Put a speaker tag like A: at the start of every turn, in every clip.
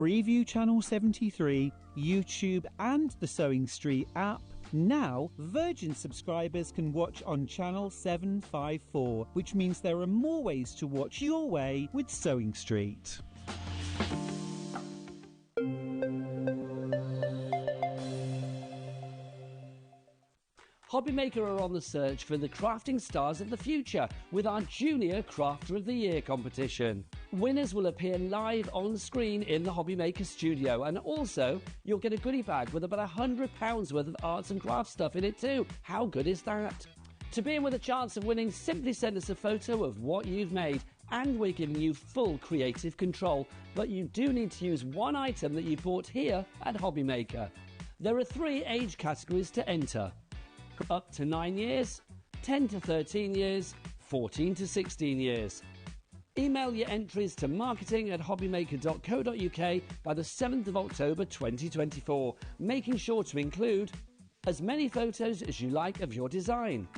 A: Preview Channel 73, YouTube and the Sewing Street app. Now, Virgin subscribers can watch on Channel 754, which means there are more ways to watch your way with Sewing Street.
B: HobbyMaker are on the search for the crafting stars of the future with our Junior Crafter of the Year competition. Winners will appear live on screen in the HobbyMaker studio, and also you'll get a goodie bag with about £100 worth of arts and crafts stuff in it too. How good is that? To be in with a chance of winning, simply send us a photo of what you've made, and we're giving you full creative control. But you do need to use one item that you bought here at HobbyMaker. There are 3 age categories to enter: up to 9 years, 10 to 13 years, 14 to 16 years. Email your entries to marketing@hobbymaker.co.uk by the 7th of October 2024, making sure to include as many photos as you like of your design,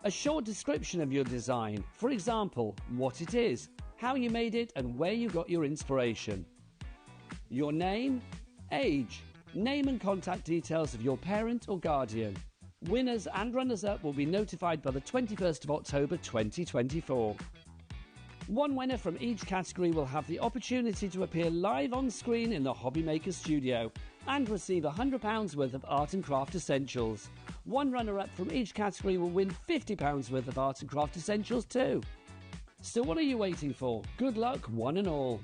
B: a short description of your design, for example, what it is, how you made it and where you got your inspiration, your name, age, name and contact details of your parent or guardian. Winners and runners-up will be notified by the 21st of October 2024. One winner from each category will have the opportunity to appear live on screen in the HobbyMaker studio and receive £100 worth of art and craft essentials. One runner-up from each category will win £50 worth of art and craft essentials too. So what are you waiting for? Good luck, one and all.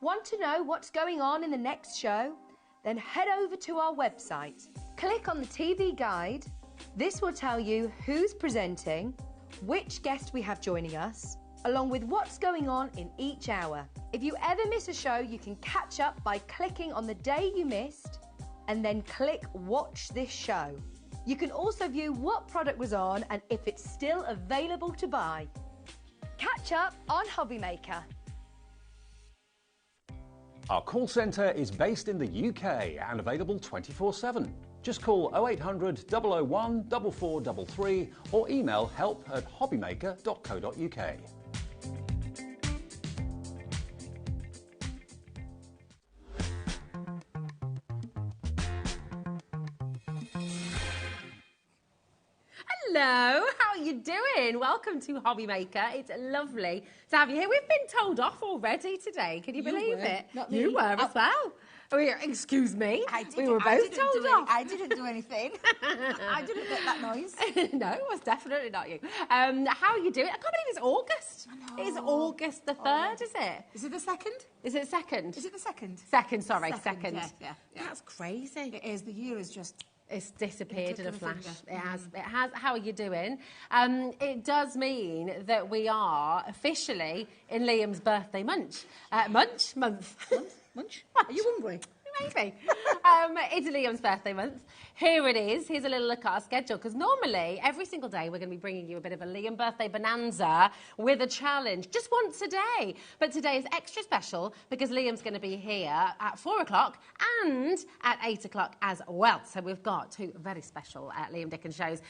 C: Want to know what's going on in the next show? Then head over to our website. Click on the TV guide. This will tell you who's presenting, which guest we have joining us, along with what's going on in each hour. If you ever miss a show, you can catch up by clicking on the day you missed and then click Watch This Show. You can also view what product was on and if it's still available to buy. Catch up on HobbyMaker.
D: Our call centre is based in the UK and available 24/7. Just call 0800 001 4433 or email help@hobbymaker.co.uk.
E: Hello, how are you doing? Welcome to HobbyMaker. It's lovely to have you here. We've been told off already today. Can you believe it?
F: Not
E: You
F: me.
E: were as well. Oh, yeah, excuse me. We were
F: I
E: both
F: didn't
E: told
F: do
E: off.
F: I didn't do anything. I didn't make that noise.
E: No, it was definitely not you. How are you doing? I can't believe it's August.
F: I know.
E: It's August the 3rd, is it?
F: Is it the second?
E: Is it second?
F: Is it the second?
E: Second, sorry, second.
F: Yeah.
E: That's crazy.
F: It is. The year is just...
E: It's disappeared in a
F: Click of a
E: flash.
F: finger.
E: It has. It has. How are you doing? It does mean that we are officially in Liam's birthday month. Month?
F: Munch? Are you hungry?
E: Maybe. It's Liam's birthday month. Here it is. Here's a little look at our schedule, because normally, every single day, we're going to be bringing you a bit of a Liam birthday bonanza with a challenge, just once a day. But today is extra special because Liam's going to be here at 4 o'clock and at 8 o'clock as well. So we've got 2 very special Liam Dickens shows.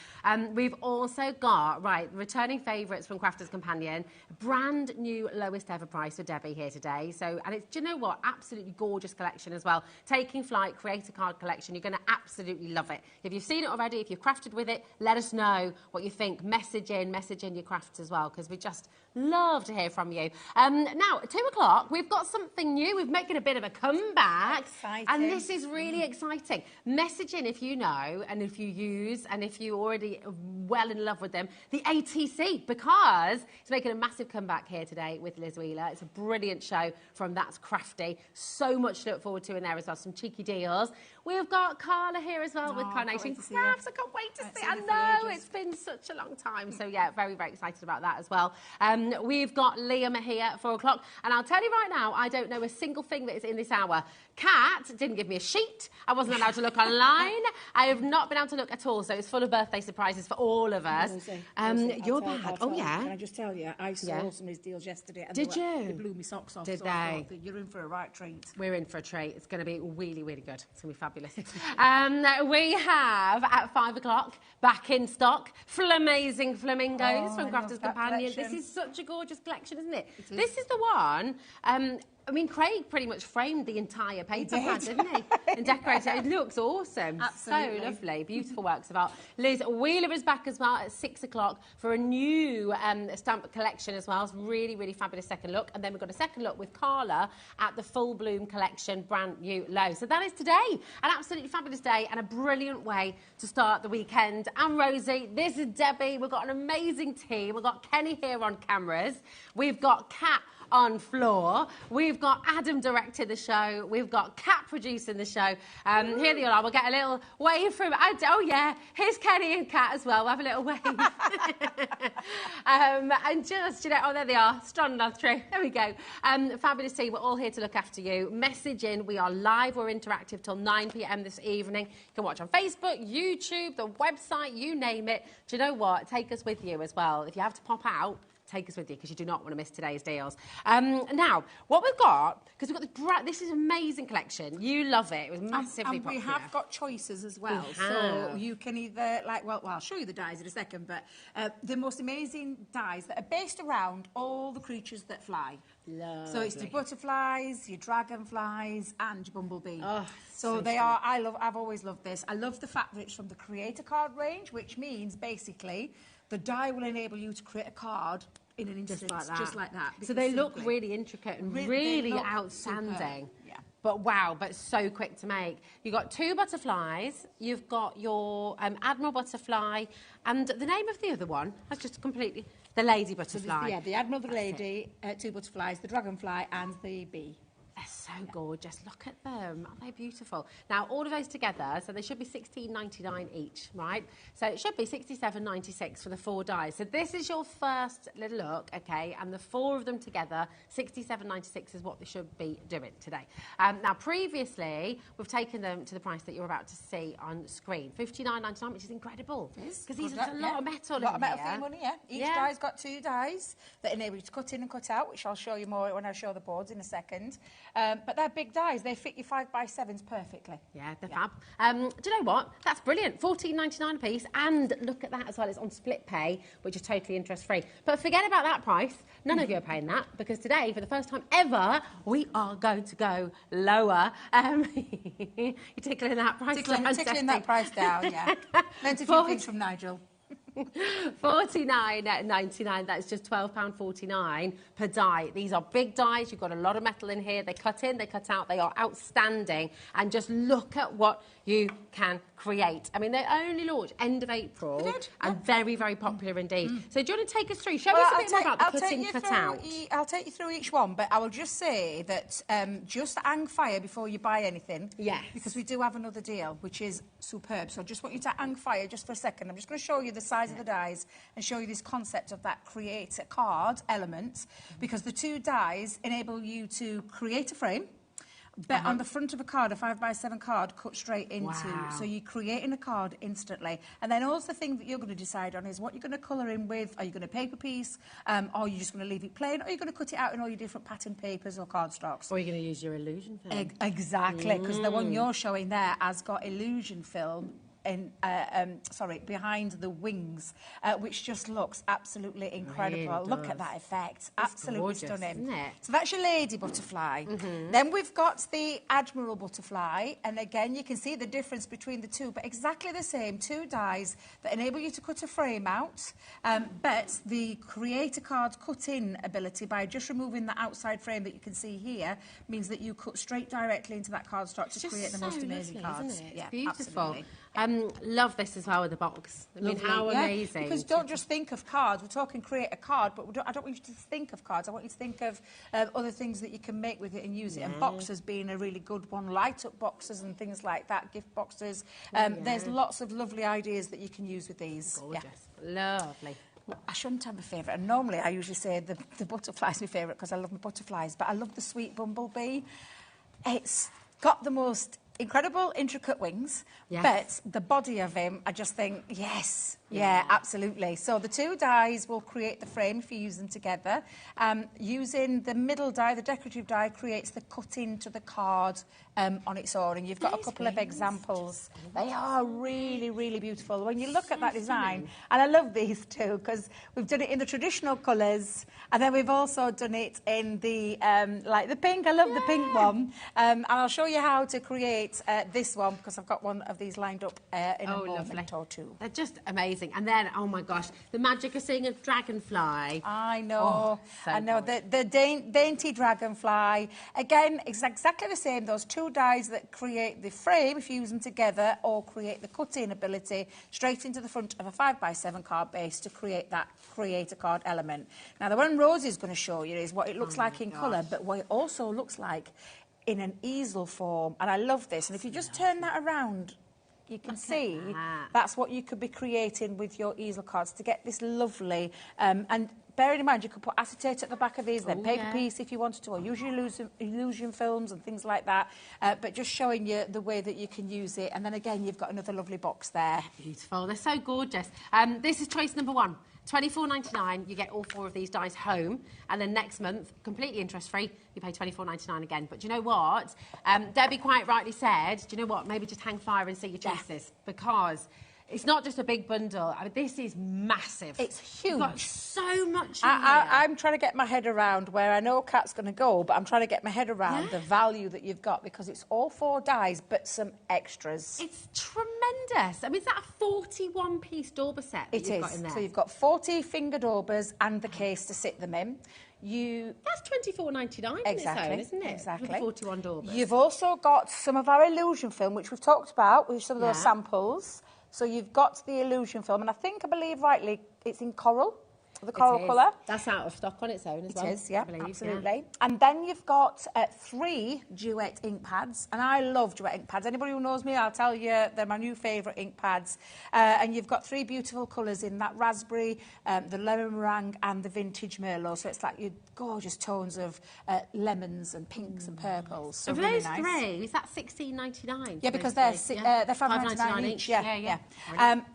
E: We've also got, returning favourites from Crafter's Companion, brand new lowest ever price for Debbie here today. So, and it's, do you know what? Absolutely gorgeous collection as well. Taking Flight Creator Card Collection. You're going to absolutely love it. If you've seen it already, if you've crafted with it, let us know what you think. Message in your crafts as well, because we just love to hear from you. Now, at 2 o'clock, we've got something new. We're making a bit of a comeback.
F: Exciting.
E: And this is really exciting. Message in if you know, and if you use, and if you're already well in love with them, the ATC, because it's making a massive comeback here today with Liz Wheeler. It's a brilliant show from That's Crafty. So much to look forward to in there as well. Some cheeky deals. We've got Carla here as well with Carnation Crafts. I can't wait to see. I know, it's been such a long time. So yeah, very, very excited about that as well. We've got Liam here at 4 o'clock. And I'll tell you right now, I don't know a single thing that is in this hour. Kat didn't give me a sheet. I wasn't allowed to look online. I have not been able to look at all. So it's full of birthday surprises for all of us. Your bag. Oh, yeah.
F: Can I just tell you, I saw some of his deals yesterday. And
E: Did
F: they
E: you?
F: blew me socks off.
E: Did
F: so
E: they?
F: I thought, you're in for a right treat.
E: We're in for a treat. It's going to be really, really good. It's going to be fabulous. We have, at 5 o'clock, back in stock, Flamazing Flamingos from Crafters Companion. This is such a gorgeous collection, isn't it? This is the one... I mean, Craig pretty much framed the entire paper pad, didn't he? And decorated it. It looks awesome.
F: Absolutely.
E: So lovely. Beautiful works of art. Liz Wheeler is back as well at 6 o'clock for a new stamp collection as well. It's really, really fabulous second look. And then we've got a second look with Carla at the Full Bloom collection, brand new low. So that is today. An absolutely fabulous day and a brilliant way to start the weekend. I'm Rosie. This is Debbie. We've got an amazing team. We've got Kenny here on cameras. We've got Kat on floor. We've got Adam directing the show. We've got Kat producing the show. Here they are. We'll get a little wave from... Oh, yeah. Here's Kenny and Kat as well. We'll have a little wave. And just, you know... Oh, there they are. Strong love tree. There we go. Fabulous team. We're all here to look after you. Message in. We are live. We're interactive till 9 p.m. this evening. You can watch on Facebook, YouTube, the website, you name it. Do you know what? Take us with you as well. If you have to pop out, take us with you because you do not want to miss today's deals. Now, what we've got, because we've got this is an amazing collection. You love it. It was massively popular.
F: We have got choices as well. So you can either, well, I'll show you the dies in a second, but the most amazing dies that are based around all the creatures that fly.
E: Lovely.
F: So it's the butterflies, your dragonflies, and your bumblebee.
E: Oh,
F: so they are. I've always loved this. I love the fact that it's from the creator card range, which means basically the die will enable you to create a card in an instant, just like that.
E: So they look really intricate and really outstanding. Yeah. But wow, but so quick to make. You've got 2 butterflies, you've got your Admiral Butterfly, and the name of the other one, that's just completely... The Lady Butterfly.
F: So the Admiral, the Lady, 2 butterflies, the Dragonfly and the Bee.
E: They're so gorgeous. Look at them. Aren't they beautiful? Now, all of those together, so they should be $16.99 each, right? So it should be $67.96 for the 4 dies. So this is your first little look, okay? And the 4 of them together, $67.96 is what they should be doing today. Now, previously, we've taken them to the price that you're about to see on screen, $59.99, which is incredible. Because there's a lot of metal in here.
F: A lot of metal for your money, yeah. Each die's got 2 dies that enable you to cut in and cut out, which I'll show you more when I show the boards in a second. But they're big dies. They fit your 5x7s perfectly.
E: Yeah, they're fab. Do you know what? That's brilliant. $14.99 a piece. And look at that as well. It's on split pay, which is totally interest-free. But forget about that price. None of you are paying that because today, for the first time ever, we are going to go lower. You're tickling that price down.
F: Tickling that price down, yeah. Learned a few things from Nigel.
E: $49.99. That's just £12.49 per die. These are big dies. You've got a lot of metal in here. They cut in, they cut out. They are outstanding. And just look at what you can create. I mean, they only launched end of April and very, very popular indeed. So do you want to take us through? Show us a bit more about the cut in, cut out.
F: I'll take you through each one, but I will just say that just hang fire before you buy anything.
E: Yes.
F: Because we do have another deal, which is superb. So I just want you to hang fire just for a second. I'm just going to show you the size of the dies and show you this concept of that create a card element, because the 2 dies enable you to create a frame. But on the front of a card, a 5x7 card, cut straight into.
E: Wow.
F: So you're creating a card instantly. And then also the thing that you're going to decide on is what you're going to colour in with. Are you going to paper piece? Or are you just going to leave it plain? Or are you going to cut it out in all your different pattern papers or cardstocks?
E: Or are you going to use your illusion film?
F: Exactly, because the one you're showing there has got illusion film behind the wings, which just looks absolutely incredible.
E: Really
F: Look at that effect.
E: It's
F: absolutely
E: gorgeous,
F: stunning.
E: isn't it?
F: So that's your lady butterfly. Then we've got the Admiral butterfly, and again you can see the difference between the 2, but exactly the same. 2 dies that enable you to cut a frame out, but the create a card cut-in ability by just removing the outside frame that you can see here means that you cut straight directly into that cardstock to create the most amazing cards.
E: Isn't it? It's
F: yeah,
E: beautiful.
F: Absolutely.
E: Love this as well with the box. I mean, how amazing.
F: Because don't just think of cards. We're talking create a card, but I don't want you to think of cards. I want you to think of other things that you can make with it and use it. And boxes being a really good one. Light-up boxes and things like that, gift boxes. There's lots of lovely ideas that you can use with these.
E: Gorgeous. Yeah. Lovely.
F: I shouldn't have a favourite. And normally I usually say the butterfly's my favourite because I love my butterflies. But I love the sweet bumblebee. It's got the most incredible, intricate wings,
E: Yes.
F: but the body of him, I just think, yes, yeah, absolutely. So the 2 dies will create the frame if you use them together. Using the middle die, the decorative die, creates the cut into the card on its own. And you've got a couple of examples. They are really, really beautiful. When you look at that design, and I love these too, because we've done it in the traditional colours, and then we've also done it in the, like the pink. I love the pink one. And I'll show you how to create this one, because I've got one of these lined up in a moment or two.
E: They're just amazing. And then, oh my gosh, the magic of seeing a dragonfly.
F: I know.
E: Oh, so
F: I know. The dainty dragonfly. Again, it's exactly the same. Those 2 dies that create the frame, if you use them together, or create the cut-in ability straight into the front of a 5x7 card base to create that creator card element. Now, the one Rosie's going to show you is what it looks like in colour, but what it also looks like in an easel form. And I love this. And if you just turn that around, you can see that's what you could be creating with your easel cards to get this lovely, and bearing in mind you could put acetate at the back of these, then paper piece if you wanted to, or use your illusion films and things like that, but just showing you the way that you can use it. And then again, you've got another lovely box there.
E: Beautiful. They're so gorgeous. This is choice number 1. $24.99, you get all 4 of these dies home, and then next month, completely interest-free, you pay $24.99 again. But do you know what? Debbie quite rightly said, do you know what? Maybe just hang fire and see your choices, because it's not just a big bundle. I mean, this is massive.
F: It's huge.
E: You've got so much in
F: I'm trying to get my head around where I know Kat's going to go, but I'm trying to get my head around the value that you've got, because it's all 4 dies, but some extras.
E: It's tremendous. I mean, is that a 41-piece Dauber set that you've got in there?
F: So you've got 40 finger Daubers and the case to sit them in.
E: That's $24.99 in its own, isn't it?
F: Exactly.
E: With 41 Daubers.
F: You've also got some of our illusion film, which we've talked about with some of those samples. So you've got the illusion film, and I believe rightly, it's in coral, the coral colour.
E: That's out of stock on its own as well.
F: It is, yeah,
E: I believe,
F: absolutely.
E: Yeah.
F: And then you've got 3 duet ink pads, and I love duet ink pads. Anybody who knows me, I'll tell you they're my new favourite ink pads. And you've got 3 beautiful colours in that raspberry, the lemon meringue, and the vintage merlot. So it's like your gorgeous tones of lemons and pinks and purples. So
E: for
F: really
E: those
F: nice.
E: 3, is that $16.99?
F: Yeah, because they're $5.99 each. Yeah.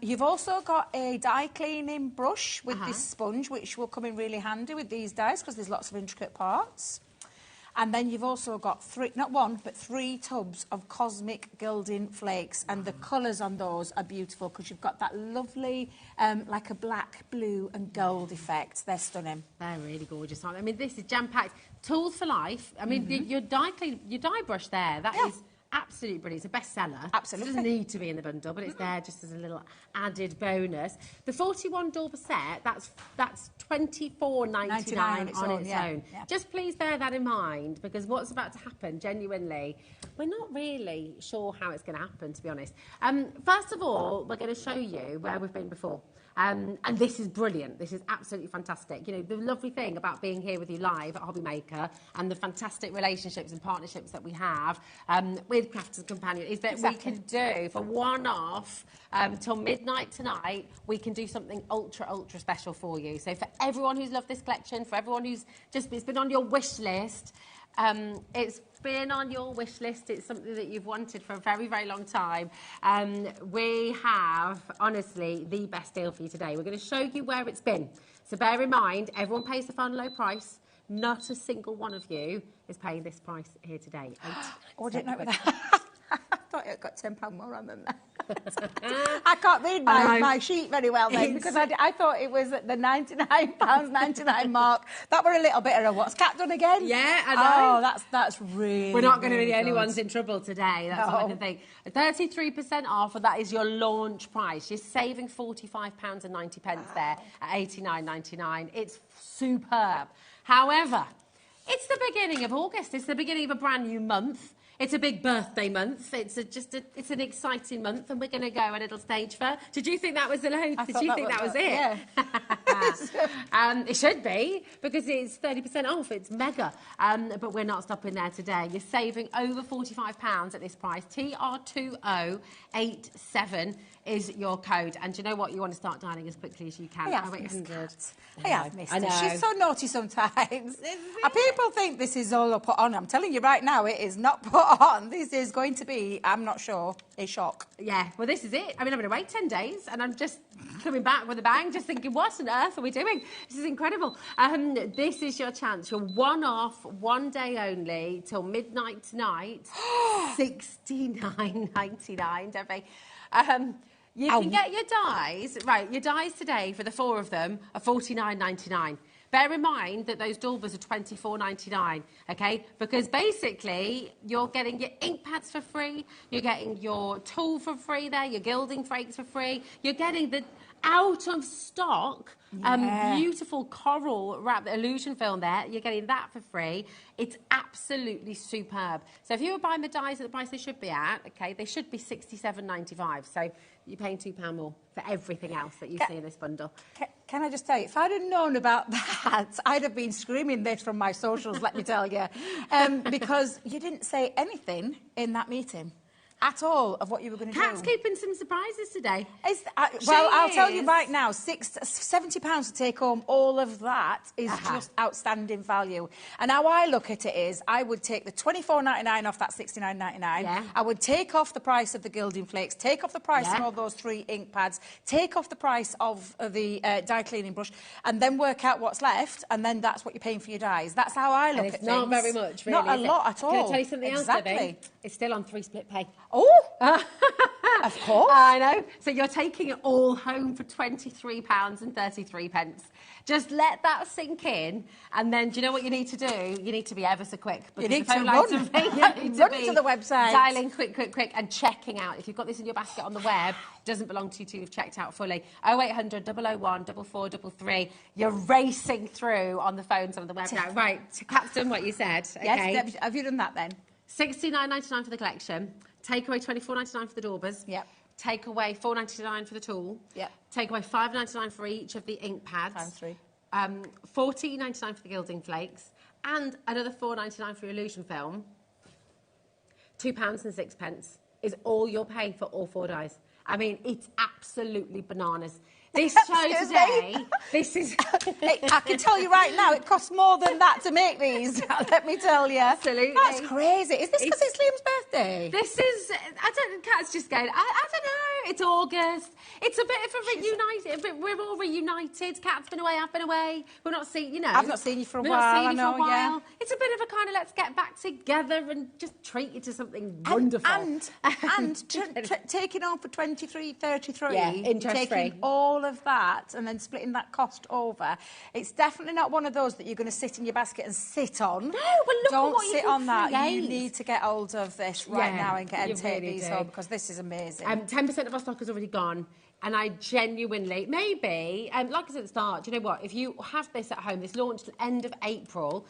F: You've also got a die cleaning brush with this sponge, which will come in really handy with these dies, because there's lots of intricate parts. And then you've also got 3, not 1, but 3 tubs of cosmic gilding flakes, and the colours on those are beautiful, because you've got that lovely, like a black, blue and gold effect. They're stunning.
E: They're really gorgeous, aren't they? I mean, this is jam-packed. Tools for life. I mean, your die brush there, that is absolutely brilliant. It's a bestseller.
F: Absolutely.
E: It doesn't need to be in the bundle, but it's there just as a little added bonus. The 41 Dauber set, that's $24.99 on its own.
F: Yeah.
E: Just please bear that in mind, because what's about to happen, genuinely, we're not really sure how it's going to happen, to be honest. First of all, we're going to show you where we've been before. And this is brilliant. This is absolutely fantastic. You know, the lovely thing about being here with you live at HobbyMaker and the fantastic relationships and partnerships that we have with Crafters Companion is that we can do, for one-off, till midnight tonight, we can do something ultra, ultra special for you. So for everyone who's loved this collection, for everyone who's it's been on your wish list, it's been on your wish list. It's something that you've wanted for a very, very long time. We have, honestly, the best deal for you today. We're going to show you where it's been. So bear in mind, everyone pays the final low price. Not a single one of you is paying this price here today.
F: Oh, I didn't know that. I thought it got £10 more on than that. I can't read my sheet very well then, because I thought it was at the £99.99 mark. That were a little bit of what's Kat done again?
E: Yeah, I know.
F: Oh, that's really.
E: We're not going to
F: really
E: be the only
F: good.
E: ones in trouble today. That's all I can think. 33% off, and that is your launch price. You're saving £45.90 there at $89.99. It's superb. However, it's the beginning of August. It's the beginning of a brand new month. It's a big birthday month. It's an exciting month, and we're going to go a little stage fair. Did you think that was the load? Did you think that was it?
F: Yeah.
E: It should be, because it's 30% off. It's mega. But we're not stopping there today. You're saving over £45 at this price. TR2087 is your code. And do you know what? You want to start dialing as quickly as you can.
F: I have missed her. She's so naughty sometimes. People think this is all put on. I'm telling you right now, it is not put on, this is going to be, I'm not sure, a shock.
E: Yeah, well, this is it. I mean, I'm going to wait 10 days, and I'm just coming back with a bang, just thinking, what on earth are we doing? This is incredible. This is your chance. Your one-off, one day only, till midnight tonight, $69.99, Debbie. You can get your dies, right, your dies today for the 4 of them are $49.99. Bear in mind that those Daubers are $24.99, okay? Because basically, you're getting your ink pads for free, you're getting your tool for free there, your gilding flakes for free, you're getting the out-of-stock beautiful coral wrap illusion film there. You're getting that for free. It's absolutely superb. So if you were buying the dies at the price they should be at, okay, they should be $67.95. So you're paying £2 more for everything else that you see in this bundle.
F: Can I just tell you, if I'd have known about that, I'd have been screaming this from my socials, let me tell you. Because you didn't say anything in that meeting at all of what you were going to do.
E: Kat's keeping some surprises today.
F: Well, I'll tell you right now, £70 to take home all of that is just outstanding value. And how I look at it is, I would take the $24.99 off that $69.99.
E: Yeah.
F: I would take off the price of the gilding flakes, take off the price of all those 3 ink pads, take off the price of the dye cleaning brush, and then work out what's left, and then that's what you're paying for your dyes. That's how I look at things.
E: Not very much, really.
F: Not a lot at all.
E: Can I tell you something else, Debbie?
F: Exactly.
E: It's still on 3 split pay.
F: Oh, of course.
E: I know. So you're taking it all home for £23.33. Just let that sink in, and then do you know what you need to do? You need to be ever so quick.
F: You need
E: the
F: to
E: phone
F: run.
E: lines are ringing. You need to
F: Run
E: be
F: to the website.
E: dialing quick, and checking out. If you've got this in your basket on the web, it doesn't belong to you till you've checked out fully. 0800 001 4433. You're racing through on the phones on the web now. Right, Kat's done what you said. Okay.
F: Yes, have you done that then?
E: $69.99 for the collection. Take away $24.99 for the Daubers.
F: Yep.
E: Take away $4.99 for the tool.
F: Yep.
E: Take away $5.99 for each of the ink pads.
F: Times 3.
E: $14.99 for the gilding flakes, and another $4.99 for your illusion film. £2.06 is all you're paying for all 4 dies. I mean, it's absolutely bananas. This show today, this is...
F: Hey, I can tell you right now, it costs more than that to make these, let me tell you.
E: Absolutely.
F: That's crazy. Is this because it's Liam's birthday?
E: This is... Kat's just going, I don't know, it's August. It's a bit of a reunited... We're all reunited. Kat's been away, I've been away. We're not seeing, you know...
F: I've not seen you for a while,
E: I know,
F: for a while.
E: Yeah. It's a bit of a kind of let's get back together and just treat you to something wonderful.
F: And taking on for 23.33,
E: yeah, interest
F: taking
E: free.
F: all of that and then splitting that cost over. It's definitely not one of those that you're going to sit in your basket and sit on.
E: No, well, look
F: Don't
E: at what
F: sit
E: you
F: on that.
E: create.
F: You need to get hold of this right now and
E: you
F: take
E: really
F: these
E: do.
F: home because this is amazing.
E: 10% of our stock has already gone. And I genuinely, maybe, like I said at the start, do you know what? If you have this at home, this launched at the end of April,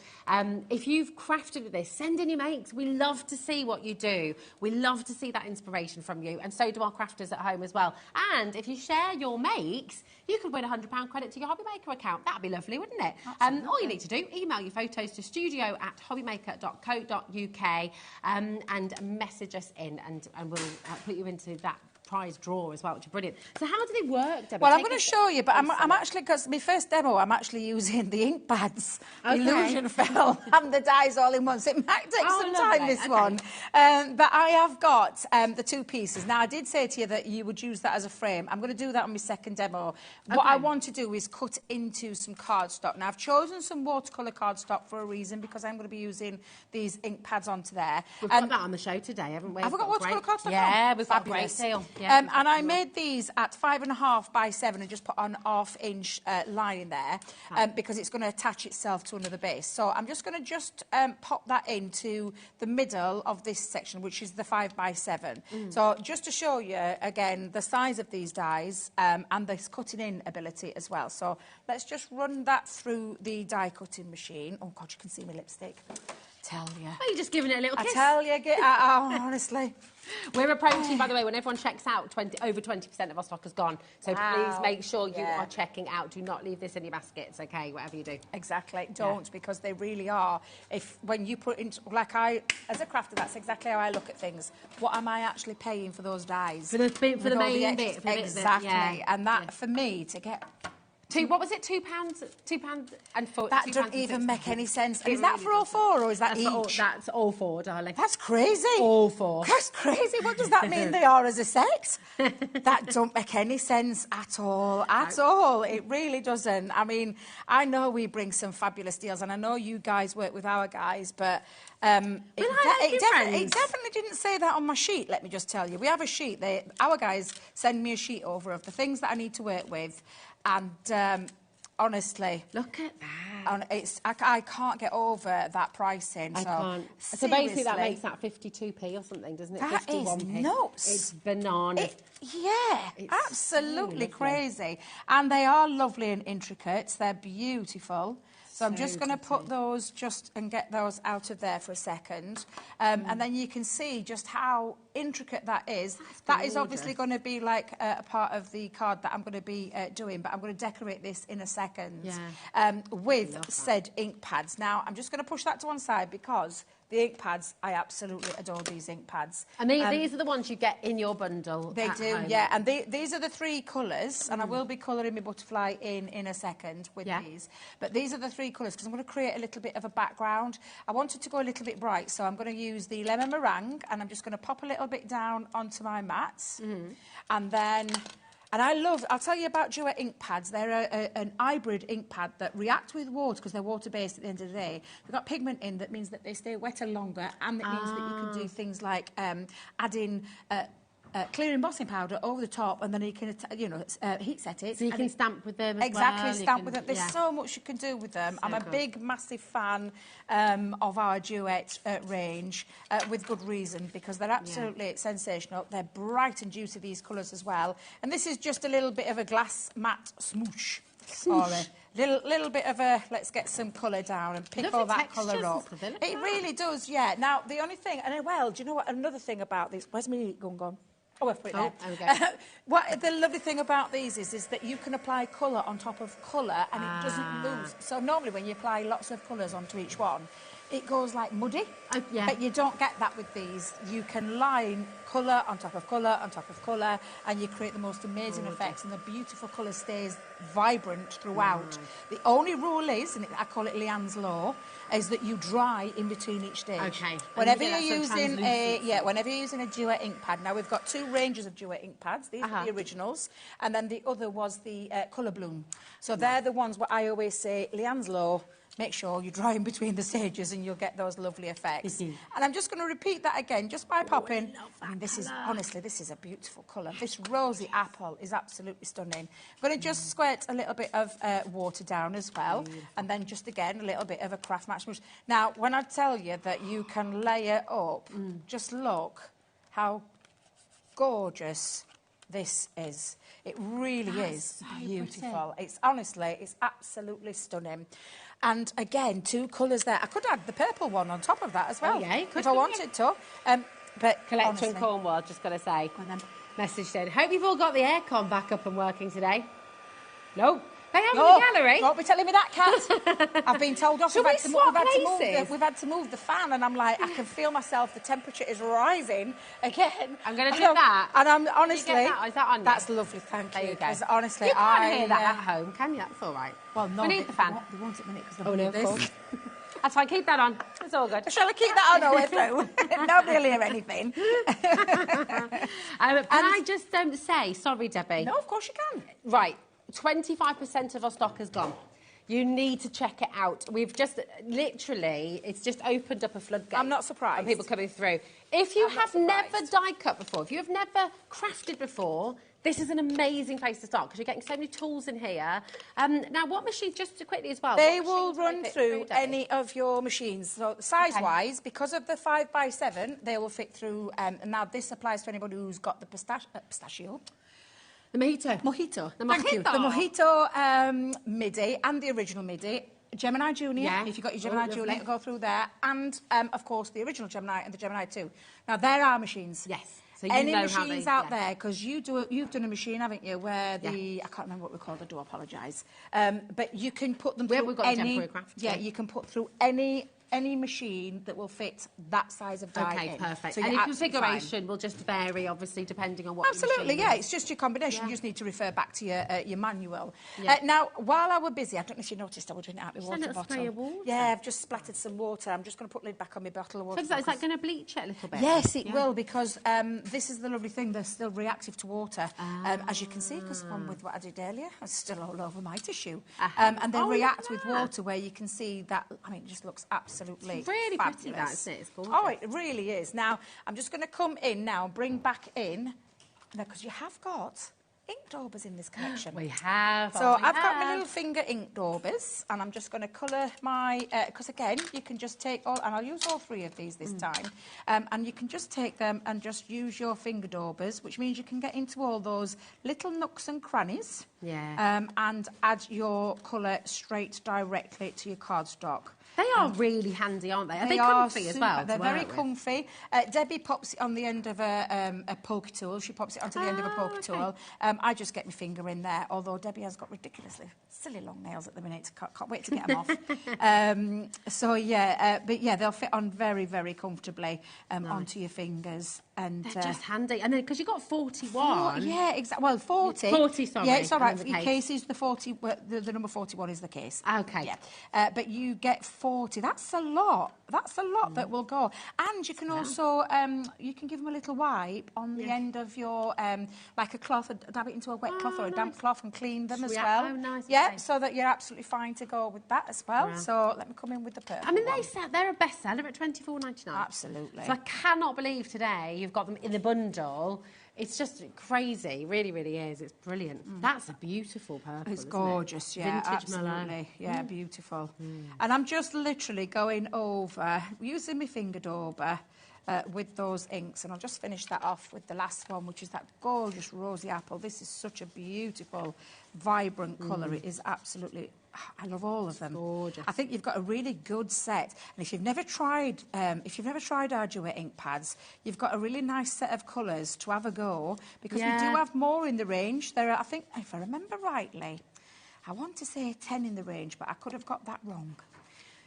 E: if you've crafted with this, send in your makes. We love to see what you do. We love to see that inspiration from you. And so do our crafters at home as well. And if you share your makes, you could win a £100 credit to your HobbyMaker account. That'd be lovely, wouldn't it? All you need to do, email your photos to studio@hobbymaker.co.uk and message us in, and we'll put you into that prize draw as well, which is brilliant. So how do they work, Debbie?
F: Well, I'm going to show you, but I'm actually, because my first demo, I'm actually using the ink pads, the illusion film, and the dies all in one. So it might take some time, this one. But I have got the 2 pieces. Now, I did say to you that you would use that as a frame. I'm going to do that on my second demo. What I want to do is cut into some cardstock. Now, I've chosen some watercolour cardstock for a reason, because I'm going to be using these ink pads onto there.
E: We've got that on the show today, haven't we?
F: Have we got watercolour cardstock on?
E: Yeah, we've got a great deal. Yeah.
F: And I made these at 5.5 by 7 and just put an 1/2 inch line in there because it's going to attach itself to another base. So I'm just going to pop that into the middle of this section, which is the 5 by 7. So just to show you, again, the size of these dies and this cutting in ability as well. So let's just run that through the die cutting machine. Oh, God, you can see my lipstick. Tell you.
E: Oh, you're just giving it a little kiss.
F: I tell you, honestly.
E: We're approaching, by the way, when everyone checks out, over 20% of our stock has gone. So please make sure you are checking out. Do not leave this in your baskets, okay, whatever you do.
F: Exactly. Don't, because they really are. When you put into, like as a crafter, that's exactly how I look at things. What am I actually paying for those dies?
E: For the main bit.
F: Exactly. And that, for me,
E: What was it? £2? £2 and £4.
F: That doesn't even make any sense. And is that for all four, or is that each?
E: That's all four, darling.
F: That's crazy.
E: All four.
F: That's crazy. What does that mean they are as a set? That don't make any sense at all. At all. It really doesn't. I mean, I know we bring some fabulous deals, and I know you guys work with our guys, but it definitely didn't say that on my sheet, let me just tell you. We have a sheet. Our guys send me a sheet over of the things that I need to work with, and honestly...
E: Look at that.
F: I can't get over that pricing.
E: I can't. So basically that makes that 52p or something, doesn't it?
F: That
E: 51p.
F: is nuts.
E: It's bananas.
F: It's absolutely crazy. And they are lovely and intricate. They're beautiful. So I'm just going to put those and get those out of there for a second. And then you can see just how intricate that is. That is obviously going to be like a part of the card that I'm going to be doing, but I'm going to decorate this in a second with said ink pads. Now, I'm just going to push that to one side because the ink pads, I absolutely adore these ink pads.
E: And these are the ones you get in your bundle.
F: They do,
E: home.
F: yeah. And these are the 3 colours, and I will be colouring my butterfly in a second with these. But these are the 3 colours, because I'm going to create a little bit of a background. I wanted to go a little bit bright, so I'm going to use the lemon meringue, and I'm just going to pop a little bit down onto my mats. And then... And I'll tell you about Duet ink pads. They're an hybrid ink pad that react with water because they're water-based at the end of the day. They've got pigment in that means that they stay wetter longer, and it means that you can do things like adding clear embossing powder over the top, and then you can, heat set it.
E: So you can stamp with them as
F: exactly,
E: well.
F: Stamp with them. There's so much you can do with them. I'm a big, massive fan of our Duet range, with good reason, because they're absolutely sensational. They're bright and juicy, these colours as well. And this is just a little bit of a glass matte smoosh. Or a little bit of a, let's get some colour down and pick all that colour up. It really does, yeah. Now, the only thing, do you know what, another thing about this, where's my gone? Oh, I've put it there.
E: There we go.
F: The lovely thing about these is that you can apply colour on top of colour, and it doesn't lose. So normally when you apply lots of colours onto each one, it goes like muddy. But you don't get that with these. You can line colour on top of colour on top of colour, and you create the most amazing effects, and the beautiful colour stays vibrant throughout. The only rule is, and I call it Leanne's law, is that you dry in between each stage.
E: Okay.
F: Whenever you're using a Duet ink pad. Now we've got 2 ranges of Duet ink pads. These are the originals, and then the other was the Colour Bloom. So they're the ones where I always say Leanne's law. Make sure you dry in between the stages, and you'll get those lovely effects. And I'm just going to repeat that again, just by popping. I mean, this is a beautiful colour. This rosy apple is absolutely stunning. I'm going to just squirt a little bit of water down as well, and then just again a little bit of a craft match smoosh. Now, when I tell you that you can layer up, just look how gorgeous this is. It really is beautiful. It's honestly, it's absolutely stunning. And again, 2 colours there. I could add the purple one on top of that as well, if I wanted to. But
E: Collector in Cornwall, just got to say, message said, hope you've all got the aircon back up and working today. Nope. They have in the gallery.
F: Don't be telling me that, Kat. I've been told off.
E: We've
F: had to move the fan, and I'm like, I can feel myself. The temperature is rising again.
E: I'm going to do that.
F: And I'm honestly,
E: is that on you?
F: That's lovely. Thank you. Because honestly,
E: you can't hear that at home, can you? That's all right.
F: Well, no.
E: We need the fan.
F: They won't at the minute because
E: no, of course. That's fine. Keep that on. It's all good.
F: Shall I keep that on all the way through? Nobody will hear anything.
E: Can I just say, sorry, Debbie.
F: No, of course you can.
E: Right. 25% of our stock has gone. You need to check it out. We've just, literally, it's just opened up a floodgate.
F: I'm not surprised.
E: Of people coming through. If you have never die cut before, if you have never crafted before, this is an amazing place to start because you're getting so many tools in here. Now, what machines, just to quickly as well?
F: They will run through any of your machines. So size-wise, because of the 5x7, they will fit through. And now this applies to anybody who's got the pistachio.
E: The mojito.
F: Thank you. The mojito MIDI and the original MIDI. Gemini Junior, if you've got your Gemini Junior, it'll go through there. And, of course, the original Gemini and the Gemini 2. Now, there are machines.
E: Yes. So you
F: any
E: know
F: machines out there, because you've done a machine, haven't you, where I can't remember what we're called, I do apologise. But you can put them through
E: we've got any... temporary craft.
F: Yeah, you can put through any any machine that will fit that size of die
E: Okay,
F: in.
E: perfect.
F: So
E: And
F: you're
E: the
F: absolutely
E: configuration will just vary, obviously, depending on what
F: Absolutely,
E: your machine
F: yeah.
E: is.
F: It's just your combination.
E: Yeah.
F: You just need to refer back to your manual.
E: Yeah.
F: Now, while I were busy, I don't know if you noticed, I was doing it out of my
E: Just a
F: water
E: little
F: bottle.
E: spray of water.
F: Yeah, I've just splattered some water. I'm just going to put the lid back on my bottle of water.
E: So is that going to bleach it a little bit?
F: Yes, it will, because this is the lovely thing. They're still reactive to water, as you can see, because one with what I did earlier, it's still all over my tissue. And they react with water, where you can see that. I mean, it just looks absolutely
E: It's really
F: fabulous.
E: pretty, that, isn't it? It's gorgeous.
F: Oh, it really is. Now, I'm just going to come in now and bring back in, because you have got ink daubers in this collection.
E: We have.
F: So I've got my little finger ink daubers, and I'm just going to colour my... Because, again, you can just take all... And I'll use all 3 of these this time. And you can just take them and just use your finger daubers, which means you can get into all those little nooks and crannies.
E: Yeah.
F: And add your colour straight directly to your cardstock.
E: They are really handy, aren't they? Are they
F: are
E: comfy as
F: super.
E: well?
F: They're
E: to
F: very
E: work with?
F: comfy. Debbie pops it on the end of a poke tool. She pops it onto the end of a poke tool. I just get my finger in there, although Debbie has got ridiculously silly long nails at the minute. Can't wait to get them off. So, yeah, but, yeah, they'll fit on very, very comfortably onto your fingers. And
E: They're just handy. And then, because you've got 41.
F: yeah, exactly. Well, 40.
E: 40, sorry.
F: Yeah, it's all right.
E: And
F: Your
E: the
F: case is the 40. The number 41 is the case.
E: Okay.
F: Yeah. But you get 40. That's a lot. That's a lot that will go. And you can also, you can give them a little wipe on the end of your, like a cloth, dab it into a wet cloth or a damp cloth and clean them as well.
E: Oh, nice.
F: Yeah,
E: Okay.
F: so that you're absolutely fine to go with that as well.
E: Yeah.
F: So let me come in with the purple
E: I mean,
F: one.
E: they're a bestseller at $24.99.
F: Absolutely.
E: So I cannot believe today you've got them in the bundle. It's just crazy. Really, really is. It's brilliant. That's a beautiful purple,
F: It's
E: isn't
F: gorgeous,
E: it?
F: yeah,
E: Vintage Malone.
F: absolutely. Yeah, beautiful. And I'm just literally going over, using my finger dauber with those inks, and I'll just finish that off with the last one, which is that gorgeous rosy apple. This is such a beautiful, vibrant colour. It is absolutely... I love all of them.
E: Gorgeous.
F: I think you've got a really good set, and if you've never tried Ardua ink pads, you've got a really nice set of colours to have a go, because we do have more in the range. There are, I think, if I remember rightly, I want to say 10 in the range, but I could have got that wrong.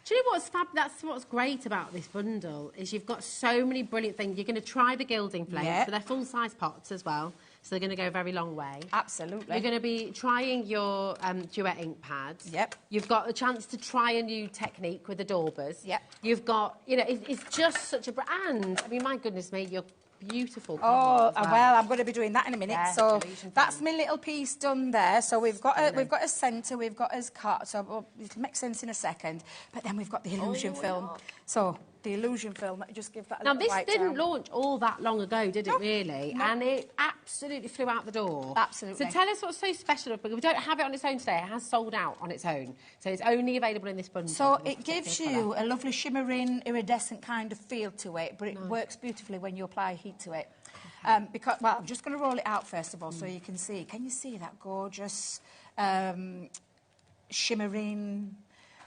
E: Do you know what's fab? That's what's great about this bundle, is you've got so many brilliant things. You're going to try the gilding flames,
F: Yep.
E: so they're full-size pots as well, so they're going to go a very long way.
F: Absolutely.
E: You're going to be trying your duet ink pads.
F: Yep.
E: You've got a chance to try a new technique with the daubers.
F: Yep.
E: You've got, you know, it's just such a brand. I mean, my goodness me, you're beautiful.
F: Oh,
E: as
F: well, I'm going to be doing that in a minute.
E: Yeah,
F: so
E: illusion
F: that's
E: film.
F: my little piece done there. So we've got a centre, we've got us cut. So it'll make sense in a second. But then we've got the illusion film. So the illusion film, let me just give that a
E: Now,
F: little
E: this
F: wipe
E: didn't
F: down.
E: launch all that long ago, did it,
F: No,
E: really?
F: no.
E: And it absolutely flew out the door.
F: Absolutely.
E: So tell us what's so special, because we don't have it on its own today. It has sold out on its own. So it's only available in this bundle.
F: So
E: this
F: it gives
E: particular
F: you
E: colour.
F: a lovely shimmering, iridescent kind of feel to it, but it works beautifully when you apply heat to it. Because, well, I'm just going to roll it out first of all so you can see. Can you see that gorgeous shimmering,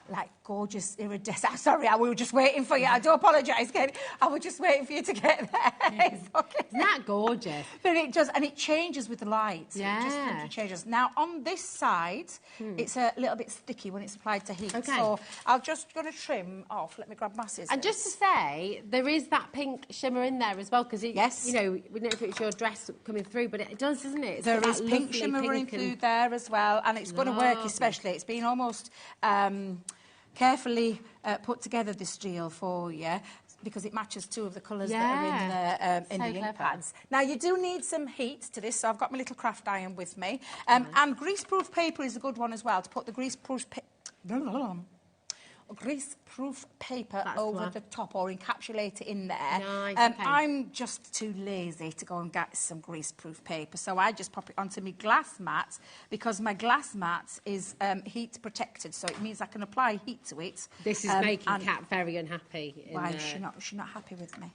F: like gorgeous iridescent? Sorry, I was just waiting for you. I do apologise, Kate. I was just waiting for you to get there. It's okay.
E: Isn't that gorgeous?
F: But it does, and it changes with the light.
E: Yeah.
F: It just simply changes. Now, on this side, it's a little bit sticky when it's applied to heat.
E: Okay.
F: So I'm just going to trim off. Let me grab my scissors.
E: And just to say, there is that pink shimmer in there as well, because
F: Yes.
E: you know, we don't know if it's your dress coming through, but it does, doesn't it? It's
F: There
E: got
F: is
E: that
F: pink
E: lovely
F: shimmer running
E: pink and-
F: through there as well, and it's going to work
E: Lovely.
F: especially. It's been almost carefully put together, this steel for you, because it matches two of the colours that are in
E: So
F: the ink
E: clever.
F: pads. Now, you do need some heat to this, so I've got my little craft iron with me. And greaseproof paper is a good one as well, to put the greaseproof paper
E: That's
F: over
E: clever.
F: the top, or encapsulate it in there.
E: Nice, okay.
F: I'm just too lazy to go and get some greaseproof paper, so I just pop it onto my glass mat, because my glass mat is heat protected, so it means I can apply heat to it.
E: This is making
F: and-
E: Kat very unhappy.
F: Why is she not happy with me?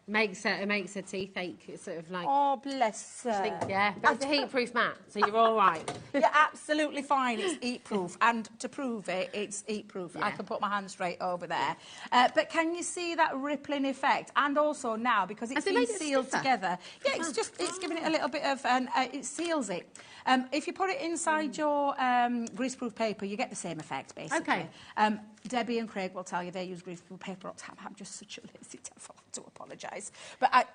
E: It makes her teeth ache. It's sort of like...
F: Oh, bless her.
E: I think, yeah, but it's a heat-proof mat, so you're all right.
F: You're absolutely fine. It's heat-proof. And to prove it, it's heat-proof.
E: Yeah.
F: I can put my hand straight over there. But can you see that rippling effect? And also now, because it's
E: Has it
F: been
E: made it
F: sealed
E: stiffer?
F: together. Yeah, it's giving it a little bit of... it seals it. If you put it inside your greaseproof paper, you get the same effect, basically.
E: Okay.
F: Debbie and Craig will tell you they use greaseproof paper all the time. I'm just such a lazy devil. I do apologise. But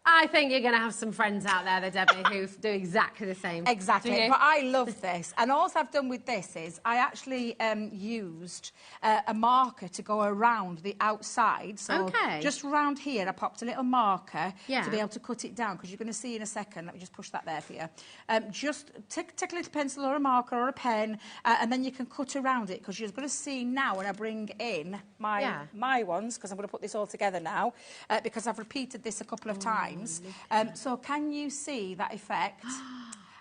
E: I think you're going to have some friends out there, Debbie, who do exactly the same.
F: Exactly. But I love this. And all I've done with this is I actually used a marker to go around the outside. So just around here, I popped a little marker to be able to cut it down, because you're going to see in a second. Let me just push that there for you. Just take a little pencil or a marker or a pen, and then you can cut around it, because you're going to see now when I bring in my ones, because I'm going to put this all together now, because I've repeated this a couple of times. So can you see that effect?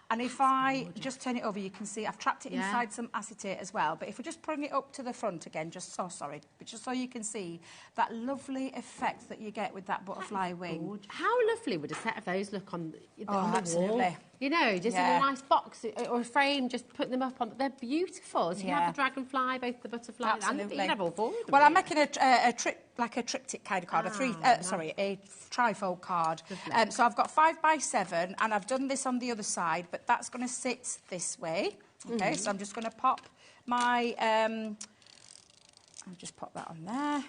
F: And if I just turn it over, you can see I've trapped it inside some acetate as well. But if we just bring it up to the front again, just so you can see that lovely effect that you get with that butterfly wing.
E: How lovely would a set of those look on the
F: absolutely.
E: wall? You know, just in a nice box or a frame, just putting them up on. They're beautiful. So you have the dragonfly, both the butterfly, and you can have all four.
F: Well, I'm making a triptych kind of card, a trifold card. So I've got 5 by 7, and I've done this on the other side, but that's going to sit this way. Okay, so I'm just going to pop my. I'll just pop that on there.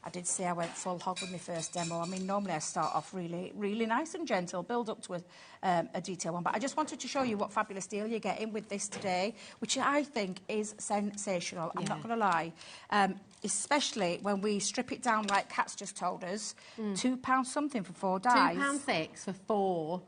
F: I did say I went full hog with my first demo. I mean, normally I start off really, really nice and gentle, build up to a detailed one. But I just wanted to show you what fabulous deal you're getting with this today, which I think is sensational. I'm not going to lie. Especially when we strip it down like Kat's just told us. £2 something for 4 dies.
E: £2.06 for 4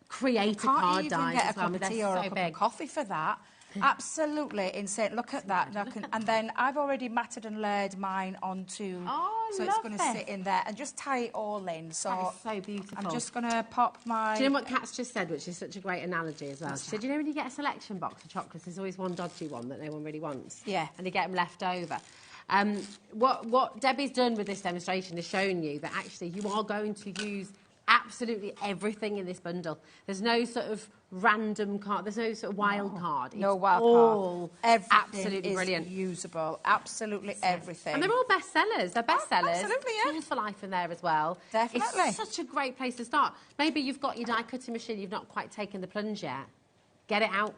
E: creator card dies.
F: Can't even get a cup of tea or a cup of coffee for that. Absolutely insane. Look at that. And then I've already matted and layered mine onto, so it's going to sit in there, and just tie it all in. So
E: that is so beautiful.
F: I'm just going to pop my.
E: Do you know what Kat's just said, which is such a great analogy as well? She said, you know, when you get a selection box of chocolates, there's always one dodgy one that no one really wants. Yeah. And you get them left over. What Debbie's done with this demonstration is shown you that actually you are going to use absolutely everything in this bundle. There's no sort of random card. There's no sort of wild card.
F: No wild card. Everything absolutely is brilliant. Usable. Absolutely everything.
E: And they're all bestsellers. They're bestsellers.
F: Absolutely, yeah.
E: Tools for life in there as well.
F: Definitely.
E: It's such a great place to start. Maybe you've got your die cutting machine. You've not quite taken the plunge yet. Get it out.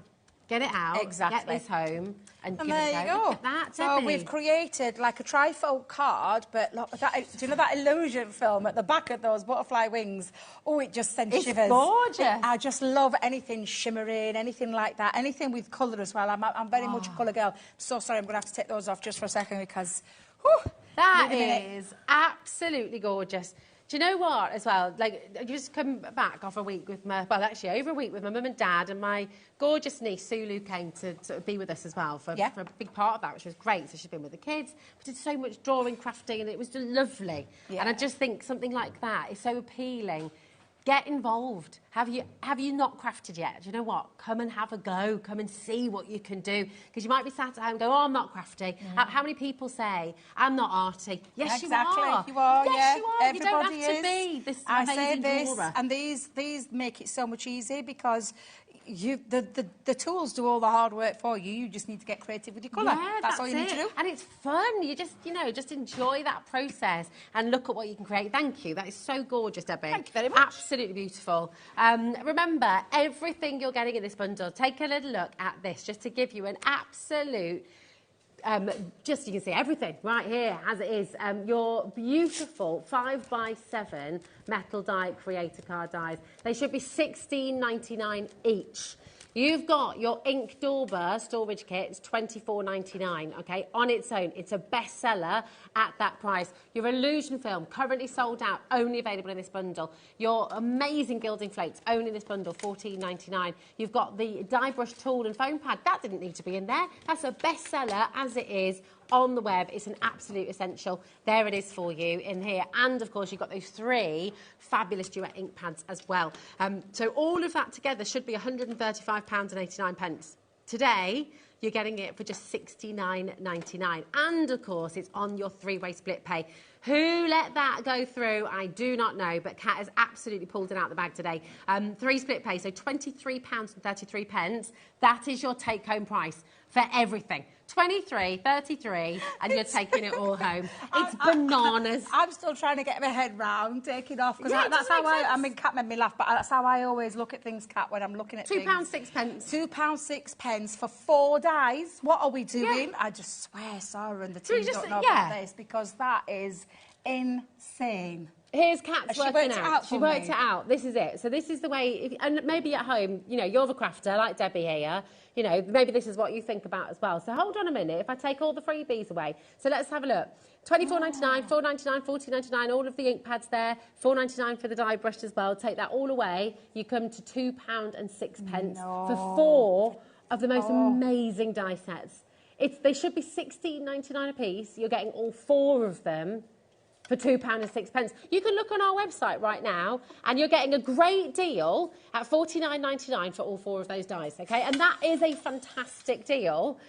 E: Get it out, get this home, and give
F: there
E: it a
F: you
E: go.
F: go.
E: Look at that,
F: so
E: Debbie.
F: we've created like a trifold card, but look, do you know that illusion film at the back of those butterfly wings? Oh, it just sends shivers.
E: It's gorgeous.
F: I just love anything shimmering, anything like that, anything with colour as well. I'm very much a colour girl. I'm so sorry, I'm going to have to take those off just for a second because, whew,
E: that is absolutely gorgeous. Do you know what, as well? Like, I just come back off a week with over a week with my mum and dad, and my gorgeous niece, Sulu, came to sort of be with us as well for a big part of that, which was great. So she's been with the kids. We did so much drawing, crafting, and it was lovely. Yeah. And I just think something like that is so appealing. Get involved. Have you not crafted yet? Do you know what? Come and have a go. Come and see what you can do. Because you might be sat at home and go, oh, I'm not crafty. How many people say, I'm not arty? Yes,
F: exactly.
E: You are.
F: You are,
E: yes, you are.
F: Everybody
E: you don't have to be this
F: I
E: amazing
F: say this,
E: drawer.
F: and these make it so much easier because the tools do all the hard work for you. You just need to get creative with your colour.
E: Yeah,
F: that's all you need to do.
E: And it's fun. You just enjoy that process and look at what you can create. Thank you. That is so gorgeous, Debbie.
F: Thank you very much.
E: Absolutely beautiful. Remember, everything you're getting in this bundle, take a little look at this just to give you an absolute... just you can see everything right here as it is. Your beautiful 5 by 7 metal die creator card dies. They should be $16.99 each. You've got your ink dauber storage kit, it's $24.99, okay, on its own. It's a bestseller at that price. Your illusion film, currently sold out, only available in this bundle. Your amazing gilding flakes, only in this bundle, $14.99. You've got the die brush tool and foam pad. That didn't need to be in there. That's a bestseller as it is on the web. It's an absolute essential. There it is for you in here. And, of course, you've got those 3 fabulous duet ink pads as well. So all of that together should be £135.89. Today, you're getting it for just $69.99. And, of course, it's on your 3-way split pay. Who let that go through? I do not know, but Kat has absolutely pulled it out of the bag today. 3 split pay, so £23.33. That is your take-home price for everything. 23, 33, and you're taking it all home. It's bananas.
F: I'm still trying to get my head round taking off, because that's how I mean, Kat made me laugh, but that's how I always look at things, Kat, when I'm looking at things.
E: £2.06.
F: £2.06 for 4 dies. What are we doing? I just swear Sarah and the team don't know about this, because that is insane.
E: Here's Kat's working out. She worked
F: me.
E: it out. This is it. So this is the way, and maybe at home, you know, you're the crafter, like Debbie here. You know, maybe this is what you think about as well. So hold on a minute. If I take all the freebies away, so let's have a look. $24.99, $4.99, $14.99. All of the ink pads there. $4.99 for the die brush as well. Take that all away. You come to £2.06 for 4 of the most amazing die sets. They should be $16.99 a piece. You're getting all 4 of them for £2.06. You can look on our website right now, and you're getting a great deal at $49.99 for all 4 of those dies, okay? And that is a fantastic deal.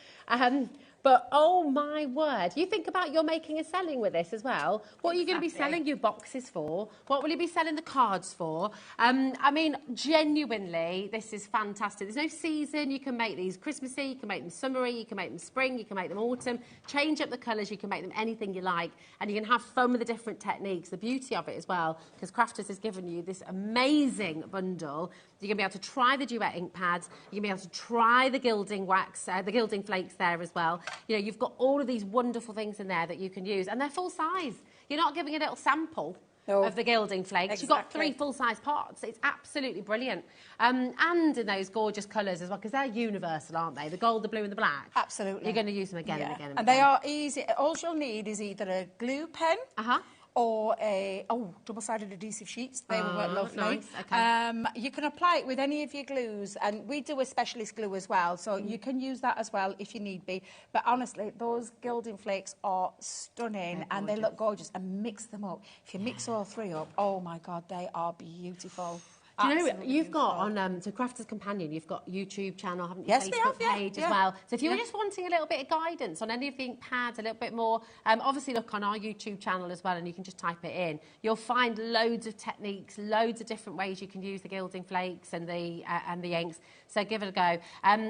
E: But, oh, my word, you think about your making and selling with this as well. What are you going to be selling your boxes for? What will you be selling the cards for? I mean, genuinely, this is fantastic. There's no season. You can make these Christmassy, you can make them summery, you can make them spring, you can make them autumn. Change up the colours, you can make them anything you like. And you can have fun with the different techniques. The beauty of it as well, because Crafters has given you this amazing bundle. You're going to be able to try the duet ink pads. You're going to be able to try the gilding wax, the gilding flakes there as well. You know, you've got all of these wonderful things in there that you can use, and they're full size. You're not giving a little sample of the gilding flakes. You've got 3 full-size pots. It's absolutely brilliant. And in those gorgeous colours as well, because they're universal, aren't they? The gold, the blue and the black.
F: Absolutely.
E: You're going to use them again and again and again.
F: And they are easy. All you'll need is either a glue pen or a double-sided adhesive sheets. They will work lovely.
E: Nice. Okay.
F: You can apply it with any of your glues, and we do a specialist glue as well, so you can use that as well if you need be. But honestly, those gilding flakes are stunning, and they look gorgeous. And mix them up. If you mix all 3 up, oh my God, they are beautiful.
E: Do you know, you've got on so Crafters Companion, you've got YouTube channel, haven't you?
F: Yes,
E: Facebook
F: they have,
E: page as well. So if you were just wanting a little bit of guidance on any of the ink pads, a little bit more, obviously look on our YouTube channel as well, and you can just type it in. You'll find loads of techniques, loads of different ways you can use the gilding flakes and the inks. So give it a go.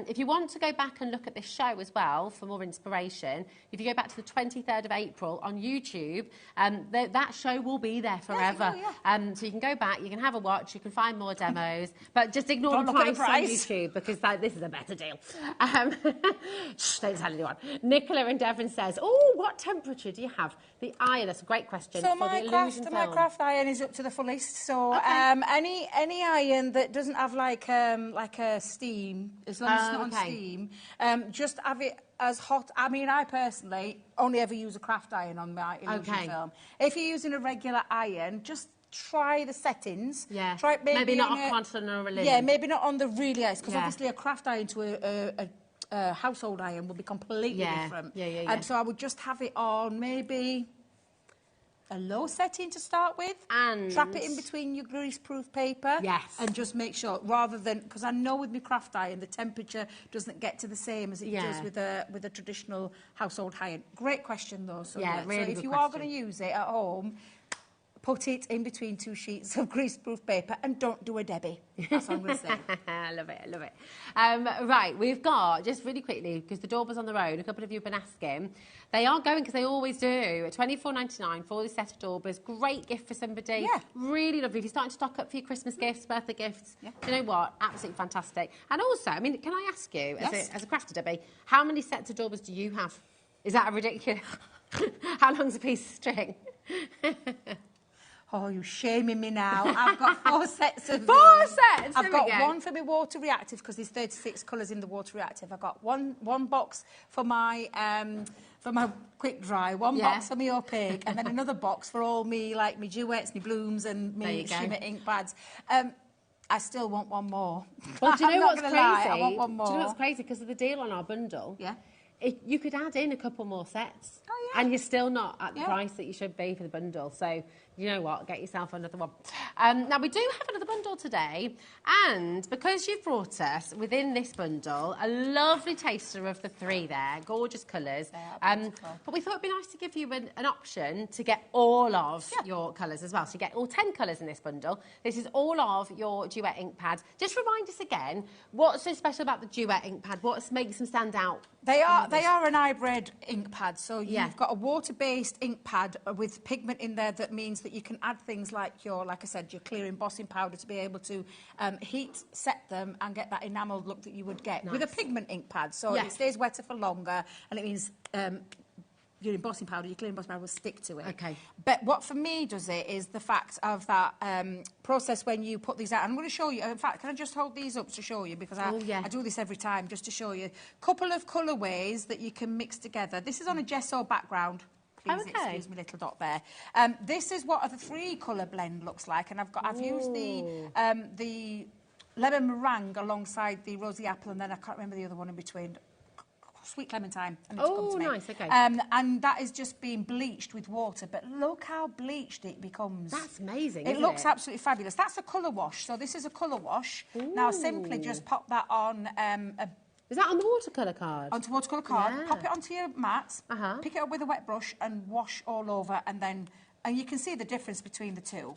E: If you want to go back and look at this show as well for more inspiration, if you go back to the 23rd of April on YouTube, that show will be there forever. So you can go back, you can have a watch, you can find more demos, but just ignore the price on YouTube, because this is a better deal. Shh, don't tell anyone. Nicola in Devon says, oh, what temperature do you have the iron? That's a great question.
F: So
E: for
F: my craft iron is up to the fullest. So any iron that doesn't have like a steam, as long as it's not on steam, just have it as hot. I mean, I personally only ever use a craft iron on my illusion film. If you're using a regular iron, just try the settings.
E: Yeah.
F: Try
E: maybe not a cotton or a linen.
F: Yeah, maybe not on the really ice, because obviously a craft iron to a household iron will be completely different. So I would just have it on maybe a low setting to start with, and trap it in between your grease-proof paper.
E: Yes.
F: And just make sure, rather than, because I know with my craft iron the temperature doesn't get to the same as it does with a traditional household iron. Great question though. So
E: really
F: so if you are going to use it at home, put it in between 2 sheets of greaseproof paper, and don't do a Debbie. That's what I'm going to say.
E: I love it, I love it. Right, we've got, just really quickly, because the doorbell's on the road, a couple of you have been asking. They are going, because they always do, at $24.99 for this set of doorbells. Great gift for somebody.
F: Yeah.
E: Really lovely. If you're starting to stock up for your Christmas gifts, birthday gifts, you know what? Absolutely fantastic. And also, I mean, can I ask you, as a crafter, Debbie, how many sets of doorbells do you have? Is that a ridiculous? How long's a piece of string?
F: Oh, you're shaming me now. I've got 4 sets of
E: 4 sets?
F: I've got one for my water reactive, because there's 36 colours in the water reactive. I've got one box for my quick dry, one box for my opaque, and then another box for all me, like, my duets, my blooms, and my shimmer ink pads. I still want one more.
E: Well, do you know what's crazy?
F: I want one more.
E: Do you know what's crazy? Because of the deal on our bundle.
F: Yeah.
E: You could add in a couple more sets.
F: Oh, yeah.
E: And you're still not at the price that you should be for the bundle. So you know what, get yourself another one. Now, we do have another bundle today, and because you've brought us, within this bundle, a lovely taster of the 3 there, gorgeous colours. But we thought it'd be nice to give you an option to get all of your colours as well. So you get all 10 colours in this bundle. This is all of your Duet ink pads. Just remind us again, what's so special about the Duet ink pad? What makes them stand out?
F: They are an hybrid ink pad, so you've got a water-based ink pad with pigment in there. That means that you can add things like like I said, your clear embossing powder to be able to heat set them and get that enamelled look that you would get with a pigment ink pad. So it stays wetter for longer, and it means your embossing powder, your clear embossing powder will stick to it. Okay. But what for me does it is the fact of that process when you put these out. I'm going to show you. In fact, can I just hold these up to show you? Because I do this every time just to show you. Couple of colourways that you can mix together. This is on a gesso background. Please excuse me, little dot there. This is what the 3-colour blend looks like, and I've used the lemon meringue alongside the rosy apple, and then I can't remember the other one in between. Sweet clementine.
E: Oh, nice, okay.
F: And that is just being bleached with water, but look how bleached it becomes.
E: That's amazing,
F: It looks absolutely fabulous. That's a colour wash, so this is a colour wash. Ooh. Now, simply just pop that on
E: is that on the watercolour card?
F: Onto watercolour card, pop it onto your mat, pick it up with a wet brush and wash all over, and you can see the difference between the two.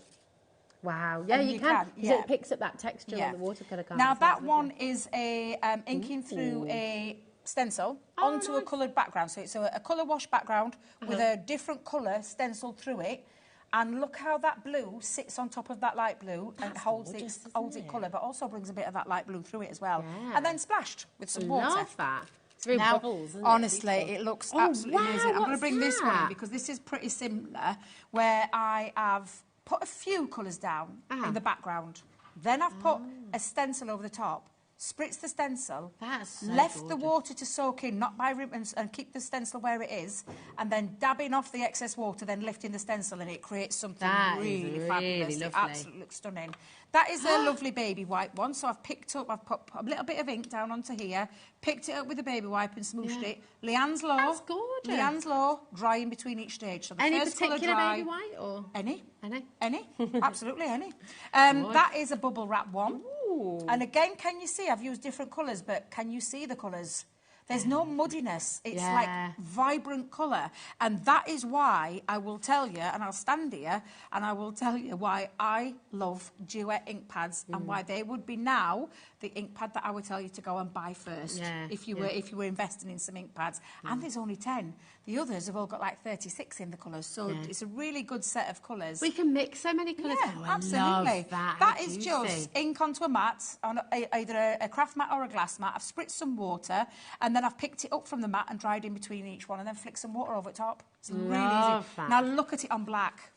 E: Wow, yeah, you can. It picks up that texture on the watercolour card.
F: Now, that one is a inking through a stencil onto a coloured background. So it's a colour wash background with a different colour stenciled through it. And look how that blue sits on top of that light blue and holds it colour, but also brings a bit of that light blue through it as well. Yeah. And then splashed with some water.
E: Love that. It's very bubbles, isn't
F: honestly, it looks absolutely amazing. I'm going to bring this one in because this is pretty similar, where I have put a few colours down in the background. Then I've put a stencil over the top. Spritz the stencil, left the water to soak in, not by ribbons, and keep the stencil where it is, and then dabbing off the excess water, then lifting the stencil, and it creates something really fabulous. Lovely. It absolutely looks stunning. That is a lovely baby wipe one, so I've put a little bit of ink down onto here, picked it up with a baby wipe and smooshed it. Leanne's Law.
E: That's gorgeous.
F: Leanne's Law, dry in between each stage. So the
E: any
F: first
E: particular
F: dry,
E: baby white? Or?
F: Any.
E: Any?
F: Any. Absolutely any. That is a bubble wrap one. Ooh. And again, can you see? I've used different colours, but can you see the colours? There's no muddiness. It's like vibrant colour. And that is why I will tell you, and I'll stand here, and I will tell you why I love Duet ink pads and why they would be now the ink pad that I would tell you to go and buy first if you were investing in some ink pads. And there's only 10. The others have all got like 36 in the colours, so it's a really good set of colours.
E: We can mix so many colours.
F: Yeah, absolutely. That is just ink onto a mat, on either a craft mat or a glass mat. I've spritzed some water, and then I've picked it up from the mat and dried in between each one, and then flicked some water over the top. It's really easy. Now look at it on black.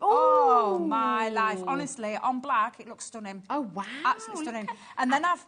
F: Oh, my life. Honestly, on black, it looks stunning.
E: Oh, wow.
F: Absolutely stunning. And then I've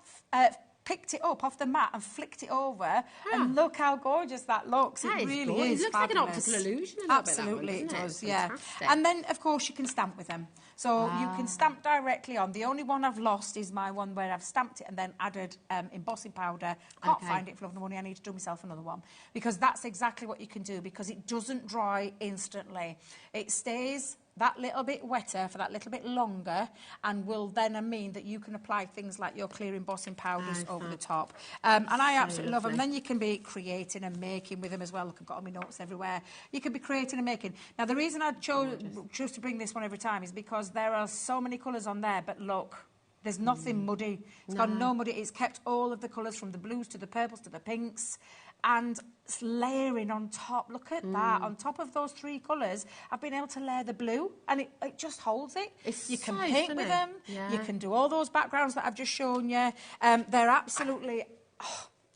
F: picked it up off the mat and flicked it over, and look how gorgeous that looks. It really is.
E: It looks
F: fabulous.
E: Like an optical illusion.
F: Absolutely, it does. Yeah. And then, of course, you can stamp with them. So you can stamp directly on. The only one I've lost is my one where I've stamped it and then added embossing powder. Can't find it for love nor money. I need to do myself another one, because that's exactly what you can do, because it doesn't dry instantly. It stays that little bit wetter for that little bit longer, and will then mean that you can apply things like your clear embossing powders over the top. And I absolutely love them. Then you can be creating and making with them as well. Look, I've got all my notes everywhere. You can be creating and making. Now, the reason I chose to bring this one every time is because there are so many colours on there, but look, there's nothing muddy. It's got no muddy. It's kept all of the colours, from the blues to the purples to the pinks, and it's layering on top. Look at that. On top of those 3 colours, I've been able to layer the blue, and it just holds it. You can paint with them. You can do all those backgrounds that I've just shown you. They're absolutely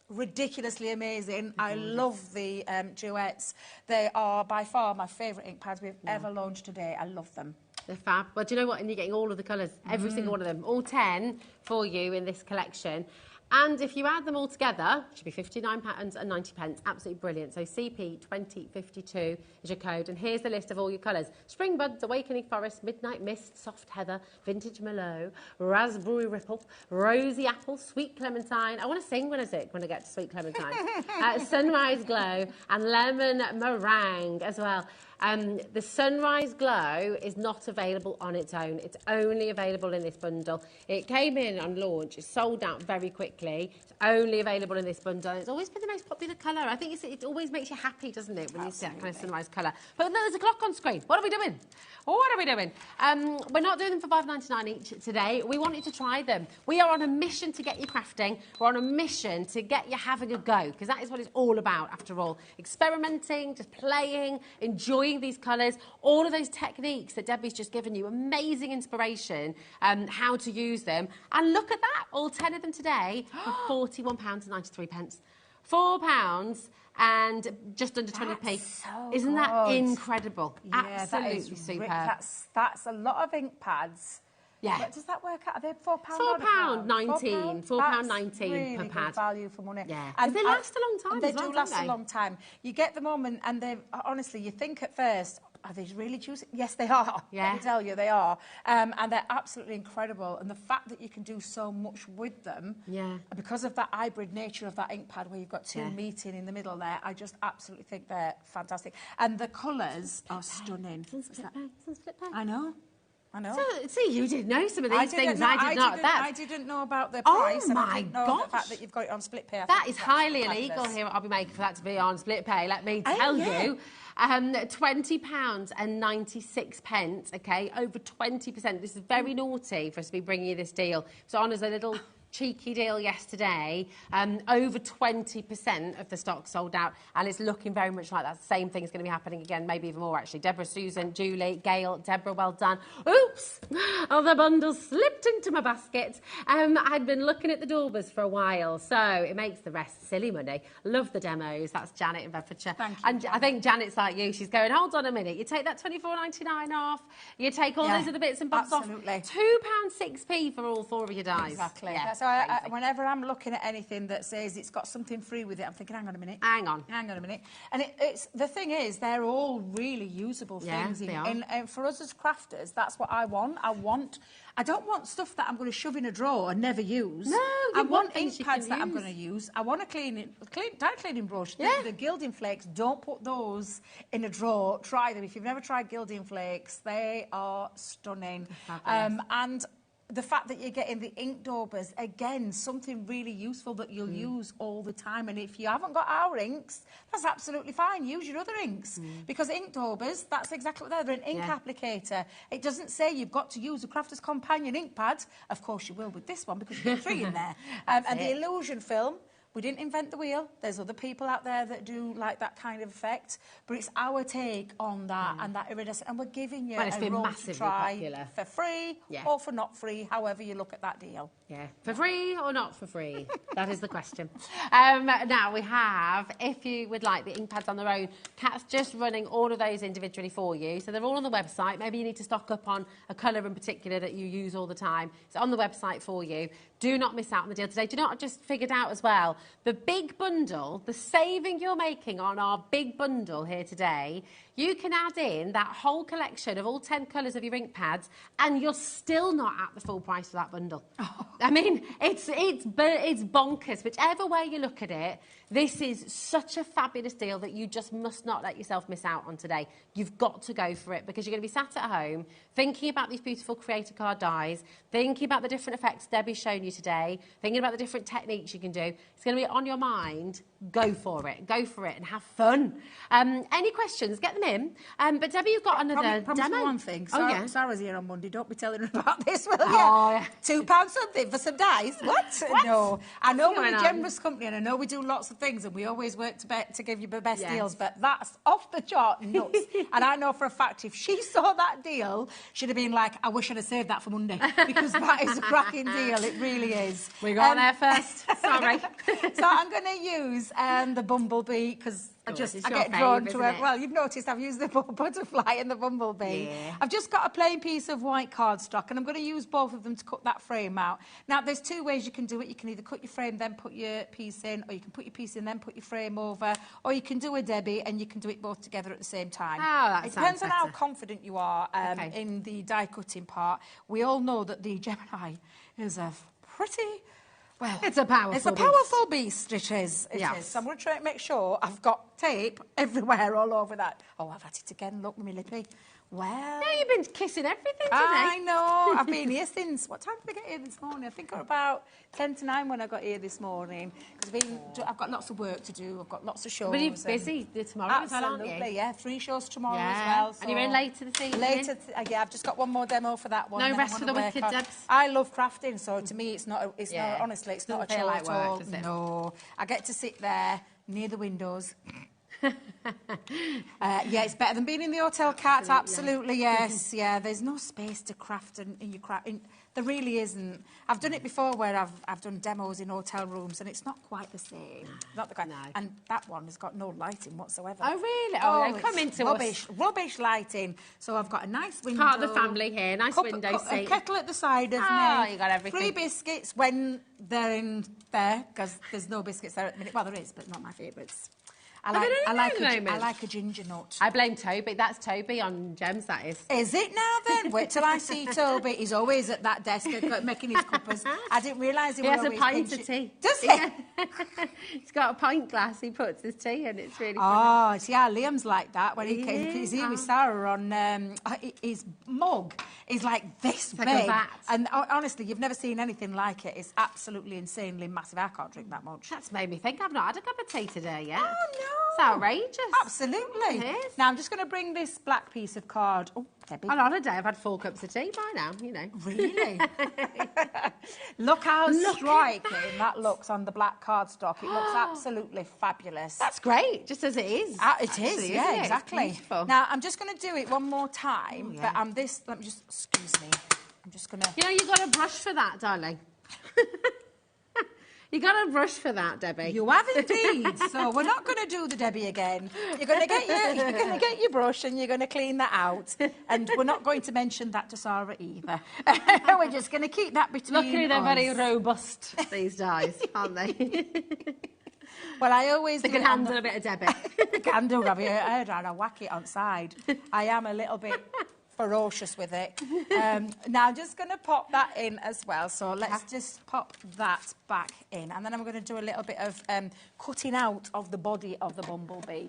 F: ridiculously amazing. I love the Duets. They are by far my favourite ink pads we've ever launched today. I love them.
E: They're fab. Well, do you know what? And you're getting all of the colours, every single one of them, all 10 for you in this collection. And if you add them all together, it should be £59.90. Absolutely brilliant. So CP2052 is your code. And here's the list of all your colours. Spring Buds, Awakening Forest, Midnight Mist, Soft Heather, Vintage Merlot, Raspberry Ripple, Rosy Apple, Sweet Clementine. I want to sing when I get to Sweet Clementine. Sunrise Glow and Lemon Meringue as well. The Sunrise Glow is not available on its own. It's only available in this bundle. It came in on launch. It's sold out very quickly. It's only available in this bundle. It's always been the most popular colour. I think it always makes you happy, doesn't it, when you see that kind of sunrise colour. But look, there's a clock on screen. What are we doing? What are we doing? We're not doing them for $5.99 each today. We want you to try them. We are on a mission to get you crafting. We're on a mission to get you having a go, because that is what it's all about, after all. Experimenting, just playing, enjoying these colours, all of those techniques that Debbie's just given you. Amazing inspiration, how to use them. And look at that, all 10 of them today for £41.93. £4 and just under 20p.
F: So
E: Isn't that
F: good.
E: incredible?
F: Yeah,
E: Absolutely
F: that is
E: superb.
F: That's a lot of ink pads.
E: Yeah.
F: But does that work out? Are they £4?
E: £4.19. £4.19
F: really
E: per
F: good
E: pad.
F: value for money.
E: Yeah. And they last a long time
F: They
E: as well,
F: do
E: don't
F: last
E: they?
F: a long time. You get them on and they honestly, you think at first, are these really juicy? Yes, they are.
E: Yeah.
F: Let me tell you, they are. And they're absolutely incredible. And the fact that you can do so much with them, because of that hybrid nature of that ink pad where you've got two meeting in the middle there, I just absolutely think they're fantastic. And the colours are stunning. I know.
E: So, see, you did know some of these things. I did not.
F: I didn't know about the price.
E: Oh,
F: and I
E: my
F: didn't know
E: gosh.
F: the fact that you've got it on split pay.
E: That is highly illegal here at HobbyMaker for that to be on split pay, let me tell you. £20 and 96 pence, okay, over 20%. This is very naughty for us to be bringing you this deal. So on as a little cheeky deal yesterday, over 20% of the stock sold out, and it's looking very much like that same thing is going to be happening again, maybe even more actually. Deborah, Susan, Julie, Gail, Deborah, well done. Oops! Oh, the bundle slipped into my basket. I'd been looking at the Daubers for a while, so it makes the rest silly money. Love the demos. That's Janet in Bedfordshire.
F: Thank you,
E: and
F: Janet.
E: I think Janet's like you. She's going, hold on a minute. You take that £24.99 off. You take all those other bits and bobs
F: absolutely.
E: off. £2.6p for all 4 of your dies.
F: Exactly.
E: Yeah,
F: So whenever I'm looking at anything that says it's got something free with it, I'm thinking, hang on a minute.
E: Hang on.
F: And it's the thing is, they're all really usable things.
E: They are.
F: And for us as crafters, that's what I want. I don't want stuff that I'm going to shove in a drawer and never use.
E: No,
F: I want
E: things
F: ink
E: you
F: pads
E: can
F: that I'm
E: use.
F: going to use. I want a dye cleaning brush.
E: Yeah.
F: The gilding flakes, don't put those in a drawer. Try them. If you've never tried gilding flakes, they are stunning. And the fact that you're getting the ink daubers, again, something really useful that you'll use all the time. And if you haven't got our inks, that's absolutely fine. Use your other inks. Because ink daubers, that's exactly what they're an ink applicator. It doesn't say you've got to use a Crafter's Companion ink pad. Of course you will with this one, because you've got 3 in there. And the illusion film, we didn't invent the wheel. There's other people out there that do like that kind of effect, but it's our take on that and that iridescent. And we're giving you
E: Well, it's
F: a
E: been
F: roll to
E: massively
F: try
E: popular.
F: for free or for not free, however you look at that deal.
E: Yeah, for free or not for free? That is the question. Now we have, if you would like the ink pads on their own, Kat's just running all of those individually for you. So they're all on the website. Maybe you need to stock up on a colour in particular that you use all the time. It's on the website for you. Do not miss out on the deal today. Do you know what I've just figured out as well? The big bundle, the saving you're making on our big bundle here today, you can add in that whole collection of all 10 colours of your ink pads and you're still not at the full price of that bundle. I mean, it's bonkers. Whichever way you look at it, this is such a fabulous deal that you just must not let yourself miss out on today. You've got to go for it, because you're going to be sat at home thinking about these beautiful creator card dies, thinking about the different effects Debbie's shown you today, thinking about the different techniques you can do. It's going to be on your mind. Go for it and have fun. Any questions, get them in. But Debbie, you've got another
F: Promise
E: demo.
F: me one thing. Sarah's here on Monday. Don't be telling her about this, will you?
E: Oh, yeah.
F: £2 something for some dice. What? No. I know we're a
E: going
F: generous company, and I know we do lots of things, and we always work to give you the best deals, but that's off the chart nuts. And I know for a fact, if she saw that deal, she'd have been like, I wish I'd have saved that for Monday, because that is a cracking deal. It really is.
E: We got on there first. Sorry.
F: So I'm going to use the Bumblebee, because I get drawn to it. Well, you've noticed I've used the butterfly and the bumblebee. Yeah. I've just got a plain piece of white cardstock, and I'm going to use both of them to cut that frame out. Now, there's 2 ways you can do it. You can either cut your frame, then put your piece in, or you can put your piece in, then put your frame over, or you can do a Debbie, and you can do it both together at the same time.
E: It
F: depends on how confident you are in the die cutting part. We all know that the Gemini is a pretty Well,
E: It's a powerful
F: It's a
E: beast.
F: powerful beast, it is. It
E: Yes.
F: is. So I'm going to try and make sure I've got tape everywhere all over that. Oh, I've had it again. Look, my lippy. Well...
E: No, you've been kissing everything today.
F: I know. I've been here since... What time did I get here this morning? I think about 10 to 9 when I got here this morning. Because I've got lots of work to do. I've got lots of shows.
E: But you're busy tomorrow as well, aren't you?
F: Absolutely, yeah. 3 shows tomorrow
E: Yeah.
F: as well.
E: And you're in later this evening?
F: Later, yeah. I've just got one more demo for that one.
E: No
F: and then
E: rest
F: I'm
E: for
F: gonna
E: the
F: work
E: wicked,
F: on-
E: Debs?
F: I love crafting, so to me it's not... It's
E: Yeah.
F: not... Honestly, it's not a
E: Doesn't feel
F: chore
E: like
F: at
E: work,
F: all.
E: does it?
F: No. I get to sit there near the windows. Yeah, it's better than being in the hotel, Cat. Absolutely, yes. Yeah, there's no space to craft in your craft. There really isn't. I've done it before where I've done demos in hotel rooms and it's not quite the same. Not the kind.
E: No.
F: And that one has got no lighting whatsoever.
E: Oh, really? Oh, yeah,
F: it's
E: come into
F: rubbish,
E: us.
F: rubbish lighting. So I've got a nice window.
E: Part of the family here, nice window
F: A
E: seat.
F: kettle at the side of
E: Oh,
F: me.
E: you got everything.
F: 3 biscuits when they're in there, because there's no biscuits there at the minute. Well, there is, but not my favourites.
E: there any there at the
F: I
E: moment?
F: like a ginger nut.
E: I blame Toby. That's Toby on Gems, that is.
F: Is it now then? Wait till I see Toby. He's always at that desk making his cuppers. I didn't realise he
E: He
F: was
E: has a
F: always
E: pint of
F: pinching-
E: tea.
F: Does he?
E: He's got a pint glass. He puts his tea in. It's really
F: Oh,
E: funny.
F: see how Liam's like that when
E: He
F: he's
E: is,
F: here with Sarah on his mug is like this
E: like
F: big.
E: a vat.
F: And honestly, you've never seen anything like it. It's absolutely insanely massive. I can't drink that much.
E: That's made me think I've not had a cup of tea today yet.
F: Oh, no.
E: It's outrageous.
F: Absolutely.
E: It is.
F: Now, I'm just going to bring this black piece of card. Oh, Debbie.
E: On holiday, I've had 4 cups of tea by now, you know.
F: Really? Look how striking that looks on the black cardstock. It looks absolutely fabulous.
E: That's great, just as it is.
F: It
E: actually,
F: is,
E: isn't
F: yeah,
E: it? It's
F: exactly.
E: beautiful.
F: Now, I'm just going to do it one more time,
E: yeah.
F: but let me just, excuse me. I'm just going to...
E: You know, you got a brush for that, darling. You got a brush for that, Debbie.
F: You have indeed. So we're not going to do the Debbie again. You're going to get your brush and you're going to clean that out. And we're not going to mention that to Sarah either. We're just going to keep that between
E: Luckily, they're
F: us.
E: very robust these days, aren't they?
F: Well, I always
E: They
F: do
E: can
F: it on
E: handle a bit of Debbie.
F: I can do. Have you heard? I whack it on side. I am a little bit ferocious with it. Now, I'm just going to pop that in as well. So let's just pop that back in. And then I'm going to do a little bit of cutting out of the body of the bumblebee.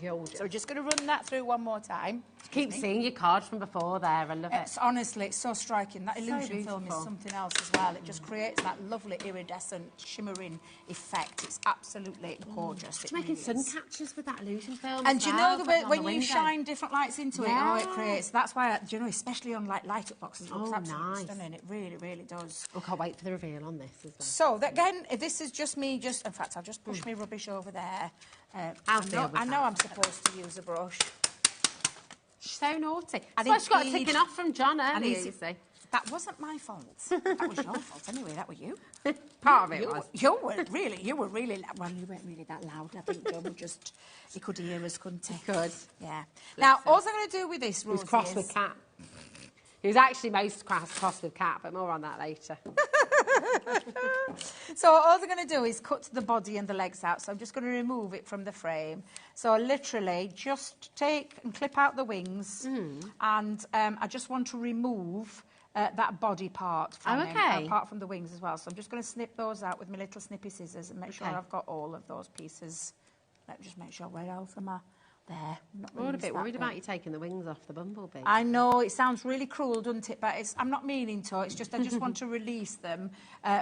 F: So we're just going to run that through one more time.
E: Keep seeing your card from before there. I love it.
F: Honestly, it's so striking. That
E: So
F: illusion film is
E: beautiful.
F: something else as well. It just creates that lovely iridescent, shimmering effect. It's absolutely gorgeous.
E: It's making sun catchers with that illusion film.
F: And
E: as
F: do you
E: well,
F: know
E: putting it on
F: when
E: the
F: you
E: window.
F: shine different lights into it,
E: Yeah.
F: it creates. That's why, do you know, especially on like light up boxes, it looks
E: Oh,
F: absolutely
E: nice.
F: stunning. It really, really does.
E: I can't wait for the reveal on this as well.
F: So again, this is just me. In fact, I'll just push my rubbish over there.
E: I'll deal with
F: I know
E: that.
F: I'm supposed to use a brush.
E: She's so naughty.
F: I
E: That's why she got
F: need-
E: ticking off from John earlier,
F: need to-
E: you see.
F: That wasn't my fault. That was your fault anyway. That was you.
E: Part of it
F: You
E: was.
F: you were really, well, you weren't really that loud. I think John he could hear us, couldn't he?
E: Could.
F: Yeah. Now, all I'm going to do with this,
E: He
F: Rosie,
E: was cross
F: is...
E: with Cat. He was actually most cross with Cat, but more on that later.
F: So all I'm going to do is cut the body and the legs out. So I'm just going to remove it from the frame. So literally just take and clip out the wings. And I just want to remove that body part from him,
E: okay.
F: apart from the wings as well. So I'm just going to snip those out with my little snippy scissors and make sure
E: Okay.
F: I've got all of those pieces. Let me just make sure, where else am I? There. Not
E: I'm a
F: released
E: bit
F: that
E: worried
F: bit.
E: about you taking the wings off the bumblebee.
F: I know, it sounds really cruel, doesn't it? But I'm not meaning to. It's just I just want to release them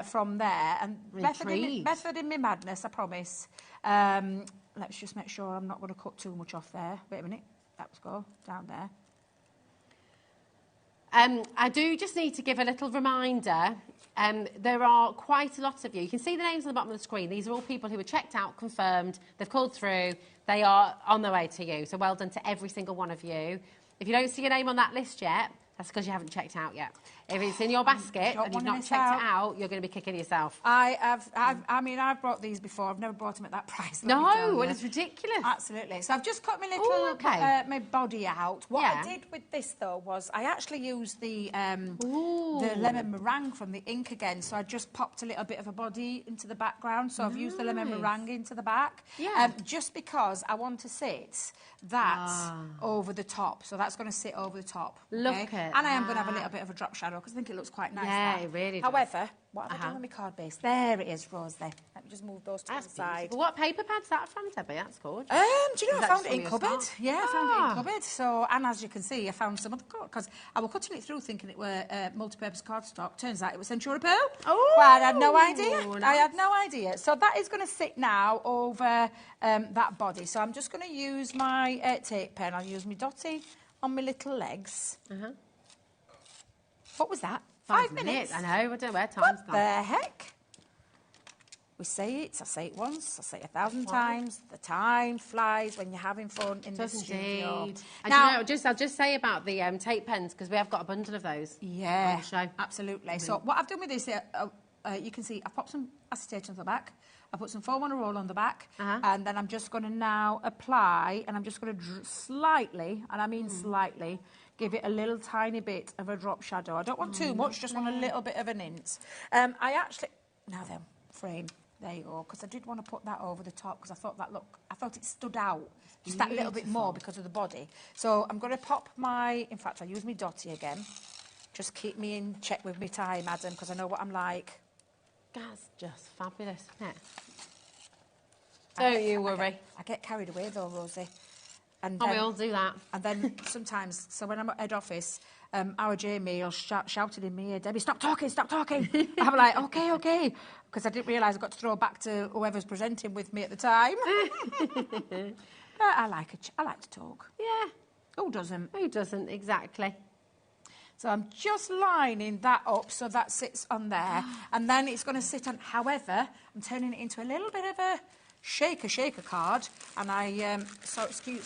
F: from there. And
E: Intrigued.
F: method in my madness, I promise. Let's just make sure I'm not going to cut too much off there. Wait a minute. Let's go down there.
E: I do just need to give a little reminder. There are quite a lot of you. You can see the names on the bottom of the screen. These are all people who are checked out, confirmed. They've called through. They are on their way to you. So well done to every single one of you. If you don't see your name on that list yet, that's because you haven't checked out yet. If it's in your basket
F: Don't
E: and you've
F: wanna
E: not
F: miss
E: checked
F: out.
E: it out, you're going to be kicking yourself.
F: I've brought these before. I've never brought them at that price. let me tell
E: No,
F: you.
E: well, it's ridiculous.
F: Absolutely. So I've just cut my little
E: Ooh, okay.
F: my body out. What
E: Yeah.
F: I did with this though was I actually used the lemon meringue from the ink again. So I just popped a little bit of a body into the background. So I've used the lemon
E: Nice.
F: meringue into the back.
E: Yeah.
F: Just because I want to sit that over the top. So that's going to sit over the top.
E: Look
F: okay?
E: at
F: And I am going to have a
E: that.
F: little bit of a drop shadow because I think it looks quite nice.
E: Yeah,
F: that.
E: it really does.
F: However, what have I done with my card base? There it is, Rose, there. Let me just move those to
E: That's
F: the side.
E: beautiful. What paper pad's that from, Debbie? That's gorgeous.
F: Do you know,
E: Is
F: I
E: that
F: found
E: just
F: it in
E: from your
F: cupboard.
E: stock?
F: Yeah, I found it in cupboard. So, and as you can see, I found some other because I was cutting it through thinking it were multi-purpose cardstock. Turns out it was Centura Pearl.
E: Oh,
F: well, I had no idea.
E: nice.
F: I had no idea. So that is going to sit now over that body. So I'm just going to use my tape pen. I'll use my dotty on my little legs. What was that? 5 minutes.
E: I know. I don't know where time's
F: What
E: gone.
F: the heck? We say it. I say it once. I say it 1,000 times. The time flies when you're having fun in the
E: Does
F: studio.
E: indeed. And
F: Now,
E: you know, I'll just say about the tape pens, because we have got a bundle of those.
F: yeah,
E: on the show.
F: absolutely. So what I've done with this, you can see I've popped some acetate on the back. I put some 4-1 roll on the back, and then I'm just going to now apply, and I'm just going to slightly, and I mean slightly, give it a little tiny bit of a drop shadow. I don't want too much, just want a little bit of an hint. I actually, now then, frame. There you go, because I did want to put that over the top because I thought I felt it stood out just that little bit more because of the body. So I'm going to pop in fact, I'll use my dotty again. Just keep me in check with my time, Adam, because I know what I'm like.
E: That's just fabulous, isn't it? Don't you worry.
F: I get carried away though, Rosie. And
E: We all do that.
F: And then sometimes, so when I'm at head office, our Jamie will shouted in my ear, Debbie, stop talking, stop talking. I'm like, okay. Because I didn't realise I got to throw back to whoever's presenting with me at the time. But I like to talk.
E: Yeah.
F: Who doesn't?
E: Who doesn't, exactly.
F: So I'm just lining that up so that sits on there. And then it's going to sit on, however, I'm turning it into a little bit of a shaker card. And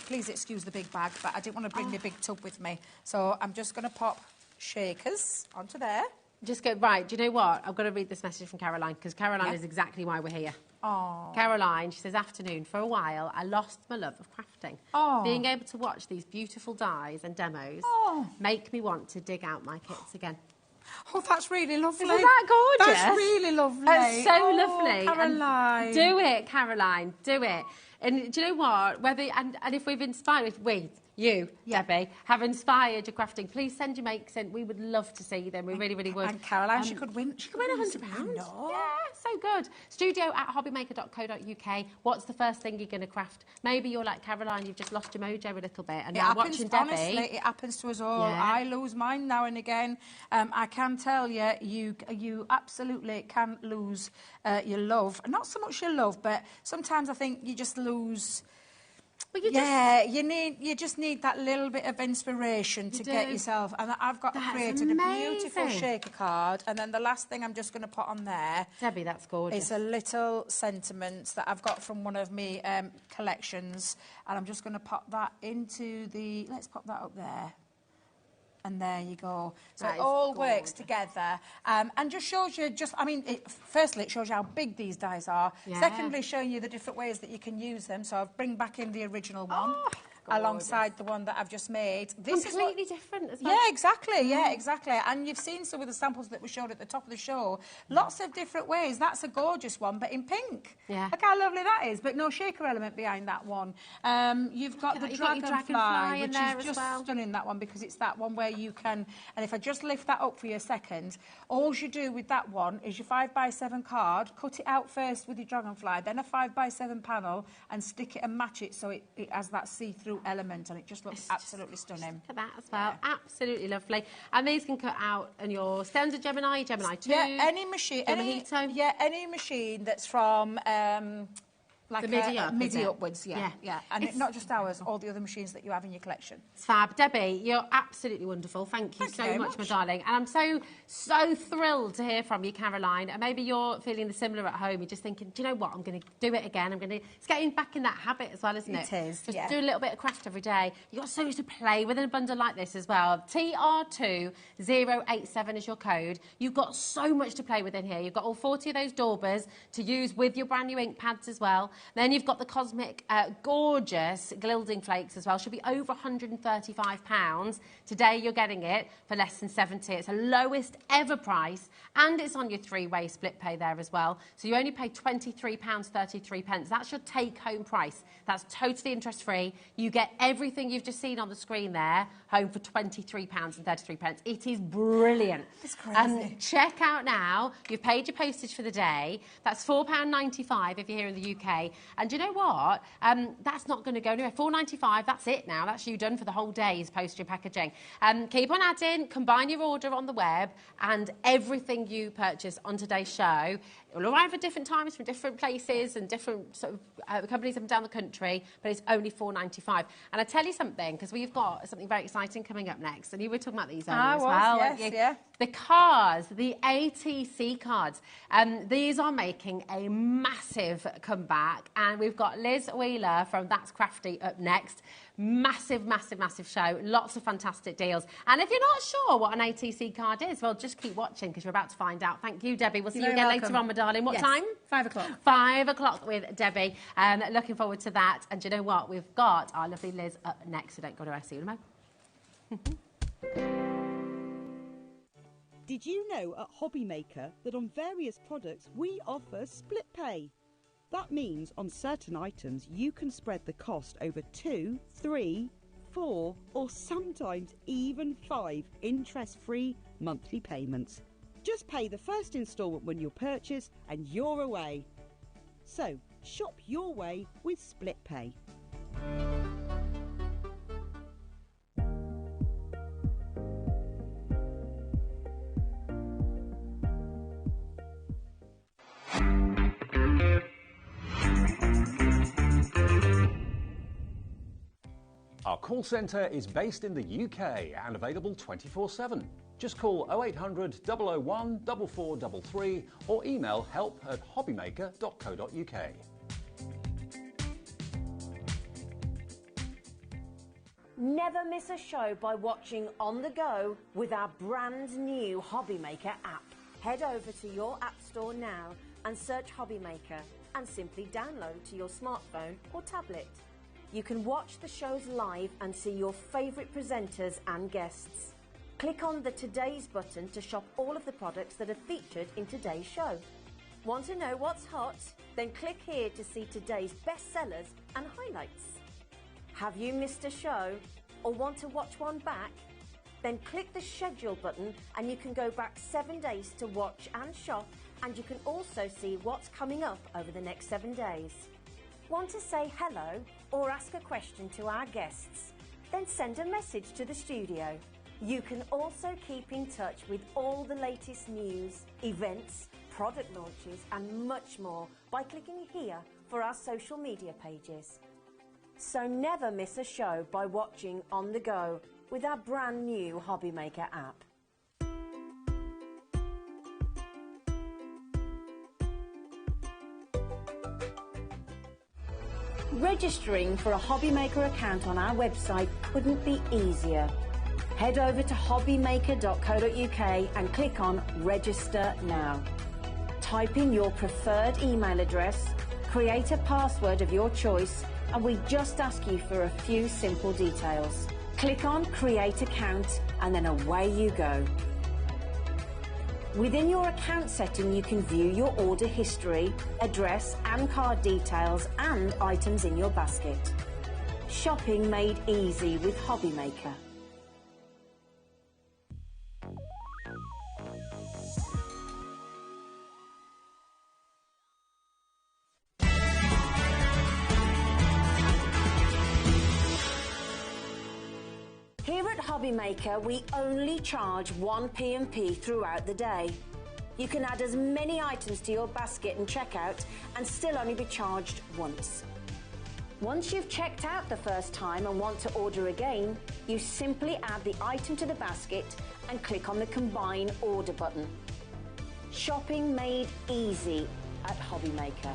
F: please excuse the big bag, but I didn't want to bring the big tub with me. So I'm just going to pop shakers onto there.
E: Just go, right, do you know what? I've got to read this message from Caroline, because Caroline is exactly why we're here.
F: Oh.
E: Caroline, she says, afternoon, for a while, I lost my love of crafting.
F: Oh.
E: Being able to watch these beautiful dies and demos make me want to dig out my kits again.
F: Oh, that's really lovely.
E: Isn't that gorgeous?
F: That's really lovely.
E: That's so lovely.
F: Caroline.
E: And do it, Caroline, do it. And do you know what? And if we've inspired, you, Debbie, have inspired your crafting, please send your makes in. We would love to see them. We really, really would.
F: And Caroline, she could win.
E: She could win £100.
F: No.
E: Yeah, so good. studio@hobbymaker.co.uk. What's the first thing you're going to craft? Maybe you're like Caroline, you've just lost your mojo a little bit, and now watching Debbie.
F: Honestly, it happens to us all.
E: Yeah.
F: I lose mine now and again. I can tell you, you absolutely can lose your love. Not so much your love, but sometimes I think you just lose.
E: Well,
F: you just need that little bit of inspiration to get yourself. And I've got created a beautiful shaker card, and then the last thing I'm just going to put on there,
E: Debbie, that's gorgeous.
F: is a little sentiment that I've got from one of my collections, and I'm just going to pop that into the. Let's pop that up there. And there you go. So it all works together, and just shows you. Firstly, it shows you how big these dies are.
E: Yeah.
F: Secondly, showing you the different ways that you can use them. So I've bring back in the original one alongside the one that I've just made. This
E: completely different as well.
F: Yeah, exactly. Yeah, exactly. And you've seen some of the samples that we showed at the top of the show. Lots of different ways. That's a gorgeous one, but in pink.
E: Yeah.
F: Look how lovely that is. But no shaker element behind that one. You've got the dragonfly, which is just stunning, that one, because it's that one where you can. And if I just lift that up for you a second, all you do with that one is your 5x7 card, cut it out first with your dragonfly, then a 5x7 panel, and stick it and match it so it has that see-through element, and it just looks absolutely stunning.
E: Look at that as well. Yeah. Absolutely lovely. And these can cut out on your Stones of Gemini 2.
F: Yeah, any machine. Any machine that's from like
E: the
F: MIDI upwards, yeah. And not just ours, all the other machines that you have in your collection.
E: It's fab. Debbie, you're absolutely wonderful. Thank you so much, my darling. And I'm so thrilled to hear from you, Caroline. And maybe you're feeling the similar at home. You're just thinking, do you know what? I'm going to do it again. It's getting back in that habit as well, isn't it?
F: It is,
E: Just do a little bit of craft every day. You've got so much to play with in a bundle like this as well. TR2087 is your code. You've got so much to play with in here. You've got all 40 of those daubers to use with your brand new ink pads as well. Then you've got the Cosmic gorgeous gilding flakes as well. Should be over £135. Today you're getting it for less than 70. It's the lowest ever price, and it's on your 3-way split pay there as well. So you only pay £23.33. That's your take-home price. That's totally interest-free. You get everything you've just seen on the screen there, home for £23.33. It is brilliant.
F: It's crazy.
E: Check out now. You've paid your postage for the day. That's £4.95 if you're here in the UK. And do you know what? That's not going to go anywhere. £4.95, that's it now. That's you done for the whole day's postage and packaging. Keep on adding, combine your order on the web, and everything you purchase on today's show, it will arrive at different times from different places and different sort of companies up and down the country, but it's only £4.95. And I tell you something, because we've got something very exciting coming up next, and you were talking about these earlier as well.
F: Yes, yeah.
E: The cards, the ATC cards, these are making a massive comeback, and we've got Liz Wheeler from That's Crafty up next. Massive, massive, massive show. Lots of fantastic deals. And if you're not sure what an ATC card is, well, just keep watching because you're about to find out. Thank you, Debbie. We'll see you again later on, my darling. What time?
F: 5 o'clock.
E: 5 o'clock with Debbie. Looking forward to that. And do you know what? We've got our lovely Liz up next, so don't go to see you in a moment.
G: Did you know at HobbyMaker that on various products we offer split pay? That means on certain items you can spread the cost over 2, 3, 4 or sometimes even 5 interest-free monthly payments. Just pay the first instalment when you purchase and you're away. So shop your way with split pay.
D: Our call centre is based in the UK and available 24/7. Just call 0800 001 4433 or email help@hobbymaker.co.uk.
H: Never miss a show by watching on the go with our brand new HobbyMaker app. Head over to your app store now and search HobbyMaker and simply download to your smartphone or tablet. You can watch the shows live and see your favourite presenters and guests. Click on the Today's button to shop all of the products that are featured in today's show. Want to know what's hot? Then click here to see today's bestsellers and highlights. Have you missed a show or want to watch one back? Then click the schedule button and you can go back 7 days to watch and shop, and you can also see what's coming up over the next 7 days. Want to say hello or ask a question to our guests? Then send a message to the studio. You can also keep in touch with all the latest news, events, product launches and much more by clicking here for our social media pages. So never miss a show by watching on the go with our brand new HobbyMaker app. Registering for a HobbyMaker account on our website couldn't be easier. Head over to hobbymaker.co.uk and click on Register Now. Type in your preferred email address, create a password of your choice, and we just ask you for a few simple details. Click on Create Account and then away you go. Within your account setting, you can view your order history, address and card details and items in your basket. Shopping made easy with HobbyMaker. Here at HobbyMaker, we only charge 1 P&P throughout the day. You can add as many items to your basket and checkout and still only be charged once. Once you've checked out the first time and want to order again, you simply add the item to the basket and click on the Combine Order button. Shopping made easy at HobbyMaker.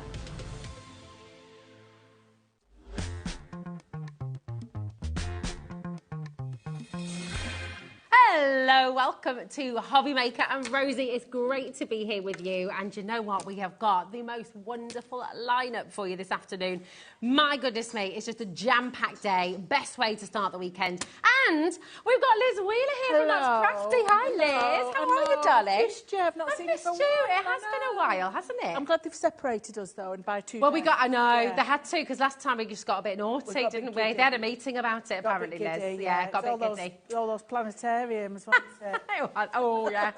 E: Hello Hello, welcome to HobbyMaker and Rosie. It's great to be here with you. And you know what? We have got the most wonderful lineup for you this afternoon. My goodness me, it's just a jam-packed day. Best way to start the weekend. And we've got Liz Wheeler here from That's Crafty. Hi, Liz. How are you, darling?
I: I've missed you. I've not seen you for a while.
E: It has been a while, hasn't it?
I: I'm glad they've separated us, though, and by 2
E: Well,
I: days.
E: I know, they had to, because last time we just got a bit naughty, didn't we? They had a meeting about it, apparently, Liz. Yeah, got a bit giddy.
I: All those planetariums, wasn't it?
E: Oh, yeah.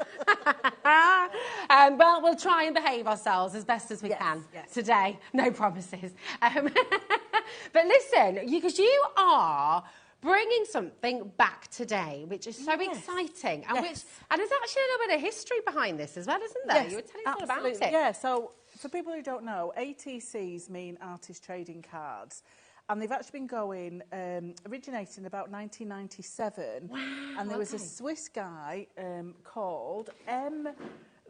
E: Well, we'll try and behave ourselves as best as we can today. No promises. But listen, because you are bringing something back today, which is so exciting, and there's actually a little bit of history behind this as well, isn't there?
I: Yes,
E: You were telling us all about it.
I: Yeah, so for people who don't know, ATCs mean artist trading cards. And they've actually been going, originating about 1997.
E: Wow,
I: and there was a Swiss guy called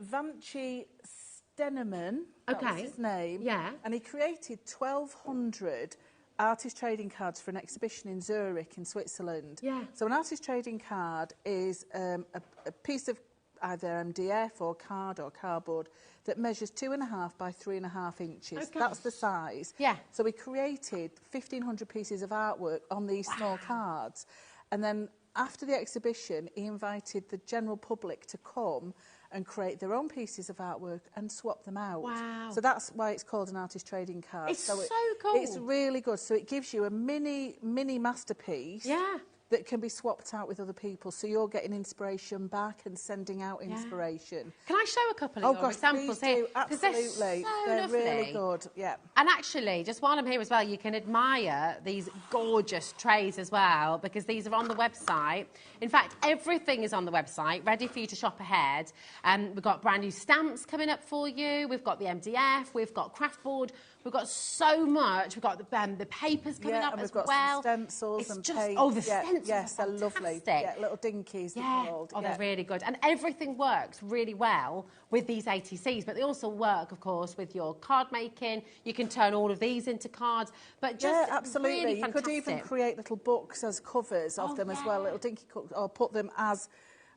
I: Vanchi Steneman, that was his name. Yeah. And he created 1,200 artist trading cards for an exhibition in Zurich in Switzerland. Yeah. So an artist trading card is a piece of either MDF or card or cardboard that measures 2.5 by 3.5 inches. Okay. That's the size. Yeah. So we created 1,500 pieces of artwork on these small cards. And then after the exhibition, he invited the general public to come and create their own pieces of artwork and swap them out. Wow. So that's why it's called an artist trading card.
E: It's so cool.
I: It's really good. So it gives you a mini masterpiece. Yeah. That can be swapped out with other people, so you're getting inspiration back and sending out inspiration.
E: Can I show a couple of your examples here?
I: Absolutely. They're really good, yeah.
E: And actually, just while I'm here as well, you can admire these gorgeous trays as well, because these are on the website. In fact, everything is on the website, ready for you to shop ahead. We've got brand new stamps coming up for you. We've got the MDF. We've got craft board. We've got so much. We've got the papers coming up as well.
I: We've got some stencils and paint.
E: Oh, the stencils.
I: Yes, they're lovely. Yeah, little dinkies.
E: Yeah. They're really good. And everything works really well with these ATCs, but they also work, of course, with your card making. You can turn all of these into cards. But just
I: absolutely.
E: Really
I: you
E: fantastic.
I: Could even create little books as covers of them as well, little dinky covers, or put them as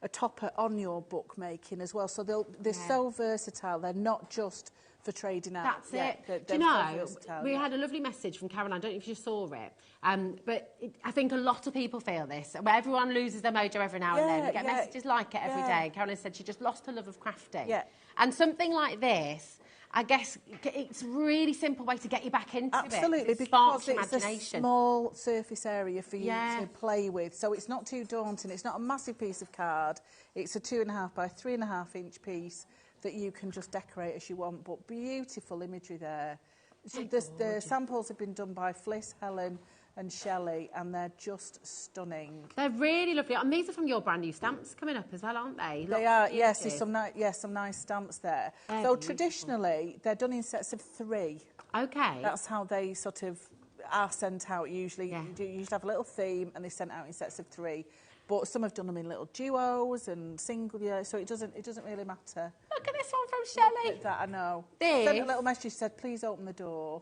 I: a topper on your bookmaking as well. So they're so versatile. They're not just for trading out.
E: That's it. Do you know, we had a lovely message from Caroline, I don't know if you saw it, but I think a lot of people feel this, where everyone loses their mojo every now and then. We get messages like it every day. Caroline said she just lost her love of crafting. Yeah. And something like this, I guess it's a really simple way to get you back into it.
I: Absolutely, because it's a small surface area for you to play with. So it's not too daunting. It's not a massive piece of card. It's a 2.5 by 3.5 inch piece that you can just decorate as you want, but beautiful imagery there. The samples have been done by Fliss, Helen and Shelley, and they're just stunning.
E: They're really lovely. And these are from your brand new stamps coming up as well, aren't they?
I: They are, yes. There's some nice stamps there. So traditionally, they're done in sets of 3. Okay. That's how they sort of are sent out usually. You usually have a little theme, and they're sent out in sets of 3. But some have done them in little duos and single, so it doesn't really matter.
E: Look at this one from Shelley.
I: Look at that, I know.
E: This?
I: Sent a little message, said, please open the door.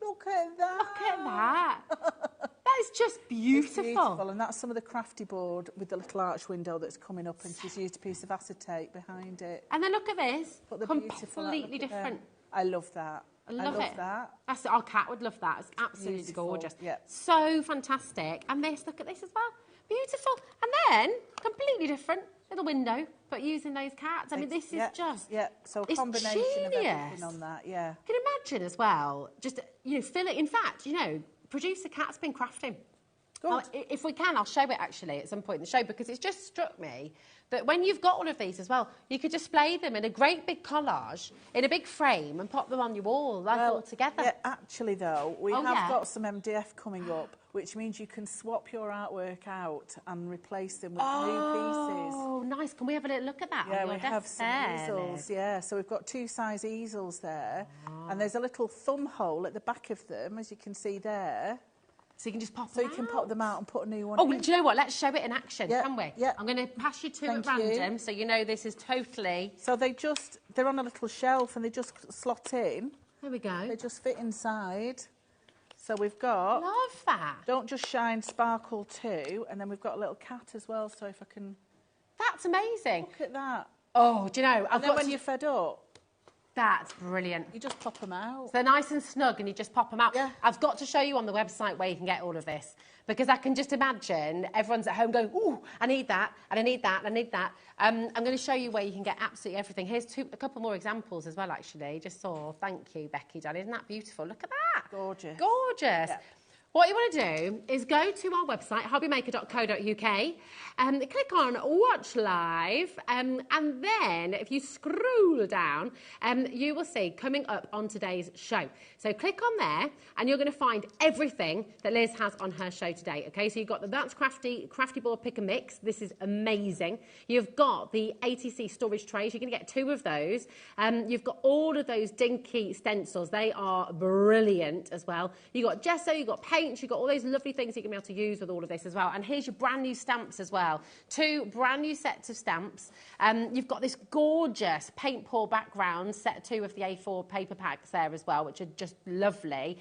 I: Look at that.
E: Look at that. That is just beautiful.
I: It's beautiful, and that's some of the crafty board with the little arch window that's coming up, and she's used a piece of acetate behind it.
E: And then look at this. Completely different.
I: I love that.
E: I love it.
I: That.
E: Our cat would love that. It's absolutely gorgeous. Yeah. So fantastic. And this, look at this as well. Beautiful. And then, completely different, little window, but using those cats. I mean, this is just...
I: Yeah, so a combination of everything on that, yeah.
E: You can imagine as well, just, fill it. In fact, producer Cat's been crafting. Well, if we can, I'll show it actually at some point in the show, because it's just struck me that when you've got all of these as well, you could display them in a great big collage, in a big frame, and pop them on your wall, all together.
I: Yeah, actually, though, we have got some MDF coming up, which means you can swap your artwork out and replace them with new pieces.
E: Oh, nice. Can we have a little look at that?
I: Yeah, we have some easels, So we've got 2-size easels there, and there's a little thumb hole at the back of them, as you can see there.
E: So you can just pop them out?
I: So you can pop them out and put a new one in.
E: Do you know what? Let's show it in action, can we? Yeah. I'm going to pass you 2 at random, so you know this is totally...
I: So they're on a little shelf and they just slot in.
E: There we go.
I: They just fit inside. So we've got...
E: Love that.
I: Don't Just Shine Sparkle 2, and then we've got a little cat as well, so if I can...
E: That's amazing.
I: Look at that.
E: Oh, do you know?
I: And then when you're fed up,
E: that's brilliant.
I: you just pop them out.
E: So they're nice and snug and you just pop them out.
I: Yeah.
E: I've got to show you on the website where you can get all of this, because I can just imagine everyone's at home going, ooh, I need that, and I need that, and I need that. I'm going to show you where you can get absolutely everything. Here's a couple more examples as well, actually. Just saw. Thank you, Becky, darling. Isn't that beautiful? Look at that.
I: Gorgeous.
E: Gorgeous.
I: Yeah.
E: What you want to do is go to our website, hobbymaker.co.uk, and click on Watch Live, and then if you scroll down, you will see coming up on today's show. So click on there, and you're going to find everything that Liz has on her show today. Okay, so you've got the That's Crafty Board Pick and Mix. This is amazing. You've got the ATC storage trays. You're going to get 2 of those. You've got all of those dinky stencils. They are brilliant as well. You've got gesso, you've got paint, you've got all those lovely things you're going to be able to use with all of this as well. And here's your brand new stamps as well. 2 brand new sets of stamps. You've got this gorgeous paint pour background, set 2 of the A4 paper packs there as well, which are just lovely.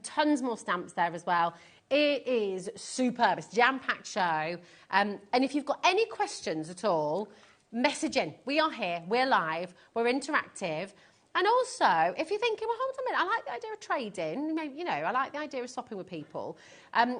E: Tons more stamps there as well. It is superb. It's a jam-packed show. And if you've got any questions at all, message in. We are here. We're live. We're interactive. And also, if you're thinking, well, hold on a minute, I like the idea of trading, you know, I like the idea of swapping with people.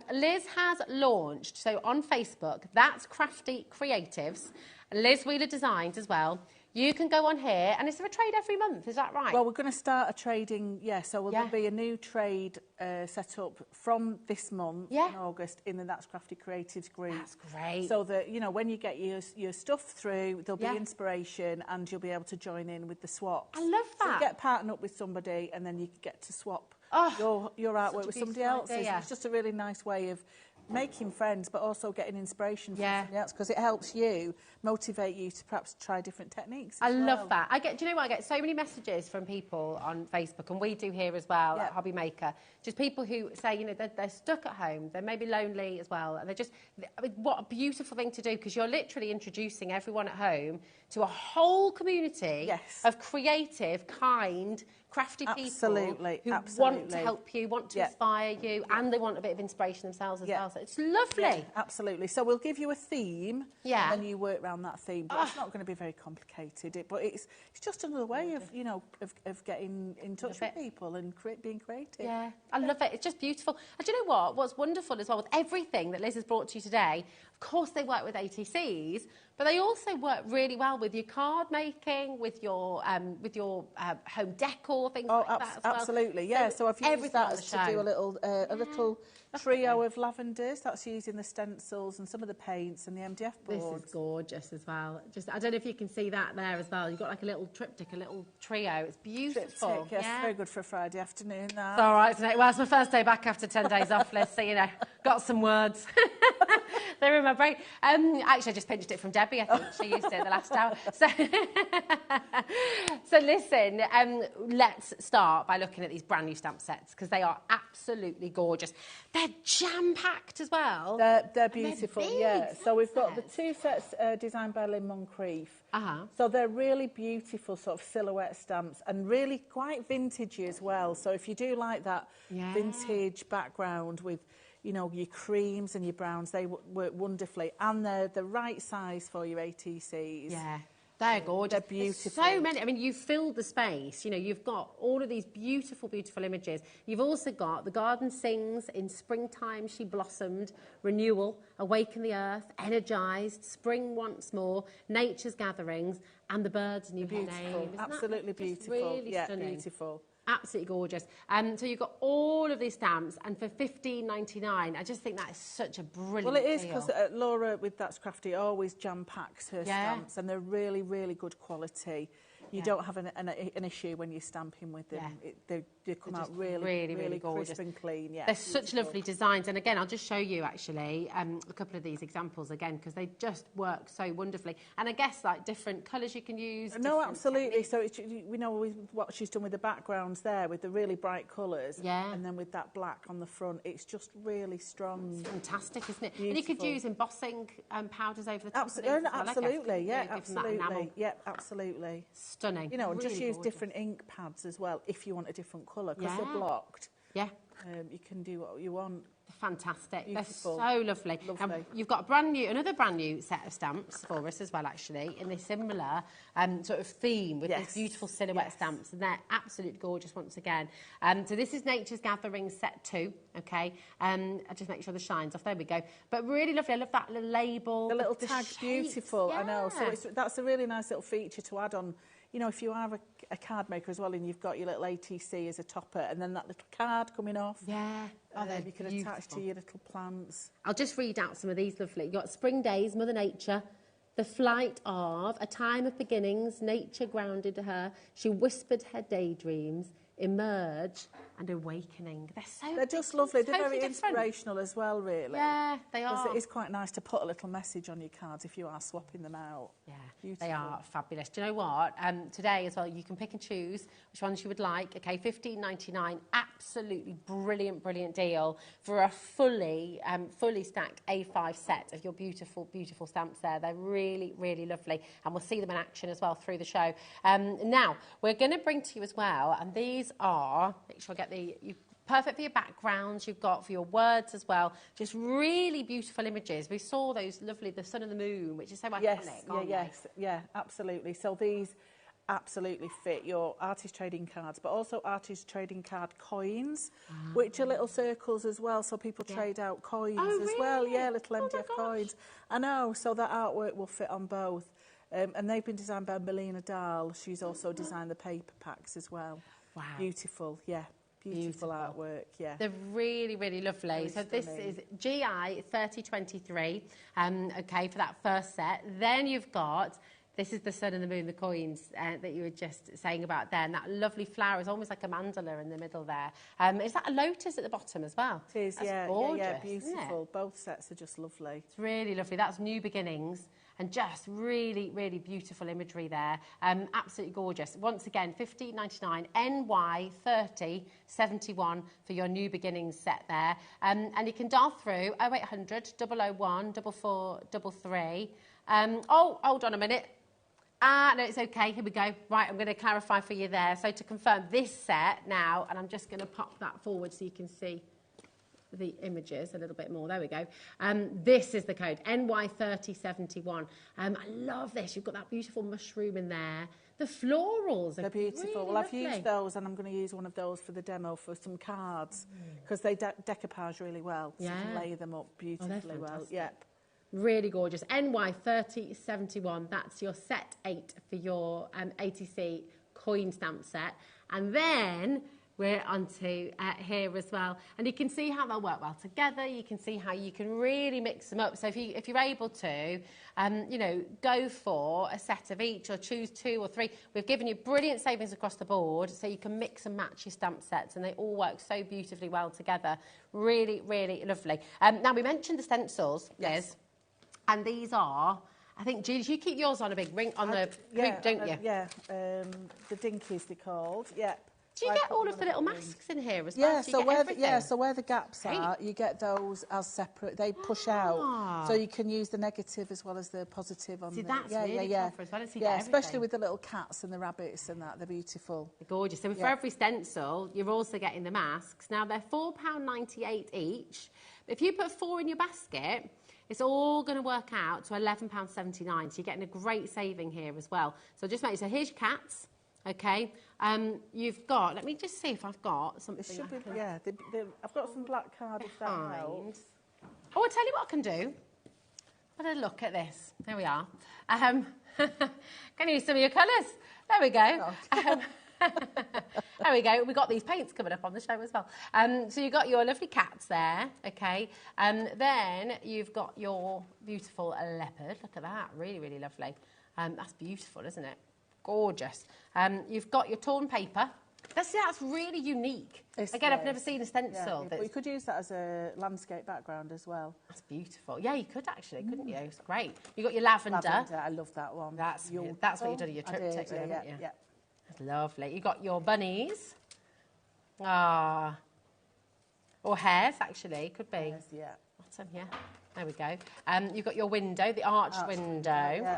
E: Liz has launched, so on Facebook, That's Crafty Creatives, Liz Wheeler Designs as well. You can go on here, and is there a trade every month? Is that right?
I: Well, we're going to start a trading, so there'll be a new trade set up from this month in August in the That's Crafty Creatives group.
E: That's great.
I: So that, you know, when you get your stuff through, there'll be inspiration and you'll be able to join in with the swaps.
E: I love that.
I: So you get partnered up with somebody and then you get to swap your artwork with somebody else's. It's just a really nice way of making friends, but also getting inspiration from somebody else, because it helps you, motivate you to perhaps try different techniques.
E: I love that. Do you know what? I get so many messages from people on Facebook, and we do here as well at HobbyMaker. Just people who say, you know, they're stuck at home, they're maybe lonely as well, and I mean, what a beautiful thing to do, because you're literally introducing everyone at home to a whole community of creative, kind, crafty people who want to help you, want to inspire you, and they want a bit of inspiration themselves as well. So it's lovely.
I: Yeah, absolutely. So we'll give you a theme, and then you work around that theme. But it's not going to be very complicated. But it's just another way of, you know, of getting in touch with people and being creative.
E: Yeah, I love it. It's just beautiful. And do you know what? What's wonderful as well with everything that Liz has brought to you today, of course they work with ATCs, but they also work really well with your card making, with your home decor, things like that as well.
I: Absolutely, yeah. So I've used that to do a little trio of lavenders. That's using the stencils and some of the paints and the MDF boards.
E: This is gorgeous as well. Just, I don't know if you can see that there as well. You've got like a little triptych, a little trio. It's beautiful.
I: Triptych, yes, very good for a Friday afternoon. That.
E: It's all right today. Well, it's my first day back after 10 days off, Liz, so, you know, got some words. They're in my brain. Actually, I just pinched it from Debbie, I think. She used it the last hour. So listen, let's start by looking at these brand new stamp sets, because they are absolutely gorgeous. They're jam-packed as well.
I: They're beautiful, So we've got the 2 sets designed by Lynn Moncrief. So they're really beautiful sort of silhouette stamps and really quite vintagey as well. So if you do like that vintage background with, you know, your creams and your browns, they work wonderfully. And they're the right size for your ATCs.
E: Yeah, they're gorgeous.
I: They're beautiful.
E: There's so many. I mean, you've filled the space. You know, you've got all of these beautiful, beautiful images. You've also got The Garden Sings, In Springtime She Blossomed, Renewal, Awaken the Earth, Energised, Spring Once More, Nature's Gatherings, and The Bird's New Name.
I: Absolutely beautiful.
E: Really stunning.
I: Beautiful.
E: Absolutely gorgeous. So you've got all of these stamps, and for $15.99, I just think that is such a brilliant
I: Well, it is,
E: deal.
I: because Laura with That's Crafty always jam-packs her stamps, and they're really, really good quality. You don't have an issue when you're stamping with them. They come out really
E: gorgeous,
I: crisp and clean. Yeah,
E: they're such lovely designs. And again, I'll just show you actually a couple of these examples again, because they just work so wonderfully. And I guess like different colours you can use.
I: No, absolutely. So we know what she's done with the backgrounds there, with the really bright colours, and then with that black on the front, it's just really strong.
E: It's fantastic, isn't it?
I: Beautiful.
E: And you could use embossing powders over the top.
I: Absolutely, absolutely.
E: Stunning.
I: You know, and
E: really
I: just use
E: gorgeous.
I: different ink pads as well if you want a different colour, because they're blocked.
E: Yeah.
I: You can do what you want.
E: Fantastic.
I: Beautiful.
E: They're so lovely. You've got another brand new set of stamps for us as well, actually, in this similar sort of theme with these beautiful silhouette stamps, and they're absolutely gorgeous once again. So this is Nature's Gathering set 2, okay? I just make sure the shine's off. There we go. But really lovely. I love that little label.
I: The little tag's beautiful.
E: Yeah.
I: I know. So that's a really nice little feature to add on. You know, if you are a card maker as well and you've got your little ATC as a topper and then that little card coming off.
E: Yeah.
I: You can attach to your little plants.
E: I'll just read out some of these lovely. You've got Spring Days, Mother Nature, the flight of, a time of beginnings, nature grounded her, she whispered her daydreams, emerge and awakening.
I: They're just lovely. They're very inspirational as well, really.
E: Yeah, they are.
I: It is quite nice to put a little message on your cards if you are swapping them out.
E: Yeah,
I: beautiful.
E: They are fabulous. Do you know what? Today as well, you can pick and choose which ones you would like. Okay, $15.99. Absolutely brilliant deal for a fully stacked A5 set of your beautiful stamps there. They're really lovely, and we'll see them in action as well through the show. Now we're going to bring to you as well, and these are, make sure I get perfect for your backgrounds, you've got for your words as well. Just really beautiful images. We saw those lovely, the sun and the moon, which is so iconic,
I: Yeah, absolutely. So these absolutely fit your artist trading cards, but also artist trading card coins, which are little circles as well, so people trade out coins as well. Yeah, little MDF coins. I know, so that artwork will fit on both. And they've been designed by Melina Dahl. She's also designed the paper packs as well. Wow. Beautiful, yeah. Beautiful artwork, yeah.
E: They're really lovely.
I: Very
E: so
I: stunning.
E: This is GI 3023, okay, for that first set. Then you've got, this is the sun and the moon, the coins that you were just saying about there, and that lovely flower is almost like a mandala in the middle there. Is that a lotus at the bottom as well?
I: It is,
E: That's
I: gorgeous,
E: yeah,
I: beautiful. Both sets are just lovely.
E: It's really lovely. That's New Beginnings. And just really beautiful imagery there. Absolutely gorgeous. Once again, $15.99, NY3071 for your New Beginnings set there. And you can dial through 0800 001 4433. Oh, hold on a minute. No, it's okay. Here we go. Right, I'm going to clarify for you there. So to confirm this set now, and I'm just going to pop that forward so you can see the images a little bit more. There we go. This is the code, NY3071. I love this. You've got that beautiful mushroom in there. The florals are
I: beautiful.
E: Really
I: well, I've
E: lovely.
I: used those, and I'm going to use one of those for the demo for some cards because they decoupage really well. So you can lay them up beautifully well. Yep.
E: Really gorgeous. NY3071. That's your set 8 for your ATC coin stamp set. And then we're onto here as well, and you can see how they'll work well together. You can see how you can really mix them up. So if you're able to, you know, go for a set of each or choose 2 or 3. We've given you brilliant savings across the board, so you can mix and match your stamp sets, and they all work so beautifully well together. Really lovely. Now we mentioned the stencils, Liz, and these are. I think, Julie, you keep yours on a big ring on the hoop, don't you?
I: Yeah, the dinkies they're called. Yep.
E: Do you get all of the little masks in here as well?
I: Yeah, so where the gaps are, you get those as separate. They push out, so you can use the negative as well as the positive on.
E: See, that's really clever as well.
I: Yeah, especially with the little cats and the rabbits and that. They're beautiful.
E: They're gorgeous. So for every stencil, you're also getting the masks. Now they're £4.98 each. If you put 4 in your basket, it's all going to work out to £11.79. So you're getting a great saving here as well. So just make so here's your cats. Okay, you've got. Let me just see if I've got something.
I: I've got some black card if that helps.
E: Oh, I'll tell you what I can do. Have a look at this. There we are. Can use some of your colours. There we go. There we go. We've got these paints coming up on the show as well. So you've got your lovely cats there, okay? Then you've got your beautiful leopard. Look at that. Really lovely. That's beautiful, isn't it? Gorgeous. You've got your torn paper. That's really unique. Again, I've never seen a stencil.
I: Yeah, but you could use that as a landscape background as well.
E: That's beautiful. Yeah, you could actually, couldn't you? It's great. You've got your lavender.
I: I love that one.
E: That's what you've done in your triptych, haven't you?
I: Yeah.
E: That's lovely. You've got your bunnies. Or hares, actually, could be.
I: Hares, yeah.
E: Bottom, yeah. There we go. You've got your window, the arched window.
I: Yeah.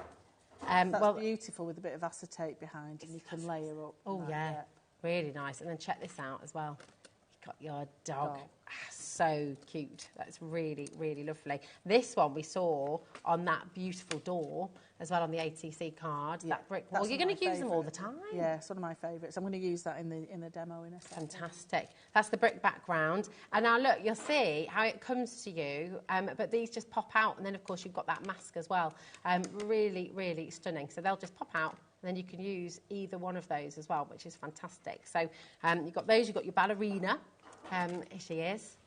I: That's beautiful with a bit of acetate behind, and you can layer up.
E: Oh, yeah. Really nice. And then check this out as well. got your dog. So cute. That's really, really lovely. This one we saw on that beautiful door as well on the ATC card, that brick wall. You're going to use them all the time.
I: Yeah, it's one of my favourites. I'm going to use that in the demo in a second.
E: Fantastic. That's the brick background. And now look, you'll see how it comes to you, but these just pop out. And then, of course, you've got that mask as well. Really, really stunning. So they'll just pop out. And then you can use either one of those as well, which is fantastic. So you've got those. You've got your ballerina. Here she is.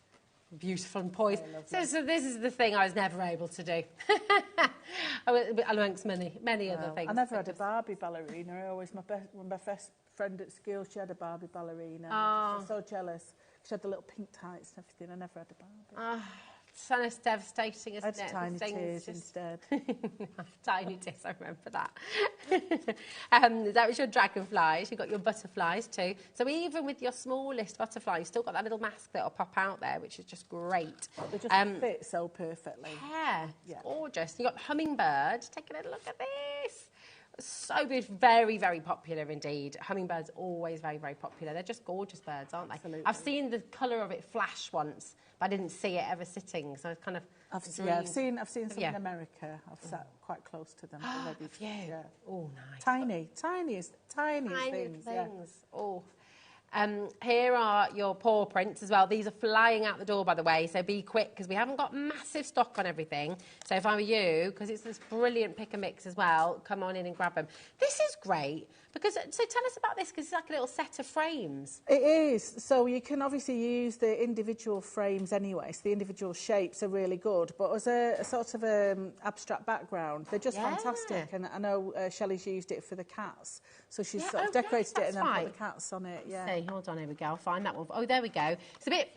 E: Beautiful and poised. So this is the thing I was never able to do. Amongst many other things.
I: I never had a Barbie ballerina. My best friend at school, she had a Barbie ballerina. I was so jealous. She had the little pink tights and everything. I never had a Barbie.
E: So it's devastating, isn't it?
I: Tiny tears instead.
E: Tiny tears, I remember that. That was your dragonflies. You've got your butterflies too. So even with your smallest butterfly, you've still got that little mask that'll pop out there, which is just great.
I: They just fit so perfectly.
E: Yeah, it's gorgeous. You've got hummingbird. Take a little look at this. So beautiful, very, very popular indeed. Hummingbirds always very, very popular. They're just gorgeous birds, aren't they?
I: Absolutely.
E: I've seen the colour of it flash once, but I didn't see it ever sitting, so it's kind of.
I: I've seen some in America. I've sat quite close to them already.
E: Have you?
I: Yeah.
E: Oh, nice.
I: Tiniest things.
E: Yeah. Oh. Here are your paw prints as well. These are flying out the door, by the way, so be quick because we haven't got massive stock on everything. So if I were you, because it's this brilliant pick and mix as well, come on in and grab them. This is great because, so tell us about this because it's like a little set of frames.
I: It is. So you can obviously use the individual frames anyway, so the individual shapes are really good, but as a sort of abstract background, they're just fantastic. And I know Shelley's used it for the cats, so she's sort of decorated it and then put the cats on it. Yeah.
E: See, hold on, here we go. I'll find that one. Oh, there we go. It's a bit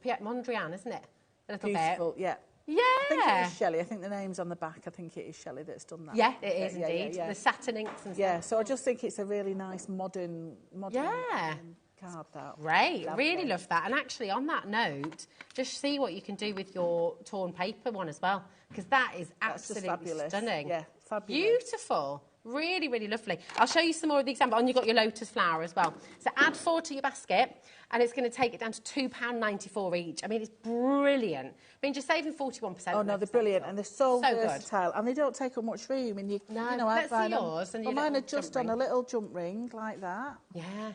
E: Piet Mondrian, isn't it? A little
I: Beautiful,
E: bit.
I: yeah.
E: Yeah.
I: I think it is Shelley. I think the name's on the back. I think it is Shelley that's done that.
E: Yeah, it is indeed. The satin inks and stuff.
I: Yeah, so I just think it's a really nice modern card, that.
E: Great. Really love that. And actually, on that note, just see what you can do with your torn paper one as well, because that is absolutely stunning.
I: Yeah, fabulous.
E: Beautiful. Really, really lovely. I'll show you some more of the example. And you've got your lotus flower as well. So add 4 to your basket, and it's going to take it down to £2.94 each. I mean, it's brilliant. I mean, just saving 41%.
I: Oh, no, they're brilliant, and they're so versatile. Good. And they don't take up much room. And
E: let's see yours.
I: And mine are just on a little jump ring like that.
E: Yeah.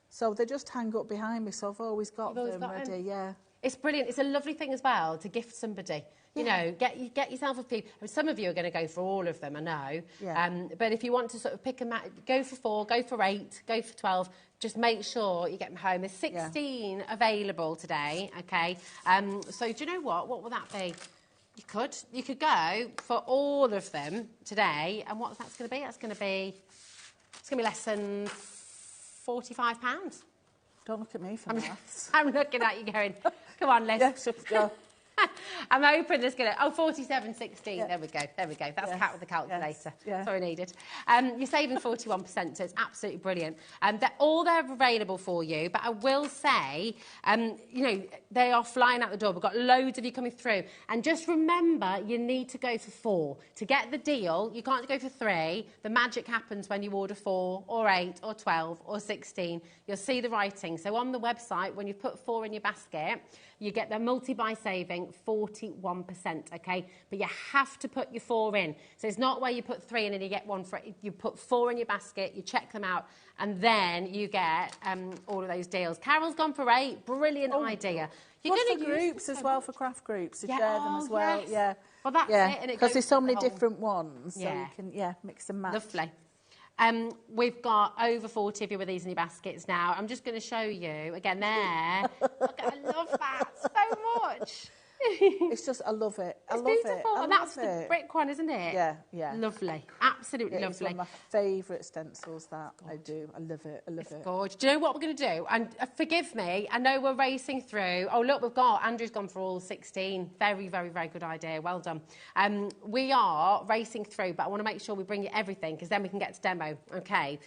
I: So they just hang up behind me, so I've always got them ready, yeah.
E: It's brilliant. It's a lovely thing as well to gift somebody. You know, get yourself a few. Some of you are going to go for all of them, I know. Yeah. But if you want to sort of pick them out, go for 4, go for 8, go for 12. Just make sure you get them home. There's 16 available today, okay? So do you know what? What will that be? You could go for all of them today, and what's that's going to be? It's going to be less than £45.
I: Don't look at me for that.
E: I'm looking at you going, come on, Liz.
I: Yes, go.
E: I'm hoping there's going to... Oh, 47.16. Yeah. There we go. That's Cat with the calculator.
I: Yes.
E: Sorry, needed. You're saving 41%, so it's absolutely brilliant. They're available for you, but I will say, you know, they are flying out the door. We've got loads of you coming through. And just remember, you need to go for 4. To get the deal, you can't go for 3. The magic happens when you order 4 or 8 or 12 or 16. You'll see the writing. So on the website, when you put 4 in your basket, you get the multi-buy saving 41%, okay? But you have to put your 4 in. So it's not where you put 3 in and you get 1 for it. You put 4 in your basket, you check them out, and then you get all of those deals. Carol's gone for 8. Brilliant idea.
I: You're going to groups as well, for craft groups, to share them as well.
E: Yes.
I: Yeah.
E: Well, that's it.
I: Because there's so many different ones, so you can mix and match.
E: Lovely. We've got over 40 of you with these in your baskets now. I'm just going to show you again there. Look, I love that so much.
I: It's just, I love it. I love
E: beautiful.
I: it.
E: And that's the brick one, isn't it?
I: Yeah, yeah.
E: Lovely. Absolutely lovely.
I: It's one of my favourite stencils, that. I do. I love it. I love it.
E: Gorgeous. Do you know what we're going to do? And forgive me, I know we're racing through. Oh, look, Andrew's gone for all 16. Very, very, very good idea. Well done. We are racing through, but I want to make sure we bring you everything because then we can get to demo. Okay.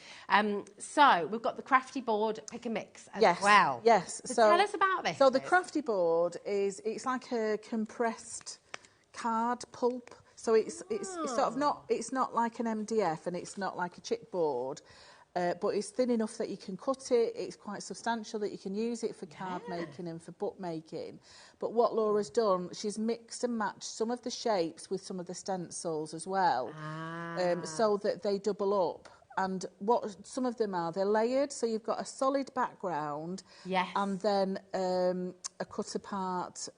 E: So we've got the crafty board pick and mix as well.
I: Yes.
E: So tell us about this.
I: So the crafty board it's like a compressed card pulp. So it's sort of not like an MDF and it's not like a chipboard. but it's thin enough that you can cut it. It's quite substantial that you can use it for card making and for bookmaking. But what Laura's done, she's mixed and matched some of the shapes with some of the stencils as well, so that they double up. And what some of them are, they're layered, so you've got a solid background, and then a cut apart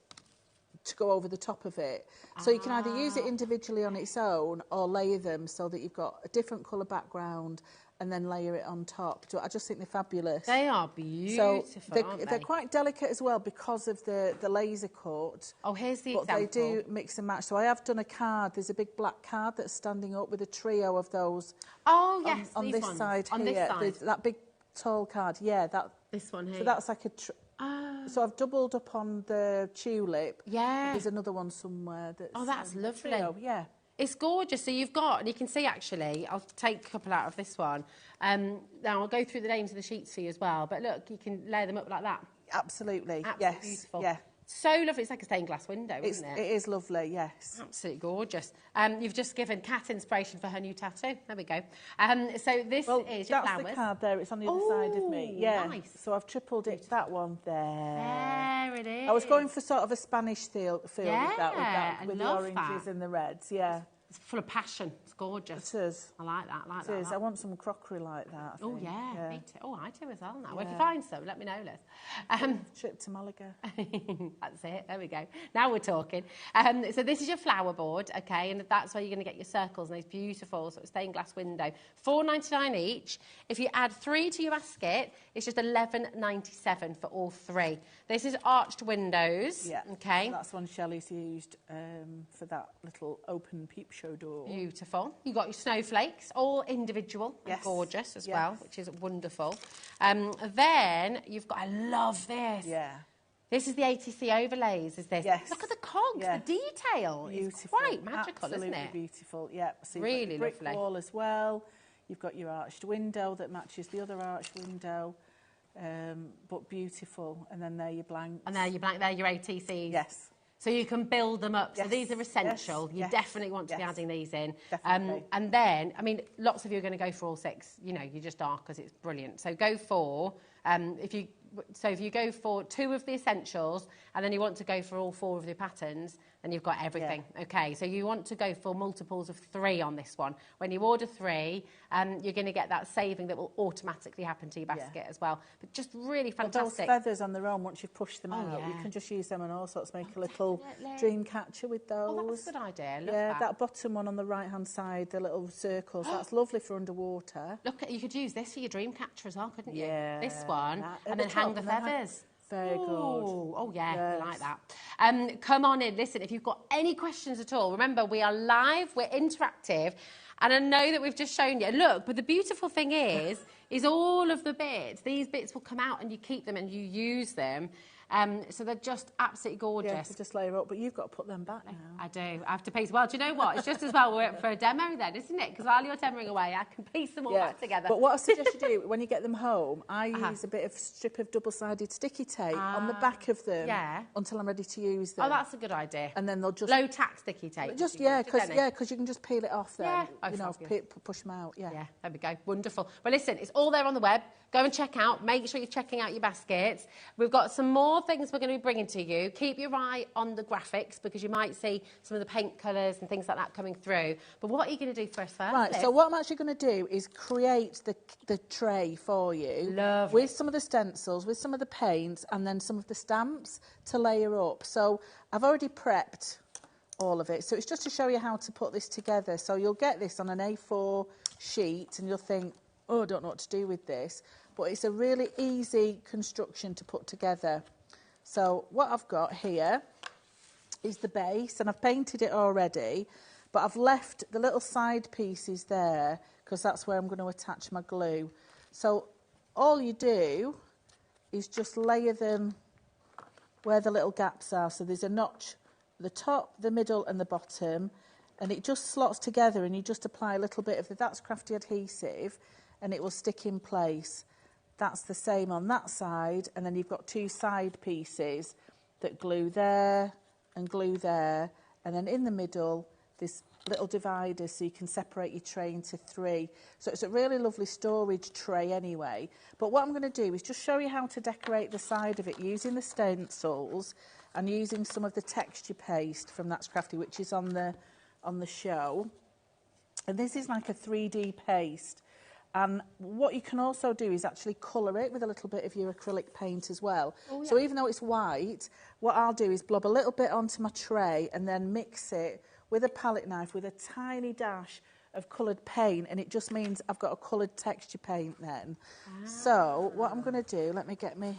I: to go over the top of it. So you can either use it individually on its own or layer them so that you've got a different colour background and then layer it on top. So I just think they're fabulous.
E: They are beautiful,
I: so they're quite delicate as well because of the laser cut.
E: Oh, here's the
I: example.
E: example.
I: They do mix and match. So I have done a card. There's a big black card that's standing up with a trio of those.
E: Oh, yes,
I: on this
E: ones.
I: side
E: on
I: here.
E: This side.
I: That big tall card. Yeah, that.
E: This one here.
I: So that's like a... So I've doubled up on the tulip.
E: Yeah.
I: There's another one somewhere.
E: That's lovely.
I: Trio. Yeah.
E: It's gorgeous. So you've got, and you can see actually, I'll take a couple out of this one. Now I'll go through the names of the sheets for you as well. But look, you can layer them up like that.
I: Absolutely.
E: Absolutely beautiful.
I: Yeah.
E: So lovely. It's like a stained glass window, isn't it?
I: It is lovely, yes.
E: Absolutely gorgeous. You've just given Kat inspiration for her new tattoo. There we go. So this is your flowers.
I: That's the card there. It's on the other side of me. Yeah.
E: Nice.
I: So I've tripled it. That one there.
E: There it is.
I: I was going for sort of a Spanish feel with
E: I
I: with the
E: love
I: oranges
E: that.
I: and the reds. Yeah.
E: It's full of passion. It's gorgeous.
I: It is.
E: I like that.
I: It is. I want some crockery like that. I think.
E: Yeah. Me too. Oh, I do as well now. Well, if you find some, let me know, Liz.
I: Trip to Malaga.
E: That's it. There we go. Now we're talking. So this is your flower board, okay, and that's where you're going to get your circles and those beautiful sort of stained glass window. $4.99 each. If you add 3 to your basket, it's just $11.97 for all 3. This is arched windows.
I: Yeah.
E: Okay.
I: So that's one Shelley's used for that little open peep show door.
E: Beautiful. You've got your snowflakes, all individual and gorgeous as well, which is wonderful. Then you've got, I love this.
I: Yeah.
E: This is the ATC overlays, is this?
I: Yes.
E: Look at the cogs, the detail.
I: Beautiful.
E: It's quite magical,
I: Absolutely
E: isn't it?
I: Beautiful, yeah. So you've
E: really
I: got your brick
E: lovely.
I: wall as well. You've got your arched window that matches the other arched window. But beautiful. And then there your blanks.
E: And there your blank, there your ATCs.
I: Yes.
E: So you can build them up.
I: Yes.
E: So these are essential.
I: Yes.
E: You definitely want to be adding these in.
I: Definitely.
E: And then, I mean, lots of you are going to go for all 6. You know, you just are because it's brilliant. So go for, if you go for 2 of the essentials and then you want to go for all 4 of the patterns, then you've got everything. Yeah. Okay, so you want to go for multiples of 3 on this one. When you order 3, you're going to get that saving that will automatically happen to your basket as well. But just really fantastic.
I: But those feathers on their own, once you've pushed them out, you can just use them and all sorts, make a little dream catcher with those.
E: Oh, that's a good idea. Love
I: that bottom one on the right-hand side, the little circles, that's lovely for underwater.
E: Look, you could use this for your dream catcher as well, couldn't you?
I: Yeah.
E: This one, and then hang the feathers.
I: Very good.
E: Oh, yeah, I like that. Come on in. Listen, if you've got any questions at all, remember, we are live, we're interactive, and I know that we've just shown you. Look, but the beautiful thing is all of the bits, these bits will come out and you keep them and you use them. So they're just absolutely gorgeous.
I: Yeah, just layer up, but you've got to put them back now.
E: I do. I have to piece. Well, do you know what? It's just as well we're for a demo then, isn't it? Because while you're demoing away, I can piece them all back together.
I: But what I suggest you do, when you get them home, I use a bit of strip of double-sided sticky tape on the back of them until I'm ready to use them.
E: Oh, that's a good idea.
I: And then they'll just...
E: Low-tack sticky tape.
I: Just, because you can just peel it off then.
E: Yeah.
I: You know, push them out,
E: Yeah, there we go. Wonderful. Well, listen, it's all there on the web. Go and check out. Make sure you're checking out your baskets. We've got some more things we're going to be bringing to you. Keep your eye on the graphics because you might see some of the paint colours and things like that coming through. But what are you going to do for us first?
I: Right,
E: Liz?
I: so what I'm actually going to do is create the tray for you.
E: Lovely.
I: With some of the stencils, with some of the paints, and then some of the stamps to layer up. So I've already prepped all of it. So it's just to show you how to put this together. So you'll get this on an A4 sheet and you'll think, oh, I don't know what to do with this. But it's a really easy construction to put together. So what I've got here is the base, and I've painted it already, but I've left the little side pieces there because that's where I'm going to attach my glue. So all you do is just layer them where the little gaps are. So there's a notch at the top, the middle and the bottom, and it just slots together, and you just apply a little bit of that's crafty adhesive and it will stick in place. That's the same on that side, and then you've got 2 side pieces that glue there and glue there, and then in the middle there's little dividers so you can separate your tray into 3. So it's a really lovely storage tray anyway. But what I'm going to do is just show you how to decorate the side of it using the stencils and using some of the texture paste from That's Crafty, which is on the show. And this is like a 3D paste. And what you can also do is actually colour it with a little bit of your acrylic paint as well. Oh, yeah. So even though it's white, what I'll do is blob a little bit onto my tray and then mix it with a palette knife with a tiny dash of coloured paint, and it just means I've got a coloured texture paint then. So what I'm going to do, let me get me...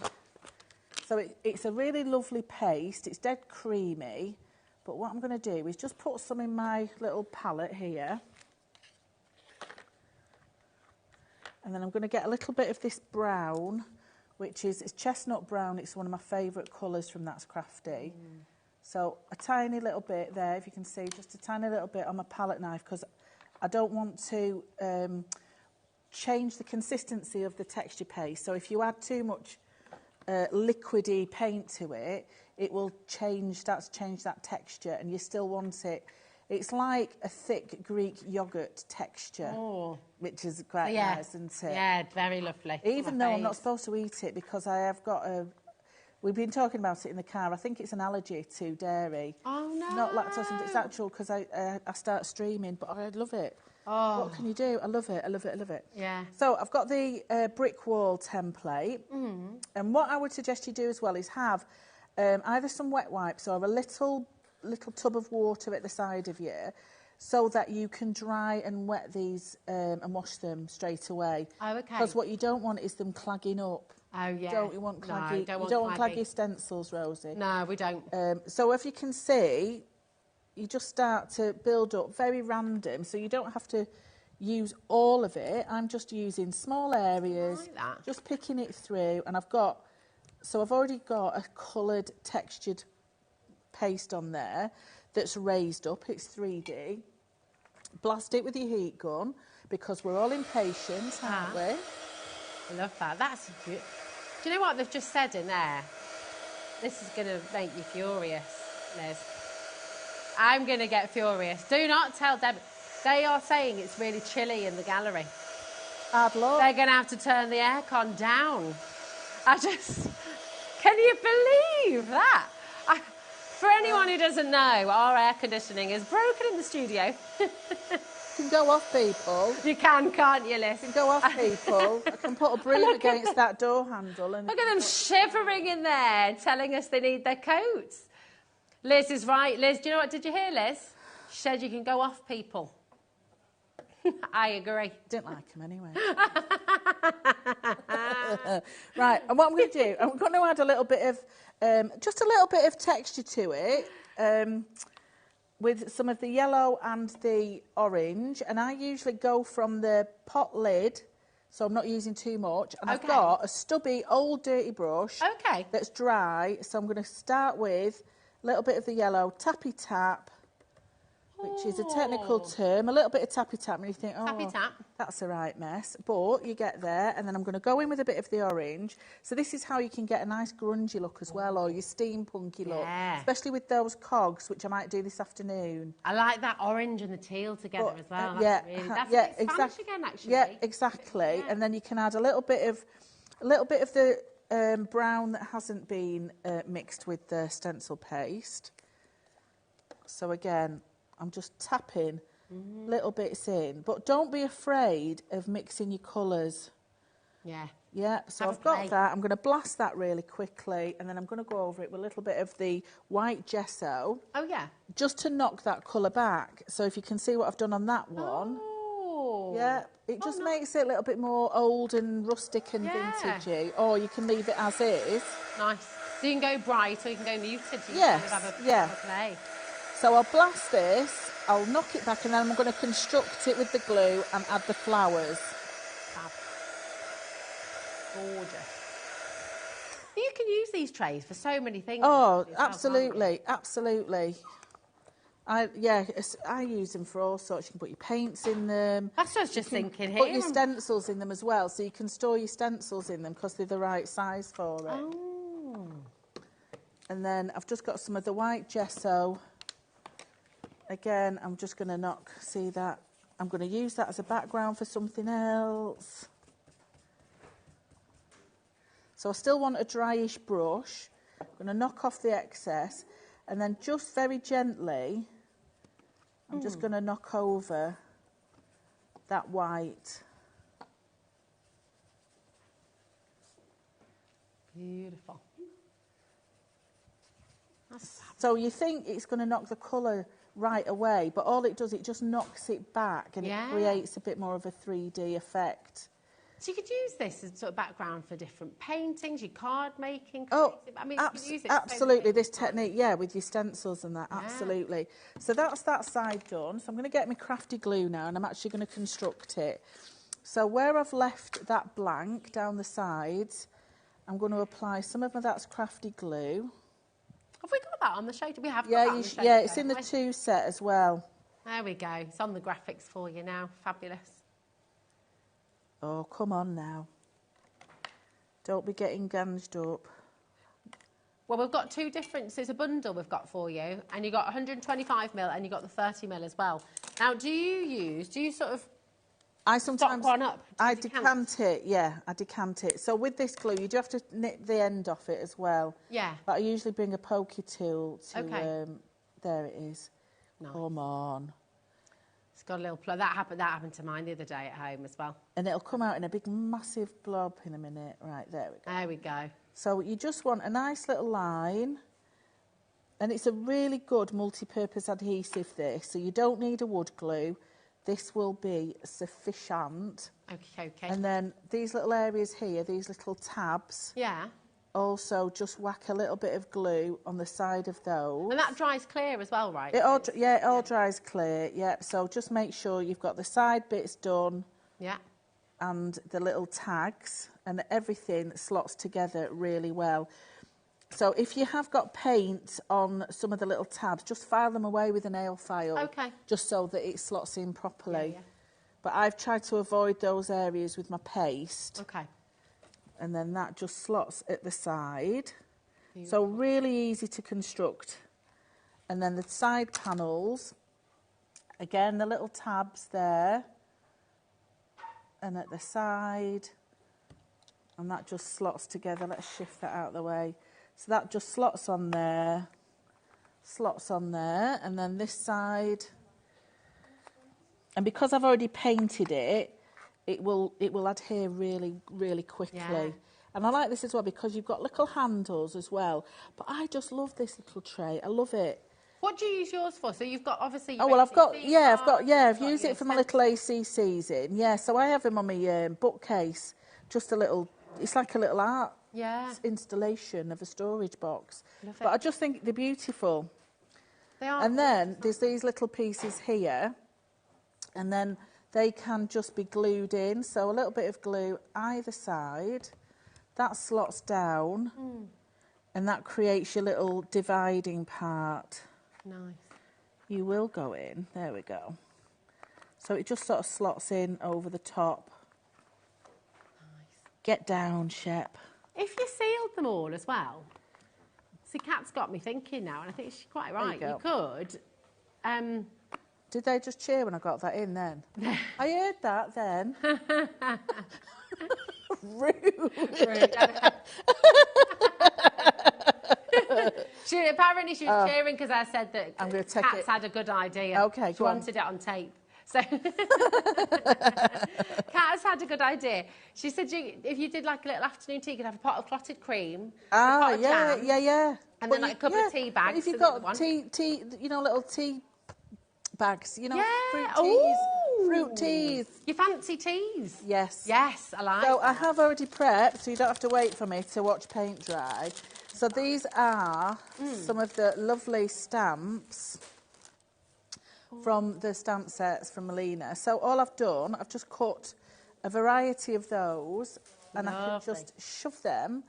I: So it's a really lovely paste. It's dead creamy. But what I'm going to do is just put some in my little palette here. And then I'm going to get a little bit of this brown, which is it's chestnut brown. It's one of my favourite colours from That's Crafty. So a tiny little bit there, if you can see, just a tiny little bit on my palette knife, because I don't want to change the consistency of the texture paste. So if you add too much liquidy paint to it, it will change that texture, and you still want it. It's like a thick Greek yoghurt texture, which is quite nice, isn't it?
E: Yeah, very lovely.
I: Even though I'm not supposed to eat it because I have got a... We've been talking about it in the car. I think it's an allergy to dairy. Oh, no. Not lactose, it's actual because I start streaming, but I love it. Oh. What can you do? I love it, I love it, I love it. Yeah. So I've got the brick wall template. And what I would suggest you do as well is have either some wet wipes or a little tub of water at the side of you, so that you can dry and wet these and wash them straight away. Oh, okay. Because what you don't want is them clagging up. Oh, yeah. Don't you want claggy? No, you don't want claggy stencils, Rosie. No, we don't. So if you can see, you just start to build up very random, so you don't have to use all of it. I'm just using small areas, like that. Just picking it through, and I've already got a coloured textured paste on there that's raised up. It's 3D. Blast it with your heat gun because we're all impatient, aren't we?
E: I love that. That's good. Do you know what they've just said in there? This is going to make you furious, Liz. I'm going to get furious. Do not tell Debbie. They are saying it's really chilly in the gallery.
I: Hard luck.
E: They're going to have to turn the aircon down. Can you believe that? For anyone who doesn't know, our air conditioning is broken in the studio.
I: You can go off, people.
E: You can, can't you, Liz?
I: You can go off, people. I can put a broom against that door handle. And
E: look at them shivering in there, telling us they need their coats. Liz is right. Liz, do you know what? Did you hear, Liz? She said you can go off, people. I agree.
I: Didn't like him anyway. Right, and what I'm going to do, I'm going to add a little bit of, just a little bit of texture to it, with some of the yellow and the orange. And I usually go from the pot lid, so I'm not using too much. And I've got a stubby, old, dirty brush that's dry. So I'm going to start with a little bit of the yellow, tappy tap, which is a technical term, a little bit of tappy tap, and you think, oh, that's a right mess. But you get there, and then I'm going to go in with a bit of the orange. So this is how you can get a nice grungy look as well, or your steampunky look, especially with those cogs, which I might do this afternoon.
E: I like that orange and the teal together as well.
I: That's
E: exactly. Again, actually.
I: Yeah, exactly. Yeah. And then you can add a little bit of the brown that hasn't been mixed with the stencil paste. So again, I'm just tapping little bits in. But don't be afraid of mixing your colours. Yeah. Yeah, so I've got that. I'm going to blast that really quickly, and then I'm going to go over it with a little bit of the white gesso.
E: Oh, yeah.
I: Just to knock that colour back. So if you can see what I've done on that one. Oh. Yeah, it just makes it a little bit more old and rustic and vintagey. Or you can leave it as is.
E: Nice. So you can go bright or you can go muted. So you kind of have a play.
I: So I'll blast this, I'll knock it back, and then I'm going to construct it with the glue and add the flowers.
E: Fab. Gorgeous. You can use these trays for so many things.
I: Oh, absolutely, absolutely. I use them for all sorts. You can put your paints in them.
E: That's what I was just thinking here.
I: Put your stencils in them as well, so you can store your stencils in them because they're the right size for it. Oh. And then I've just got some of the white gesso again, I'm just going to knock, see that? I'm going to use that as a background for something else. So I still want a dryish brush. I'm going to knock off the excess, and then just very gently, I'm just going to knock over that white.
E: Beautiful.
I: So you think it's going to knock the colour right away, but all it does, it just knocks it back, and it creates a bit more of a 3D effect.
E: So you could use this as sort of background for different paintings, your card making.
I: Oh,
E: I mean, you could use it
I: absolutely. This technique, yeah, with your stencils and that, absolutely. So that's that side done. So I'm going to get my crafty glue now, and I'm actually going to construct it. So where I've left that blank down the sides, I'm going to apply some of that's crafty glue.
E: Have we got that on the show? We have got
I: Yeah,
E: that on the show.
I: yeah, it's in the 2 set as well.
E: There we go. It's on the graphics for you now. Fabulous.
I: Oh, come on now. Don't be getting ganged up.
E: Well, we've got 2 different, so it's a bundle we've got for you, and you got 125ml and you got the 30ml as well. Now, do you sort of
I: I sometimes
E: stock one up?
I: I decant it, yeah, I decant it. So with this glue, you do have to nip the end off it as well.
E: Yeah.
I: But I usually bring a pokey tool to, there it is.
E: Nice.
I: Come on.
E: It's got a little plug. That happened to mine the other day at home as well.
I: And it'll come out in a big, massive blob in a minute. Right, there we go.
E: There we go.
I: So you just want a nice little line. And it's a really good multi-purpose adhesive, this. So you don't need a wood glue. This will be sufficient.
E: Okay.
I: And then these little areas here, these little tabs.
E: Yeah.
I: Also, just whack a little bit of glue on the side of those.
E: And that dries clear as well, right?
I: It all dries clear, yeah. So just make sure you've got the side bits done.
E: Yeah.
I: And the little tags, and everything slots together really well. So if you have got paint on some of the little tabs, just file them away with a nail file.
E: Okay.
I: Just so that it slots in properly.
E: Yeah.
I: But I've tried to avoid those areas with my paste.
E: Okay.
I: And then that just slots at the side. Beautiful. So really easy to construct. And then the side panels, again, the little tabs there. And at the side. And that just slots together. Let's shift that out of the way. So that just slots on there. And then this side. And because I've already painted it, it will adhere really, really quickly. Yeah. And I like this as well because you've got little handles as well. But I just love this little tray. I love it.
E: What do you use yours for? So you've got obviously.
I: I've used it for my little ACCs in. Yeah, so I have them on my bookcase. Just a little. It's like a little art installation of a storage box. But I just think they're beautiful.
E: They are.
I: And then there's these little pieces here, and then they can just be glued in. So a little bit of glue either side. That slots down, and that creates your little dividing part.
E: Nice.
I: You will go in. There we go. So it just sort of slots in over the top.
E: Nice.
I: Get down, Shep.
E: If you sealed them all as well. See, Kat's got me thinking now, and I think she's quite right. You could.
I: Did they just cheer when I got that in then? I heard that then. Rude.
E: Apparently she was cheering because I said that Kat's had a good idea.
I: Okay,
E: she wanted it on tape. So Kat's had a good idea. She said if you did like a little afternoon tea, you could have a pot of clotted cream, a pot of jam, and then like a couple of tea bags.
I: If you've got tea, little tea bags, fruit teas.
E: Your fancy teas.
I: Yes.
E: Yes, I like
I: So
E: that.
I: I have already prepped, so you don't have to wait for me to watch paint dry. So these are some of the lovely stamps from the stamp sets from Melina. So all I've done, I've just cut a variety of those, and I can just shove them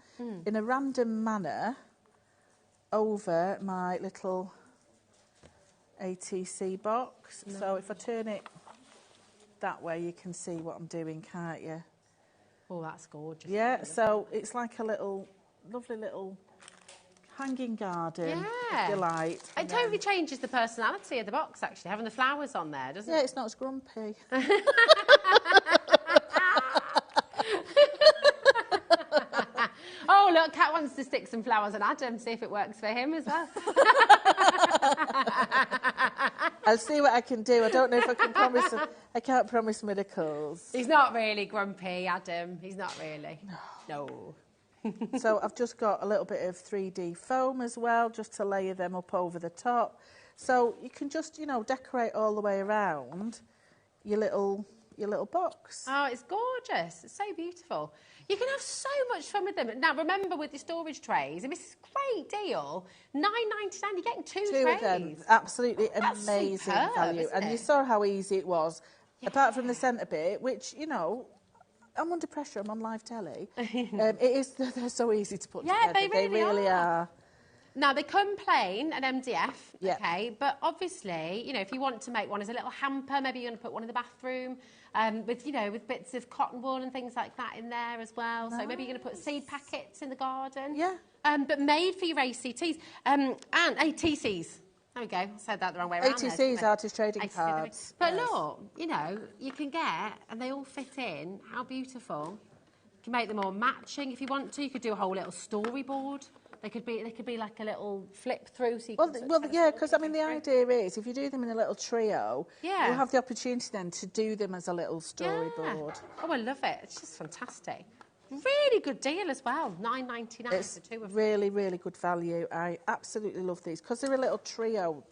I: in a random manner over my little ATC box. No. So if I turn it that way, you can see what I'm doing, can't you?
E: Oh, that's gorgeous.
I: Yeah, so it's like a little, lovely little hanging garden delight.
E: It totally changes the personality of the box, actually, having the flowers on there, doesn't it?
I: Yeah, it's not as grumpy.
E: Oh, look, Kat wants to stick some flowers on Adam, see if it works for him as well.
I: I'll see what I can do. I don't know if I can promise. I can't promise miracles.
E: He's not really grumpy, Adam. He's not really. No.
I: So I've just got a little bit of 3D foam as well, just to layer them up over the top. So you can just, you know, decorate all the way around your little box.
E: Oh, it's gorgeous. It's so beautiful. You can have so much fun with them. Now, remember with your storage trays, and this is a great deal, $9.99, you're getting two trays.
I: Of them. Absolutely
E: That's
I: amazing
E: superb,
I: value.
E: isn't
I: And
E: it?
I: you saw how easy it was, apart from the centre bit, which, you know, I'm under pressure, I'm on live telly. They're so easy to put together.
E: They really
I: are.
E: Now, they come plain at MDF, okay, but obviously, you know, if you want to make one as a little hamper, maybe you're going to put one in the bathroom with, you know, with bits of cotton wool and things like that in there as well. So maybe you're going to put seed packets in the garden.
I: Yeah.
E: But made for your ACTs and ATCs. There we go, I said that the wrong way around.
I: ATCs, artist trading cards.
E: But look, you know, you can get, and they all fit in, how beautiful. You can make them all matching if you want to. You could do a whole little storyboard. They could be like a little flip through. So
I: Yeah, because I mean the idea is if you do them in a little trio, you have the opportunity then to do them as a little storyboard.
E: Yeah. Oh, I love it. It's just fantastic. Really good deal as well. $9.99 for two of them.
I: Really, really good value. I absolutely love these because they're a little trio.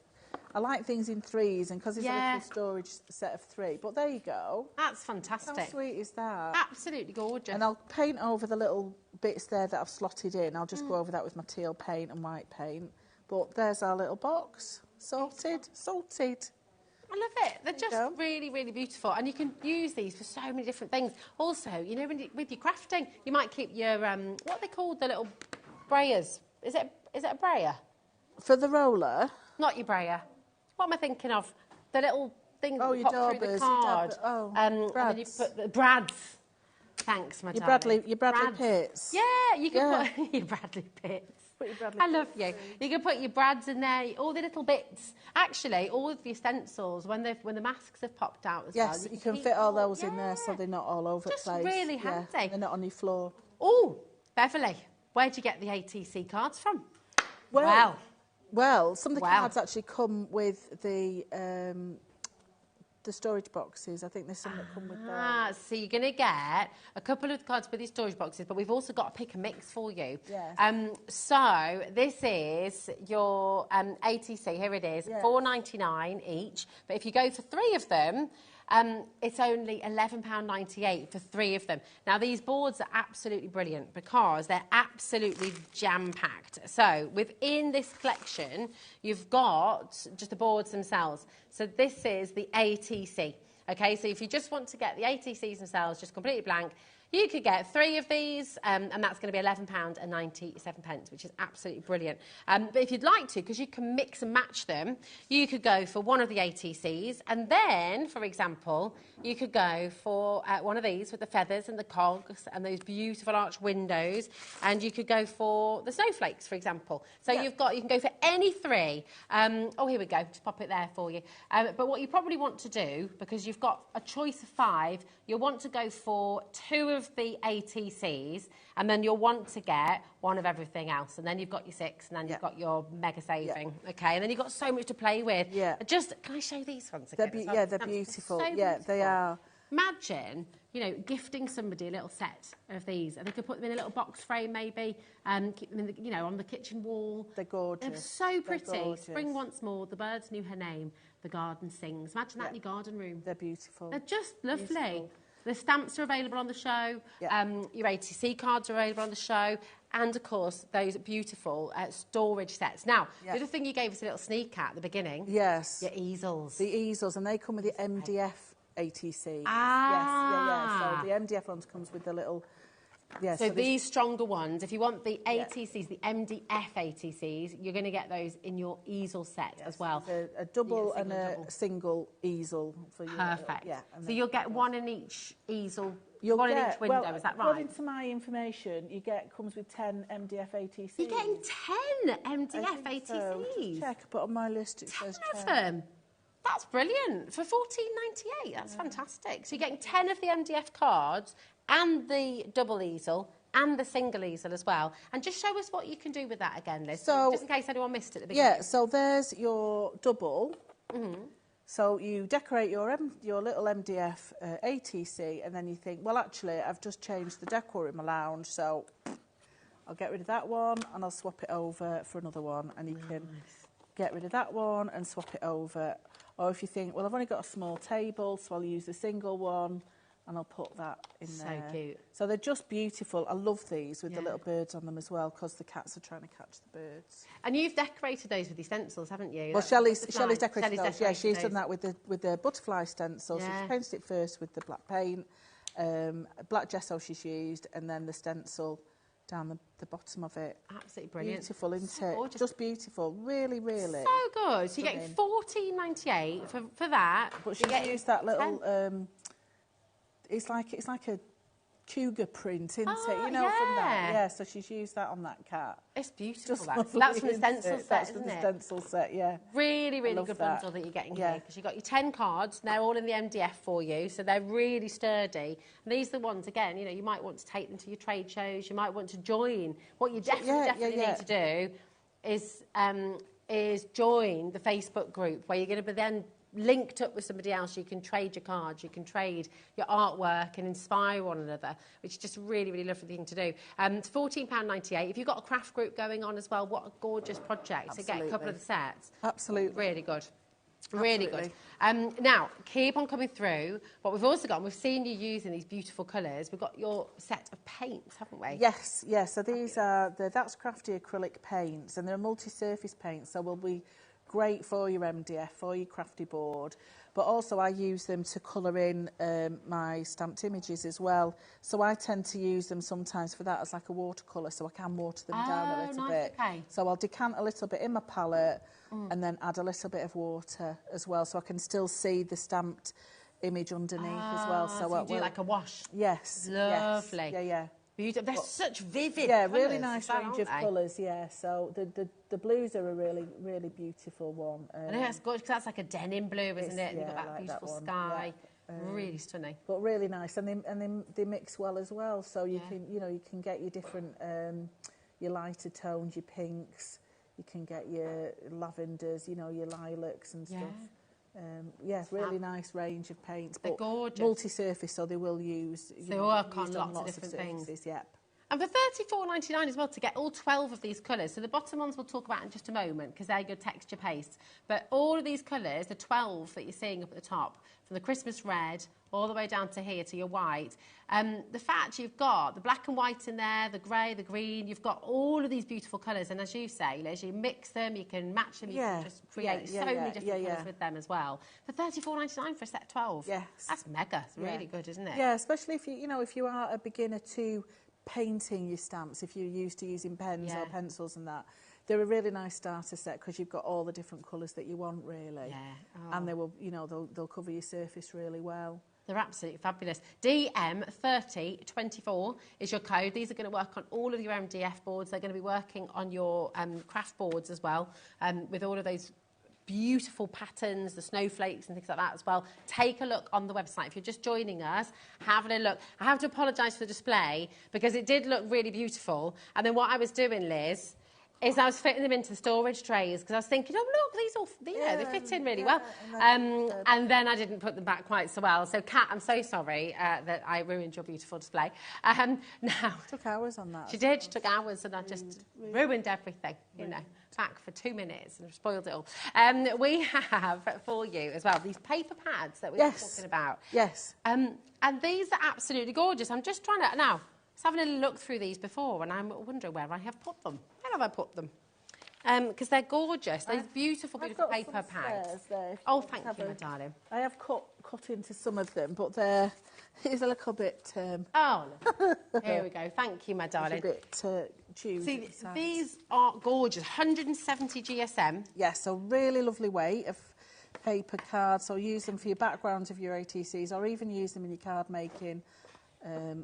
I: I like things in threes, and because it's a little storage set of three. But there you go.
E: That's fantastic.
I: How sweet is that?
E: Absolutely gorgeous.
I: And I'll paint over the little bits there that I've slotted in. I'll just go over that with my teal paint and white paint. But there's our little box. Sorted.
E: I love it. They're just really, really beautiful. And you can use these for so many different things. Also, you know, with your crafting, you might keep your, what are they called? The little brayers. Is it a brayer?
I: For the roller?
E: Not your brayer. What am I thinking of? The little thing that you
I: your
E: pop through the
I: daubers,
E: card.
I: Brads.
E: And then you put the Brads. Thanks, my darling.
I: Your Bradley Pitts.
E: Yeah, you can put your Bradley Pitts. I love you. You can put your Brads in there, all the little bits. Actually, all of the stencils, when the masks have popped out as well.
I: Yes, you can fit all those in there so they're not all over the place.
E: Just really handy.
I: They're not on your floor.
E: Oh, Beverly, where'd you get the ATC cards from?
I: Well, some of the cards actually come with the storage boxes. I think there's some that come with that.
E: So you're going to get a couple of cards with these storage boxes, but we've also got a pick and mix for you.
I: Yes.
E: So this is your ATC. Here it is, $4.99 each. But if you go for three of them, it's only £11.98 for three of them. Now, these boards are absolutely brilliant because they're absolutely jam-packed. So within this collection, you've got just the boards themselves. So this is the ATC. Okay, so if you just want to get the ATCs themselves, just completely blank, you could get three of these, and that's going to be £11.97, which is absolutely brilliant. But if you'd like to, because you can mix and match them, you could go for one of the ATCs, and then, for example, you could go for one of these with the feathers and the cogs and those beautiful arch windows, and you could go for the snowflakes, for example. So you can go for any three. Oh, here we go. Just pop it there for you. But what you probably want to do, because you've got a choice of five, you'll want to go for two of the ATCs, and then you'll want to get one of everything else, and then you've got your six, and then you've got your mega saving. Okay, and then you've got so much to play with. Just, can I show these ones again?
I: They're beautiful. They are.
E: Imagine, you know, gifting somebody a little set of these, and they could put them in a little box frame, maybe, keep them in the, you know, on the kitchen wall.
I: They're gorgeous.
E: They're so pretty. Spring once more. The birds knew her name. The garden sings. Imagine that in your garden room.
I: They're beautiful.
E: They're just lovely. Beautiful. The stamps are available on the show. Your ATC cards are available on the show. And, of course, those beautiful storage sets. Now, the other thing you gave us a little sneak at the beginning.
I: Yes.
E: Your easels.
I: The easels, and they come with the MDF ATC.
E: Ah.
I: So the MDF ones comes with the little...
E: So these stronger ones, if you want the ATCs, the MDF ATCs, you're going to get those in your easel set as well.
I: A double and a single easel for you.
E: Perfect. So you'll get one in each easel
I: You'll
E: One in
I: get,
E: each window, is that right?
I: According to my information, comes with 10 MDF ATCs.
E: You're getting 10 MDF ATCs?
I: So. Just check, but on my list it says 10.
E: 10 of them? That's brilliant. For $14.98, that's fantastic. So you're getting 10 of the MDF cards and the double easel and the single easel as well. And just show us what you can do with that again, Liz,
I: so,
E: just in case anyone missed it at the beginning.
I: Yeah, so there's your double. So you decorate your little MDF ATC, and then you think, well, actually, I've just changed the decor in my lounge, so I'll get rid of that one and I'll swap it over for another one. And you can get rid of that one and swap it over. Or if you think, well, I've only got a small table, so I'll use the single one and I'll put that in there.
E: So cute.
I: So they're just beautiful. I love these with the little birds on them as well, because the cats are trying to catch the birds.
E: And you've decorated those with your stencils, haven't you?
I: Well, Shelley's decorated those. Yeah, she's done that with the butterfly stencil.
E: Yeah.
I: So she painted it first with the black paint, black gesso she's used, and then the stencil down the bottom of it.
E: Absolutely brilliant.
I: Beautiful, isn't
E: so
I: it?
E: Gorgeous.
I: Just beautiful. Really, really.
E: So good. So you're getting $14.98 for that.
I: But she's used that little... It's like a cougar print, isn't it? You know, from that. Yeah, so she's used that on that cat.
E: It's beautiful.
I: Lovely,
E: that's from the stencil set,
I: That's
E: isn't
I: from the
E: it?
I: stencil set, yeah.
E: Really, really good bundle that you're getting here, because you've got your 10 cards, and they're all in the MDF for you, so they're really sturdy. And these are the ones, again, you know, you might want to take them to your trade shows, you might want to join. What you definitely need to do is join the Facebook group, where you're going to be then linked up with somebody else. You can trade your cards, you can trade your artwork and inspire one another, which is just really, really lovely thing to do. It's £14.98. If you've got a craft group going on as well, what a gorgeous project.
I: Absolutely.
E: To get a couple of the sets.
I: Absolutely.
E: Really good. Really good. Now, keep on coming through. What we've also got, and we've seen you using these beautiful colours, we've got your set of paints, haven't we?
I: Yes, yes. So these are That's Crafty acrylic paints, and they're multi-surface paints, so will be great for your MDF, for your crafty board. But also I use them to colour in my stamped images as well. So I tend to use them sometimes for that as like a watercolour, so I can water them down a little bit.
E: Okay.
I: So I'll decant a little bit in my palette and then add a little bit of water as well, so I can still see the stamped image underneath as well.
E: So you do like a wash?
I: Yes.
E: Lovely.
I: Yes. Yeah.
E: Beautiful. They're such vivid
I: colours.
E: Yeah,
I: really nice range of colours, yeah. So the blues are a really, really beautiful one.
E: I know that's good, because that's like a denim blue, isn't it? And you've got that beautiful sky. Yeah. Really stunning.
I: But really nice, and they mix well as well. So you can get your different your lighter tones, your pinks. You can get your lavenders, your lilacs and stuff. Really nice range of paints.
E: They're gorgeous.
I: Multi-surface, so they will use...
E: They work on lots of different things.
I: Yep.
E: And for $34.99 as well, to get all 12 of these colours. So the bottom ones we'll talk about in just a moment, because they're good texture pastes. But all of these colours, the 12 that you're seeing up at the top, from the Christmas red all the way down to here, to your white. The fact you've got the black and white in there, the grey, the green, you've got all of these beautiful colours. And as you say, Liz, you mix them, you can match them, you can just create so many different colours with them as well. For $34.99 for a set of 12.
I: Yes.
E: That's mega. It's really good, isn't it?
I: Yeah, especially if if you are a beginner to painting your stamps, if you're used to using pens or pencils and that. They're a really nice starter set, because you've got all the different colours that you want, really.
E: Yeah.
I: And they will, they'll cover your surface really well.
E: They're absolutely fabulous. DM3024 is your code. These are going to work on all of your MDF boards. They're going to be working on your craft boards as well, with all of those beautiful patterns, the snowflakes and things like that as well. Take a look on the website. If you're just joining us, have a look. I have to apologise for the display, because it did look really beautiful. And then what I was doing, Liz, is I was fitting them into the storage trays, because I was thinking, oh, look, these all, they fit in really well. And then I didn't put them back quite so well. So, Kat, I'm so sorry that I ruined your beautiful display. Now,
I: took hours on that.
E: She did. She took hours, and I just ruined everything, back for 2 minutes and spoiled it all. We have for you as well these paper pads that we were talking about.
I: Yes.
E: And these are absolutely gorgeous. I'm just trying to... Now, I was having a look through these before, and I'm wondering where I have put them. Where have I put them? Because they're gorgeous. They're beautiful, beautiful paper pads. Oh, thank you, my darling.
I: I have cut into some of them, but they're... It's a little bit...
E: Oh, look. Here we go. Thank you, my darling.
I: It's a bit juicy.
E: See, these are gorgeous. 170 GSM.
I: Yes, so really lovely weight of paper cards. So use them for your backgrounds of your ATCs, or even use them in your card making.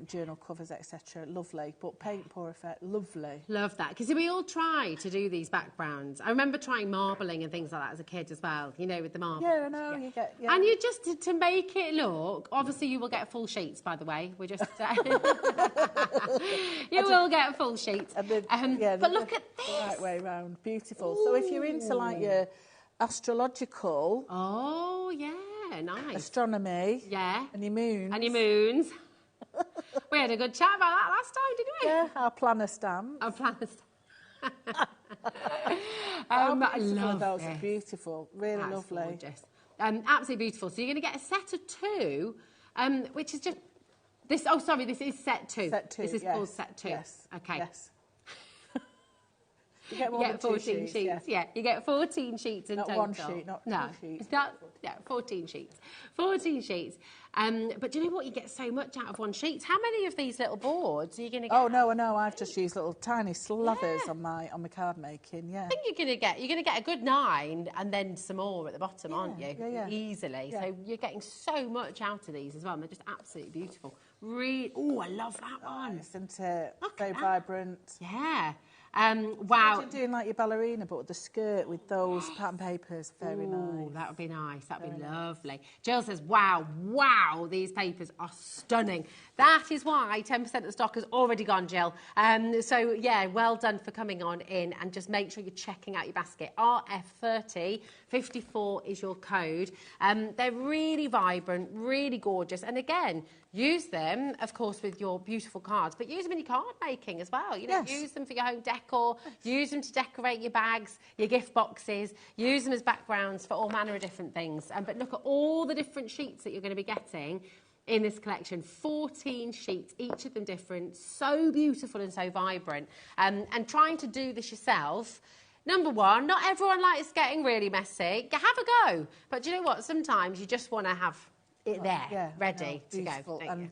I: journal covers, etc. Lovely. But paint pour effect, lovely.
E: Love that. Because we all try to do these backgrounds. I remember trying marbling and things like that as a kid as well, you know, with the marble.
I: Yeah, I know, you get... Yeah.
E: And you just, to make it look, obviously you will get full sheets, by the way. We're just... you will get full sheets. But look at this.
I: The right way round. Beautiful. Ooh. So if you're into, like, your astrological...
E: Oh, yeah, nice.
I: Astronomy.
E: Yeah.
I: And your moons.
E: And your moons. We had a good chat about that last time, didn't we?
I: Yeah, our planner stamps.
E: Our planner stamps.
I: I love those. Are beautiful. Really
E: That's
I: lovely.
E: Gorgeous. Absolutely beautiful. So you're going to get a set of 2, which is just... This. Oh, sorry, this is set 2.
I: Set 2,
E: This is called set 2.
I: Yes.
E: Okay.
I: Yes. You get
E: 14 sheets. Yeah, you get 14 sheets in total.
I: Not one sheet, not 2 sheets.
E: It's not, 14 sheets. 14 sheets. But do you know what? You get so much out of one sheet. How many of these little boards are you going to get?
I: Oh, no, I've just used little tiny slavers on my card making, yeah.
E: I think you're going to get a good 9 and then some more at the bottom, aren't you?
I: Yeah.
E: Easily.
I: Yeah.
E: So you're getting so much out of these as well, and they're just absolutely beautiful. Really, oh, I love that one.
I: Isn't it? Very vibrant.
E: Yeah.
I: Wow. Imagine doing like your ballerina, but with the skirt with those pattern papers. Very nice.
E: That would be nice. That would be lovely. Jill says, wow, these papers are stunning. That is why 10% of the stock has already gone, Jill. So, yeah, well done for coming on in, and just make sure you're checking out your basket. RF30, 54 is your code. They're really vibrant, really gorgeous. And again, use them, of course, with your beautiful cards, but use them in your card making as well. You know, use them for your home decor, use them to decorate your bags, your gift boxes, use them as backgrounds for all manner of different things. But look at all the different sheets that you're going to be getting in this collection. 14 sheets, each of them different, so beautiful and so vibrant. And trying to do this yourself, number one, not everyone likes getting really messy. Have a go. But do you know what? Sometimes you just want to have it there, ready to go.
I: And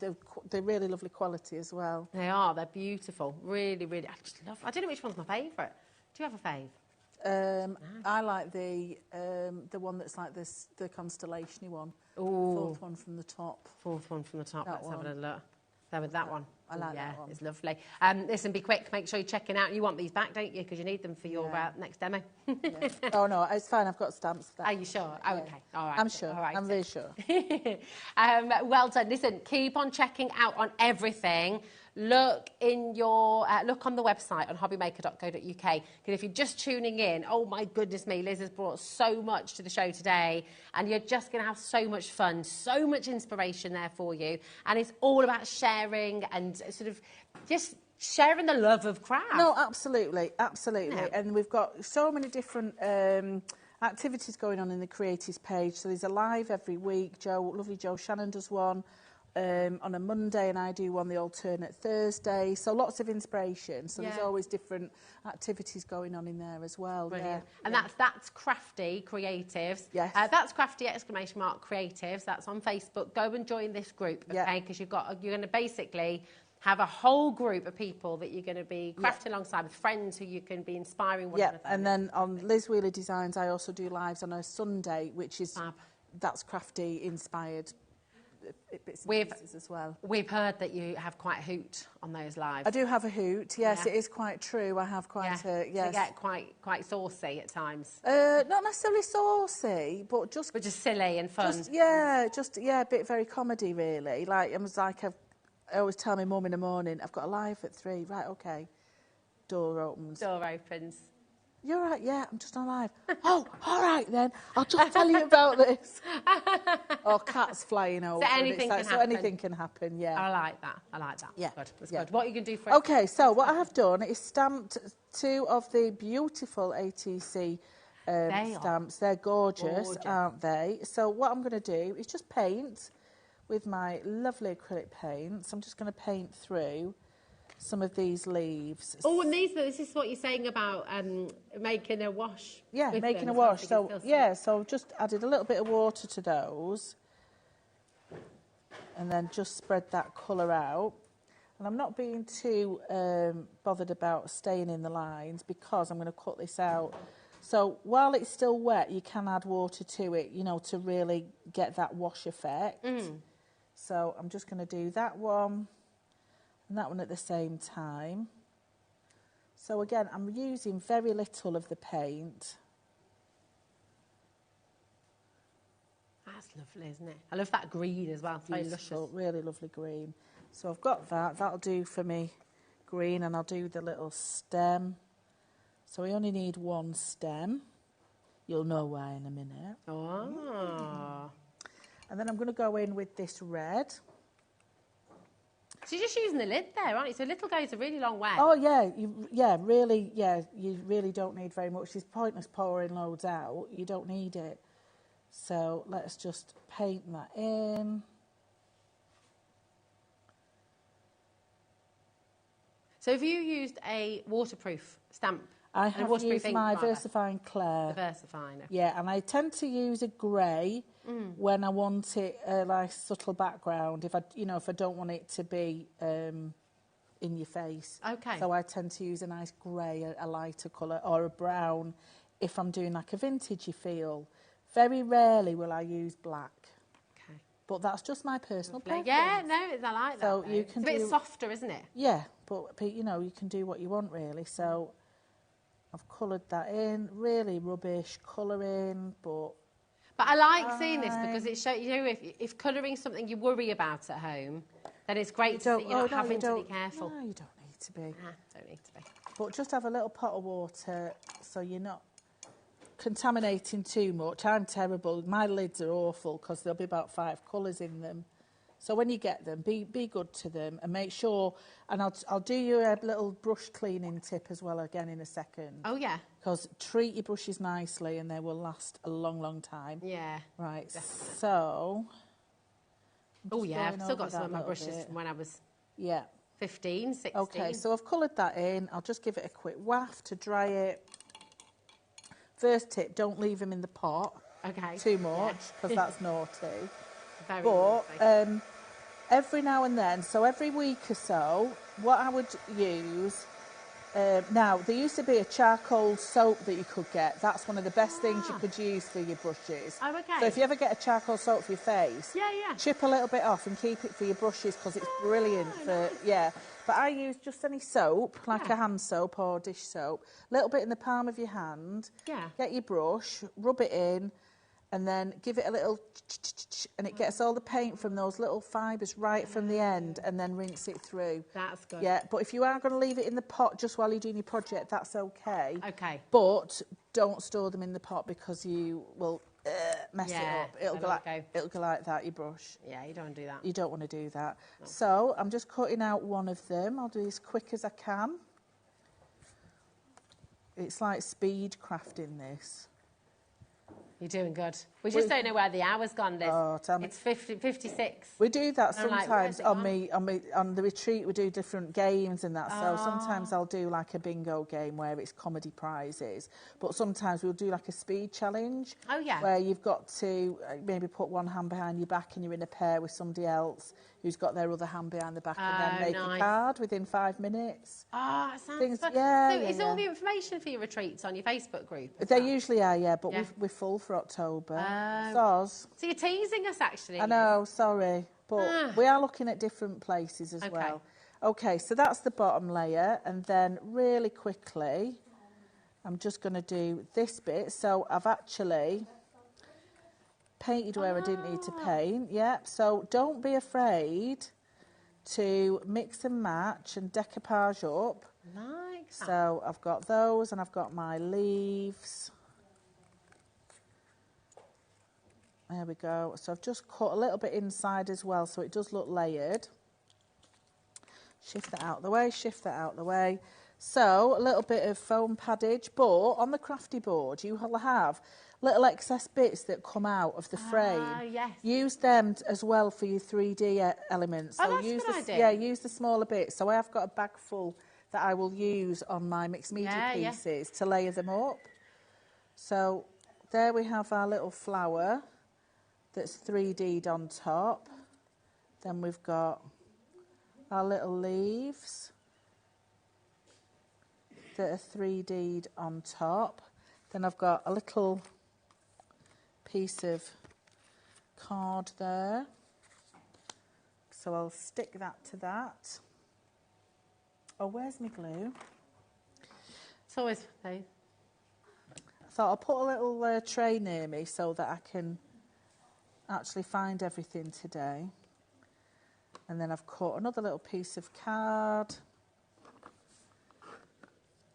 I: they're really lovely quality as well.
E: They are. They're beautiful. Really, really. I just love. I don't know which one's my favourite. Do you have a fave?
I: I like the one that's like this, the constellation-y one.
E: Ooh.
I: Fourth one from the top.
E: Fourth one from the top.
I: That
E: Let's
I: one.
E: have a look. There with that one.
I: I like that one.
E: It's lovely. Listen, be quick. Make sure you're checking out. You want these back, don't you? Because you need them for your next demo.
I: Oh, no, it's fine. I've got stamps for that.
E: Are you sure? Oh, okay. All right.
I: I'm sure.
E: All right.
I: I'm very sure.
E: Well done. Listen, keep on checking out on everything. Look in your look on the website on hobbymaker.co.uk, because if you're just tuning in, oh my goodness me, Liz has brought so much to the show today, and you're just going to have so much fun, so much inspiration there for you, and it's all about sharing and sort of just sharing the love of craft.
I: No, absolutely.
E: No.
I: And we've got so many different activities going on in the creatives page. So there's a live every week. Lovely Joe Shannon does one on a Monday, and I do one the alternate Thursday. So lots of inspiration. So there's always different activities going on in there as well.
E: Brilliant. And that's Crafty Creatives.
I: Yes.
E: That's Crafty !Creatives. That's on Facebook. Go and join this group, okay? Because you're going to basically have a whole group of people that you're going to be crafting alongside, with friends who you can be inspiring one another.
I: And then on Liz Wheeler Designs, I also do lives on a Sunday, which is that's crafty inspired bits and pieces as well. We've
E: heard that you have quite a hoot on those lives.
I: I do have a hoot, yes, it is quite true. I have quite a, yes.
E: So you get quite saucy at times?
I: Not necessarily saucy, but just
E: silly and fun.
I: A bit very comedy, really. Like, I always tell my mum in the morning, I've got a live at 3. Right, okay. Door opens.
E: Door opens.
I: You're right, yeah, I'm just on live. Oh, all right then, I'll just tell you about this. Or cats flying over.
E: So anything can happen.
I: So anything can happen, yeah.
E: I like that.
I: Yeah.
E: Good. That's good. What are you going to do for
I: Okay, so what I have done is stamped 2 of the beautiful ATC stamps. They're gorgeous, aren't they? So what I'm going to do is just paint with my lovely acrylic paints. I'm just going to paint through some of these leaves.
E: Oh, and this is what you're saying about making a wash.
I: Yeah, making a wash. So just added a little bit of water to those, and then just spread that colour out. And I'm not being too bothered about staying in the lines, because I'm going to cut this out. So while it's still wet, you can add water to it, you know, to really get that wash effect. So I'm just going to do that one. and that one at the same time. So again, I'm using very little of the paint.
E: That's lovely, isn't it? I love that green as well. It's very
I: Beautiful,
E: luscious.
I: really lovely green. So I've got that. That'll do for me green, and I'll do the little stem. So we only need one stem. You'll know why in a minute.
E: Oh.
I: And then I'm going to go in with this red.
E: So you're just using the lid there, aren't you? So little goes a really long way.
I: Oh, yeah, you really don't need very much. It's pointless pouring loads out. You don't need it. So let's just paint that in.
E: So have you used a waterproof stamp?
I: I have used my VersaFine Claire.
E: The VersaFine. Okay.
I: Yeah, and I tend to use a grey when I want it a nice subtle background. If I don't want it to be in your face.
E: Okay.
I: So I tend to use a nice grey, a lighter colour, or a brown if I'm doing like a vintagey feel. Very rarely will I use black.
E: Okay.
I: But that's just my personal preference.
E: Yeah, no, I like that.
I: So you can
E: it's a bit softer, isn't it?
I: Yeah, but you can do what you want really. So I've coloured that in. Really rubbish colouring, but
E: I like seeing this because it shows you if colouring something you worry about at home, then it's great to see you're not having to be careful.
I: No, you don't need to be.
E: Don't need to be.
I: But just have a little pot of water so you're not contaminating too much. I'm terrible. My lids are awful because there'll be about 5 colours in them. So when you get them, be good to them and make sure. And I'll do you a little brush cleaning tip as well again in a second.
E: Oh yeah.
I: Because treat your brushes nicely and they will last a long, long time.
E: Yeah.
I: Right.
E: Definitely.
I: So.
E: Oh yeah, I've still got some of my brushes from when I was 15, 16.
I: Okay, so I've coloured that in. I'll just give it a quick waft to dry it. First tip, don't leave them in the pot too much because that's naughty.
E: Very
I: naughty. Every now and then, so every week or so, what I would use, now there used to be a charcoal soap that you could get. That's one of the best things you could use for your brushes.
E: Oh, okay.
I: So if you ever get a charcoal soap for your face, chip a little bit off and keep it for your brushes because it's brilliant for, But I use just any soap, like a hand soap or dish soap, a little bit in the palm of your hand.
E: Yeah.
I: Get your brush, rub it in, and then give it a little and it gets all the paint from those little fibres right from the end, and then rinse it through.
E: That's good.
I: Yeah, but if you are going to leave it in the pot just while you're doing your project, that's okay.
E: Okay.
I: But don't store them in the pot because you will mess it up. It'll go like that, your brush.
E: Yeah, you don't want to do that.
I: You don't want to do that. No. So I'm just cutting out one of them. I'll do as quick as I can. It's like speed crafting this.
E: You're doing good. We just don't know where the hour's gone, Liz.
I: Oh, tell me.
E: It's 56.
I: We do that sometimes on the retreat. We do different games and that. So sometimes I'll do like a bingo game where it's comedy prizes. But sometimes we'll do like a speed challenge.
E: Oh, yeah.
I: Where you've got to maybe put one hand behind your back and you're in a pair with somebody else who's got their other hand behind the back and then make a card within 5 minutes.
E: Ah, sounds fun. So is all the information for your retreats on your Facebook group?
I: They usually are, yeah, but we're full for October.
E: So you're teasing us, actually.
I: I know, sorry. But we are looking at different places as well. Okay, so that's the bottom layer. And then really quickly, I'm just going to do this bit. So I've actually painted where I didn't need to paint. Yep, so don't be afraid to mix and match and decoupage up.
E: Like that.
I: So I've got those and I've got my leaves. There we go. So I've just cut a little bit inside as well so it does look layered. Shift that out of the way, shift that out of the way. So a little bit of foam paddage, but on the crafty board you will have little excess bits that come out of the frame.
E: Yes.
I: Use them as well for your 3D elements. So
E: that's
I: use
E: a good idea.
I: Yeah, use the smaller bits. So I have got a bag full that I will use on my mixed media pieces to layer them up. So there we have our little flower that's 3D'd on top. Then we've got our little leaves that are 3D'd on top. Then I've got a little piece of card there. So I'll stick that to that. Oh, where's my glue?
E: It's always fun.
I: I thought I'll put a little tray near me so that I can actually find everything today. And then I've cut another little piece of card.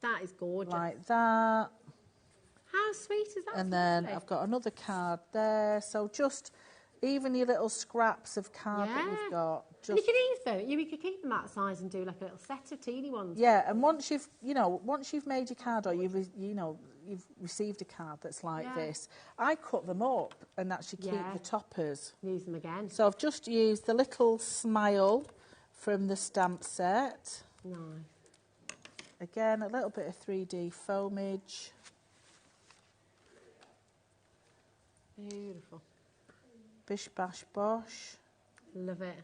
E: That is gorgeous.
I: Like that.
E: How sweet is that?
I: And then I've got another card there. So just even your little scraps of card that you've got.
E: And you can even, you could keep them that size and do like a little set of teeny ones.
I: Yeah, and once you've made your card or you've received a card that's like this, I cut them up and actually keep the toppers.
E: Use them again.
I: So I've just used the little smile from the stamp set.
E: Nice.
I: Again, a little bit of 3D foamage.
E: Beautiful.
I: Bish bash bosh.
E: Love it.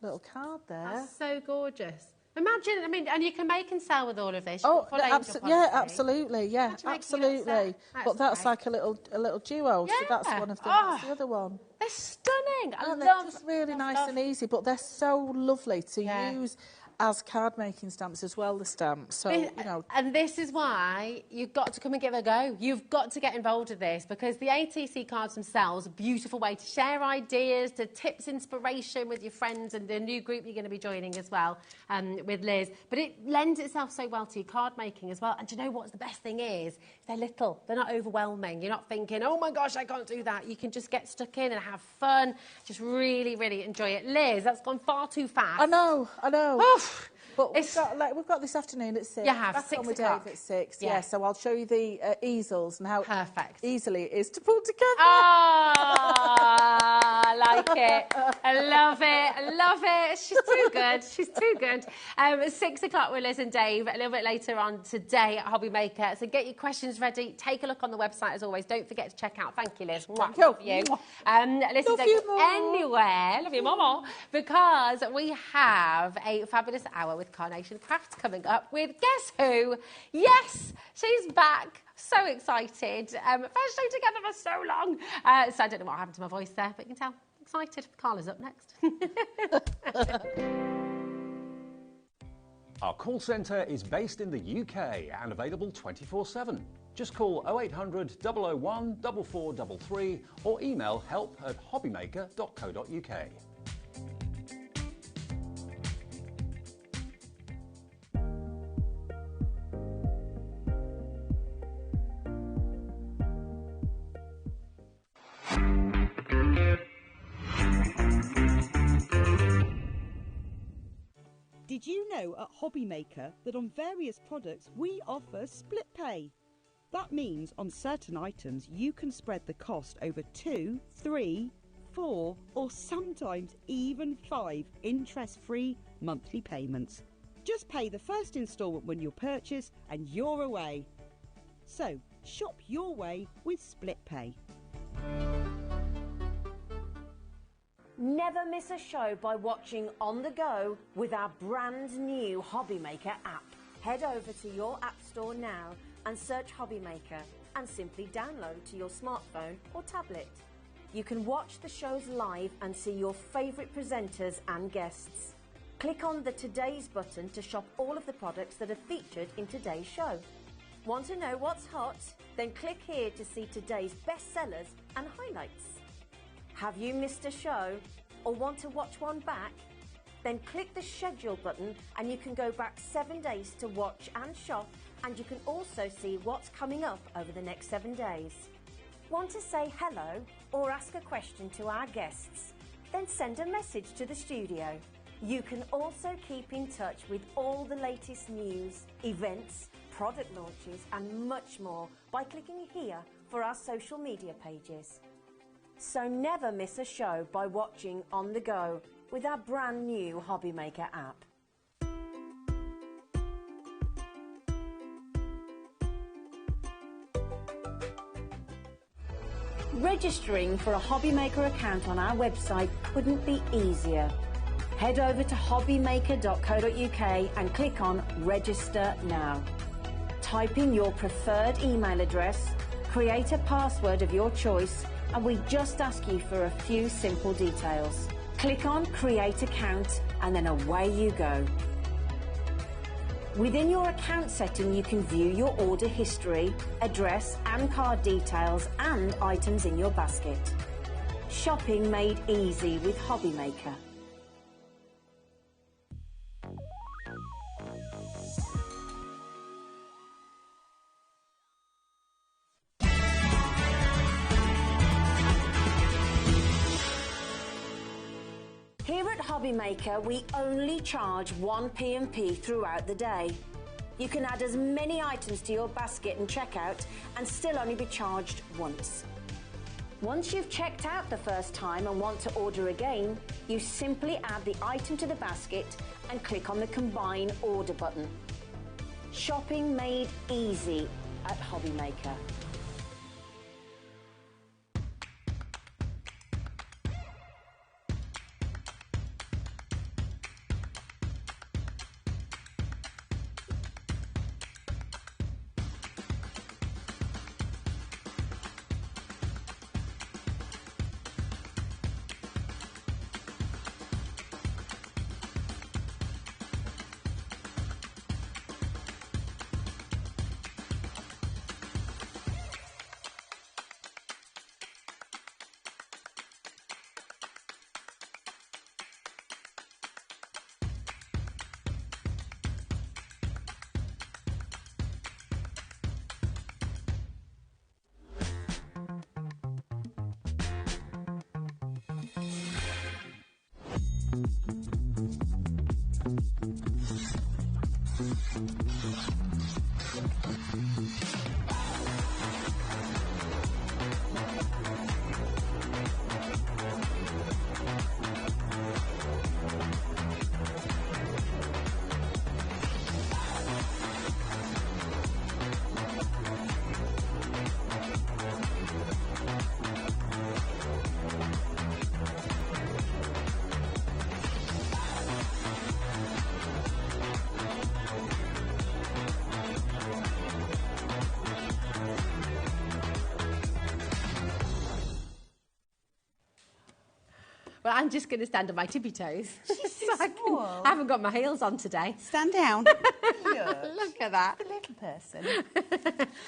I: Little card there.
E: That's so gorgeous. Imagine, I mean, and you can make and sell with all of this.
I: Oh, absolutely, yeah, absolutely. But that's
E: great.
I: like a little duo, so that's one of them. That's the other one.
E: They're stunning.
I: They're just really nice and easy, but they're so lovely to use as card making stamps as well, the stamps. So, you know.
E: And this is why you've got to come and give it a go. You've got to get involved with this because the ATC cards themselves are a beautiful way to share ideas, to tips, inspiration with your friends and the new group you're going to be joining as well with Liz. But it lends itself so well to your card making as well. And do you know what the best thing is? They're little. They're not overwhelming. You're not thinking, oh my gosh, I can't do that. You can just get stuck in and have fun. Just really, really enjoy it. Liz, that's gone far too fast.
I: I know.
E: Oof.
I: But we've got this afternoon at 6.
E: You have,
I: Back
E: 6
I: on with
E: o'clock.
I: Dave at 6, so I'll show you the easels and how easily it is to pull together.
E: I like it. I love it. I love it. She's too good. She's too good. At 6 o'clock with Liz and Dave, a little bit later on today at HobbyMaker. So get your questions ready. Take a look on the website as always. Don't forget to check out. Thank you, Liz.
I: Thank
E: love you. Listen,
I: love you more.
E: Anywhere. Love you more. Because we have a fabulous hour with Carnation Crafts coming up with guess who? Yes, she's back. So excited. First show together for so long. So I don't know what happened to my voice there, but you can tell. Excited. Carla's up next.
D: Our call centre is based in the UK and available 24/7. Just call 0800 001 4433 or email help@hobbymaker.co.uk.
G: Did you know at HobbyMaker that on various products we offer split pay? That means on certain items you can spread the cost over 2, 3, 4 or sometimes even 5 interest-free monthly payments. Just pay the first instalment when you purchase and you're away. So shop your way with split pay.
H: Never miss a show by watching on the go with our brand new HobbyMaker app. Head over to your app store now and search HobbyMaker and simply download to your smartphone or tablet. You can watch the shows live and see your favourite presenters and guests. Click on the Today's button to shop all of the products that are featured in today's show. Want to know what's hot? Then click here to see today's bestsellers and highlights. Have you missed a show or want to watch one back? Then click the schedule button and you can go back 7 days to watch and shop, and you can also see what's coming up over the next 7 days. Want to say hello or ask a question to our guests? Then send a message to the studio. You can also keep in touch with all the latest news, events, product launches and much more by clicking here for our social media pages. So never miss a show by watching on the go with our brand new HobbyMaker app. Registering for a HobbyMaker account on our website couldn't be easier. Head over to hobbymaker.co.uk and click on Register Now. Type in your preferred email address, create a password of your choice, and we just ask you for a few simple details. Click on Create Account and then away you go. Within your account setting, you can view your order history, address and card details, and items in your basket. Shopping made easy with HobbyMaker. Here at HobbyMaker, we only charge one P&P throughout the day. You can add as many items to your basket and checkout and still only be charged once. Once you've checked out the first time and want to order again, you simply add the item to the basket and click on the Combine Order button. Shopping made easy at HobbyMaker.
E: Well, I'm just going to stand on my tippy toes.
F: I
E: haven't got my heels on today.
F: Stand down.
E: Look at that.
F: The little person.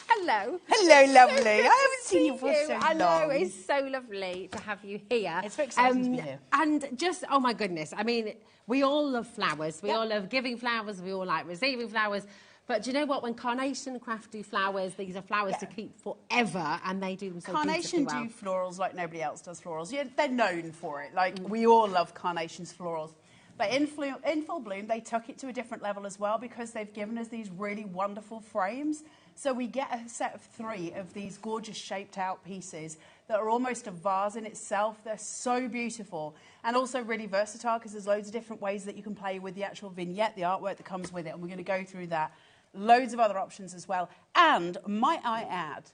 E: Hello.
F: Hello, lovely. I haven't seen you for so long.
E: I know, it's so lovely to have you here.
F: It's very exciting to be here.
E: And just, oh my goodness, I mean, we all love flowers. We all love giving flowers. We all like receiving flowers. But do you know what? When Carnation Craft do flowers, these are flowers to keep forever, and they do them so
J: Carnation
E: beautifully well.
J: do florals like nobody else does florals. Yeah, they're known for it. Like, we all love Carnation's florals. But in full bloom, they took it to a different level as well because they've given us these really wonderful frames. So we get a set of 3 of these gorgeous shaped out pieces that are almost a vase in itself. They're so beautiful and also really versatile because there's loads of different ways that you can play with the actual vignette, the artwork that comes with it, and we're going to go through that. Loads of other options as well. And, might I add,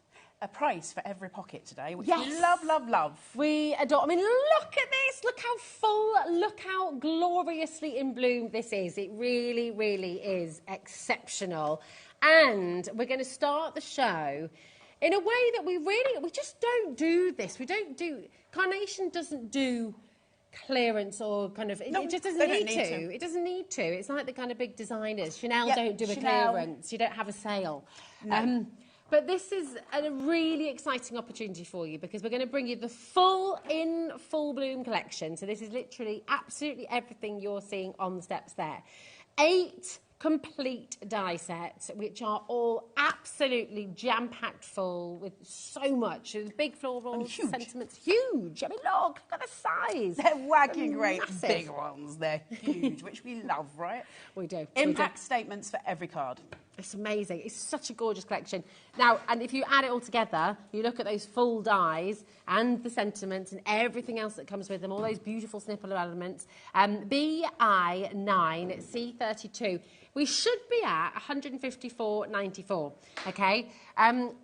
J: a price for every pocket today, which we love, love, love.
E: We adore. I mean, look at this. Look how full, look how gloriously in bloom this is. It really, really is exceptional. And we're going to start the show in a way that we just don't do this. We don't do, Carnation doesn't do clearance or kind of, it just doesn't need to. It doesn't need to. It's like the kind of big designers. Chanel don't do a clearance. You don't have a sale. No. But this is a really exciting opportunity for you because we're going to bring you the full bloom collection. So this is literally absolutely everything you're seeing on the steps there. 8 complete die sets, which are all absolutely jam-packed full with so much. There's big florals, sentiments. Huge. I mean, look at the size.
J: They're wagging great big ones. They're huge, which we love, right?
E: We do.
J: Impact statements for every card.
E: It's amazing. It's such a gorgeous collection. Now, and if you add it all together, you look at those full dies and the sentiments and everything else that comes with them, all those beautiful snipper elements, BI9C32. We should be at $154.94, okay?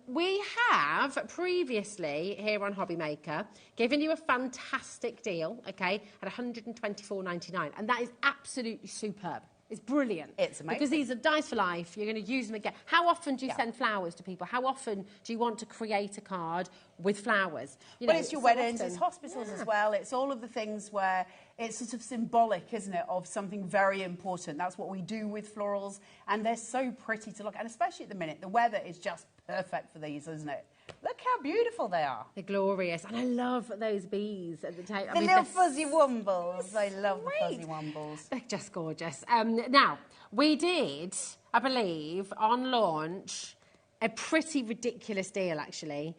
E: We have previously, here on HobbyMaker, given you a fantastic deal, okay, at $124.99, and that is absolutely superb. It's brilliant.
J: It's amazing.
E: Because these are dies for life. You're going to use them again. How often do you send flowers to people? How often do you want to create a card with flowers? You know,
J: it's your weddings, it's hospitals as well. It's all of the things where it's sort of symbolic, isn't it, of something very important. That's what we do with florals, and they're so pretty to look at, and especially at the minute. The weather is just perfect for these, isn't it? Look how beautiful they are.
E: They're glorious. And I love those bees at the tail.
J: The little fuzzy wombles. I love the fuzzy wombles.
E: They're just gorgeous. Now, we did, I believe, on launch, a pretty ridiculous deal, actually.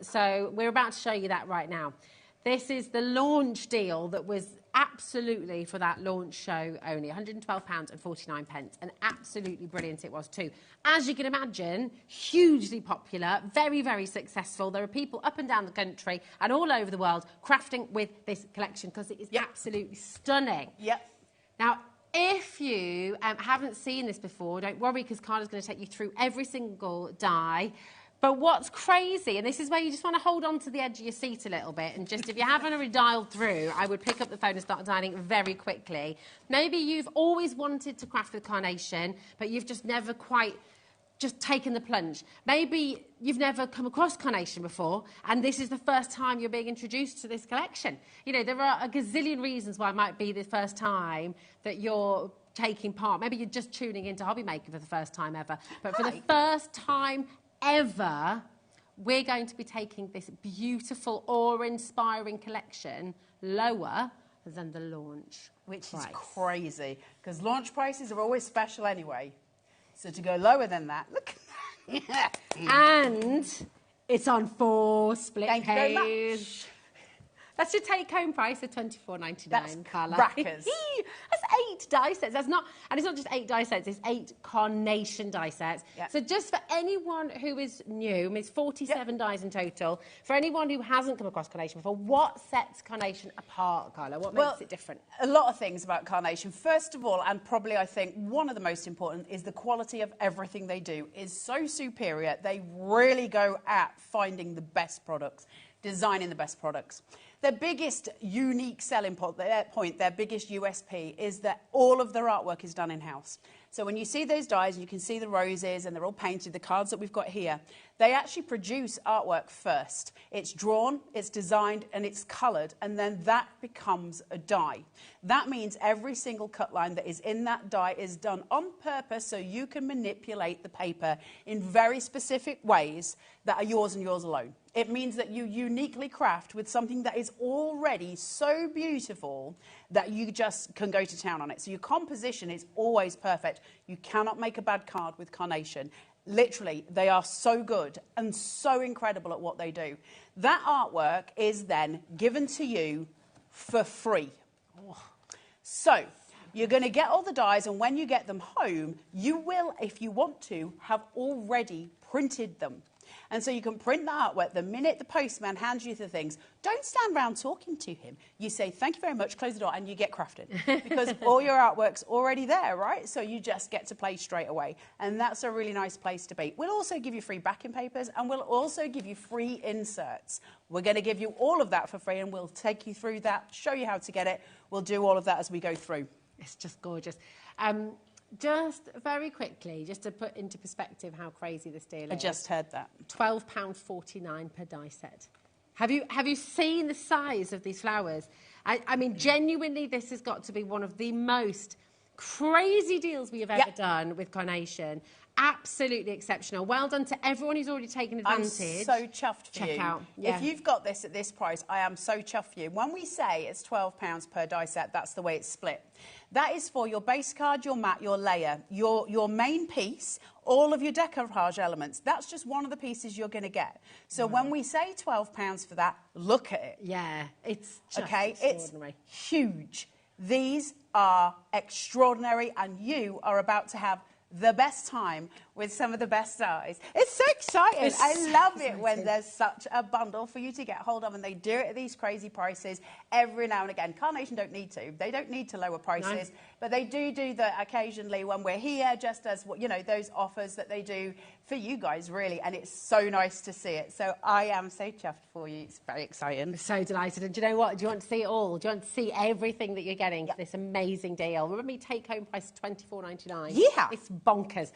E: So we're about to show you that right now. This is the launch deal that was absolutely for that launch show only, £112.49, and absolutely brilliant it was too. As you can imagine, hugely popular, very, very successful. There are people up and down the country and all over the world crafting with this collection because it is absolutely stunning.
J: Yep.
E: Now, if you haven't seen this before, don't worry, because Carla's going to take you through every single die. But what's crazy, and this is where you just want to hold on to the edge of your seat a little bit, and just if you haven't already dialed through, I would pick up the phone and start dialing very quickly. Maybe you've always wanted to craft with carnation, but you've just never quite just taken the plunge. Maybe you've never come across carnation before, and this is the first time you're being introduced to this collection. You know, there are a gazillion reasons why it might be the first time that you're taking part. Maybe you're just tuning into HobbyMaker for the first time ever. But for the first time ever, we're going to be taking this beautiful, awe-inspiring collection lower than the launch
J: Which
E: price.
J: is crazy, because launch prices are always special anyway. So to go lower than that, look at that.
E: And it's on 4 split
J: Thank you very
E: pays.
J: much.
E: That's your take-home price of $24.99,
J: That's
E: Carla.
J: crackers.
E: That's 8 die sets. That's not, and it's not just 8 die sets. It's 8 carnation die sets.
J: Yeah.
E: So just for anyone who is new, I mean, it's 47 dies in total. For anyone who hasn't come across carnation before, what sets carnation apart, Carla? What makes it different?
J: A lot of things about carnation. First of all, and probably I think one of the most important, is the quality of everything they do is so superior. They really go at finding the best products, designing the best products. Their biggest unique selling point, their biggest USP, is that all of their artwork is done in-house. So when you see those dies, you can see the roses and they're all painted, the cards that we've got here, they actually produce artwork first. It's drawn, it's designed, and it's coloured, and then that becomes a die. That means every single cut line that is in that die is done on purpose so you can manipulate the paper in very specific ways that are yours and yours alone. It means that you uniquely craft with something that is already so beautiful that you just can go to town on it. So your composition is always perfect. You cannot make a bad card with carnation. Literally, they are so good and so incredible at what they do. That artwork is then given to you for free. So you're going to get all the dies, and when you get them home, you will, if you want to, have already printed them. And so you can print the artwork the minute the postman hands you the things. Don't stand around talking to him. You say, thank you very much, close the door, and you get crafted. Because all your artwork's already there, right? So you just get to play straight away. And that's a really nice place to be. We'll also give you free backing papers, and we'll also give you free inserts. We're going to give you all of that for free, and we'll take you through that, show you how to get it. We'll do all of that as we go through.
E: It's just gorgeous. Just very quickly, just to put into perspective how crazy this deal is.
J: I just heard that.
E: £12.49 per die set. Have you seen the size of these flowers? I mean, genuinely, this has got to be one of the most crazy deals we have ever done with carnation. Absolutely exceptional. Well done to everyone who's already taken advantage.
J: I'm so chuffed for you.
E: Check out. Yeah.
J: If you've got this at this price, I am so chuffed for you. When we say it's £12 per die set, that's the way it's split. That is for your base card, your mat, your layer, your main piece, all of your decoupage elements. That's just one of the pieces you're going to get. So when we say £12 for that, look at it.
E: Yeah, it's just
J: It's
E: extraordinary.
J: huge. These are extraordinary, and you are about to have the best time with some of the best dyes. It's so exciting. I love it when there's such a bundle for you to get hold of, and they do it at these crazy prices every now and again. Carnation don't need to. They don't need to lower prices, but they do that occasionally when we're here, just as, you know, those offers that they do for you guys, really, and it's so nice to see it. So I am so chuffed for you. It's very exciting.
E: I'm so delighted. And do you know what? Do you want to see it all? Do you want to see everything that you're getting for this amazing deal? Remember, take-home price is $24.99.
J: Yeah.
E: It's bonkers.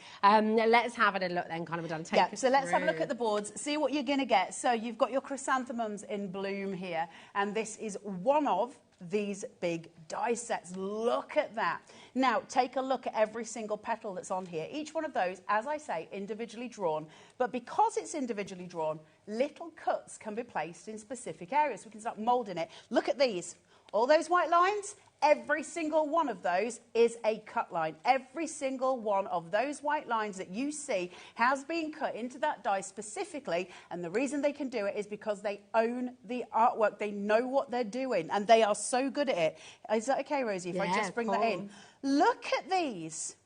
E: Let's have a look then, kind of done.
J: So let's have a look at the boards, see what you're going to get. So you've got your chrysanthemums in bloom here, and this is one of these big die sets. Look at that. Now, take a look at every single petal that's on here. Each one of those, as I say, individually drawn. But because it's individually drawn, little cuts can be placed in specific areas. We can start moulding it. Look at these. All those white lines, every single one of those is a cut line. Every single one of those white lines that you see has been cut into that die specifically, and the reason they can do it is because they own the artwork. They know what they're doing, and they are so good at it. Is that okay, Rosie, if I just bring that in? Look at these.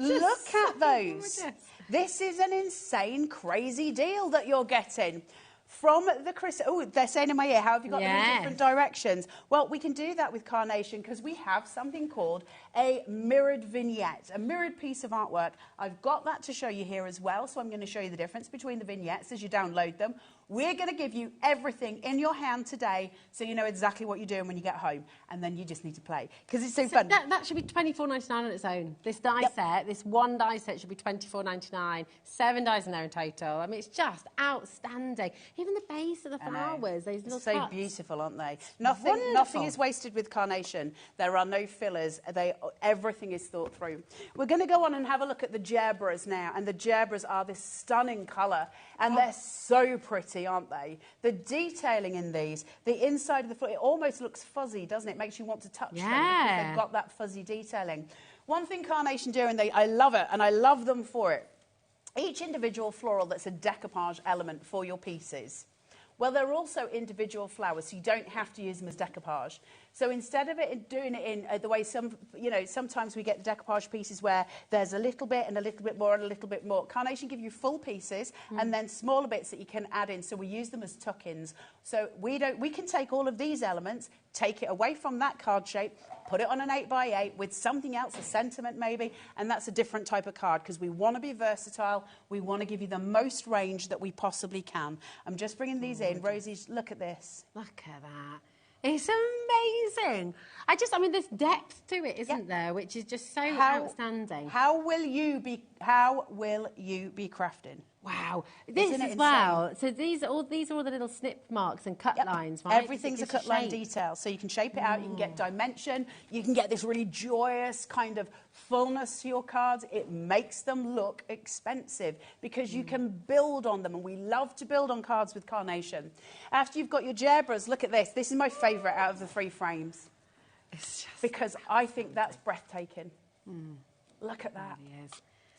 J: Look at those. Gorgeous. This is an insane, crazy deal that you're getting. From the oh, they're saying in my ear, how have you got them in different directions? Well, we can do that with Carnation because we have something called a mirrored vignette, a mirrored piece of artwork. I've got that to show you here as well, so I'm going to show you the difference between the vignettes as you download them. We're going to give you everything in your hand today so you know exactly what you're doing when you get home, and then you just need to play because it's so fun.
E: That should be $24.99 on its own. This die set, this one die set should be $24.99. 7 dies in there in total. I mean, it's just outstanding. Even the base of the flowers, those little
J: so
E: cuts.
J: Beautiful, aren't they? Nothing is wasted with Carnation. There are no fillers. Everything is thought through. We're going to go on and have a look at the gerbras now, and the gerbras are this stunning colour, and they're so pretty, aren't they? The detailing in these, the inside of the floor, it almost looks fuzzy, doesn't it? Makes you want to touch them because they've got that fuzzy detailing. One thing Carnation do, and I love it, and I love them for it, each individual floral that's a decoupage element for your pieces. Well, they're also individual flowers, so you don't have to use them as decoupage. So instead of doing it in the way sometimes we get decoupage pieces where there's a little bit and a little bit more and a little bit more. Carnation give you full pieces and then smaller bits that you can add in. So we use them as tuck-ins. So we can take all of these elements, take it away from that card shape, put it on an 8x8 with something else, a sentiment maybe, and that's a different type of card because we want to be versatile. We want to give you the most range that we possibly can. I'm just bringing these in. Rosie, look at this.
E: Look at that. It's amazing. I mean, there's depth to it, isn't there? Which is just so outstanding.
J: How will you be crafting?
E: Wow, this as well. So these are all the little snip marks and cut lines, right?
J: Everything's a cut line detail, so you can shape it out. You can get dimension. You can get this really joyous kind of fullness to your cards. It makes them look expensive because you can build on them, and we love to build on cards with Carnation. After you've got your gerbras, look at this. This is my favourite out of the 3 frames because I think that's breathtaking. Look at that. It is.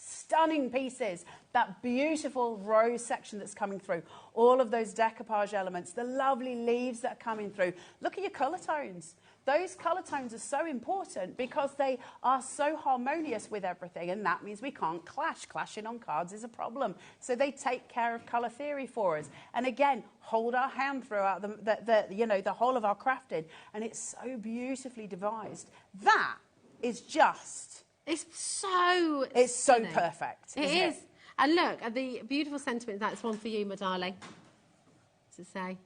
J: Stunning pieces, that beautiful rose section that's coming through, all of those decoupage elements, the lovely leaves that are coming through. Look at your colour tones. Those colour tones are so important because they are so harmonious with everything, and that means we can't clash. Clashing on cards is a problem. So they take care of colour theory for us. And again, hold our hand throughout the whole of our crafting, and it's so beautifully devised. That is just...
E: It's so
J: perfect.
E: It is. And look at the beautiful sentiment. That's one for you, my darling. To say,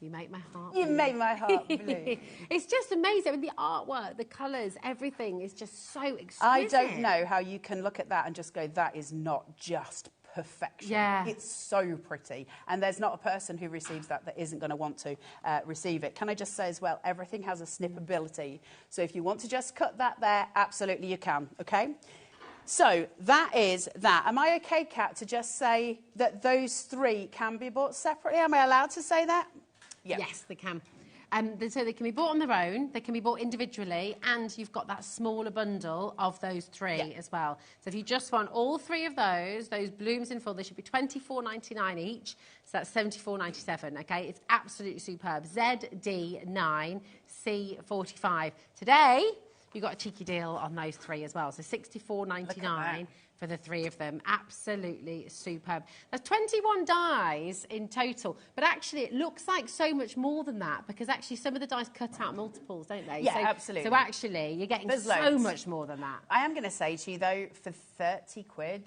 E: you make my heart blue.
J: You make my heart blue.
E: It's just amazing. I mean, the artwork, the colours, everything is just so exquisite.
J: I don't know how you can look at that and just go, that is not just perfection.
E: Yeah.
J: It's so pretty. And there's not a person who receives that isn't going to want to receive it. Can I just say as well, everything has a snippability. So if you want to just cut that there, absolutely you can, okay? So that is that. Am I okay, Kat, to just say that those 3 can be bought separately? Am I allowed to say that?
E: Yep. Yes, they can. So they can be bought on their own, they can be bought individually, and you've got that smaller bundle of those 3 as well. So if you just want all 3 of those blooms in full, they should be $24.99 each. So that's $74.97, okay? It's absolutely superb. ZD9C45. Today, you got a cheeky deal on those 3 as well. So $64.99 for the 3 of them. Absolutely superb. There's 21 dies in total, but actually it looks like so much more than that because actually some of the dies cut out multiples, don't they?
J: Yeah, absolutely.
E: So actually you're getting so much more than that.
J: I am going to say to you though, for 30 quid,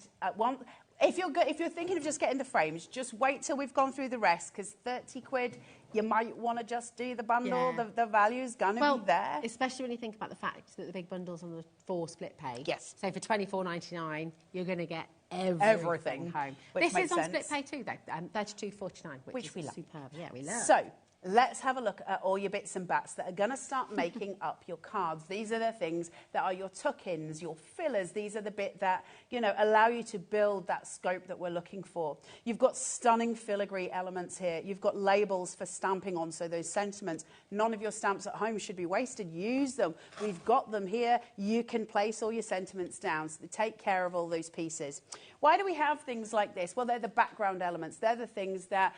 J: if you're thinking of just getting the frames, just wait till we've gone through the rest because 30 quid, you might want to just do the bundle. Yeah. The value's going to be there.
E: Especially when you think about the fact that the big bundle's on the 4 split pay.
J: Yes.
E: So for $24.99, you're going to get everything home. This is on split pay too, though. $32.49, which we love. Superb. Yeah, we love.
J: So let's have a look at all your bits and bats that are going to start making up your cards. These are the things that are your tuck-ins, your fillers. These are the bit that, you know, allow you to build that scope that we're looking for. You've got stunning filigree elements here. You've got labels for stamping on, so those sentiments. None of your stamps at home should be wasted. Use them. We've got them here. You can place all your sentiments down, so they take care of all those pieces. Why do we have things like this? Well, they're the background elements. They're the things that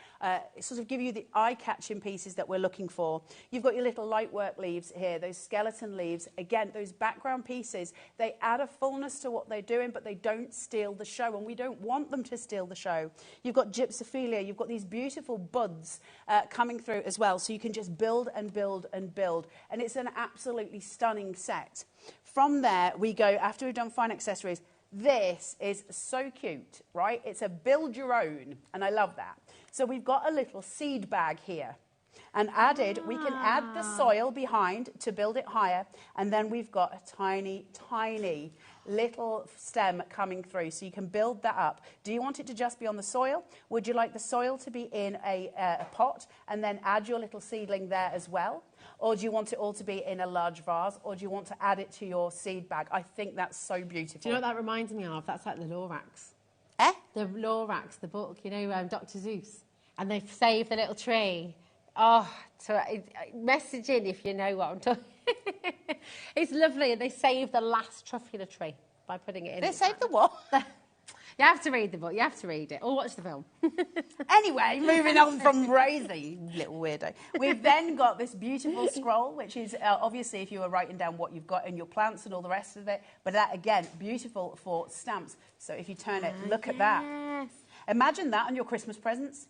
J: sort of give you the eye-catching pieces that we're looking for. You've got your little light work leaves here, those skeleton leaves. Again, those background pieces, they add a fullness to what they're doing, but they don't steal the show, and we don't want them to steal the show. You've got gypsophilia. You've got these beautiful buds coming through as well, so you can just build and build and build, and it's an absolutely stunning set. From there, we go, after we've done fine accessories, this is so cute, right? It's a build your own, and I love that. So we've got a little seed bag here. And added, we can add the soil behind to build it higher. And then we've got a tiny, tiny little stem coming through. So you can build that up. Do you want it to just be on the soil? Would you like the soil to be in a pot and then add your little seedling there as well? Or do you want it all to be in a large vase? Or do you want to add it to your seed bag? I think that's so beautiful.
E: Do you know what that reminds me of? That's like the Lorax.
J: Eh?
E: The Lorax, the book, you know, Dr. Seuss. And they've saved the little tree. Oh, so message in if you know what I'm talking. It's lovely. They saved the last truffula tree by putting it in.
J: They saved the what?
E: You have to read the book. You have to read it or watch the film.
J: Anyway, moving on from Rosie, little weirdo. We've then got this beautiful scroll, which is obviously if you were writing down what you've got in your plants and all the rest of it. But that, again, beautiful for stamps. So if you turn it, look at that. Imagine that on your Christmas presents.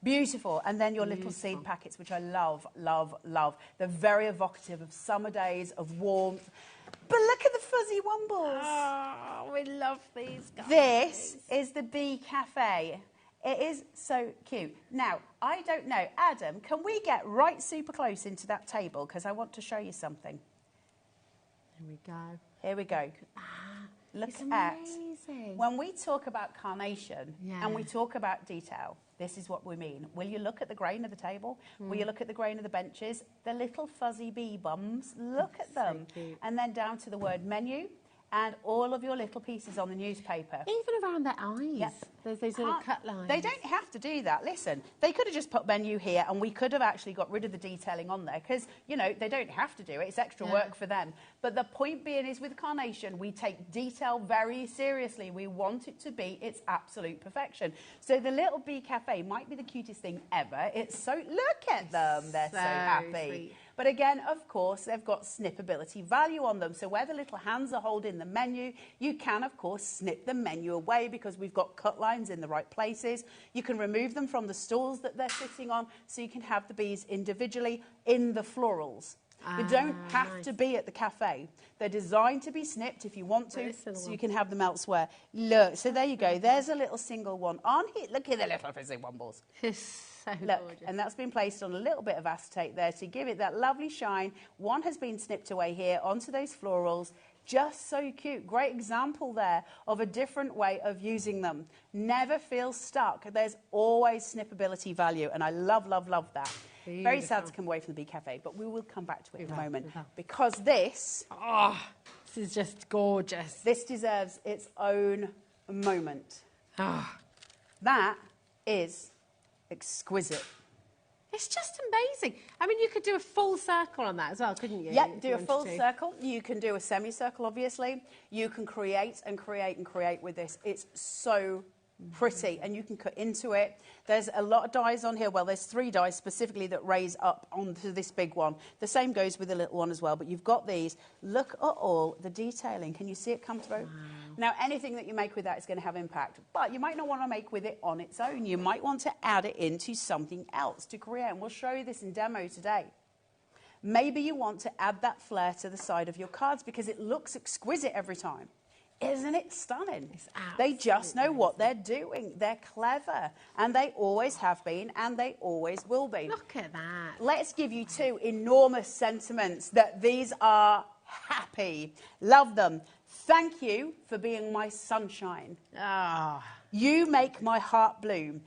J: Beautiful. And then your little seed packets, which I love, love, love. They're very evocative of summer days, of warmth. But look at the fuzzy wumbles.
E: Oh, we love these guys.
J: This is the Bee Cafe. It is so cute. Now, I don't know. Adam, can we get right super close into that table? Because I want to show you something.
E: Here we go.
J: Here we go. Look at, when we talk about carnation and we talk about detail, this is what we mean. Will you look at the grain of the table? Will you look at the grain of the benches? The little fuzzy bee bums, look at them. So and then down to the word menu and all of your little pieces on the newspaper.
E: Even around their eyes. Yep. There's those little cut lines.
J: They don't have to do that. Listen, they could have just put menu here and we could have actually got rid of the detailing on there because, you know, they don't have to do it. It's extra work for them. But the point being is with carnation, we take detail very seriously. We want it to be its absolute perfection. So the little bee cafe might be the cutest thing ever. It's so, look at them. They're so happy. Sweet. But again, of course, they've got snippability value on them. So where the little hands are holding the menu, you can, of course, snip the menu away because we've got cut lines in the right places. You can remove them from the stools that they're sitting on so you can have the bees individually in the florals. You don't have to be at the cafe. They're designed to be snipped if you want to, so you can have them elsewhere. Look, so there you go. There's a little single one on here. Look at the little fizzy wumbles.
E: So
J: look,
E: gorgeous.
J: and that's been placed on a little bit of acetate there to give it that lovely shine. One has been snipped away here onto those florals. Just so cute. Great example there of a different way of using them. Never feel stuck. There's always snippability value, and I love, love, love that. Beautiful. Very sad to come away from the Bee Cafe, but we will come back to it in a moment. Because this...
E: Oh, this is just gorgeous.
J: This deserves its own moment.
E: Oh.
J: That is exquisite.
E: It's just amazing. I mean, you could do a full circle on that as well, couldn't you?
J: Yeah, do a full circle. You can do a semicircle, obviously. You can create and create and create with this. It's so pretty, and you can cut into it. There's a lot of dies on here. Well, there's 3 dies specifically that raise up onto this big one. The same goes with the little one as well, but you've got these. Look at all the detailing. Can you see it come through? Wow. Now, anything that you make with that is going to have impact, but you might not want to make with it on its own. You might want to add it into something else to create, and we'll show you this in demo today. Maybe you want to add that flair to the side of your cards because it looks exquisite every time. Isn't it stunning? They just know what they're doing. They're clever, and they always have been, and they always will be.
E: Look at that.
J: Let's give you 2 enormous sentiments that these are happy. Love them. Thank you for being my sunshine. You make my heart bloom.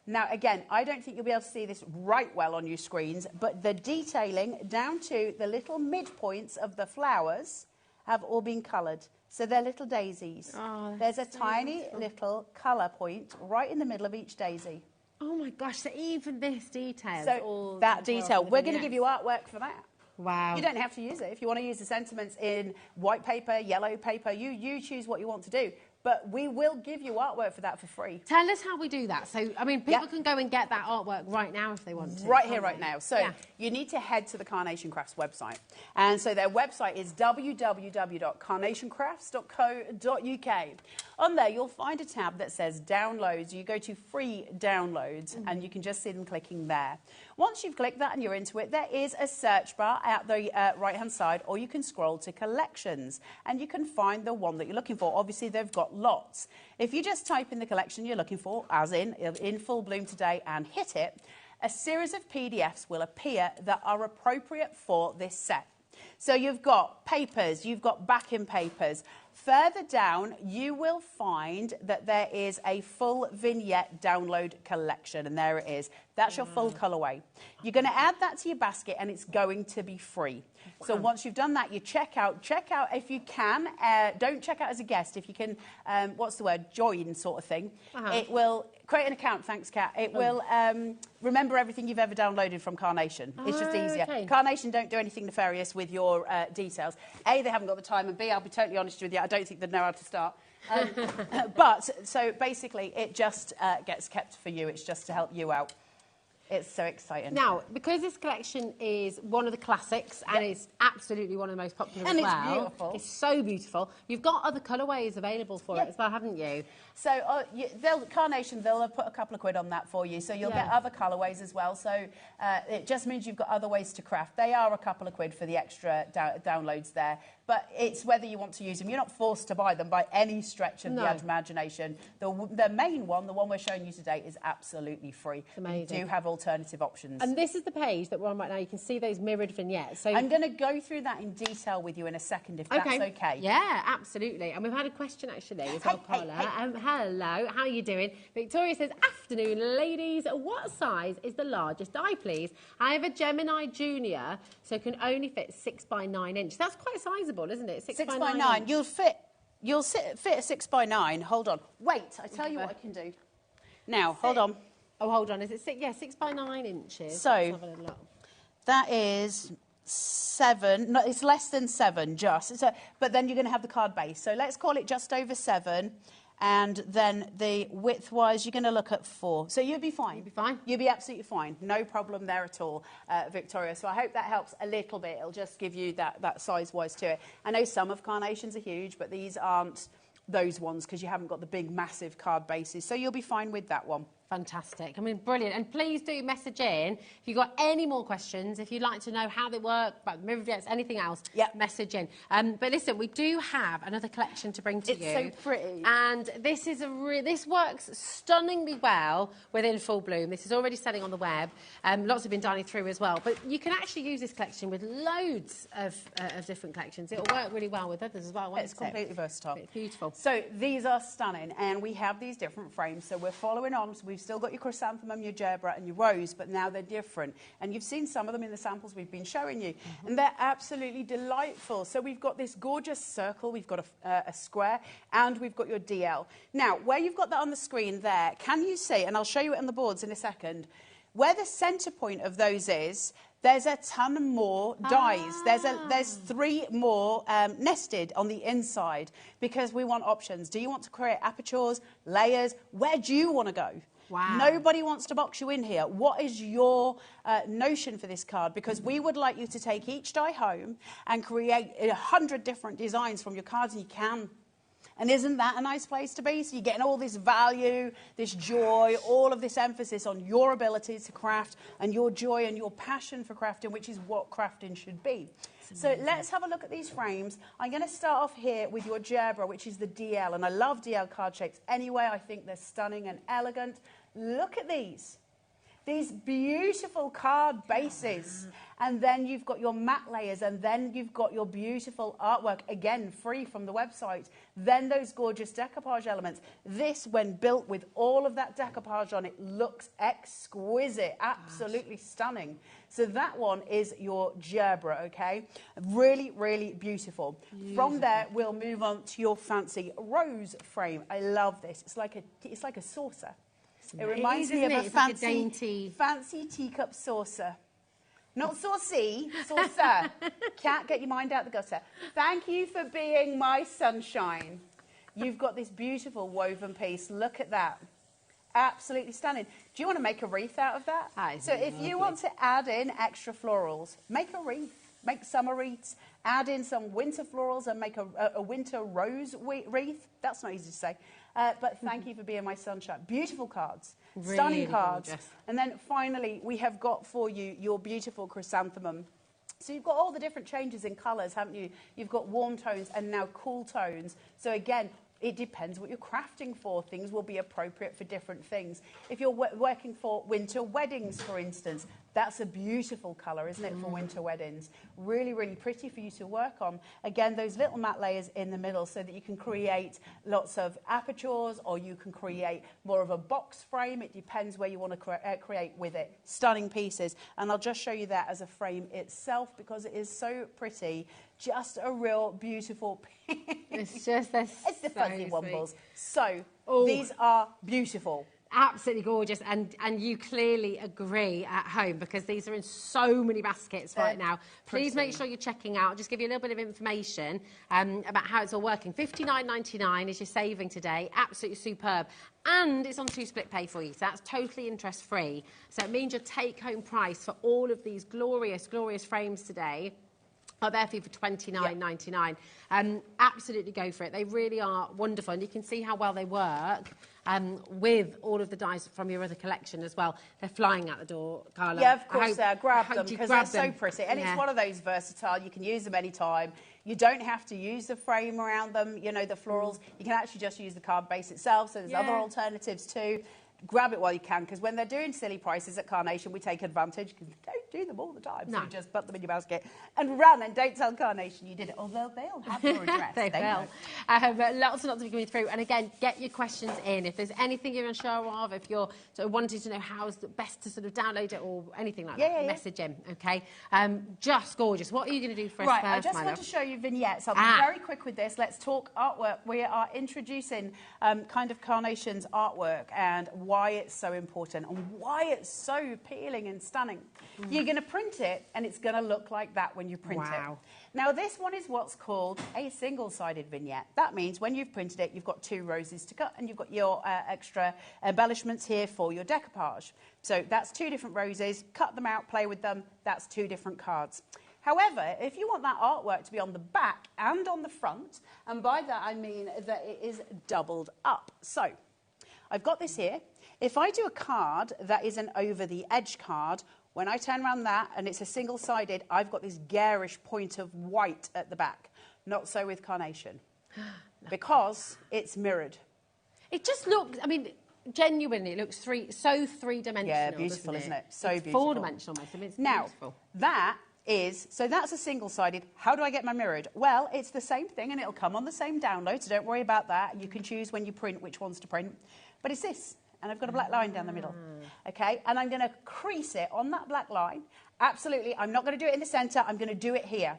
J: Now, again, I don't think you'll be able to see this right well on your screens, but the detailing down to the little midpoints of the flowers have all been coloured. So they're little daisies. There's a tiny little colour point right in the middle of each daisy.
E: Oh my gosh, so even this detail.
J: So that detail, we're going to give you artwork for that.
E: Wow.
J: You don't have to use it. If you want to use the sentiments in white paper, yellow paper, you choose what you want to do. But we will give you artwork for that for free.
E: Tell us how we do that. So, I mean, people can go and get that artwork right now if they want to.
J: Right here, right now. So you need to head to the Carnation Crafts website. And so their website is www.carnationcrafts.co.uk. On there, you'll find a tab that says downloads. You go to free downloads, and you can just see them clicking there. Once you've clicked that and you're into it, there is a search bar at the right-hand side, or you can scroll to collections, and you can find the one that you're looking for. Obviously, they've got lots. If you just type in the collection you're looking for, as in full bloom today, and hit it, a series of PDFs will appear that are appropriate for this set. So you've got papers, you've got backing papers. Further down, you will find that there is a full vignette download collection, and there it is. That's your full colourway. You're going to add that to your basket, and it's going to be free. So once you've done that, you check out if you can. Don't check out as a guest. If you can, what's the word, join sort of thing. It will create an account, thanks, Kat. It will remember everything you've ever downloaded from Carnation. It's just easier. Carnation don't do anything nefarious with your details. A, they haven't got the time, and B, I'll be totally honest with you, I don't think they'd know how to start. But, so basically, it just gets kept for you. It's just to help you out. It's so exciting.
E: Now, because this collection is one of the classics and it's absolutely one of the most popular as well.
J: And it's beautiful.
E: It's so beautiful. You've got other colourways available for it as well, haven't you?
J: So Carnation, they'll have put a couple of quid on that for you. So you'll get other colourways as well. So it just means you've got other ways to craft. They are a couple of quid for the extra downloads there. But it's whether you want to use them. You're not forced to buy them by any stretch of the imagination. The main one, the one we're showing you today, is absolutely free.
E: It's amazing.
J: You do have alternative options.
E: And this is the page that we're on right now. You can see those mirrored vignettes. So
J: I'm going to go through that in detail with you in a second, if that's okay.
E: Yeah, absolutely. And we've had a question, actually, as well, Paula. Hello, how are you doing? Victoria says, afternoon, ladies. What size is the largest die, please? I have a Gemini Junior, so can only fit 6 by 9 inch. That's quite sizable, isn't it? 6 by 9.
J: You'll fit a 6 by 9. Hold on. Wait, I tell you what I can do. Now, hold on.
E: Oh, hold on. Is it 6? Yeah, 6 by 9 inches.
J: So that is 7. No, it's less than 7, just. But then you're going to have the card base. So let's call it just over 7. And then the width-wise, you're going to look at 4. So you'll be fine.
E: You'll be fine.
J: You'll be absolutely fine. No problem there at all, Victoria. So I hope that helps a little bit. It'll just give you that size-wise to it. I know some of Carnations are huge, but these aren't those ones because you haven't got the big, massive card bases. So you'll be fine with that one.
E: Fantastic. I mean, brilliant. And please do message in if you've got any more questions, if you'd like to know how they work, about the mirror vignettes, anything else, message in. But listen, we do have another collection to bring to you.
J: It's so pretty.
E: And this is this works stunningly well within Full Bloom. This is already selling on the web. Lots have been dining through as well. But you can actually use this collection with loads of different collections. It'll work really well with others as well, won't it?
J: It's completely versatile.
E: It's beautiful.
J: So these are stunning, and we have these different frames. So we're following on. So we've still got your chrysanthemum, your gerbera and your rose, but now they're different. And you've seen some of them in the samples we've been showing you. And they're absolutely delightful. So we've got this gorgeous circle, we've got a square, and we've got your DL. Now, where you've got that on the screen there, can you see, and I'll show you it on the boards in a second, where the centre point of those is, There's a ton more dies. There's 3 more nested on the inside because we want options. Do you want to create apertures, layers? Where do you want to go?
E: Wow.
J: Nobody wants to box you in here. What is your notion for this card? Because we would like you to take each die home and create 100 different designs from your cards, and you can. And isn't that a nice place to be? So you're getting all this value, this joy, all of this emphasis on your ability to craft and your joy and your passion for crafting, which is what crafting should be. So let's have a look at these frames. I'm going to start off here with your Gerbera, which is the DL. And I love DL card shapes anyway. I think they're stunning and elegant. Look at these. These beautiful card bases. And then you've got your matte layers, and then you've got your beautiful artwork, again, free from the website. Then those gorgeous decoupage elements. This, when built with all of that decoupage on it, looks exquisite, absolutely stunning. So that one is your Gerbera, okay? Really, really beautiful. From there, we'll move on to your fancy rose frame. I love this. It's like a saucer. It reminds me of a fancy teacup saucer. Not saucy, saucer. Can't get your mind out the gutter. Thank you for being my sunshine. You've got this beautiful woven piece. Look at that. Absolutely stunning. Do you want to make a wreath out of that? So if you want to add in extra florals, make a wreath. Make summer wreaths, add in some winter florals and make a winter rose wreath. That's not easy to say. But thank you for being my sunshine. Beautiful cards, really stunning cards. Gorgeous. And then finally, we have got for you your beautiful chrysanthemum. So you've got all the different changes in colours, haven't you? You've got warm tones and now cool tones. So again, it depends what you're crafting for. Things will be appropriate for different things. If you're working for winter weddings, for instance, that's a beautiful colour, isn't it, for winter weddings? Really, really pretty for you to work on. Again, those little matte layers in the middle so that you can create lots of apertures, or you can create more of a box frame. It depends where you want to create with it. Stunning pieces. And I'll just show you that as a frame itself because it is so pretty. Just a real beautiful
E: It's just it's
J: the fuzzy wumbles. So these are beautiful.
E: Absolutely gorgeous, and you clearly agree at home because these are in so many baskets right now. Please make sure you're checking out. I'll just give you a little bit of information about how it's all working. $59.99 is your saving today. Absolutely superb. And it's on 2 split pay for you, so that's totally interest free. So it means your take-home price for all of these glorious, glorious frames today are there for you for $29.99. Absolutely go for it. They really are wonderful, and you can see how well they work with all of the dies from your other collection as well. They're flying out the door, Carla.
J: Yeah, of course, grab them because they're so pretty. And it's one of those versatile. You can use them anytime. You don't have to use the frame around them, you know, the florals. You can actually just use the card base itself, so there's other alternatives too. Grab it while you can, because when they're doing silly prices at Carnation, we take advantage because we don't do them all the time. So you just put them in your basket and run, and don't tell Carnation you did it, although they'll have your address.
E: They will. Lots and lots of coming through. And again, get your questions in. If there's anything you're unsure of, if you're sort of wanting to know how's best to sort of download it or anything like that, message in, okay? Just gorgeous. What are you going to do for us first,
J: I just want to show you vignettes. I'll be very quick with this. Let's talk artwork. We are introducing kind of Carnation's artwork and why it's so important and why it's so appealing and stunning. You're going to print it, and it's going to look like that when you print it. Now, this one is what's called a single-sided vignette. That means when you've printed it, you've got 2 roses to cut, and you've got your extra embellishments here for your decoupage. So that's 2 different roses. Cut them out, play with them. That's 2 different cards. However, if you want that artwork to be on the back and on the front, and by that I mean that it is doubled up. So I've got this here. If I do a card that is an over-the-edge card, when I turn around that and it's a single-sided, I've got this garish point of white at the back. Not so with Carnation, because it's mirrored.
E: It just looks, I mean, genuinely, it looks so three-dimensional.
J: Yeah, beautiful, isn't it? So
E: it's
J: beautiful.
E: 4-dimensional, most of it. It's
J: Now,
E: beautiful.
J: so that's a single-sided. How do I get my mirrored? Well, it's the same thing, and it'll come on the same download, so don't worry about that. You can choose when you print which ones to print. But it's this. And I've got a black line down the middle, okay? And I'm going to crease it on that black line. Absolutely, I'm not going to do it in the centre. I'm going to do it here.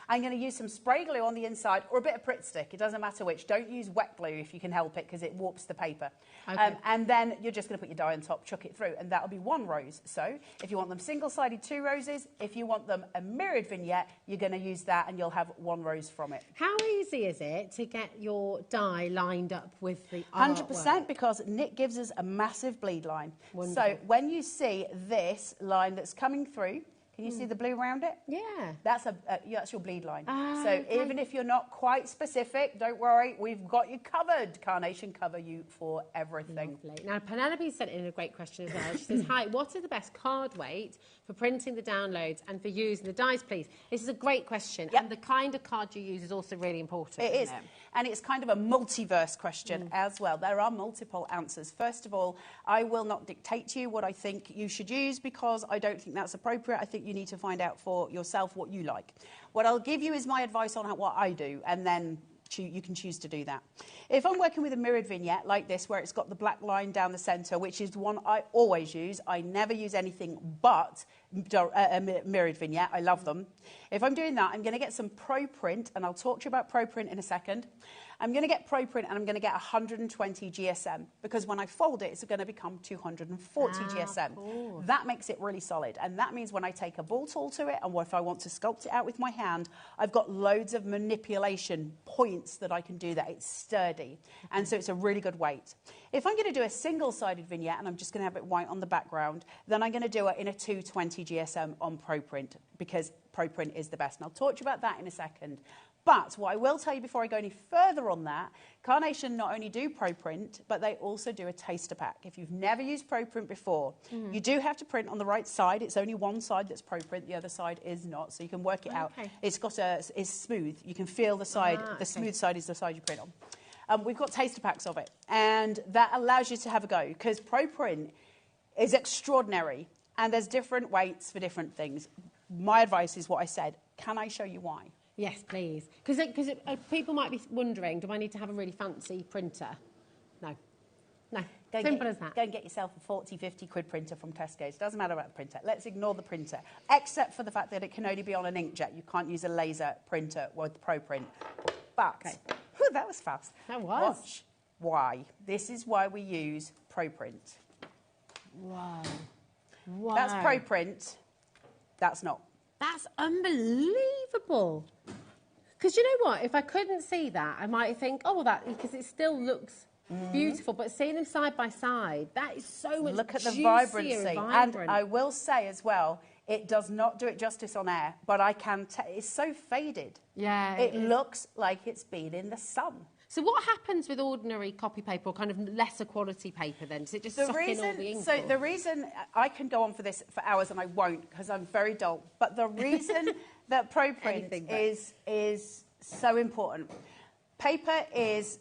J: I'm going to use some spray glue on the inside or a bit of Pritt stick. It doesn't matter which. Don't use wet glue if you can help it because it warps the paper.
E: Okay.
J: And then you're just going to put your die on top, chuck it through, and that'll be 1 rose. So if you want them single-sided, 2 roses. If you want them a mirrored vignette, you're going to use that and you'll have 1 rose from it.
E: How easy is it to get your die lined up with the
J: 100%
E: artwork?
J: because Nick gives us a massive bleed line.
E: Wonderful.
J: So when you see this line that's coming through, can you see the blue around it?
E: Yeah.
J: That's that's your bleed line.
E: Ah,
J: so
E: okay.
J: even if you're not quite specific, don't worry, we've got you covered. Carnation cover you for everything.
E: Lovely. Now, Penelope sent in a great question as well. She says, hi, what is the best card weight for printing the downloads and for using the dies, please? This is a great question.
J: Yep.
E: And the kind of card you use is also really important.
J: It is. And it's kind of a multiverse question as well. There are multiple answers. First of all, I will not dictate to you what I think you should use because I don't think that's appropriate. I think you need to find out for yourself what you like. What I'll give you is my advice on what I do, and then you can choose to do that. If I'm working with a mirrored vignette like this, where it's got the black line down the centre, which is the one I always use, I never use anything but a mirrored vignette. I love them. If I'm doing that, I'm going to get some Pro Print, and I'll talk to you about Pro Print in a second. I'm going to get Pro Print, and I'm going to get 120 GSM, because when I fold it, it's going to become 240 GSM. That makes it really solid, and that means when I take a ball tool to it, and if I want to sculpt it out with my hand, I've got loads of manipulation points that I can do that. It's sturdy, and so it's a really good weight. If I'm going to do a single-sided vignette, and I'm just going to have it white on the background, then I'm going to do it in a 220 GSM on Pro Print, because Pro Print is the best, and I'll talk to you about that in a second. But what I will tell you before I go any further on that, Carnation not only do Pro Print, but they also do a taster pack. If you've never used Pro Print before, you do have to print on the right side. It's only one side that's Pro Print, the other side is not, so you can work it out. It's smooth. You can feel the side. The smooth side is the side you print on. We've got taster packs of it, and that allows you to have a go, because Pro Print is extraordinary, and there's different weights for different things. My advice is what I said. Can I show you why?
E: Yes, please. Because people might be wondering, do I need to have a really fancy printer? No. No. Simple as that.
J: Go and get yourself a 40, 50 quid printer from Tesco's. Doesn't matter about the printer. Let's ignore the printer, except for the fact that it can only be on an inkjet. You can't use a laser printer with Pro Print. But, whew, that was fast.
E: That was.
J: Watch why. This is why we use Pro Print.
E: Wow. Wow.
J: That's Pro Print. That's not.
E: That's unbelievable. Because you know what? If I couldn't see that, I might think, oh, well, that, because it still looks beautiful. But seeing them side by side, that is so much
J: Look at the
E: juicier
J: vibrancy.
E: and vibrant.
J: And I will say as well, it does not do it justice on air, but I can tell it's so faded.
E: Yeah.
J: It looks like it's been in the sun.
E: So what happens with ordinary copy paper or kind of lesser quality paper then? Does it just suck in all the ink?
J: So the reason, I can go on for this for hours and I won't because I'm very dull, but the reason that Pro Print is so important, paper it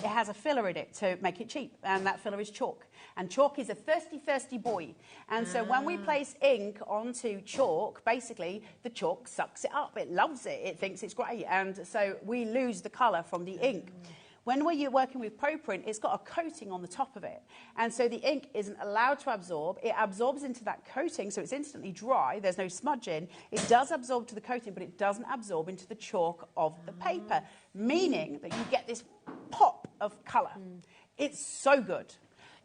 J: has a filler in it to make it cheap, and that filler is chalk. And chalk is a thirsty, thirsty boy. And so when we place ink onto chalk, basically the chalk sucks it up. It loves it. It thinks it's great. And so we lose the colour from the ink. When we're working with Pro Print, it's got a coating on the top of it. And so the ink isn't allowed to absorb. It absorbs into that coating, so it's instantly dry. There's no smudging. It does absorb to the coating, but it doesn't absorb into the chalk of the paper, meaning that you get this pop of colour. It's so good.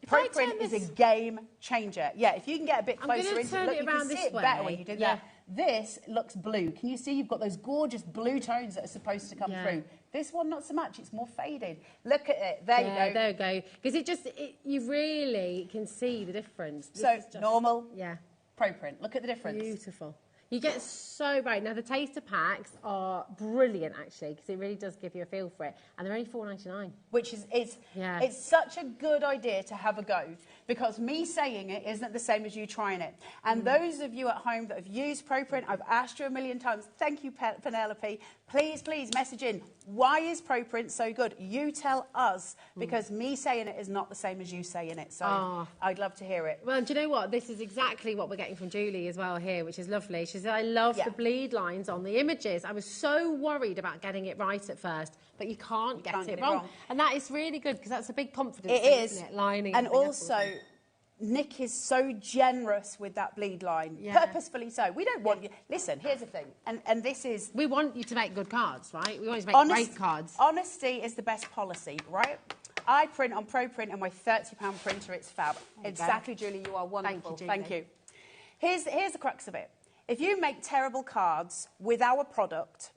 J: Pro Print is a game changer. Yeah, if you can get a bit closer into it, look, you can see it better when you did that. This looks blue. Can you see you've got those gorgeous blue tones that are supposed to come through? This one, not so much. It's more faded. Look at it. There you go.
E: There you go. Because you really can see the difference.
J: So, normal.
E: Yeah.
J: Pro Print. Look at the difference.
E: Beautiful. You get so bright. Now, the taster packs are brilliant, actually, because it really does give you a feel for it. And they're only $4.99.
J: Which is, it's such a good idea to have a go, because me saying it isn't the same as you trying it. And those of you at home that have used Pro Print, I've asked you a million times, thank you, Penelope, please message in. Why is Pro Print so good? You tell us, because me saying it is not the same as you saying it. So I'd love to hear it.
E: Well, do you know what? This is exactly what we're getting from Julie as well here, which is lovely. She said, I love the bleed lines on the images. I was so worried about getting it right at first, but you can't get it wrong. And that is really good, because that's a big confidence.
J: It is.
E: Isn't it? Lining
J: and also, Nick is so generous with that bleed line, purposefully so. We don't want you... Listen, here's the thing, and this is...
E: We want you to make good cards, right? We want you to make great cards.
J: Honesty is the best policy, right? I print on ProPrint and my £30 printer, it's fab. Exactly, Julie, you are wonderful.
E: Thank you, Julie.
J: Here's the crux of it. If you make terrible cards with our product,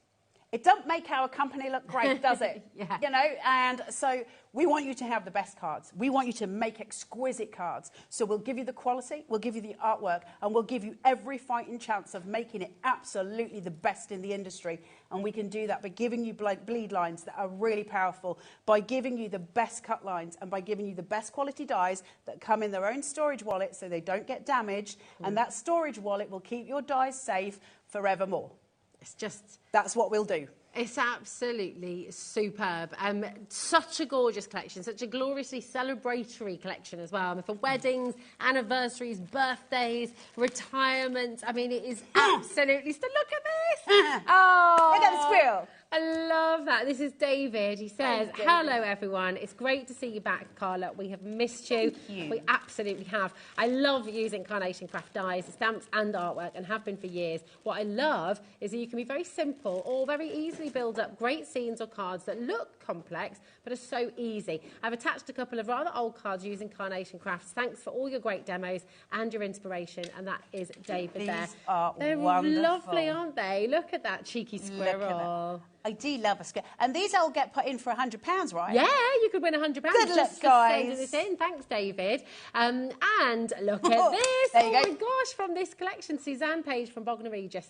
J: it doesn't make our company look great, does it? You know, and so we want you to have the best cards. We want you to make exquisite cards. So we'll give you the quality, we'll give you the artwork, and we'll give you every fighting chance of making it absolutely the best in the industry. And we can do that by giving you bleed lines that are really powerful, by giving you the best cut lines, and by giving you the best quality dies that come in their own storage wallet so they don't get damaged. And that storage wallet will keep your dies safe forevermore.
E: It's just...
J: That's what we'll do.
E: It's absolutely superb. Such a gorgeous collection, such a gloriously celebratory collection as well. I mean, for weddings, anniversaries, birthdays, retirement. I mean, it is absolutely... Look at this! Oh!
J: Look at the squirrel!
E: I love that. This is David. He says, hello, everyone. It's great to see you back, Carla. We have missed you.
J: Thank you.
E: We absolutely have. I love using Carnation Craft dies, stamps and artwork, and have been for years. What I love is that you can be very simple or very easily build up great scenes or cards that look complex but are so easy. I've attached a couple of rather old cards using Carnation Crafts. Thanks for all your great demos and your inspiration. And that is David there.
J: These are
E: They're
J: wonderful.
E: lovely, aren't they? Look at that cheeky
J: Look at
E: squirrel.
J: I do love a square. And these all get put in for £100, right?
E: Yeah, you could win £100
J: Good luck,
E: just for
J: guys.
E: sending this in. Thanks, David. And look at this.
J: There you
E: Oh
J: go.
E: my gosh, from this collection, Suzanne Page from Bognor Regis.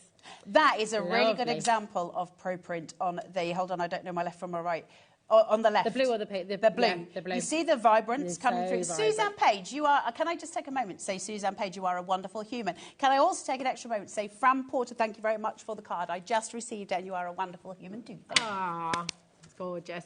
J: That is a really good
E: Lovely.
J: example of ProPrint on the... Hold on, I don't know my left from my right. On the left.
E: The blue or the pink?
J: The blue.
E: Yeah, the blue.
J: You see the vibrance
E: It's
J: coming
E: so
J: through.
E: vibrant.
J: Suzanne Page, you are... Can I just take a moment to say, Suzanne Page, you are a wonderful human. Can I also take an extra moment to say, Fran Porter, thank you very much for the card. I just received it, and you are a wonderful human too. Thank you.
E: Ah, it's gorgeous.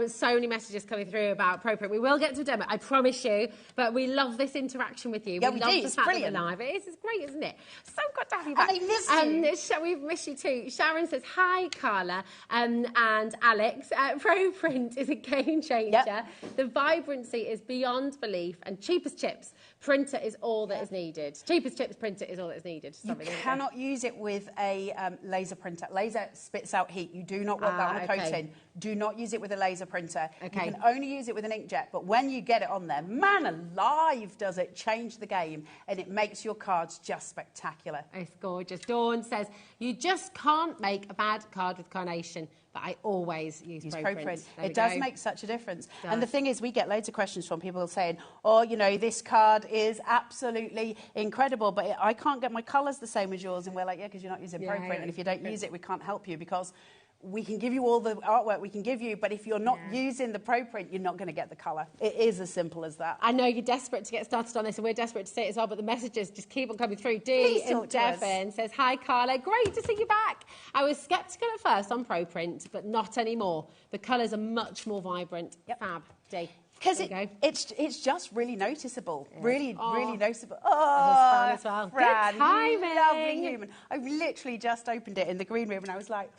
E: So many messages coming through about ProPrint. We will get to a demo, I promise you, but we love this interaction with you.
J: Yeah,
E: we
J: we
E: love
J: do.
E: the
J: It's
E: fact
J: brilliant.
E: that we're live. It is. It's great, isn't it? So good to have you back.
J: And I missed you.
E: We've missed you too. Sharon says, hi, Carla and Alex. ProPrint is a game changer.
J: Yep.
E: The vibrancy is beyond belief, and cheap as chips. Printer is all that is needed. Cheap as chips, printer is all that is needed.
J: You cannot use it with a laser printer. Laser spits out heat. You do not want that on a coating. Do not use it with a laser printer.
E: Okay.
J: You can only use it with an inkjet, but when you get it on there, man alive, does it change the game, and it makes your cards just spectacular.
E: It's gorgeous. Dawn says, you just can't make a bad card with Carnation, but I always use ProPrint.
J: It does make such a difference. And the thing is, we get loads of questions from people saying, oh, you know, this card is absolutely incredible, but I can't get my colours the same as yours. And we're like, yeah, because you're not using ProPrint. And if you don't use it, we can't help you, because we can give you all the artwork we can give you, but if you're not using the ProPrint, you're not going to get the colour. It is as simple as that.
E: I know you're desperate to get started on this, and we're desperate to see it as well, but the messages just keep on coming through. Dee in Devon says, hi, Carla. Great to see you back. I was sceptical at first on ProPrint, but not anymore. The colours are much more vibrant.
J: Yep.
E: Fab. Dee.
J: Because it's just really noticeable.
E: Yeah.
J: Really noticeable.
E: Oh, as well.
J: Fran,
E: Good timing.
J: lovely human. I literally just opened it in the green room and I was like,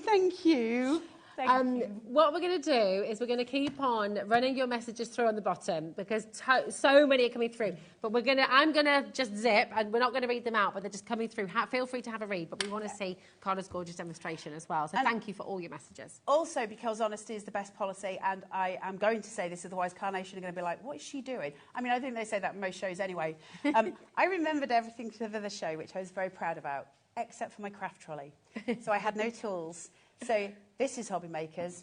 J: thank you. Thank you.
E: What we're going to do is we're going to keep on running your messages through on the bottom, because so many are coming through. But I'm going to just zip, and we're not going to read them out, but they're just coming through. Feel free to have a read, but we want to see Carla's gorgeous demonstration as well. So thank you for all your messages.
J: Also, because honesty is the best policy, and I am going to say this, otherwise Carnation are going to be like, what is she doing? I mean, I think they say that in most shows anyway. I remembered everything for the show, which I was very proud about, except for my craft trolley. So I had no tools. So this is HobbyMakers.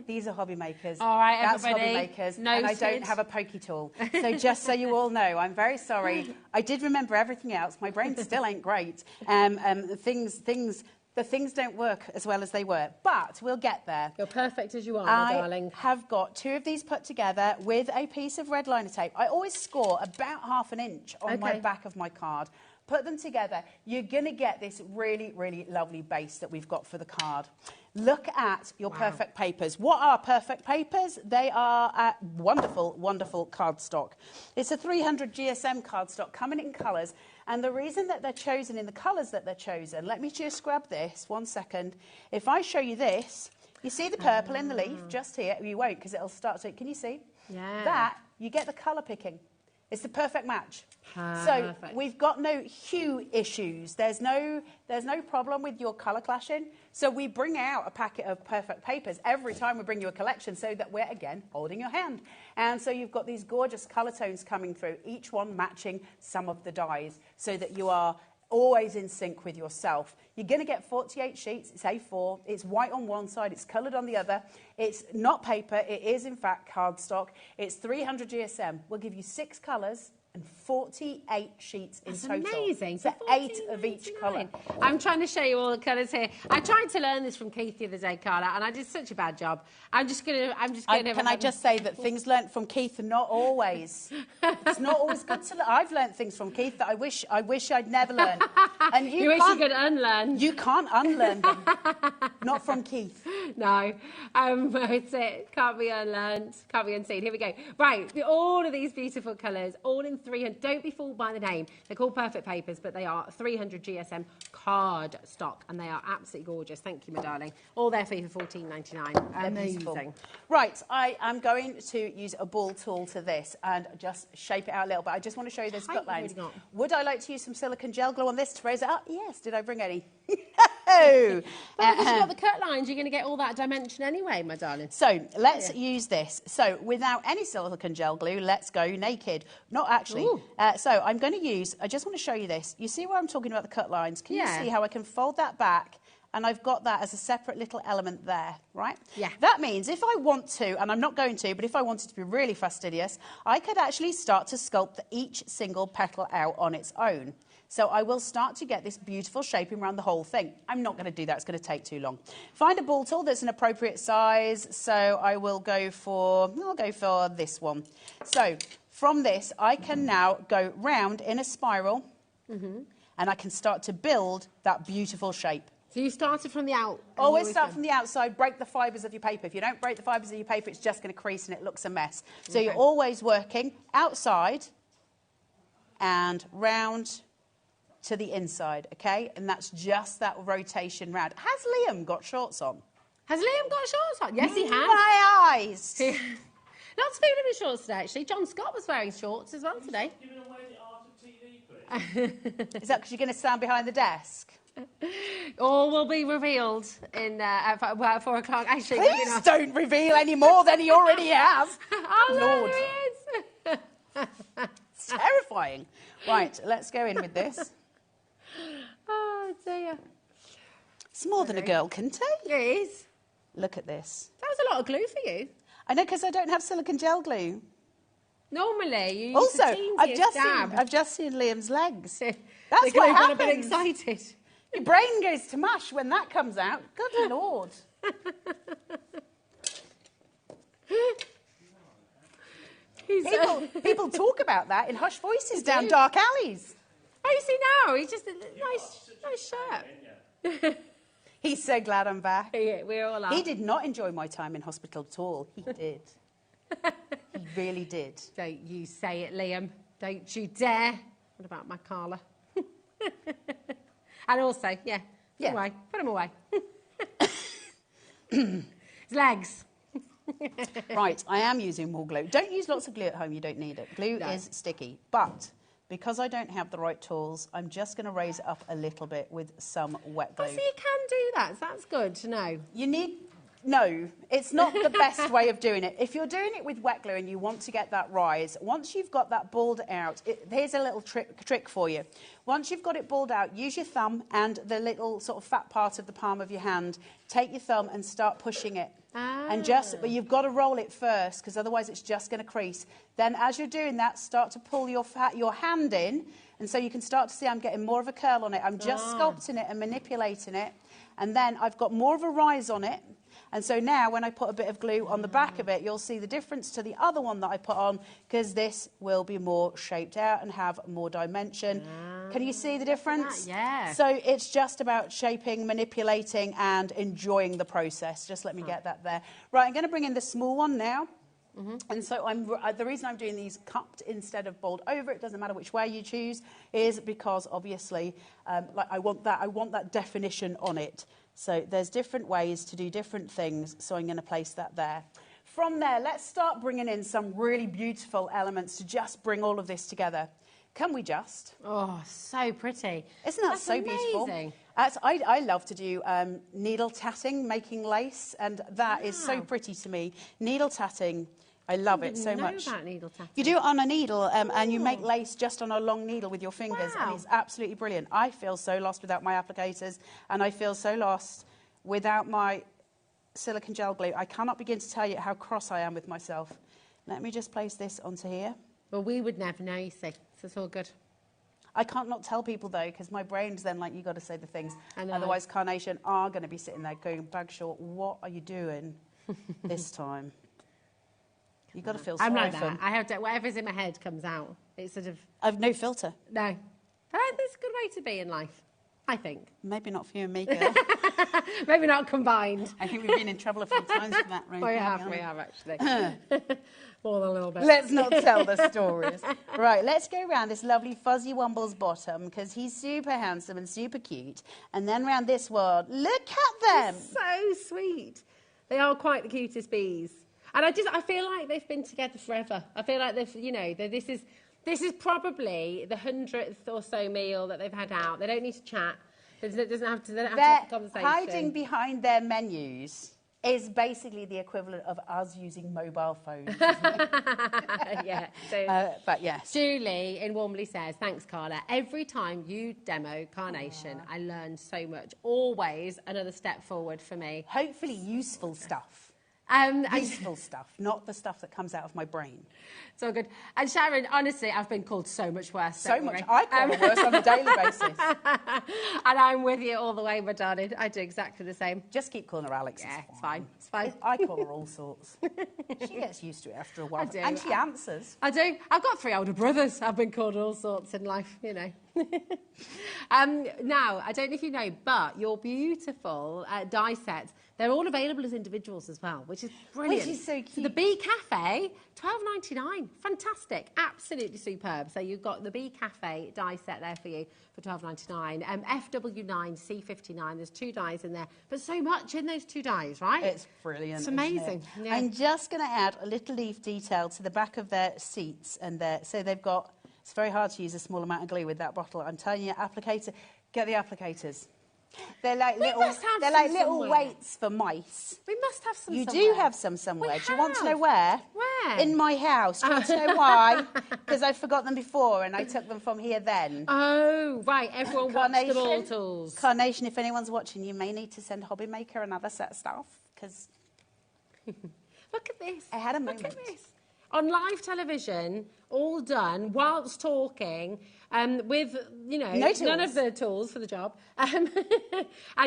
J: These are HobbyMakers.
E: All right,
J: that's
E: everybody.
J: HobbyMakers.
E: Noted.
J: And I don't have a pokey tool. So just so you all know, I'm very sorry. I did remember everything else. My brain still ain't great. The things don't work as well as they were, but we'll get there.
E: You're perfect as you are, my darling.
J: I have got two of these put together with a piece of red liner tape. I always score about ½ an inch on my back of my card. Put them together, you're going to get this really, really lovely base that we've got for the card. Look at your perfect papers. What are perfect papers? They are wonderful, wonderful cardstock. It's a 300 GSM cardstock coming in colours, and the reason that they're chosen in the colours that they're chosen, let me just grab this, 1 second. If I show you this, you see the purple in the leaf just here? You won't, because it'll start to, can you see?
E: Yeah.
J: That, you get the colour picking. It's the perfect match.
E: Perfect.
J: So we've got no hue issues. There's no problem with your colour clashing. So we bring out a packet of perfect papers every time we bring you a collection so that we're, again, holding your hand. And so you've got these gorgeous colour tones coming through, each one matching some of the dies so that you are always in sync with yourself. You're going to get 48 sheets. It's A4. It's white on one side. It's coloured on the other. It's not paper. It is, in fact, cardstock. It's 300 GSM. We'll give you 6 colours and 48 sheets in total.
E: That's amazing.
J: So 8 of each colour.
E: I'm trying to show you all the colours here. I tried to learn this from Keith the other day, Carla, and I did such a bad job. I'm just gonna.
J: Can I just say that things learnt from Keith are not always. It's not always good to learn. I've learnt things from Keith that I wish I'd never learned. And
E: you wish you could unlearn.
J: You can't unlearn them. Not from Keith.
E: No, it's it. Can't be unlearned. Can't be unseen. Here we go. Right, all of these beautiful colours, all in 300. Don't be fooled by the name. They're called perfect papers, but they are 300 GSM card stock, and they are absolutely gorgeous. Thank you, my darling. All there for you for $14.99. Amazing.
J: Right, I am going to use a ball tool to this and just shape it out a little bit. I just want to show you those cut lines.
E: Really
J: Would I like to use some silicone gel glue on this to raise it up? Yes. Did I bring any? No.
E: But because you've got the cut lines, you're going to get all that dimension anyway, my darling.
J: So let's use this. So without any silicone gel glue, let's go naked. Not actually. So I'm going to use, I just want to show you this. You see where I'm talking about the cut lines? Can you see how I can fold that back? And I've got that as a separate little element there, right?
E: Yeah.
J: That means if I want to, and I'm not going to, but if I wanted to be really fastidious, I could actually start to sculpt each single petal out on its own. So I will start to get this beautiful shaping around the whole thing. I'm not going to do that. It's going to take too long. Find a ball tool that's an appropriate size. So I'll go for this one. So from this, I can now go round in a spiral, and I can start to build that beautiful shape.
E: So you started from the out.
J: Always start from the outside, break the fibres of your paper. If you don't break the fibres of your paper, it's just going to crease and it looks a mess. So you're always working outside and round to the inside, okay? And that's just that rotation round. Has Liam got shorts on?
E: Has Liam got shorts on? Yes, he has.
J: My eyes!
E: Lots of people in shorts today, actually. John Scott was wearing shorts as well today.
K: Giving away the art of TV, please.
J: Is that because you're going to stand behind the desk?
E: All will be revealed in at 4 o'clock. Actually,
J: please don't reveal any more than he already has.
E: Oh,
J: Lord.
E: There he is.
J: It's terrifying. Right, let's go in with this.
E: Oh, dear.
J: It's more than a girl can take.
E: It is.
J: Look at this.
E: That was a lot of glue for you.
J: I know, because I don't have silicone gel glue.
E: Normally, you use
J: also,
E: the
J: I've just seen Liam's legs.
E: That's
J: what happens.
E: A bit excited.
J: Your brain goes to mush when that comes out. Good Lord. People talk about that in hushed voices down dark alleys.
E: Oh, you see now, he's just a nice shirt.
J: He's so glad I'm back.
E: Yeah, we all are.
J: He did not enjoy my time in hospital at all. He did. He really did.
E: Don't you say it, Liam. Don't you dare. What about my Carla? And also, put him away. His legs.
J: Right, I am using more glue. Don't use lots of glue at home, you don't need it. Glue is sticky. But because I don't have the right tools, I'm just going to raise it up a little bit with some wet glue.
E: Oh, so you can do that. So that's good to know.
J: No, it's not the best way of doing it. If you're doing it with wet glue and you want to get that rise, once you've got that balled out, here's a little trick for you. Once you've got it balled out, use your thumb and the little sort of fat part of the palm of your hand. Take your thumb and start pushing it. And but you've got to roll it first, because otherwise it's just going to crease. Then as you're doing that, start to pull your hand in, and so you can start to see I'm getting more of a curl on it. I'm just sculpting it and manipulating it, and then I've got more of a rise on it. And so now when I put a bit of glue on the back of it, you'll see the difference to the other one that I put on, because this will be more shaped out and have more dimension. Can you see the difference?
E: Yeah.
J: So it's just about shaping, manipulating and enjoying the process. Just let me get that there. Right, I'm going to bring in the small one now. And so the reason I'm doing these cupped instead of bowled over, it doesn't matter which way you choose, is because obviously I want that definition on it. So there's different ways to do different things, so I'm going to place that there. From there, let's start bringing in some really beautiful elements to just bring all of this together. Can we just?
E: Oh, so pretty.
J: Isn't that
E: That's
J: so beautiful?
E: amazing.
J: I love to do needle tatting, making lace, and that is so pretty to me. Needle tatting, I love it so much.
E: About needle tatting.
J: You do it on a needle and you make lace just on a long needle with your fingers, and it's absolutely brilliant. I feel so lost without my applicators, and I feel so lost without my silicone gel glue. I cannot begin to tell you how cross I am with myself. Let me just place this onto here.
E: Well, we would never know, you see, so it's all good.
J: I can't not tell people, though, because my brain's then like, you got to say the things.
E: I know.
J: Otherwise, Carnation are going to be sitting there going, Bagshaw, what are you doing this time? You've got to feel sorry
E: I'm like
J: for
E: that.
J: them.
E: I have to, whatever's in my head comes out. It's sort of...
J: I've no filter.
E: No. But that's a good way to be in life, I think.
J: Maybe not for you and me, girl.
E: Maybe not combined.
J: I think we've been in trouble a few times with that, right?
E: We have actually. More than a little bit.
J: Let's not tell the stories. Right, let's go around this lovely Fuzzy Womble's bottom, because he's super handsome and super cute. And then round this world, look at them.
E: So sweet. They are quite the cutest bees. And I feel like they've been together forever. I feel like they've, you know, this is probably the 100th or so meal that they've had out. They don't need to chat. They don't have to have a conversation.
J: Hiding behind their menus is basically the equivalent of us using mobile phones.
E: Yeah. So,
J: but yes.
E: Julie in Warmly says, thanks, Carla. Every time you demo Carnation, I learn so much. Always another step forward for me.
J: Hopefully useful stuff. Useful stuff, not the stuff that comes out of my brain.
E: So good. And Sharon, honestly, I've been called so much worse.
J: So much. I call it worse on a daily basis.
E: And I'm with you all the way, my darling. I do exactly the same.
J: Just keep calling her Alex.
E: Yeah, it's fine. It's fine.
J: I call her all sorts. She gets used to it after a while.
E: I do.
J: And she answers.
E: I do. I've got 3 older brothers. I've been called all sorts in life, you know. Now, I don't know if you know, but your beautiful die sets, they're all available as individuals as well, which is brilliant.
J: Which is so cute.
E: So the Bee Cafe, $12.99. Fantastic. Absolutely superb. So you've got the Bee Cafe die set there for you for $12.99. FW9, C59. There's 2 dies in there, but so much in those 2 dies, right?
J: It's brilliant.
E: It's amazing.
J: It?
E: Yeah.
J: I'm just going to add a little leaf detail to the back of their seats, and so they've got. It's very hard to use a small amount of glue with that bottle. I'm telling you, applicator. Get the applicators. They're like little weights for mice.
E: We must have some.
J: You
E: somewhere.
J: do have some somewhere. Do you want to know where?
E: Where?
J: In my house. Do you want to know why? Because I forgot them before and I took them from here then.
E: Oh, right. Everyone watched the ball tools.
J: Carnation, if anyone's watching, you may need to send HobbyMaker another set of stuff, because...
E: Look at this.
J: I had a moment.
E: Look at this. On live television, all done whilst talking, with, you know, none of the tools for the job. And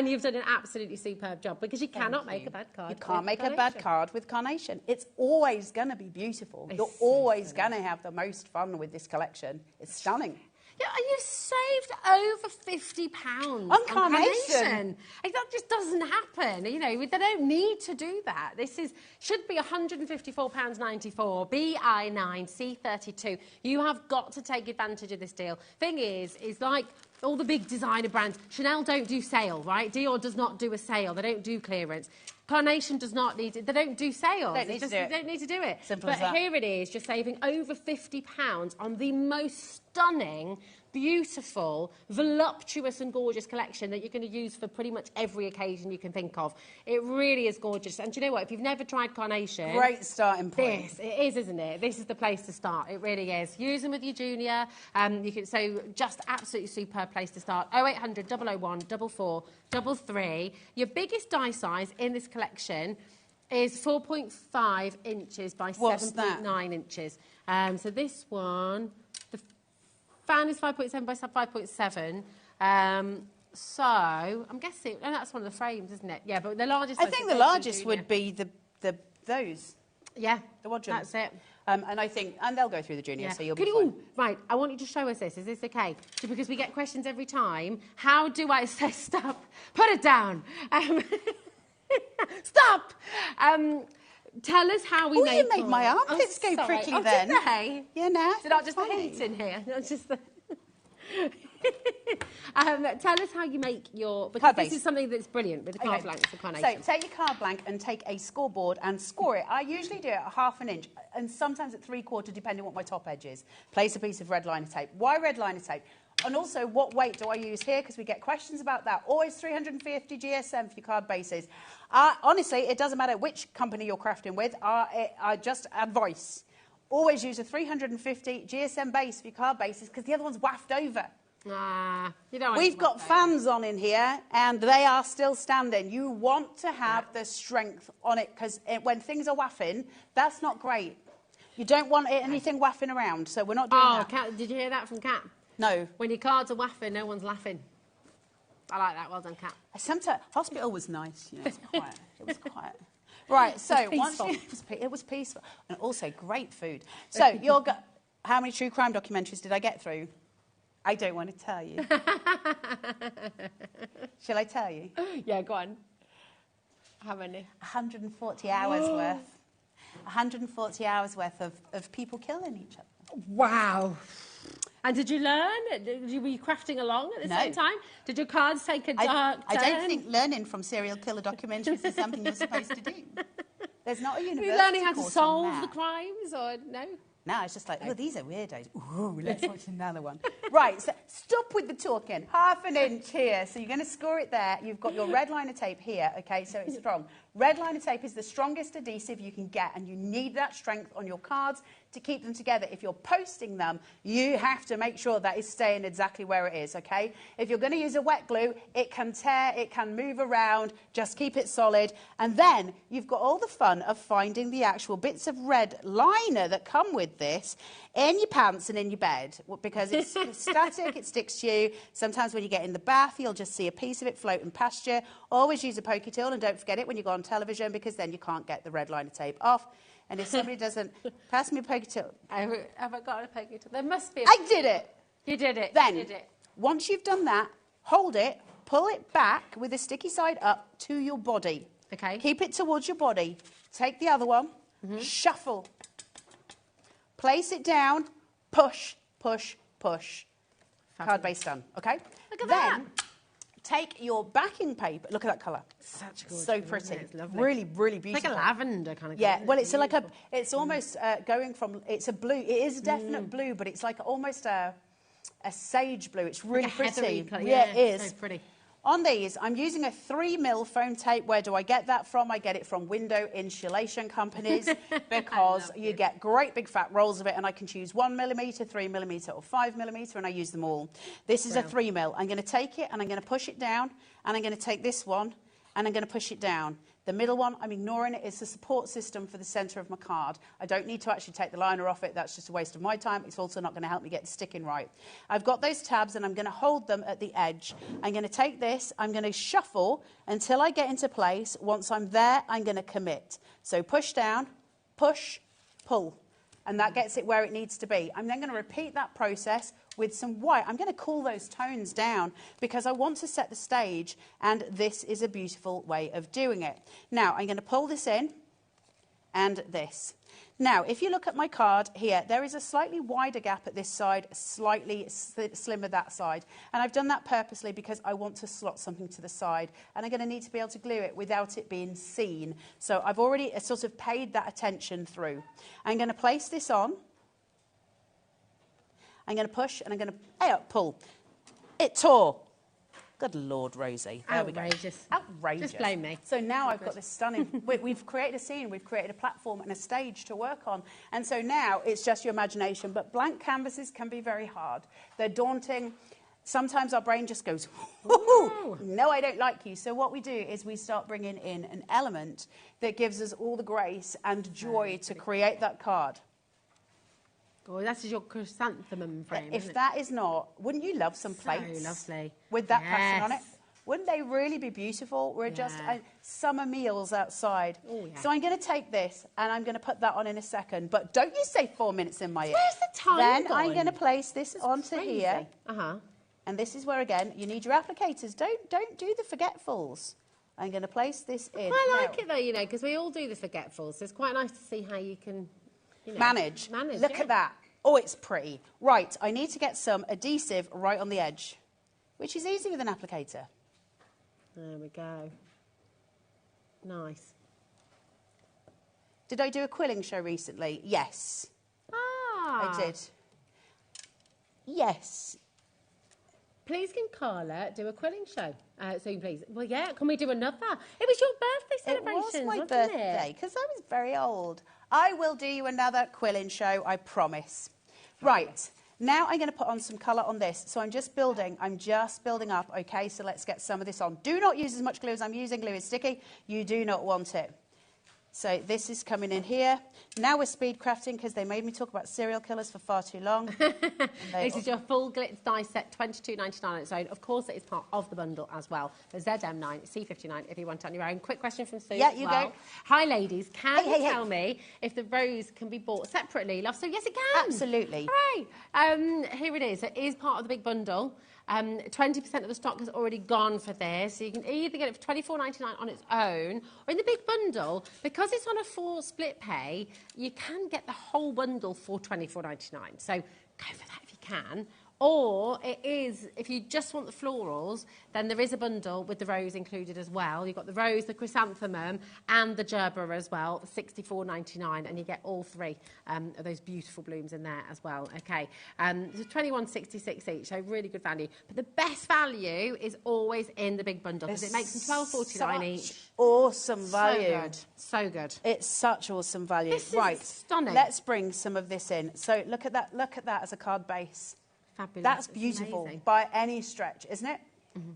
E: you've done an absolutely superb job, because you cannot make a bad card.
J: You can't make a bad card with Carnation. It's always going to be beautiful. You're always going to have the most fun with this collection. It's stunning.
E: Yeah, and you've saved over £50
J: on Carnation.
E: That just doesn't happen. You know, they don't need to do that. This should be £154.94. BI9 C32. You have got to take advantage of this deal. Thing is like all the big designer brands, Chanel don't do sale, right? Dior does not do a sale. They don't do clearance. Carnation does not need it. They don't do sales. They don't need to do it.
J: Simple as that.
E: But here it is, just saving over £50 on the most stunning, beautiful, voluptuous and gorgeous collection that you're going to use for pretty much every occasion you can think of. It really is gorgeous. And do you know what? If you've never tried Carnation...
J: Great starting point.
E: It is, isn't it? This is the place to start. It really is. Use them with your junior. So just absolutely superb place to start. 0800 001 4433. Your biggest die size in this collection is 4.5 inches by 7.9 inches. So this one, the fan is 5.7 by 5.7. So I'm guessing, and that's one of the frames, isn't it? Yeah, but the largest.
J: I think the largest would be those.
E: Yeah,
J: the Wadrums.
E: That's it.
J: And I think, and they'll go through the junior, so you'll be fine.
E: Right, I want you to show us this. Is this okay? Because we get questions every time. How do I say stop? Put it down. Stop. Tell us how we make.
J: You made my armpits go prickly then.
E: Did they?
J: Yeah, no.
E: Is it not just the heat in here? Not just the. Tell us how you make your... Because
J: Card
E: this
J: base.
E: is something that's brilliant with the card blanks for carnation.
J: So take your card blank and take a scoreboard and score it. I usually do it at 1/2 inch and sometimes at 3/4 depending on what my top edge is. Place a piece of red liner tape. Why red liner tape? And also, what weight do I use here? Because we get questions about that. Always 350 GSM for your card bases. Honestly, it doesn't matter which company you're crafting with. I just advice. Always use a 350 GSM base for your card bases because the other one's waft over.
E: You don't want
J: We've got fans on in here and they are still standing. You want to have the strength on it because when things are waffing, that's not great. You don't want anything waffing around, so we're not doing that.
E: Kat, did you hear that from Kat?
J: No.
E: When your cards are waffing, no one's laughing. I like that. Well done, Kat.
J: Sometimes hospital was nice. You know, it's quiet. It was quiet. Right. So it was peaceful and also great food. So how many true crime documentaries did I get through? I don't want to tell you. Shall I tell you?
E: Yeah, go on. How many?
J: 140 hours worth. 140 hours worth of people killing each other.
E: Wow. And did you learn? Were you crafting along at the same time? Did your cards take a dark turn?
J: I don't think learning from serial killer documentaries is something you're supposed to do. There's not a university
E: Are you learning how to
J: course
E: solve
J: on
E: the
J: that.
E: crimes or no?
J: No, it's just like, oh, these are weirdos. Ooh, let's watch another one. Right, so stop with the talking. 1/2 inch here. So you're going to score it there. You've got your red liner tape here, okay, so it's strong. Red liner tape is the strongest adhesive you can get, and you need that strength on your cards to keep them together. If you're posting them, you have to make sure that is staying exactly where it is, okay? If you're going to use a wet glue, it can tear, it can move around, just keep it solid. And then you've got all the fun of finding the actual bits of red liner that come with this in your pants and in your bed, because it's static, it sticks to you. Sometimes when you get in the bath, you'll just see a piece of it floating past you. Always use a pokey tool, and don't forget it when you go on television, because then you can't get the red liner tape off. And if somebody doesn't, pass me a pokey tool.
E: Have I got a pokey tool? There must be.
J: I did it.
E: You did it.
J: Then,
E: you did it.
J: Once you've done that, hold it, pull it back with the sticky side up to your body.
E: Okay.
J: Keep it towards your body. Take the other one, shuffle. Place it down, push, push, push. Card base done, okay?
E: Look at
J: that. Take your backing paper. Look at that colour.
E: Such a gorgeous
J: So
E: colour,
J: pretty.
E: isn't it? It's lovely.
J: Really, really beautiful.
E: It's like a lavender kind of
J: Yeah,
E: colour.
J: well, it's like a. It's almost going from. It's a blue. It is a definite blue, but it's like almost a sage blue. It's really
E: Like a heathery
J: pretty.
E: colour,
J: Yeah, it is.
E: So pretty.
J: On these, I'm using a 3mm foam tape. Where do I get that from? I get it from window insulation companies because you get great big fat rolls of it, and I can choose 1mm, 3mm, or 5mm, and I use them all. This is a 3mm. I'm going to take it and I'm going to push it down, and I'm going to take this one and I'm going to push it down. The middle one, I'm ignoring it. It's a support system for the centre of my card. I don't need to actually take the liner off it. That's just a waste of my time. It's also not going to help me get the sticking right. I've got those tabs, and I'm going to hold them at the edge. I'm going to take this. I'm going to shuffle until I get into place. Once I'm there, I'm going to commit. So push down, push, pull. And that gets it where it needs to be. I'm then going to repeat that process with some white. I'm going to cool those tones down because I want to set the stage, and this is a beautiful way of doing it. Now, I'm going to pull this in and this. Now, if you look at my card here, there is a slightly wider gap at this side, slightly slimmer that side. And I've done that purposely because I want to slot something to the side. And I'm going to need to be able to glue it without it being seen. So I've already sort of paid that attention through. I'm going to place this on. I'm going to push and I'm going to pull. It tore. Good Lord, Rosie. There
E: Outrageous.
J: We go. Outrageous.
E: Just blame me.
J: So now I've got this stunning... we've created a scene, we've created a platform and a stage to work on. And so now it's just your imagination. But blank canvases can be very hard. They're daunting. Sometimes our brain just goes, no, I don't like you. So what we do is we start bringing in an element that gives us all the grace and joy to create that card.
E: Oh, that's your chrysanthemum frame.
J: If that is not, wouldn't you love some plates?
E: So lovely.
J: With that pattern on it? Wouldn't they really be beautiful? We're just summer meals outside.
E: Oh, yeah.
J: So I'm going to take this and I'm going to put that on in a second. But don't you say 4 minutes in my ear.
E: Where's the time
J: Then
E: gone?
J: I'm going to place this onto
E: crazy.
J: here. And this is where, again, you need your applicators. Don't do the forgetfuls. I'm going to place this in.
E: I like it, though, you know, because we all do the forgetfuls. So it's quite nice to see how you can...
J: Manage.
E: Manage.
J: Look at that. Oh, it's pretty. Right, I need to get some adhesive right on the edge, which is easy with an applicator.
E: There we go. Nice.
J: Did I do a quilling show recently? Yes.
E: Ah.
J: I did. Yes.
E: Please can Carla do a quilling show? So please. Well, yeah, can we do another? It was your birthday celebration,
J: It was my
E: wasn't
J: birthday, because I was very old. I will do you another quilling show, I promise. Right, now I'm going to put on some colour on this. So I'm just building up, okay? So let's get some of this on. Do not use as much glue as I'm using. Glue is sticky. You do not want it. So this is coming in here. Now we're speed crafting because they made me talk about serial killers for far too long.
E: This is your full glitz die set, $22.99 on its own. Of course, it is part of the bundle as well. The ZM9, C59 if you want it on your own. Quick question from Sue.
J: Yeah, you go.
E: Hi, ladies. Can you tell me if the rose can be bought separately? Love, so yes, it can.
J: Absolutely.
E: Hooray. Here it is. It is part of the big bundle. 20% of the stock has already gone for this. So you can either get it for $24.99 on its own or in the big bundle. Because it's on a 4 split pay, you can get the whole bundle for $24.99. So go for that if you can. Or it is, if you just want the florals, then there is a bundle with the rose included as well. You've got the rose, the chrysanthemum, and the gerbera as well, $64.99, and you get all three of those beautiful blooms in there as well. Okay, so $21.66 each, so really good value. But the best value is always in the big bundle because it makes them $12.49 each.
J: Awesome value.
E: So good. So good.
J: It's such awesome value.
E: This
J: right,
E: is stunning.
J: Let's bring some of this in. So look at that. Look at that as a card base.
E: Fabulous.
J: That's
E: It's
J: beautiful
E: amazing.
J: by any stretch, isn't it?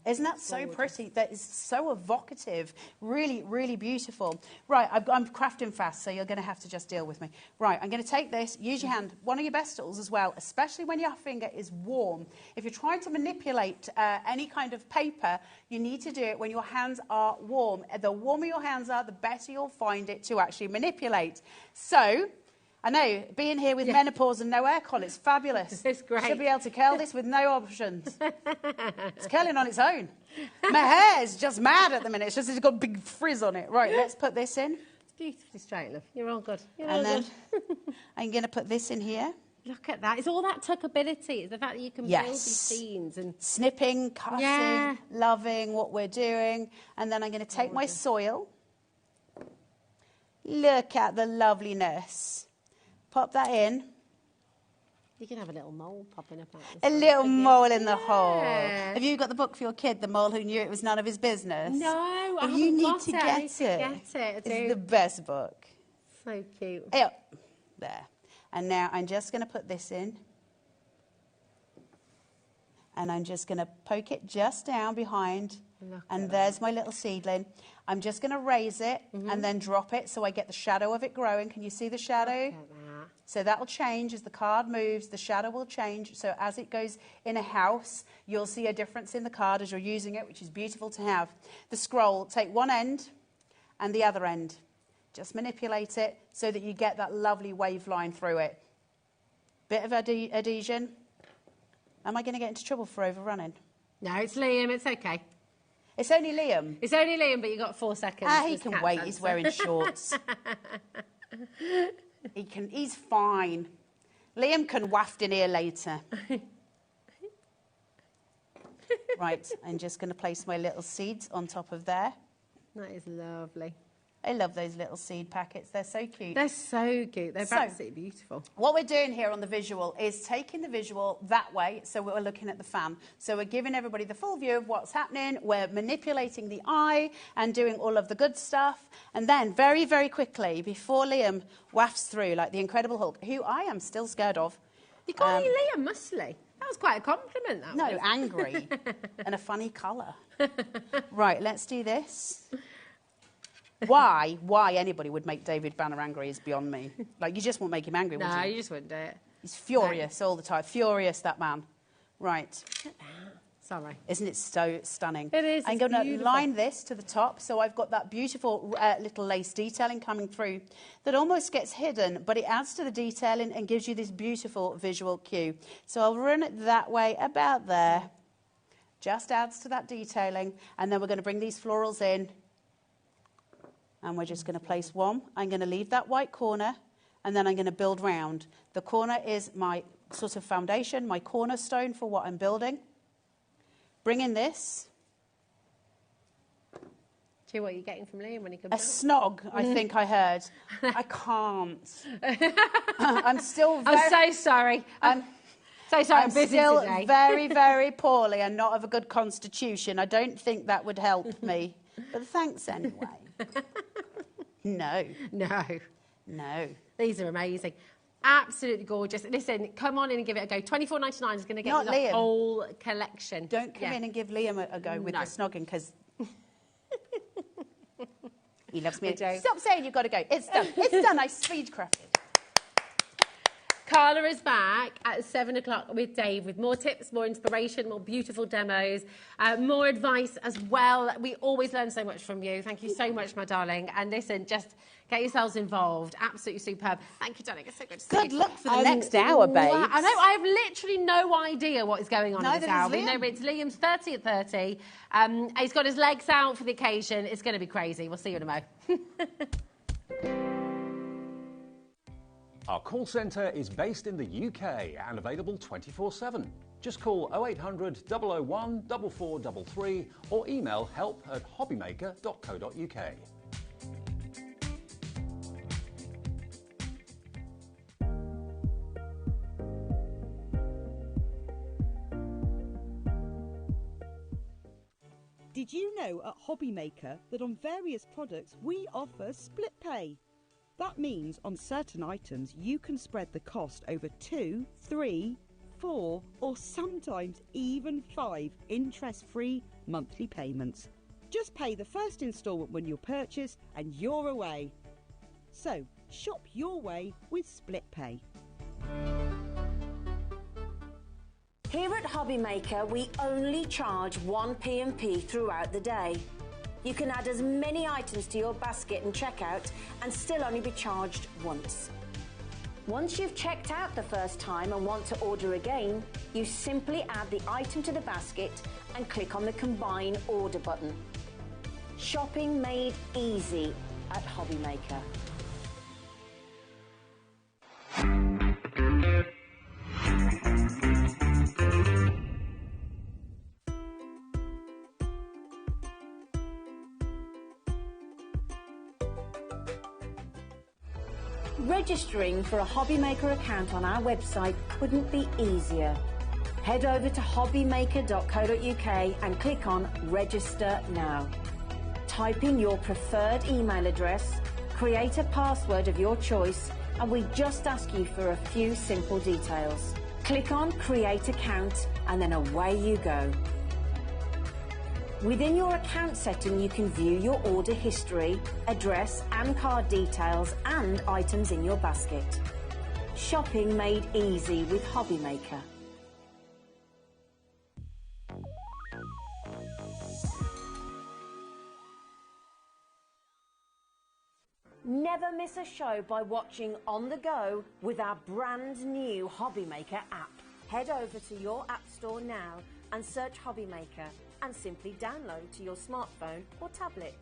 J: Isn't that so pretty? That is so evocative. Really, really beautiful. Right, I'm crafting fast, so you're going to have to just deal with me. Right, I'm going to take this. Use your hand. One of your best tools as well, especially when your finger is warm. If you're trying to manipulate any kind of paper, you need to do it when your hands are warm. The warmer your hands are, the better you'll find it to actually manipulate. So I know, being here with menopause and no aircon, it's fabulous.
E: It's great.
J: Should be able to curl this with no options. It's curling on its own. My hair is just mad at the minute. It's got a big frizz on it. Right, let's put this in.
E: It's beautifully straight, love. You're all good. You're
J: And
E: all
J: then
E: good.
J: I'm going to put this in here.
E: Look at that. It's all that tuckability. It's the fact that you can build these scenes. And
J: Snipping, cutting, loving what we're doing. And then I'm going to take my soil. Look at the loveliness. Pop that in.
E: You can have a little mole popping up out this
J: A
E: one,
J: little
E: couldn't you?
J: mole in the hole. Have you got the book for your kid, The Mole Who Knew It Was None of His Business?
E: No, I
J: You
E: haven't
J: need
E: got
J: to
E: it. I
J: get
E: need to
J: it.
E: get it. I do.
J: It's the best book.
E: So cute.
J: Yep. There. And now I'm just going to put this in. And I'm just going to poke it just down behind. And there's my little seedling. I'm just going to raise it and then drop it so I get the shadow of it growing. Can you see the shadow? So that will change as the card moves. The shadow will change. So as it goes in a house, you'll see a difference in the card as you're using it, which is beautiful to have. The scroll, take one end and the other end. Just manipulate it so that you get that lovely wave line through it. Bit of adhesion. Am I going to get into trouble for overrunning?
E: No, it's Liam. It's okay.
J: It's only Liam.
E: It's only Liam, but you got 4 seconds.
J: Ah, he can wait. He's wearing shorts. He's fine. Liam can waft in here later. Right, I'm just going to place my little seeds on top of there.
E: That is lovely.
J: I love those little seed packets. They're so cute.
E: They're so cute. They're absolutely beautiful.
J: What we're doing here on the visual is taking the visual that way, so we're looking at the fan. So we're giving everybody the full view of what's happening. We're manipulating the eye and doing all of the good stuff. And then very, very quickly, before Liam wafts through like the Incredible Hulk, who I am still scared of.
E: You call me Liam muscly? That was quite a compliment, that was.
J: No, angry and a funny colour. Right, let's do this. Why anybody would make David Banner angry is beyond me. Like, you just won't make him angry, would you?
E: No, you just wouldn't do it.
J: He's furious all the time. Furious, that man. Right.
E: Look at that. Sorry.
J: Isn't it so stunning?
E: It is.
J: I'm
E: It's
J: going to
E: beautiful.
J: line this to the top, so I've got that beautiful little lace detailing coming through that almost gets hidden, but it adds to the detailing and gives you this beautiful visual cue. So I'll run it that way, about there. Just adds to that detailing, and then we're going to bring these florals in. And we're just going to place one. I'm going to leave that white corner, and then I'm going to build round. The corner is my sort of foundation, my cornerstone for what I'm building. Bring in this.
E: Do you know what you're getting from Liam when he comes
J: A
E: out?
J: snog, I think I heard. I can't. I'm still very...
E: I'm so sorry. I'm busy
J: still
E: today.
J: very, very poorly and not of a good constitution. I don't think that would help me. But thanks anyway. No. No.
E: These are amazing. Absolutely gorgeous. Listen, come on in and give it a go. $24.99 is going to get
J: Not
E: you the
J: Liam.
E: whole collection.
J: Don't come in and give Liam a go with
E: No.
J: the snogging, because he loves me.
E: I don't.
J: Stop saying you've got to go. It's done. It's done. I speed crafted.
E: Carla is back at 7 o'clock with Dave with more tips, more inspiration, more beautiful demos, more advice as well. We always learn so much from you. Thank you so much, my darling. And listen, just get yourselves involved. Absolutely superb. Thank you, darling. It's so good to see you.
J: Good luck for the next hour, babes.
E: Wow. I know. I have literally no idea what is going on in
J: Neither
E: this
J: does
E: hour. We know
J: Liam.
E: it's Liam's 30 at 30. He's got his legs out for the occasion. It's going to be crazy. We'll see you in a mo.
D: Our call centre is based in the UK and available 24/7. Just call 0800 001 4433 or email help@hobbymaker.co.uk.
G: Did you know at HobbyMaker that on various products we offer split pay? That means on certain items you can spread the cost over 2, 3, 4 or sometimes even 5 interest-free monthly payments. Just pay the first instalment when you purchase and you're away. So shop your way with split pay.
H: Here at HobbyMaker, we only charge one P&P throughout the day. You can add as many items to your basket and checkout and still only be charged once. Once you've checked out the first time and want to order again, you simply add the item to the basket and click on the Combine Order button. Shopping made easy at HobbyMaker. Registering for a HobbyMaker account on our website couldn't be easier. Head over to hobbymaker.co.uk and click on Register Now. Type in your preferred email address, create a password of your choice, and we just ask you for a few simple details. Click on Create Account and then away you go. Within your account setting, you can view your order history, address and card details and items in your basket. Shopping made easy with HobbyMaker. Never miss a show by watching on the go with our brand new HobbyMaker app. Head over to your app store now and search HobbyMaker and simply download to your smartphone or tablet.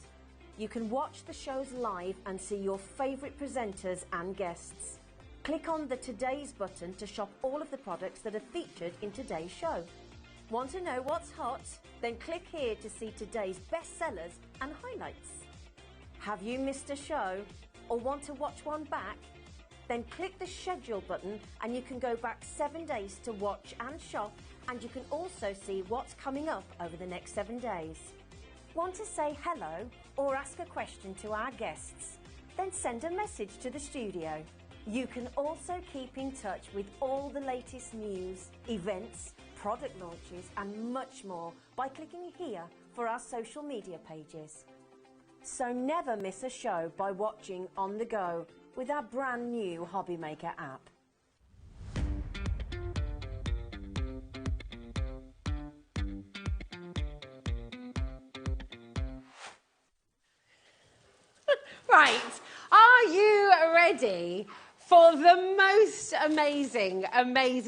H: You can watch the shows live and see your favourite presenters and guests. Click on the Today's button to shop all of the products that are featured in today's show. Want to know what's hot? Then click here to see today's bestsellers and highlights. Have you missed a show or want to watch one back? Then click the schedule button and you can go back 7 days to watch and shop, and you can also see what's coming up over the next 7 days. Want to say hello or ask a question to our guests? Then send a message to the studio. You can also keep in touch with all the latest news, events, product launches and much more by clicking here for our social media pages. So never miss a show by watching on the go with our brand new HobbyMaker app.
E: Right, are you ready for the most amazing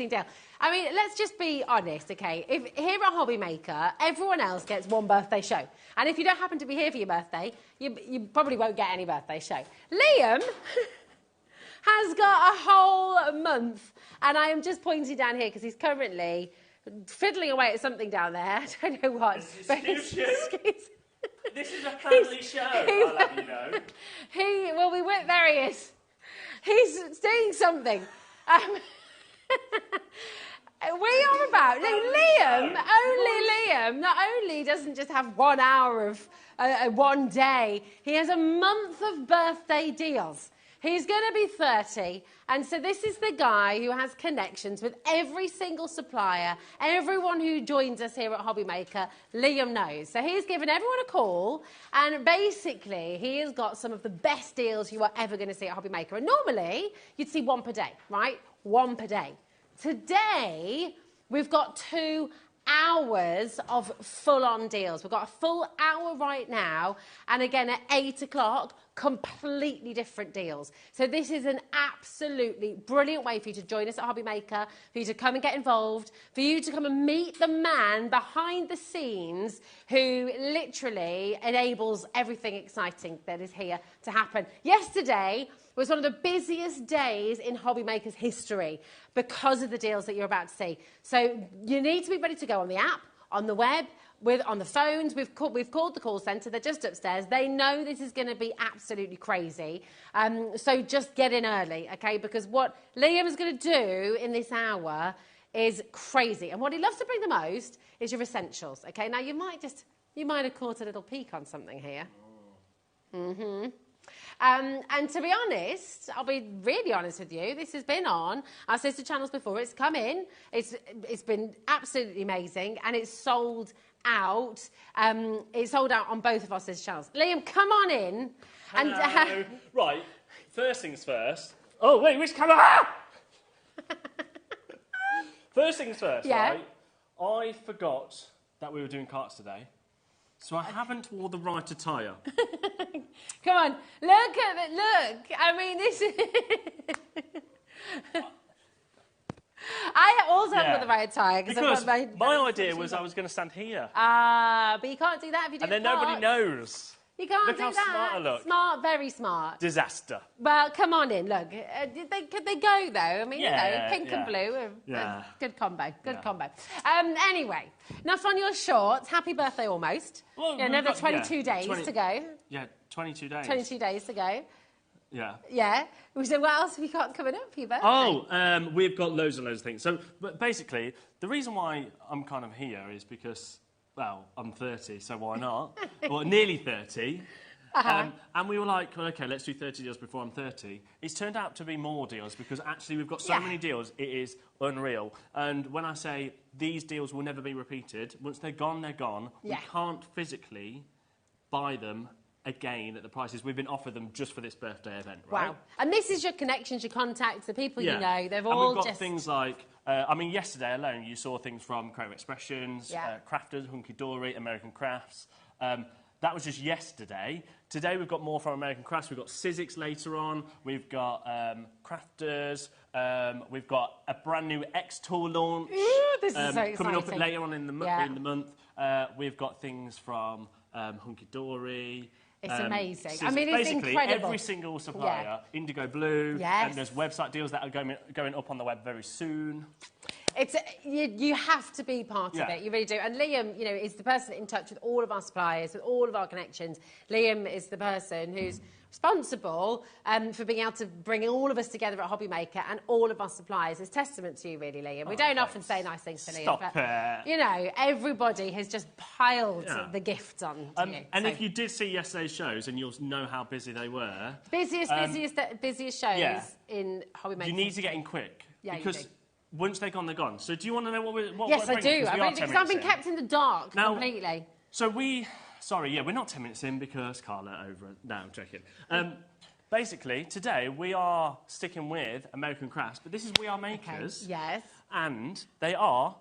E: deal? I mean, let's just be honest, okay? If here at HobbyMaker, everyone else gets one birthday show. And if you don't happen to be here for your birthday, you probably won't get any birthday show. Liam has got a whole month. And I am just pointing down here because he's currently fiddling away at something down there. I don't know what.
K: This is a family show, I'll have you know.
E: Well, there he is. He's doing something. We are about... Liam not only doesn't just have 1 hour of one day, he has a month of birthday deals. He's going to be 30, and so this is the guy who has connections with every single supplier, everyone who joins us here at HobbyMaker, Liam knows. So he's given everyone a call, and basically he has got some of the best deals you are ever going to see at HobbyMaker. And normally, you'd see one per day, right? One per day. Today, we've got 2 hours of full-on deals. We've got a full hour right now, and again at 8 o'clock, completely different deals. So this is an absolutely brilliant way for you to join us at HobbyMaker, for you to come and get involved, for you to come and meet the man behind the scenes who literally enables everything exciting that is here to happen. Yesterday was one of the busiest days in HobbyMaker's history because of the deals that you're about to see. So you need to be ready to go on the app, on the web, on the phones. We've called the call centre. They're just upstairs. They know this is going to be absolutely crazy. So just get in early, okay? Because what Liam is going to do in this hour is crazy. And what he loves to bring the most is your essentials, okay? Now, you might have caught a little peek on something here. Mm-hmm. And to be honest, I'll be really honest with you, this has been on our sister channels before. It's come in, it's been absolutely amazing, and it's sold out. It's sold out on both of our sister channels. Liam, come on in.
K: Hello. Right, first things first. Oh, wait, which camera? First things first,
E: yeah.
K: Right? I forgot that we were doing carts today. So I haven't wore the right attire.
E: Come on, look at it, look. I mean, this is... I also haven't got the right attire.
K: Because my idea was I was going to stand here.
E: But you can't do that if you do
K: And then nobody knows.
E: You can't
K: look
E: do
K: how
E: that.
K: Smart I look.
E: Smart, very smart.
K: Disaster.
E: Well, come on in, look. Could they go, though? I mean, pink and blue. Good combo, good combo. Anyway, enough on your shorts. Happy birthday almost.
K: Well,
E: another 22 days to go.
K: Yeah, 22 days.
E: 22 days to go.
K: Yeah.
E: Yeah. So what else have you got coming up for your birthday?
K: Oh, we've got loads and loads of things. So, but basically, the reason why I'm kind of here is because... Well, I'm 30, so why not? Well, nearly 30. And we were like, well, OK, let's do 30 deals before I'm 30. It's turned out to be more deals because actually we've got so many deals, it is unreal. And when I say these deals will never be repeated, once they're gone, they're gone. Yeah. We can't physically buy them again at the prices we've been offered them just for this birthday event, right?
E: Wow. And this is your connections, your contacts, the people you know. They've all
K: and we've got things like... I mean, yesterday alone, you saw things from Creative Expressions, Crafters, Hunky Dory, American Crafts. That was just yesterday. Today, we've got more from American Crafts. We've got Sizzix later on. We've got Crafters. We've got a brand new X-Tool launch.
E: This is so exciting.
K: Coming up later on in the month. We've got things from Hunky Dory.
E: It's amazing.
K: So
E: I mean, it's
K: basically,
E: incredible.
K: Every single supplier, Indigo Blue, and there's website deals that are going up on the web very soon.
E: You have to be part of it. You really do. And Liam, is the person in touch with all of our suppliers, with all of our connections. Liam is the person who's responsible for being able to bring all of us together at HobbyMaker and all of our suppliers. It's testament to you, really, Liam. We don't often say nice things to Liam, but everybody has just piled the gifts on to you.
K: And if you did see yesterday's shows, and you'll know how busy they were.
E: Busiest shows in HobbyMaker.
K: You need to get in quick.
E: Yeah,
K: because once they're gone, they're gone. So do you want to know what we're
E: Yes,
K: I
E: do. Because I've been kept in the dark completely.
K: So we're not 10 minutes in because Carla over... No, I'm joking. Basically, today we are sticking with American Crafts, but this is We Are Makers.
E: Okay. Yes.
K: And they're a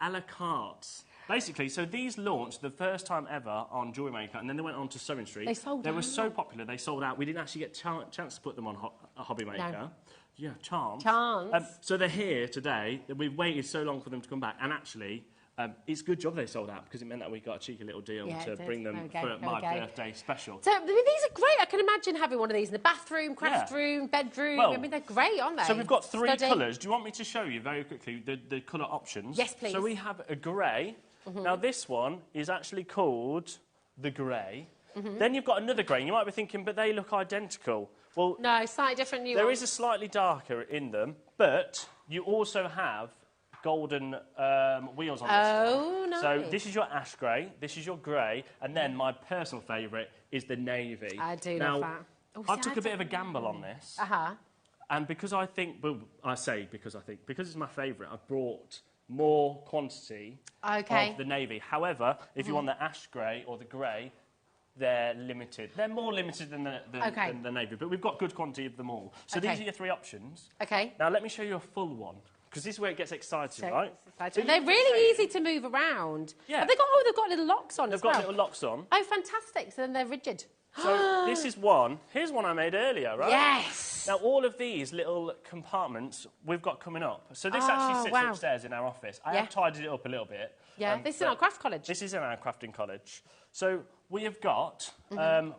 K: la carte. Basically, so these launched the first time ever on Jewelry Maker, and then they went on to Sewing Street.
E: They sold out.
K: They were so popular, they sold out. We didn't actually get a chance to put them on Hobby Maker. No. Yeah, chance.
E: So
K: they're here today. We've waited so long for them to come back, and actually... It's a good job they sold out because it meant that we got a cheeky little deal to bring them for my birthday special.
E: So, I mean, these are great. I can imagine having one of these in the bathroom, craft room, bedroom.
K: Well,
E: I mean, they're great, aren't they?
K: So we've got 3 colours. Do you want me to show you very quickly the colour options?
E: Yes, please.
K: So we have a grey. Now, this one is actually called the grey. Then you've got another grey, and you might be thinking, but they look identical. Well,
E: no, slightly different nuance.
K: There is a slightly darker in them, but you also have golden wheels on this one.
E: Oh, nice.
K: So this is your ash grey, this is your grey, and then my personal favourite is the navy.
E: I do love that. Oh,
K: I took a bit of a gamble on this. And because I think, well, because it's my favourite, I've brought more quantity of the navy. However, if you want the ash grey or the grey, they're limited. They're more limited than the navy, but we've got good quantity of them all. So these are your 3 options.
E: Okay.
K: Now let me show you a full one, because this is where it gets exciting, right?
E: So they're really easy to move around.
K: Yeah.
E: Have they've got little locks on as well.
K: They've got little locks on.
E: Oh, fantastic. So then they're rigid.
K: So this is one. Here's one I made earlier, right?
E: Yes.
K: Now, all of these little compartments we've got coming up. So this actually sits upstairs in our office. I have tidied it up a little bit.
E: Yeah, this is in our craft college.
K: This is in our crafting college. So we have got,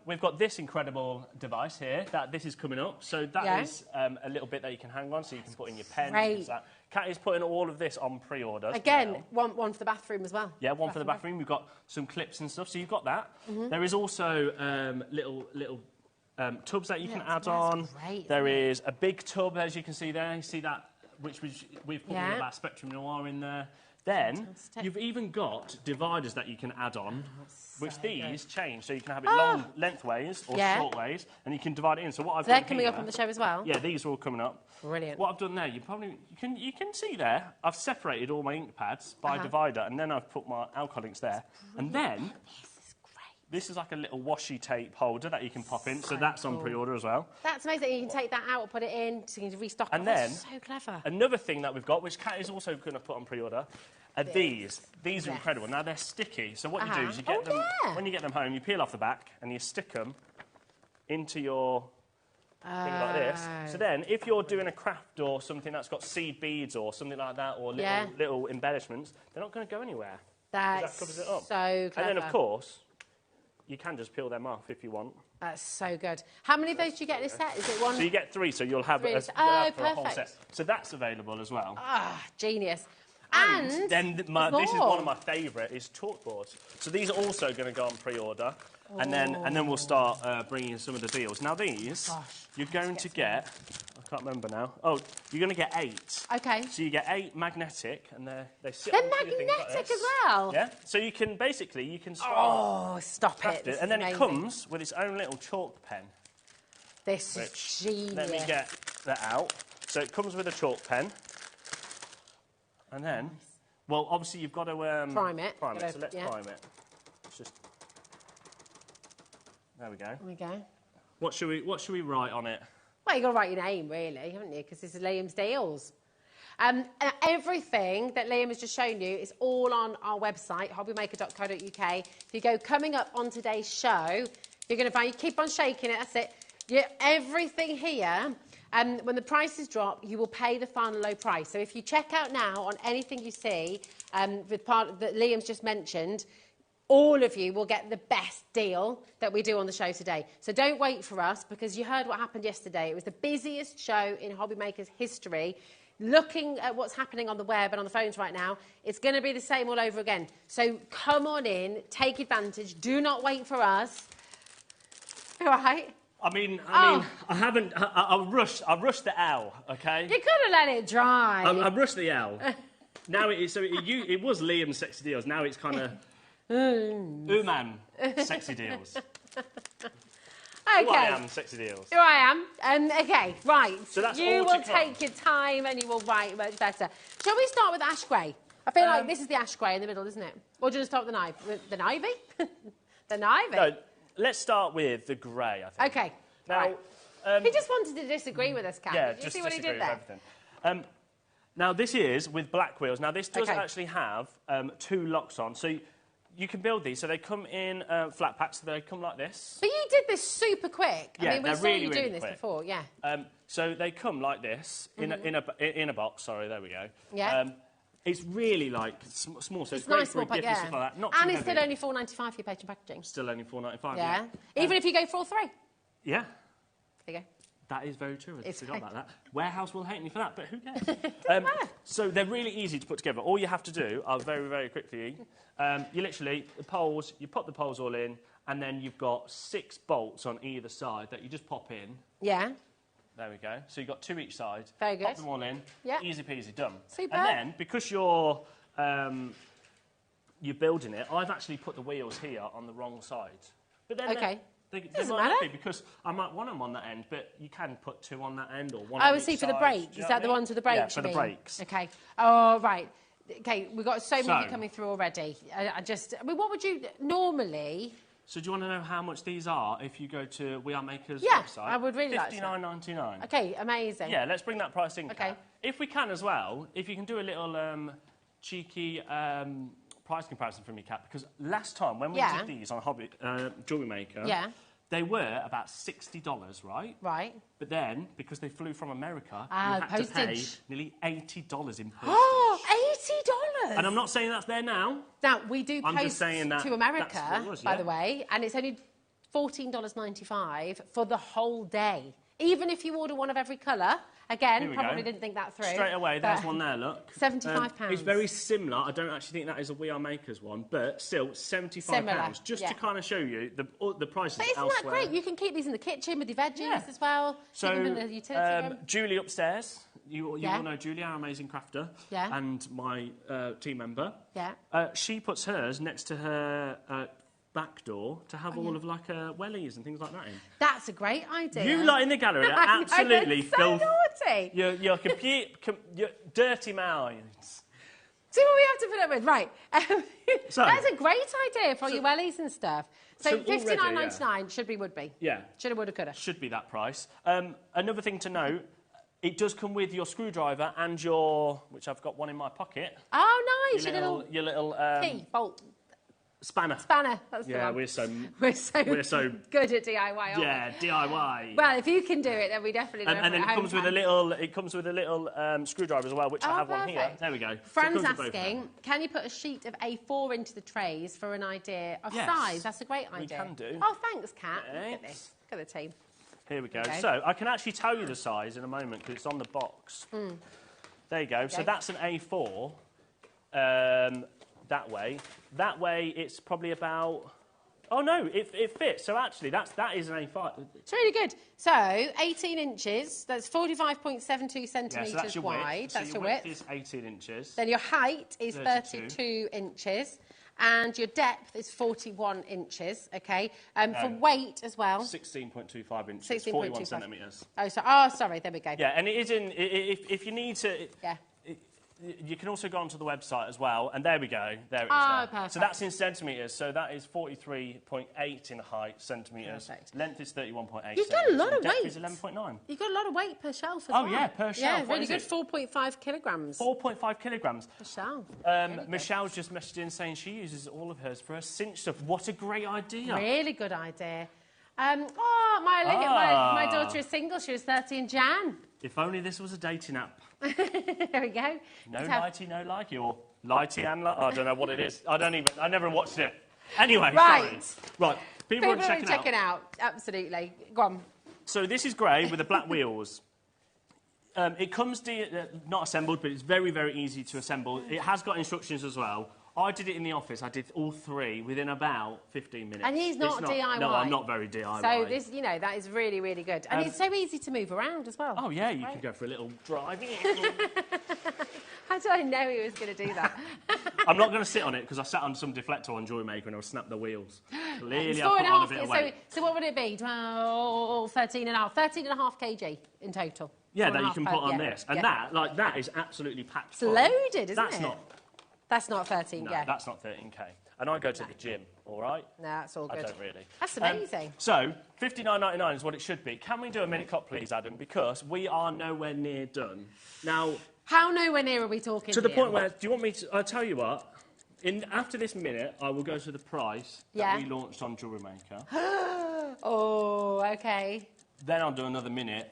K: we've got this incredible device here. This is coming up. So that is a little bit that you can hang on, so you can put in your pen.
E: Great.
K: Kat is putting all of this on pre-order.
E: Again, one for the bathroom as well.
K: Yeah, one for the bathroom. We've got some clips and stuff, so you've got that. There is also little tubs that you can add on.
E: Great,
K: there is a big tub, as you can see there. You see that, which we've put all of our Spectrum Noir in there. Then you've even got dividers that you can add on, which these change, so you can have it long lengthways or short ways, and you can divide it in. So what I've done
E: they're coming up on the show as well.
K: Yeah, these are all coming up.
E: Brilliant.
K: What I've done there, you can see there. I've separated all my ink pads by divider, and then I've put my alcohol inks there, and then. This is like a little washi tape holder that you can pop in, so that's on pre-order as well.
E: That's amazing. You can take that out, put it in, so you can restock it.
K: And then,
E: so clever.
K: Another thing that we've got, which Kat is also going to put on pre-order, are these. These are incredible. Now, they're sticky, so what you do is you get them, when you get them home, you peel off the back and you stick them into your thing like this. So then, if you're doing a craft or something that's got seed beads or something like that, or little embellishments, they're not going to go anywhere.
E: That
K: covers it up.
E: So clever.
K: And then, of course, you can just peel them off if you want.
E: That's so good. How many of those do you get in a set? Is it one?
K: So you get 3, so you'll have, for a whole set. So that's available as well.
E: Ah, genius.
K: And then this is one of my favourite, is chalkboards. So these are also going to go on pre-order, and then we'll start bringing in some of the deals. Now these, you're going to get. I can't remember now. Oh, you're going to get 8.
E: Okay.
K: So you get 8 magnetic, and they sit.
E: They're
K: on
E: magnetic
K: like
E: as well.
K: Yeah. So you can start.
E: Oh, stop it!
K: And then it comes with its own little chalk pen.
E: This is genius.
K: Let me get that out. So it comes with a chalk pen. And then, well, obviously you've got to
E: prime it.
K: So let's prime it. It's just there we go.
E: There we go.
K: What should we write on it?
E: Well, you've got to write your name, really, haven't you? Because this is Liam's deals. Everything that Liam has just shown you is all on our website, hobbymaker.co.uk. If you go coming up on today's show, you're going to find, you keep on shaking it, that's it. Everything here, when the prices drop, you will pay the final low price. So if you check out now on anything you see, with part that Liam's just mentioned, all of you will get the best deal that we do on the show today. So don't wait for us, because you heard what happened yesterday. It was the busiest show in HobbyMaker's history. Looking at what's happening on the web and on the phones right now, it's going to be the same all over again. So come on in, take advantage. Do not wait for us. All right?
K: I mean, I haven't. I rushed the L. Okay.
E: You could have let it dry.
K: I rushed the L. Now it is. So it was Liam's sexy deals. Now it's kind of. Ooman, sexy deals.
E: Okay.
K: Who I am, sexy deals.
E: Here I am. Okay, right.
K: So that's
E: you will take your time and you will write much better. Shall we start with ash grey? I feel like this is the ash grey in the middle, isn't it? Or do you want to start with the knife? With the knivey? The knivey?
K: No, let's start with the grey, I think.
E: Okay.
K: Now,
E: he just wanted to disagree with us, Kat.
K: Yeah,
E: Did you see what he did there?
K: Everything. Now, this is with black wheels. Now, this does actually have 2 locks on. So you can build these. So they come in flat packs. So they come like this.
E: But you did this super quick.
K: Yeah,
E: I mean, we saw you doing this
K: quick.
E: before, yeah.
K: So they come like this in a box. Sorry, there we go.
E: Yeah.
K: It's really like small, so it's
E: nice
K: great for a
E: small
K: gift and stuff like that. Not
E: and
K: too
E: it's
K: heavy.
E: still only £4.95 for your page and packaging.
K: Still only £4.95.
E: Yeah. Even if you go for all 3.
K: Yeah.
E: There you go.
K: That is very true. I
E: It's
K: forgot
E: fine.
K: about that. Warehouse will hate me for that, but who cares? So they're really easy to put together. All you have to do, very, very quickly, you literally, the poles, you put the poles all in, and then you've got 6 bolts on either side that you just pop in.
E: Yeah.
K: There we go. So you've got 2 each side.
E: Very good.
K: Pop them all in.
E: Yeah.
K: Easy peasy, done.
E: Super.
K: And then, because you're building it, I've actually put the wheels here on the wrong side. But then
E: Okay.
K: They
E: Doesn't
K: might
E: matter.
K: not be, because I might want them on that end, but you can put 2 on that end or 1
E: Oh,
K: on
E: I
K: each
E: see, for
K: side.
E: the brakes.
K: Do you
E: Is
K: know
E: that
K: what
E: the
K: I mean?
E: ones with the brakes?
K: Yeah, for
E: you
K: the
E: mean?
K: brakes.
E: Okay. Oh, right. Okay, we've got so many
K: So-
E: coming through already. I mean, what would you normally...
K: So do you want to know how much these are if you go to We Are Maker's
E: Yeah,
K: website?
E: I would really like to know.
K: $59.99.
E: Okay, amazing.
K: Yeah, let's bring that price in.
E: Okay.
K: Kat. If we can as well, if you can do a little cheeky price comparison for me, Kat, because last time when we did these on Jewelry Maker, they were about $60, right?
E: Right.
K: But then, because they flew from America,
E: Ah,
K: we had to pay
E: postage.
K: nearly $80 in postage.
E: Oh, $80?
K: And I'm not saying that's there now.
E: Now, we do
K: I'm just
E: post
K: saying that
E: to America,
K: that's what it was,
E: by
K: yeah.
E: the way, and it's only $14.95 for the whole day. Even if you order one of every colour, again,
K: Here we
E: probably
K: go.
E: didn't think that through.
K: Straight away, there's one there, look.
E: £75.
K: It's very similar. I don't actually think that is a We Are Makers one, but still, £75.
E: Similar,
K: Just
E: yeah.
K: to kind of show you the prices
E: But isn't
K: elsewhere.
E: that great? You can keep these in the kitchen with your veggies
K: Yeah.
E: as well.
K: So,
E: keep them in the utility room.
K: Julie upstairs, you
E: Yeah.
K: all know Julie, our amazing crafter,
E: Yeah.
K: and my team member.
E: Yeah.
K: She puts hers next to her back door to have all of like wellies and things like that in.
E: That's a great idea.
K: You lot in the gallery are
E: I know,
K: absolutely
E: it's so naughty.
K: Your dirty minds.
E: See what we have to put up with, right?
K: So-
E: That's a great idea for your wellies and stuff. So
K: so already,
E: $59.99 should be, would be.
K: Yeah.
E: Shoulda, woulda, coulda.
K: Should be that price. Another thing to note, it does come with your screwdriver and your, which I've got one in my pocket.
E: Oh, nice.
K: Your little
E: key, bolt.
K: Spanner.
E: Spanner, that's the
K: Yeah,
E: one.
K: we're so
E: We're so good at DIY, aren't
K: yeah, DIY.
E: we? Well, if you can do it, then we definitely know.
K: and then it comes with a little screwdriver as well, which I have one here.
E: perfect.
K: There we go.
E: Fran's
K: So it comes with both of
E: asking,
K: them.
E: can you put a sheet of A4 into the trays for an idea of
K: Yes,
E: size? That's a great
K: we
E: idea.
K: can do.
E: Oh, thanks, Kat. Look at
K: Thanks.
E: this. Look at the team.
K: Here we go.
E: Okay.
K: So I can actually tell you the size in a moment because it's on the box. There you go. So
E: Okay.
K: that's an A4. That way. That way it's probably about... Oh, no, it fits. So actually, that is an A5.
E: It's really good. So, 18 inches, that's 45.72 centimetres
K: Yeah, so that's your
E: wide.
K: width.
E: That's
K: so
E: your
K: your
E: width.
K: is 18 inches.
E: Then your height is
K: 32.
E: 32 inches. And your depth is 41 inches, okay? For weight as well.
K: 16.25 inches,
E: 16.25.
K: 41 centimetres.
E: Oh, sorry, there we go.
K: Yeah, and it is in... If you need to...
E: Yeah.
K: You can also go onto the website as well, and there we go. There it is.
E: Oh,
K: there.
E: perfect.
K: So that's in centimetres. So that is 43.8 in height, centimetres.
E: Perfect.
K: Length is 31.8.
E: You've got a lot of
K: Depth
E: weight.
K: is 11.9.
E: You've got a lot of weight per shelf as
K: Oh,
E: well.
K: yeah, per shelf.
E: Yeah,
K: What
E: really
K: is
E: good.
K: it?
E: 4.5 kilograms
K: 4.5 kilograms.
E: per shelf.
K: Michelle's just messaged in saying she uses all of hers for her cinch stuff. What a great idea.
E: Really good idea. My daughter is single. She was 30 in Jan.
K: If only this was a dating app.
E: There we go.
K: No lighty, no likey, or lighty and I don't know what it is. I never watched it. Anyway,
E: Right.
K: sorry. Right, people are checking
E: out. Absolutely. Go on.
K: So this is grey with the black wheels. It comes not assembled, but it's very, very easy to assemble. It has got instructions as well. I did it in the office. I did all 3 within about 15 minutes.
E: And he's not DIY.
K: No, I'm not very DIY.
E: So this, that is really, really good. And it's so easy to move around as well.
K: Oh, yeah, you can go for a little drive.
E: How did I know he was going to do that?
K: I'm not going to sit on it because I sat on some deflector on Jewelry Maker and I'll snap the wheels. Clearly,
E: It's
K: I put on a bit of weight.
E: So what would it be? 13.5 kg in total.
K: Yeah,
E: 4.5
K: that you can put on
E: yeah,
K: this. And
E: yeah.
K: that is absolutely packed
E: It's
K: full.
E: loaded, isn't
K: That's
E: it?
K: That's
E: not 13,
K: No,
E: yeah.
K: that's not 13k. And I go to the gym, all right?
E: No, that's all good.
K: I don't really.
E: That's amazing.
K: So, $59.99 is what it should be. Can we do a minute cut, please, Adam? Because we are nowhere near done. Now...
E: How nowhere near are we talking
K: To the
E: here?
K: point where... Do you want me to... I'll tell you what. After this minute, I will go to the price that we launched on Jewelry Maker.
E: Oh, OK.
K: Then I'll do another minute.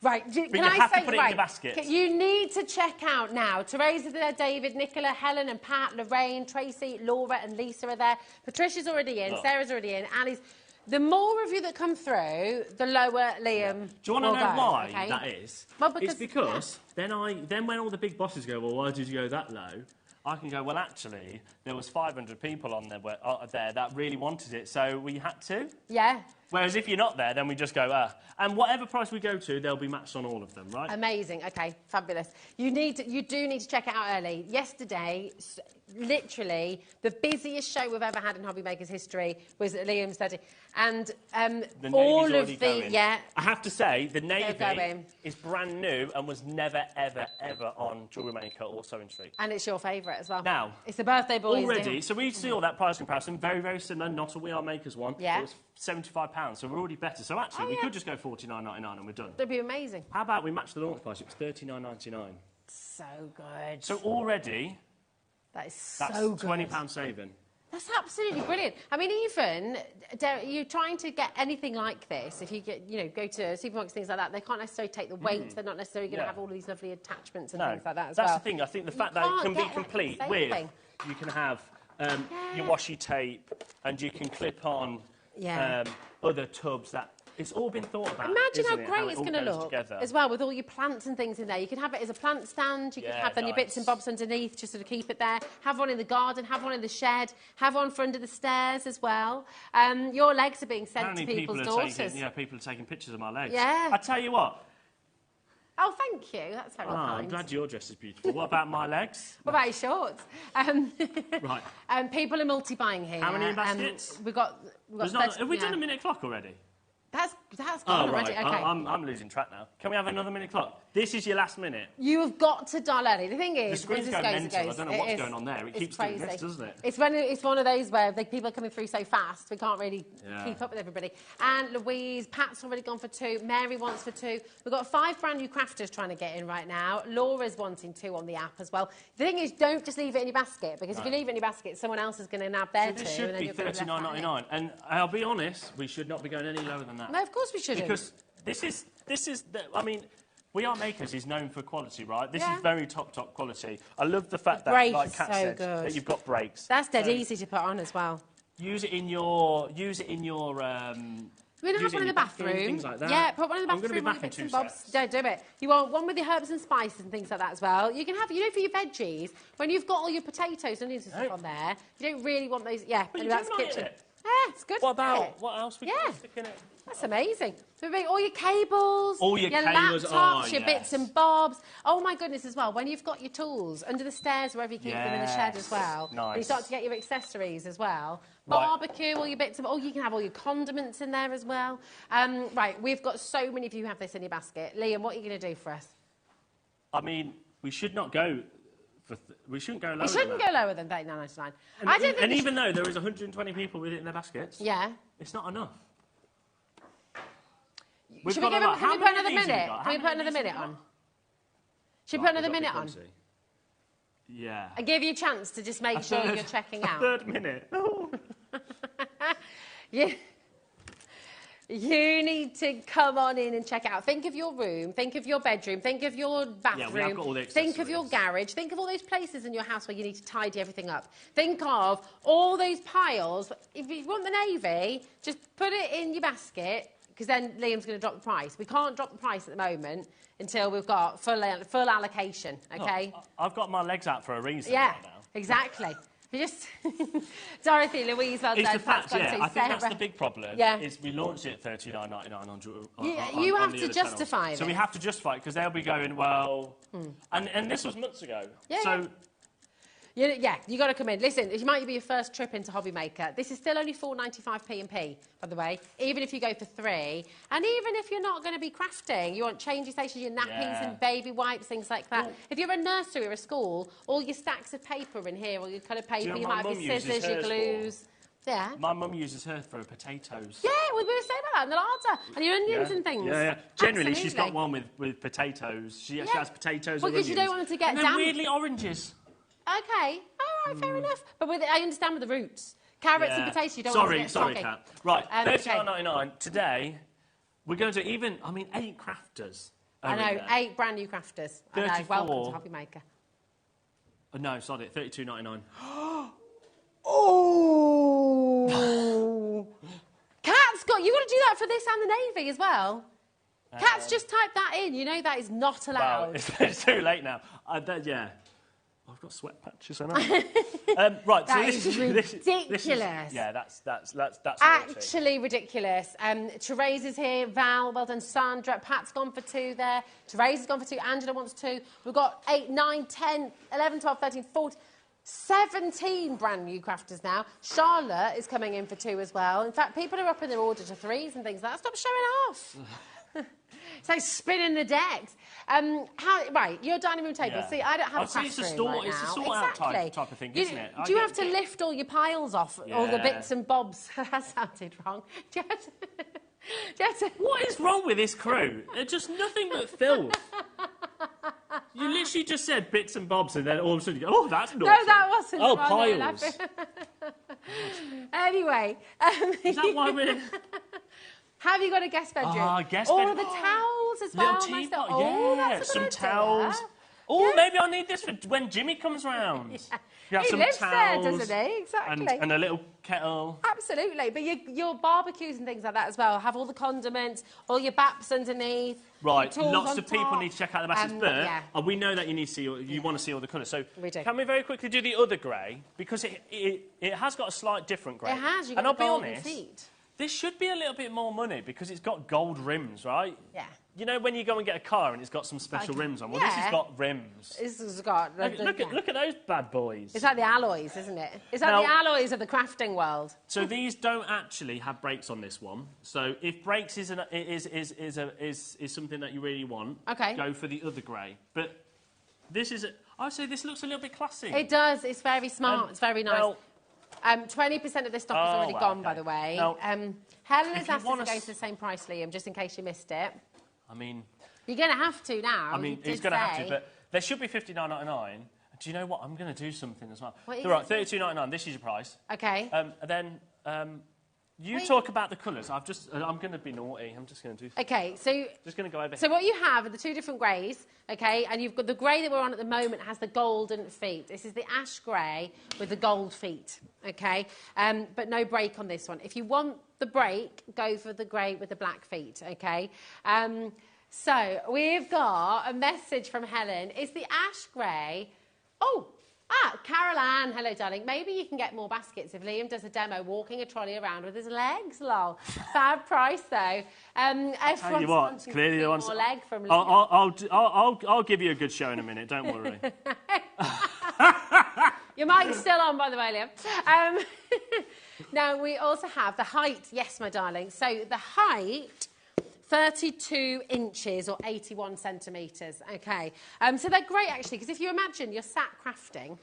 E: Right,
K: But
E: can
K: you
E: I
K: have
E: say,
K: to put it in your basket.
E: You need to check out now. Teresa's there, David, Nicola, Helen and Pat, Lorraine, Tracy, Laura and Lisa are there. Patricia's already in, Sarah's already in, Ali's... The more of you that come through, the lower Liam
K: Do you want to know
E: go,
K: why
E: okay?
K: that is?
E: Well,
K: it's because then when all the big bosses go, well, why did you go that low? I can go, well, actually, there was 500 people on there that really wanted it, so we had to.
E: Yeah.
K: Whereas if you're not there, then we just go, And whatever price we go to, they'll be matched on all of them, right?
E: Amazing. OK, fabulous. You do need to check it out early. Yesterday, literally, the busiest show we've ever had in HobbyMaker's history was at Liam's study. And all of the...
K: Going. I have to say, the Navy is brand new and was never, ever, ever on HobbyMaker or Sewing Street.
E: And it's your favourite as well.
K: Now...
E: It's the birthday boys.
K: Already, so we see all that price comparison, very, very similar, not a We Are Makers one.
E: Yeah.
K: It was £75, so we're already better. So actually, we could just go £49.99 and we're done.
E: That'd be amazing.
K: How about we match the launch price? It was £39.99.
E: So good.
K: So already...
E: That's so good.
K: £20 saving.
E: That's absolutely brilliant. I mean, even you're trying to get anything like this. If you go to supermarkets, things like that, they can't necessarily take the weight. They're not necessarily going to have all these lovely attachments and things like that as well.
K: That's the thing. I think the fact that it can be complete with, you can have your washi tape and you can clip on other tubs that. It's all been thought about.
E: Imagine how great it's going to look together. As well, with all your plants and things in there. You can have it as a plant stand. You can have then your bits and bobs underneath, just sort of keep it there. Have one in the garden. Have one in the shed. Have one for under the stairs as well. Your legs are being sent to people's daughters.
K: People are taking pictures of my legs.
E: Yeah.
K: I tell you what.
E: Oh, thank you. That's very kind.
K: I'm glad your dress is beautiful. What about my legs?
E: What about your shorts?
K: Right.
E: People are multi-buying here.
K: How many in baskets?
E: We've got
K: have we done a minute clock already?
E: That's gone already.
K: Right.
E: Okay.
K: I'm losing track now. Can we have another minute clock? This is your last minute.
E: You have got to dial early. The thing is,
K: the screen's going mental. I don't know what's going on there. It keeps doing this, doesn't it?
E: It's one of those where people are coming through so fast we can't really keep up with everybody. And Louise, Pat's already gone for 2. Mary wants for 2. We've got 5 brand new crafters trying to get in right now. Laura's wanting 2 on the app as well. The thing is, don't just leave it in your basket, because if you leave it in your basket, someone else is going to nab their 2.
K: This should be £39.99. And I'll be honest, we should not be going any lower than that.
E: No, of course we shouldn't.
K: Because this is I mean, We Are Makers is known for quality, right? This is very top quality. I love the fact that, like Kat said, that you've got brakes.
E: That's dead easy to put on as well.
K: Use it in your
E: We're going to have one in the bathroom.
K: Things like that.
E: Yeah, put one in the bathroom.
K: I'm going to be back in 2 seconds.
E: Don't do it. You want one with your herbs and spices and things like that as well. You can have, for your veggies, when you've got all your potatoes and stuff on there, you don't really want those. Yeah,
K: but
E: that's kitchen. Yeah, it's good.
K: What else we can stick in it?
E: That's amazing. All your cables,
K: all your cables,
E: laptops, your bits and bobs. Oh my goodness, as well. When you've got your tools under the stairs, wherever you keep them in the shed as well.
K: Nice.
E: And you start to get your accessories as well. Barbecue, all your bits of... Oh, you can have all your condiments in there as well. Right, we've got so many of you who have this in your basket. Liam, what are you going to do for us?
K: I mean, we should not go... we shouldn't go lower
E: than that. We shouldn't go lower than £39.99.
K: And even though there is 120 people with it in their baskets...
E: Yeah.
K: It's not enough.
E: Can we put another minute? Can we put another minute on? Should we put another minute on?
K: Yeah.
E: I give you a chance to just make sure you're checking out.
K: 3rd minute.
E: You need to come on in and check it out. Think of your room, think of your bedroom, think of your bathroom, think of your garage, think of all those places in your house where you need to tidy everything up. Think of all those piles. If you want the navy, just put it in your basket, because then Liam's going to drop the price. We can't drop the price at the moment until we've got full allocation, OK?
K: I've got my legs out for a reason
E: right
K: now.
E: Exactly. Just Dorothy, Louise, well done.
K: It's the fact, I think that's the big problem.
E: Yeah.
K: Is we launched it at $39.99 on
E: you have
K: the
E: to justify it.
K: So we have to justify it, because they'll be going, well... And this was months ago.
E: Yeah,
K: so...
E: Yeah, you got to come in. Listen, it might be your first trip into HobbyMaker. This is still only $4.95 P&P, by the way, even if you go for 3. And even if you're not going to be crafting, you want changing stations, your nappies and baby wipes, things like that. If you're a nursery or a school, all your stacks of paper in here, all your coloured paper, you might have your scissors, your glues. Yeah.
K: My mum uses hers for her potatoes.
E: Yeah, we were saying about that in the larder. And your onions and things.
K: Yeah. Generally, she's got one with potatoes. She actually has potatoes or onions.
E: Because you don't want them to get
K: damp. And weirdly, oranges.
E: OK. All right, fair enough. But I understand with the roots. Carrots and potatoes, you don't want to get
K: Sorry, Kat. Right, $39.99. Today, we're going to 8 crafters
E: I know, 8 brand new crafters. I know,
K: 34.
E: welcome to HobbyMaker.
K: No, sorry, $32.99.
E: Oh! Kat's got... You've got to do that for this and the Navy as well. Kat's just typed that in. You know that is not allowed.
K: Well, it's too late now. Yeah. I've got sweat patches, haven't I? Right,
E: that
K: so
E: is ridiculous.
K: Yeah, that's
E: actually ridiculous. Therese is here. Val, well done. Sandra, Pat's gone for 2 there. Therese has gone for 2. Angela wants 2. We've got 8, 9, 10, 11, 12, 13, 14, 17 brand new crafters now. Charlotte is coming in for 2 as well. In fact, people are up in their order to 3s and things like that. Stop showing off. So spinning the decks. Right, your dining room table.
K: Yeah.
E: See, I don't have a craft
K: it's a
E: room
K: store,
E: right
K: it's
E: now.
K: a sort out type of thing, isn't it?
E: Do you have to lift all your piles off, all the bits and bobs? That sounded wrong. Do you have to...
K: What is wrong with this crew? They're just nothing but filth. You literally just said bits and bobs, and then all of a sudden you go, oh, that's naughty.
E: No, that wasn't.
K: Oh, piles.
E: Anyway.
K: Is that why we're...
E: Have you got a guest bedroom?
K: Guest
E: all
K: bedroom.
E: of the towels as well.
K: Little teapot,
E: that's a
K: some
E: good
K: towels.
E: idea.
K: Oh, maybe I'll need this for when Jimmy comes round. You have
E: He
K: some
E: lives
K: towels
E: there, doesn't he? Exactly.
K: And a little kettle.
E: Absolutely. But your barbecues and things like that as well have all the condiments, all your baps underneath.
K: Right, lots
E: on
K: of people
E: top.
K: need to check out the baskets, but we know that you need to see, you want to see all the colours. So
E: we do.
K: Can we very quickly do the other grey? Because it has got a slight different grey.
E: It has.
K: And I'll be honest,
E: feet.
K: this should be a little bit more money because it's got gold rims, right?
E: Yeah.
K: You know when you go and get a car and it's got some special rims on? Well, this has got rims.
E: This has got...
K: Look at those bad boys.
E: It's like the alloys, isn't it? It's like the alloys of the crafting world.
K: So these don't actually have brakes on this one. So if brakes is something that you really want, go for the other grey. But this is... I would say this looks a little bit classy.
E: It does. It's very smart. It's very nice.
K: Well,
E: 20% of this stock is already gone, by the way.
K: Now,
E: Helen has asked us to go to the same price, Liam, just in case you missed it.
K: I mean...
E: You're going to have to now.
K: I mean, he's going to have to, but there should be $59.99. Do you know what? I'm going to do something as well. All right, $32.99. This is your price.
E: Okay.
K: Then you talk about the colours. I'm going to be naughty. I'm just going to do...
E: Okay, so...
K: Just going to go over here.
E: So what you have are the 2 different greys, okay? And you've got the grey that we're on at the moment has the golden feet. This is the ash grey with the gold feet, okay? But no break on this one. If you want the break, go for the grey with the black feet, okay? So we've got a message from Helen. Is the ash grey... Oh, Carol Ann, hello, darling. Maybe you can get more baskets if Liam does a demo walking a trolley around with his legs, lol. Fab price, though.
K: Tell you what, clearly the ones...
E: more leg from Liam.
K: I'll give you a good show in a minute, don't worry.
E: Your mic's still on, by the way, Liam. Now, we also have the height. Yes, my darling. So the height... 32 inches or 81 centimetres, okay. So they're great, actually, because if you imagine you're sat crafting,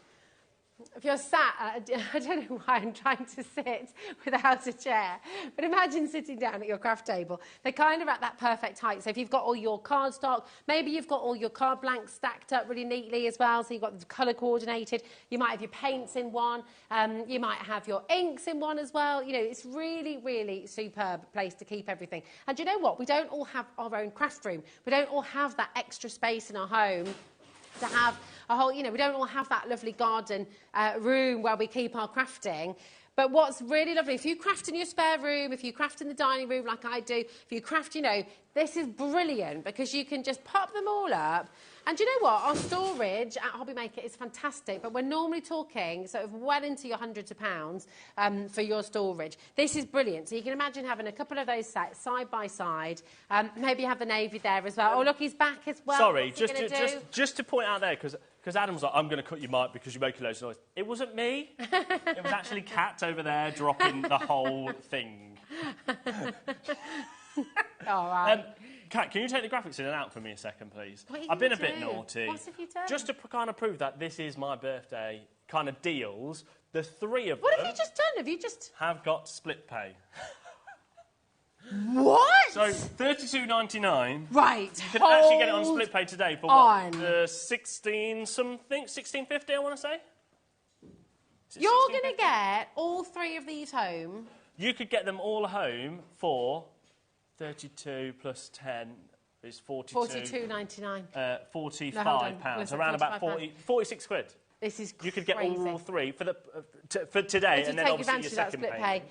E: if you're sat, I don't know why I'm trying to sit without a chair, but imagine sitting down at your craft table. They're kind of at that perfect height. So if you've got all your cardstock, maybe you've got all your card blanks stacked up really neatly as well, so you've got the colour coordinated. You might have your paints in one. You might have your inks in one as well. You know, it's really, really superb place to keep everything. And do you know what? We don't all have our own craft room. We don't all have that extra space in our home to have a whole, you know, we don't all have that lovely garden room where we keep our crafting. But what's really lovely, if you craft in your spare room, if you craft in the dining room like I do, if you craft, you know, this is brilliant because you can just pop them all up. And do you know what? Our storage at HobbyMaker is fantastic, but we're normally talking sort of well into your hundreds of pounds for your storage. This is brilliant. So you can imagine having a couple of those sets side by side. Maybe have the navy there as well. Oh, look, he's back as well.
K: Sorry, just to point out there, because Adam's like, I'm going to cut your mic because you make loads of noise. It wasn't me. It was actually Kat over there dropping the whole thing.
E: All right.
K: Kat, can you take the graphics in and out for me a second, please?
E: I've
K: been a bit naughty.
E: What have you done?
K: Just to kind of prove that this is my birthday kind of deals, the 3 of them...
E: What have you just done? Have you just...
K: ...have got split pay.
E: What?
K: So, $32.99.
E: Right.
K: You can actually get it on split pay today for what? 16-something? $16.50, I want to say?
E: You're going to get all 3 of these home.
K: You could get them all home for 32 plus 10, It's 42.
E: 42.99.
K: £45, around about 46 quid.
E: This is crazy.
K: You could get all three for today, and then obviously your second pay.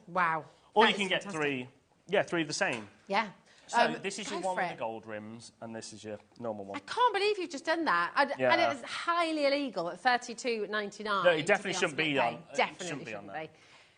E: Wow.
K: Or you can get three of the same.
E: Yeah.
K: So this is your one with the gold rims, and this is your normal one.
E: I can't believe you've just done that. And it's highly illegal at £32.99.
K: No, it definitely shouldn't be on.
E: Definitely shouldn't be.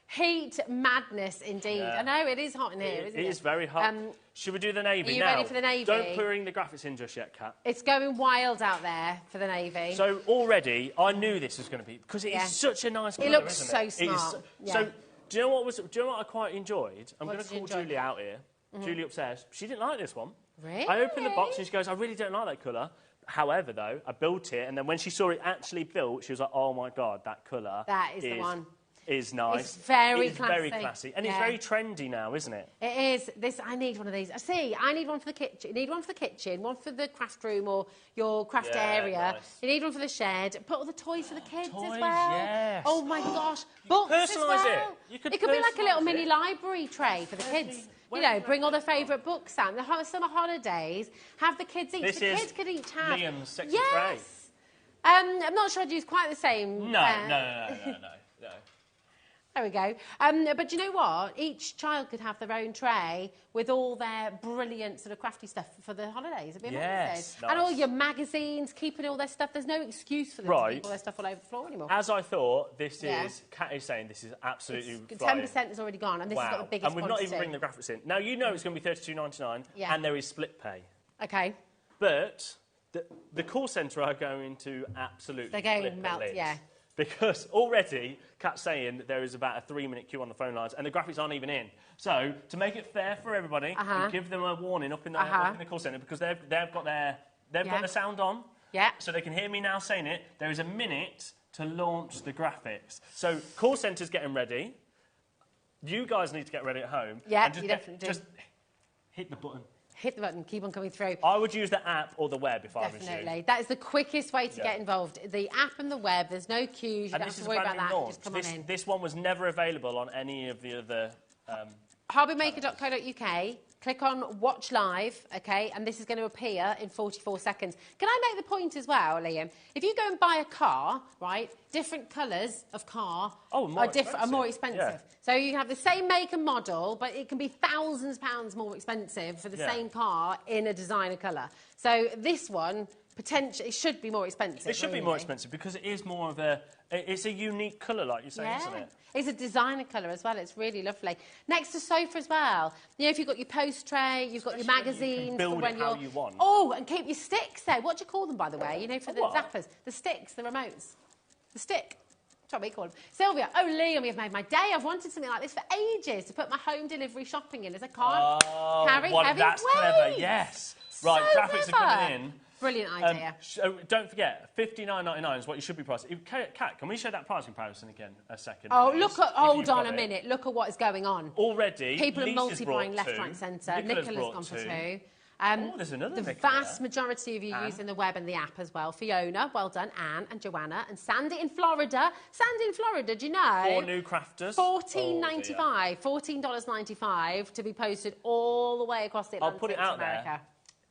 E: Heat madness, indeed.
K: Yeah.
E: I know, it is hot in here, isn't it?
K: It is very hot. Should we do the navy now?
E: Are you ready for the navy?
K: Don't bring the graphics in just yet, Kat.
E: It's going wild out there for the navy.
K: So already, I knew this was going to be, because it is such a nice colour,
E: it looks
K: isn't it?
E: so smart.
K: So, do you know what I quite enjoyed? I'm going to call Julie out here. Julie upstairs. She didn't like this one.
E: Really?
K: I opened the box and she goes, I really don't like that colour. However, though, I built it, and then when she saw it actually built, she was like, oh my God, that colour
E: is the one.
K: Is nice.
E: It's very
K: classy. Very classy. And it's very trendy now, isn't it?
E: It is. I need one of these. I need one for the kitchen. You need one for the kitchen, one for the craft room or your craft area. Nice. You need one for the shed. Put all the toys for the kids as well.
K: Yes.
E: Oh my gosh. Books as well.
K: It
E: could be like a little mini library tray for the kids. You know, bring all their favourite books out. The summer holidays, have the kids each. The kids could each have.
K: Liam's sexy tray.
E: I'm not sure I'd use quite the same.
K: No.
E: There we go. But you know what? Each child could have their own tray with all their brilliant sort of crafty stuff for the holidays. It'd be amazing.
K: Nice.
E: And all your magazines, keeping all their stuff. There's no excuse for them to keep all their stuff all over the floor anymore.
K: As I thought, this is... Kat is saying this is absolutely flying.
E: 10% has already gone, and this has got the biggest
K: And we've not even bring the graphics in. Now, you know it's going to be $32.99, and there is split pay.
E: OK.
K: But the call centre are going to absolutely
E: melt,
K: Because already, Kat's saying there is about a 3-minute queue on the phone lines, and the graphics aren't even in. So, to make it fair for everybody, and give them a warning up in the call centre, because they've got their sound on, so they can hear me now saying it, there is a minute to launch the graphics. So, call centre's getting ready. You guys need to get ready at home.
E: Yeah,
K: and
E: you definitely do.
K: Just hit the button.
E: Hit the button, keep on coming through.
K: I would use the app or the web if I was you.
E: Definitely. That is the quickest way to get involved. The app and the web, there's no queues, you don't have to worry about that. Just come on in.
K: This one was never available on any of the other...
E: HobbyMaker.co.uk, click on Watch Live, OK, and this is going to appear in 44 seconds. Can I make the point as well, Liam? If you go and buy a car, right, different colours of car are more expensive. Yeah. So you have the same make and model, but it can be thousands of pounds more expensive for the same car in a designer colour. So this one... potentially, it should be more expensive.
K: It should be more expensive because it is more of a... It's a unique colour, like you say, isn't it?
E: It's a designer colour as well. It's really lovely. Next to sofa as well. You know, if you've got your post tray, you've got your magazines...
K: You can build it how you want.
E: Oh, and keep your sticks there. What do you call them, by the way? You know, for the zappers. The sticks, the remotes. The stick. That's what we call them. Sylvia, oh, Liam, you've made my day. I've wanted something like this for ages, to put my home delivery shopping in, as I can't carry heavy
K: that's
E: weight.
K: Clever, yes. Right,
E: So
K: graphics
E: clever.
K: are coming in.
E: Brilliant idea.
K: Don't forget, $59.99 is what you should be priced. Kat, can we show that price comparison again a second?
E: Oh,
K: please?
E: hold on a minute. Look at what is going on.
K: Already,
E: people are
K: Lisa's
E: multiplying
K: brought
E: left,
K: two.
E: right, centre. Nicola's gone for two.
K: There's another
E: The vast majority of you using the web and the app as well. Fiona, well done. Anne and Joanna and Sandy in Florida. Sandy in Florida, do you know?
K: 4 new crafters.
E: $14.95. $14.95 to be posted all the way across the Atlantic.
K: I'll put it out
E: America.
K: there.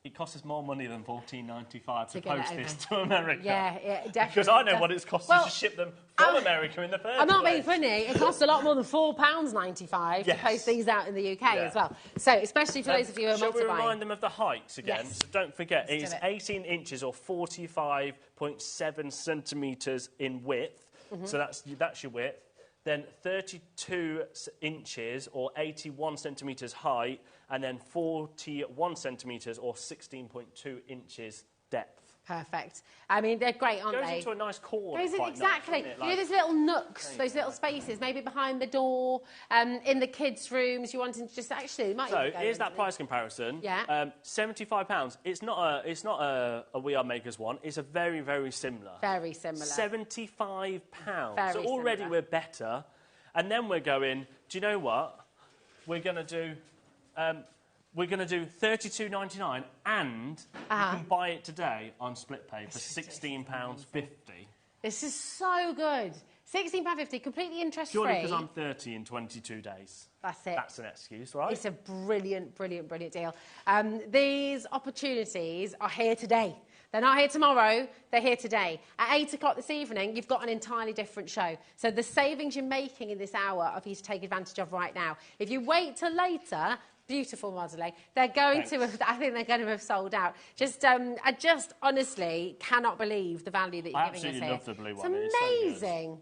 K: It costs us more money than $14.95 to post this to America.
E: Yeah, definitely.
K: Because I know what it's cost us to ship them from America in the first place.
E: I'm not being funny. It costs a lot more than £4.95 to post these out in the UK as well. So, especially for those of you who are multiplying.
K: Shall we remind them of the heights again?
E: Yes.
K: So don't forget, it's 18 inches or 45.7 centimetres in width. So that's your width. Then 32 inches or 81 centimetres height, and then 41 centimetres or 16.2 inches depth.
E: Perfect. I mean, they're great, aren't they?
K: Goes into a nice corner.
E: Exactly.
K: Nice,
E: you know, those little nooks, those little spaces, maybe behind the door, in the kids' rooms. You want to just actually.
K: So here's that price comparison.
E: Yeah.
K: £75. It's not a We Are Makers one. It's a very, very similar.
E: Very similar.
K: £75.
E: Very
K: so already
E: similar.
K: we're better, and then we're going. Do you know what? We're going to do. We're going to do $32.99, and you can buy it today on split pay for £16.50.
E: This is so good. £16.50, completely interest-free.
K: Surely because I'm 30 in 22 days.
E: That's it.
K: That's an excuse, right?
E: It's a brilliant, brilliant, brilliant deal. These opportunities are here today. They're not here tomorrow, they're here today. At 8 o'clock this evening, you've got an entirely different show. So the savings you're making in this hour are for you to take advantage of right now. If you wait till later, beautiful modelling, they're going to have, I think they're going to have sold out. I just honestly cannot believe the value that you're giving us here.
K: I absolutely love the blue one.
E: It's amazing.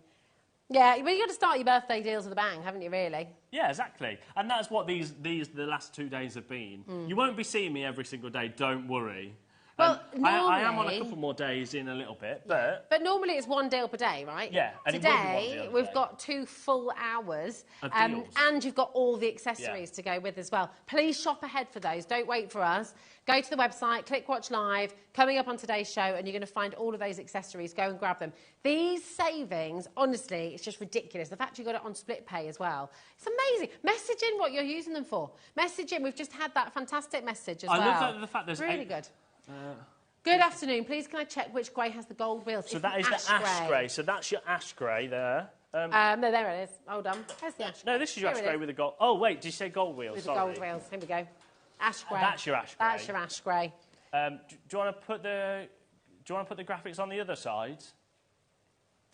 E: Yeah, well, you've got to start your birthday deals with a bang, haven't you, really?
K: Yeah, exactly. And that's what the last 2 days have been. You won't be seeing me every single day, don't worry.
E: Well,
K: I am on a couple more days in a little bit, but...
E: But normally it's one deal per day, right?
K: Yeah, and
E: today we've got 2 full hours, and you've got all the accessories to go with as well. Please shop ahead for those. Don't wait for us. Go to the website, click Watch Live, coming up on today's show, and you're going to find all of those accessories. Go and grab them. These savings, honestly, it's just ridiculous. The fact you got it on split pay as well. It's amazing. Message in what you're using them for. Message in. We've just had that fantastic message as well.
K: I love the fact there's...
E: Really good. Good afternoon. Please can I check which grey has the gold wheels?
K: So that is the ash grey. So that's your ash grey there.
E: No, there it is. Hold on. Where's the ash grey?
K: No, this is your ash grey with the gold... Oh, wait, did you say gold wheels?
E: With the gold wheels. Here we go. Ash grey.
K: That's your ash grey.
E: That's your ash grey.
K: Do you want to put the graphics on the other side?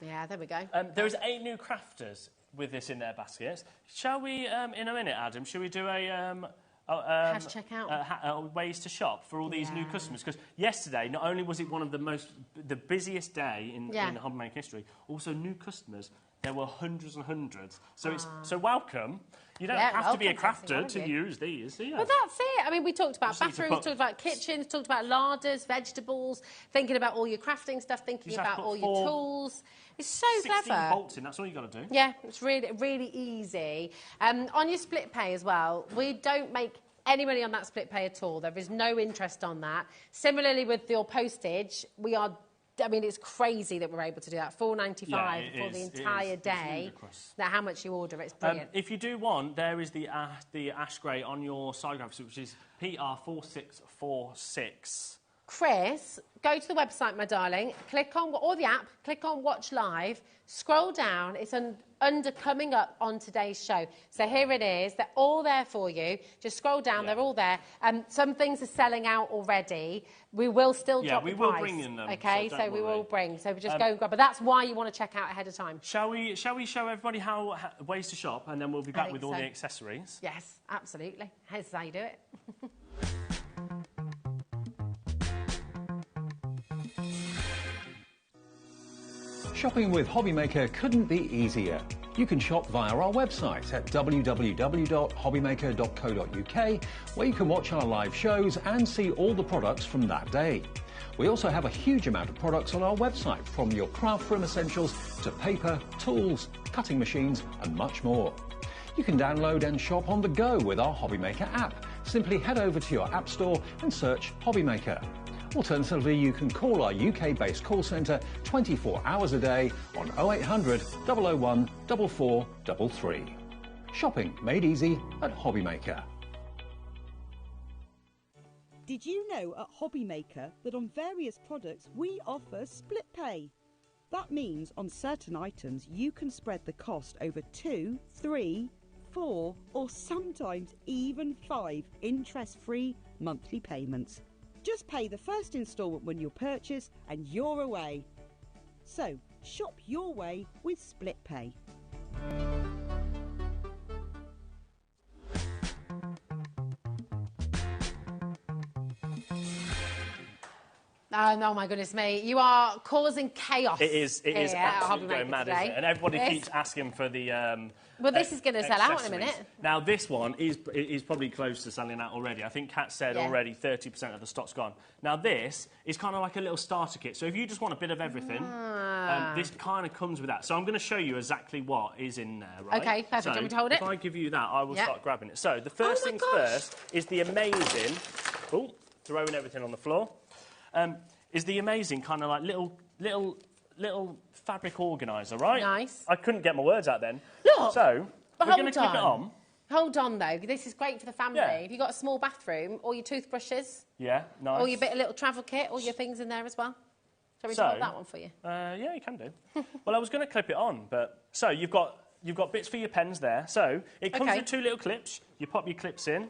E: Yeah, there we go.
K: There's 8 new crafters with this in their baskets. Shall we, in a minute, Adam, shall we do a...
E: Cash checkout.
K: Ways to shop for all these new customers, because yesterday not only was it one of the busiest day in HobbyMaker history, also new customers. There were hundreds and hundreds. So it's welcome. You don't have to be a crafter to use these, do you?
E: Well, that's it. I mean, we talked about bathrooms, talked about kitchens, talked about larders, vegetables, thinking about all your crafting stuff, thinking about all your tools. It's so
K: 16
E: clever.
K: bolts in, that's all you got to do.
E: Yeah, it's really, really easy. On your split pay as well, we don't make any money on that split pay at all. There is no interest on that. Similarly with your postage, I mean, it's crazy that we're able to do that. $4.95 for the entire day. Now, how much you order, it's brilliant.
K: If you do want, there is the ash grey on your side graphics, which is PR4646.
E: Chris, go to the website, my darling, click on, or the app, click on Watch Live, scroll down, it's under coming up on today's show. So here it is, they're all there for you. Just scroll down, they're all there. Some things are selling out already. We will still drop the price.
K: Yeah, we will bring in them.
E: Okay, so we will bring. So just go and grab. But that's why you want to check out ahead of time.
K: Shall we show everybody how ways to shop, and then we'll be back with all the accessories?
E: Yes, absolutely. Here's how you do it.
D: Shopping with HobbyMaker couldn't be easier. You can shop via our website at www.hobbymaker.co.uk, where you can watch our live shows and see all the products from that day. We also have a huge amount of products on our website, from your craft room essentials to paper, tools, cutting machines and much more. You can download and shop on the go with our HobbyMaker app. Simply head over to your app store and search HobbyMaker. Alternatively, you can call our UK-based call centre 24 hours a day on 0800 001 4433. Shopping made easy at HobbyMaker.
G: Did you know at HobbyMaker that on various products we offer split pay? That means on certain items you can spread the cost over 2, 3, 4 or sometimes even 5 interest-free monthly payments. Just pay the first instalment when you purchase and you're away. So, shop your way with split pay.
E: Oh my goodness me, you are causing chaos.
K: It is absolutely going mad, isn't it? And everybody keeps asking for the...
E: well, this is going to sell out in a minute.
K: Now, this one is probably close to selling out already. I think Kat said already 30% of the stock's gone. Now, this is kind of like a little starter kit. So if you just want a bit of everything, this kind of comes with that. So I'm going to show you exactly what is in there, right?
E: OK, perfect. Do you want me to hold it?
K: If I give you that, I will start grabbing it. So the first things first is the amazing... Oh, throwing everything on the floor. Is the amazing kind of like little fabric organiser, right?
E: Nice.
K: I couldn't get my words out then.
E: Look,
K: so we're going to clip it on.
E: Hold on, though. This is great for the family.
K: Yeah.
E: If you've got a small bathroom, all your toothbrushes.
K: Yeah, nice.
E: All your little travel kit, all your things in there as well. Shall we hold that one for you?
K: Yeah, you can do. Well, I was going to clip it on, but... So, you've got bits for your pens there. So, it comes with 2 little clips. You pop your clips in,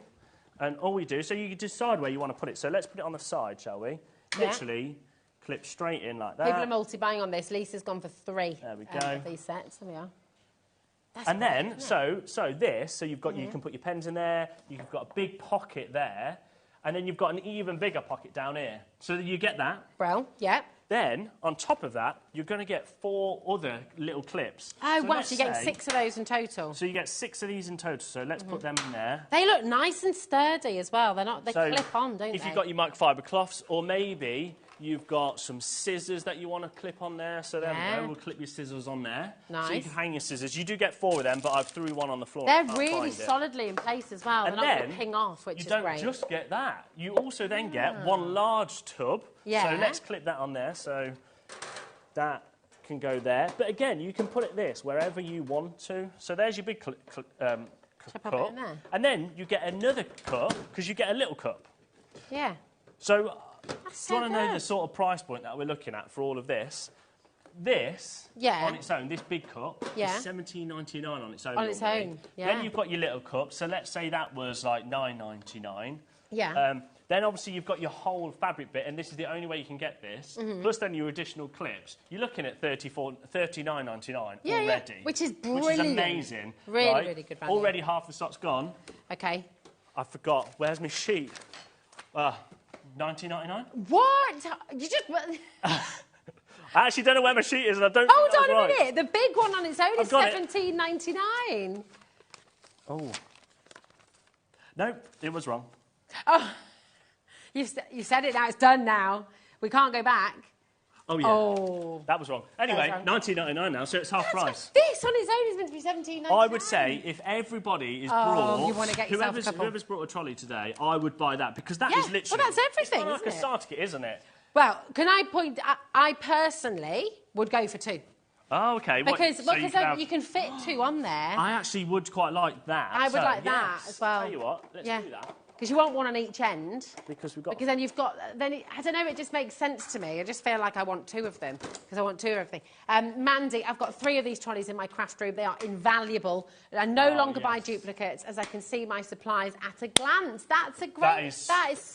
K: and all we do... So, you decide where you want to put it. So, let's put it on the side, shall we?
E: Yeah.
K: Literally, clip straight in like that.
E: People are multi-buying on this. Lisa's gone for 3
K: there we go.
E: of these sets. There we are. That's
K: and
E: great,
K: then, so you've got, you can put your pens in there, you've got a big pocket there, and then you've got an even bigger pocket down here. So you get that.
E: Well, yeah.
K: Then, on top of that, you're going to get 4 other little clips.
E: Oh,
K: so
E: wow, so you're getting 6 of those in total.
K: So you get 6 of these in total, so let's put them in there.
E: They look nice and sturdy as well. They clip on, don't they?
K: If you've got your microfiber cloths, or maybe you've got some scissors that you want to clip on there, so there we go, we'll clip your scissors on there.
E: Nice.
K: So you can hang your scissors. You do get 4 of them, but I've threw one on the floor.
E: They're really solidly in place as well.
K: And
E: they're not going to ping off, which is great.
K: You don't just get that. You also then get 1 large tub.
E: Yeah.
K: So let's clip that on there. So that can go there. But again, you can put it wherever you want to. So there's your big cup. And then you get another cup, because you get a little cup.
E: Yeah.
K: So... Do you want to know the sort of price point that we're looking at for all of this? This, on its own, this big cup, is $17.99 on its own.
E: On its own, yeah.
K: Then you've got your little cup, so let's say that was like $9.99.
E: Yeah.
K: Then obviously you've got your whole fabric bit, and this is the only way you can get this. Plus then your additional clips. You're looking at $39.99 already.
E: Yeah, which is brilliant.
K: Which is amazing.
E: Really, really good value.
K: Already half the stock's gone.
E: Okay.
K: I forgot. Where's my sheet? $19.99.
E: What? You just...
K: I actually don't know where my sheet is, and I don't.
E: Hold on a minute. The big one on its own is $17.99.
K: Oh. No, it was wrong.
E: Oh, you said it now. It's done now. We can't go back.
K: Oh yeah. Oh, that was wrong. Anyway, $19.99 now, so it's half price.
E: This on its own is meant to be $17.99.
K: I would say if everybody is brought,
E: you want to get yourself a couple.
K: Whoever's brought a trolley today, I would buy that, because that is literally.
E: Well, that's everything.
K: It's like a starter kit, isn't it?
E: Well, can I point? I personally would go for 2.
K: Oh, okay.
E: Because you can fit 2 on there.
K: I actually would quite like that.
E: I would like that as well.
K: Tell you what, let's do that.
E: Because you want one on each end.
K: Because we've got...
E: Because then you've got... I don't know, it just makes sense to me. I just feel like I want 2 of them. Because I want 2 of everything. Mandy, I've got 3 of these trolleys in my craft room. They are invaluable. I no longer buy duplicates, as I can see my supplies at a glance. That's a great...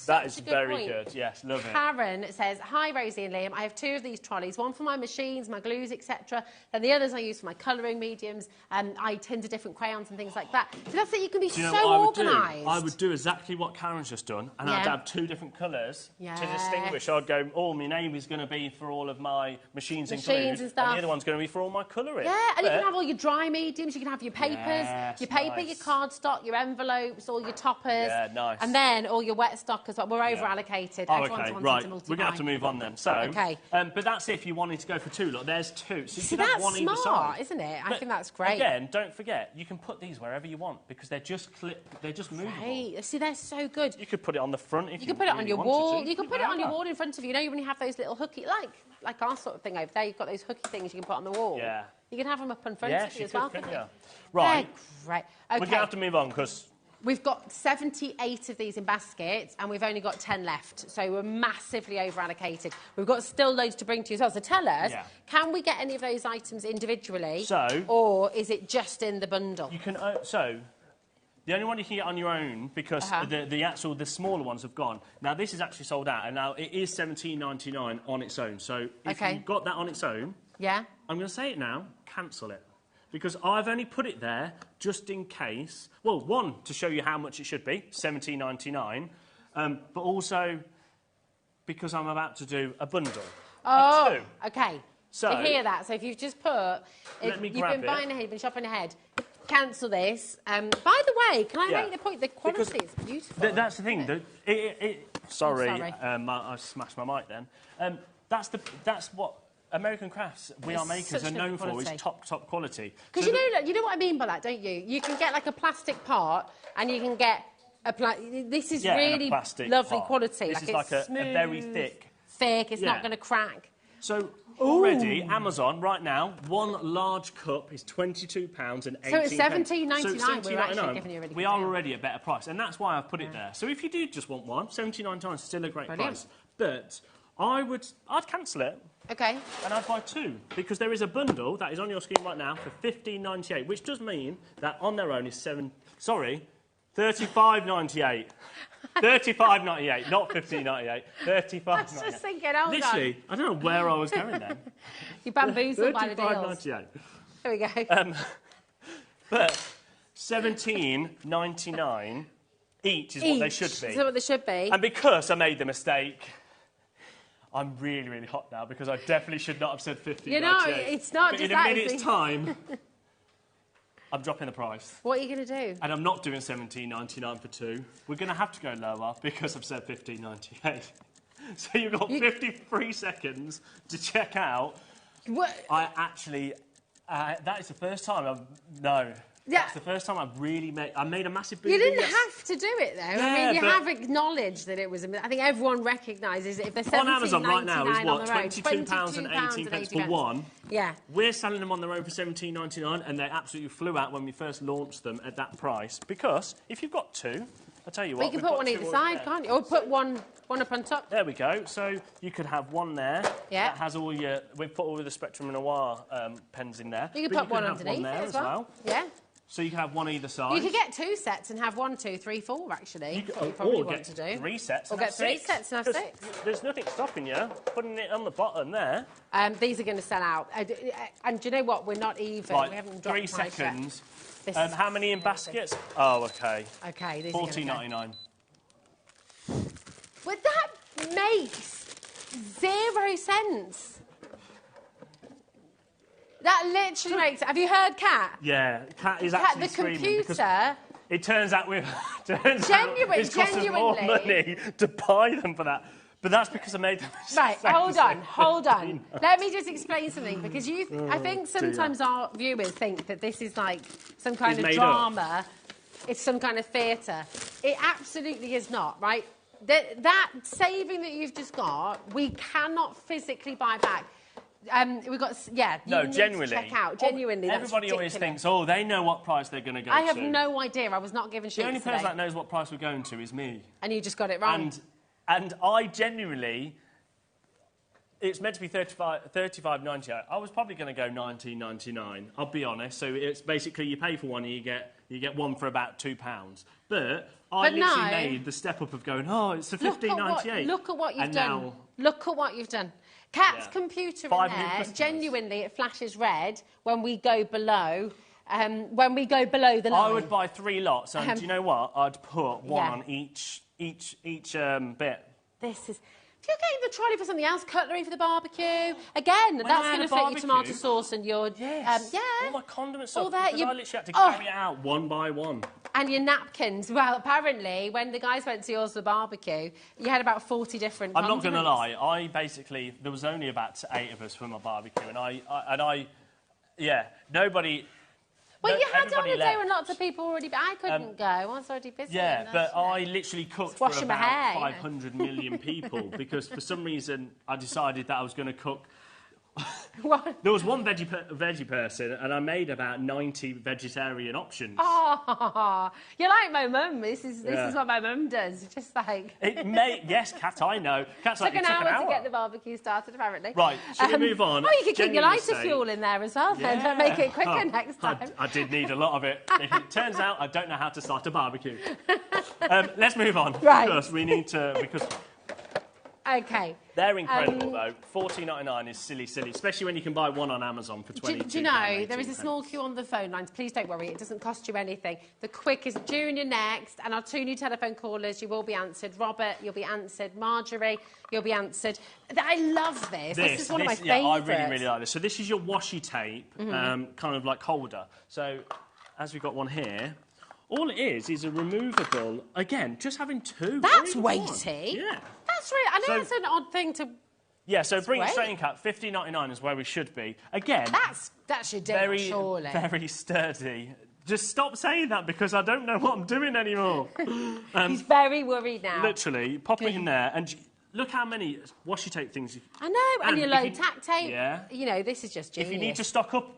E: That is
K: very good. Yes, love it.
E: Karen says, hi, Rosie and Liam. I have 2 of these trolleys. One for my machines, my glues, etc. Then the others I use for my colouring mediums. I tend to different crayons and things like that. So that's it. You can be so organised.
K: I would do exactly what Karen's just done, and I'd have 2 different colours to distinguish. I'd go, my name is going to be for all of my machines and glues, and the other one's going to be for all my colouring.
E: Yeah, and you can have all your dry mediums, you can have your papers, your cardstock, your envelopes, all your toppers.
K: Yeah, nice.
E: And then all your wet stock as well. We're over-allocated.
K: Oh, okay, right. We're going to have to move on then. So, but that's if you wanted to go for 2. Look, there's 2. So you can have one either side.
E: Isn't it? I think that's great.
K: Again, don't forget, you can put these wherever you want, because they're just movable.
E: Right. See, they're so good.
K: You could put it on the front if you
E: could put it on your wall.
K: To.
E: You could put it on your wall in front of you. You know when you have those little hooky, like our sort of thing over there, you've got those hooky things you can put on the wall.
K: Yeah.
E: You can have them up in front of you as well.
K: Yeah. Right.
E: They're great. Okay.
K: We're going to have to move on, because...
E: We've got 78 of these in baskets, and we've only got 10 left. So we're massively over-allocated. We've got still loads to bring to you as well. So tell us, can we get any of those items individually? Or is it just in the bundle?
K: You can... The only one you can get on your own, because the smaller ones have gone. Now, this is actually sold out, and now it is $17.99 on its own. So if you've got that on its own, I'm going to say it now, cancel it. Because I've only put it there just in case. Well, 1, to show you how much it should be, $17.99, but also because I'm about to do a bundle.
E: Oh,
K: 2.
E: OK. So you hear that? So if you've just put...
K: Let me
E: you've
K: grab
E: been buying ahead, you've been shopping ahead... Cancel this. By the way, can I make the point? The quality is beautiful.
K: That's the thing. Sorry. I smashed my mic then. That's what American crafts, we are makers, are known for, is top quality.
E: Because you know what I mean by that, don't you? You can get like a plastic part, and you can get this is really lovely quality.
K: This is like a very thick.
E: It's not going to crack.
K: So already, Amazon, right now, 1 large cup is £22.18.
E: So it's $17.99. We're actually giving you a really good
K: We are already at a better price, and that's why I've put it there. So if you do just want one, £17.99 is still a great price. But I'd cancel it.
E: Okay.
K: And I'd buy 2, because there is a bundle that is on your screen right now for $15.98, which does mean that on their own is $35.98. $35.98, not $15.98. $35.98.
E: I was just thinking, hold
K: Literally, I don't know where I was going then.
E: You bamboozled by the deals.
K: $35.98.
E: There we go.
K: But $17.99 each is what they should be.
E: Is what they should be.
K: And because I made the mistake, I'm really, really hot now because I definitely should not have said $15.98.
E: You know, it's not
K: but
E: just
K: in
E: that.
K: a minute's time, I'm dropping the price.
E: What are you going to do?
K: And I'm not doing $17.99 for 2. We're going to have to go lower because I've said $15.98. So you've got 53 seconds to check out.
E: What?
K: I actually... that is the first time I've... No.
E: Yeah.
K: That's the first time I've really made... I made a massive boo-boo.
E: You didn't have to do it, though.
K: Yeah,
E: I mean, you have acknowledged that it was... I think everyone recognises that if they're $17.99
K: on Amazon right now is what?
E: £22.18
K: for 1.
E: Yeah.
K: We're selling them on their own for $17.99, and they absolutely flew out when we first launched them at that price. Because if you've got 2, I'll tell you what...
E: Well, you can put one either side, can't you? Or put one up on top.
K: There we go. So you could have one there.
E: Yeah.
K: That has all your... We've put all of the Spectrum Noir pens in there.
E: You can put one underneath
K: there
E: it as well. Yeah.
K: So you can have one either side.
E: You could get 2 sets and have 1, 2, 3, 4, actually.
K: You could,
E: you probably want
K: get
E: to do.
K: 3 sets.
E: Or get 3 sets and have 6.
K: There's nothing stopping you putting it on the bottom there.
E: These are going to sell out. And do you know what? We're not even.
K: Right,
E: we haven't dropped
K: 3 seconds.
E: How
K: many in baskets? Oh, okay.
E: Okay, these
K: $14.99.
E: Well, that makes 0 sense. That literally makes... Have you heard Kat?
K: Yeah, Kat is actually
E: the
K: screaming.
E: computer...
K: It turns out it's cost us more money to buy them for that. But that's because I made them.
E: Right, hold on. Let me just explain something, because I think sometimes our viewers think that this is like some kind of drama. It's some kind of theatre. It absolutely is not, right? That saving that you've just got, we cannot physically buy back. We've got,
K: no, genuinely.
E: Check out. Genuinely,
K: everybody always thinks, oh, they know what price they're going to go to.
E: I have no idea. I was not given sheets.
K: The only person that knows what price we're going to is me.
E: And you just got it wrong.
K: And I genuinely, it's meant to be $35.98. I was probably going to go $19.99. I'll be honest. So it's basically you pay for one and you get one for about £2. But I literally made the step up of going, oh, it's a $15.98.
E: Look at what you've done. Look at what you've done. Kat's computer in there, genuinely, it flashes red when we go below. When we go below the line.
K: I would buy 3 lots, and do you know what? I'd put one on each bit.
E: This is... If you're getting the trolley for something else, cutlery for the barbecue, again, that's going to fit your tomato sauce and your...
K: Yes. all my condiment stuff,
E: that,
K: because I literally had to carry it out one by one.
E: And your napkins. Well, apparently, when the guys went to yours for barbecue, you had about 40 different
K: I'm not going to lie. There was only about 8 of us for my barbecue, nobody...
E: Well, you had on a day when lots of people already... I couldn't go. I was already busy.
K: Yeah, but I literally cooked for about 500 million people because for some reason I decided that I was going to cook... There was one veggie person, and I made about 90 vegetarian options.
E: Oh, you're like my mum. This is what my mum does. Just like
K: yes, Kat, I know. Kat's like,
E: took an hour to get the barbecue started, apparently.
K: Right, should we move on?
E: Oh, you could keep your lighter fuel in there as well, then, and make it quicker next time.
K: I did need a lot of it. It turns out I don't know how to start a barbecue. Let's move on.
E: Right.
K: Because we need to.
E: Okay.
K: They're incredible, though. $14.99 is silly, especially when you can buy one on Amazon for $22.
E: Do you know, there is a small queue on the phone lines. Please don't worry, it doesn't cost you anything. The quickest, during your next, and our 2 new telephone callers, you will be answered. Robert, you'll be answered. Marjorie, you'll be answered. I love this. This is one of my favourites.
K: Yeah, I really, really like this. So this is your washi tape, kind of like holder. So, as we've got one here... All it is a removable, again, just having 2.
E: That's weighty.
K: Yeah.
E: That's really, I know it's an odd thing to...
K: Yeah, so bring it straight in, Kat. $15.99 is where we should be. Again...
E: That's your deal, surely.
K: Very sturdy. Just stop saying that because I don't know what I'm doing anymore.
E: He's very worried now.
K: Literally, pop it in there and... Look how many washi tape things...
E: I know, and your low tack tape.
K: Yeah.
E: You know, this is just genius.
K: If you need to stock up...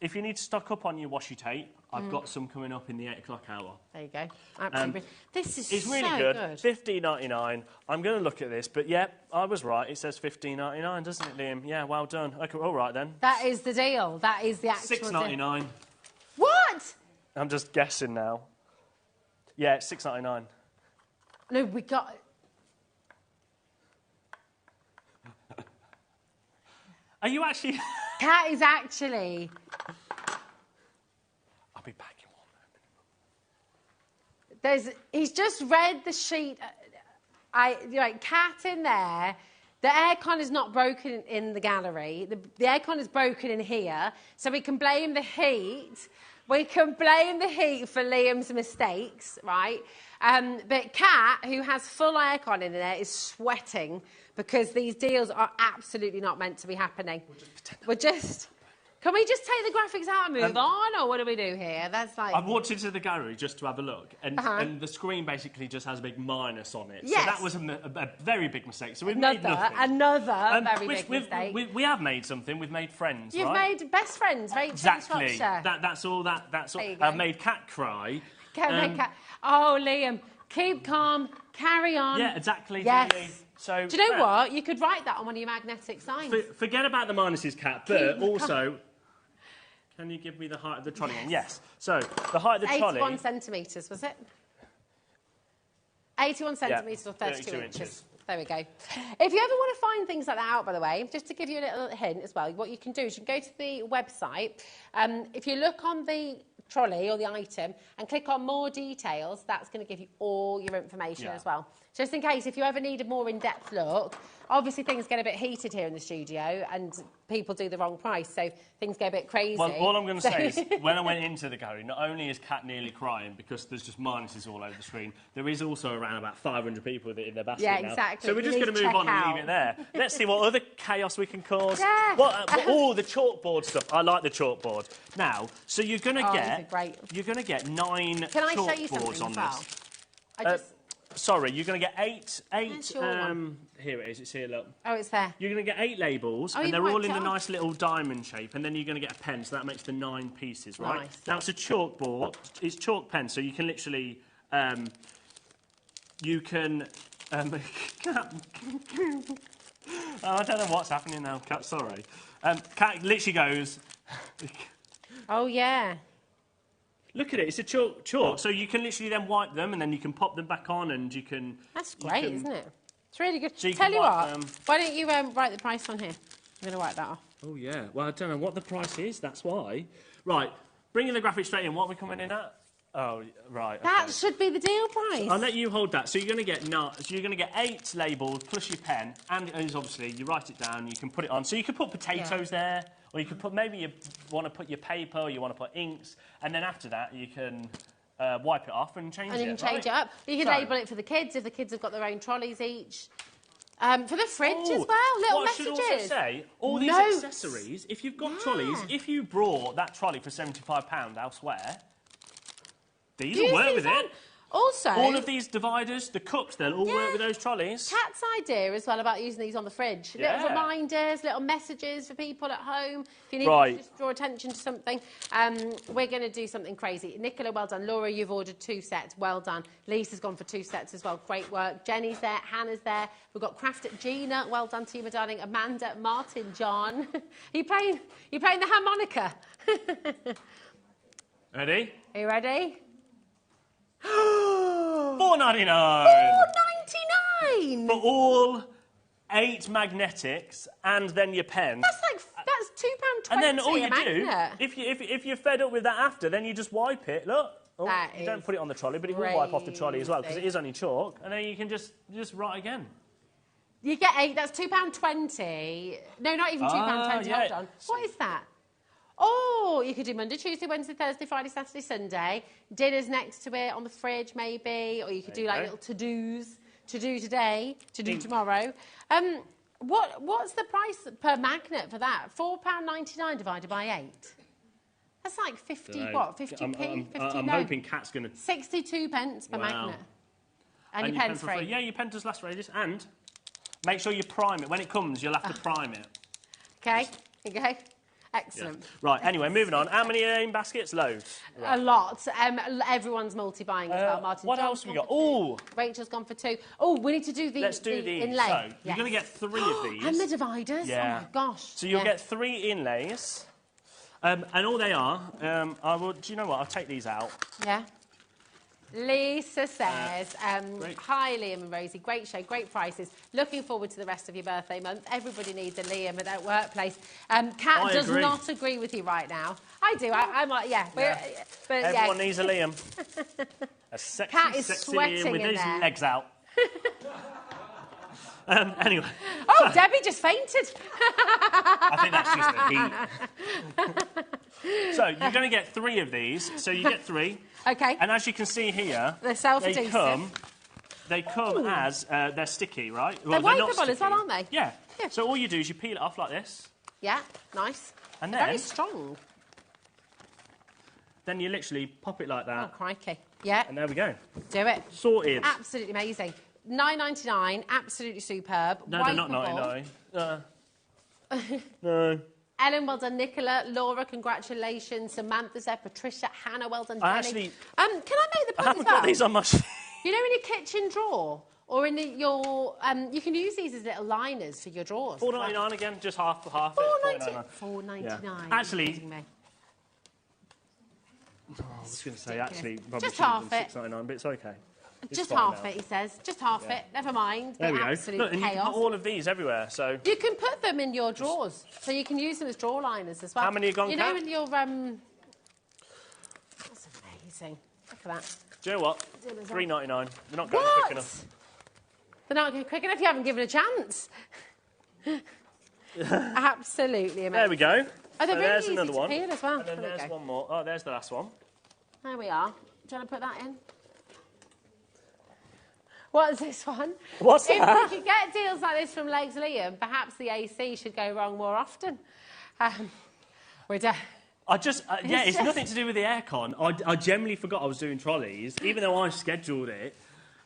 K: if you need to stock up on your washi tape, I've got some coming up in the 8 o'clock hour.
E: There you go. Absolutely. This is
K: It's really
E: so
K: good.
E: good.
K: $15.99. I'm going to look at this, but yeah, I was right. It says $15.99, doesn't it, Liam? Yeah, well done. Okay, all right then.
E: That is the deal. That is the actual
K: $6.99.
E: deal. What?
K: I'm just guessing now. Yeah, it's $6.99.
E: No, we got...
K: Are you actually...
E: Cat is actually...
K: I'll be back in 1 moment.
E: He's just read the sheet. Cat in there. The aircon is not broken in the gallery. The aircon is broken in here. So we can blame the heat. We can blame the heat for Liam's mistakes, right? But Kat, who has full aircon in there, is sweating because these deals are absolutely not meant to be happening. Can we just take the graphics out and move on, or what do we do here? That's like...
K: I walked into the gallery just to have a look, and the screen basically just has a big minus on it.
E: Yes.
K: So that was a very big mistake. So we've made nothing.
E: Another very big mistake.
K: We have made something. We've made friends,
E: You've
K: right?
E: made best friends, Rachel
K: Exactly.
E: Shropshire.
K: That's all. That's all.
E: There you go.
K: I've made Cat cry.
E: Oh, Liam, keep calm, carry on.
K: Yeah, exactly.
E: Yes.
K: Julie. So,
E: do you know what? You could write that on one of your magnetic signs.
K: Forget about the minuses, Cat, but also... Can you give me the height of the trolley? Yes. So, the height of the trolley...
E: 81 centimetres, was it? 81 centimetres or 32 inches. There we go. If you ever want to find things like that out, by the way, just to give you a little hint as well, what you can do is you can go to the website. If you look on the trolley or the item and click on more details, that's going to give you all your information as well. Just in case, if you ever need a more in-depth look, obviously things get a bit heated here in the studio and people do the wrong price, so things go a bit crazy.
K: Well, all I'm going to say is, when I went into the gallery, not only is Kat nearly crying because there's just minuses all over the screen, there is also around about 500 people with it in their basket now.
E: Exactly.
K: So we're just going to move on and leave it there. Let's see what other chaos we can cause.
E: Yeah.
K: The chalkboard stuff. I like the chalkboard. Now, so you're going to
E: you're
K: going to get 9
E: Can I show you
K: chalkboards
E: something
K: on
E: as well?
K: this. Sorry, you're going to get 8...
E: one?
K: Here it is, it's here, look.
E: Oh, it's there.
K: You're going to get 8 labels, and they're all in the nice little diamond shape, and then you're going to get a pen, so that makes the 9 pieces, right?
E: Nice.
K: Now, it's a chalkboard. It's chalk pen, so you can literally... you can... I don't know what's happening now, Kat, sorry. Kat literally goes...
E: Oh, yeah.
K: Look at it, it's a chalk, so you can literally then wipe them and then you can pop them back on and you can...
E: That's great, isn't it? It's really good.
K: So
E: Tell you what, why don't you write the price on here? I'm going to wipe that off.
K: Oh, yeah. Well, I don't know what the price is, that's why. Right, bringing the graphics straight in, what are we coming in at? Oh, right, okay.
E: That should be the deal price.
K: I'll let you hold that. So you're going to get 8 labels plus your pen, and obviously you write it down, you can put it on. So you could put potatoes there, or you could put, maybe you want to put your paper, or you want to put inks, and then after that you can wipe it off and change it.
E: And you can change it up. You can label it for the kids, if the kids have got their own trolleys each. For the fridge as well, little messages.
K: What I should also say, all these accessories, if you've got trolleys, if you brought that trolley for £75 elsewhere... These will work with it.
E: Also...
K: all of these dividers, the cups, they'll all work with those trolleys.
E: Kat's idea as well about using these on the fridge.
K: Yeah.
E: Little reminders, little messages for people at home. If you need to just draw attention to something. We're going to do something crazy. Nicola, well done. Laura, you've ordered 2 sets. Well done. Lisa's gone for 2 sets as well. Great work. Jenny's there. Hannah's there. We've got Craft at Gina. Well done to you, my darling. Amanda, Martin, John. Are you playing the harmonica?
K: Ready?
E: Are you ready?
K: $4.99.
E: $4.99
K: for all 8 magnetics and then your pen.
E: That's £2.20.
K: And then all you
E: magnet.
K: do, if you're fed up with that after, then you just wipe it. Look, you don't put it on the trolley, but it will wipe off the trolley as well because it is only chalk, and then you can just write again.
E: You get 8. That's £2.20. No, not even £2.20.
K: Yeah.
E: Hold on. What is that? Oh, you could do Monday, Tuesday, Wednesday, Thursday, Friday, Saturday, Sunday. Dinner's next to it on the fridge, maybe. Or you could do like little to-dos. To do today, to do tomorrow. What's the price per magnet for that? £4.99 divided by 8. That's like 50p? 50p?
K: I'm hoping Kat's going to...
E: 62 pence per magnet. And your pen's free.
K: Yeah, your pen does last for ages. And make sure you prime it. When it comes, you'll have to prime it.
E: Okay, okay. Excellent.
K: Yeah. Right, anyway, moving on. How many are in baskets? Loads. Right.
E: A lot. Everyone's multi-buying as well. Martin.
K: What
E: John's
K: else have we
E: gone
K: got?
E: for 2.
K: Oh!
E: Rachel's gone for 2. Oh, we need to do the
K: Let's do these.
E: inlay.
K: So, you're going to get 3 of these.
E: And the dividers.
K: Yeah.
E: Oh, my gosh.
K: So you'll get 3 inlays. And all they are, do you know what? I'll take these out.
E: Yeah. Lisa says, hi Liam and Rosie, great show, great prices. Looking forward to the rest of your birthday month. Everybody needs a Liam at that workplace. Kat does not agree with you right now. I do, I'm like, yeah. But
K: everyone needs a Liam. A sexy,
E: Kat is
K: sexy
E: sweating
K: Liam with his
E: there.
K: legs out. Anyway.
E: Oh, so, Debbie just fainted.
K: I think that's just the heat. So you're going to get 3 of these. So you get 3.
E: Okay.
K: And as you can see here,
E: they're self-adhesive.
K: They come as they're sticky, right?
E: They're wipeable as well, aren't they?
K: Yeah. So all you do is you peel it off like this.
E: Yeah, nice.
K: And then
E: very strong.
K: Then you literally pop it like that.
E: Oh, crikey. Yeah.
K: And there we go.
E: Do it.
K: Sorted.
E: Absolutely amazing. $9.99, absolutely superb.
K: No, they're not 99. No.
E: Ellen, well done. Nicola, Laura, congratulations. Samantha's there. Patricia, Hannah, well done.
K: I
E: Jenny.
K: actually...
E: can I make the point
K: I haven't
E: as well?
K: got these on my...
E: You know, in your kitchen drawer, or in your... you can use these as little liners for your drawers.
K: $4.99 again, just half it.
E: $4.99.
K: Yeah. Actually... Oh, I was going to say, actually, probably
E: just half it.
K: $6.99, but it's okay. It's
E: just half it, he says. Just half it. Never mind.
K: There we go.
E: Absolute
K: Look, and you
E: chaos.
K: can put all of these everywhere, so...
E: You can put them in your drawers, so you can use them as drawer liners as well.
K: How many are gone,
E: You know,
K: Kat?
E: in your... That's amazing. Look at that.
K: Do you know what? $3.99. They're not going quick enough.
E: They're not going quick enough. You haven't given a chance. Absolutely amazing.
K: There we go.
E: Oh, they're
K: so
E: really
K: there's
E: easy
K: another
E: to
K: one.
E: peel as well.
K: And then there's one more. Oh, there's the last one.
E: There we are. Do you want to put that in? What's this one?
K: What's that?
E: If we could get deals like this from Legs Liam, perhaps the AC should go wrong more often. We're done.
K: It's nothing to do with the aircon. I generally forgot I was doing trolleys, even though I scheduled it.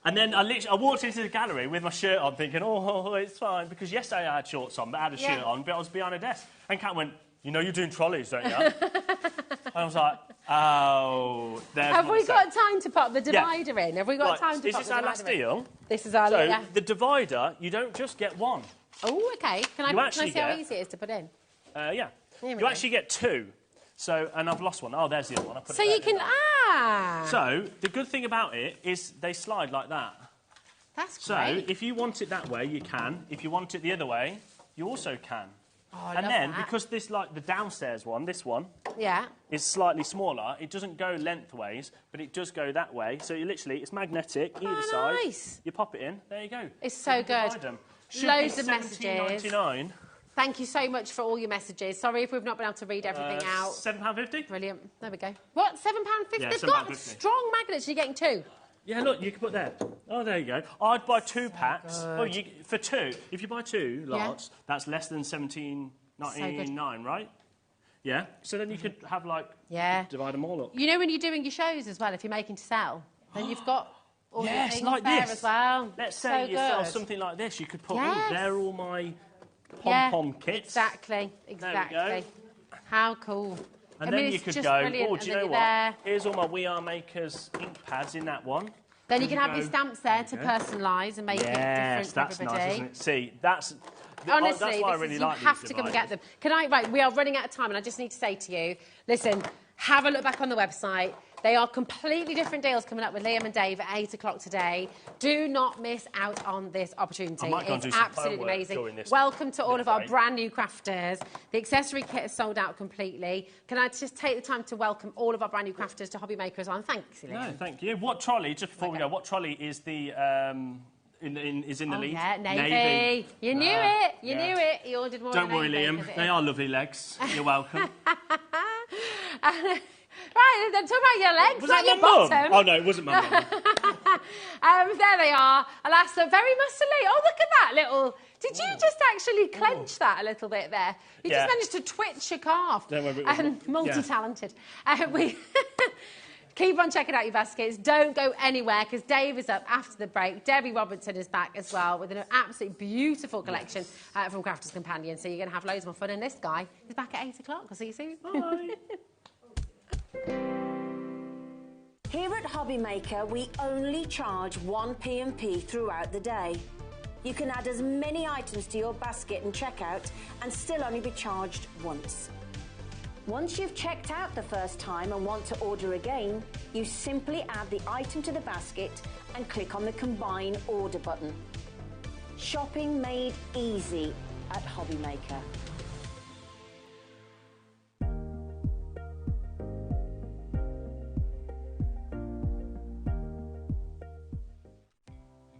K: And then I walked into the gallery with my shirt on thinking, oh, it's fine. Because yesterday I had shorts on, but I had a shirt on, but I was behind a desk. And Kat went, you know you're doing trolleys, don't you? And I was like, oh, there's
E: Have we got time to pop the divider in? Have we got time to pop the divider in?
K: Is this our last deal?
E: This is our
K: So, the divider, you don't just get one.
E: Oh, OK. Can I see how easy it is to put in?
K: Yeah. You actually get 2. So, and I've lost one. Oh, there's the other one. I put
E: so
K: it
E: you can...
K: So, the good thing about it is they slide like that.
E: That's
K: So,
E: great.
K: if you want it that way, you can. If you want it the other way, you also can.
E: Oh,
K: and then, because this, like, the downstairs one, this one, is slightly smaller, it doesn't go lengthways, but it does go that way. So, you literally, it's magnetic, either side.
E: Nice.
K: You pop it in, there you go.
E: It's so good. Loads of messages.
K: $17.99.
E: Thank you so much for all your messages. Sorry if we've not been able to read everything out.
K: £7.50?
E: Brilliant. There we go. What, £7.50?
K: Yeah,
E: They've
K: £7.50.
E: got strong magnets. You're getting 2.
K: Yeah, look, you can put there. Oh, there you go. I'd buy 2 packs. Oh, for 2. If you buy 2 lots, that's less than $17.99, right? Yeah. So then you could have, like, divide them all up.
E: You know when you're doing your shows as well, if you're making to sell, then you've got all the things
K: like
E: there
K: this.
E: as well.
K: Let's say you sell something like this. You could put, they're all my pom-pom kits.
E: Exactly.
K: There we go.
E: How cool.
K: And then you could go, oh, do you know what? Here's all my We Are Makers ink pads in that one.
E: Then you can have your stamps there to personalise and make it different for everybody.
K: Nice, isn't it? See, that's...
E: Honestly,
K: that's why I really
E: you
K: like
E: have to come and get them. Right, we are running out of time, and I just need to say to you, listen, have a look back on the website. They are completely different deals coming up with Liam and Dave at 8 o'clock today. Do not miss out on this opportunity. It's absolutely amazing. Welcome to all of our brand new crafters. The accessory kit is sold out completely. Can I just take the time to welcome all of our brand new crafters to HobbyMaker as well? And thanks, Liam.
K: No, thank you. What trolley, just before we go, what trolley is the... is in the lead?
E: Yeah, Navy. You knew it. You knew it. You ordered more.
K: Don't worry, Liam. They are lovely legs. You're welcome.
E: Right, then talk about your legs,
K: was
E: not
K: that
E: your
K: my
E: bottom.
K: Mum? Oh, no, it wasn't my mum.
E: There they are. Alas, they're very muscly. Oh, look at that little... Did you just actually clench that a little bit there? You just managed to twitch your calf.
K: No,
E: multi-talented. Keep on checking out your baskets. Don't go anywhere because Dave is up after the break. Debbie Robertson is back as well with an absolutely beautiful collection from Crafters Companion. So you're going to have loads more fun. And this guy is back at 8 o'clock. I'll see you soon. Bye.
H: Here at HobbyMaker, we only charge one P&P throughout the day. You can add as many items to your basket and checkout and still only be charged once. Once you've checked out the first time and want to order again, you simply add the item to the basket and click on the Combine Order button. Shopping made easy at HobbyMaker.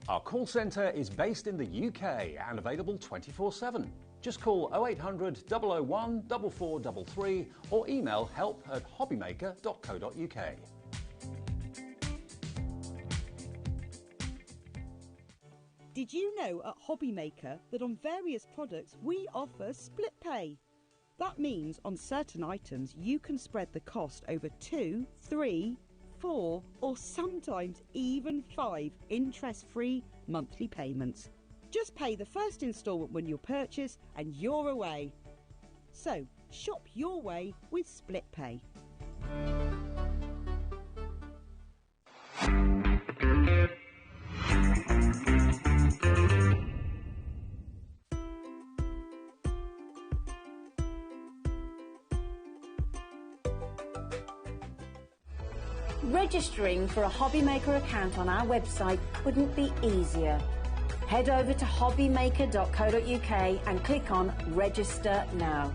D: Our call centre is based in the UK and available 24/7. Just call 0800 001 4433 or email help@hobbymaker.co.uk.
G: Did you know at HobbyMaker that on various products we offer split pay? That means on certain items you can spread the cost over 2, 3, 4 or sometimes even 5 interest-free monthly payments. Just pay the first instalment when you purchase and you're away. So, shop your way with Split Pay.
H: Registering for a HobbyMaker account on our website couldn't be easier. Head over to hobbymaker.co.uk and click on Register Now.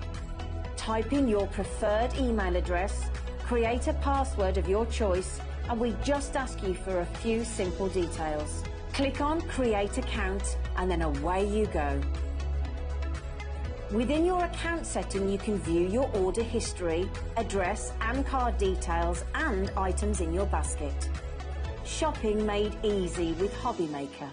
H: Type in your preferred email address, create a password of your choice, and we just ask you for a few simple details. Click on Create Account and then away you go. Within your account setting, you can view your order history, address and card details and items in your basket. Shopping made easy with HobbyMaker.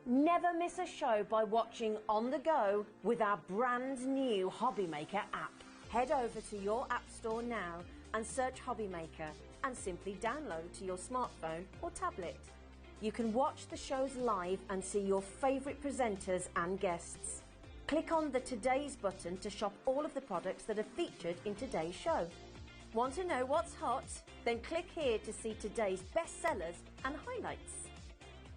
H: Never miss a show by watching on the go with our brand new HobbyMaker app. Head over to your app store now and search HobbyMaker and simply download to your smartphone or tablet. You can watch the shows live and see your favourite presenters and guests. Click on the Today's button to shop all of the products that are featured in today's show. Want to know what's hot? Then click here to see today's bestsellers and highlights.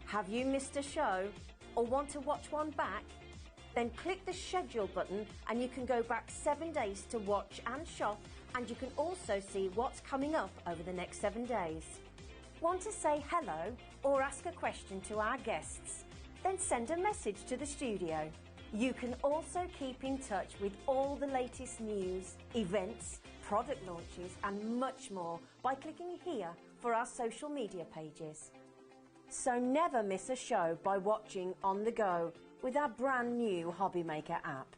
H: Have you missed a show or want to watch one back? Then click the schedule button and you can go back 7 days to watch and shop, and you can also see what's coming up over the next 7 days. Want to say hello or ask a question to our guests? Then send a message to the studio. You can also keep in touch with all the latest news, events, product launches and much more by clicking here for our social media pages. So never miss a show by watching on the go with our brand new HobbyMaker app.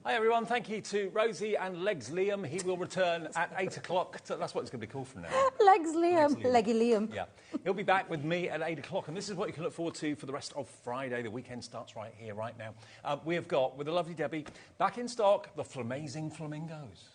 D: Hi everyone, thank you to Rosie and Legs Liam. He will return at 8 o'clock. That's what it's going to be called from now.
F: Legs Liam. Leggy Liam.
D: Yeah. He'll be back with me at 8 o'clock, and this is what you can look forward to for the rest of Friday. The weekend starts right here, right now. We have got, with the lovely Debbie, back in stock, the Flamazing Flamingos.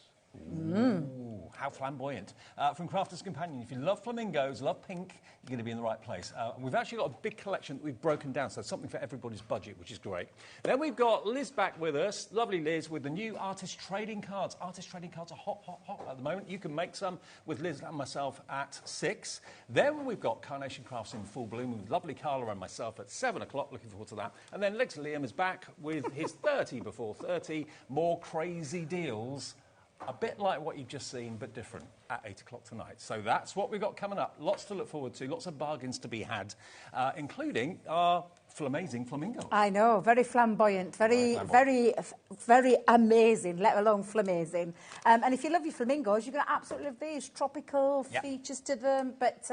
D: Ooh, how flamboyant. From Crafter's Companion, if you love flamingos, love pink, you're going to be in the right place. We've actually got a big collection that we've broken down, so something for everybody's budget, which is great. Then we've got Liz back with us, lovely Liz, with the new artist trading cards. Artist trading cards are hot, hot, hot at the moment. You can make some with Liz and myself at 6. Then we've got Carnation Crafts in full bloom with lovely Carla and myself at 7 o'clock. Looking forward to that. And then Lex Liam is back with his 30 before 30, more crazy deals. A bit like what you've just seen, but different, at 8 o'clock tonight. So that's what we've got coming up. Lots to look forward to, lots of bargains to be had, including our amazing flamingos.
F: I know, very flamboyant, very amazing, let alone flamazing. And if you love your flamingos, you're going to absolutely love these tropical features to them. But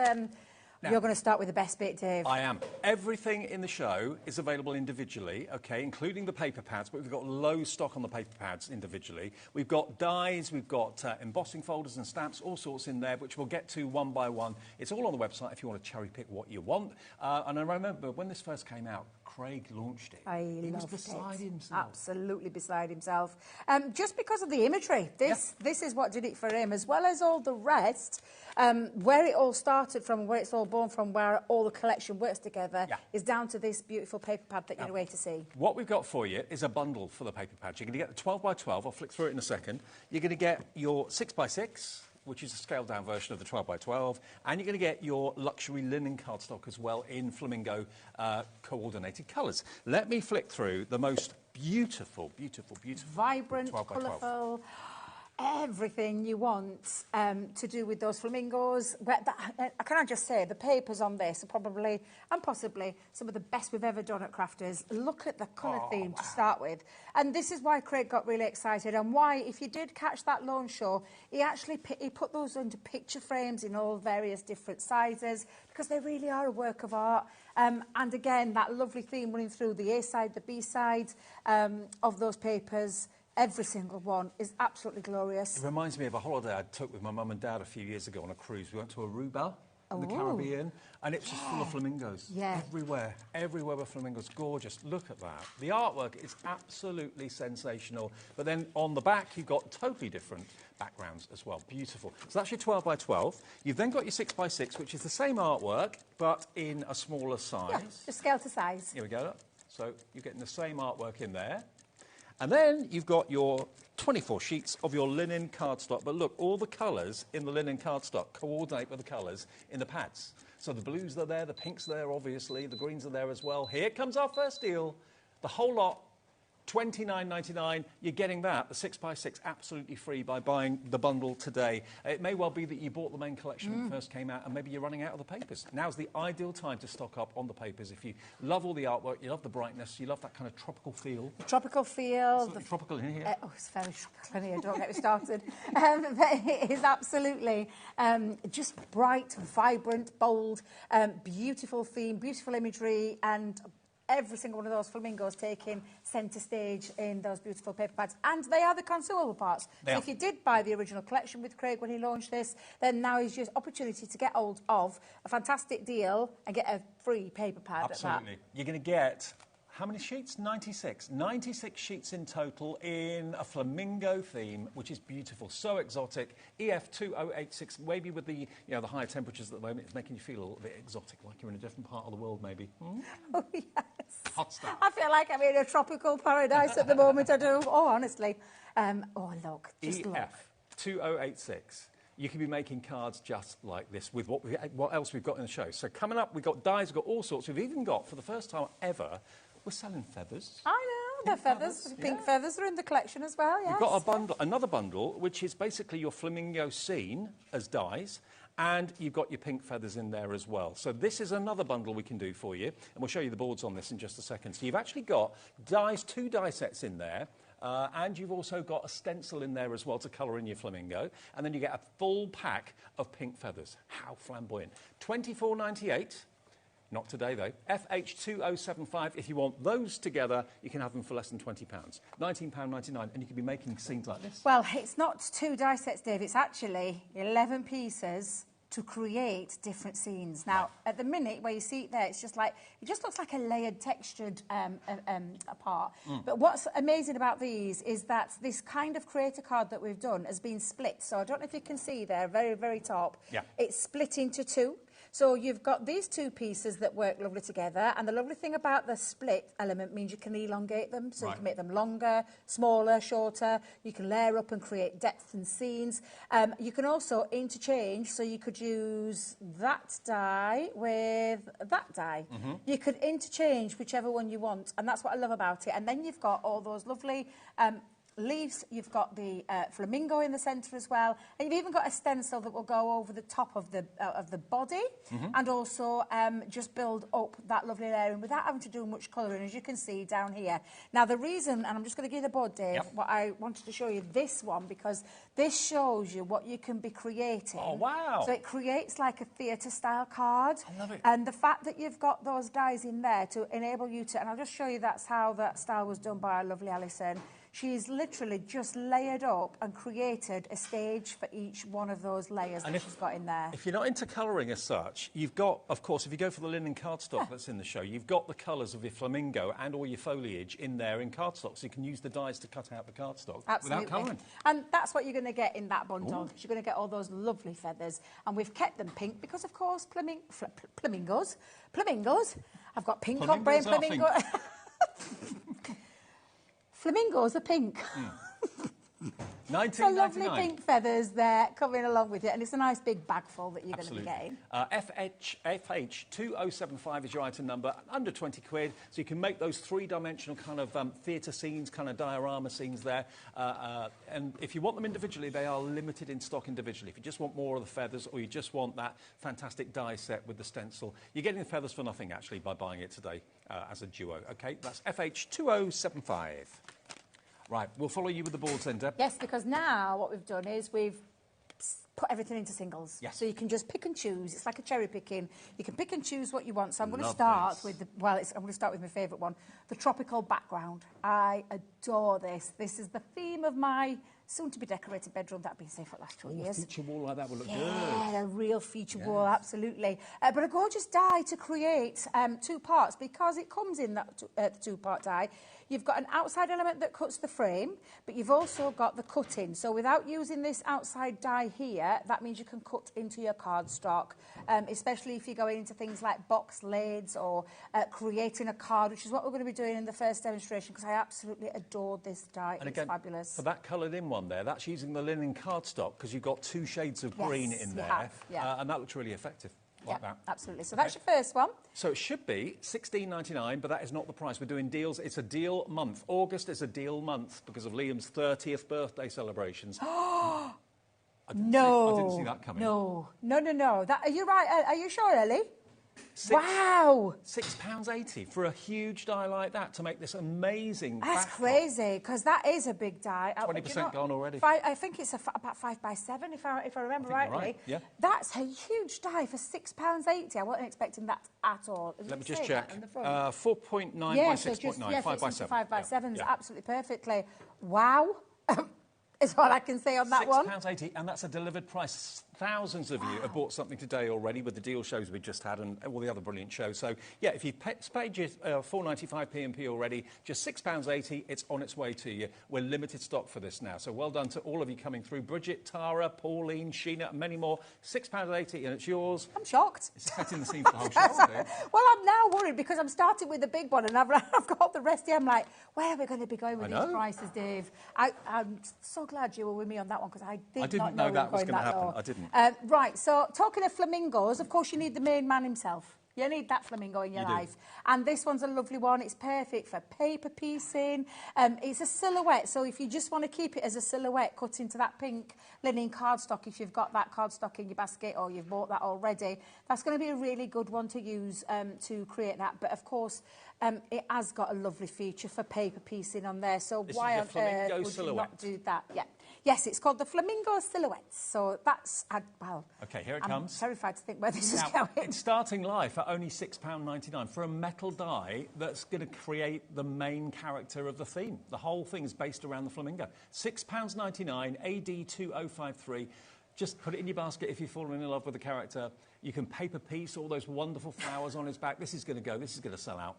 F: now, you're going to start with the best bit, Dave.
D: I am. Everything in the show is available individually, OK, including the paper pads, but we've got low stock on the paper pads individually. We've got dies, we've got embossing folders and stamps, all sorts in there, which we'll get to one by one. It's all on the website if you want to cherry pick what you want. And I remember when this first came out, Craig launched it. He was beside himself.
F: Absolutely beside himself. Just because of the imagery. This is what did it for him, as well as all the rest. Where it all started from, where it's all born from, where all the collection works together, is down to this beautiful paper pad that you're away to see.
D: What we've got for you is a bundle for the paper pads. You're going to get the 12 by 12. I'll flick through it in a second. You're going to get your 6 by 6, which is a scaled-down version of the 12 by 12, and you're going to get your luxury linen cardstock as well in flamingo coordinated colours. Let me flick through the most beautiful, beautiful, beautiful...
F: Vibrant, colourful... Everything you want to do with those flamingos. Can I just say, the papers on this are probably, and possibly, some of the best we've ever done at Crafters. Look at the colour theme to start with. And this is why Craig got really excited, and why, if you did catch that launch show, he put those into picture frames in all various different sizes, because they really are a work of art. And again, that lovely theme running through the A side, the B side of those papers. Every single one is absolutely glorious.
D: It reminds me of a holiday I took with my mum and dad a few years ago on a cruise. We went to Aruba in the Caribbean, and it's just full of flamingos. Everywhere were flamingos. Gorgeous. Look at that. The artwork is absolutely sensational. But then on the back, you've got totally different backgrounds as well. Beautiful. So that's your 12 by 12. You've then got your 6 by 6, which is the same artwork, but in a smaller size.
F: Yeah, just scale to size.
D: Here we go. So you're getting the same artwork in there. And then you've got your 24 sheets of your linen cardstock. But look, all the colours in the linen cardstock coordinate with the colours in the pads. So the blues are there, the pinks are there, obviously, the greens are there as well. Here comes our first deal. The whole lot, $29.99. You're getting that, the 6 by 6, absolutely free by buying the bundle today. It may well be that you bought the main collection when it first came out, and maybe you're running out of the papers. Now's the ideal time to stock up on the papers. If you love all the artwork, you love the brightness, you love that kind of tropical feel.
F: The tropical feel.
D: It's tropical in here.
F: It's very tropical in here, don't get me started. But it is absolutely just bright, vibrant, bold, beautiful theme, beautiful imagery, and every single one of those flamingos taking centre stage in those beautiful paper pads. And they are the consumable parts. So if you did buy the original collection with Craig when he launched this, then now is your opportunity to get hold of a fantastic deal and get a free paper pad.
D: Absolutely. You're going to get... how many sheets? 96. 96 sheets in total in a flamingo theme, which is beautiful, so exotic. EF2086, maybe with the the higher temperatures at the moment, it's making you feel a little bit exotic, like you're in a different part of the world, maybe.
F: Oh, yes.
D: Hot stuff.
F: I feel like I'm in a tropical paradise at the moment, I do. Oh, honestly. Oh, look. Just look.
D: EF2086. You can be making cards just like this with what else we've got in the show. So coming up, we've got dies, we've got all sorts. We've even got, for the first time ever, we're selling feathers.
F: I know, the feathers. Pink feathers are in the collection as well, yes.
D: We've got a bundle, another bundle, which is basically your flamingo scene as dies, and you've got your pink feathers in there as well. So this is another bundle we can do for you, and we'll show you the boards on this in just a second. So you've actually got dies, 2 die sets in there, and you've also got a stencil in there as well to colour in your flamingo, and then you get a full pack of pink feathers. How flamboyant. $24.98. Not today, though. FH2075, if you want those together, you can have them for less than £20. £19.99, and you can be making scenes like this.
F: Well, it's not 2 die sets, Dave. It's actually 11 pieces, to create different scenes. Now, at the minute where you see it there, it's just like, it just looks like a layered, textured part. But what's amazing about these is that this kind of creator card that we've done has been split. So I don't know if you can see there, very, very top. Yeah. It's split into two. So you've got these two pieces that work lovely together, and the lovely thing about the split element means you can elongate them, so you can make them longer, smaller, shorter. You can layer up and create depth and scenes. You can also interchange, so you could use that die with that die. You could interchange whichever one you want, and that's what I love about it. And then you've got all those lovely leaves. You've got the flamingo in the centre as well, and you've even got a stencil that will go over the top of the body, and also just build up that lovely layering without having to do much colouring, as you can see down here. Now the reason, and I'm just going to give you the board, Dave, what I wanted to show you this one, because this shows you what you can be creating.
D: Oh wow!
F: So it creates like a theatre style card.
D: I love it.
F: And the fact that you've got those dies in there to enable you to, and I'll just show you that's how that style was done by our lovely Alison. She's literally just layered up and created a stage for each one of those layers that she's got in there.
D: If you're not into colouring as such, you've got, of course, if you go for the linen cardstock that's in the show, you've got the colours of your flamingo and all your foliage in there in cardstock, so you can use the dies to cut out the cardstock without colouring.
F: And that's what you're going to get in that bundle. You're going to get all those lovely feathers. And we've kept them pink because, of course, flamingos. I've got pink on brain flamingo. Flamingos are pink.
D: 1999.
F: So lovely pink feathers there coming along with it, and it's a nice big bag full that you're going to be getting.
D: FH2075 is your item number, under 20 quid, so you can make those three-dimensional kind of theatre scenes, kind of diorama scenes there. And if you want them individually, they are limited in stock individually. If you just want more of the feathers, or you just want that fantastic die set with the stencil, you're getting the feathers for nothing, actually, by buying it today as a duo. OK, that's FH2075. Right, we'll follow you with the boards then, Deb.
F: Yes, because now what we've done is we've put everything into singles. Yes. So you can just pick and choose. It's like a cherry picking. You can pick and choose what you want. So I'm going to start with I'm going to start with my favourite one, the tropical background. I adore this. This is the theme of my soon-to-be decorated bedroom that I've been saying for the last 2 years.
D: A feature wall like that would look good.
F: Yeah, a real feature wall, absolutely. But a gorgeous die to create two parts, because it comes in that the two-part die. You've got an outside element that cuts the frame, but you've also got the cutting. So without using this outside die here, that means you can cut into your cardstock, especially if you're going into things like box lids or creating a card, which is what we're going to be doing in the first demonstration, because I absolutely adored this die.
D: And
F: it's
D: again,
F: fabulous.
D: For that coloured in one there, that's using the linen cardstock, because you've got two shades of green in there, and that looks really effective. Like that.
F: Absolutely. So that's your first one.
D: So it should be £16.99, but that is not the price. We're doing deals. It's a deal month. August is a deal month because of Liam's 30th birthday celebrations. I didn't see that coming.
F: No. Are you right? Are you sure, Ellie? Wow!
D: £6.80 for a huge die like that to make this amazing.
F: That's crazy, because that is a big die.
D: 20% gone already.
F: I think it's about 5x7, if I remember rightly.
D: Right. Yeah.
F: That's a huge die for £6.80. I wasn't expecting that at all.
D: Let me just check. 4.9 by 6.9, 5x7.
F: 5x7's absolutely perfectly. Wow! Is what I can say on that one.
D: £6.80, and that's a delivered price. Thousands of you have bought something today already with the deal shows we just had and all the other brilliant shows. So, yeah, if you've paid your £4.95 P&P already, just £6.80, it's on its way to you. We're limited stock for this now. So well done to all of you coming through. Bridget, Tara, Pauline, Sheena, and many more. £6.80, and it's yours.
F: I'm shocked.
D: It's setting the scene for the whole show.
F: Well, I'm now worried because I'm starting with the big one and I've got the rest here. I'm like, where are we going to be going with these prices, Dave? I'm so glad you were with me on that one, because I didn't know
D: that was going to happen. I didn't.
F: Right, so talking of flamingos, of course you need the main man himself. You need that flamingo in your life. And this one's a lovely one. It's perfect for paper piecing. It's a silhouette, so if you just want to keep it as a silhouette, cut into that pink linen cardstock, if you've got that cardstock in your basket or you've bought that already, that's going to be a really good one to use to create that. But of course, it has got a lovely feature for paper piecing on there. So why on earth would you not do that? Yeah. Yes, it's called the Flamingo Silhouettes. So that's, well...
D: OK, here it comes.
F: I'm terrified to think where this is going.
D: It's starting life at only £6.99 for a metal die that's going to create the main character of the theme. The whole thing is based around the flamingo. £6.99, AD2053. Just put it in your basket if you've fallen in love with the character. You can paper piece all those wonderful flowers on his back. This is going to go. This is going to sell out.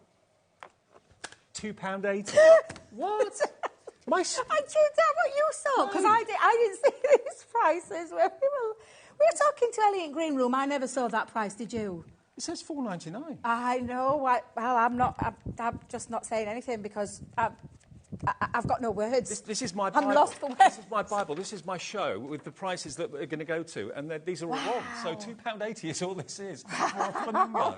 D: £2.80. What?
F: I tuned out what you saw because I didn't see these prices. We were talking to Ellie in Green Room. I never saw that price. Did you?
D: It says £4.99.
F: I know. Well, I'm just not saying anything because I've got no words.
D: This is my Bible.
F: I'm lost for words.
D: This is my Bible. This is my show with the prices that we're going to go to, and these are all wrong. So £2.80 is all this is. For a flamingo,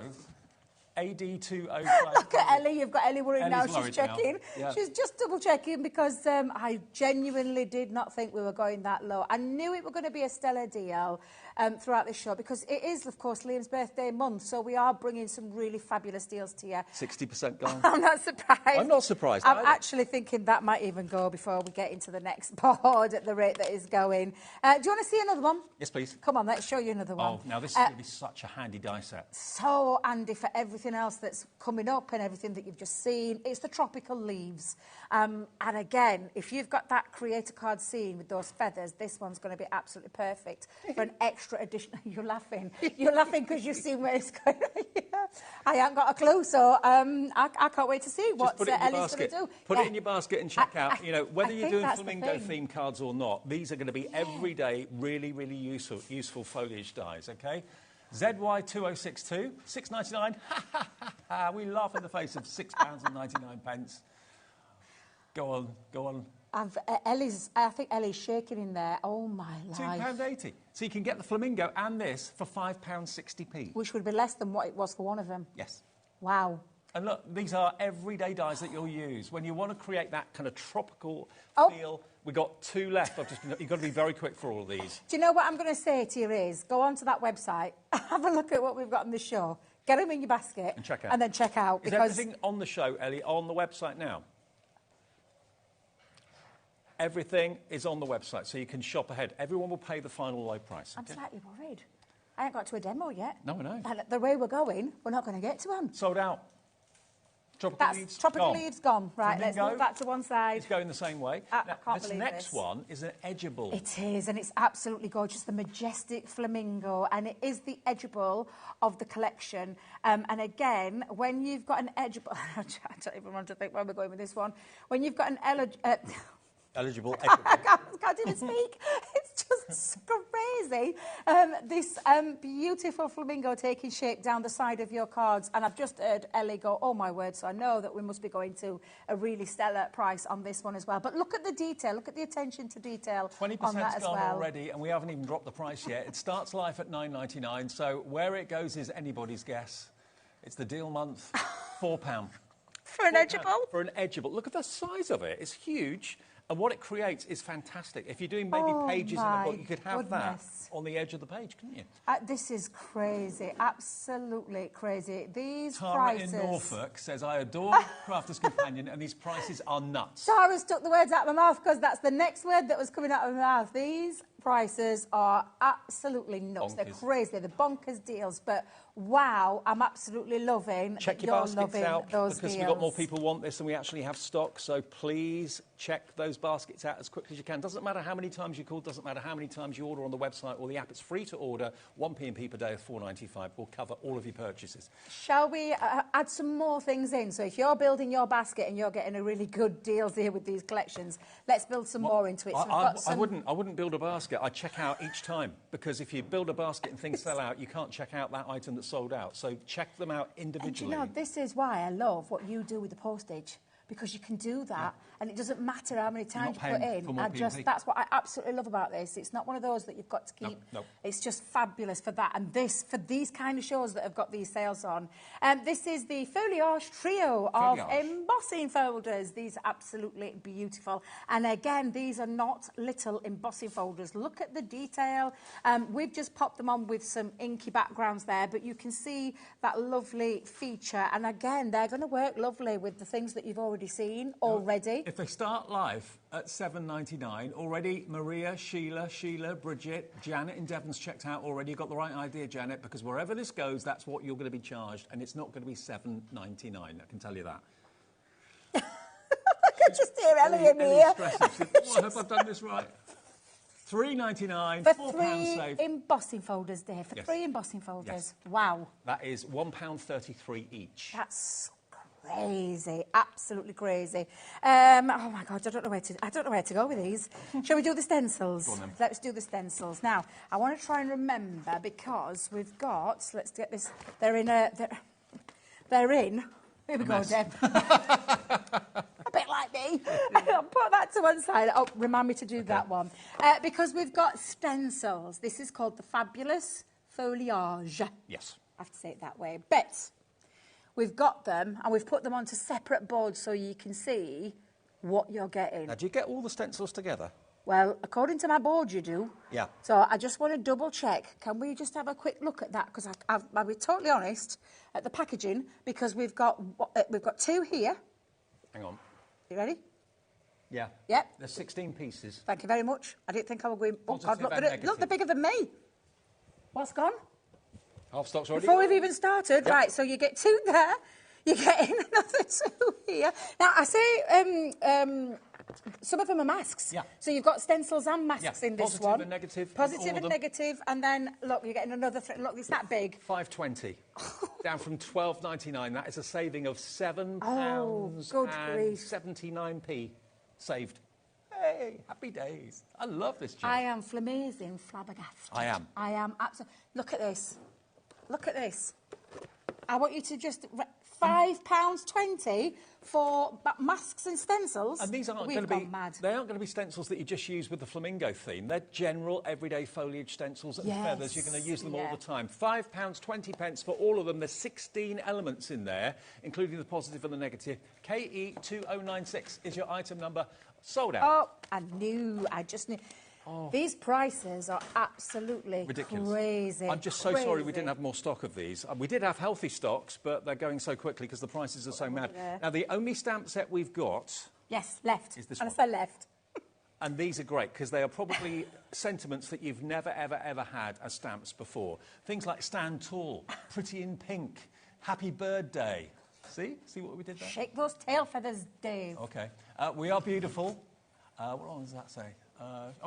D: AD205.
F: Look at Ellie. You've got Ellie worried now. She's checking.
D: Now. Yeah.
F: She's just double checking because I genuinely did not think we were going that low. I knew it was going to be a stellar deal throughout this show because it is, of course, Liam's birthday month. So we are bringing some really fabulous deals to you.
D: 60% gone.
F: I'm not surprised.
D: I'm not surprised.
F: I'm actually thinking that might even go before we get into the next board at the rate that is going. Do you want to see another one?
D: Yes, please.
F: Come on, let's show you another one.
D: Oh, now this is going to be such a handy die set.
F: So handy for everything else that's coming up and everything that you've just seen. It's the tropical leaves. And again, if you've got that creator card scene with those feathers, this one's going to be absolutely perfect for an extra addition. You're laughing. You're laughing because you've seen where it's going. Yeah. I haven't got a clue, so I can't wait to see what Ellie's going to do.
D: Put it in your basket and check out. You know, whether you're doing flamingo themed cards or not, these are going to be everyday, really, really useful foliage dies. Okay. ZY2062, £6.99. We laugh in the face of £6.99. Go on.
F: I think Ellie's shaking in there. Oh, my life.
D: £2.80. So you can get the flamingo and this for £5.60p.
F: Which would be less than what it was for one of them.
D: Yes.
F: Wow.
D: And look, these are everyday dyes that you'll use. When you want to create that kind of tropical feel, we've got 2 left. You've got to be very quick for all of these.
F: Do you know what I'm going to say to you is, go onto that website, have a look at what we've got on the show, get them in your basket,
D: and check out.
F: And then check out.
D: Is everything on the show, Ellie, on the website now? Everything is on the website, so you can shop ahead. Everyone will pay the final low price.
F: I'm slightly worried. I ain't got to a demo yet.
D: No, I know.
F: And the way we're going, we're not going to get to them.
D: Sold out.
F: Tropical leaves gone. Right, let's move that to one side.
D: It's going the same way.
F: I can't believe this.
D: This next one is an edgeable.
F: It is, and it's absolutely gorgeous. The majestic flamingo, and it is the edgeable of the collection. And again, when you've got an edgeable... I don't even want to think where we're going with this one. When you've got an
D: eligible.
F: I can't even speak. It's just crazy. This beautiful flamingo taking shape down the side of your cards. And I've just heard Ellie go, oh, my word. So I know that we must be going to a really stellar price on this one as well. But look at the detail. Look at the attention to detail
D: 20%
F: on that as well.
D: gone already, and we haven't even dropped the price yet. It starts life at $9.99. So where it goes is anybody's guess. It's the deal month. £4.
F: For an edgeable?
D: For an edgeable. Look at the size of it. It's huge. And what it creates is fantastic. If you're doing maybe pages in a book, you could have that on the edge of the page, couldn't you?
F: This is crazy. Absolutely crazy. These
D: Tara
F: prices...
D: in Norfolk says, I adore Crafter's Companion, and these prices are nuts.
F: Tara's took the words out of my mouth because that's the next word that was coming out of my mouth. These prices are absolutely nuts.
D: Bonkers.
F: They're crazy. They're bonkers deals, but wow, I'm absolutely loving
D: Check your baskets out because we've got more people want this than we actually have stock, so please check those baskets out as quickly as you can. Doesn't matter how many times you call, doesn't matter how many times you order on the website or the app. It's free to order. 1 P&P per day of $4.95 will cover all of your purchases.
F: Shall we add some more things in? So if you're building your basket and you're getting a really good deals here with these collections, let's build some more into it. So
D: I wouldn't build a basket. I'd check out each time, because if you build a basket and things sell out, you can't check out that item that's sold out. So check them out individually.
F: And you know, this is why I love what you do with the postage, because you can do that, and it doesn't matter how many times you put in. That's what I absolutely love about this. It's not one of those that you've got to keep.
D: No.
F: It's just fabulous for that. And for these kind of shows that have got these sales on. This is the Foliage Trio of embossing folders. These are absolutely beautiful. And again, these are not little embossing folders. Look at the detail. We've just popped them on with some inky backgrounds there, but you can see that lovely feature. And again, they're going to work lovely with the things that you've already seen already.
D: If they start life at $7.99, already Maria, Sheila, Bridget, Janet in Devon's checked out already. You've got the right idea, Janet, because wherever this goes, that's what you're going to be charged, and it's not going to be $7.99, I can tell you that.
F: I could just hear Ellie in here.
D: I hope I've done this right. $3.99
F: For
D: £4
F: three
D: saved.
F: embossing folders, Dave. For
D: Yes.
F: 3 embossing folders.
D: Yes.
F: Wow.
D: That is £1.33 each.
F: That's crazy. Absolutely crazy. Oh my God, I don't know where to go with these. Shall we do the stencils?
D: Go on then.
F: Let's do the stencils. Now, I want to try and remember because we've got, let's get this, they're in, here we go, Deb. A bit like me. I'll put that to one side. Oh, remind me to do that one. Because we've got stencils. This is called the Fabulous Foliage.
D: Yes.
F: I have to say it that way. But we've got them and we've put them onto separate boards so you can see what you're getting.
D: Now, do you get all the stencils together?
F: Well, according to my board, you do.
D: Yeah.
F: So I just want to double check. Can we just have a quick look at that? Because I'll be totally honest at the packaging because we've got 2 here.
D: Hang on.
F: You ready?
D: Yeah.
F: Yep.
D: There's 16 pieces.
F: Thank you very much. I didn't think I would go in. Oh,
D: Positive
F: God,
D: and
F: look,
D: negative.
F: they're bigger than me. What's gone?
D: Half stock's already.
F: Before we've even started.
D: Yep.
F: Right, so you get 2 there. You're getting another 2 here. Now, I say some of them are masks.
D: Yeah.
F: So you've got stencils and masks in this
D: Positive
F: one.
D: and negative.
F: Positive
D: all of
F: and
D: them.
F: negative. And then, look, you're getting another... Look, it's that big.
D: $5.20. Down from $12.99. That is a saving of £7
F: good
D: and
F: grief.
D: 79p saved. Hey, happy days. I love this job.
F: I am flamazing flabbergasted.
D: I am.
F: I am absolutely... Look at this. Look at this. I want you to just... £5.20 for masks and stencils.
D: And these aren't
F: We've
D: going to be
F: gone mad.
D: They aren't going to be stencils that you just use with the flamingo theme. They're general everyday foliage stencils and
F: Yes,
D: feathers. You're going to use them all
F: yeah.
D: the time. £5.20 for all of them. There's 16 elements in there, including the positive and the negative. KE2096 is your item number. Sold out.
F: Oh, I just knew. Oh. These prices are absolutely
D: Ridiculous.
F: crazy.
D: I'm just so sorry we didn't have more stock of these. We did have healthy stocks, but they're going so quickly because the prices are so mad.
F: Yeah.
D: Now, the only stamp set we've got...
F: Yes, left.
D: Is this
F: and
D: one.
F: I say left.
D: And these are great because they are probably sentiments that you've never, ever, ever had as stamps before. Things like Stand Tall, Pretty in Pink, Happy Birthday. See? See what we did there?
F: Shake those tail feathers, Dave.
D: OK. We are beautiful. What does that say?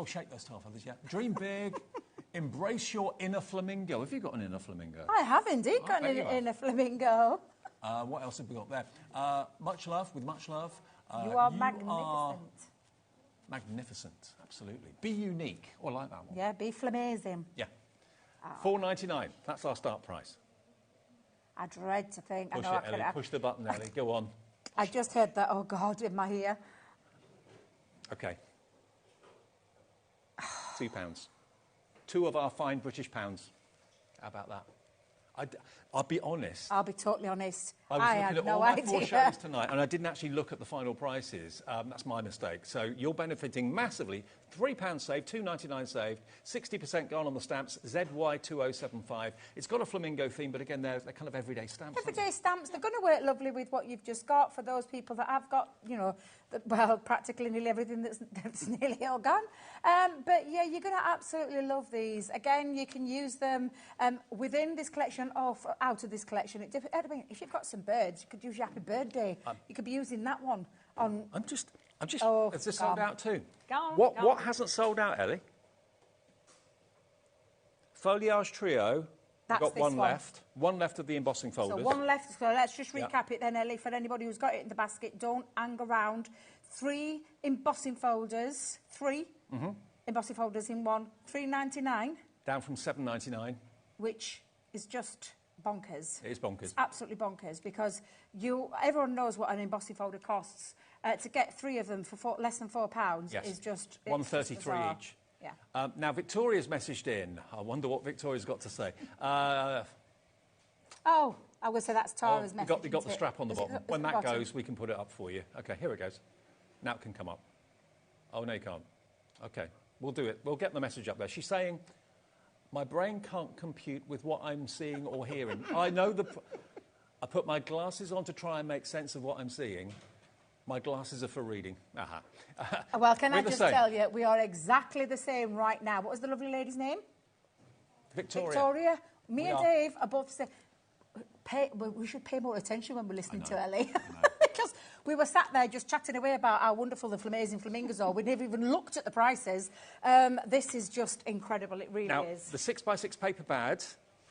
D: Shake those tail feathers, yeah. Dream big. Embrace your inner flamingo. Have you got an inner flamingo?
F: I have indeed got an inner flamingo.
D: What else have we got there? Much love, with much love.
F: You are magnificent.
D: Magnificent, absolutely. Be unique. Oh, I like that one.
F: Yeah, be flamazing.
D: Yeah. $4.99. That's our start price.
F: I dread to think.
D: Push
F: I know
D: it, Ellie. Push the button, Ellie. Go on.
F: I just heard that, oh, God, in my ear.
D: OK. £2. 2 of our fine British pounds. How about that? I'll be honest.
F: I'll be totally honest.
D: I
F: had
D: was looking at
F: no
D: all my
F: idea.
D: 4 shows tonight, and I didn't actually look at the final prices. That's my mistake. So you're benefiting massively. £3 saved, $2.99 saved, 60% gone on the stamps, ZY2075. It's got a flamingo theme, but again, they're kind of everyday stamps.
F: Everyday stamps, they're going to work lovely with what you've just got for those people that have got, you know, practically nearly everything that's nearly all gone. But yeah, you're going to absolutely love these. Again, you can use them within this collection or out of this collection. If you've got some birds, you could use your Happy Birthday. You could be using that one on...
D: I'm just...
F: Oh,
D: has this sold out too?
F: Go on,
D: What hasn't sold out, Ellie? Foliage Trio.
F: That's
D: We've got
F: this
D: one
F: one.
D: left. One left of the embossing folders.
F: So one left. So let's just recap it then, Ellie, for anybody who's got it in the basket. Don't hang around. 3 embossing folders. 3 embossing folders in one. $3.99.
D: Down from $7.99.
F: Which is just bonkers.
D: It is bonkers.
F: It's absolutely bonkers because everyone knows what an embossing folder costs. To get 3 of them for less than £4 is just...
D: $1.33 each.
F: Yeah.
D: Now, Victoria's messaged in. I wonder what Victoria's got to say.
F: I would say that's Tara's message.
D: You got the strap on the bottom. When that
F: bottom?
D: goes, we can put it up for you. OK, here it goes. Now it can come up. Oh, no, you can't. OK, we'll do it. We'll get the message up there. She's saying, my brain can't compute with what I'm seeing or hearing. I know I put my glasses on to try and make sense of what I'm seeing. My glasses are for reading.
F: Well, can I just tell you, we are exactly the same right now. What was the lovely lady's name? Victoria. Me and Dave are both the same. We should pay more attention when we're listening to Ellie. Because We were sat there just chatting away about how wonderful the amazing flamingos are. We'd never even looked at the prices. This is just incredible. It really is.
D: The 6x6 paper pad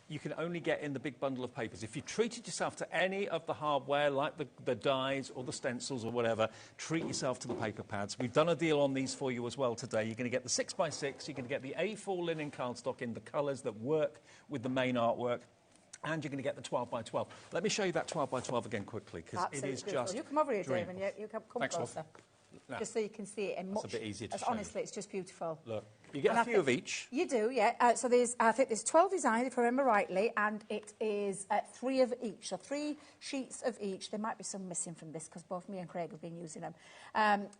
D: you can only get in the big bundle of papers. If you treated yourself to any of the hardware, like the dies or the stencils or whatever, treat yourself to the paper pads. We've done a deal on these for you as well today. You're going to get the 6x6, you're going to get the A4 linen cardstock in the colours that work with the main artwork, and you're going to get the 12x12. Let me show you that 12x12 again quickly, because it is just...
F: You come over here, Dave, and you come
D: Thanks,
F: closer.
D: No.
F: Just so you can see it in much...
D: That's a bit easier to show.
F: Honestly, it's just beautiful.
D: Look, you get a few of each.
F: You do, yeah. So I think there's 12 designs, if I remember rightly, and it is 3 of each. So 3 sheets of each. There might be some missing from this, because both me and Craig have been using them.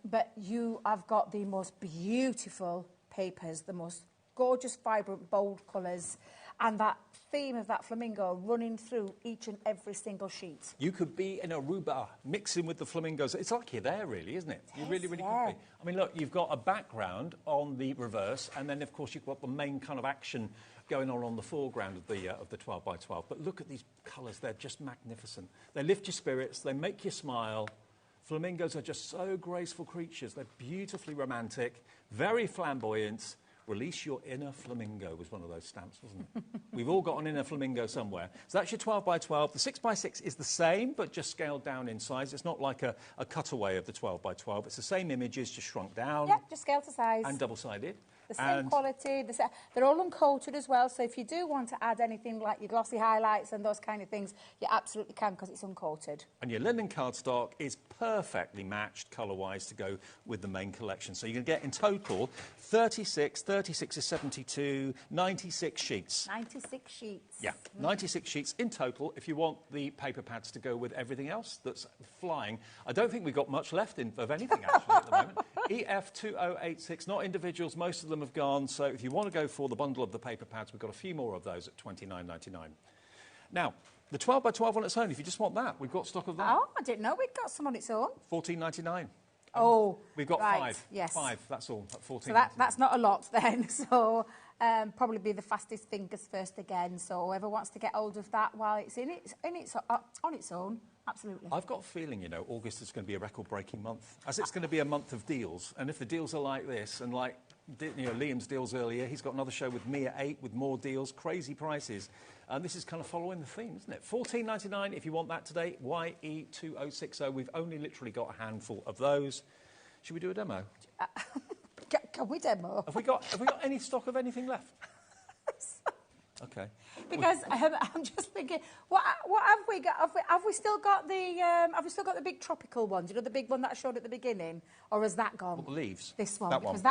F: But you have got the most beautiful papers, the most gorgeous, vibrant, bold colours, and that theme of that flamingo running through each and every single sheet.
D: You could be in Aruba mixing with the flamingos. It's like you're there, really, isn't it? You really, really could be. I mean, look, you've got a background on the reverse, and then, of course, you've got the main kind of action going on the foreground of the 12x12. But look at these colours. They're just magnificent. They lift your spirits. They make you smile. Flamingos are just so graceful creatures. They're beautifully romantic, very flamboyant. Release your inner flamingo was one of those stamps, wasn't it? We've all got an inner flamingo somewhere. So that's your 12x12. The 6x6 is the same, but just scaled down in size. It's not like a cutaway of the 12x12. It's the same images, just shrunk down.
F: Yep, just scaled to size.
D: And double-sided.
F: The same quality. They're all uncoated as well, so if you do want to add anything like your glossy highlights and those kind of things, you absolutely can, because it's uncoated. And
D: your linen cardstock is perfectly matched colour-wise to go with the main collection. So you're going to get in total 36 is 72, 96 sheets.
F: 96 sheets.
D: Yeah, 96 sheets in total if you want the paper pads to go with everything else that's flying. I don't think we've got much left of anything, actually, at the moment. EF2086, not individuals, most of them have gone, so if you want to go for the bundle of the paper pads, we've got a few more of those at $29.99. Now, the 12x12 on its own, if you just want that, we've got stock of that.
F: Oh, I didn't know we'd got some on its own.
D: $14.99.
F: Oh,
D: we've got
F: right,
D: 5.
F: Yes.
D: 5, that's all, at $14.
F: So that's not a lot then, so probably be the fastest fingers first again, so whoever wants to get hold of that while it's on its own. Absolutely.
D: I've got a feeling, you know, August is going to be a record-breaking month, as it's going to be a month of deals. And if the deals are like this, and like, you know, Liam's deals earlier, he's got another show with me at 8 with more deals, crazy prices. And this is kind of following the theme, isn't it? $14.99 if you want that today, YE2060. We've only literally got a handful of those. Should we do a demo?
F: Can we demo?
D: Have we got any stock of anything left? Okay.
F: Because I'm just thinking, what have we got? Have we still got the big tropical one? Do you know the big one that I showed at the beginning, or has that gone?
D: What, the leaves?
F: This one,
D: that
F: because
D: one.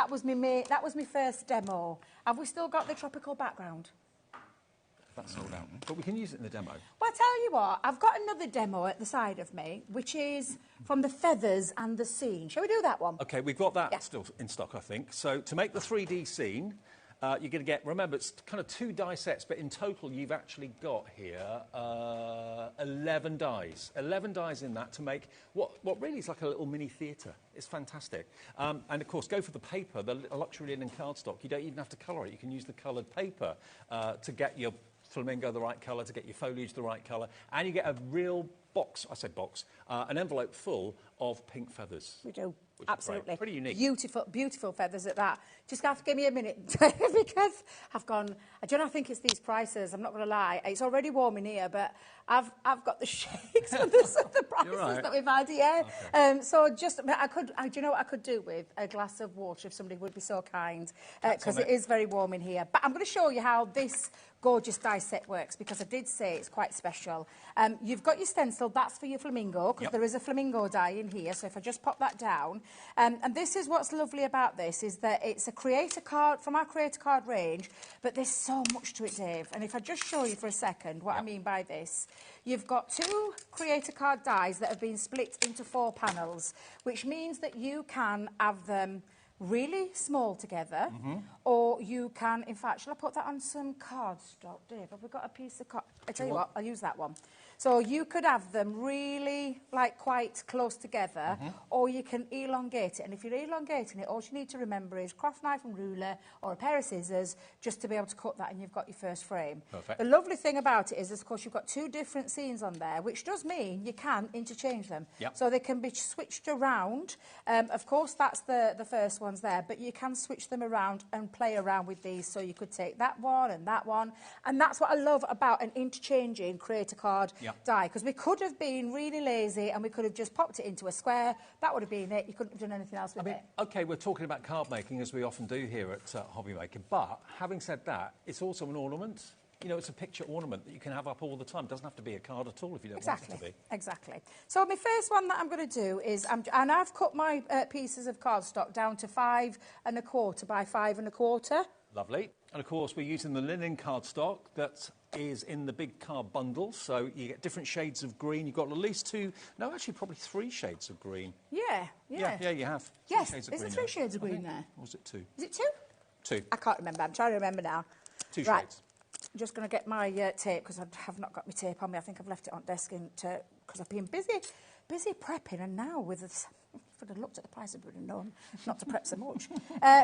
F: that was my first demo. Have we still got the tropical background?
D: That's sold out, but we can use it in the demo.
F: Well, I tell you what, I've got another demo at the side of me, which is from the feathers and the scene. Shall we do that one?
D: Okay, we've got that still in stock, I think. So to make the 3D scene, you're going to get, remember, it's kind of 2 die sets, but in total you've actually got here 11 dies. 11 dies in that to make what really is like a little mini theatre. It's fantastic. And, of course, go for the paper, the luxury linen cardstock. You don't even have to colour it. You can use the coloured paper to get your flamingo the right colour, to get your foliage the right colour, and you get a real box, I said box, an envelope full of pink feathers.
F: We do. Absolutely.
D: Pretty unique.
F: Beautiful, beautiful feathers at that. Just have to give me a minute because I've gone, I don't know, I think it's these prices, I'm not going to lie. It's already warm in here, but I've got the shakes with the prices that we've had here. Okay. So just, do you know what I could do with a glass of water if somebody would be so kind? Because it is very warm in here. But I'm going to show you how this gorgeous die set works, because I did say it's quite special. You've got your stencil, that's for your flamingo, because there is a flamingo die in here, so if I just pop that down. And this is what's lovely about this, is that it's a creator card, from our creator card range, but there's so much to it, Dave. And if I just show you for a second what I mean by this, you've got 2 creator card dies that have been split into 4 panels, which means that you can have them really small together, or you can, in fact, shall I put that on some cardstock, Dave? Have we got a piece of card? I tell you what, I'll use that one. So you could have them really, like, quite close together, or you can elongate it. And if you're elongating it, all you need to remember is craft knife and ruler or a pair of scissors just to be able to cut that, and you've got your first frame.
D: Perfect.
F: The lovely thing about it is, of course, you've got two different scenes on there, which does mean you can interchange them.
D: Yep.
F: So they can be switched around. Of course, that's the first ones there, but you can switch them around and play around with these. So you could take that one and that one. And that's what I love about an interchanging creator card die, because we could have been really lazy and we could have just popped it into a square. That would have been it. You couldn't have done anything else with it.
D: OK, we're talking about card making, as we often do here at HobbyMaker, but having said that, it's also an ornament. You know, it's a picture ornament that you can have up all the time. It doesn't have to be a card at all if you don't want it to be.
F: Exactly. So my first one that I'm going to do is, and I've cut my pieces of cardstock down to 5 1/4 by 5 1/4.
D: Lovely. And of course, we're using the linen cardstock that is in the big card bundle. So you get different shades of green. You've got at least 2, no, actually probably 3 shades of green.
F: Yeah.
D: Yeah, you have.
F: Yes, is there 3 shades of green there?
D: Or was it 2?
F: Is it 2?
D: 2.
F: I can't remember. I'm trying to remember now.
D: 2
F: right.
D: shades.
F: I'm just going to get my tape, because I have not got my tape on me. I think I've left it on desk because I've been busy prepping, and now with this, if I'd have looked at the price, I would have known not to prep so much.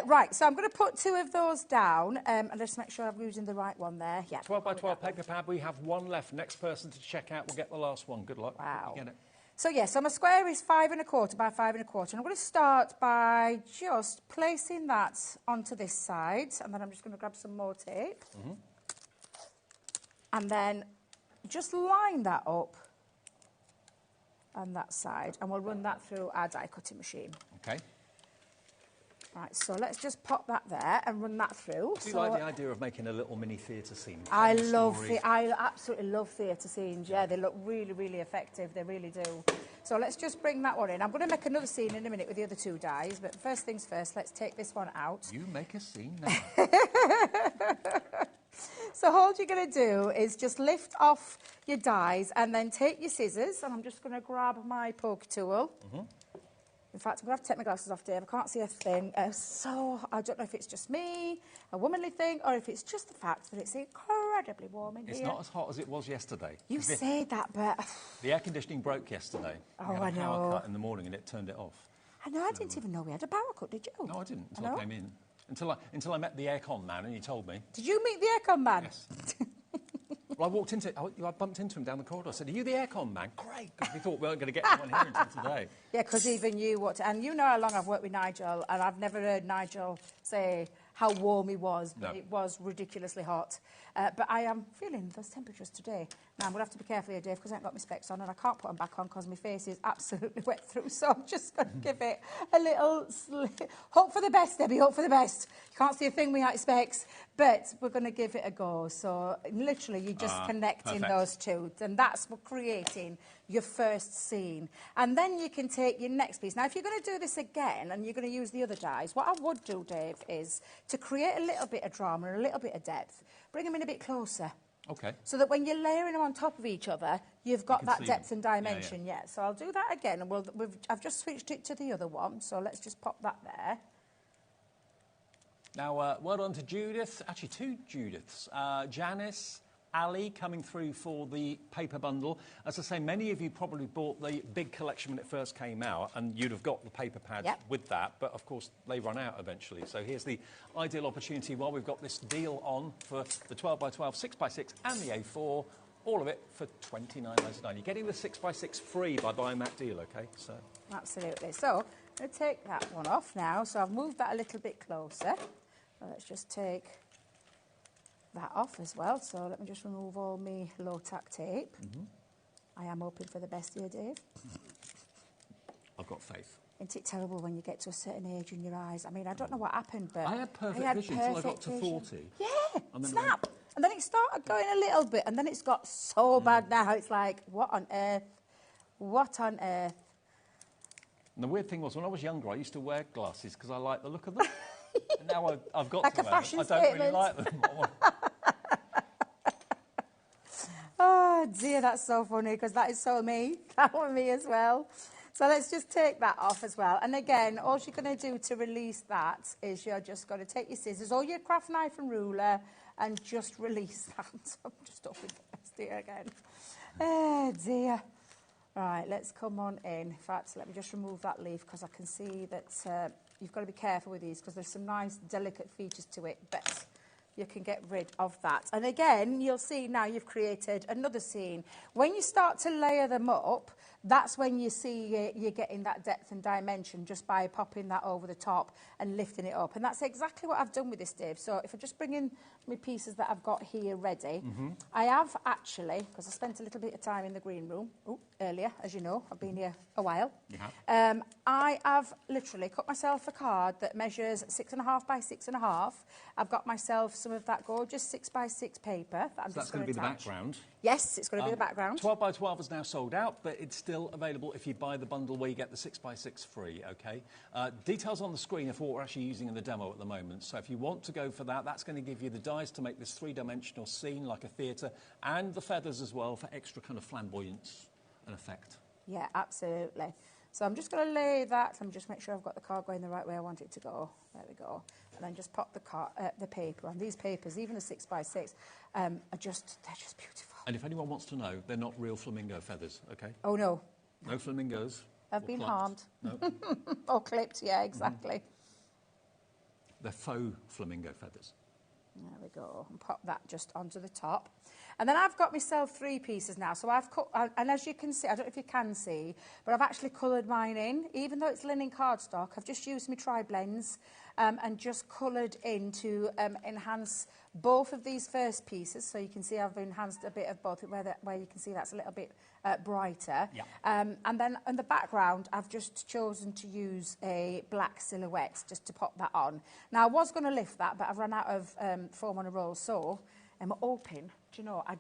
F: Right, so I'm going to put 2 of those down, and just make sure I'm using the right one there. Yeah.
D: 12 by 12 paper pad. We have 1 left. Next person to check out will get the last one. Good luck.
F: Wow.
D: You get it.
F: So, yeah, so my square is 5 1/4 by 5 1/4. And I'm going to start by just placing that onto this side, and then I'm just going to grab some more tape. And then just line that up on that side, and we'll run that through our die cutting machine.
D: OK.
F: Right, so let's just pop that there and run that through.
D: Do you like the idea of making a little mini theatre scene?
F: I absolutely love theatre scenes, yeah. They look really, really effective, they really do. So let's just bring that one in. I'm going to make another scene in a minute with the other 2 dies, but first things first, let's take this one out.
D: You make a scene now.
F: So all you're going to do is just lift off your dies and then take your scissors, and I'm just going to grab my poke tool. In fact, I'm going to have to take my glasses off, Dave. I can't see a thing. So I don't know if it's just me, a womanly thing, or if it's just the fact that it's incredibly warm in here.
D: It's not as hot as it was yesterday.
F: You say that, but...
D: The air conditioning broke yesterday.
F: Oh,
D: we had a power
F: know.
D: cut in the morning and it turned it off.
F: I know, I didn't even know we had a power cut, did you?
D: No, I didn't, until I came in. Until I met the aircon man and he told me.
F: Did you meet the aircon man?
D: Yes. Well, I bumped into him down the corridor. I said, "Are you the aircon man?" Great, because we thought we weren't going to get anyone here until today.
F: Yeah, because even you, and you know how long I've worked with Nigel, and I've never heard Nigel say how warm he was, but it was ridiculously hot. But I am feeling those temperatures today. Now, I'm going to have to be careful here, Dave, because I haven't got my specs on, and I can't put them back on because my face is absolutely wet through, so I'm just going to give it a little... Hope for the best, Debbie, hope for the best. You can't see a thing without specs, but we're going to give it a go. So, literally, you're just connecting those 2, and that's what creating your first scene. And then you can take your next piece. Now, if you're going to do this again and you're going to use the other dies, what I would do, Dave, is to create a little bit of drama and a little bit of depth, bring them in a bit closer.
D: OK.
F: So that when you're layering them on top of each other, you've got that depth and dimension, yeah. So I'll do that again, and I've just switched it to the other one, so let's just pop that there.
D: Now, well done to Judith, actually 2 Judiths. Janice, Ali coming through for the paper bundle. As I say, many of you probably bought the big collection when it first came out, and you'd have got the paper pads with that, but of course they run out eventually. So here's the ideal opportunity while we've got this deal on for the 12 by 12, 6 by 6 and the A4, all of it for $29.99. You're getting the 6 by 6 free by buying that deal, OK? So.
F: Absolutely. So I'm going to take that one off now. So I've moved that a little bit closer. So let's just take that off as well. So let me just remove all my low-tack tape. I am hoping for the best here, Dave.
D: I've got faith.
F: Isn't it terrible when you get to a certain age in your eyes? I mean, I don't know what happened, but
D: I had perfect vision until I got to 40.
F: Yeah, snap. And then it started going a little bit, and then it's got so bad now. It's like, what on earth? What on earth?
D: And the weird thing was, when I was younger, I used to wear glasses because I liked the look of them. And now I've got
F: like
D: to
F: a
D: wear
F: fashion
D: them. I don't really like them.
F: Oh, dear, that's so funny, because that is so me. That was me as well. So let's just take that off as well. And again, all you're going to do to release that is you're just going to take your scissors or your craft knife and ruler and just release that. I'm just hoping for the best. lost it again. Oh, dear. Right, let's come on in. In fact, let me just remove that leaf because I can see that you've got to be careful with these because there's some nice, delicate features to it, but you can get rid of that. And again, you'll see now you've created another scene. When you start to layer them up, that's when you see you're getting that depth and dimension just by popping that over the top and lifting it up. And that's exactly what I've done with this, Dave. So if I just bring in my pieces that I've got here ready, I have actually, because I spent a little bit of time in the green room earlier, as you know, I've been here a while. I have literally cut myself a card that measures 6.5 by 6.5. I've got myself some of that gorgeous 6 by 6 paper that I'm
D: So that's going to be the background.
F: Yes, it's going to be the background.
D: 12 by 12 is now sold out, but it's still available if you buy the bundle where you get the 6 by 6 free, okay? Details on the screen of what we're actually using in the demo at the moment. So if you want to go for that, that's going to give you the dies to make this three-dimensional scene like a theatre, and the feathers as well for extra kind of flamboyance and effect.
F: Yeah, absolutely. So I'm just going to lay that. Let me just make sure I've got the card going the right way I want it to go. There we go. And then just pop the paper on. These papers, even the 6 by 6, they're just beautiful.
D: And if anyone wants to know, they're not real flamingo feathers, okay?
F: Oh, no.
D: No flamingos.
F: I've been harmed.
D: No.
F: Or clipped, yeah, exactly.
D: They're faux flamingo feathers.
F: There we go. And pop that just onto the top. And then I've got myself 3 pieces now. So I've cut, and as you can see, I don't know if you can see, but I've actually coloured mine in. Even though it's linen cardstock, I've just used my tri-blends and just coloured in to enhance both of these first pieces. So you can see I've enhanced a bit of both, where you can see that's a little bit brighter.
D: Yeah.
F: And then in the background, I've just chosen to use a black silhouette just to pop that on. Now, I was going to lift that, but I've run out of foam on a roll, so I'm hoping, do you know, I've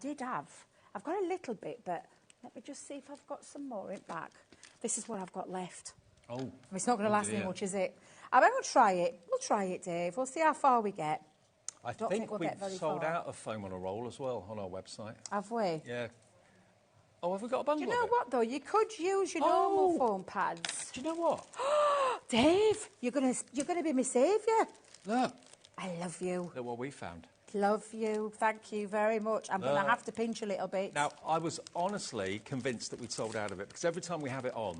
F: got a little bit, but let me just see if I've got some more in back. This is what I've got left.
D: Oh.
F: It's not going to last me much, is it? I'm going to try it. We'll try it, Dave. We'll see how far we get.
D: I
F: don't think we'll
D: we've
F: get very
D: sold
F: far.
D: out of foam on a roll as well on our website.
F: Have we?
D: Yeah. Oh, have we got a bundle
F: Do you know
D: of it?
F: what, though? You could use your normal foam pads.
D: Do you know what?
F: Dave, you're gonna be my saviour.
D: Look.
F: I love you.
D: Look what we found.
F: Love you. Thank you very much. I'm going to have to pinch a little bit.
D: Now, I was honestly convinced that we'd sold out of it, because every time we have it on,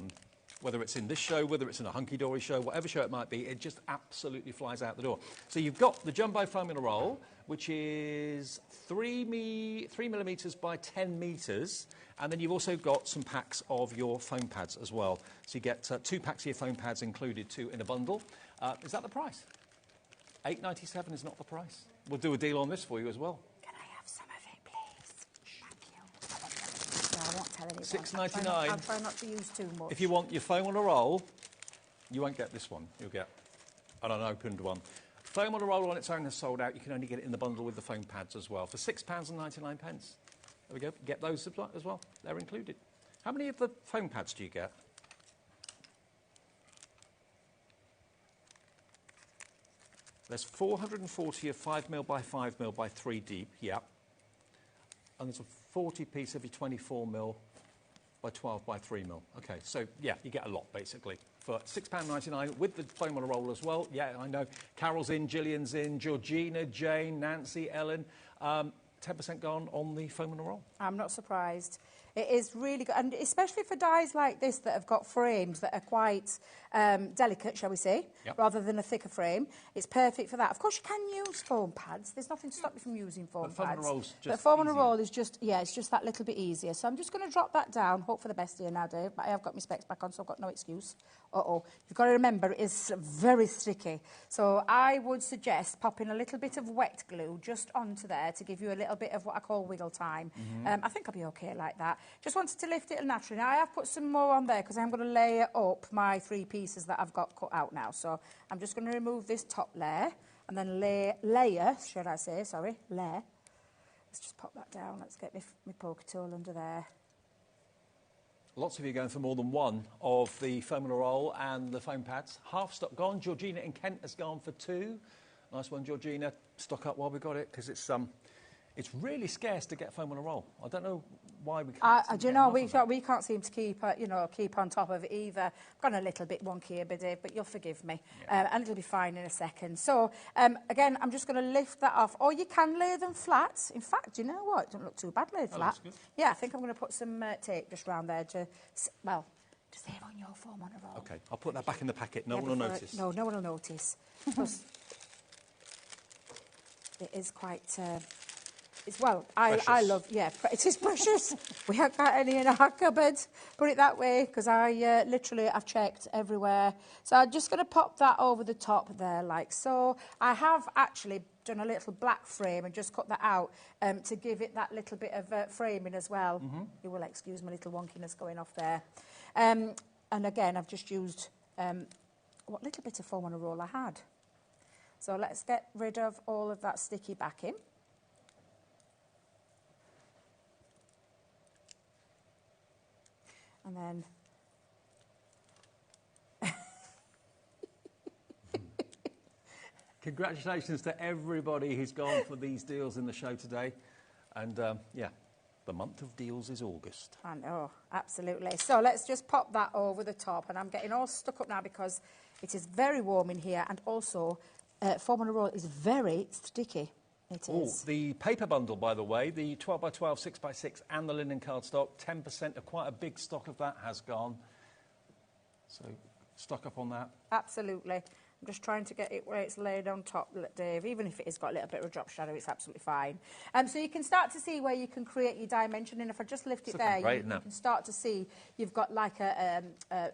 D: whether it's in this show, whether it's in a hunky-dory show, whatever show it might be, it just absolutely flies out the door. So you've got the jumbo foam in a roll, which is 3 millimetres by 10 metres, and then you've also got some packs of your foam pads as well. So you get 2 packs of your foam pads included too in a bundle. Is that the price? $8.97 is not the price. We'll do a deal on this for you as well.
F: Can I have some of it, please? Thank you. No, I won't tell anyone.
D: $6.99.
F: I'll try not to use too much.
D: If you want your foam on a roll, you won't get this one. You'll get an unopened one. Foam on a roll on its own has sold out. You can only get it in the bundle with the foam pads as well for £6.99. There we go. Get those as well. They're included. How many of the foam pads do you get? There's 440 of 5mm by 5mm by 3 deep, yeah. And there's a 40-piece of your 24mm by 12 by 3mm. Okay, so, yeah, you get a lot, basically, for £6.99 with the foam on a roll as well. Yeah, I know. Carol's in, Gillian's in, Georgina, Jane, Nancy, Ellen. 10% gone on the foam on a roll.
F: I'm not surprised. It is really good, and especially for dyes like this that have got frames that are quite delicate, shall we say, rather than a thicker frame. It's perfect for that. Of course, you can use foam pads. There's nothing to stop you from using foam pads.
D: Foam on a roll's just
F: but foam on a roll is just, yeah, it's just that little bit easier. So I'm just going to drop that down. Hope for the best here now, Dave. But I have got my specs back on, so I've got no excuse. You've got to remember, it is very sticky. So I would suggest popping a little bit of wet glue just onto there to give you a little bit of what I call wiggle time. I think I'll be okay like that. Just wanted to lift it naturally. Now, I have put some more on there because I'm going to layer up my 3 pieces that I've got cut out now. So I'm just going to remove this top layer and then layer. Let's just pop that down. Let's get my poker tool under there.
D: Lots of you going for more than one of the foam on a roll and the foam pads. Half stock gone. Georgina in Kent has gone for 2. Nice one, Georgina. Stock up while we got it, because it's It's really scarce to get foam on a roll. I don't know why we can't.
F: Do you know, we can't seem to keep, keep on top of it either. I've gone a little bit wonky here, Dave, but you'll forgive me. Yeah. And it'll be fine in a second. So, again, I'm just going to lift that off. Or you can lay them flat. In fact, you know what? It doesn't look too bad laid flat. Yeah, I think I'm going to put some tape just round there to save on your foam on a roll.
D: OK, I'll put that back in the packet. No one will notice.
F: No one will notice. It is quite... I love, it is precious. We haven't got any in our cupboard, put it that way, because I've checked everywhere. So I'm just going to pop that over the top there, like so. I have actually done a little black frame and just cut that out to give it that little bit of framing as well. You will excuse my little wonkiness going off there. And again, I've just used what little bit of foam on a roll I had. So let's get rid of all of that sticky backing. And then
D: congratulations to everybody who's gone for these deals in the show today. And, the month of deals is August.
F: I know, absolutely. So let's just pop that over the top. And I'm getting all stuck up now because it is very warm in here. And also, foam on a roll is very sticky. It is.
D: The paper bundle, by the way, the 12x12, 6x6 and the linen cardstock, 10% of quite a big stock of that has gone. So stock up on that.
F: Absolutely. I'm just trying to get it where it's laid on top, Dave. Even if it has got a little bit of a drop shadow, it's absolutely fine. So you can start to see where you can create your dimension. And if I just lift it there, you can start to see you've got like a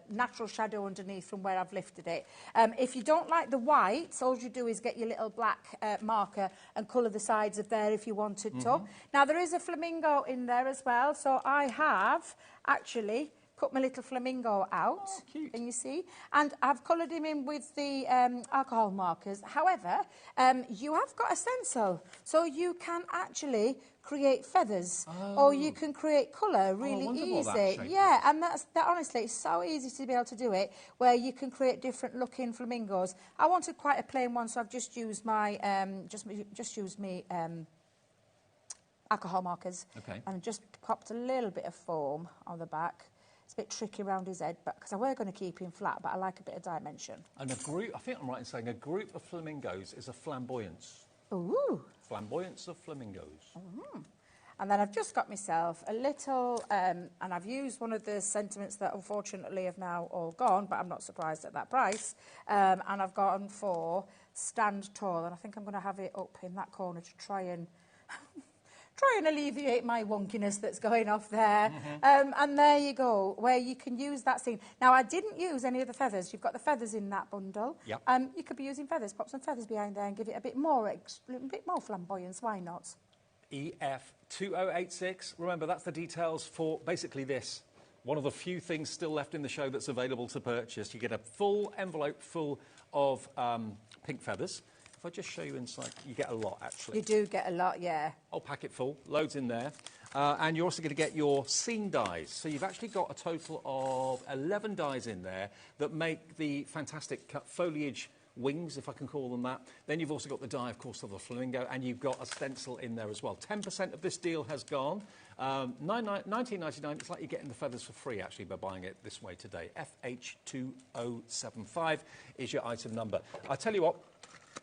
F: natural shadow underneath from where I've lifted it. If you don't like the white, all you do is get your little black marker and colour the sides of there if you wanted to. Now, there is a flamingo in there as well. So I have actually... cut my little flamingo out, can you see? And I've coloured him in with the alcohol markers. However, you have got a stencil, so you can actually create feathers, or you can create colour really easy. Yeah, and that honestly, it's so easy to be able to do it, where you can create different looking flamingos. I wanted quite a plain one, so I've just used my alcohol markers, and just popped a little bit of foam on the back. It's a bit tricky around his head, but because I were going to keep him flat, but I like a bit of dimension.
D: And a group, I think I'm right in saying a group of flamingos is a flamboyance.
F: Ooh.
D: Flamboyance of flamingos.
F: And then I've just got myself a little, and I've used one of the sentiments that unfortunately have now all gone, but I'm not surprised at that price. And I've gone for Stand Tall, and I think I'm going to have it up in that corner to try and alleviate my wonkiness that's going off there. And there you go, where you can use that scene. Now, I didn't use any of the feathers. You've got the feathers in that bundle. You could be using feathers. Pop some feathers behind there and give it a bit more flamboyance. Why not?
D: EF2086. Remember, that's the details for basically this. One of the few things still left in the show that's available to purchase. You get a full envelope full of pink feathers. If I just show you inside, you get a lot, actually.
F: You do get a lot, yeah.
D: Whole packet full, loads in there. And you're also going to get your scene dies. So you've actually got a total of 11 dies in there that make the fantastic foliage wings, if I can call them that. Then you've also got the die, of course, of the flamingo, and you've got a stencil in there as well. 10% of this deal has gone. $19.99, it's like you're getting the feathers for free, actually, by buying it this way today. FH2075 is your item number. I tell you what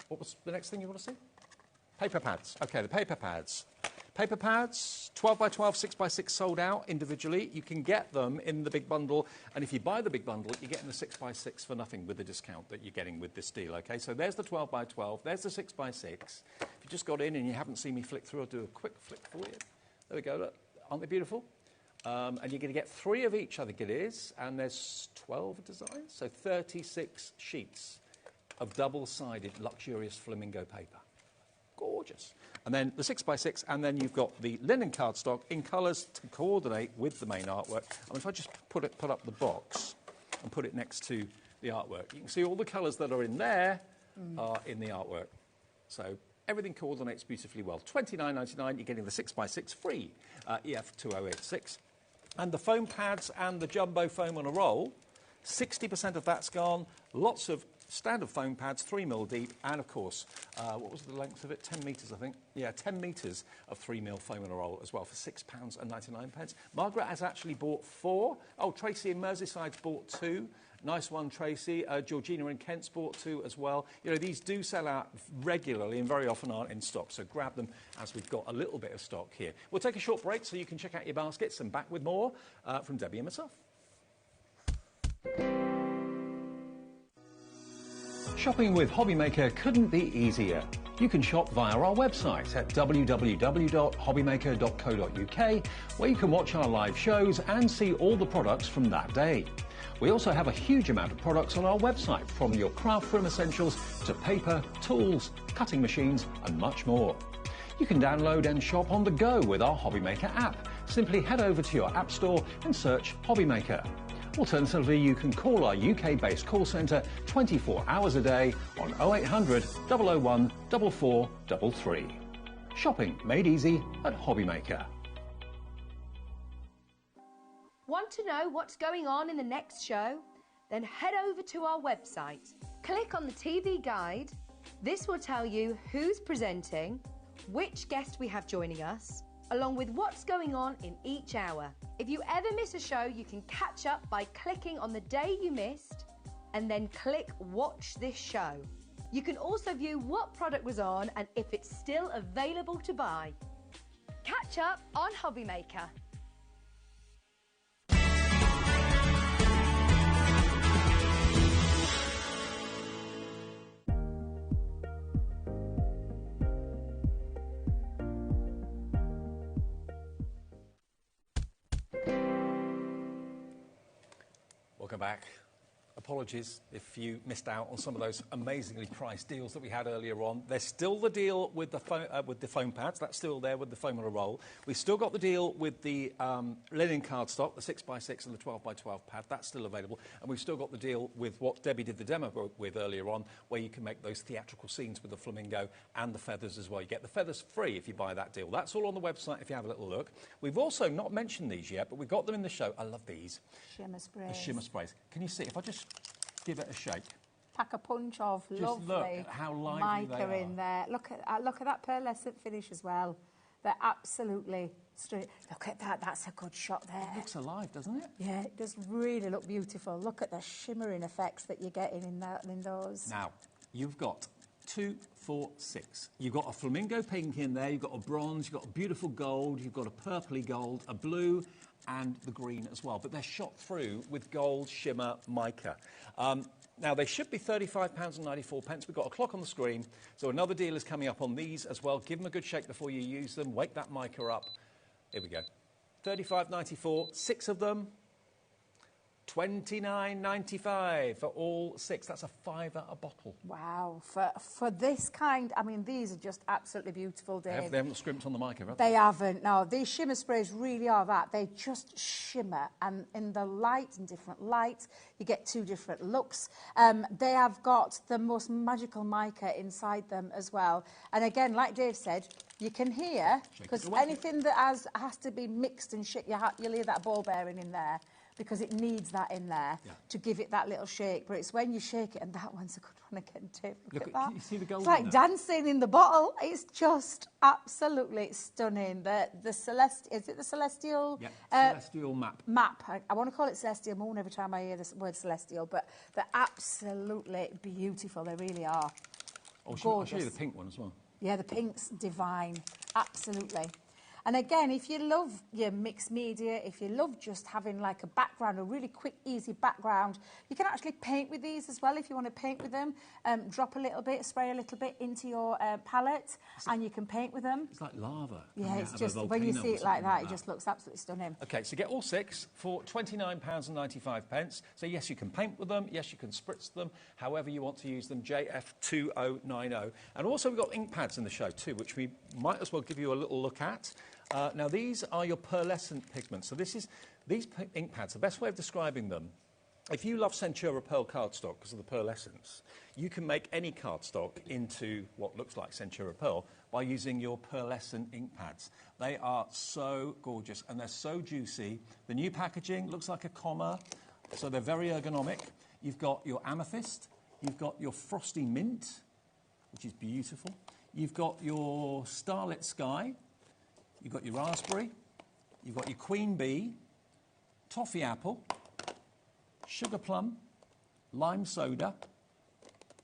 D: was the next thing you want to see? Paper pads. OK, the paper pads. Paper pads, 12x12, 6x6 sold out individually. You can get them in the big bundle. And if you buy the big bundle, you're getting the 6x6 for nothing with the discount that you're getting with this deal, OK? So there's the 12x12. There's the 6x6. If you just got in and you haven't seen me flick through, I'll do a quick flick for you. There we go. Look. Aren't they beautiful? And you're going to get 3 of each, I think it is. And there's 12 designs, so 36 sheets of double-sided, luxurious flamingo paper. Gorgeous. And then the 6x6, and then you've got the linen cardstock in colours to coordinate with the main artwork. And if I just put up the box and put it next to the artwork, you can see all the colours that are in there are in the artwork. So everything coordinates beautifully well. $29.99, you're getting the 6x6 free, EF2086. And the foam pads and the jumbo foam on a roll, 60% of that's gone. Lots of standard foam pads, 3mm deep, and of course, what was the length of it? 10 metres, I think. Yeah, 10 metres of 3mm foam in a roll as well for £6.99. Margaret has actually bought 4. Oh, Tracy in Merseyside's bought 2. Nice one, Tracy. Georgina in Kent's bought 2 as well. You know, these do sell out regularly and very often aren't in stock, so grab them as we've got a little bit of stock here. We'll take a short break so you can check out your baskets and back with more from Debbie and myself. Shopping with HobbyMaker couldn't be easier. You can shop via our website at www.hobbymaker.co.uk, where you can watch our live shows and see all the products from that day. We also have a huge amount of products on our website, from your craft room essentials to paper, tools, cutting machines and much more. You can download and shop on the go with our HobbyMaker app. Simply head over to your app store and search HobbyMaker. Alternatively, you can call our UK-based call centre 24 hours a day on 0800 001 4433. Shopping made easy at HobbyMaker.
C: Want to know what's going on in the next show? Then head over to our website. Click on the TV guide. This will tell you who's presenting, which guest we have joining us, along with what's going on in each hour. If you ever miss a show, you can catch up by clicking on the day you missed and then click Watch This Show. You can also view what product was on and if it's still available to buy. Catch up on HobbyMaker.
D: Welcome back. Apologies if you missed out on some of those amazingly priced deals that we had earlier on. There's still the deal with the foam pads. That's still there with the foam on a roll. We've still got the deal with the linen cardstock, the 6x6 and the 12x12 pad. That's still available. And we've still got the deal with what Debbie did the demo with earlier on, where you can make those theatrical scenes with the flamingo and the feathers as well. You get the feathers free if you buy that deal. That's all on the website if you have a little look. We've also not mentioned these yet, but we've got them in the show. I love these.
F: Shimmer sprays.
D: The shimmer sprays. Can you see? If I just give it a shake.
F: Pack a punch of
D: Just
F: lovely
D: look at how lively they
F: mica
D: are.
F: in there. Look at that pearlescent finish as well. They're absolutely straight. Look at that. That's a good shot there.
D: It looks alive, doesn't it?
F: Yeah, it does really look beautiful. Look at the shimmering effects that you're getting in those.
D: Now, you've got 2, 4, 6. You've got a flamingo pink in there. You've got a bronze. You've got a beautiful gold. You've got a purpley gold, a blue, and the green as well. But they're shot through with gold shimmer mica. Now, they should be £35.94. We've got a clock on the screen, so another deal is coming up on these as well. Give them a good shake before you use them. Wake that mica up. Here we go. £35.94, 6 of them. £29.95 for all 6. That's a £5 a bottle.
F: Wow. For this kind, I mean, these are just absolutely beautiful, Dave.
D: They haven't scrimped on the mica, have they?
F: They haven't, no. These shimmer sprays really are that. They just shimmer, and in the light, in different lights, you get 2 different looks. They have got the most magical mica inside them as well. And again, like Dave said, you can hear, because anything that has to be mixed and shake, you'll hear that ball bearing in there, because it needs that in there to give it that little shake. But it's when you shake it, and that one's a good one again, Dave. Look at that.
D: You see the gold
F: It's like dancing in the bottle. It's just absolutely stunning. The Celestial, is it the Celestial?
D: Yeah, Celestial map.
F: Map. I want to call it Celestial Moon every time I hear the word Celestial, but they're absolutely beautiful. They really are.
D: I'll
F: Gorgeous.
D: show you the pink one as well.
F: Yeah, the pink's divine. Absolutely. And again, if you love your mixed media, if you love just having like a background, a really quick, easy background, you can actually paint with these as well if you want to paint with them. Drop a little bit, spray a little bit into your palette, and you can paint with them.
D: It's like lava.
F: Yeah, it's just, when you see it like that, it just looks absolutely stunning.
D: OK, so get all 6 for £29.95. So, yes, you can paint with them. Yes, you can spritz them, however you want to use them, JF2090. And also, we've got ink pads in the show, too, which we might as well give you a little look at. Now, these are your pearlescent pigments. So these ink pads, the best way of describing them, if you love Centura Pearl cardstock because of the pearlescence, you can make any cardstock into what looks like Centura Pearl by using your pearlescent ink pads. They are so gorgeous and they're so juicy. The new packaging looks like a comma, so they're very ergonomic. You've got your amethyst, You've got your Frosty Mint, which is beautiful. You've got your Starlit Sky. You've got your Raspberry. You've got your Queen Bee, Toffee Apple, Sugar Plum, Lime Soda,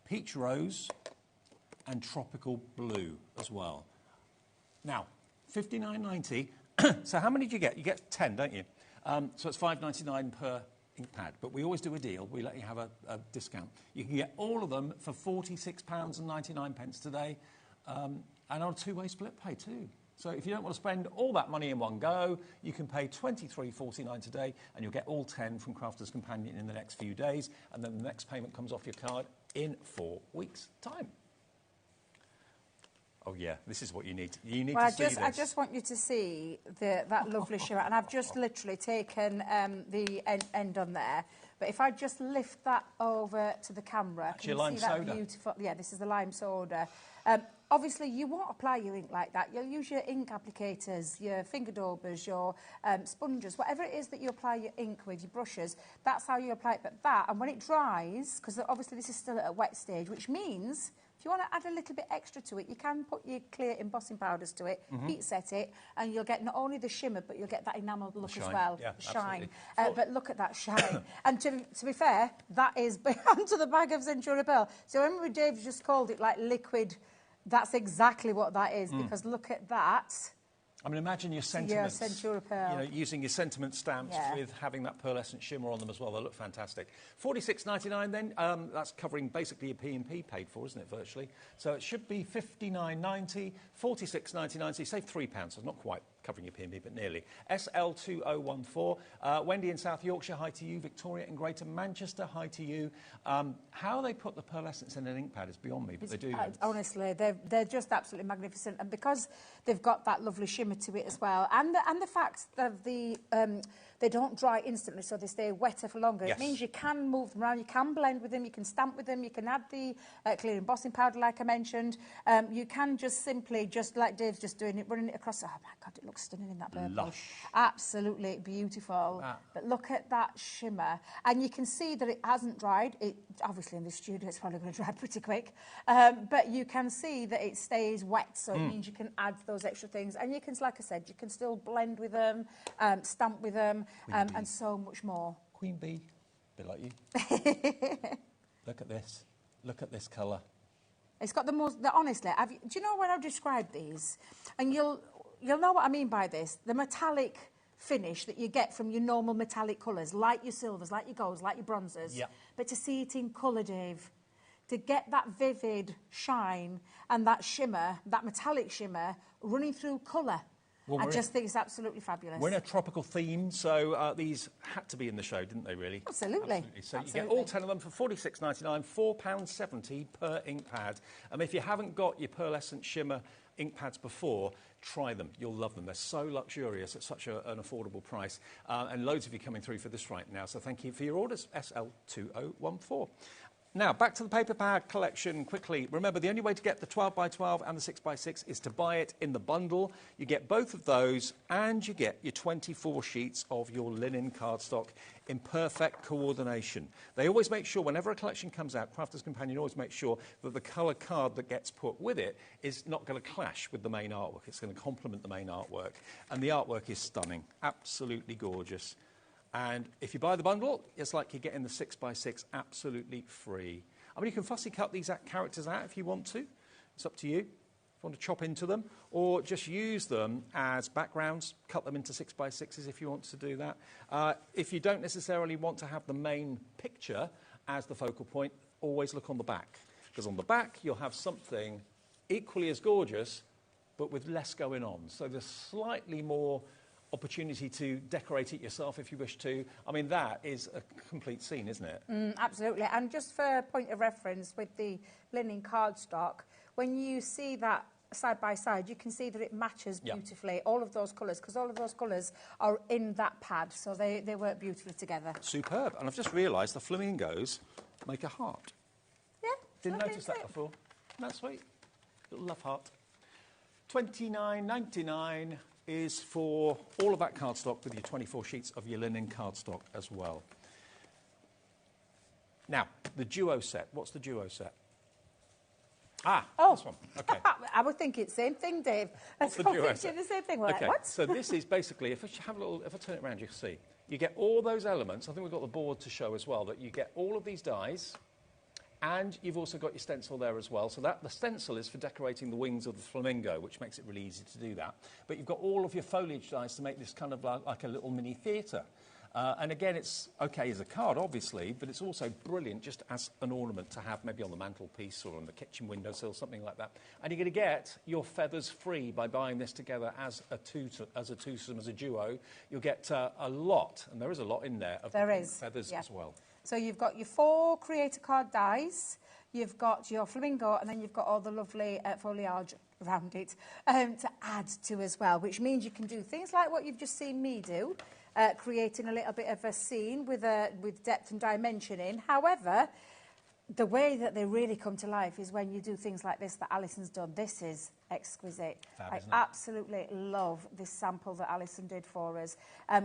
D: Peach Rose, and Tropical Blue as well. Now, $59.90. So how many do you get? You get 10, don't you? So it's $5.99 per ink pad. But we always do a deal. We let you have a discount. You can get all of them for £46.99 today, and on a two-way split pay too. So if you don't want to spend all that money in one go, you can pay $23.49 today, and you'll get all 10 from Crafter's Companion in the next few days, and then the next payment comes off your card in 4 weeks' time. Oh yeah, this is what you need. You need to see this.
F: I just want you to see that lovely shimmer, and I've just literally taken the end on there. But if I just lift that over to the camera,
D: That's
F: can you
D: lime
F: see that
D: soda.
F: beautiful? Yeah, this is the lime soda. Obviously, you won't apply your ink like that. You'll use your ink applicators, your finger daubers, your sponges, whatever it is that you apply your ink with, your brushes. That's how you apply it. But that, and when it dries, because obviously this is still at a wet stage, which means if you want to add a little bit extra to it, you can put your clear embossing powders to it, heat set it, and you'll get not only the shimmer, but you'll get that enamelled look as well.
D: Yeah,
F: shine. But look at that shine. And to be fair, that is onto the bag of Centura Pearl. So remember Dave just called it like liquid. That's exactly what that is, because look at that.
D: I mean, imagine your sentiments,
F: Centura Pearl.
D: you know, using your sentiment stamps with having that pearlescent shimmer on them as well. They look fantastic. $46.99 then, that's covering basically your P&P paid for, isn't it, virtually? So it should be $59.90, $46.99, so you save £3, so it's not quite covering your P&P, but nearly. SL2014, Wendy in South Yorkshire, hi to you. Victoria in Greater Manchester, hi to you. How they put the pearlescence in an ink pad is beyond me, but they do.
F: Honestly, they're just absolutely magnificent, and because they've got that lovely shimmer to it as well, and the fact that they don't dry instantly, so they stay wetter for longer. It means you can move them around, you can blend with them, you can stamp with them, you can add the clear embossing powder, like I mentioned. You can just simply, just like Dave's just doing it, running it across. Oh my God, it looks stunning in that purple.
D: Lush.
F: Absolutely beautiful. But look at that shimmer, and you can see that it hasn't dried. It obviously in the studio it's probably going to dry pretty quick, but you can see that it stays wet, so it means you can add those extra things, and you can, like I said, you can still blend with them, stamp with them, and so much more.
D: Queen Bee, a bit like you. Look at this. Look at this colour.
F: It's got the most. Honestly, do you know when I've described these? And you'll know what I mean by this. The metallic finish that you get from your normal metallic colours, like your silvers, like your golds, like your bronzes.
D: Yep.
F: But to see it in colour, Dave, to get that vivid shine and that shimmer, that metallic shimmer, running through colour. Well, I just think it's absolutely fabulous.
D: We're in a tropical theme, so these had to be in the show, didn't they, really?
F: Absolutely.
D: So you get all 10 of them for $46.99, £4.70 per ink pad. And if you haven't got your pearlescent shimmer ink pads before, try them. You'll love them. They're so luxurious at such an affordable price. And loads of you coming through for this right now, so thank you for your orders, SL2014. Now, back to the paper pad collection quickly. Remember, the only way to get the 12x12 and the 6x6 is to buy it in the bundle. You get both of those, and you get your 24 sheets of your linen cardstock in perfect coordination. They always make sure, whenever a collection comes out, Crafter's Companion always makes sure that the colour card that gets put with it is not going to clash with the main artwork. It's going to complement the main artwork. And the artwork is stunning, absolutely gorgeous. And if you buy the bundle, it's like you're getting the 6x6 absolutely free. I mean, you can fussy cut these characters out if you want to. It's up to you. If you want to chop into them, or just use them as backgrounds, cut them into 6x6s if you want to do that. If you don't necessarily want to have the main picture as the focal point, always look on the back. Because on the back, you'll have something equally as gorgeous, but with less going on. So there's slightly more opportunity to decorate it yourself if you wish to. I mean, that is a complete scene, isn't it?
F: Absolutely. And just for a point of reference with the linen cardstock, when you see that side by side, you can see that it matches beautifully, all of those colours, because all of those colours are in that pad, so they work beautifully together. Superb.
D: And I've just realised the flamingos make a heart.
F: Yeah.
D: Didn't notice that before. That's sweet. Little love heart. $29.99 is for all of that cardstock with your 24 sheets of your linen cardstock as well. Now, the duo set. What's the duo set? Ah, this one. Okay.
F: I would think it's the same thing, Dave.
D: What's the
F: I'm
D: duo
F: thinking
D: set?
F: the same thing. We're
D: Okay,
F: like, what?
D: so this is basically, if I turn it around, you can see. You get all those elements. I think we've got the board to show as well, that you get all of these dies, and you've also got your stencil there as well. So the stencil is for decorating the wings of the flamingo, which makes it really easy to do that. But you've got all of your foliage dies to make this kind of like a little mini theatre. And again, it's okay as a card, obviously, but it's also brilliant just as an ornament to have maybe on the mantelpiece or on the kitchen windowsill, something like that. And you're going to get your feathers free by buying this together as a twosome, as a duo. You'll get a lot, and there is a lot in there, of feathers as well.
F: So you've got your 4 creator card dies, you've got your flamingo, and then you've got all the lovely foliage around it to add to as well, which means you can do things like what you've just seen me do, creating a little bit of a scene with depth and dimension in. However, the way that they really come to life is when you do things like this that Alison's done. This is exquisite. I absolutely love this sample that Alison did for us,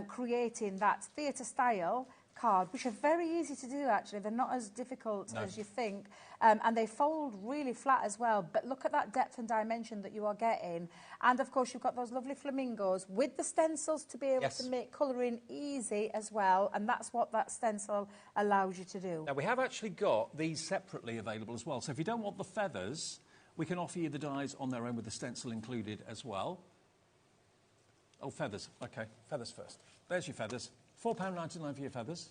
F: creating that theatre style card, which are very easy to do actually. They're not as difficult as you think, and they fold really flat as well, but look at that depth and dimension that you are getting. And of course you've got those lovely flamingos with the stencils to be able to make colouring easy as well, and that's what that stencil allows you to do.
D: Now we have actually got these separately available as well, so if you don't want the feathers, we can offer you the dies on their own with the stencil included as well. Oh, feathers. Okay, feathers first. There's your feathers. £4.99 for your feathers,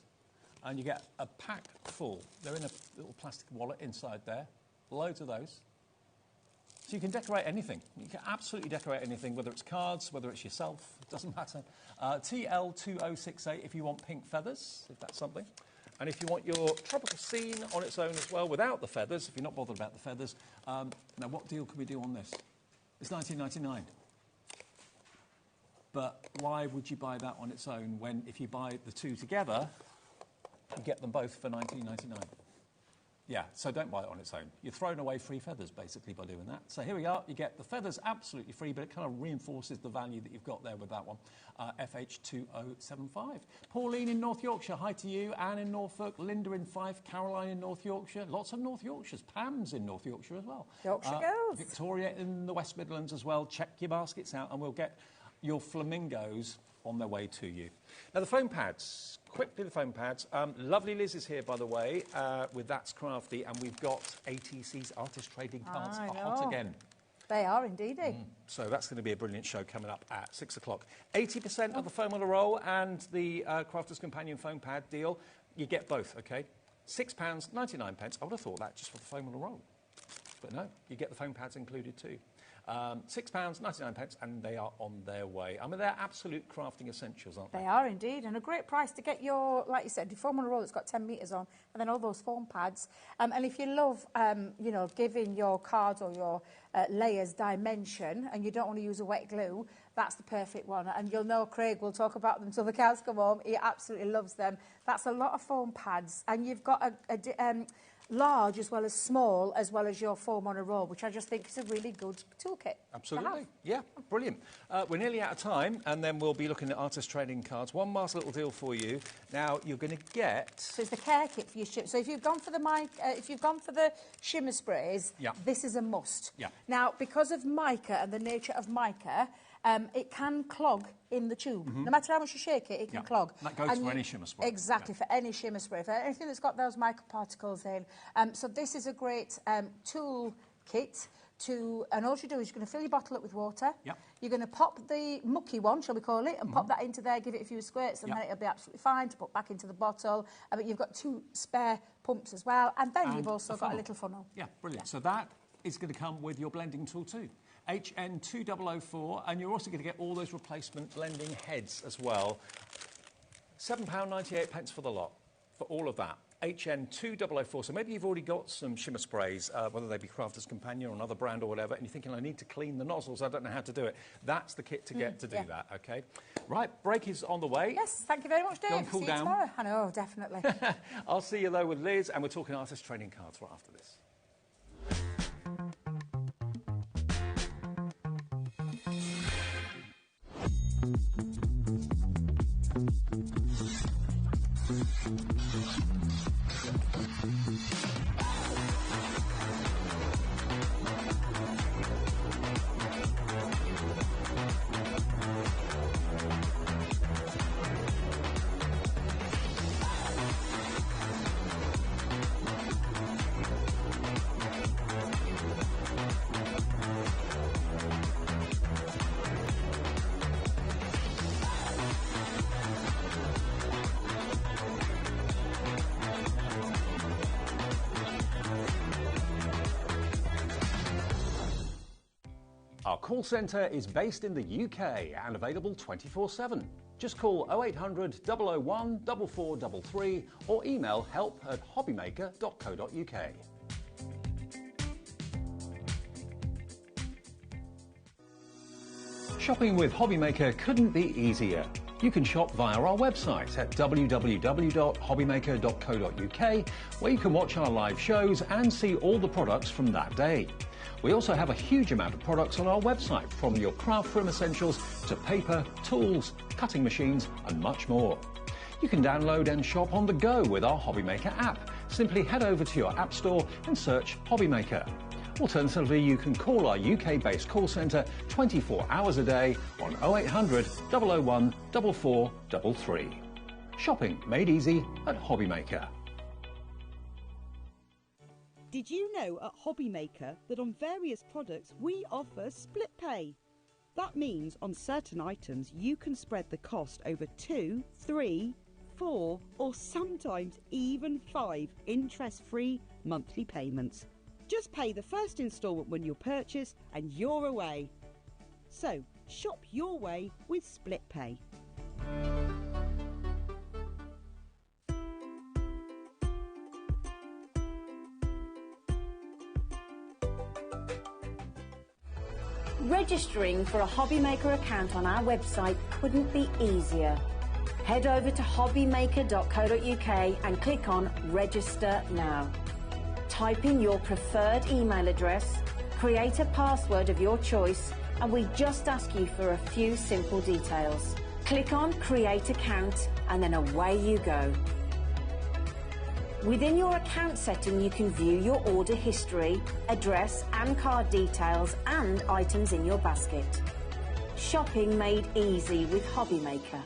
D: and you get a pack full. They're in a little plastic wallet inside there. Loads of those. So you can decorate anything. You can absolutely decorate anything, whether it's cards, whether it's yourself, it doesn't matter. TL2068 if you want pink feathers, if that's something. And if you want your tropical scene on its own as well, without the feathers, if you're not bothered about the feathers, now what deal can we do on this? It's £19.99. But why would you buy that on its own when, if you buy the two together, you get them both for £19.99? Yeah, so don't buy it on its own. You're throwing away free feathers, basically, by doing that. So here we are. You get the feathers absolutely free, but it kind of reinforces the value that you've got there with that one. FH2075. Pauline in North Yorkshire, hi to you. Anne in Norfolk. Linda in Fife. Caroline in North Yorkshire. Lots of North Yorkshires. Pam's in North Yorkshire as well.
F: Yorkshire girls.
D: Victoria in the West Midlands as well. Check your baskets out, and we'll get your flamingos on their way to you. Now, the foam pads. Quickly, the foam pads. Lovely Liz is here, by the way, with That's Crafty, and we've got ATC's Artist Trading Cards are hot again.
F: They are indeed.
D: So that's going to be a brilliant show coming up at 6 o'clock. 80% of the foam on a roll and the Crafter's Companion foam pad deal, you get both, OK? £6.99. I would have thought that just for the foam on a roll. But no, you get the foam pads included too. £6.99, and they are on their way. I mean, they're absolute crafting essentials, aren't they?
F: They are indeed, and a great price to get your, like you said, the foam on a roll that's got 10 metres on, and then all those foam pads. And if you love, you know, giving your cards or your layers dimension, and you don't want to use a wet glue, that's the perfect one. And you'll know Craig will talk about them till the cows come home. He absolutely loves them. That's a lot of foam pads, and you've got a large as well as small, as well as your foam on a roll, which I just think is a really good toolkit.
D: Absolutely. Yeah, brilliant. We're nearly out of time, and then we'll be looking at Artist Trading Cards. One last little deal for you. Now, you're going to get... So
F: it's the care kit for your shimmer. So if you've gone for the shimmer sprays, this is a must.
D: Yeah.
F: Now, because of mica and the nature of mica, it can clog in the tube. No matter how much you shake it, it can clog.
D: That goes for any shimmer spray.
F: Exactly, for any shimmer spray, for anything that's got those microparticles in. So this is a great tool kit and all you do is you're going to fill your bottle up with water. You're going to pop the mucky one, shall we call it, and pop that into there, give it a few squirts, and then it'll be absolutely fine to put back into the bottle. But you've got 2 spare pumps as well, and then you've also got a little funnel.
D: Yeah, brilliant. So that is going to come with your blending tool too. HN2004, and you're also going to get all those replacement blending heads as well. £7.98 for the lot, for all of that. HN2004, so maybe you've already got some shimmer sprays, whether they be Crafter's Companion or another brand or whatever, and you're thinking, I need to clean the nozzles, I don't know how to do it. That's the kit to get to do that, OK? Right, break is on the way.
F: Yes, thank you very much, Dave.
D: Go and cool
F: see
D: down.
F: You tomorrow. I know, definitely.
D: I'll see you, though, with Liz, and we're talking Artist Trading Cards right after this. Our call centre is based in the UK and available 24/7. Just call 0800 001 4433 or email help@hobbymaker.co.uk. Shopping with HobbyMaker couldn't be easier. You can shop via our website at www.hobbymaker.co.uk, where you can watch our live shows and see all the products from that day. We also have a huge amount of products on our website, from your craft room essentials to paper, tools, cutting machines and much more. You can download and shop on the go with our HobbyMaker app. Simply head over to your app store and search HobbyMaker. Alternatively, you can call our UK-based call centre 24 hours a day on 0800 001 4433. Shopping made easy at HobbyMaker.
G: Did you know at HobbyMaker that on various products we offer split pay? That means on certain items you can spread the cost over 2, 3, 4 or sometimes even 5 interest-free monthly payments. Just pay the first instalment when you purchase and you're away. So shop your way with split pay.
H: Registering for a HobbyMaker account on our website couldn't be easier. Head over to hobbymaker.co.uk and click on Register Now. Type in your preferred email address, create a password of your choice, and we just ask you for a few simple details. Click on Create Account and then away you go. Within your account setting, you can view your order history, address and card details and items in your basket. Shopping made easy with HobbyMaker.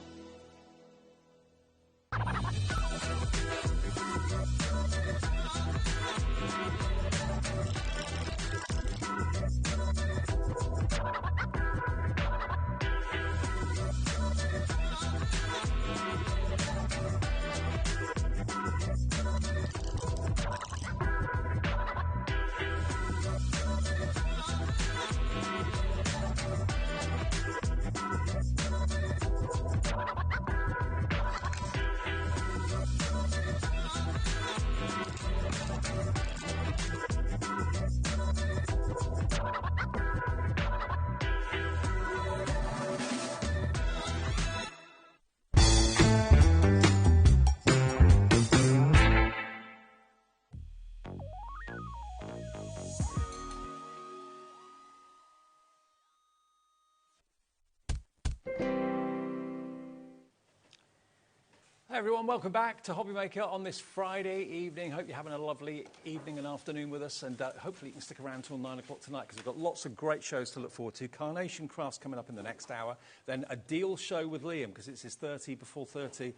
D: Hey everyone, welcome back to HobbyMaker on this Friday evening. Hope you're having a lovely evening and afternoon with us, and hopefully you can stick around till 9 o'clock tonight because we've got lots of great shows to look forward to. Carnation Crafts coming up in the next hour, then a deal show with Liam because it's his 30 before 30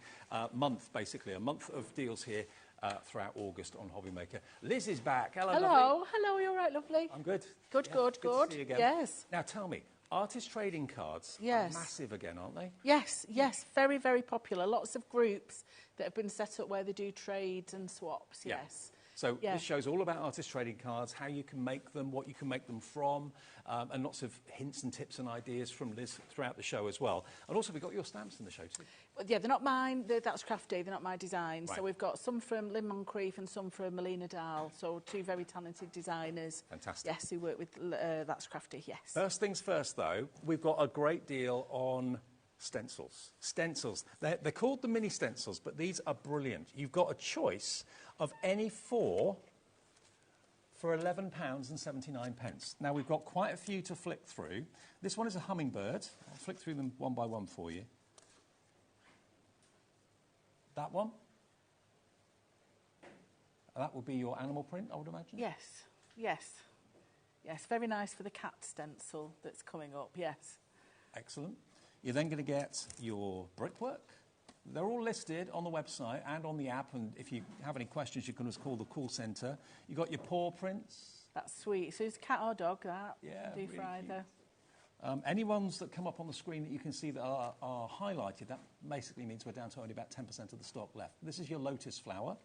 D: month, basically, a month of deals here throughout August on HobbyMaker. Liz is back. Hello,
I: hello,
D: lovely.
I: hello, you're right, lovely.
D: I'm good.
I: Good,
D: Yeah,
I: good.
D: to see you again.
I: Yes.
D: Now tell me, artist trading cards
I: Yes.
D: are massive again, aren't they?
I: Yes, yes, very, very popular. Lots of groups that have been set up where they do trades and swaps,
D: Yeah.
I: yes.
D: So
I: Yeah.
D: this show's all about artist trading cards, how you can make them, what you can make them from, and lots of hints and tips and ideas from Liz throughout the show as well. And also we've got your stamps in the show too.
I: Well, yeah, they're not mine, that's crafty, they're not my design.
D: Right.
I: So we've got some from Lynn Moncrief and some from Melina Dahl, so two very talented designers.
D: Fantastic.
I: Yes, who work with That's Crafty, yes.
D: First things first though, we've got a great deal on stencils. Stencils. They're called the mini stencils, but these are brilliant. You've got a choice of any four for £11.79. Now, we've got quite a few to flick through. This one is a hummingbird. I'll flick through them one by one for you. That one That would be your animal print, I would imagine?
I: Yes, yes. Yes, very nice for the cat stencil that's coming up, yes.
D: Excellent. You're then going to get your brickwork. They're all listed on the website and on the app, and if you have any questions, you can just call the call centre. You've got your paw prints.
I: That's sweet. So it's cat or dog, that?
D: Yeah,
I: do
D: really
I: for either.
D: Any ones that come up on the screen that you can see that are highlighted, that basically means we're down to only about 10% of the stock left. This is your lotus flower.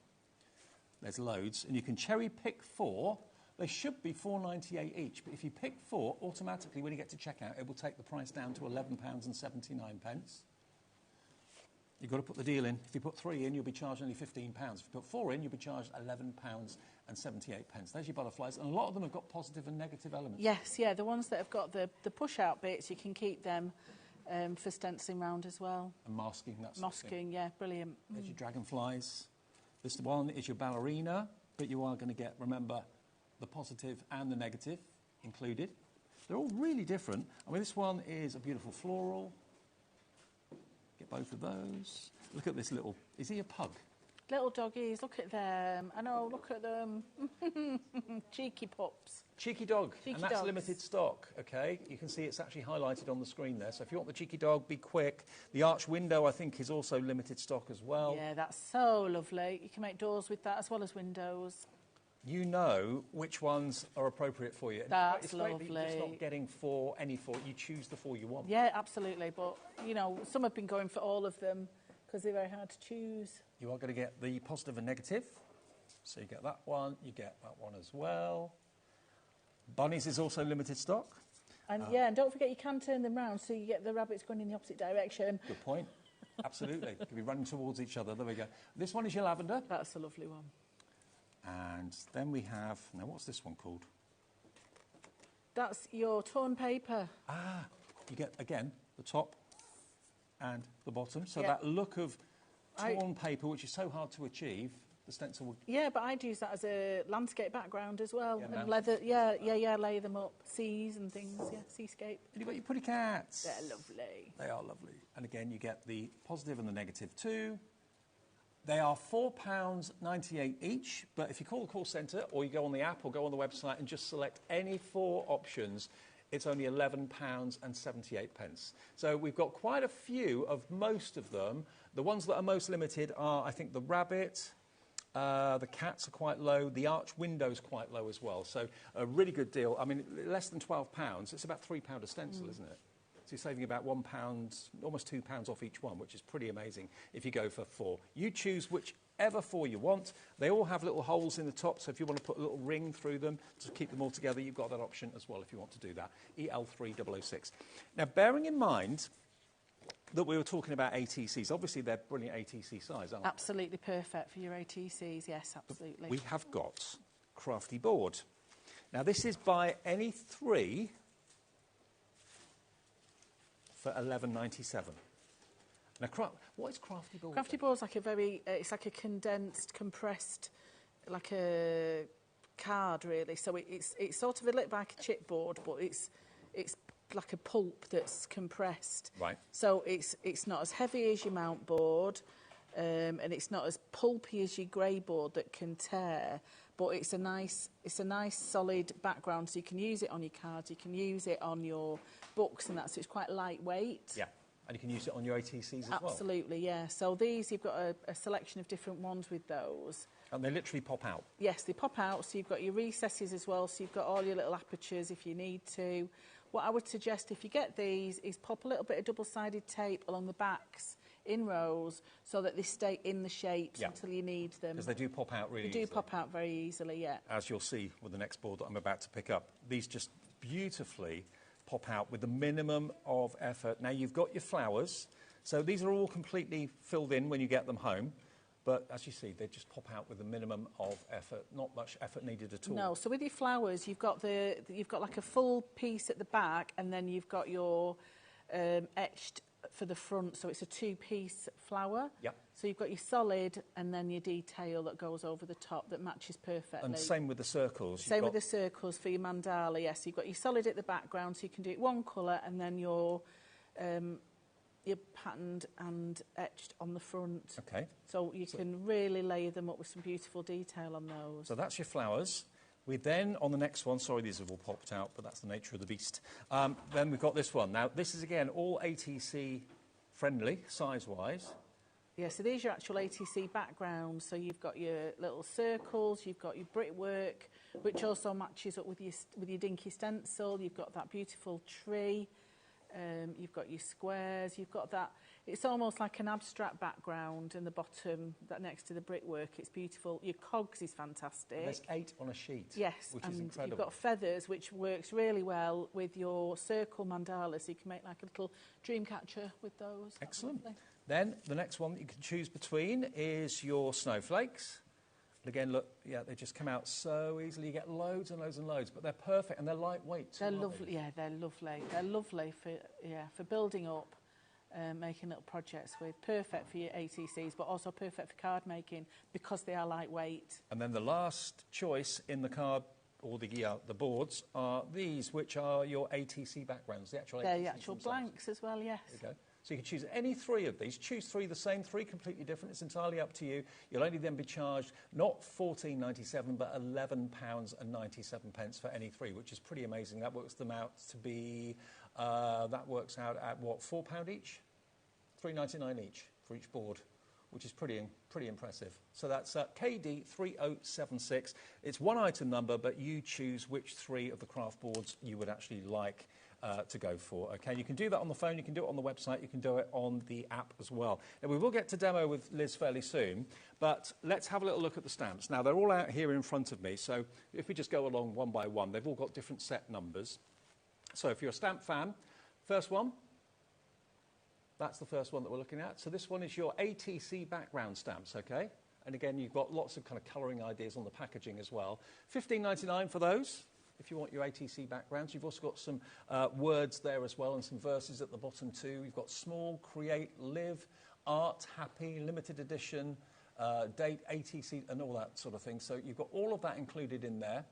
D: There's loads, and you can cherry pick 4. They should be £4.98 each, but if you pick 4, automatically when you get to checkout, it will take the price down to £11.79. You've got to put the deal in. If you put 3 in, you'll be charged only £15. If you put 4 in, you'll be charged £11.78. There's your butterflies, and a lot of them have got positive and negative elements.
I: Yes, yeah, the ones that have got the push-out bits, you can keep them for stenciling round as well.
D: And masking, that's
I: masking, yeah, brilliant.
D: There's your dragonflies. This one is your ballerina, but you are going to get, remember, the positive and the negative included. They're all really different. I mean, this one is a beautiful floral. Get both of those. Look at this little... Is he a pug?
I: Little doggies, look at them. I know, look at them. Cheeky pups.
D: Cheeky dog,
I: Cheeky
D: and that's
I: dogs.
D: limited stock, OK? You can see it's actually highlighted on the screen there. So if you want the cheeky dog, be quick. The arch window, I think, is also limited stock as well.
I: Yeah, that's so lovely. You can make doors with that as well as windows.
D: You know which ones are appropriate for you.
I: That's
D: it's great that
I: lovely.
D: you're just not getting any 4. You choose the 4 you want.
I: Yeah, absolutely. But, you know, some have been going for all of them because they're very hard to choose.
D: You are going to get the positive and negative. So you get that one, you get that one as well. Bunnies is also limited stock.
I: And yeah, and don't forget you can turn them round so you get the rabbits going in the opposite direction.
D: Good point. Absolutely. You can be running towards each other. There we go. This one is your lavender.
I: That's a lovely one.
D: And then we have... Now, what's this one called?
I: That's your torn paper.
D: Ah, you get, again, the top and the bottom. So
I: Yeah.
D: that look of torn paper, which is so hard to achieve, the stencil will...
I: Yeah, but I'd use that as a landscape background as well.
D: Yeah,
I: and leather, lay them up. Seas and things, yeah, seascape.
D: And you've got your pretty cats.
I: They're lovely.
D: They are lovely. And again, you get the positive and the negative too. They are £4.98 each, but if you call the call centre or you go on the app or go on the website and just select any 4 options, it's only £11.78. So we've got quite a few of most of them. The ones that are most limited are, I think, the rabbit, the cats are quite low, the arch window's quite low as well. So a really good deal. I mean, less than £12, it's about £3 a stencil, isn't it? So you're saving about £1, almost £2 off each one, which is pretty amazing if you go for 4. You choose whichever 4 you want. They all have little holes in the top, so if you want to put a little ring through them to keep them all together, you've got that option as well if you want to do that. EL3006. Now, bearing in mind that we were talking about ATCs, obviously they're brilliant ATC size, aren't they?
I: Absolutely perfect for your ATCs, yes, absolutely.
D: We have got Crafty Board. Now, this is buy any 3 for £11.97. Now, what is Crafty Board?
I: Crafty Board's like a very, it's like a condensed, compressed, like a card really. So it's sort of a little like a chipboard, but it's like a pulp that's compressed.
D: Right. So
I: it's not as heavy as your mount board, and it's not as pulpy as your grey board that can tear. But it's a nice solid background, so you can use it on your cards, you can use it on your books and that, so it's quite lightweight.
D: Yeah, and you can use it on your ATCs as well.
I: Absolutely, yeah. So these, you've got a selection of different ones with those.
D: And they literally pop out.
I: Yes, they pop out, so you've got your recesses as well, so you've got all your little apertures if you need to. What I would suggest if you get these is pop a little bit of double-sided tape along the backs in rows so that they stay in the shapes until you need them.
D: Because they do pop out really easily.
I: They do pop out very easily, yeah.
D: As you'll see with the next board that I'm about to pick up, these just beautifully pop out with the minimum of effort. Now, you've got your flowers, so these are all completely filled in when you get them home. But as you see, they just pop out with a minimum of effort. Not much effort needed at all.
I: No, so with your flowers, you've got like a full piece at the back, and then you've got your etched for the front. So it's a 2-piece flower.
D: Yep.
I: So you've got your solid and then your detail that goes over the top that matches perfectly.
D: And same with the circles.
I: Same with the circles for your mandala. Yes, you've got your solid at the background, so you can do it one colour, and then your you're patterned and etched on the front.
D: Okay.
I: So you can really layer them up with some beautiful detail on those.
D: So that's your flowers. We then, on the next one, sorry these have all popped out, but that's the nature of the beast. Then we've got this one. Now, this is, again, all ATC friendly, size-wise.
I: Yeah, so these are your actual ATC backgrounds. So you've got your little circles, you've got your brickwork, which also matches up with your dinky stencil. You've got that beautiful tree. You've got your squares. You've got that. It's almost like an abstract background in the bottom, that next to the brickwork. It's beautiful. Your cogs is fantastic.
D: And there's 8 on a sheet.
I: Yes,
D: which
I: and
D: is incredible.
I: You've got feathers, which works really well with your circle mandalas. So you can make like a little dream catcher with those.
D: Excellent. Then the next one that you can choose between is your snowflakes. And again, look, yeah, they just come out so easily. You get loads and loads and loads, but they're perfect and they're lightweight.
I: They're lovely. Yeah, they're lovely. They're lovely for building up, making little projects with. Perfect for your ATCs, but also perfect for card making because they are lightweight.
D: And then the last choice in the card or the boards are these, which are your ATC backgrounds, the actual ATCs.
I: They're the actual
D: themselves.
I: blanks as well. Yes.
D: There you go. So you can choose any 3 of these. Choose 3 the same, 3 completely different. It's entirely up to you. You'll only then be charged not £14.97 but £11.97 for any 3, which is pretty amazing. That works them out to be, that works out at what, £4 each? £3.99 each for each board, which is pretty impressive. So that's KD3076. It's one item number, but you choose which 3 of the craft boards you would actually like to go for. Okay, you can do that on the phone, you can do it on the website, you can do it on the app as well. Now, we will get to demo with Liz fairly soon, but let's have a little look at the stamps. Now, they're all out here in front of me, so if we just go along one by one, they've all got different set numbers. So if you're a stamp fan, first one, that's the first one that we're looking at. So this one is your ATC background stamps, okay? And again, you've got lots of kind of colouring ideas on the packaging as well. £15.99 for those. If you want your ATC backgrounds, you've also got some words there as well and some verses at the bottom too. You've got small, create, live, art, happy, limited edition, date, ATC and all that sort of thing. So you've got all of that included in there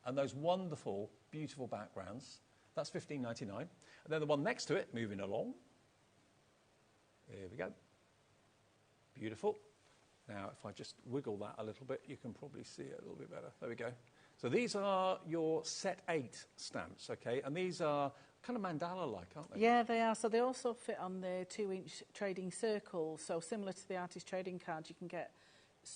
D: and those wonderful, beautiful backgrounds. That's £15.99. And then the one next to it, moving along. Here we go. Beautiful. Now, if I just wiggle that a little bit, you can probably see it a little bit better. There we go. So these are your set 8 stamps, okay? And these are kind of mandala-like, aren't they?
I: Yeah, they are. So they also fit on the 2-inch trading circles. So similar to the artist trading cards, you can get...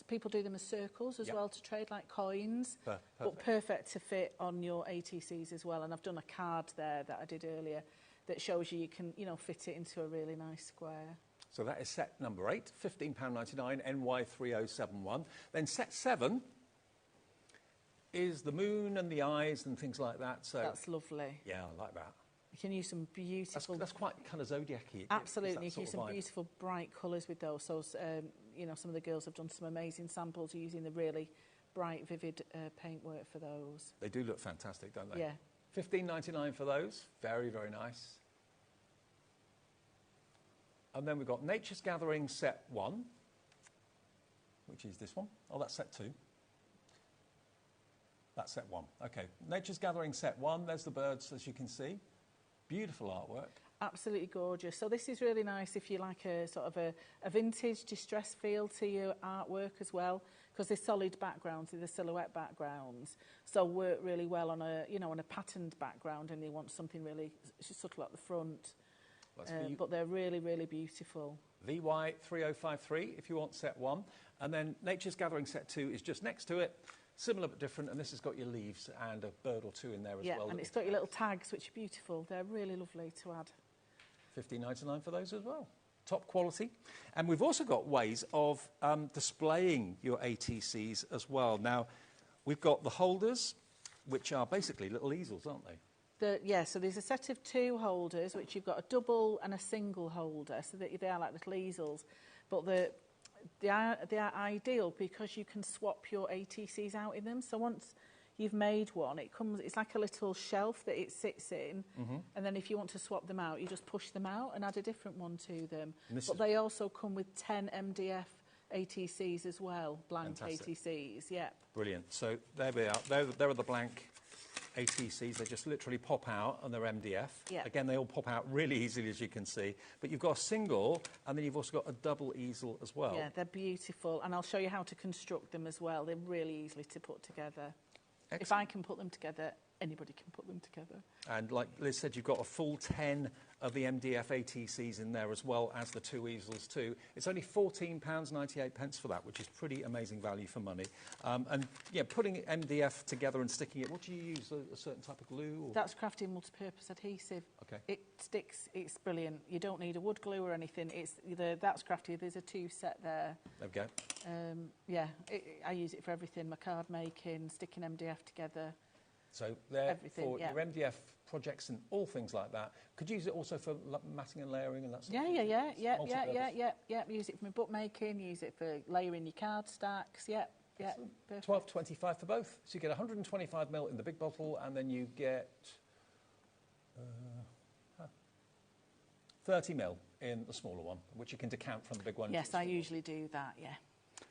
I: People do them as circles as well to trade, like coins. But perfect to fit on your ATCs as well. And I've done a card there that I did earlier that shows you can, fit it into a really nice square.
D: So that is set number 8, £15.99, NY3071. Then set 7... is the moon and the eyes and things like that. So
I: that's lovely.
D: Yeah, I like that.
I: You can use some beautiful...
D: That's quite kind of zodiac-y.
I: Absolutely. You can use some beautiful bright colours with those. So, some of the girls have done some amazing samples using the really bright, vivid paintwork for those.
D: They do look fantastic, don't they?
I: Yeah.
D: £15.99 for those. Very, very nice. And then we've got Nature's Gathering set 1, which is this one. Oh, that's set 2. That's set 1. Okay, Nature's Gathering set 1. There's the birds, as you can see. Beautiful artwork.
I: Absolutely gorgeous. So this is really nice if you like a sort of a vintage distress feel to your artwork as well, because they're solid backgrounds, they're the silhouette backgrounds. So work really well on a on a patterned background, and you want something really subtle at the front. But they're really, really beautiful.
D: VY3053 if you want set 1, and then Nature's Gathering set 2 is just next to it. Similar but different, and this has got your leaves and a bird or 2 in there as well.
I: Yeah, and it's got your little tags, which are beautiful. They're really lovely to add.
D: £15.99 for those as well. Top quality. And we've also got ways of displaying your ATCs as well. Now, we've got the holders, which are basically little easels, aren't they?
I: So there's a set of 2 holders, which you've got a double and a single holder, so that they are like little easels. But they are ideal because you can swap your ATCs out in them. So once you've made one, it's like a little shelf that it sits in, and then if you want to swap them out, you just push them out and add a different one to them. But they also come with 10 MDF ATCs as well, blank fantastic. ATCs, yeah.
D: Brilliant. So there we are. There are the blank ATCs. They just literally pop out and they're MDF.
I: Yeah.
D: Again, they all pop out really easily, as you can see. But you've got a single, and then you've also got a double easel as well.
I: Yeah, they're beautiful, and I'll show you how to construct them as well. They're really easily to put together.
D: Excellent.
I: If I can put them together, anybody can put them together.
D: And like Liz said, you've got a full 10 of the MDF ATCs in there, as well as the 2 easels too. It's only £14.98 for that, which is pretty amazing value for money. And yeah, putting MDF together and sticking it, what do you use? A certain type of glue? Or?
I: That's Crafty multi-purpose adhesive.
D: Okay.
I: It sticks, it's brilliant. You don't need a wood glue or anything. It's that's Crafty. There's a 2 set there.
D: There we go.
I: Yeah, I use it for everything, my card making, sticking MDF together.
D: So there,
I: everything,
D: for your MDF projects and all things like that. Could you use it also for matting and layering and that sort of thing?
I: Yeah. Use it for my bookmaking, use it for layering your card stacks, yeah.
D: £12.25 for both. So you get 125ml in the big bottle, and then you get 30ml in the smaller one, which you can decant from the big one.
I: Yes, I usually do that, yeah.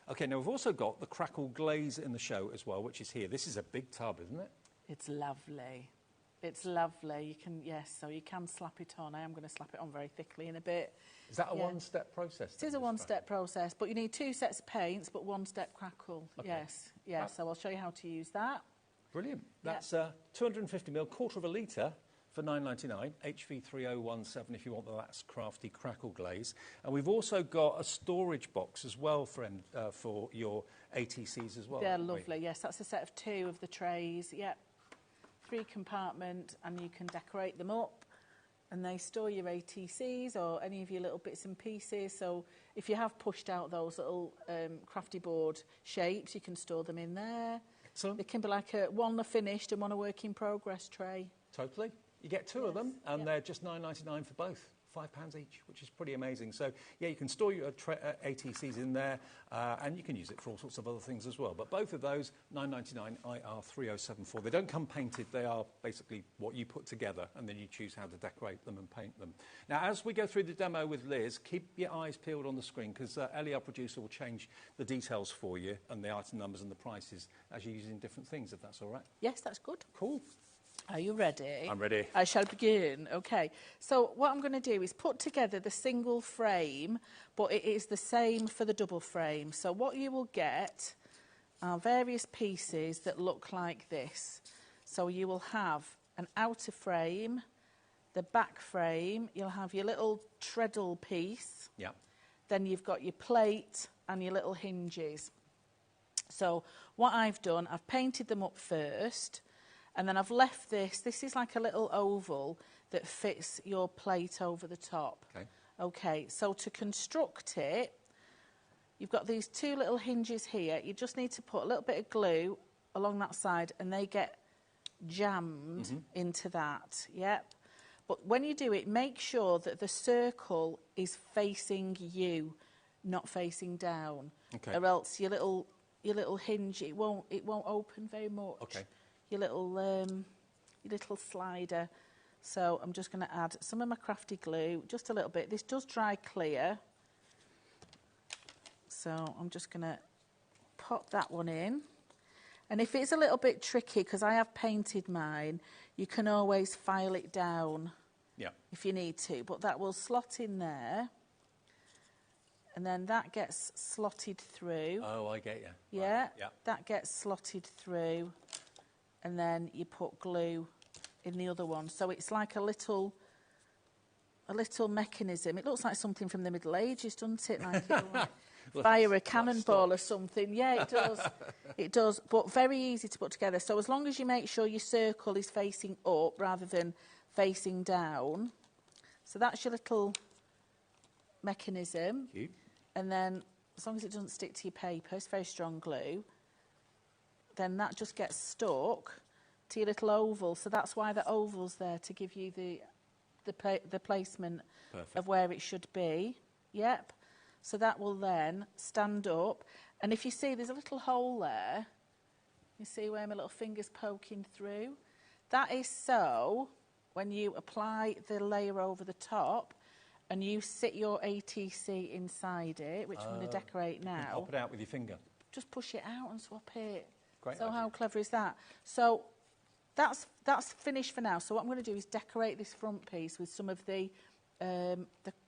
D: OK, now we've also got the Crackle Glaze in the show as well, which is here. This is a big tub, isn't it?
I: It's lovely. It's lovely. You can, yes, so you can slap it on. I am going to slap it on very thickly in a bit.
D: Is that a one-step process?
I: It is a one-step process, but you need 2 sets of paints, but 1-step crackle.
D: Okay.
I: Yes, right. So I'll show you how to use that.
D: Brilliant. That's 250ml, quarter of a litre for £9.99, HV3017 if you want the That's Crafty Crackle Glaze. And we've also got a storage box as well for your ATCs as well.
I: They're lovely, yes. That's a set of 2 of the trays, yep. 3 compartment, and you can decorate them up, and they store your ATCs or any of your little bits and pieces. So if you have pushed out those little crafty board shapes, you can store them in there.
D: Excellent.
I: They can be like one a finished and one a work in progress tray.
D: Totally. You get 2 of them, and they're just £9.99 for both. £5 each, which is pretty amazing. So, yeah, you can store your ATCs in there, and you can use it for all sorts of other things as well. But both of those, £9.99 IR3074. They don't come painted. They are basically what you put together, and then you choose how to decorate them and paint them. Now, as we go through the demo with Liz, keep your eyes peeled on the screen, because Ellie, our producer, will change the details for you and the item numbers and the prices as you're using different things, if that's all right.
I: Yes, that's good.
D: Cool.
I: Are you ready?
D: I'm ready.
I: I shall begin. OK. So what I'm going to do is put together the single frame, but it is the same for the double frame. So what you will get are various pieces that look like this. So you will have an outer frame, the back frame, you'll have your little treadle piece. Yeah. Then you've got your plate and your little hinges. So what I've done, I've painted them up first. And then I've left this is like a little oval that fits your plate over the top. Okay. Okay, so to construct it, you've got these 2 little hinges here. You just need to put a little bit of glue along that side, and they get jammed into that. Yep. But when you do it, make sure that the circle is facing you, not facing down. Okay. Or else your little hinge, it won't open very much. Okay. Your little slider. So I'm just going to add some of my crafty glue, just a little bit. This does dry clear. So I'm just going to pop that one in. And if it's a little bit tricky, because I have painted mine, you can always file it down if you need to. But that will slot in there. And then that gets slotted through. Oh, I get you. Yeah, right. Yeah. That gets slotted through. And then you put glue in the other one. So it's like a little mechanism. It looks like something from the Middle Ages, doesn't it? Like it'll fire a cannonball or something. Yeah, it does. It does, but very easy to put together. So as long as you make sure your circle is facing up rather than facing down. So that's your little mechanism. Cute. And then as long as it doesn't stick to your paper, it's very strong glue. Then that just gets stuck to your little oval. So that's why the oval's there, to give you the placement of where it should be. Yep. So that will then stand up. And if you see, there's a little hole there. You see where my little finger's poking through? That is so when you apply the layer over the top and you sit your ATC inside it, which I'm going to decorate now.
D: You pop it out with your finger.
I: Just push it out and swap it.
D: Great
I: so
D: idea.
I: How clever is that? So that's finished for now. So what I'm going to do is decorate this front piece with some of the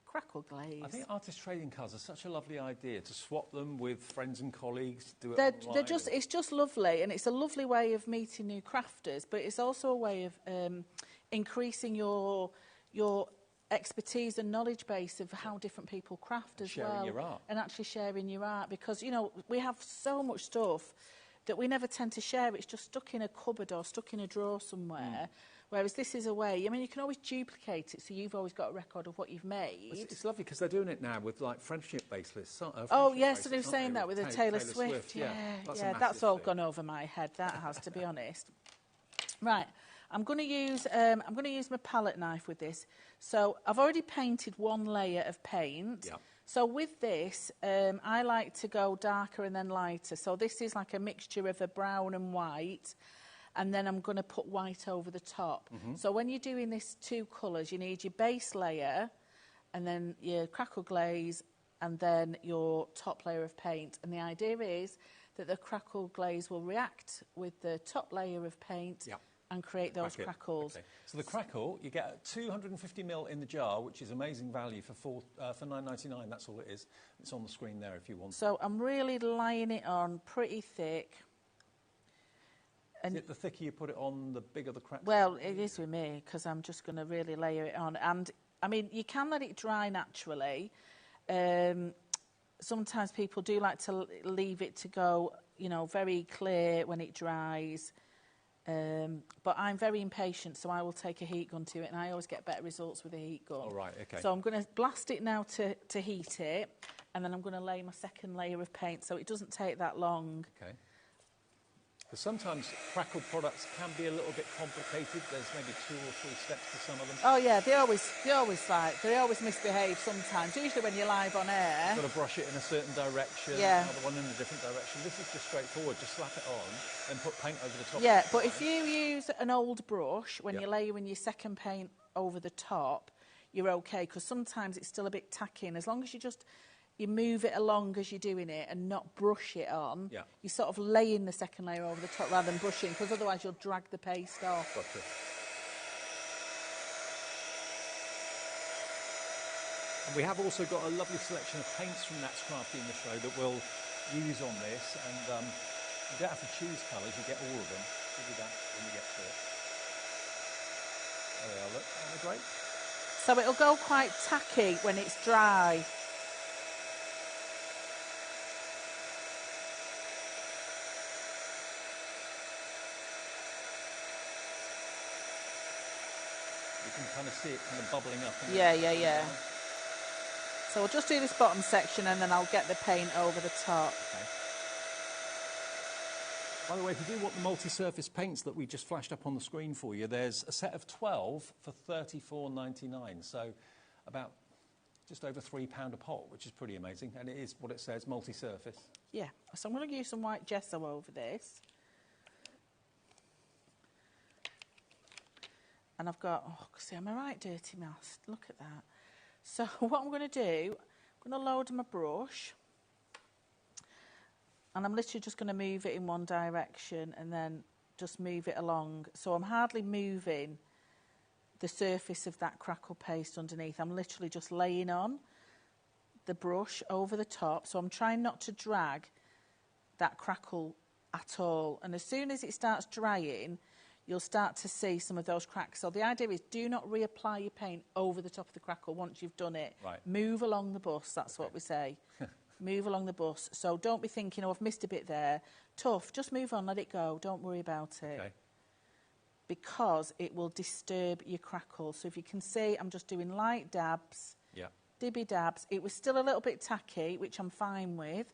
I: crackle glaze.
D: I think artist trading cards are such a lovely idea to swap them with friends and colleagues.
I: It's just lovely, and it's a lovely way of meeting new crafters. But it's also a way of increasing your expertise and knowledge base of how different people craft as well.
D: Sharing your art.
I: And actually sharing your art, because, you know, we have so much stuff that we never tend to share. It's just stuck in a cupboard or stuck in a drawer somewhere. Whereas this is a way, I mean, you can always duplicate it, so you've always got a record of what you've made.
D: It's lovely because they're doing it now with, like, friendship bracelets.
I: Oh, yes, so they were saying that with the Taylor Swift. Yeah, that's all gone over my head, that has, to be honest. Right, I'm going to use my palette knife with this. So I've already painted one layer of paint. Yeah. So with this, I like to go darker and then lighter. So this is like a mixture of a brown and white. And then I'm going to put white over the top. So when you're doing this two colours, you need your base layer and then your crackle glaze and then your top layer of paint. And the idea is that the crackle glaze will react with the top layer of paint and create those crackles.
D: Okay. So the crackle, you get 250ml in the jar, which is amazing value for $9.99. That's all it is. It's on the screen there if you want.
I: So I'm really laying it on pretty thick.
D: Is it the thicker you put it on, the bigger the crack?
I: Well, it is with me, because I'm just going to really layer it on. And, I mean, you can let it dry naturally. Sometimes people do like to leave it to go, you know, very clear when it dries. But I'm very impatient, so I will take a heat gun to it, and I always get better results with a heat gun.
D: Oh, right, okay.
I: So I'm going to blast it now to heat it, and then I'm going to lay my second layer of paint, so it doesn't take that long.
D: Okay. Because sometimes crackle products can be a little bit complicated. There's maybe 2 or 3 steps to some of them.
I: Oh yeah, they always misbehave sometimes. Usually when you're live on air.
D: You've got to brush it in a certain direction, another one in a different direction. This is just straightforward. Just slap it on and put paint over the top.
I: Yeah, but if you use an old brush when you're layering your second paint over the top, you're okay, because sometimes it's still a bit tacky. And as long as you move it along as you're doing it and not brush it on, you're sort of laying the second layer over the top rather than brushing, because otherwise you'll drag the paste off.
D: Gotcha. And we have also got a lovely selection of paints from Nat's Crafty in the show that we'll use on this, and you don't have to choose colours, you get all of them. We'll do that when we get to it. There they are, look, aren't they great?
I: So it'll go quite tacky when it's dry.
D: You can kind of see it kind of bubbling up.
I: Yeah. So we'll just do this bottom section and then I'll get the paint over the top.
D: Okay. By the way, if you do want the multi-surface paints that we just flashed up on the screen for you, there's a set of 12 for $34.99. So about just over £3 a pot, which is pretty amazing. And it is what it says, multi-surface.
I: Yeah. So I'm going to use some white gesso over this. And I've got, see, I'm a right dirty mess. Look at that. So what I'm going to do, I'm going to load my brush. And I'm literally just going to move it in one direction and then just move it along. So I'm hardly moving the surface of that crackle paste underneath. I'm literally just laying on the brush over the top. So I'm trying not to drag that crackle at all. And as soon as it starts drying, you'll start to see some of those cracks. So the idea is do not reapply your paint over the top of the crackle once you've done it.
D: Right.
I: Move along the bus, that's what we say. Move along the bus. So don't be thinking, oh, I've missed a bit there. Tough, just move on, let it go. Don't worry about it.
D: Okay.
I: Because it will disturb your crackle. So if you can see, I'm just doing light dabs, dibby dabs. It was still a little bit tacky, which I'm fine with,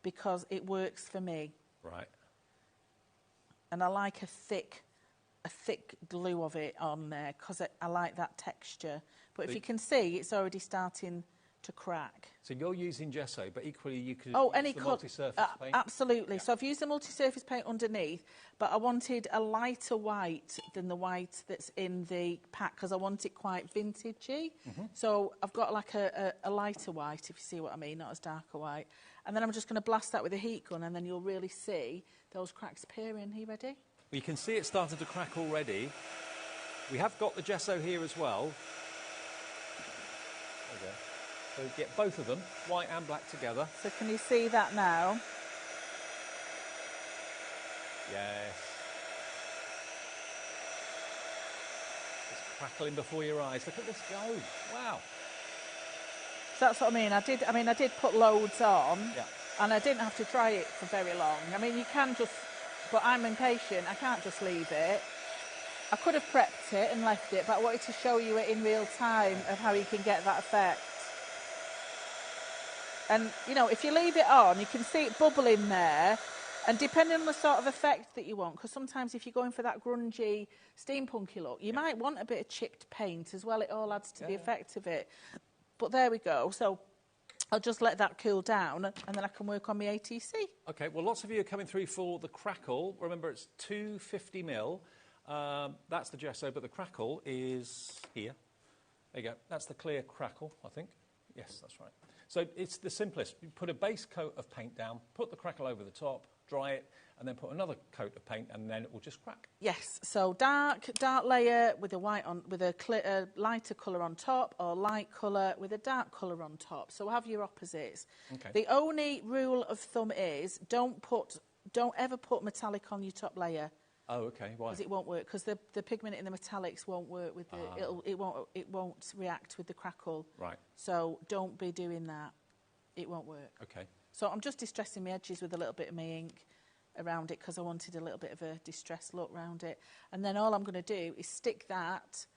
I: because it works for me.
D: Right.
I: And I like a thick glue of it on there because I like that texture. But if you can see, it's already starting to crack.
D: So you're using gesso, but equally you could
I: use
D: the multi-surface paint?
I: Absolutely. Yeah. So I've used the multi-surface paint underneath, but I wanted a lighter white than the white that's in the pack because I want it quite vintagey. So I've got like a lighter white, if you see what I mean, not as dark a white. And then I'm just going to blast that with a heat gun, and then you'll really see those cracks appearing. Are you ready?
D: you can see it started to crack already. We have got the gesso here as well. There we go. So we get both of them, white and black together.
I: So can you see that now?
D: Yes. It's crackling before your eyes. Look at this go. Wow.
I: So that's what I mean. I did put loads on,
D: Yeah.
I: and I didn't have to dry it for very long. I mean, you can just, but I'm impatient. I can't just leave it. I could have prepped it and left it, but I wanted to show you it in real time of how you can get that effect. And, you know, if you leave it on, you can see it bubbling there. And depending on the sort of effect that you want, because sometimes if you're going for that grungy, steampunky look, you might want a bit of chipped paint as well. It all adds to the effect of it. But there we go. So I'll just let that cool down, and then I can work on my ATC.
D: OK, well, lots of you are coming through for the crackle. Remember, it's 250ml. That's the gesso, but the crackle is here. There you go. That's the clear crackle, I think. Yes, that's right. So it's the simplest. You put a base coat of paint down, put the crackle over the top, dry it, and then put another coat of paint, and then it will just crack.
I: Yes. So dark layer with a white on, with a lighter colour on top, or light colour with a dark colour on top. So have your opposites.
D: Okay.
I: The only rule of thumb is don't ever put metallic on your top layer.
D: Oh, okay. Why?
I: Because it won't work. Because the pigment in the metallics won't work with the. It won't react with the crackle.
D: Right.
I: So don't be doing that. It won't work.
D: Okay.
I: So I'm just distressing my edges with a little bit of my ink around it because I wanted a little bit of a distressed look around it. And then all I'm going to do is stick that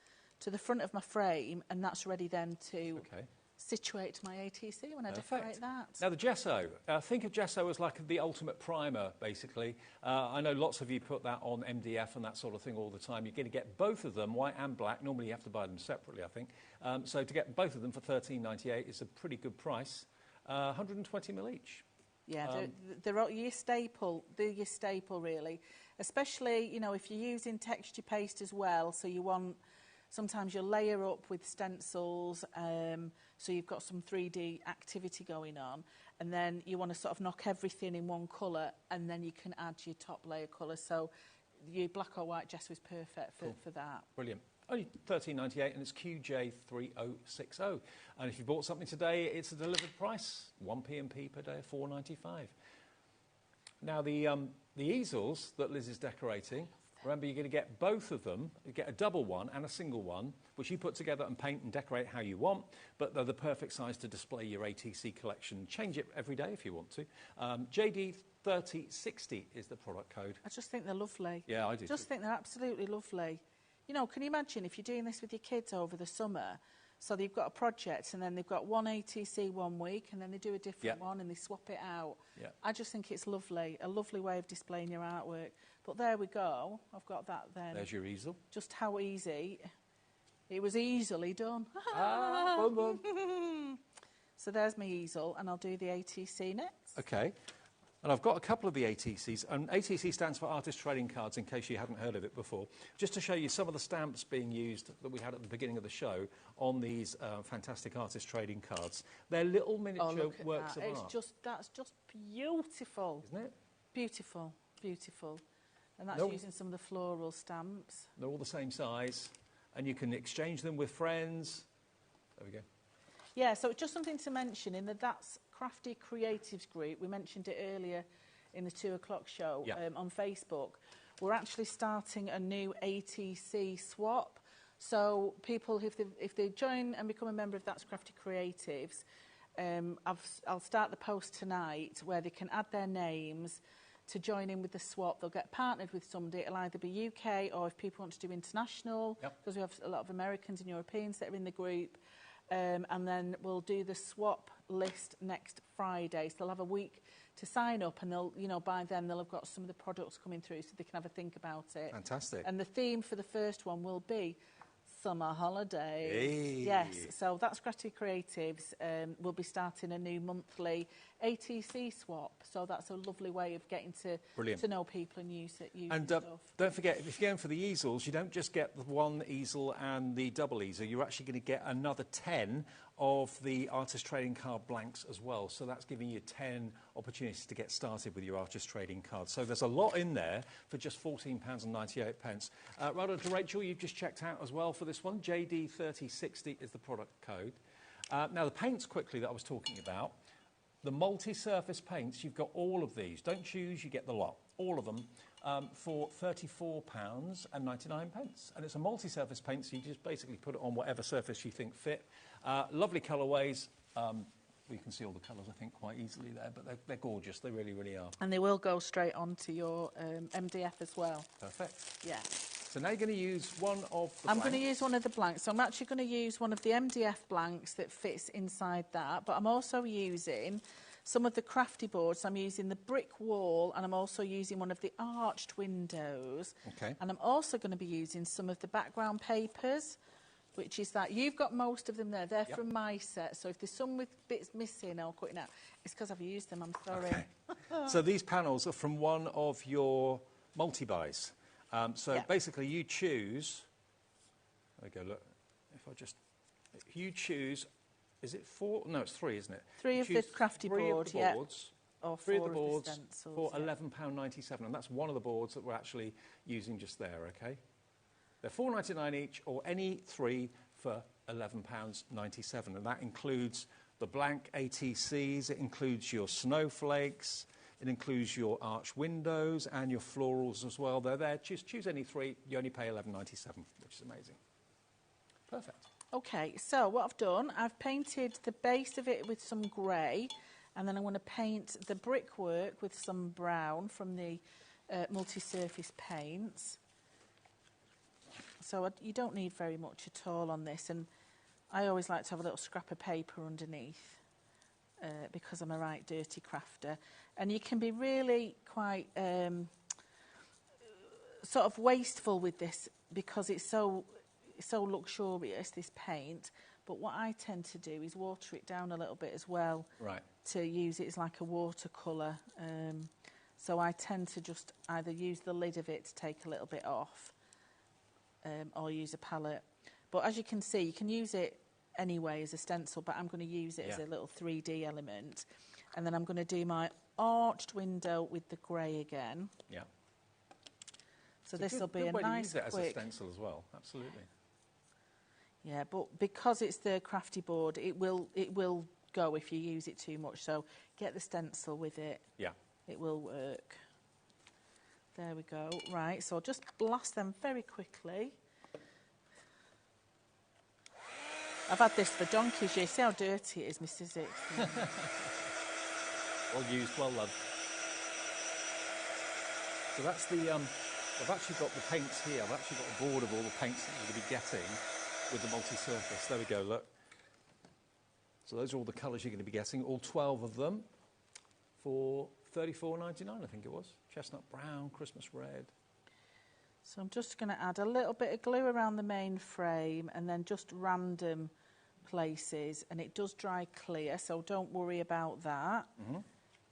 I: to the front of my frame, and that's ready then to situate my ATC when I decorate that.
D: Now the gesso. Think of gesso as like the ultimate primer, basically. I know lots of you put that on MDF and that sort of thing all the time. You're going to get both of them, white and black. Normally you have to buy them separately, I think. So to get both of them for $13.98 is a pretty good price. 120ml each.
I: Yeah, they're your staple. They're your staple, really. Especially, you know, if you're using texture paste as well. So you want, sometimes you layer up with stencils, so you've got some 3D activity going on, and then you want to sort of knock everything in one colour, and then you can add your top layer colour. So your black or white gesso is perfect for that.
D: Brilliant. Only $13.98, and it's QJ3060. And if you bought something today, it's a delivered price, 1p&p per day, $4.95. Now, the easels that Liz is decorating, remember, you're going to get both of them. You get a double one and a single one, which you put together and paint and decorate how you want, but they're the perfect size to display your ATC collection. Change it every day if you want to. JD3060 is the product code.
I: I just think they're lovely.
D: Yeah, I do.
I: Just think they're absolutely lovely. You know, can you imagine if you're doing this with your kids over the summer, so they've got a project and then they've got one ATC 1 week and then they do a different one and they swap it out.
D: Yeah.
I: I just think it's lovely, a lovely way of displaying your artwork. But there we go. I've got that then.
D: There's your easel.
I: Just how easy. It was easily done.
D: Boom, boom.
I: So there's my easel, and I'll do the ATC next.
D: Okay. And I've got a couple of the ATCs. And ATC stands for Artist Trading Cards, in case you hadn't heard of it before. Just to show you some of the stamps being used that we had at the beginning of the show on these fantastic Artist Trading Cards. They're little miniature works of art.
I: That's just beautiful.
D: Isn't it?
I: Beautiful, beautiful. And that's using some of the floral stamps.
D: They're all the same size. And you can exchange them with friends. There we go.
I: Yeah, so just something to mention in the That's Crafty Creatives group. We mentioned it earlier in the 2 o'clock show on Facebook. We're actually starting a new ATC swap. So people, if they join and become a member of That's Crafty Creatives, I'll start the post tonight where they can add their names to join in with the swap. They'll get partnered with somebody. It'll either be UK or if people want to do international, because we have a lot of Americans and Europeans that are in the group. And then we'll do the swap list next Friday. So they'll have a week to sign up, and they'll, you know, by then they'll have got some of the products coming through, so they can have a think about it.
D: Fantastic.
I: And the theme for the first one will be summer holidays.
D: Hey.
I: Yes. So That's Crafty Creatives. We'll be starting a new monthly ATC swap, so that's a lovely way of getting to know people and use stuff.
D: Don't forget, if you're going for the easels, you don't just get the one easel and the double easel. You're actually going to get another 10 of the artist trading card blanks as well. So that's giving you 10 opportunities to get started with your artist trading cards. So there's a lot in there for just £14.98. Right on to Rachel, you've just checked out as well for this one. JD3060 is the product code. Now the paints quickly that I was talking about. The multi-surface paints, you've got all of these. Don't choose, you get the lot. All of them for £34.99. And it's a multi-surface paint, so you just basically put it on whatever surface you think fit. Lovely colourways. You can see all the colours, I think, quite easily there, but they're gorgeous. They really, really are.
I: And they will go straight onto your MDF as well.
D: Perfect.
I: Yeah.
D: So now you're going to use one of the
I: I'm going to use one of the blanks. So I'm actually going to use one of the MDF blanks that fits inside that, but I'm also using some of the crafty boards. I'm using the brick wall, and I'm also using one of the arched windows.
D: Okay.
I: And I'm also going to be using some of the background papers, which is that you've got most of them there. They're from my set, so if there's some with bits missing or cutting out, it's because I've used them. I'm sorry.
D: Okay. So these panels are from one of your multi-buys. Basically you choose, there we go, look, you choose, is it 4? No, it's 3, isn't it?
I: 3 of the crafty board, yeah.
D: Or 3 of the boards for £11.97, and that's one of the boards that we're actually using just there, okay? They're £4.99 each, or any 3 for £11.97, and that includes the blank ATCs, it includes your snowflakes, it includes your arch windows and your florals as well. They're there. Choose any 3. You only pay £11.97, which is amazing. Perfect.
I: Okay, so what I've done, I've painted the base of it with some grey, and then I'm going to paint the brickwork with some brown from the multi-surface paints. So you don't need very much at all on this, and I always like to have a little scrap of paper underneath. Because I'm a right dirty crafter, and you can be really quite sort of wasteful with this because it's so luxurious, this paint. But what I tend to do is water it down a little bit as well,
D: right,
I: to use it as like a watercolour. So I tend to just either use the lid of it to take a little bit off, or use a palette. But as you can see, you can use it anyway as a stencil, but I'm going to use it as a little 3D element. And then I'm going to do my arched window with the grey again.
D: Yeah.
I: So this will be a nice,
D: quick... to use it as a stencil as well, absolutely.
I: Yeah, but because it's the crafty board, it will go if you use it too much. So get the stencil with it.
D: Yeah.
I: It will work. There we go. Right, so I'll just blast them very quickly. I've had this for donkeys. You see how dirty it is, Mr. Zix.
D: Well used, well loved. So that's the, I've actually got the paints here. I've actually got a board of all the paints that you're going to be getting with the multi-surface. There we go, look. So those are all the colours you're going to be getting, all 12 of them for $34.99, I think it was. Chestnut brown, Christmas red.
I: So I'm just going to add a little bit of glue around the main frame and then just random places, and it does dry clear, so don't worry about that.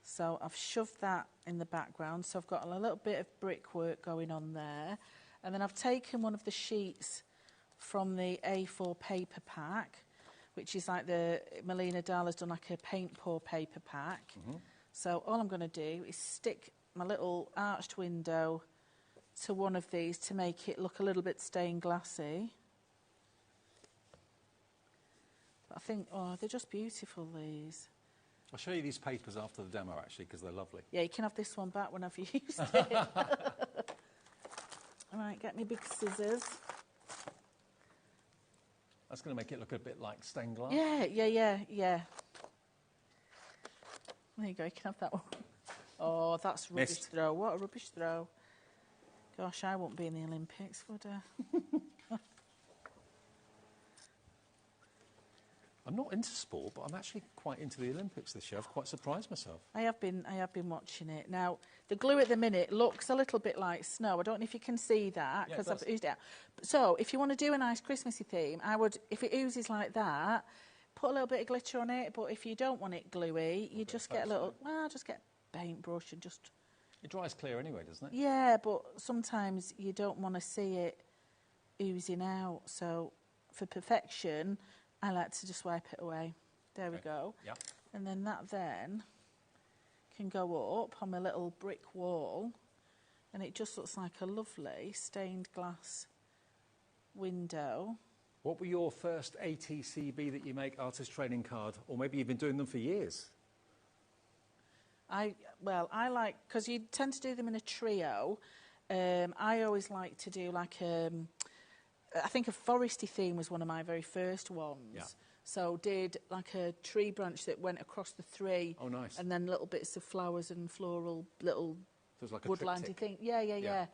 I: So I've shoved that in the background, so I've got a little bit of brickwork going on there, and then I've taken one of the sheets from the A4 paper pack, which is like the Melina Dahl has done like a paint pour paper pack. So all I'm going to do is stick my little arched window to one of these to make it look a little bit stained glassy. But I think, oh, they're just beautiful, these.
D: I'll show you these papers after the demo, actually, because they're lovely.
I: Yeah, you can have this one back whenever you've used it. All right, get me big scissors.
D: That's going to make it look a bit like stained glass.
I: Yeah. There you go, you can have that one. Oh, that's rubbish throw. What a rubbish throw. Gosh, I won't be in the Olympics, would I?
D: I'm not into sport, but I'm actually quite into the Olympics this year. I've quite surprised myself.
I: I have been watching it. Now, the glue at the minute looks a little bit like snow. I don't know if you can see that, because I've oozed it out. So, if you want to do a nice Christmassy theme, I would, if it oozes like that, put a little bit of glitter on it, but if you don't want it gluey, you just get a little, well, just get a paintbrush and just...
D: It dries clear anyway, doesn't it?
I: Yeah, but sometimes you don't want to see it oozing out. So for perfection, I like to just wipe it away. There we go.
D: Yeah.
I: And then that then can go up on my little brick wall, and it just looks like a lovely stained glass window.
D: What were your first ATCB that you make, artist training card? Or maybe you've been doing them for years?
I: I like, because you tend to do them in a trio. I always like to do like I think a foresty theme was one of my very first ones.
D: Yeah.
I: So did like a tree branch that went across the three.
D: Oh, nice.
I: And then little bits of flowers and floral little
D: So it's like a
I: woodlandy
D: triptych.
I: thing. Yeah.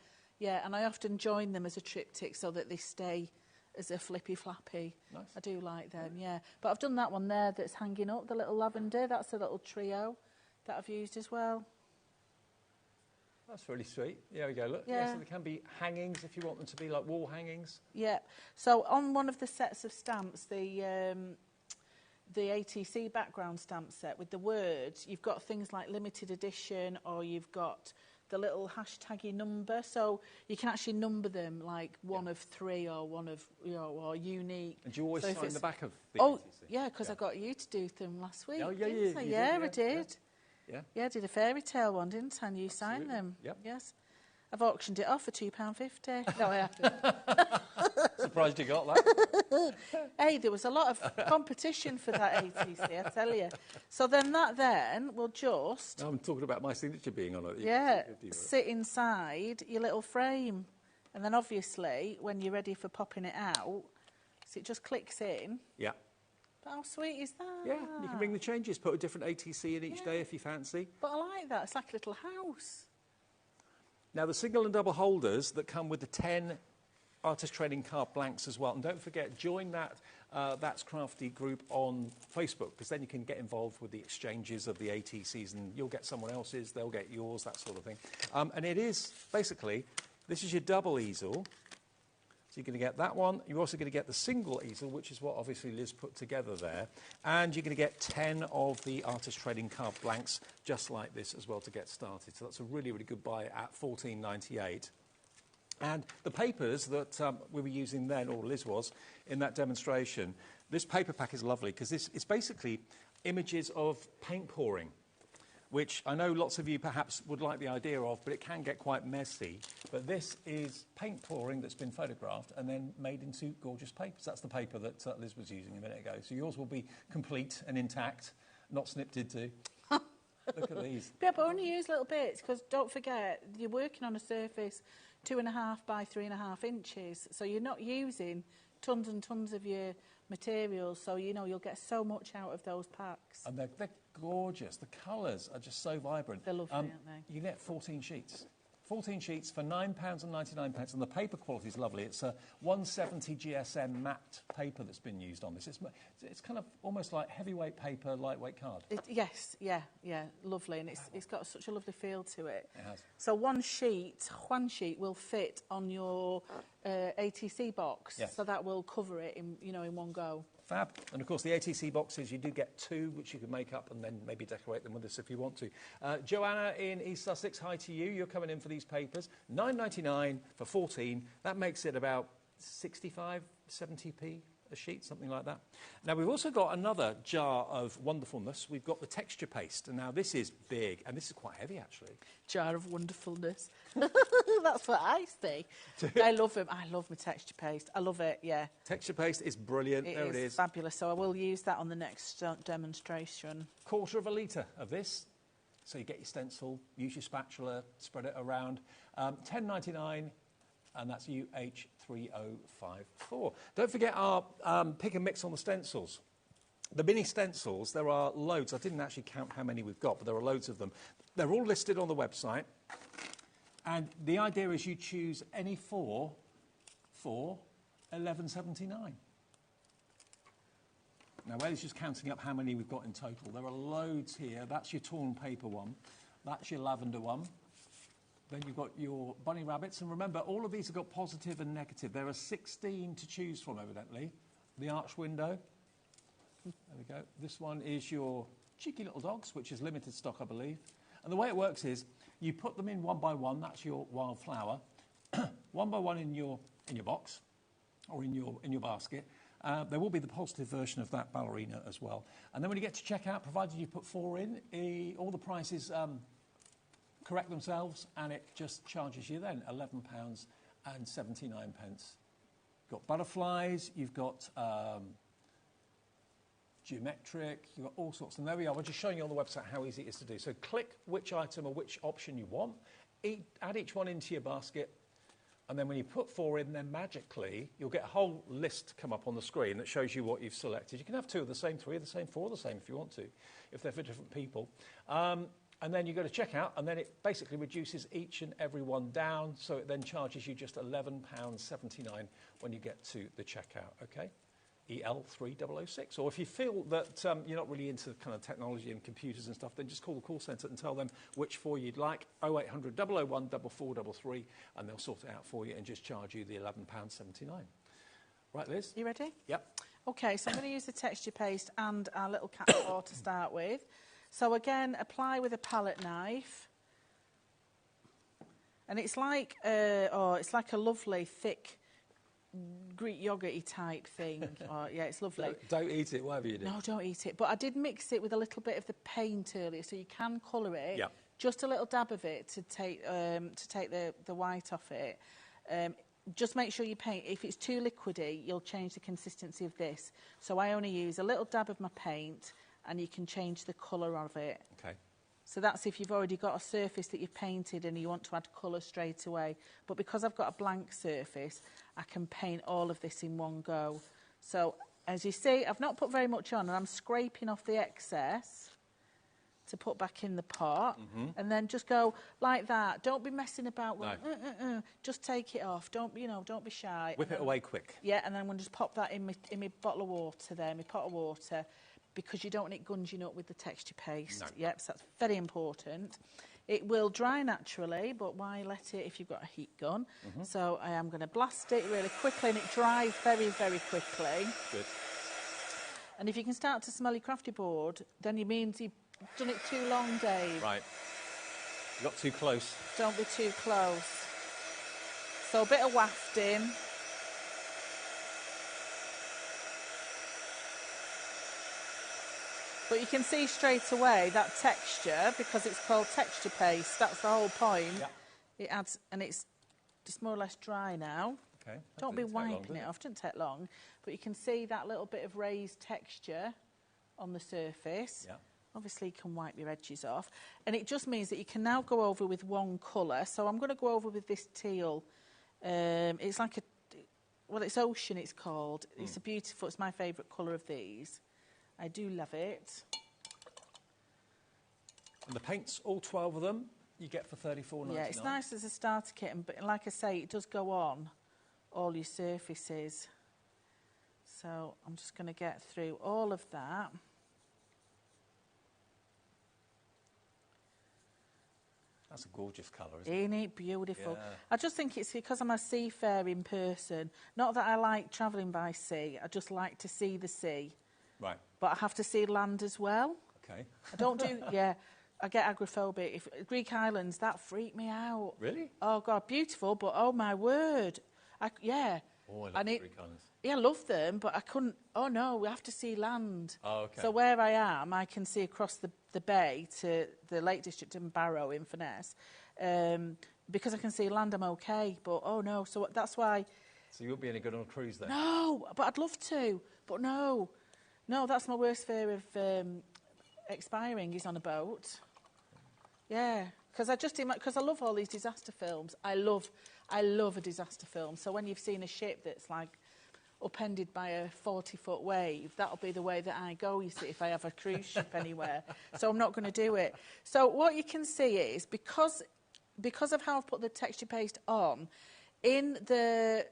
I: And I often join them as a triptych so that they stay as a flippy flappy.
D: Nice.
I: I do like them, yeah. But I've done that one there that's hanging up, the little lavender. That's a little trio that I've used as well.
D: That's really sweet. There we go. Look,
I: Yeah.
D: so there can be hangings if you want them to be like wall hangings.
I: Yeah. So on one of the sets of stamps, the ATC background stamp set with the words, you've got things like limited edition, or you've got the little hashtaggy number, so you can actually number them like one of 3 or one of, or unique.
D: And do you always
I: so
D: sign the back of the
I: Oh,
D: ATC?
I: yeah, because I got you to do them last week.
D: Oh, yeah,
I: didn't I?
D: you
I: Yeah,
D: did,
I: I did.
D: Yeah.
I: Yeah, I did a fairy tale one, didn't I? And you signed them.
D: Yep.
I: Yes. I've auctioned it off for £2.50. No, I haven't.
D: Surprised you got that.
I: Hey, there was a lot of competition for that ATC, I tell you. So then will just...
D: No, I'm talking about my signature being on it.
I: Yeah, sit inside your little frame. And then obviously, when you're ready for popping it out, so it just clicks in.
D: Yeah.
I: But how sweet is that?
D: Yeah, you can bring the changes, put a different ATC in each day if you fancy.
I: But I like that. It's like a little house.
D: Now, the single and double holders that come with the 10 artist training card blanks as well. And don't forget, join that That's Crafty group on Facebook, because then you can get involved with the exchanges of the ATCs, and you'll get someone else's, they'll get yours, that sort of thing. And it is, basically, this is your double easel. So you're going to get that one. You're also going to get the single easel, which is what obviously Liz put together there. And you're going to get 10 of the artist trading card blanks, just like this as well, to get started. So that's a really, really good buy at $14.98. And the papers that we were using then, or Liz was, in that demonstration, this paper pack is lovely because it's basically images of paint pouring, which I know lots of you perhaps would like the idea of, but it can get quite messy. But this is paint pouring that's been photographed and then made into gorgeous papers. That's the paper that Liz was using a minute ago. So yours will be complete and intact, not snipped into. Look at these.
I: Yeah, but only use little bits, because don't forget, you're working on a surface 2.5 by 3.5 inches, so you're not using tons and tons of your materials, so you know you'll get so much out of those packs.
D: And they're gorgeous. The colours are just so vibrant.
I: They're lovely, aren't they?
D: You get 14 sheets. 14 sheets for £9.99, and the paper quality is lovely. It's a 170 GSM matte paper that's been used on this. It's kind of almost like heavyweight paper, lightweight card.
I: Yes, yeah, lovely, and it's got such a lovely feel to it.
D: It has.
I: So one sheet will fit on your ATC box,
D: Yes.
I: so that will cover it in one go.
D: Fab. And of course, the ATC boxes, you do get 2, which you can make up and then maybe decorate them with us if you want to. Joanna in East Sussex, hi to you. You're coming in for these papers. $9.99 for 14. That makes it about 65, 70p a sheet, something like that. Now, we've also got another jar of wonderfulness. We've got the texture paste. And now, this is big, and this is quite heavy, actually.
I: Jar of wonderfulness. That's what I say. I love them. I love my texture paste. I love it, yeah.
D: Texture paste is brilliant. There it is.
I: Fabulous. So I will use that on the next demonstration.
D: 1/4 litre of this. So you get your stencil, use your spatula, spread it around. $10.99, and that's UH3054. Don't forget our pick and mix on the stencils. The mini stencils, there are loads. I didn't actually count how many we've got, but there are loads of them. They're all listed on the website. And the idea is you choose any 4 for $11.79. Now, Ellie's just counting up how many we've got in total. There are loads here. That's your torn paper one. That's your lavender one. Then you've got your bunny rabbits. And remember, all of these have got positive and negative. There are 16 to choose from, evidently. The arch window. There we go. This one is your cheeky little dogs, which is limited stock, I believe. And the way it works is you put them in one by one. That's your wildflower, one by one in your box or in your basket. There will be the positive version of that ballerina as well. And then when you get to checkout, provided you put 4 in, all the prices correct themselves, and it just charges you then £11.79. You've got butterflies, you've got geometric, you've got all sorts. And there we are. We're just showing you on the website how easy it is to do. So click which item or which option you want, add each one into your basket, and then when you put 4 in, then magically you'll get a whole list come up on the screen that shows you what you've selected. You can have 2 of the same, 3 of the same, 4 of the same if you want to, if they're for different people. And then you go to checkout, and then it basically reduces each and every one down, so it then charges you just £11.79 when you get to the checkout, okay? EL3006. Or if you feel that you're not really into kind of technology and computers and stuff, then just call the call centre and tell them which 4 you'd like, 0800 001 4433, and they'll sort it out for you and just charge you the £11.79. Right, Liz?
F: You ready?
D: Yep.
F: Okay, so I'm going to use the texture paste and our little cat claw to start with. So again, apply with a palette knife. And it's like, it's like a lovely, thick, Greek yoghurty type thing. Yeah, it's lovely.
D: Don't eat it, whatever you do.
F: No, don't eat it. But I did mix it with a little bit of the paint earlier, so you can colour it.
D: Yeah.
F: Just a little dab of it to take the white off it. Just make sure you paint. If it's too liquidy, you'll change the consistency of this. So I only use a little dab of my paint, and you can change the colour of it.
D: Okay.
F: So that's if you've already got a surface that you've painted and you want to add colour straight away. But because I've got a blank surface, I can paint all of this in one go. So as you see, I've not put very much on, and I'm scraping off the excess to put back in the pot. And then just go like that. Don't be messing about.
D: No.
F: Just take it off. Don't be shy.
D: Whip it away quick.
F: Yeah, and then I'm going to just pop that in my bottle of water there, my pot of water, because you don't want it gunging up with the texture paste.
D: No.
F: Yep, so that's very important. It will dry naturally, but why let it if you've got a heat gun? So I am going to blast it really quickly, and it dries very, very quickly.
D: Good.
F: And if you can start to smell your crafty board, then it means you've done it too long, Dave.
D: Right. You got too close.
F: Don't be too close. So a bit of wafting. But you can see straight away that texture, because it's called texture paste. That's the whole point.
D: Yep.
F: It adds, and it's just more or less dry now.
D: Okay.
F: Don't be wiping it off. Doesn't take long. But you can see that little bit of raised texture on the surface.
D: Yeah.
F: Obviously, you can wipe your edges off. And it just means that you can now go over with one colour. So I'm going to go over with this teal. It's like it's ocean, it's called. It's it's my favourite colour of these. I do love it.
D: And the paints, all 12 of them, you get for $34.99.
F: Yeah, it's nice as a starter kit, but like I say, it does go on all your surfaces. So I'm just going to get through all of that.
D: That's a gorgeous colour, isn't it?
F: Ain't it beautiful?
D: Yeah.
F: I just think it's because I'm a seafaring person. Not that I like travelling by sea, I just like to see the sea.
D: Right.
F: But I have to see land as well.
D: Okay.
F: I don't do, I get agoraphobic. Greek islands, that freak me out.
D: Really?
F: Oh, God, beautiful, but oh, my word.
D: Oh, I love the Greek islands.
F: Yeah, I love them, but I couldn't, oh, no, we have to see land.
D: Oh, okay.
F: So where I am, I can see across the bay to the Lake District in Barrow, in Furness. Because I can see land, I'm okay, but oh, no, so that's why...
D: So you wouldn't be any good on a cruise then?
F: No, but I'd love to, but no. No, that's my worst fear of expiring is on a boat. Yeah, because I love all these disaster films. I love a disaster film. So when you've seen a ship that's like upended by a 40-foot wave, that'll be the way that I go, you see, if I have a cruise ship anywhere. So I'm not going to do it. So what you can see is, because of how I've put the texture paste on, in the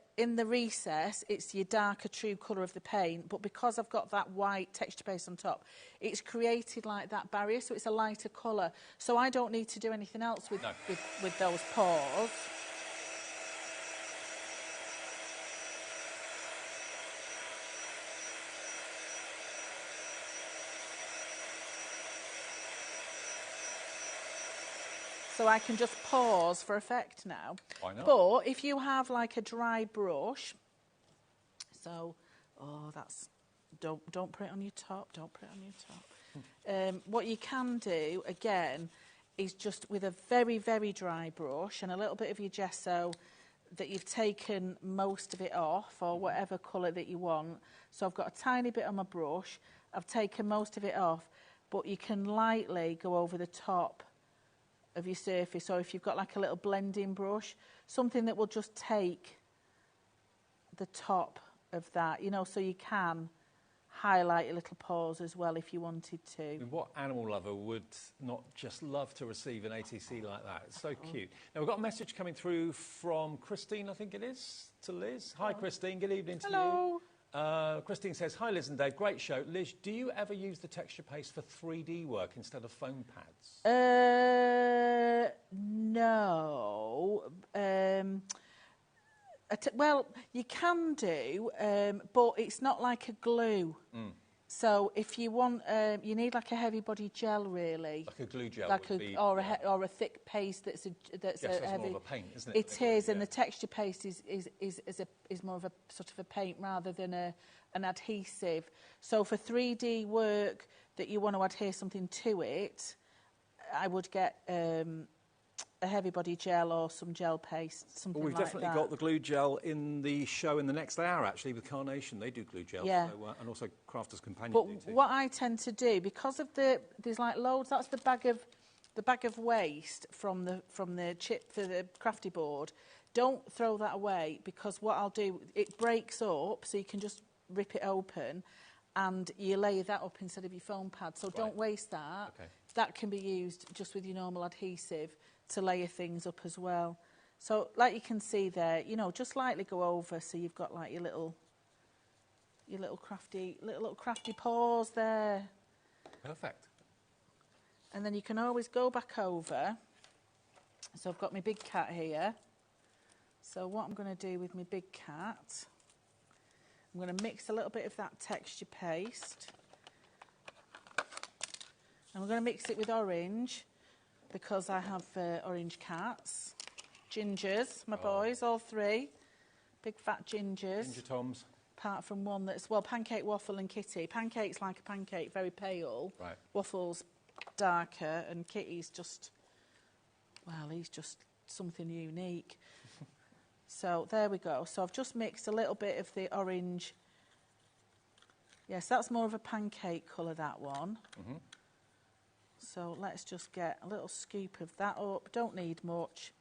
F: recess, it's your darker true colour of the paint, but because I've got that white texture paste on top, it's created like that barrier, so it's a lighter colour. So I don't need to do anything else with those pores.
I: So I can just pause for effect now.
D: Why not?
I: But if you have like a dry brush, so, don't put it on your top, don't put it on your top. What you can do, again, is just with a very, very dry brush and a little bit of your gesso that you've taken most of it off, or whatever colour that you want. So I've got a tiny bit on my brush, I've taken most of it off, but you can lightly go over the top of your surface, or if you've got like a little blending brush, something that will just take the top of that, you know, so you can highlight your little paws as well if you wanted to.
D: I mean, what animal lover would not just love to receive an ATC like that? It's so cute. Now, we've got a message coming through from Christine, I think it is, to Liz. Hi, Christine. Good evening to you. Christine says, hi, Liz and Dave. Great show. Liz, do you ever use the texture paste for 3D work instead of foam pads?
I: No. Well, you can do, but it's not like a glue. So if you want, you need like a heavy body gel, really.
D: Like a glue gel,
I: like
D: would be,
I: or a thick paste that's
D: yes,
I: a
D: that's
I: heavy.
D: more of a paint, isn't it?
I: It is, and the texture paste is more of a sort of a paint rather than an adhesive. So for 3D work that you want to adhere something to it, I would get a heavy body gel or some gel paste, something like that.
D: We've definitely got the glue gel in the show in the next hour, actually, with Carnation. They do glue gel,
I: yeah.
D: So, and also Crafter's Companion
I: But
D: do too.
I: what I tend to do, because of there's like loads, that's the bag of waste from the chip for the crafty board. Don't throw that away, because what I'll do, it breaks up, so you can just rip it open, and you lay that up instead of your foam pad. So don't waste that.
D: Okay.
I: That can be used just with your normal adhesive to layer things up as well. So like you can see there, you know, just lightly go over so you've got like your little crafty paws there.
D: Perfect.
I: And then you can always go back over. So I've got my big cat here. So what I'm going to do with my big cat, I'm going to mix a little bit of that texture paste. And we're going to mix it with orange, because I have orange cats. Gingers, my boys, all three. Big fat gingers.
D: Ginger Toms.
I: Apart from one that's, well, Pancake, Waffle and Kitty. Pancake's like a pancake, very pale.
D: Right.
I: Waffle's darker, and Kitty's just, well, he's just something unique. So there we go. So I've just mixed a little bit of the orange. Yes, that's more of a pancake colour, that one. Mm-hmm. So let's just get a little scoop of that up. Don't need much.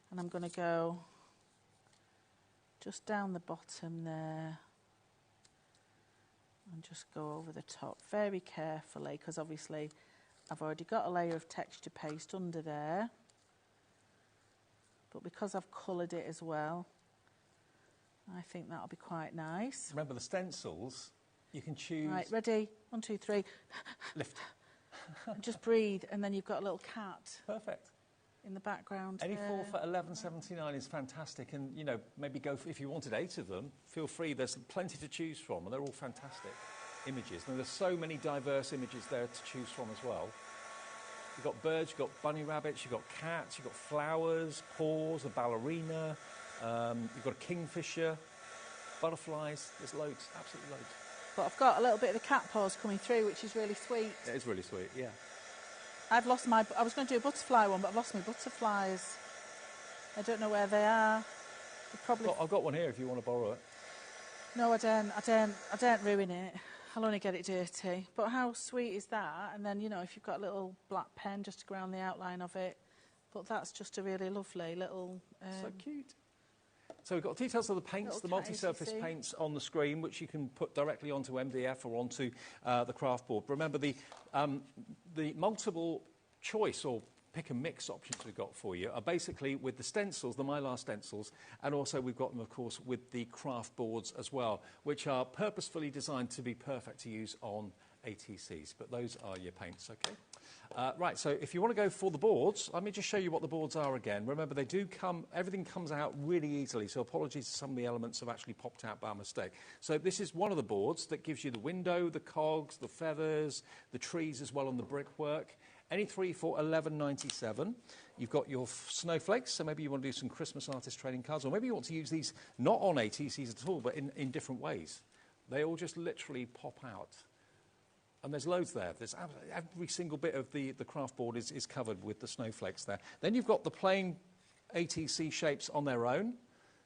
I: And I'm going to go just down the bottom there. And just go over the top very carefully, because obviously I've already got a layer of texture paste under there. But because I've coloured it as well, I think that'll be quite nice.
D: Remember the stencils, you can choose...
I: Right, ready? 1, 2, 3.
D: Lift.
I: And just breathe, and then you've got a little cat.
D: Perfect.
I: In the background.
D: Any four for $11.79 is fantastic, and you know, maybe go for, if you wanted 8 of them, feel free. There's plenty to choose from, and they're all fantastic images. And there's so many diverse images there to choose from as well. You've got birds, you've got bunny rabbits, you've got cats, you've got flowers, paws, a ballerina, you've got a kingfisher, butterflies. There's loads, absolutely loads.
I: But I've got a little bit of the cat paws coming through, which is really sweet.
D: It is really sweet, yeah.
I: I've lost my... I was going to do a butterfly one, but I've lost my butterflies. I don't know where they are. Probably...
D: I've got one here if you want to borrow it.
I: No, I don't ruin it. I'll only get it dirty. But how sweet is that? And then, you know, if you've got a little black pen just to go around the outline of it. But that's just a really lovely little...
D: so cute. So we've got details of the paints, the multi-surface paints on the screen, which you can put directly onto MDF or onto the craft board. But remember, the multiple choice or pick and mix options we've got for you are basically with the stencils, the Mylar stencils, and also we've got them, of course, with the craft boards as well, which are purposefully designed to be perfect to use on ATCs. But those are your paints, okay? Right, so if you want to go for the boards, let me just show you what the boards are again. Remember, they do come, everything comes out really easily, so apologies if some of the elements have actually popped out by mistake. So this is one of the boards that gives you the window, the cogs, the feathers, the trees as well, and the brickwork. Any three for $11.97. You've got your snowflakes, so maybe you want to do some Christmas artist trading cards, or maybe you want to use these not on ATCs at all, but in different ways. They all just literally pop out. And there's loads there. There's every single bit of the craft board is covered with the snowflakes there. Then you've got the plain ATC shapes on their own.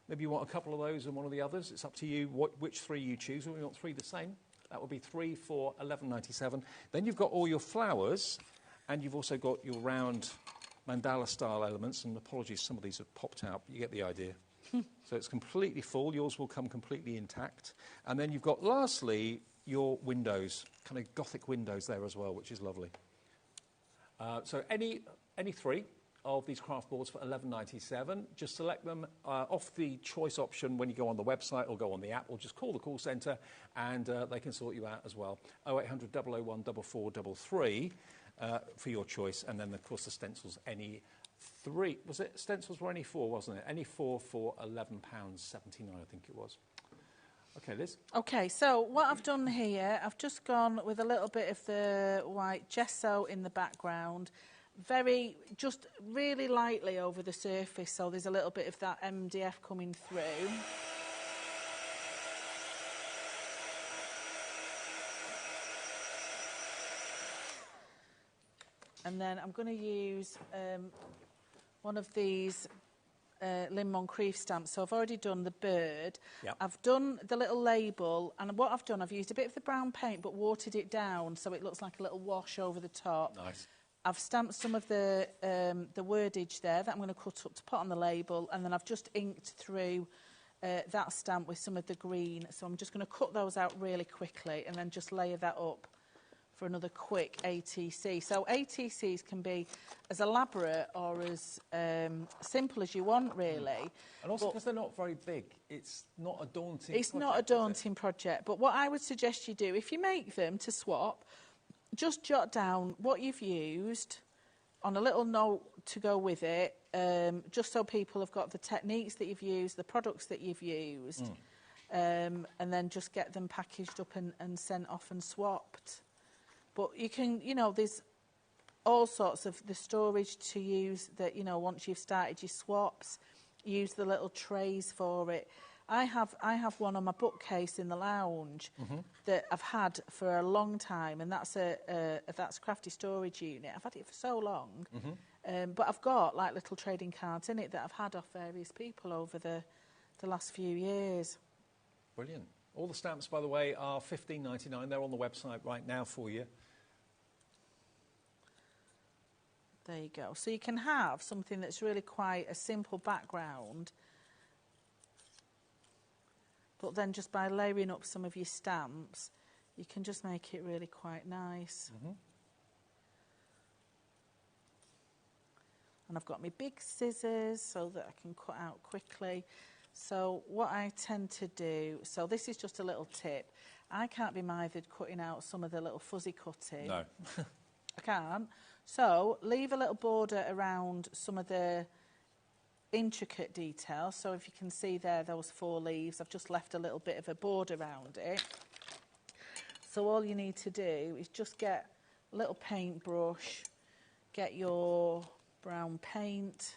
D: Maybe you want a couple of those and one of the others. It's up to you which three you choose. Or you want three the same. That would be 3 for $11.97. Then you've got all your flowers, and you've also got your round mandala-style elements. And apologies, some of these have popped out, but you get the idea. So it's completely full. Yours will come completely intact. And then you've got, lastly, your windows, kind of Gothic windows there as well, which is lovely. So any three of these craft boards for $11.97. Just select them off the choice option when you go on the website or go on the app, or just call the call centre and they can sort you out as well. 0800 001 4433 for your choice. And then, of course, the stencils, any three. Was it stencils were any four, wasn't it? Any four for £11.79, I think it was. Okay, Liz.
I: Okay, so what I've done here, I've just gone with a little bit of the white gesso in the background, just really lightly over the surface, so there's a little bit of that MDF coming through. And then I'm going to use one of these Lynn Moncrief stamps. So I've already done the bird. Yep. I've done the little label, and what I've done, I've used a bit of the brown paint but watered it down so it looks like a little wash over the top.
D: Nice.
I: I've stamped some of the wordage there that I'm going to cut up to put on the label, and then I've just inked through that stamp with some of the green. So I'm just going to cut those out really quickly and then just layer that up for another quick ATC. So ATCs can be as elaborate or as simple as you want, really.
D: And also because they're not very big, it's not a daunting project.
I: It's not a daunting project, but what I would suggest you do, if you make them to swap, just jot down what you've used on a little note to go with it, just so people have got the techniques that you've used, the products that you've used, and then just get them packaged up and sent off and swapped. But you can, there's all sorts of the storage to use that, once you've started your swaps, use the little trays for it. I have one on my bookcase in the lounge that I've had for a long time, and that's that's Crafty Storage Unit. I've had it for so long, but I've got like little trading cards in it that I've had off various people over the last few years.
D: Brilliant. All the stamps, by the way, are $15.99. They're on the website right now for you.
I: There you go. So you can have something that's really quite a simple background, but then just by layering up some of your stamps, you can just make it really quite nice. And I've got my big scissors so that I can cut out quickly. So what I tend to do, so this is just a little tip. I can't be mithered cutting out some of the little fuzzy cutting.
D: No.
I: I can't. So leave a little border around some of the intricate details. So if you can see there, those 4 leaves, I've just left a little bit of a border around it. So all you need to do is just get a little paintbrush, get your brown paint.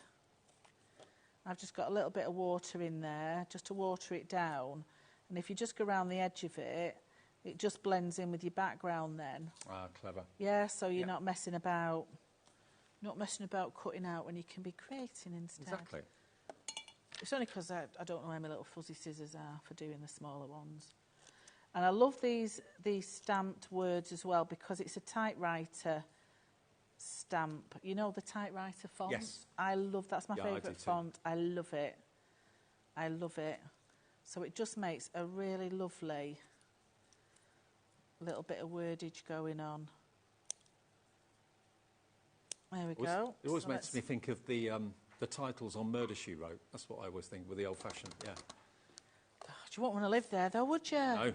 I: I've just got a little bit of water in there just to water it down. And if you just go around the edge of it, it just blends in with your background then.
D: Ah, clever.
I: Yeah, so you're not messing about cutting out when you can be creating instead.
D: Exactly.
I: It's only because I don't know where my little fuzzy scissors are for doing the smaller ones. And I love these stamped words as well because it's a typewriter stamp. You know the typewriter font?
D: Yes.
I: I love, that's my favourite font. I love it. I love it. So it just makes a really lovely little bit of wordage going on. There we go.
D: It always makes me think of the titles on Murder, She Wrote. That's what I always think with the old-fashioned, yeah.
I: Oh, do you want to live there, though, would you?
D: No.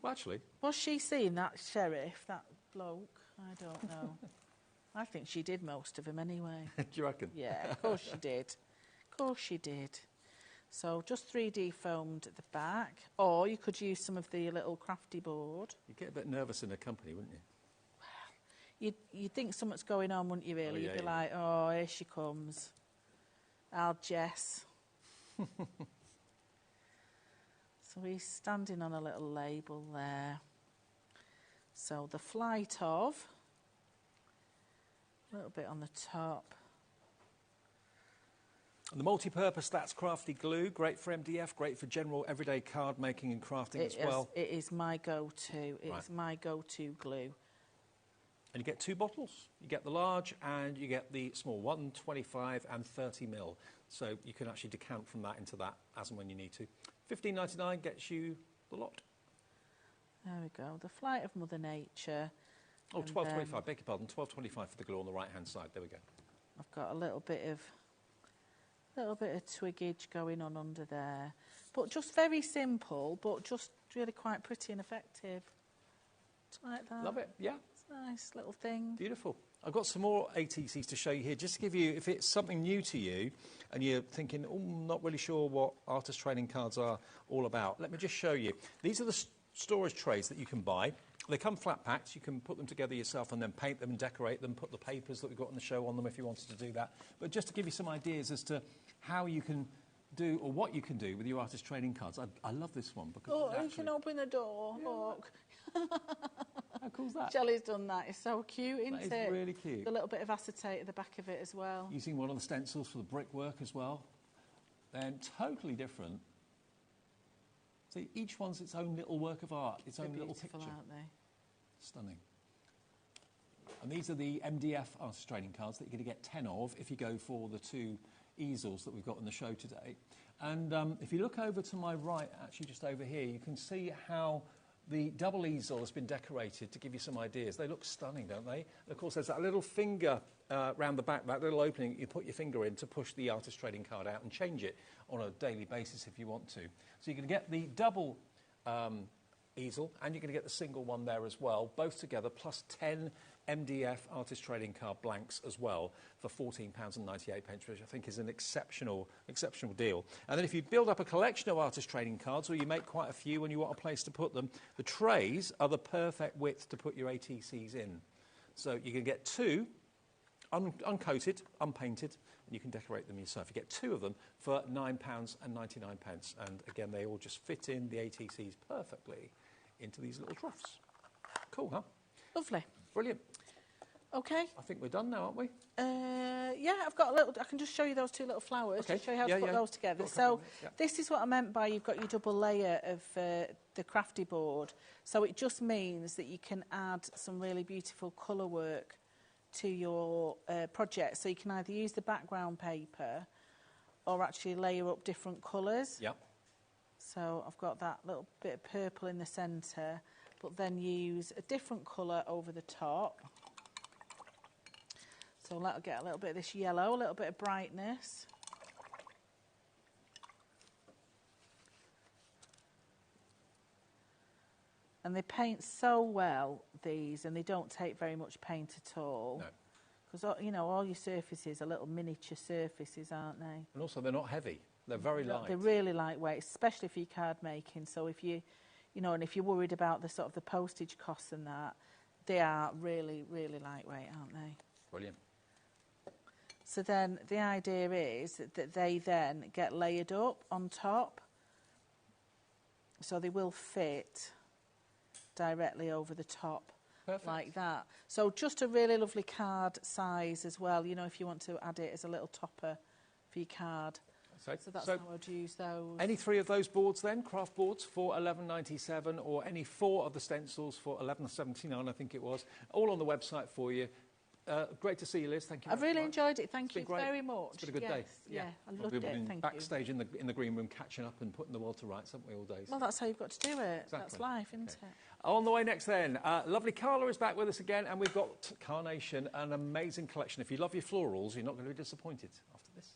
D: Well, actually.
I: Was she seeing that sheriff, that bloke? I don't know. I think she did most of them anyway.
D: Do you reckon?
I: Yeah, of course she did. Of course she did. So just 3D foamed at the back, or you could use some of the little crafty board.
D: You'd get a bit nervous in a company, wouldn't you?
I: Well, you'd think something's going on, wouldn't you, really?
D: Oh, yeah,
I: You'd be
D: yeah.
I: like, oh, here she comes. Our Jess. So he's standing on a little label there. So the flight of, a little bit on the top.
D: And the multi-purpose, that's crafty glue, great for MDF, great for general everyday card making and crafting as well.
I: It is my go-to. It's my go-to glue.
D: And you get 2 bottles. You get the large and you get the small, 1, 25 and 30ml. So you can actually decant from that into that as and when you need to. $15.99 gets you the lot.
I: There we go. The Flight of Mother Nature.
D: Oh, $12.25, beg your pardon, $12.25 for the glue on the right-hand side. There we go.
I: I've got a little bit of twiggage going on under there, but just very simple, but just really quite pretty and effective. Just like that.
D: Love it, yeah.
I: It's a nice little thing.
D: Beautiful. I've got some more ATCs to show you here, just to give you, if it's something new to you and you're thinking, oh, I'm not really sure what artist trading cards are all about, let me just show you. These are the storage trays that you can buy. They come flat packed. You can put them together yourself and then paint them and decorate them, put the papers that we've got on the show on them if you wanted to do that. But just to give you some ideas as to how you can do, or what you can do with your artist trading cards. I love this one because
I: you can open the door.
D: Yeah.
I: Look.
D: How cool's that?
I: Shelley's done that. It's so cute, isn't it?
D: That is really cute.
I: The little bit of acetate at the back of it as well.
D: Using one of the stencils for the brickwork as well. They're totally different. So each one's its own little work of art, its own little picture.
I: Aren't they?
D: Stunning. And these are the MDF artist trading cards that you're going to get 10 of if you go for the 2 easels that we've got on the show today. And if you look over to my right, actually just over here, you can see how the double easel has been decorated to give you some ideas. They look stunning, don't they? And of course, there's that little finger round the back, that little opening you put your finger in to push the artist trading card out and change it on a daily basis if you want to. So you're going to get the double easel and you're going to get the single one there as well, both together, plus 10 MDF artist trading card blanks as well for £14.98, which I think is an exceptional deal. And then if you build up a collection of artist trading cards, or you make quite a few and you want a place to put them, the trays are the perfect width to put your ATCs in. So you can get 2 uncoated, unpainted, and you can decorate them yourself. You get 2 of them for £9.99. And again, they all just fit in the ATCs perfectly into these little troughs. Cool, huh?
I: Lovely.
D: Brilliant.
I: Okay.
D: I think we're done now, aren't we?
I: Yeah, I've got a little. I can just show you those 2 little flowers.
D: Okay.
I: To show you how to put those together. So this is what I meant by you've got your double layer of the crafty board. So it just means that you can add some really beautiful colour work to your project. So you can either use the background paper or actually layer up different colours.
D: Yep.
I: So I've got that little bit of purple in the centre, but then use a different colour over the top. So that'll get a little bit of this yellow, a little bit of brightness. And they paint so well, these, and they don't take very much paint at all.
D: No.
I: Because, you know, all your surfaces are little miniature surfaces, aren't they?
D: And also, they're not heavy. They're very light.
I: They're really lightweight, especially for your card making. So if you know, and if you're worried about the sort of the postage costs and that, they are really, really lightweight, aren't they?
D: Brilliant.
I: So then the idea is that they then get layered up on top. So they will fit directly over the top.
D: Perfect.
I: Like that. So just a really lovely card size as well, you know, if you want to add it as a little topper for your card. So that's how I'd use those.
D: Any 3 of those boards then, craft boards, for $11.97, or any 4 of the stencils for $11.79, I think it was, all on the website for you. Great to see you, Liz. Thank you.
I: I've really enjoyed it. Thank you
D: great.
I: very much.
D: It's been a good day.
I: Yeah, I loved
D: We've
I: it.
D: been
I: Thank
D: backstage in the green room, catching up and putting the world to rights, haven't we, all days?
I: Well, that's how you've got to do it.
D: Exactly.
I: That's life, isn't it?
D: On the way next then, lovely Carla is back with us again, and we've got Carnation, an amazing collection. If you love your florals, you're not going to be disappointed after this.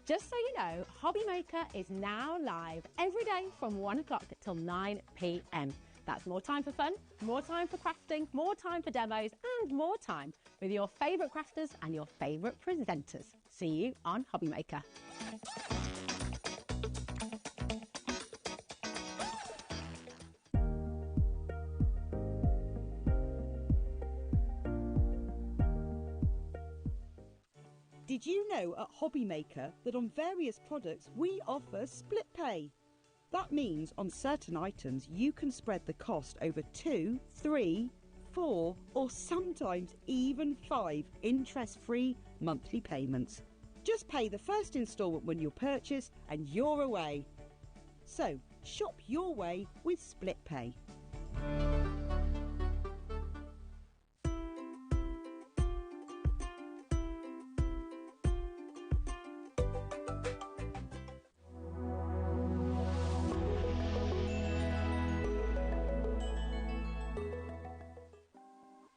L: Just so you know, HobbyMaker is now live every day from 1 o'clock till 9 p.m. That's more time for fun, more time for crafting, more time for demos, and more time with your favourite crafters and your favourite presenters. See you on HobbyMaker.
G: Did you know at HobbyMaker that on various products we offer split pay? That means on certain items you can spread the cost over 2, 3, 4 or sometimes even 5 interest-free monthly payments. Just pay the first instalment when you purchase and you're away. So shop your way with split pay.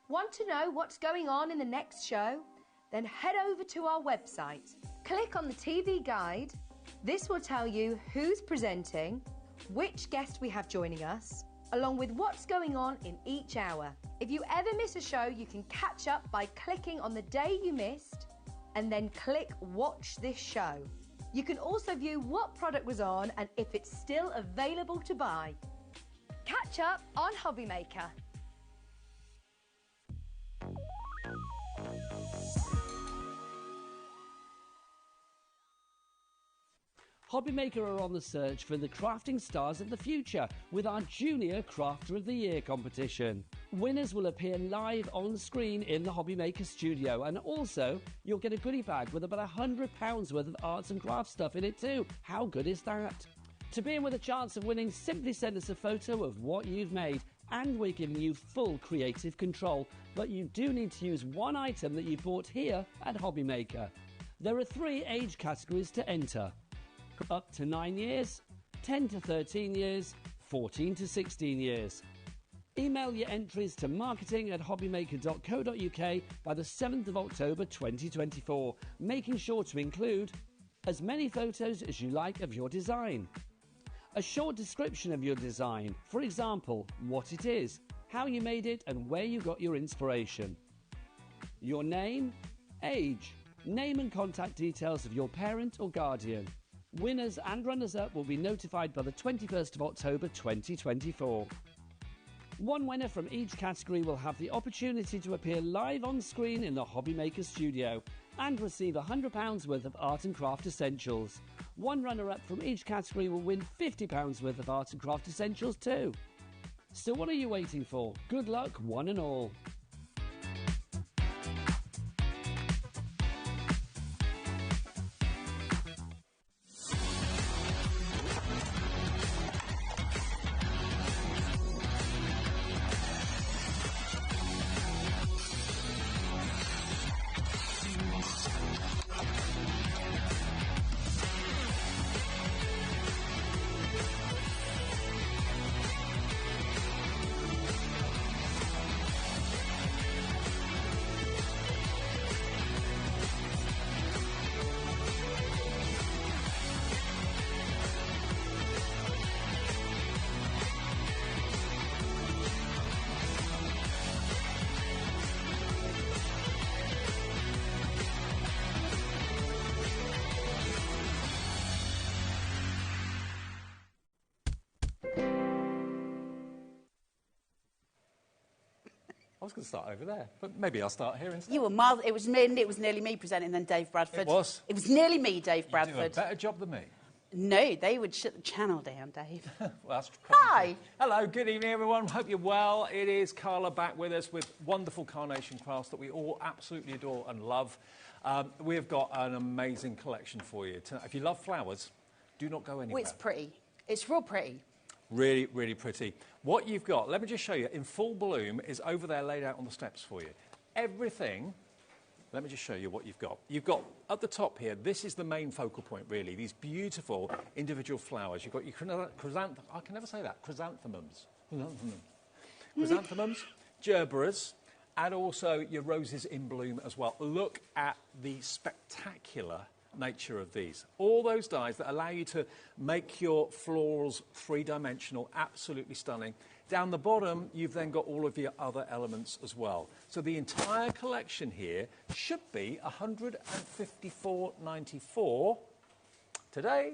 C: Want to know what's going on in the next show? Then head over to our website. Click on the TV guide. This will tell you who's presenting, which guest we have joining us, along with what's going on in each hour. If you ever miss a show, you can catch up by clicking on the day you missed and then click Watch This Show. You can also view what product was on and if it's still available to buy. Catch up on HobbyMaker.
B: HobbyMaker are on the search for the crafting stars of the future with our Junior Crafter of the Year competition. Winners will appear live on screen in the HobbyMaker studio, and also you'll get a goodie bag with about £100 worth of arts and crafts stuff in it too. How good is that? To be in with a chance of winning, simply send us a photo of what you've made, and we're giving you full creative control, but you do need to use one item that you bought here at HobbyMaker. There are 3 age categories to enter: up to 9 years, 10 to 13 years, 14 to 16 years. Email your entries to marketing@hobbymaker.co.uk by the 7th of October 2024, making sure to include as many photos as you like of your design, a short description of your design, for example, what it is, how you made it and where you got your inspiration, your name, age, name and contact details of your parent or guardian. Winners and runners-up will be notified by the 21st of October 2024. One winner from each category will have the opportunity to appear live on screen in the HobbyMaker studio and receive £100 worth of art and craft essentials. One runner-up from each category will win £50 worth of art and craft essentials too. So what are you waiting for? Good luck, one and all.
D: I was going to start over there, but maybe I'll start here instead.
J: You were miles. It was nearly me presenting than Dave Bradford.
D: It was.
J: It was nearly me, Dave Bradford.
D: You do a better job than me.
J: No, they would shut the channel down, Dave.
D: Well, that's
J: Hi.
D: True. Hello, good evening, everyone. Hope you're well. It is Carla back with us with wonderful carnation crafts that we all absolutely adore and love. We've got an amazing collection for you tonight. If you love flowers, do not go anywhere.
J: Well, it's pretty. It's real pretty.
D: Really, really pretty. What you've got, let me just show you, in full bloom is over there laid out on the steps for you. Everything, let me just show you what you've got. You've got, at the top here, this is the main focal point, really, these beautiful individual flowers. You've got your I can never say that, chrysanthemums, gerberas, and also your roses in bloom as well. Look at the spectacular nature of these. All those dies that allow you to make your florals three-dimensional, absolutely stunning. Down the bottom, you've then got all of your other elements as well. So the entire collection here should be $154.94. Today,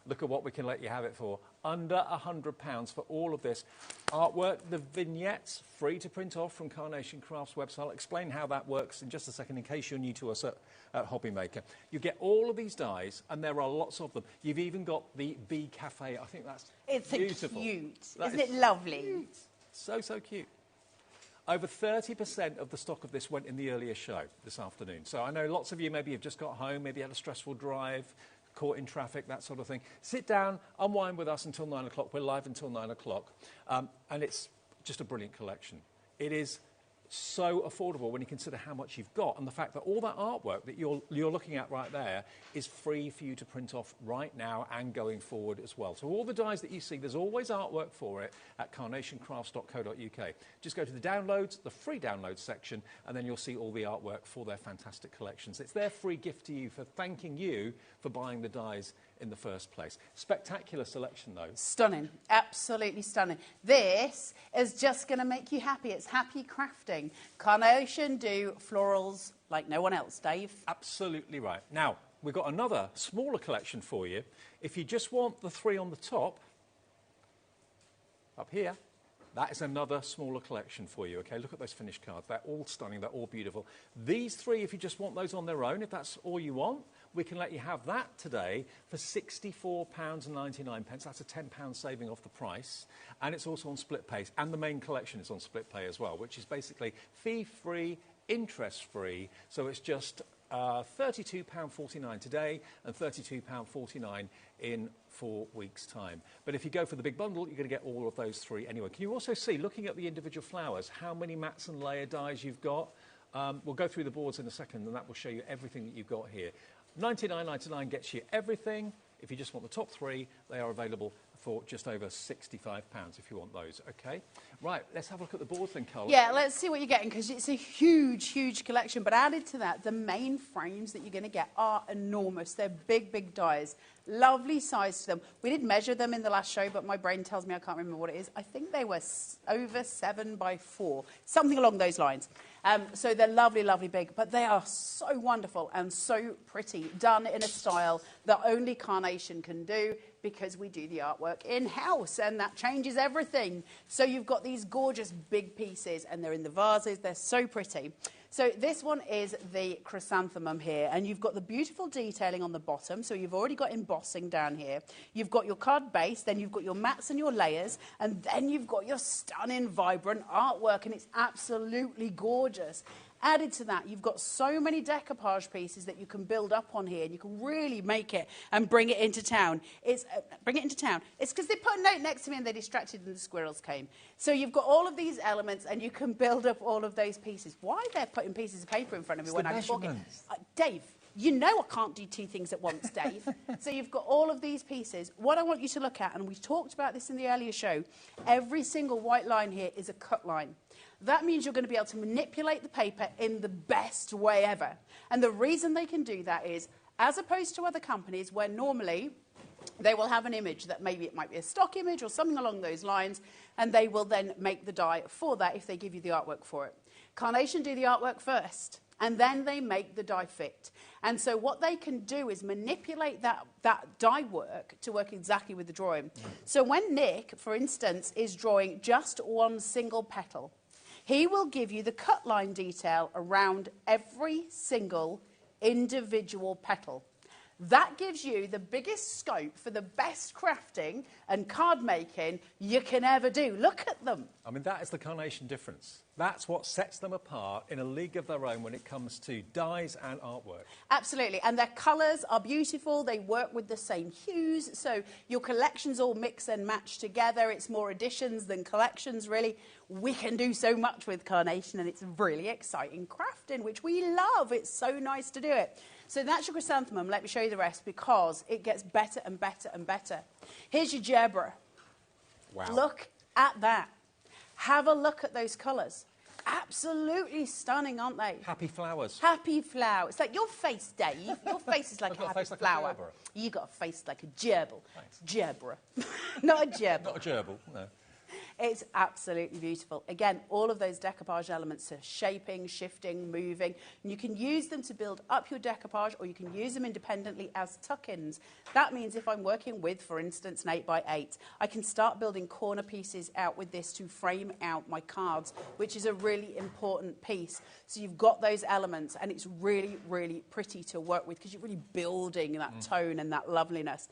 D: look at what we can let you have it for. under £100 for all of this artwork. The vignettes, free to print off from Carnation Crafts website. I'll explain how that works in just a second in case you're new to us at HobbyMaker. You get all of these dies, and there are lots of them. You've even got the Bee Cafe. I think that's beautiful.
J: Cute.
D: Isn't
J: it lovely?
D: Cute. So, so cute. Over 30% of the stock of this went in the earlier show this afternoon. So I know lots of you maybe have just got home, maybe had a stressful drive, caught in traffic, that sort of thing. Sit down, unwind with us until 9 o'clock. We're live until 9 o'clock. And it's just a brilliant collection. It is so affordable when you consider how much you've got and the fact that all that artwork that you're looking at right there is free for you to print off right now and going forward as well. So all the dies that you see, there's always artwork for it at carnationcrafts.co.uk. Just go to the downloads, the free downloads section, and then you'll see all the artwork for their fantastic collections. It's their free gift to you for thanking you for buying the dies in the first place. Spectacular selection, though.
J: Stunning. Absolutely stunning. This is just going to make you happy. It's happy crafting. Carnation do florals like no one else, Dave.
D: Absolutely right. Now, we've got another smaller collection for you. If you just want the three on the top, up here, that is another smaller collection for you, OK? Look at those finished cards. They're all stunning. They're all beautiful. These three, if you just want those on their own, if that's all you want, we can let you have that today for £64.99. That's a £10 saving off the price. And it's also on split pay. And the main collection is on split pay as well, which is basically fee-free, interest-free. So it's just £32.49 today and £32.49 in 4 weeks' time. But if you go for the big bundle, you're going to get all of those three anyway. Can you also see, looking at the individual flowers, how many mats and layer dies you've got? We'll go through the boards in a second, and that will show you everything that you've got here. $99.99 gets you everything. If you just want the top three, they are available for just over £65 if you want those, OK? Right, let's have a look at the boards then, Carla.
J: Yeah, let's see what you're getting, because it's a huge, huge collection. But added to that, the main frames that you're going to get are enormous. They're big, big dies. Lovely size to them. We did measure them in the last show, but my brain tells me I can't remember what it is. I think they were over 7 by 4, something along those lines. So they're lovely, lovely big, but they are so wonderful and so pretty, done in a style that only Carnation can do, because we do the artwork in-house, and that changes everything. So you've got these gorgeous big pieces, and they're in the vases. They're so pretty. So this one is the chrysanthemum here, and you've got the beautiful detailing on the bottom. So you've already got embossing down here. You've got your card base, then you've got your mats and your layers, and then you've got your stunning, vibrant artwork, and it's absolutely gorgeous. Added to that, you've got so many decoupage pieces that you can build up on here, and you can really make it and bring it into town. It's because they put a note next to me and they distracted and the squirrels came. So you've got all of these elements, and you can build up all of those pieces. Why they're putting pieces of paper in front of me when I'm talking? Dave, you know I can't do two things at once, Dave. So you've got all of these pieces. What I want you to look at, and we talked about this in the earlier show, every single white line here is a cut line. That means you're going to be able to manipulate the paper in the best way ever. And the reason they can do that is, as opposed to other companies where normally they will have an image that maybe it might be a stock image or something along those lines, and they will then make the die for that if they give you the artwork for it. Carnation do the artwork first, and then they make the die fit. And so what they can do is manipulate that die work to work exactly with the drawing. So when Nick, for instance, is drawing just one single petal, he will give you the cut line detail around every single individual petal. That gives you the biggest scope for the best crafting and card making you can ever do. Look at them.
D: I mean, that is the Carnation difference. That's what sets them apart in a league of their own when it comes to dies and artwork.
J: Absolutely. And their colours are beautiful. They work with the same hues. So your collections all mix and match together. It's more additions than collections, really. We can do so much with Carnation, and it's really exciting crafting, which we love. It's so nice to do it. So that's your chrysanthemum. Let me show you the rest, because it gets better and better and better. Here's your gerbera.
D: Wow.
J: Look at that. Have a look at those colours. Absolutely stunning, aren't they?
D: Happy flowers.
J: Happy flower. It's like your face, Dave. Your face is like a happy flower. You got a face like a gerbil.
D: Thanks.
J: Gerbera. Not a gerbil.
D: Not a gerbil, no.
J: It's absolutely beautiful. Again, all of those decoupage elements are shaping, shifting, moving, and you can use them to build up your decoupage, or you can use them independently as tuck-ins. That means if I'm working with, for instance, an 8x8, I can start building corner pieces out with this to frame out my cards, which is a really important piece. So you've got those elements, and it's really, really pretty to work with because you're really building that tone and that loveliness.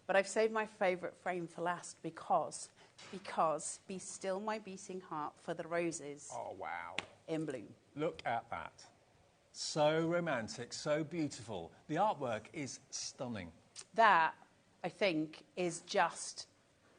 J: But I've saved my favourite frame for last because Be Still My Beating Heart for the Roses.
D: Oh, wow.
J: In bloom.
D: Look at that. So romantic, so beautiful. The artwork is stunning.
J: That, I think, is just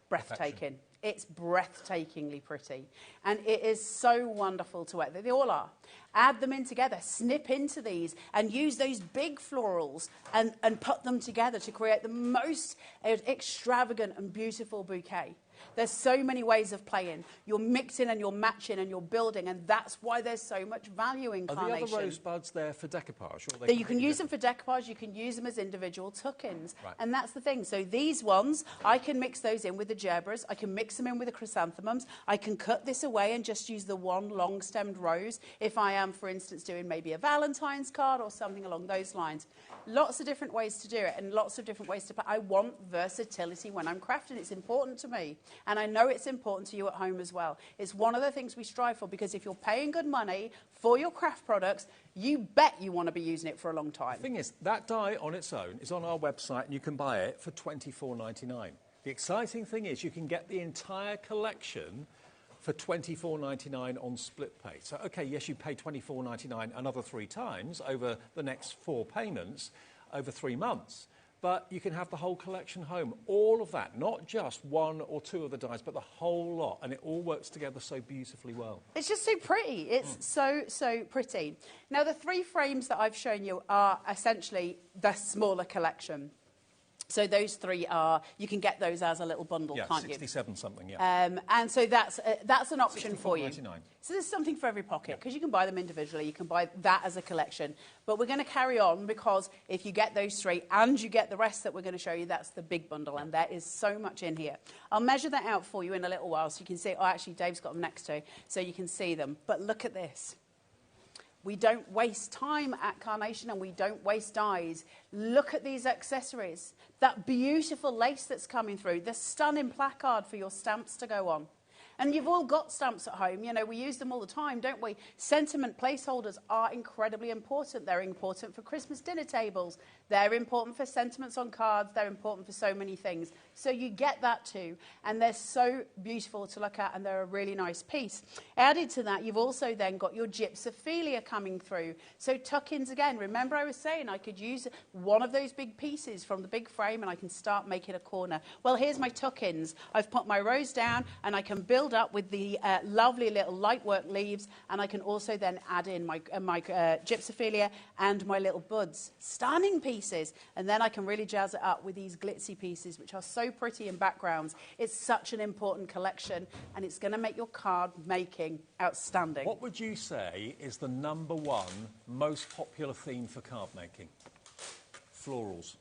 J: breathtaking.
D: Perfection.
J: It's breathtakingly pretty. And it is so wonderful to work. They all are. Add them in together, snip into these, and use those big florals and put them together to create the most extravagant and beautiful bouquet. There's so many ways of playing. You're mixing and you're matching and you're building, and that's why there's so much value in carnation.
D: Are the other rosebuds there for decoupage?
J: Or you can use them for decoupage, you can use them as individual tuck-ins.
D: Right.
J: And that's the thing. So these ones, I can mix those in with the gerberas, I can mix them in with the chrysanthemums, I can cut this away and just use the one long-stemmed rose if I am, for instance, doing maybe a Valentine's card or something along those lines. Lots of different ways to do it and lots of different ways to play. I want versatility when I'm crafting. It's important to me. And I know it's important to you at home as well. It's one of the things we strive for, because if you're paying good money for your craft products, you bet you want to be using it for a long time.
D: The thing is, that die on its own is on our website and you can buy it for $24.99. The exciting thing is you can get the entire collection for $24.99 on split pay. So, okay, yes, you pay $24.99 another 3 times over the next 4 payments over 3 months. But you can have the whole collection home. All of that, not just 1 or 2 of the dies, but the whole lot. And it all works together so beautifully well.
J: It's just so pretty. It's so pretty. Now, the 3 frames that I've shown you are essentially the smaller collection. So those 3 are, you can get those as a little bundle, can't you?
D: 67 something, yeah.
J: And so that's an option for you.
D: $64.99.
J: So there's something for every pocket, because you can buy them individually, you can buy that as a collection. But we're going to carry on, because if you get those 3 and you get the rest that we're going to show you, that's the big bundle, and there is so much in here. I'll measure that out for you in a little while so you can see. Oh, actually, Dave's got them next to, so you can see them. But look at this. We don't waste time at Carnation, and we don't waste dies. Look at these accessories. That beautiful lace that's coming through. The stunning placard for your stamps to go on. And you've all got stamps at home. You know, we use them all the time, don't we? Sentiment placeholders are incredibly important. They're important for Christmas dinner tables. They're important for sentiments on cards. They're important for so many things. So you get that too. And they're so beautiful to look at, and they're a really nice piece. Added to that, you've also then got your gypsophilia coming through. So tuck-ins again. Remember I was saying I could use one of those big pieces from the big frame and I can start making a corner. Well, here's my tuck-ins. I've put my rose down and I can build up with the lovely little light work leaves, and I can also then add in my gypsophilia and my little buds. Stunning pieces. And then I can really jazz it up with these glitzy pieces, which are so pretty in backgrounds. It's such an important collection, and it's going to make your card making outstanding.
D: What would you say is the #1 most popular theme for card making? Florals.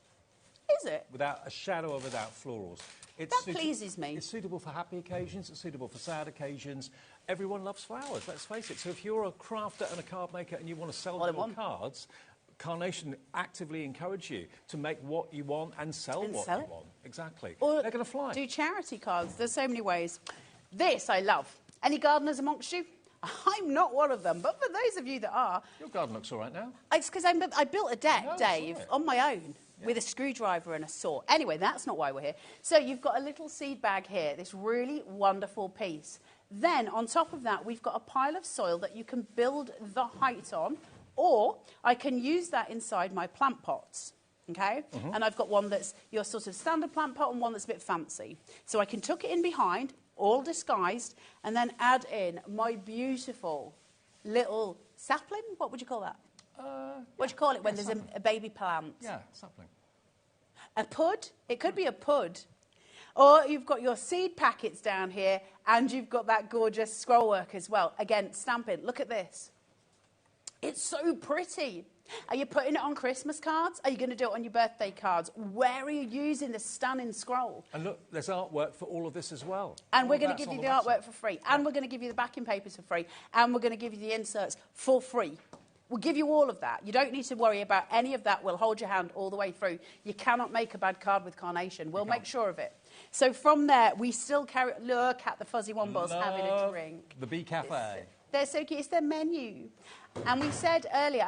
J: Is it?
D: Without a shadow of a doubt, florals.
J: That pleases me.
D: It's suitable for happy occasions, it's suitable for sad occasions. Everyone loves flowers, let's face it. So if you're a crafter and a card maker and you want to sell your cards, Carnation actively encourage you to make what you want and sell what you want. Exactly.
J: Or
D: they're going to fly.
J: Do charity cards. There's so many ways. This I love. Any gardeners amongst you? I'm not one of them, but for those of you that are...
D: Your garden looks all right now.
J: It's because I built a deck, Dave, on my own. With a screwdriver and a saw. Anyway, that's not why we're here. So you've got a little seed bag here, this really wonderful piece. Then, on top of that, we've got a pile of soil that you can build the height on, or I can use that inside my plant pots. Okay? And I've got one that's your sort of standard plant pot and one that's a bit fancy. So I can tuck it in behind, all disguised, and then add in my beautiful little sapling. What would you call that? What do you call it when there's a baby plant?
D: Yeah, sapling.
J: A pud? It could be a pud. Or you've got your seed packets down here, and you've got that gorgeous scroll work as well. Again, stamping. Look at this. It's so pretty. Are you putting it on Christmas cards? Are you going to do it on your birthday cards? Where are you using this stunning scroll?
D: And look, there's artwork for all of this as well.
J: And we're going to give you the artwork for free. And we're going to give you the backing papers for free. And we're going to give you the inserts for free. We'll give you all of that. You don't need to worry about any of that. We'll hold your hand all the way through. You cannot make a bad card with carnation. We'll make sure of it. So from there, we still carry... Look at the fuzzy wombos having a drink.
D: The Bee Cafe.
J: They're so cute. It's their menu. And we said earlier,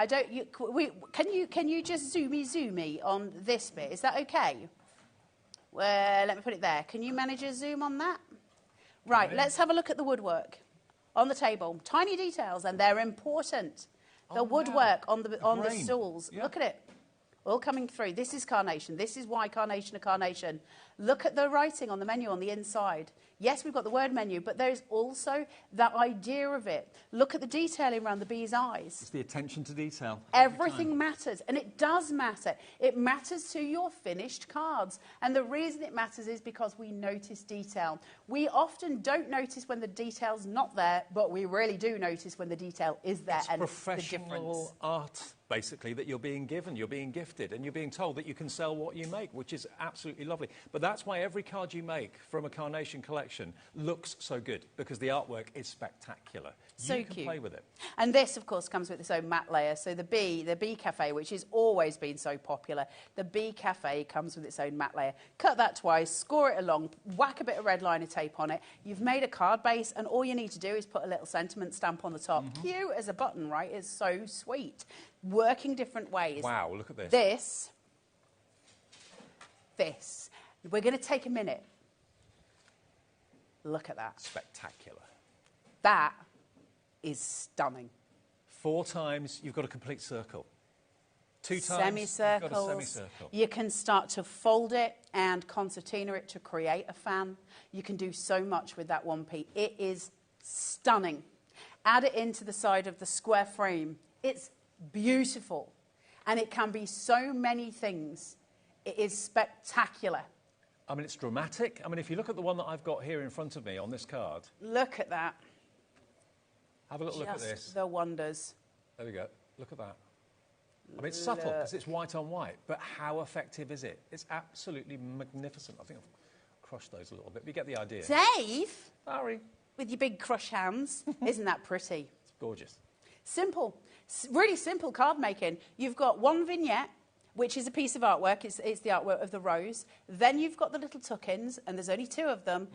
J: can you just zoomy on this bit? Is that okay? Well, let me put it there. Can you manage a zoom on that? Right, let's have a look at the woodwork on the table. Tiny details, and they're important. The woodwork on the stools. Yeah. Look at it. All coming through. This is carnation. This is why carnation are carnation. Look at the writing on the menu on the inside. Yes, we've got the word menu, but there's also that idea of it. Look at the detailing around the bee's eyes.
D: It's the attention to detail.
J: Everything matters, and it does matter. It matters to your finished cards. And the reason it matters is because we notice detail. We often don't notice when the detail's not there, but we really do notice when the detail is there.
D: It's professional art, basically, that you're being given, you're being gifted, and you're being told that you can sell what you make, which is absolutely lovely. But that's why every card you make from a carnation collection looks so good, because the artwork is spectacular.
J: So
D: you can
J: cute.
D: play with it.
J: And this, of course, comes with its own matte layer. So the Bee Cafe, which has always been so popular, the Bee Cafe comes with its own matte layer. Cut that twice, score it along, whack a bit of red liner tape on it. You've made a card base, and all you need to do is put a little sentiment stamp on the top. Cute as a button, right? It's so sweet. Working different ways.
D: Wow, look at this.
J: This. We're going to take a minute. Look at that.
D: Spectacular.
J: That is stunning.
D: 4 times, you've got a complete circle. 2 times,
J: Semicircles.
D: you've got a semicircle.
J: You can start to fold it and concertina it to create a fan. You can do so much with that 1p. It is stunning. Add it into the side of the square frame. It's beautiful. And it can be so many things. It is spectacular.
D: I mean, it's dramatic. I mean, if you look at the one that I've got here in front of me on this card.
J: Look at that.
D: Have a look at this.
J: Just the wonders.
D: There we go. Look at that. I mean, it's subtle because it's white on white, but how effective is it? It's absolutely magnificent. I think I've crushed those a little bit, but you get the idea.
J: Dave!
D: Sorry.
J: With your big crush hands. Isn't that pretty?
D: It's gorgeous.
J: Simple. Really simple card making. You've got one vignette, which is a piece of artwork. It's the artwork of the rose. Then you've got the little tuck-ins, and there's only 2 of them.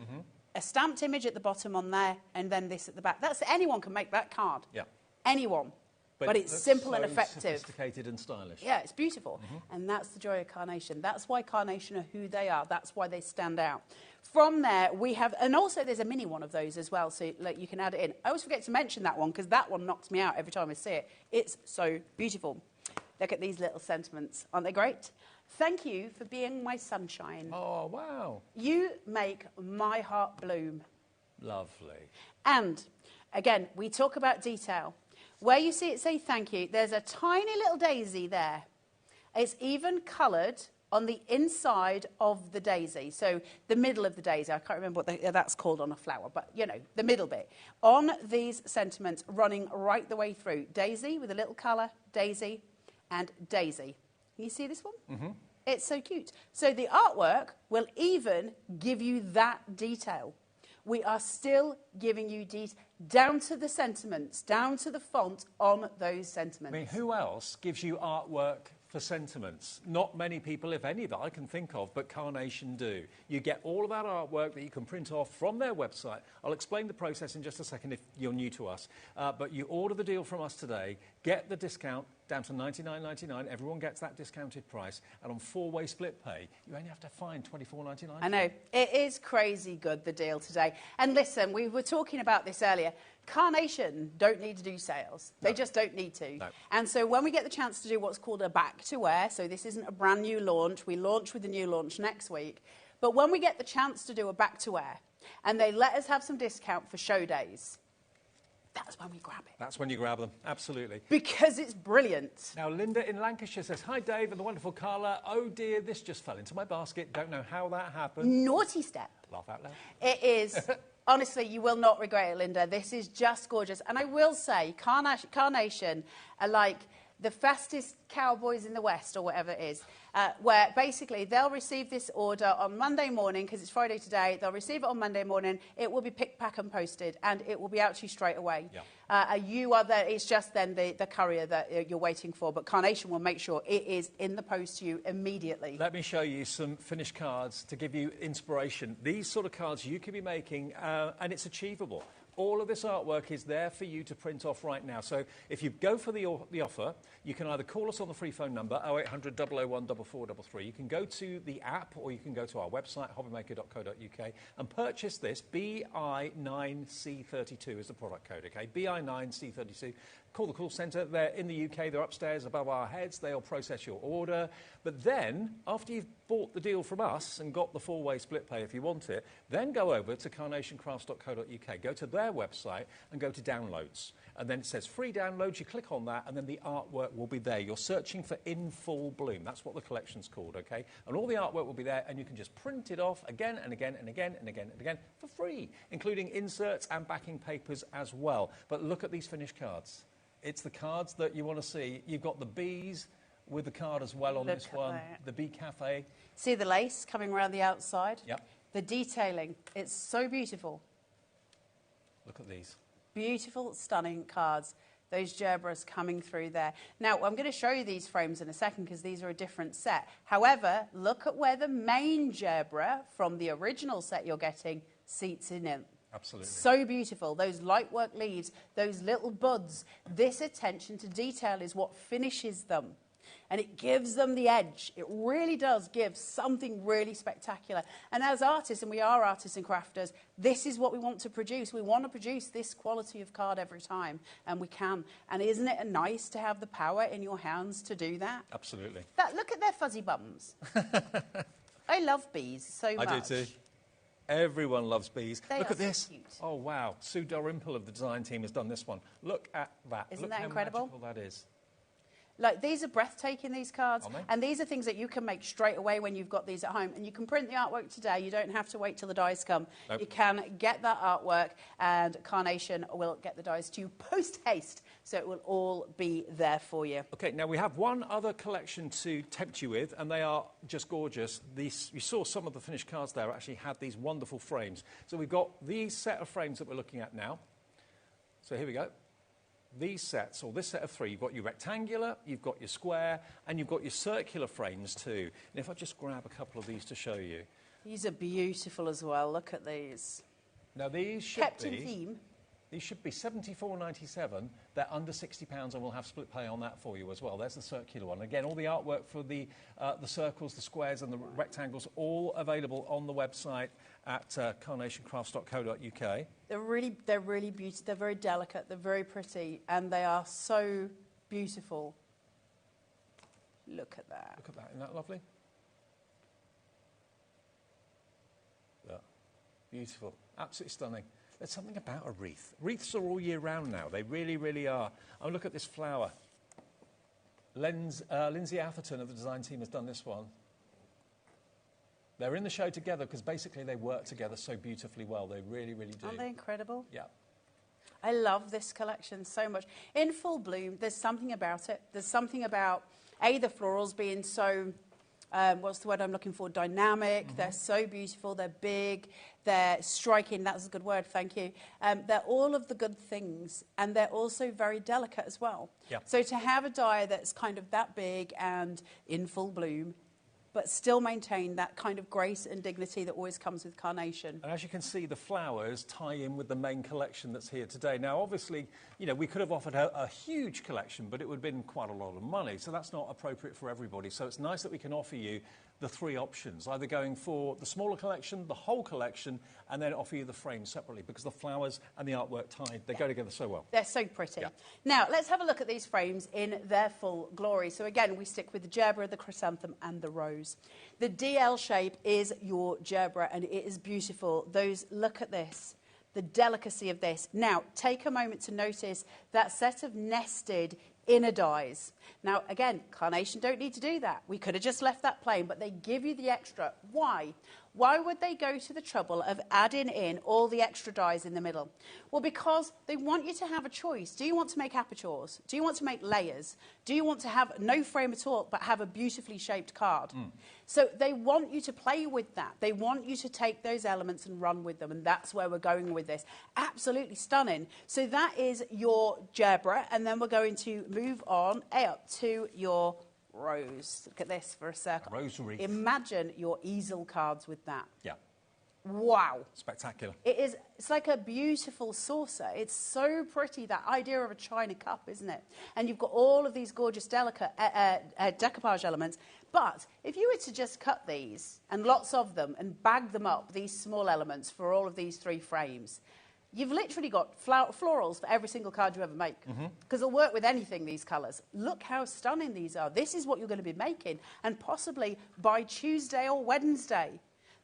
J: A stamped image at the bottom on there, and then this at the back. Anyone can make that card.
D: Yeah.
J: Anyone. But it's simple and effective.
D: Sophisticated and stylish.
J: Yeah, it's beautiful. And that's the joy of carnation. That's why carnation are who they are. That's why they stand out. From there, we have... And also, there's a mini one of those as well, so like, you can add it in. I always forget to mention that one, because that one knocks me out every time I see it. It's so beautiful. Look at these little sentiments. Aren't they great? Thank you for being my sunshine.
D: Oh, wow.
J: You make my heart bloom.
D: Lovely.
J: And, again, we talk about detail. Where you see it say thank you, there's a tiny little daisy there. It's even coloured on the inside of the daisy. So the middle of the daisy, I can't remember what that's called on a flower, but, you know, the middle bit. On these sentiments running right the way through. Daisy with a little colour, daisy, and daisy. Can you see this one? It's so cute. So the artwork will even give you that detail. We are still giving you detail down to the sentiments, down to the font on those sentiments.
D: I mean, who else gives you artwork for sentiments? Not many people, if any, that I can think of, but Carnation do. You get all of that artwork that you can print off from their website. I'll explain the process in just a second if you're new to us. But you order the deal from us today, get the discount down to $99.99. Everyone gets that discounted price. And on 4-way split pay, you only have to find $24.99.
J: I know. It is crazy good, the deal today. And listen, we were talking about this earlier. Carnation don't need to do sales. They just don't need to.
D: No.
J: And so when we get the chance to do what's called a back to wear, so this isn't a brand new launch, we launch with the new launch next week, but when we get the chance to do a back to wear, and they let us have some discount for show days, that's when we grab it.
D: That's when you grab them, absolutely.
J: Because it's brilliant.
D: Now, Linda in Lancashire says, hi, Dave and the wonderful Carla. Oh, dear, this just fell into my basket. Don't know how that happened.
J: Naughty step.
D: Laugh out loud.
J: It is Honestly, you will not regret it, Linda. This is just gorgeous. And I will say, Carnation are like the fastest cowboys in the West, or whatever it is, where basically they'll receive this order on Monday morning, because it's Friday today. They'll receive it on Monday morning. It will be picked, packed and posted, and it will be out to you straight away. Yeah. You are there. It's just then the courier that you're waiting for, but Carnation will make sure it is in the post to you immediately.
D: Let me show you some finished cards to give you inspiration. These sort of cards you could be making, and it's achievable. All of this artwork is there for you to print off right now. So if you go for the offer, you can either call us on the free phone number, 0800 001 4433. You can go to the app, or you can go to our website, hobbymaker.co.uk, and purchase this. BI9C32 is the product code, okay? BI9C32. Call the call centre. They're in the UK. They're upstairs above our heads. They'll process your order. But then, after you've bought the deal from us and got the four-way split pay if you want it, then go over to carnationcrafts.co.uk. Go to their website and go to downloads. And then it says free downloads. You click on that, and then the artwork will be there. You're searching for In Full Bloom. That's what the collection's called, okay? And all the artwork will be there, and you can just print it off again and again and again and again and again for free, including inserts and backing papers as well. But look at these finished cards. It's the cards that you want to see. You've got the bees with the card as well on this one. The bee cafe.
J: See the lace coming around the outside?
D: Yep.
J: The detailing. It's so beautiful.
D: Look at these.
J: Beautiful, stunning cards. Those gerbras coming through there. Now, I'm going to show you these frames in a second because these are a different set. However, look at where the main gerbera from the original set you're getting seats in it.
D: Absolutely.
J: So beautiful. Those lightwork leaves, those little buds. This attention to detail is what finishes them. And it gives them the edge. It really does give something really spectacular. And as artists, and we are artists and crafters, this is what we want to produce. We want to produce this quality of card every time, and we can. And isn't it nice to have the power in your hands to do that?
D: Absolutely.
J: Look at their fuzzy bums. I love bees so much.
D: I do too. Everyone loves bees. Look at this.
J: Cute.
D: Oh, wow. Sue Dalrymple of the design team has done this one. Look at that.
J: Isn't that incredible?
D: Look how magical that is.
J: Like, these are breathtaking, these cards. And these are things that you can make straight away when you've got these at home. And you can print the artwork today. You don't have to wait till the dies come. Nope. You can get that artwork, and Carnation will get the dies to you post-haste. So it will all be there for you.
D: OK, now we have one other collection to tempt you with, and they are just gorgeous. These, you saw some of the finished cards there actually had these wonderful frames. So we've got these set of frames that we're looking at now. So here we go. These sets, or this set of three, you've got your rectangular, you've got your square, and you've got your circular frames too. And if I just grab a couple of these to show you.
J: These are beautiful as well. Look at these.
D: Now these should
J: kept in theme.
D: These should be $74.97. They're under £60, and we'll have split pay on that for you as well. There's the circular one. Again, all the artwork for the circles, the squares, and the rectangles, all available on the website at carnationcrafts.co.uk.
J: They're really beautiful. They're very delicate. They're very pretty, and they are so beautiful. Look at that.
D: Look at that. Isn't that lovely? Yeah. Beautiful. Absolutely stunning. There's something about a wreath. Wreaths are all year round now. They really, really are. Oh, look at this flower. Lindsay Atherton of the design team has done this one. They're in the show together because basically they work together so beautifully well. They really, really do.
J: Aren't they incredible?
D: Yeah.
J: I love this collection so much. In Full Bloom, there's something about it. There's something about, the florals being so... what's the word I'm looking for? Dynamic. Mm-hmm. They're so beautiful. They're big. They're striking. That's a good word. Thank you. They're all of the good things, and they're also very delicate as well.
D: Yeah.
J: So to have a die that's kind of that big and in full bloom, but still maintain that kind of grace and dignity that always comes with Carnation.
D: And as you can see, the flowers tie in with the main collection that's here today. Now, obviously, you know, we could have offered a huge collection, but it would have been quite a lot of money, so that's not appropriate for everybody. So it's nice that we can offer you the three options, either going for the smaller collection, the whole collection, and then offer you the frames separately, because the flowers and the artwork tied, they go together so well.
J: They're so pretty.
D: Yeah.
J: Now, let's have a look at these frames in their full glory. So again, we stick with the gerbera, the chrysanthem, and the rose. The DL shape is your gerbera, and it is beautiful. Look at this. The delicacy of this. Now, take a moment to notice that set of nested inner dies. Now, again, Carnation don't need to do that. We could have just left that plain, but they give you the extra. Why? Why would they go to the trouble of adding in all the extra dies in the middle? Well, because they want you to have a choice. Do you want to make apertures? Do you want to make layers? Do you want to have no frame at all but have a beautifully shaped card? So they want you to play with that. They want you to take those elements and run with them, and that's where we're going with this. Absolutely stunning. So that is your Gebra, and then we're going to move on up to your rose. Look at this for a circle.
D: Rose wreath.
J: Imagine your easel cards with that.
D: Yeah.
J: Wow.
D: Spectacular.
J: It's like a beautiful saucer. It's so pretty, that idea of a china cup, isn't it? And you've got all of these gorgeous delicate decoupage elements. But if you were to just cut these, and lots of them, and bag them up, these small elements for all of these 3 frames, you've literally got florals for every single card you ever make. Because they'll work with anything, these colours. Look how stunning these are. This is what you're going to be making, and possibly by Tuesday or Wednesday.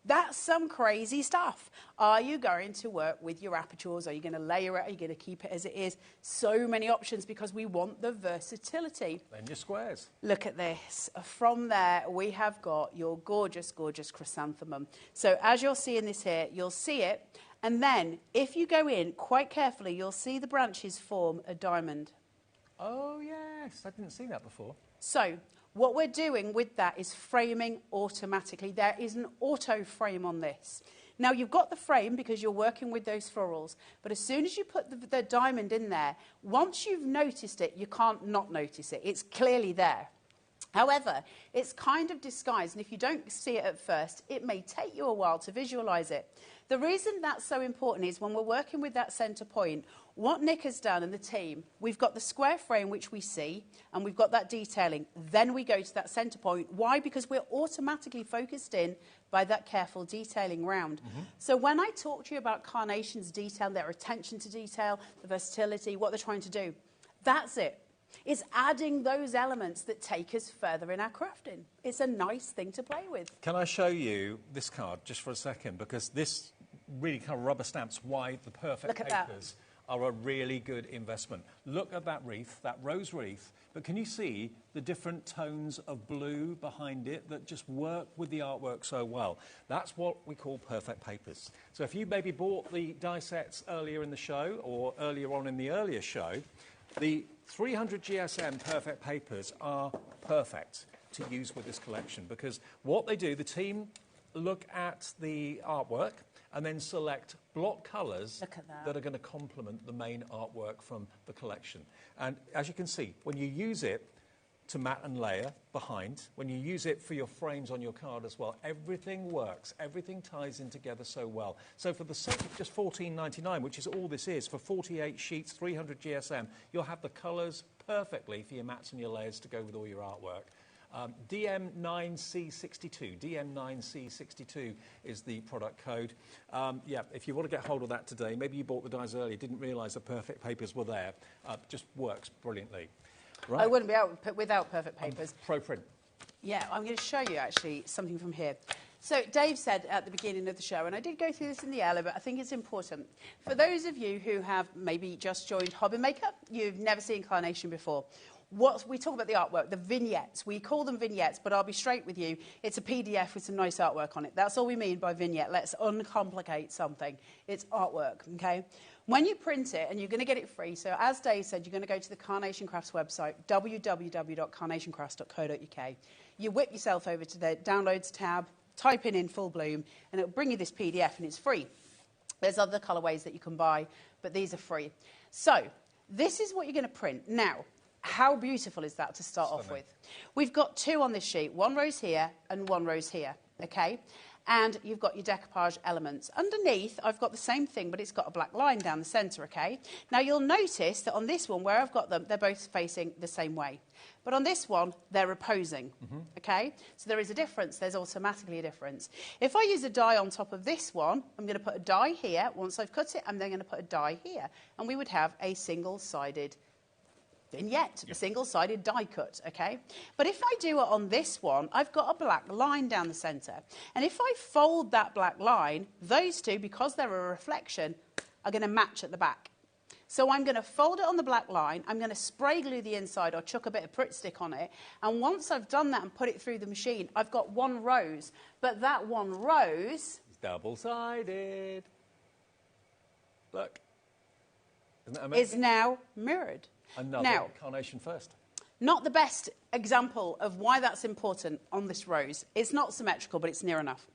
J: That's some crazy stuff. Are you going to work with your apertures? Are you going to layer it? Are you going to keep it as it is? So many options, because we want the versatility.
D: Then your squares.
J: Look at this. From there, we have got your gorgeous, gorgeous chrysanthemum. So as you're seeing this here, you'll see it. And then, if you go in quite carefully, you'll see the branches form a diamond.
D: Oh, yes. I didn't see that before.
J: So what we're doing with that is framing automatically. There is an auto frame on this. Now, you've got the frame because you're working with those florals, but as soon as you put the diamond in there, once you've noticed it, you can't not notice it. It's clearly there. However, it's kind of disguised, and if you don't see it at first, it may take you a while to visualise it. The reason that's so important is when we're working with that centre point, what Nick has done and the team, we've got the square frame which we see, and we've got that detailing. Then we go to that centre point. Why? Because we're automatically focused in by that careful detailing round. So when I talk to you about carnations detail, their attention to detail, the versatility, what they're trying to do, that's it. It's adding those elements that take us further in our crafting. It's a nice thing to play with.
D: Can I show you this card just for a second? Because this really kind of rubber stamps why the perfect papers are a really good investment. Look at that wreath, that rose wreath, but can you see the different tones of blue behind it that just work with the artwork so well? That's what we call perfect papers. So if you maybe bought the die sets earlier in the show or earlier on in the earlier show, the 300 GSM perfect papers are perfect to use with this collection, because what they do, the team look at the artwork and then select block colours that are going to complement the main artwork from the collection. And as you can see, when you use it to mat and layer behind, when you use it for your frames on your card as well, everything works, everything ties in together so well. So for the sake of just $14.99, which is all this is, for 48 sheets, 300 GSM, you'll have the colours perfectly for your mats and your layers to go with all your artwork. DM9C62. DM9C62 is the product code. Yeah, if you want to get hold of that today, maybe you bought the dies earlier, didn't realise the perfect papers were there. Just works brilliantly. Right.
J: I wouldn't be out without perfect papers.
D: Pro print.
J: Yeah, I'm going to show you actually something from here. So Dave said at the beginning of the show, and I did go through this in the earlier, but I think it's important. For those of you who have maybe just joined HobbyMaker, you've never seen carnation before. We talk about the artwork, the vignettes. We call them vignettes, but I'll be straight with you. It's a PDF with some nice artwork on it. That's all we mean by vignette. Let's uncomplicate something. It's artwork, okay? When you print it, and you're going to get it free, so as Dave said, you're going to go to the Carnation Crafts website, www.carnationcrafts.co.uk. You whip yourself over to the Downloads tab, type in Full Bloom, and it'll bring you this PDF, and it's free. There's other colourways that you can buy, but these are free. So this is what you're going to print. Now, how beautiful is that to start off with? We've got 2 on this sheet, 1 rose here and 1 rose here, okay? And you've got your decoupage elements. Underneath, I've got the same thing, but it's got a black line down the centre, okay? Now, you'll notice that on this one, where I've got them, they're both facing the same way. But on this one, they're opposing, okay? So there is a difference. There's automatically a difference. If I use a die on top of this one, I'm going to put a die here. Once I've cut it, I'm then going to put a die here. And we would have a single-sided vignette, a single-sided die cut, okay? But if I do it on this one, I've got a black line down the centre. And if I fold that black line, those two, because they're a reflection, are going to match at the back. So I'm going to fold it on the black line, I'm going to spray glue the inside or chuck a bit of Pritt stick on it, and once I've done that and put it through the machine, I've got one rose. But that one rose...
D: It's double-sided. Look. Isn't that amazing?
J: Is now mirrored.
D: Another carnation first.
J: Not the best example of why that's important on this rose. It's not symmetrical, but it's near enough.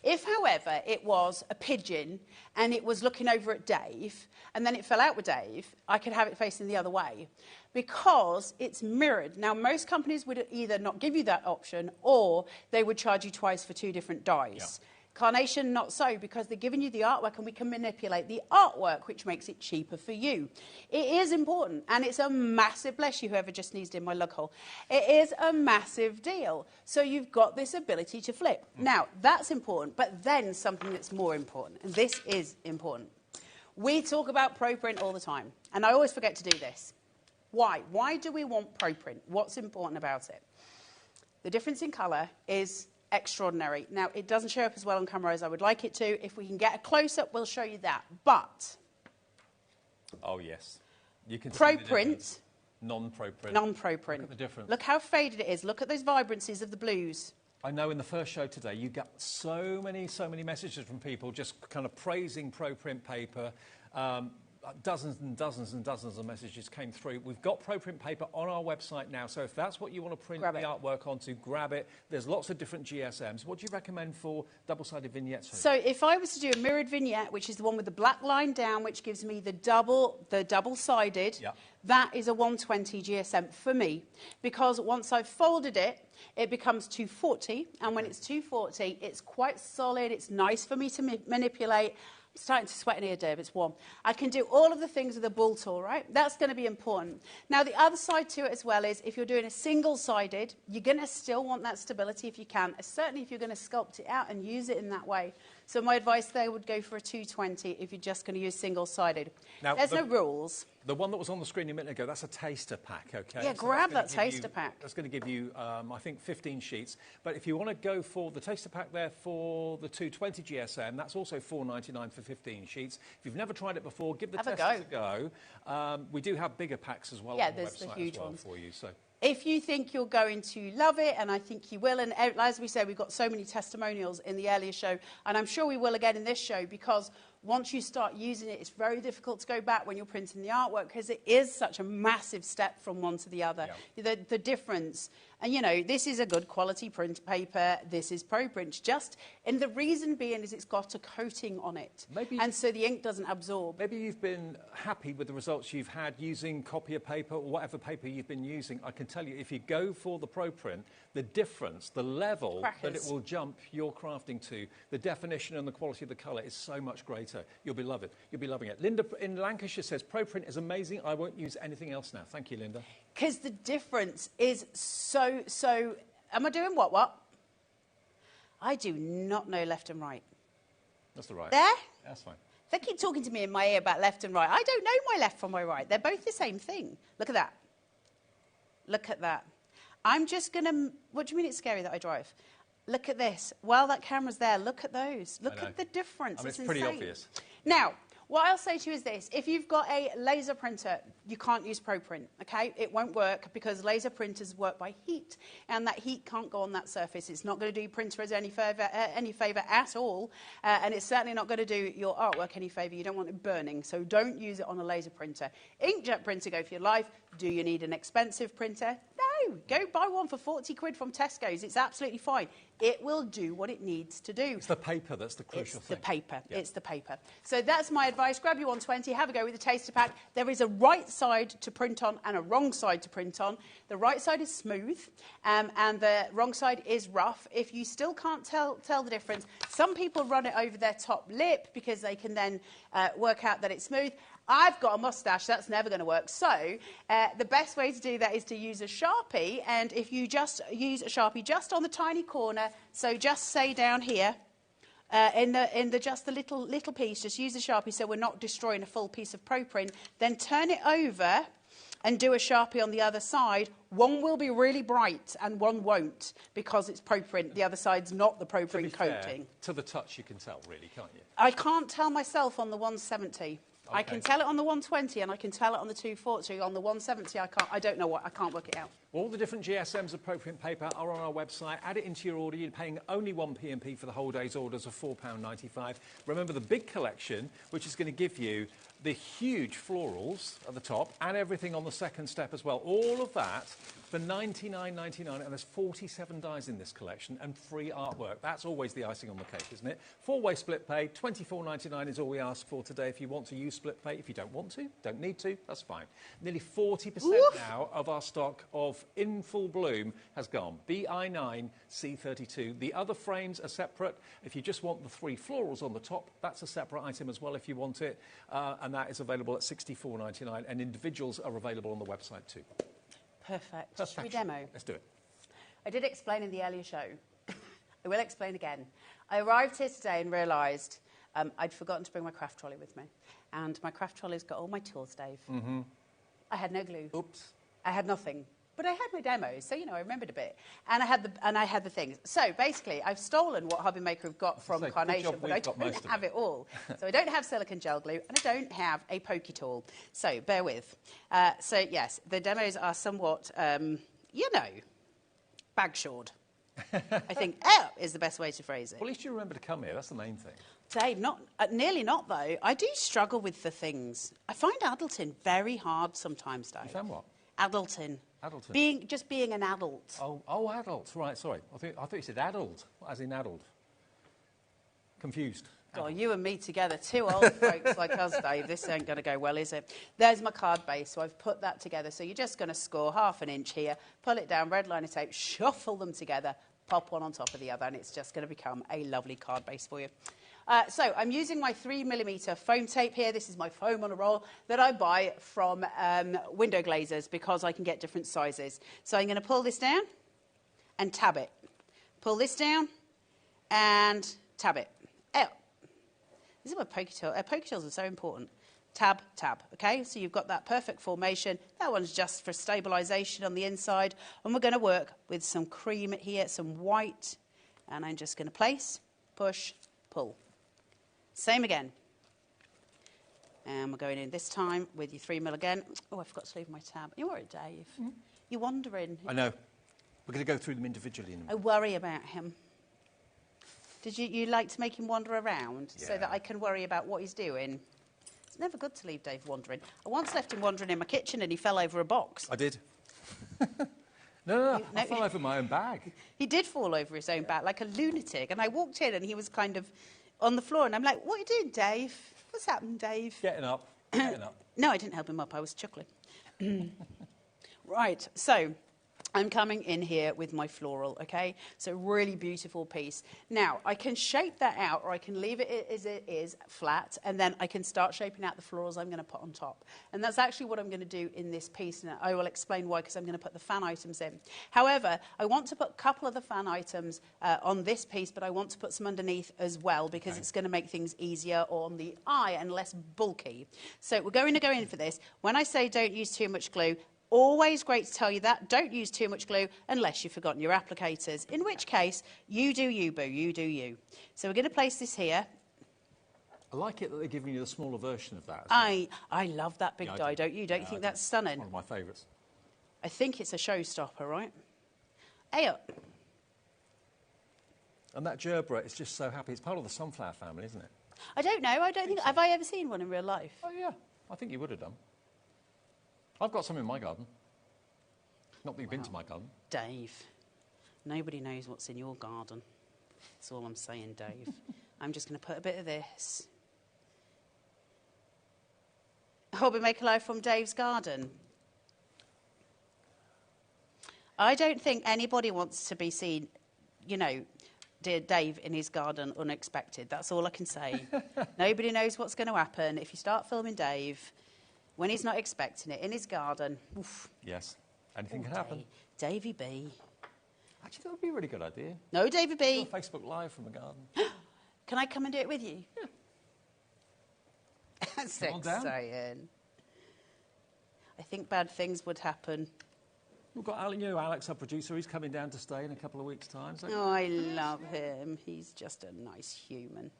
J: If, however, it was a pigeon and it was looking over at Dave and then it fell out with Dave, I could have it facing the other way because it's mirrored. Now, most companies would either not give you that option or they would charge you twice for 2 different dies. Yeah. Carnation, not so, because they're giving you the artwork and we can manipulate the artwork, which makes it cheaper for you. It is important, and it's a massive, bless you, whoever just sneezed in my lug hole. It is a massive deal. So you've got this ability to flip. Now, that's important, but then something that's more important, and this is important. We talk about ProPrint all the time, and I always forget to do this. Why? Why do we want ProPrint? What's important about it? The difference in colour is extraordinary. Now, it doesn't show up as well on camera as I would like it to. If we can get a close-up, we'll show you that. But...
D: oh, yes. You can
J: ProPrint.
D: Non-ProPrint.
J: Non-ProPrint.
D: Look at the difference.
J: Look how faded it is. Look at those vibrancies of the blues.
D: I know in the first show today you got so many messages from people just kind of praising ProPrint paper. Dozens and dozens and dozens of messages came through. We've got ProPrint paper on our website now, so if that's what you want to print the artwork onto, grab it. There's lots of different GSMs. What do you recommend for double-sided vignettes?
J: So if I was to do a mirrored vignette, which is the one with the black line down, which gives me the double-sided, that is a 120 GSM for me, because once I've folded it, it becomes 240, and when it's 240, it's quite solid, it's nice for me to manipulate. I'm starting to sweat in here, Dave, it's warm. I can do all of the things with a bull tool, right? That's going to be important. Now, the other side to it as well is if you're doing a single-sided, you're going to still want that stability if you can, certainly if you're going to sculpt it out and use it in that way. So my advice there would go for a 220 if you're just going to use single-sided. There's no rules.
D: The one that was on the screen a minute ago, that's a taster pack, OK?
J: Yeah, so grab that taster pack.
D: That's going to give you, I think, 15 sheets. But if you want to go for the taster pack there for the 220 GSM, that's also $4.99 for 15 sheets. If you've never tried it before, give the tester a go. We do have bigger packs as well on the website as well for you. So.
J: If you think you're going to love it, and I think you will, and as we said, we've got so many testimonials in the earlier show, and I'm sure we will again in this show, because once you start using it, it's very difficult to go back when you're printing the artwork, because it is such a massive step from one to the other. Yeah. The difference, and you know, this is a good quality print paper, this is ProPrint, and the reason being is it's got a coating on it, and so the ink doesn't absorb.
D: Maybe you've been happy with the results you've had using copier paper or whatever paper you've been using. I can tell you, if you go for the ProPrint, the difference, the level that it will jump your crafting to, the definition and the quality of the colour is so much greater. You'll be loving it. You'll be loving it. Linda in Lancashire says, ProPrint is amazing. I won't use anything else now. Thank you, Linda.
J: Because the difference is so... Am I doing what? I do not know left and right.
D: That's the right.
J: There?
D: That's fine.
J: They keep talking to me in my ear about left and right. I don't know my left from my right. They're both the same thing. Look at that. Look at that. I'm just going to... What do you mean it's scary that I drive? Look at this. While that camera's there, look at those. Look at the difference.
D: I mean, it's pretty obvious.
J: Now, what I'll say to you is this. If you've got a laser printer, you can't use ProPrint, OK? It won't work because laser printers work by heat, and that heat can't go on that surface. It's not going to do your printers any favour at all, and it's certainly not going to do your artwork any favour. You don't want it burning, so don't use it on a laser printer. Inkjet printer, go for your life. Do you need an expensive printer? No. Go buy one for 40 quid from Tesco's. It's absolutely fine. It will do what it needs to do.
D: It's the paper that's the crucial thing.
J: It's the paper. Yeah. It's the paper. So that's my advice. Grab your 120, have a go with the taster pack. There is a right side to print on and a wrong side to print on. The right side is smooth and the wrong side is rough. If you still can't tell the difference, some people run it over their top lip because they can then work out that it's smooth. I've got a moustache, that's never going to work. So the best way to do that is to use a Sharpie, and if you just use a Sharpie just on the tiny corner, so just say down here, in the little piece, just use a Sharpie so we're not destroying a full piece of ProPrint, then turn it over and do a Sharpie on the other side. One will be really bright and one won't because it's ProPrint. The other side's not the ProPrint coating.
D: To the touch you can tell, really, can't you?
J: I can't tell myself on the 170. I can tell it on the 120 and I can tell it on the 240. On the 170, I don't know what, I can't work it out.
D: All the different GSMs appropriate paper are on our website. Add it into your order. You're paying only 1 P&P for the whole day's orders of £4.95. Remember the big collection, which is going to give you the huge florals at the top and everything on the second step as well. All of that for $99.99, and there's 47 dies in this collection and free artwork. That's always the icing on the cake, isn't it? 4-way split pay, $24.99 is all we ask for today. If you want to use split pay, if you don't want to, don't need to, that's fine. Nearly 40% now of our stock of In Full Bloom has gone. BI9, C32. The other frames are separate. If you just want the 3 florals on the top, that's a separate item as well if you want it. And that is available at $64.99, and individuals are available on the website too.
J: Perfect. Should we demo?
D: Let's do it.
J: I did explain in the earlier show. I will explain again. I arrived here today and realised I'd forgotten to bring my craft trolley with me. And my craft trolley's got all my tools, Dave.
D: Mm-hmm.
J: I had no glue.
D: Oops.
J: I had nothing. But I had my demos, so, you know, I remembered a bit. And I had the things. So, basically, I've stolen what HobbyMaker have got from Carnation, but I don't have it all. So I don't have silicone gel glue, and I don't have a pokey tool. So, bear with. So, yes, the demos are somewhat, you know, bag-shored. I think is the best way to phrase it.
D: Well, at least you remember to come here. That's the main thing.
J: Dave, nearly not, though. I do struggle with the things. I find adulting very hard sometimes, Dave.
D: You found what?
J: Adulting.
D: Adulting?
J: Just being an adult.
D: Oh, adult. Right, sorry. I thought you said addled, as in addled. Confused.
J: Oh, you and me together, 2 old folks like us, Dave. This ain't going to go well, is it? There's my card base, so I've put that together. So you're just going to score ½ an inch here, pull it down, red liner tape, shuffle them together, pop one on top of the other, and it's just going to become a lovely card base for you. So I'm using my 3mm foam tape here. This is my foam on a roll that I buy from window glazers because I can get different sizes. So I'm going to pull this down and tab it. Pull this down and tab it. Out. This is my pokey tool. Pokey tools are so important. Tab, tab. Okay, so you've got that perfect formation. That one's just for stabilisation on the inside. And we're going to work with some cream here, some white. And I'm just going to place, push, pull. Same again. And we're going in this time with your 3mm again. Oh, I forgot to leave my tab. You worried, Dave? Mm-hmm. You're wondering.
D: I know. We're going to go through them individually.
J: I worry about him. Did you like to make him wander around so that I can worry about what he's doing? It's never good to leave Dave wandering. I once left him wandering in my kitchen and he fell over a box.
D: I did. No, I fell over my own bag.
J: He did fall over his own bag like a lunatic. And I walked in and he was kind of on the floor, and I'm like, what are you doing, Dave? What's happened, Dave?
D: Getting up. Getting up.
J: No, I didn't help him up. I was chuckling. Right, so I'm coming in here with my floral, okay? So really beautiful piece. Now, I can shape that out, or I can leave it as it is, flat, and then I can start shaping out the florals I'm going to put on top. And that's actually what I'm going to do in this piece, and I will explain why, because I'm going to put the fan items in. However, I want to put a couple of the fan items on this piece, but I want to put some underneath as well, because it's going to make things easier on the eye and less bulky. So we're going to go in for this. When I say don't use too much glue, always great to tell you that. Don't use too much glue unless you've forgotten your applicators, in which case, you do you, boo, you do you. So we're going to place this here.
D: I like it that they're giving you the smaller version of that.
J: I love that big die, don't you? Don't you think that's stunning?
D: One of my favourites.
J: I think it's a showstopper, right? Hey up.
D: And that gerbera is just so happy. It's part of the sunflower family, isn't it?
J: I don't know. I don't think... Have I ever seen one in real life?
D: Oh, yeah. I think you would have done. I've got some in my garden. Not that you've been to my garden.
J: Dave, nobody knows what's in your garden. That's all I'm saying, Dave. I'm just going to put a bit of this. HobbyMaker Live from Dave's garden. I don't think anybody wants to be seen, you know, dear Dave in his garden unexpected. That's all I can say. Nobody knows what's going to happen. If you start filming Dave when he's not expecting it, in his garden, oof.
D: Yes, anything can happen.
J: Davy B.
D: Actually, that would be a really good idea.
J: No, Davy B.
D: Do a Facebook Live from the garden.
J: Can I come and do it with you?
D: Yeah.
J: That's exciting. I think bad things would happen.
D: We've got Alex, our producer. He's coming down to stay in a couple of weeks' time. So
J: oh, I love him. He's just a nice human.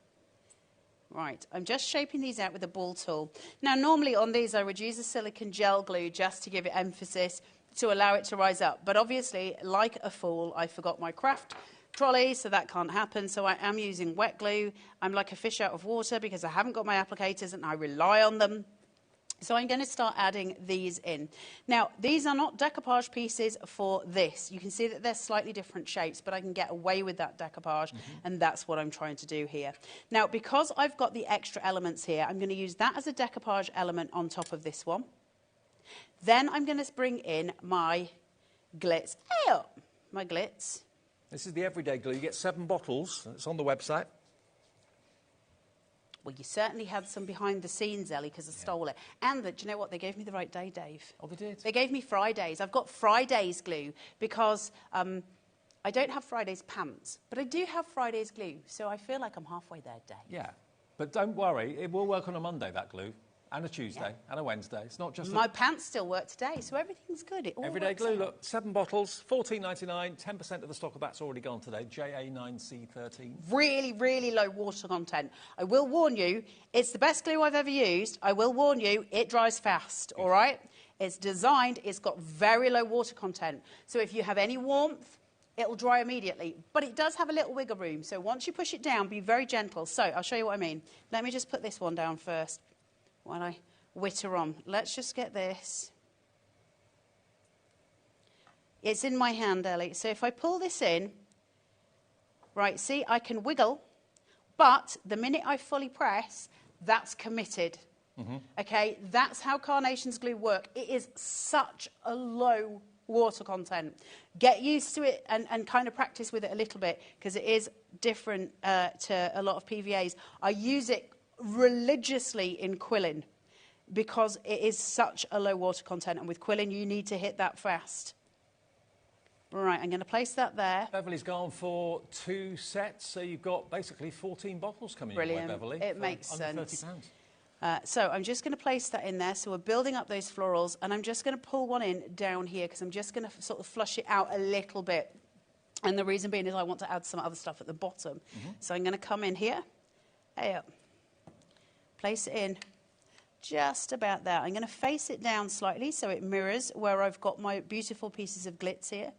J: Right, I'm just shaping these out with a ball tool. Now, normally on these, I would use a silicone gel glue just to give it emphasis, to allow it to rise up. But obviously, like a fool, I forgot my craft trolley, so that can't happen. So I am using wet glue. I'm like a fish out of water because I haven't got my applicators and I rely on them. So I'm going to start adding these in. Now, these are not decoupage pieces for this. You can see that they're slightly different shapes, but I can get away with that decoupage, and that's what I'm trying to do here. Now, because I've got the extra elements here, I'm going to use that as a decoupage element on top of this one. Then I'm going to bring in my glitz. Hey up, my glitz.
D: This is the everyday glue. You get 7 bottles. It's on the website.
J: Well, you certainly had some behind the scenes, Ellie, because I stole it. And do you know what? They gave me the right day, Dave.
D: Oh, they did?
J: They gave me Fridays. I've got Fridays glue because I don't have Fridays pants, but I do have Fridays glue. So I feel like I'm halfway there, Dave.
D: Yeah. But don't worry. It will work on a Monday, that glue. And a Tuesday and a Wednesday. It's not just...
J: My pants still work today, so everything's good. It all
D: everyday
J: works
D: glue,
J: out.
D: look, 7 bottles, $14.99, 10% of the stock of that's already gone today, JA9C13.
J: Really, really low water content. I will warn you, it's the best glue I've ever used. I will warn you, it dries fast, all right? It's designed, it's got very low water content. So if you have any warmth, it'll dry immediately. But it does have a little wiggle room, so once you push it down, be very gentle. So I'll show you what I mean. Let me just put this one down first while I witter on. Let's just get this. It's in my hand, Ellie. So if I pull this in, right, see, I can wiggle, but the minute I fully press, that's committed. Okay, that's how Carnation's glue work. It is such a low water content. Get used to it and kind of practice with it a little bit because it is different to a lot of PVAs. I use it religiously in quilling because it is such a low water content, and with quilling you need to hit that fast. Right, I'm going to place that there.
D: Beverly's gone for 2 sets, so you've got basically 14 bottles coming your way, Beverly.
J: It makes sense.
D: £30.
J: So I'm just going to place that in there. So we're building up those florals, and I'm just going to pull one in down here because I'm just going to sort of flush it out a little bit. And the reason being is I want to add some other stuff at the bottom. So I'm going to come in here, place it in just about there. I'm going to face it down slightly so it mirrors where I've got my beautiful pieces of glitz here.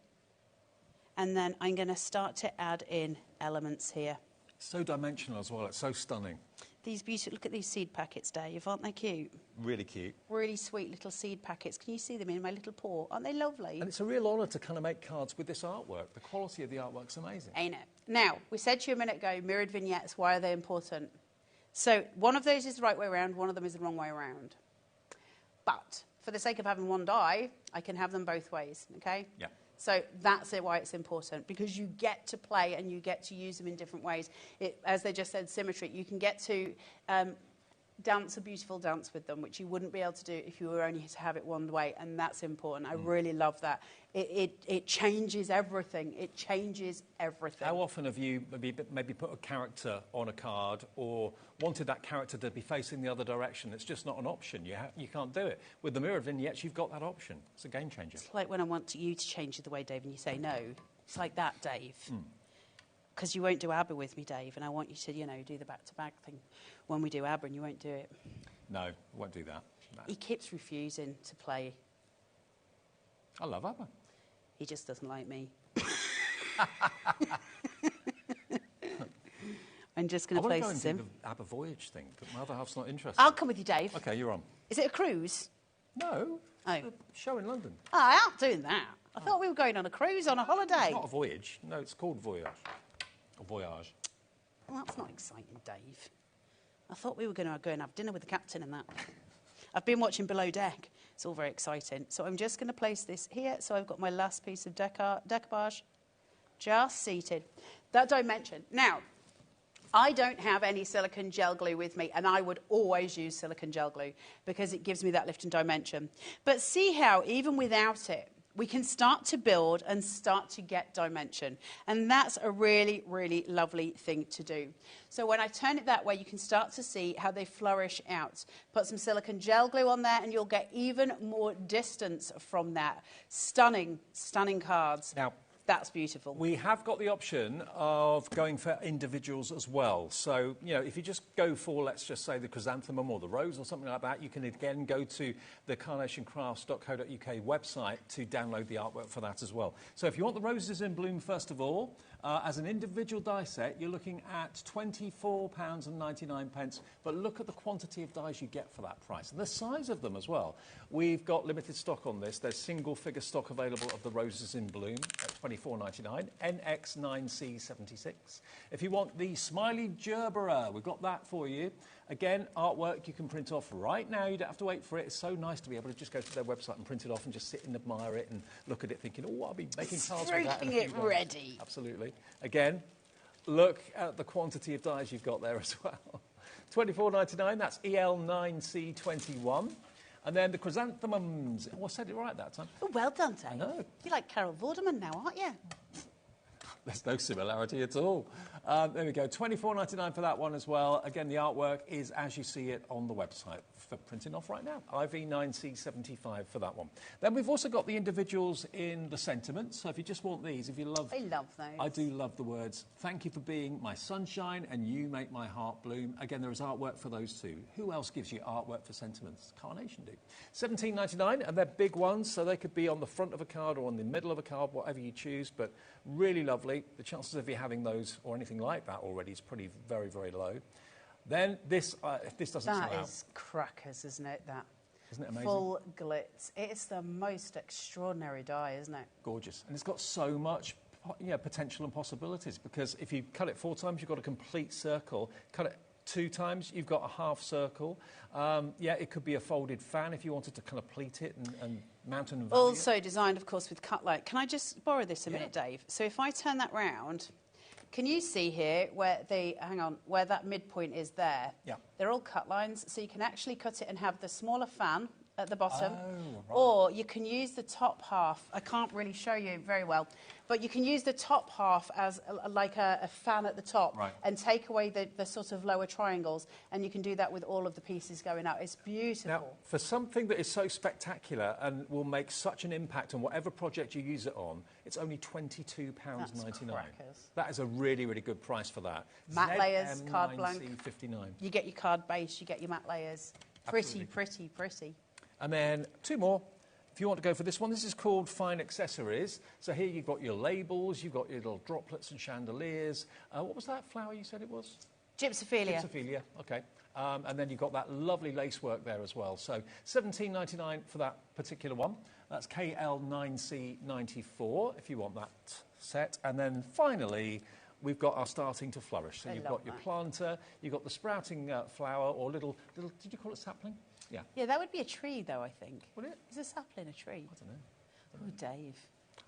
J: And then I'm going to start to add in elements here.
D: So dimensional as well. It's so stunning.
J: These beautiful, look at these seed packets, Dave. Aren't they cute?
D: Really cute.
J: Really sweet little seed packets. Can you see them in my little paw? Aren't they lovely?
D: And it's a real honour to kind of make cards with this artwork. The quality of the artwork's amazing.
J: Ain't it? Now, we said to you a minute ago, mirrored vignettes, why are they important? So one of those is the right way around, one of them is the wrong way around. But for the sake of having one die, I can have them both ways, okay?
D: Yeah.
J: So that's why it's important, because you get to play and you get to use them in different ways. As they just said, symmetry. You can get to dance a beautiful dance with them, which you wouldn't be able to do if you were only to have it one way, and that's important. I really love that. It changes everything. It changes everything.
D: How often have you maybe put a character on a card or wanted that character to be facing the other direction? It's just not an option. You can't do it. With the mirrored vignettes, you've got that option. It's a game changer.
J: It's like when I want you to change the way, Dave, and you say no. It's like that, Dave. Because you won't do ABBA with me, Dave, and I want you to, you know, do the back-to-back thing when we do ABBA, and you won't do it.
D: No, I won't do that. No.
J: He keeps refusing to play.
D: I love ABBA.
J: He just doesn't like me. I'm just going to place this in.
D: I want to go and do the ABBA Voyage thing, but my other half's not interested.
J: I'll come with you, Dave.
D: OK, you're on.
J: Is it a cruise?
D: No.
J: Oh.
D: A show in London.
J: Oh, I aren't doing that. I thought we were going on a cruise, on a holiday.
D: It's not a voyage. No, it's called Voyage. Or Voyage.
J: Well, that's not exciting, Dave. I thought we were going to go and have dinner with the captain and that. I've been watching Below Deck. It's all very exciting. So I'm just going to place this here. So I've got my last piece of decoupage just seated. That dimension. Now, I don't have any silicone gel glue with me, and I would always use silicone gel glue because it gives me that lift and dimension. But see how, even without it, we can start to build and start to get dimension. And that's a really, really lovely thing to do. So when I turn it that way, you can start to see how they flourish out. Put some silicone gel glue on there and you'll get even more distance from that. Stunning, stunning cards.
D: Now,
J: That's beautiful.
D: We have got the option of going for individuals as well. So, you know, if you just go for, let's just say, the chrysanthemum or the rose or something like that, you can again go to the carnationcrafts.co.uk website to download the artwork for that as well. So if you want the roses in bloom, first of all, as an individual die set, you're looking at £24.99, but look at the quantity of dies you get for that price and the size of them as well. We've got limited stock on this. There's single figure stock available of the roses in bloom at £24.99, NX9C76. If you want the smiley gerbera, we've got that for you. Again, artwork you can print off right now. You don't have to wait for it. It's so nice to be able to just go to their website and print it off and just sit and admire it and look at it thinking, oh, I'll be making cards with that.
J: Making it ready.
D: Absolutely. Again, look at the quantity of dies you've got there as well. £24.99, that's EL9C21. And then the chrysanthemums. Oh, I said it right that time.
J: Oh, well done, Dave.
D: I know.
J: You're like Carol Vorderman now, aren't you?
D: There's no similarity at all. There we go, £24.99 for that one as well. Again, the artwork is as you see it on the website for printing off right now. IV9C75 for that one. Then we've also got the individuals in the sentiments. So if you just want these, if you love...
J: I love those.
D: I do love the words, thank you for being my sunshine and you make my heart bloom. Again, there is artwork for those too. Who else gives you artwork for sentiments? Carnation do. £17.99, and they're big ones, so they could be on the front of a card or on the middle of a card, whatever you choose, but really lovely. The chances of you having those or anything like that already is pretty very, very low. Then this, if this doesn't sell out...
J: That is crackers, isn't it, that?
D: Isn't it amazing?
J: Full glitz. It's the most extraordinary die, isn't it?
D: Gorgeous. And it's got so much potential and possibilities, because if you cut it 4 times, you've got a complete circle. Cut it 2 times, you've got a half circle. It could be a folded fan if you wanted to kind of pleat it and mount and value.
J: Also designed, of course, with cut light. Can I just borrow this a minute, Dave? So if I turn that round, can you see here where where that midpoint is there?
D: Yeah.
J: They're all cut lines, so you can actually cut it and have the smaller fan at the bottom,
D: right.
J: or you can use the top half. I can't really show you very well, but you can use the top half as like a fan at the top,
D: right,
J: and take away the sort of lower triangles, and you can do that with all of the pieces going out. It's beautiful.
D: Now, for something that is so spectacular and will make such an impact on whatever project you use it on, it's only £22.99. That is a really, really good price for that.
J: Matte layers, card blank.
D: 59.
J: You get your card base, you get your matte layers. Pretty, pretty, pretty.
D: And then 2 more. If you want to go for this one, this is called Fine Accessories. So here you've got your labels, you've got your little droplets and chandeliers. What was that flower you said it was?
J: Gypsophilia.
D: Gypsophilia, OK. And then you've got that lovely lace work there as well. So £17.99 for that particular one. That's KL9C94 if you want that set. And then finally, we've got our starting to flourish. So you've got your planter, you've got the sprouting flower or little, did you call it sapling? Yeah.
J: Yeah, that would be a tree, though, I think.
D: Would it?
J: Is a sapling a tree?
D: I don't know.
J: Oh, Dave.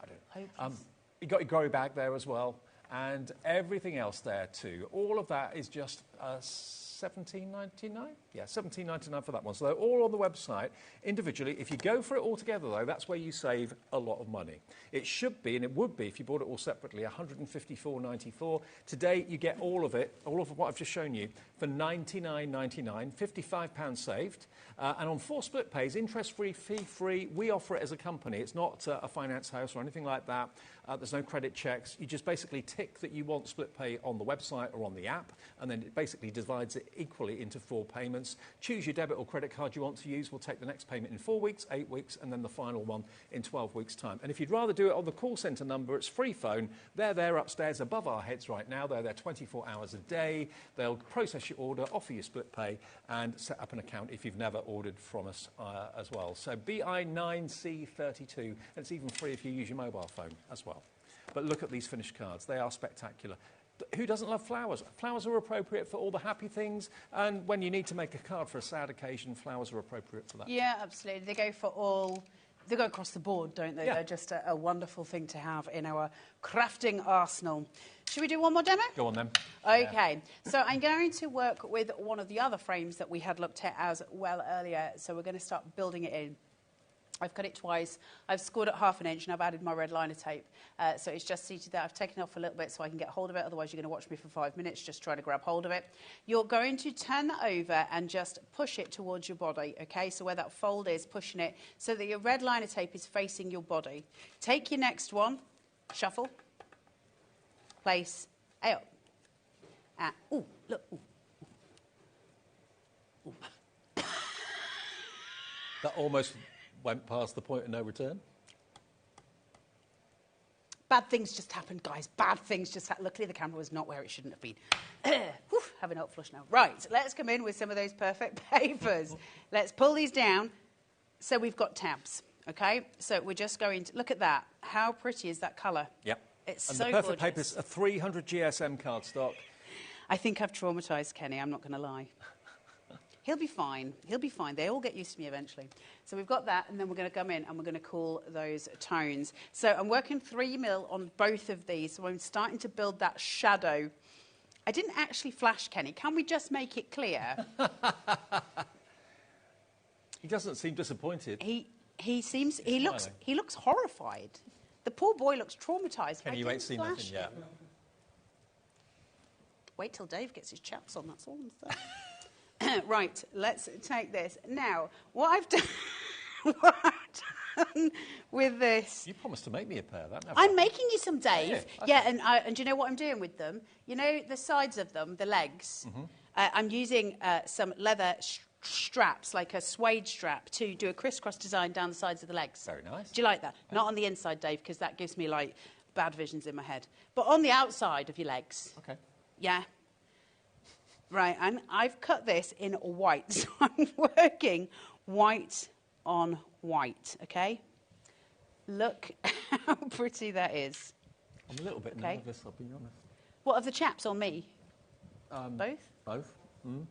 D: I don't know. You've got your grow bag there as well, and everything else there too. All of that is just £17.99? Yeah, £17.99 for that one. So they're all on the website individually. If you go for it all together, though, that's where you save a lot of money. It should be, and it would be, if you bought it all separately, £154.94. Today, you get all of it, all of what I've just shown you, for £99.99, £55 saved. And on 4 split pays, interest-free, fee-free, we offer it as a company. It's not a finance house or anything like that. There's no credit checks. You just basically tick that you want split pay on the website or on the app, and then it basically divides it equally into 4 payments. Choose your debit or credit card you want to use. We'll take the next payment in 4 weeks, 8 weeks, and then the final one in 12 weeks' time. And if you'd rather do it on the call centre number, it's free phone. They're there upstairs above our heads right now. They're there 24 hours a day. They'll process your order, offer you split pay, and set up an account if you've never ordered from us as well. So BI9C32, and it's even free if you use your mobile phone as well. But look at these finished cards. They are spectacular. Who doesn't love flowers? Flowers are appropriate for all the happy things, and when you need to make a card for a sad occasion, flowers are appropriate for that.
J: Yeah, absolutely. They go for all... They go across the board, don't they? Yeah. They're just a wonderful thing to have in our crafting arsenal. Should we do one more demo?
D: Go on, then.
J: OK. Yeah. So I'm going to work with one of the other frames that we had looked at as well earlier. So we're going to start building it in. I've cut it twice. I've scored it 1/2 inch and I've added my red liner tape. So it's just seated there. I've taken it off a little bit so I can get hold of it. Otherwise, you're going to watch me for 5 minutes just trying to grab hold of it. You're going to turn that over and just push it towards your body, OK? So where that fold is, pushing it so that your red liner tape is facing your body. Take your next one, Shuffle. Place. Out. Ooh, look. Ooh. Ooh.
D: That almost went past the point of no return.
J: Bad things just happened, guys. Bad things just happened. Luckily, the camera was not where it shouldn't have been. Whew, having a hot flush now. Right, let's come in with some of those perfect papers. Let's pull these down. So we've got tabs, okay? So we're just going to... Look at that. How pretty is that colour?
D: Yep.
J: It's
D: and
J: so
D: the perfect
J: gorgeous.
D: papers, a 300 GSM cardstock.
J: I think I've traumatised Kenny, I'm not going to lie. He'll be fine. He'll be fine. They all get used to me eventually. So we've got that, and then we're going to come in and we're going to cool those tones. So I'm working 3mm on both of these, so I'm starting to build that shadow. I didn't actually flash Kenny. Can we just make it clear?
D: He doesn't seem disappointed.
J: He looks horrified. The poor boy looks traumatised.
D: Kenny, you ain't seen nothing yet.
J: Wait till Dave gets his chaps on, that's all I'm saying. Right, let's take this. Now, what I've done with this...
D: You promised to make me a pair, that never
J: I'm
D: happened.
J: making you some, Dave.
D: Oh, yeah. Okay.
J: Yeah, and do you know what I'm doing with them? You know the sides of them, the legs?
D: Mm-hmm.
J: I'm using some leather straps, like a suede strap, to do a crisscross design down the sides of the legs.
D: Very nice.
J: Do you like that? Not on the inside, Dave, because that gives me, like, bad visions in my head. But on the outside of your legs.
D: Okay.
J: Yeah. Right, and I've cut this in white, so I'm working white on white, okay? Look how pretty that is.
D: I'm a little bit nervous, I'll be honest.
J: What, of the chaps on me? Both?
D: Both. Mm.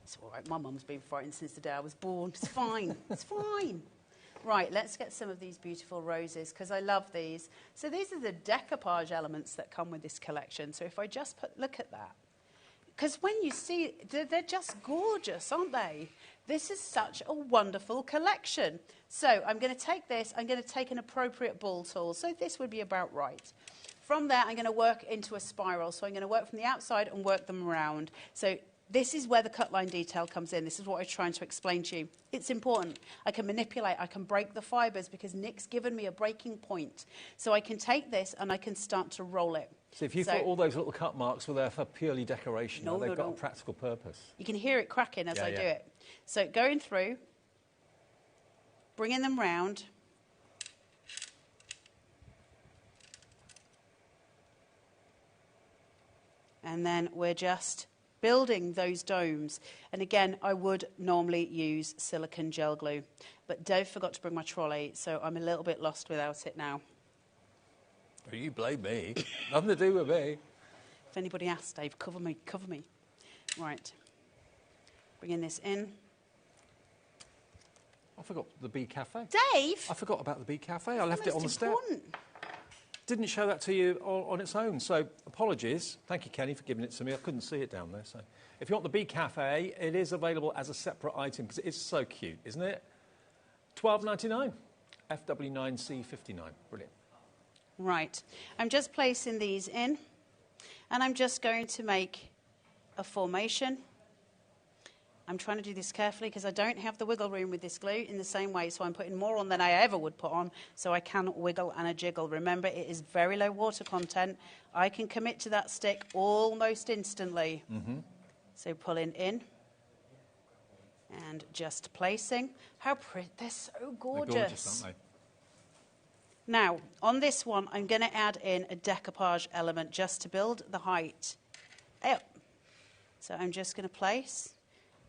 J: It's all right, my mum's been frightened since the day I was born. It's fine, it's fine. Right, let's get some of these beautiful roses, because I love these. So these are the decoupage elements that come with this collection. So if I just look at that. Because when you see, they're just gorgeous, aren't they? This is such a wonderful collection. So I'm going to take this, I'm going to take an appropriate ball tool. So this would be about right. From there, I'm going to work into a spiral. So I'm going to work from the outside and work them around. So this is where the cut line detail comes in. This is what I was trying to explain to you. It's important. I can manipulate, I can break the fibres because Nick's given me a breaking point. So I can take this and I can start to roll it.
D: So if you thought all those little cut marks were there for purely decoration, they've got a practical purpose.
J: You can hear it cracking as I do it. So going through, bringing them round. And then we're just building those domes. And again, I would normally use silicone gel glue, but Dave forgot to bring my trolley, so I'm a little bit lost without it now.
D: Well, you blame me. Nothing to do with me.
J: If anybody asks, Dave, cover me, cover me. Right. Bringing this in.
D: I forgot the Bee Cafe.
J: Dave!
D: I forgot about the Bee Cafe. I left it on the step.
J: Important.
D: Didn't show that to you on its own, so apologies. Thank you, Kenny, for giving it to me. I couldn't see it down there. So, if you want the Bee Cafe, it is available as a separate item because it is so cute, isn't it? $12.99. FW9C59. Brilliant.
J: Right. I'm just placing these in, and I'm just going to make a formation. I'm trying to do this carefully because I don't have the wiggle room with this glue in the same way, so I'm putting more on than I ever would put on, so I can wiggle and a jiggle. Remember, it is very low water content. I can commit to that stick almost instantly. Mm-hmm. So pulling in and just placing. How pretty. They're so gorgeous.
D: They're gorgeous, aren't they?
J: Now, on this one, I'm going to add in a decoupage element just to build the height. Yep. So I'm just going to place.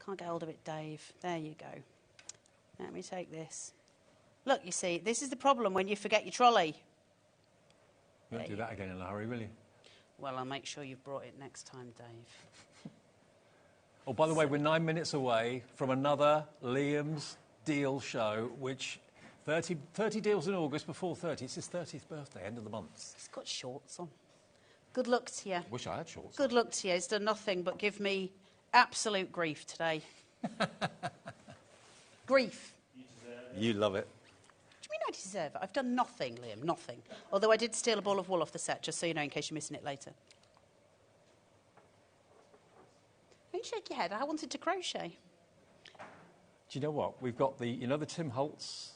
J: Can't get hold of it, Dave. There you go. Let me take this. Look, you see, this is the problem when you forget your trolley.
D: You won't do that again in a hurry, will you?
J: Well, I'll make sure you've brought it next time, Dave.
D: Oh, by the way, we're 9 minutes away from another Liam's Deal show, which 30 deals in August before 30. It's his 30th birthday, end of the month.
J: He's got shorts on. Good luck to you.
D: Wish I had shorts.
J: Good luck to you. He's done nothing but give me absolute grief today. Grief.
D: You love it.
J: What do you mean I deserve it? I've done nothing, Liam, nothing. Although I did steal a ball of wool off the set, just so you know, in case you're missing it later. Don't shake your head. I wanted to crochet.
D: Do you know what? We've got the, you know, the Tim Holtz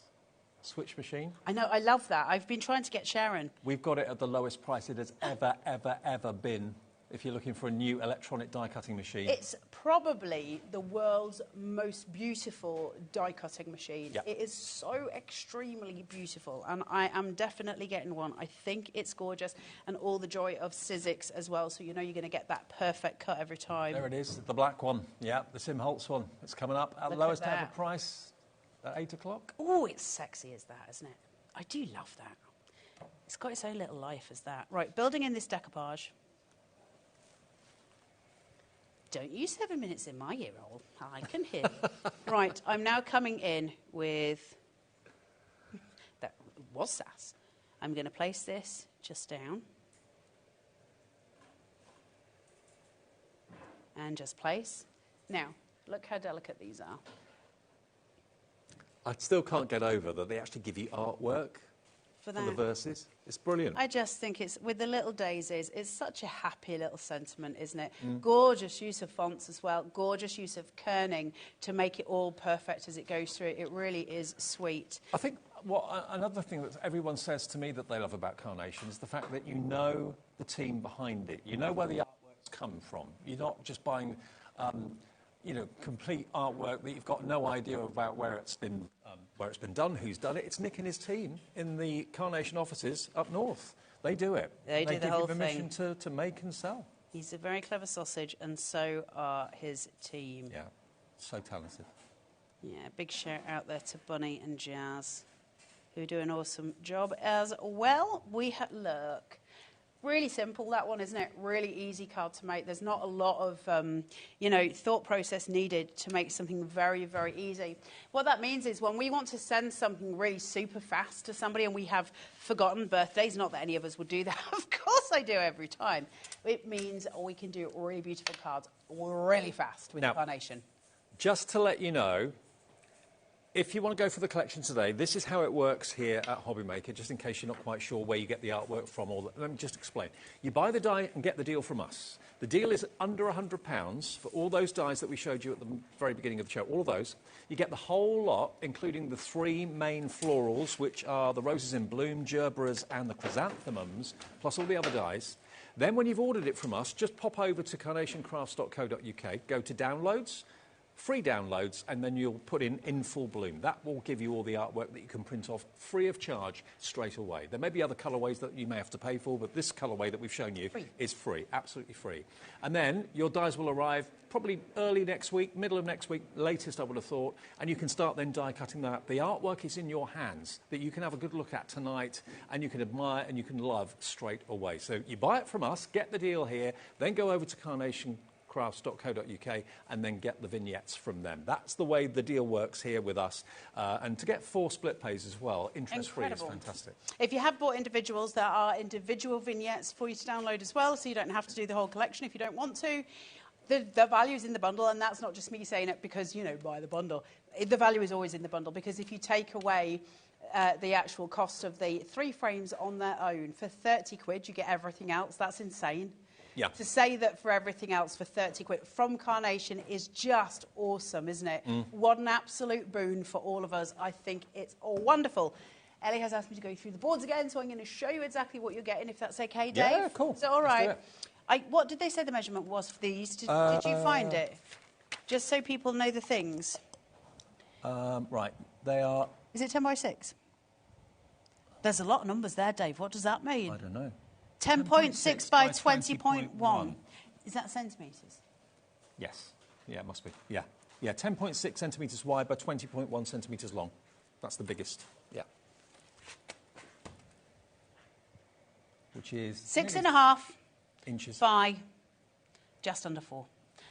D: switch machine.
J: I know, I love that. I've been trying to get Sharon.
D: We've got it at the lowest price it has ever been. If you're looking for a new electronic die cutting machine.
J: It's probably the world's most beautiful die cutting machine.
D: Yep.
J: It is so extremely beautiful, and I am definitely getting one. I think it's gorgeous, and all the joy of Sizzix as well, so you know you're going to get that perfect cut every time.
D: There it is, the black one. Yeah, the Simholtz one. It's coming up at the lowest ever price at 8 o'clock.
J: Oh, it's sexy as that, isn't it? I do love that. It's got its own little life as that. Right, building in this decoupage. Don't use 7 minutes in my ear hole. I can hear. Right, I'm now coming in with... That was sass. I'm going to place this just down. And just place. Now, look how delicate these are.
D: I still can't get over that they actually give you artwork for the verses. It's brilliant.
J: I just think it's, with the little daisies, it's such a happy little sentiment, isn't it? Gorgeous use of fonts as well, gorgeous use of kerning to make it all perfect as it goes through. It really is sweet.
D: I think another thing that everyone says to me that they love about Carnation is the fact that you know the team behind it. You know where the artwork's come from. You're not just buying, complete artwork that you've got no idea about where it's been done, who's done it. It's Nick and his team in the Carnation offices up north. They do it.
J: They do the whole thing.
D: They give you permission to make and sell.
J: He's a very clever sausage, and so are his team.
D: Yeah, so talented.
J: Yeah, big shout out there to Bunny and Jazz, who do an awesome job as well. Look. Really simple, that one, isn't it? Really easy card to make. There's not a lot of, thought process needed to make something very, very easy. What that means is when we want to send something really super fast to somebody and we have forgotten birthdays, not that any of us would do that, of course I do every time. It means we can do really beautiful cards really fast with Carnation.
D: Just to let you know, if you want to go for the collection today, this is how it works here at HobbyMaker, just in case you're not quite sure where you get the artwork from. Let me just explain. You buy the die and get the deal from us. The deal is under £100 for all those dies that we showed you at the very beginning of the show, all of those. You get the whole lot, including the 3 main florals, which are the roses in bloom, gerberas and the chrysanthemums, plus all the other dies. Then when you've ordered it from us, just pop over to carnationcrafts.co.uk, go to downloads, free downloads, and then you'll put in full bloom. That will give you all the artwork that you can print off free of charge straight away. There may be other colourways that you may have to pay for, but this colourway that we've shown you is free, absolutely free. And then your dies will arrive probably early next week, middle of next week, latest I would have thought, and you can start then die cutting that. The artwork is in your hands that you can have a good look at tonight, and you can admire and you can love straight away. So you buy it from us, get the deal here, then go over to carnationcrafts.co.uk and then get the vignettes from them. That's the way the deal works here with us. And to get 4 split pays as well, interest-free, is fantastic.
J: If you have bought individuals, there are individual vignettes for you to download as well, so you don't have to do the whole collection if you don't want to. The value is in the bundle, and that's not just me saying it because, buy the bundle. The value is always in the bundle, because if you take away the actual cost of the 3 frames on their own, for 30 quid you get everything else. That's insane.
D: Yeah.
J: To say that for everything else for 30 quid from Carnation is just awesome, isn't it? What an absolute boon for all of us. I think it's wonderful. Ellie has asked me to go through the boards again, so I'm going to show you exactly what you're getting, if that's okay, Dave.
D: Yeah, cool.
J: Is that all right? What did they say the measurement was for these? Did you find it? Just so people know the things.
D: Right, they are...
J: Is it 10 by 6? There's a lot of numbers there, Dave. What does that mean?
D: I don't know.
J: 10.6 by 20.1. Is that centimetres?
D: Yes. Yeah, it must be. Yeah. Yeah, 10.6 centimetres wide by 20.1 centimetres long. That's the biggest. Yeah. Which is...
J: 6.5
D: inches
J: by just under 4.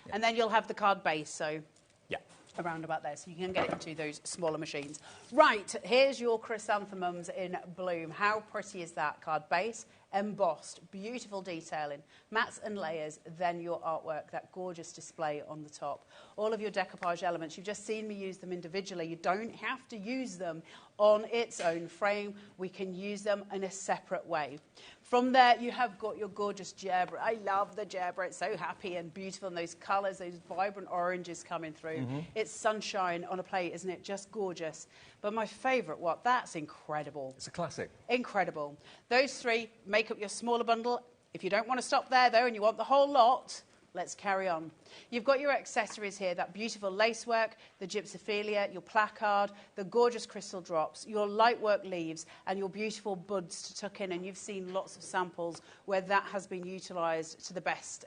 J: Yeah. And then you'll have the card base, so...
D: Yeah.
J: Around about there, so you can get it into those smaller machines. Right, here's your chrysanthemums in bloom. How pretty is that card base? Embossed, beautiful detailing, mats and layers, then your artwork, that gorgeous display on the top. All of your decoupage elements, you've just seen me use them individually. You don't have to use them on its own frame. We can use them in a separate way. From there, you have got your gorgeous gerbera. I love the gerbera. It's so happy and beautiful, and those colours, those vibrant oranges coming through. It's sunshine on a plate, isn't it? Just gorgeous. But my favourite, that's incredible.
D: It's a classic.
J: Incredible. Those three make up your smaller bundle. If you don't want to stop there, though, and you want the whole lot, let's carry on. You've got your accessories here, that beautiful lacework, the gypsophilia, your placard, the gorgeous crystal drops, your lightwork leaves, and your beautiful buds to tuck in. And you've seen lots of samples where that has been utilised to the best,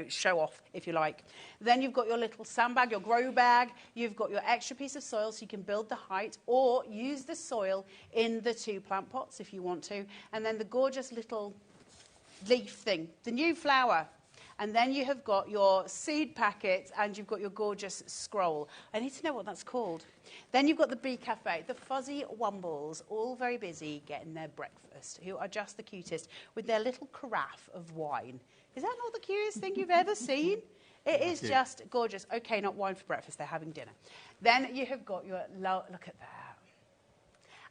J: show off, if you like. Then you've got your little sandbag, your grow bag. You've got your extra piece of soil so you can build the height or use the soil in the 2 plant pots if you want to. And then the gorgeous little leaf thing, the new flower. And then you have got your seed packet and you've got your gorgeous scroll. I need to know what that's called. Then you've got the bee cafe, the fuzzy wombles, all very busy getting their breakfast, who are just the cutest, with their little carafe of wine. Is that not the cutest thing you've ever seen? It is just gorgeous. OK, not wine for breakfast, they're having dinner. Then you have got your, look at that.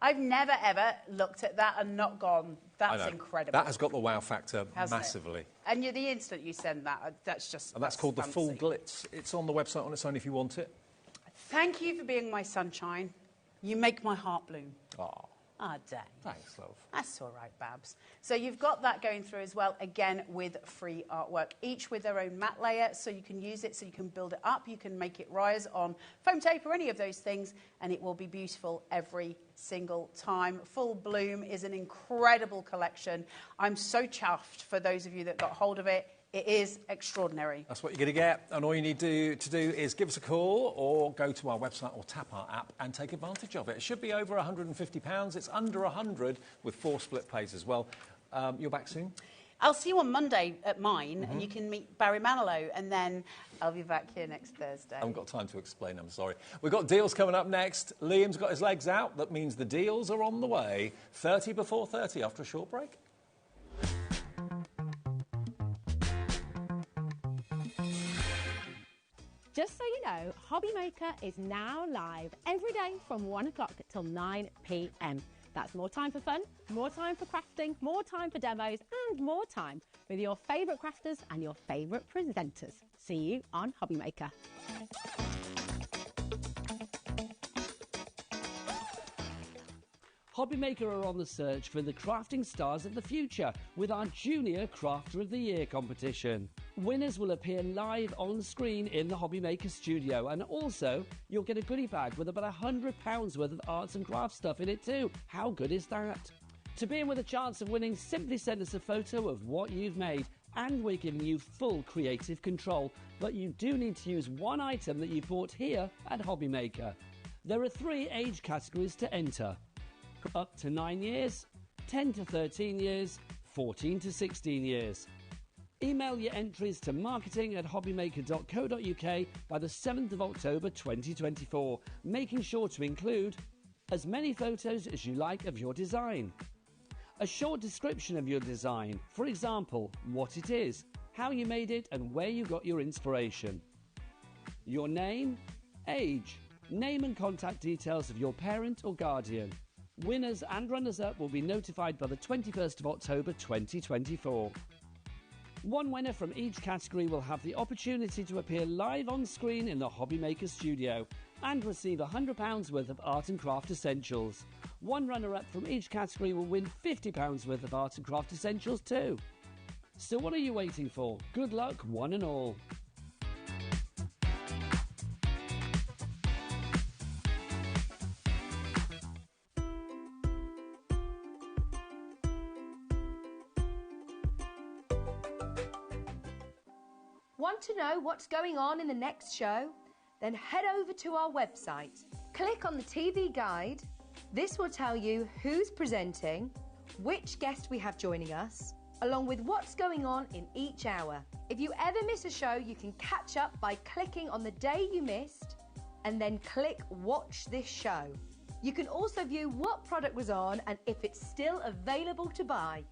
J: I've never, ever looked at that and not gone, that's incredible.
D: That has got the wow factor massively.
J: And the instant you send that, that's just
D: And that's called the full glitz. It's on the website on its own if you want it.
J: Thank you for being my sunshine. You make my heart bloom.
D: Oh.
J: Ah, dang.
D: Thanks, love.
J: That's all right, Babs. So you've got that going through as well, again, with free artwork, each with their own matte layer, so you can use it, so you can build it up, you can make it rise on foam tape or any of those things, and it will be beautiful every single time. Full Bloom is an incredible collection. I'm so chuffed for those of you that got hold of it. It is extraordinary.
D: That's what you're going to get, and all you need to do is give us a call or go to our website or tap our app and take advantage of it. It should be over £150. It's under 100 with 4 split pays as well. You're back soon?
J: I'll see you on Monday at mine, and you can meet Barry Manilow, and then I'll be back here next Thursday.
D: I haven't got time to explain, I'm sorry. We've got deals coming up next. Liam's got his legs out. That means the deals are on the way. 30 before 30 after a short break.
L: Just so you know, HobbyMaker is now live every day from 1 o'clock till 9 p.m. That's more time for fun, more time for crafting, more time for demos, and more time with your favourite crafters and your favourite presenters. See you on HobbyMaker.
B: HobbyMaker are on the search for the crafting stars of the future with our Junior Crafter of the Year competition. Winners will appear live on screen in the HobbyMaker studio, and also you'll get a goodie bag with about £100 worth of arts and crafts stuff in it too. How good is that? To be in with a chance of winning, simply send us a photo of what you've made, and we're giving you full creative control. But you do need to use one item that you bought here at HobbyMaker. There are 3 age categories to enter: up to 9 years, 10 to 13 years, 14 to 16 years. Email your entries to marketing@hobbymaker.co.uk by the 7th of October 2024, making sure to include as many photos as you like of your design, a short description of your design, for example, what it is, how you made it and where you got your inspiration, your name, age, name and contact details of your parent or guardian. Winners and runners-up will be notified by the 21st of October 2024. One winner from each category will have the opportunity to appear live on screen in the HobbyMaker studio and receive £100 worth of art and craft essentials. One runner-up from each category will win £50 worth of art and craft essentials too. So what are you waiting for? Good luck, one and all.
C: Want to know what's going on in the next show? Then head over to our website. Click on the TV guide. This will tell you who's presenting, which guest we have joining us, along with what's going on in each hour. If you ever miss a show, you can catch up by clicking on the day you missed and then click Watch This Show. You can also view what product was on and if it's still available to buy.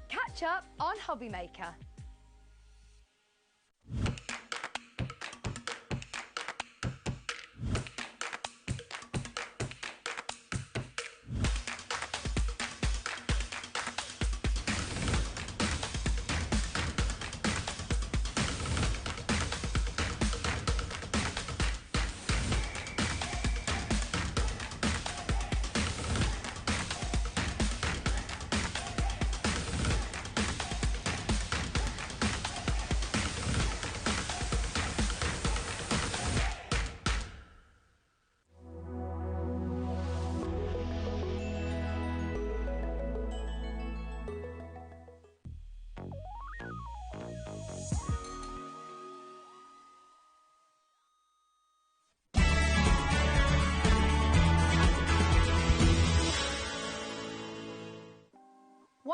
C: Catch up on HobbyMaker.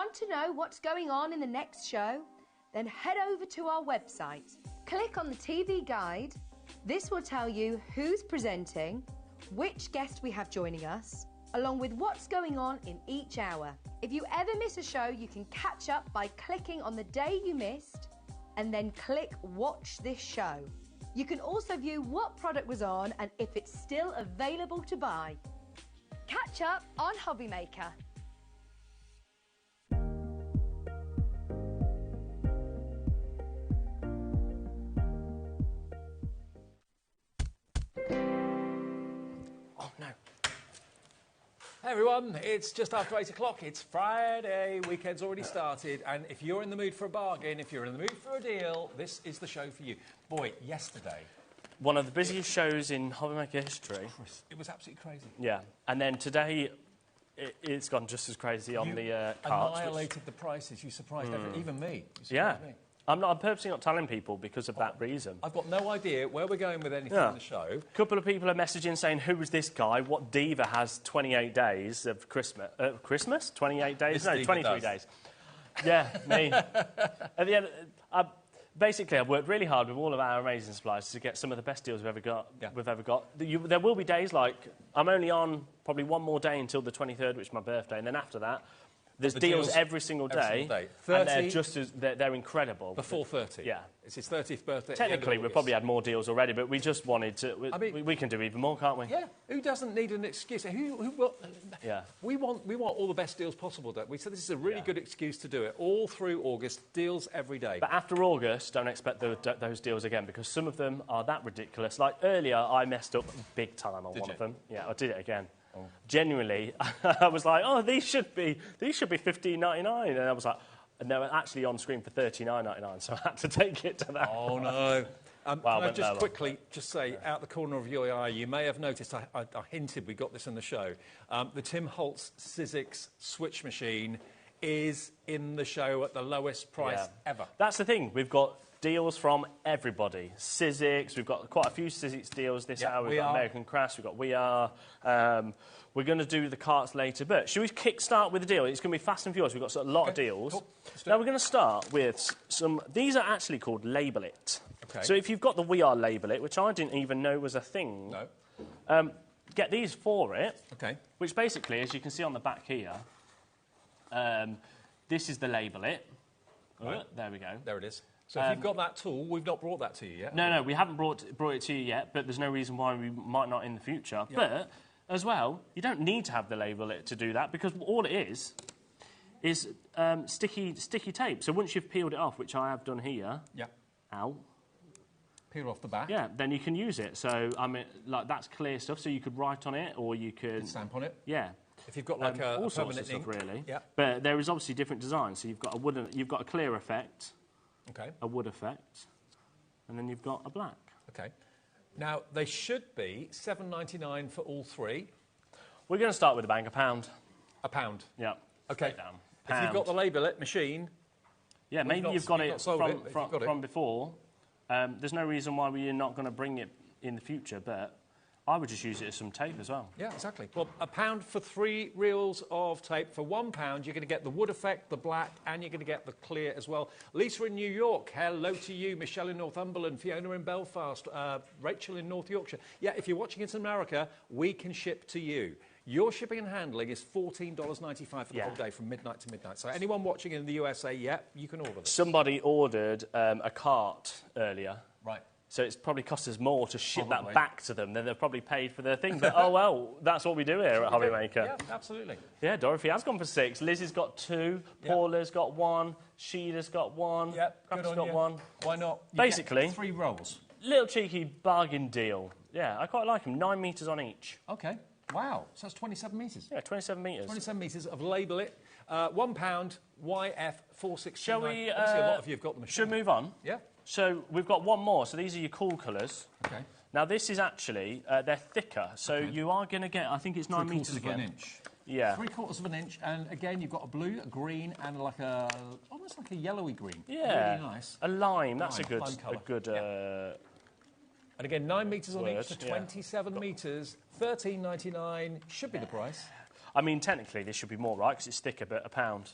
C: want to know what's going on in the next show? Then head over to our website. Click on the TV guide. This will tell you who's presenting, which guest we have joining us, along with what's going on in each hour. If you ever miss a show, you can catch up by clicking on the day you missed and then click Watch This Show. You can also view what product was on and if it's still available to buy. Catch up on HobbyMaker.
D: Oh, no. Hey everyone, it's just after 8 o'clock. It's Friday, weekend's already started, and if you're in the mood for a bargain, if you're in the mood for a deal, this is the show for you. Boy, yesterday...
K: One of the busiest shows in HobbyMaker history.
D: It was absolutely crazy.
K: Yeah, and then today it's gone just as crazy on the carts.
D: You annihilated the prices, you surprised even me.
K: Yeah. Me. I'm purposely not telling people because of that reason.
D: I've got no idea where we're going with anything in the show.
K: A couple of people are messaging saying, who is this guy? What diva has 28 days of Christmas? Christmas? 28 days? No, 23 days. Yeah, me. At the end, basically, I've worked really hard with all of our amazing suppliers to get some of the best deals we've ever got. There will be days like, I'm only on probably one more day until the 23rd, which is my birthday, and then after that, there's deals every single day,
D: 30,
K: and they're just as they're incredible.
D: Before 30?
K: Yeah.
D: It's his 30th birthday.
K: Technically, we've probably had more deals already, but we just wanted to... we can do even more, can't we?
D: Yeah. Who doesn't need an excuse? Yeah. We want all the best deals possible, don't we? So this is a really good excuse to do it. All through August, deals every day.
K: But after August, don't expect those deals again, because some of them are that ridiculous. Like earlier, I messed up big time on one of them. Yeah, I did it again. Oh. Genuinely, I was like, oh, these should be $15.99, and I was like, and they were actually on screen for $39.99, so I had to take it to that.
D: Oh no! Can I just quickly say, out the corner of your eye, you may have noticed I hinted we got this in the show. The Tim Holtz Sizzix switch machine is in the show at the lowest price ever.
K: That's the thing. We've got deals from everybody. Sizzix, we've got quite a few Sizzix deals this hour. We've got American Crafts, we've got We Are. We're going to do the carts later, but should we kick-start with the deal? It's going to be fast and furious. We've got a lot of deals. Cool. Now, we're going to start with some... These are actually called Label It. Okay. So if you've got the We Are Label It, which I didn't even know was a thing... No. Get these for it. Okay. Which basically, as you can see on the back here, this is the Label It. Right. There we go.
D: There it is. So if you've got that tool, we've not brought that to you yet.
K: No, we haven't brought it to you yet, but there's no reason why we might not in the future. Yep. But, as well, you don't need to have the Label It to do that, because all it is sticky tape. So once you've peeled it off, which I have done here... Yeah. Ow.
D: Peel off the back.
K: Yeah, then you can use it. So, I mean, like, that's clear stuff, so you could write on it, or you could...
D: stamp on it.
K: Yeah.
D: If you've got, like,
K: all sorts of stuff, really. Yeah. But there is obviously different designs. So you've got you've got a clear effect... Okay. A wood effect, and then you've got a black.
D: Okay. Now, they should be $7.99 for all three.
K: We're going to start with a bang, £1.
D: A pound?
K: Yeah.
D: Okay. If you've got the Label It machine...
K: Yeah, maybe you've got it from before. There's no reason why we're not going to bring it in the future, but I would just use it as some tape as well.
D: Yeah, exactly. Well, £1 for 3 reels of tape. For £1, you're going to get the wood effect, the black, and you're going to get the clear as well. Lisa in New York, hello to you. Michelle in Northumberland, Fiona in Belfast, Rachel in North Yorkshire. Yeah, if you're watching it in America, we can ship to you. Your shipping and handling is $14.95 for the whole day, from midnight to midnight. So anyone watching in the USA, you can order this.
K: Somebody ordered a cart earlier.
D: Right.
K: So it's probably cost us more to ship that back to them than they've probably paid for their thing. But, oh, well, that's what we do here at HobbyMaker.
D: Yeah, absolutely.
K: Yeah, Dorothy has gone for 6. Liz has got 2. Paula's got 1. Sheila's got 1.
D: Yep,
K: Craft's got 1.
D: Why not?
K: Basically,
D: 3 rolls.
K: Little cheeky bargain deal. Yeah, I quite like them. 9 metres on each.
D: OK. Wow. So that's 27 metres.
K: Yeah, 27 metres.
D: 27 metres of Label It. £1, YF469.
K: Shall we...
D: Obviously, a lot of you have got the machine.
K: Should we move on?
D: Yeah.
K: So we've got one more. So these are your cool colours.
D: OK.
K: Now, this is actually... they're thicker. So you are going to get... I think it's 9 metres again.
D: 3/4 of an inch.
K: Yeah.
D: 3/4 of an inch. And, again, you've got a blue, a green, and like a... almost like a yellowy green.
K: Yeah.
D: Really nice.
K: A lime. That's a good...
D: And again, 9 metres on each to 27 metres, $13.99 should be the price.
K: I mean, technically, this should be more, right? Because it's thicker, but £1.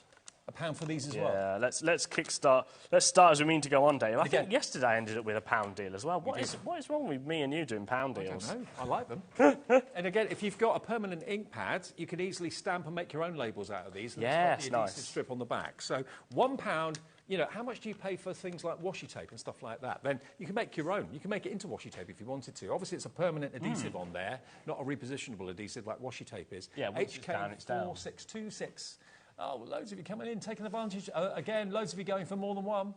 D: £1 for these as well.
K: Yeah, let's kickstart. Let's start as we mean to go on, Dave. I think yesterday I ended up with a £1 deal as well. What is wrong with me and you doing £1 deals?
D: I don't know. I like them. And again, if you've got a permanent ink pad, you can easily stamp and make your own labels out of these. And
K: yes,
D: it's got the adhesive strip on the back. So £1. You know, how much do you pay for things like washi tape and stuff like that? Then you can make your own. You can make it into washi tape if you wanted to. Obviously, it's a permanent adhesive on there, not a repositionable adhesive like washi tape is.
K: Yeah, once it's down, it's down.
D: HK4626. Oh, loads of you coming in, taking advantage. Again, loads of you going for more than one.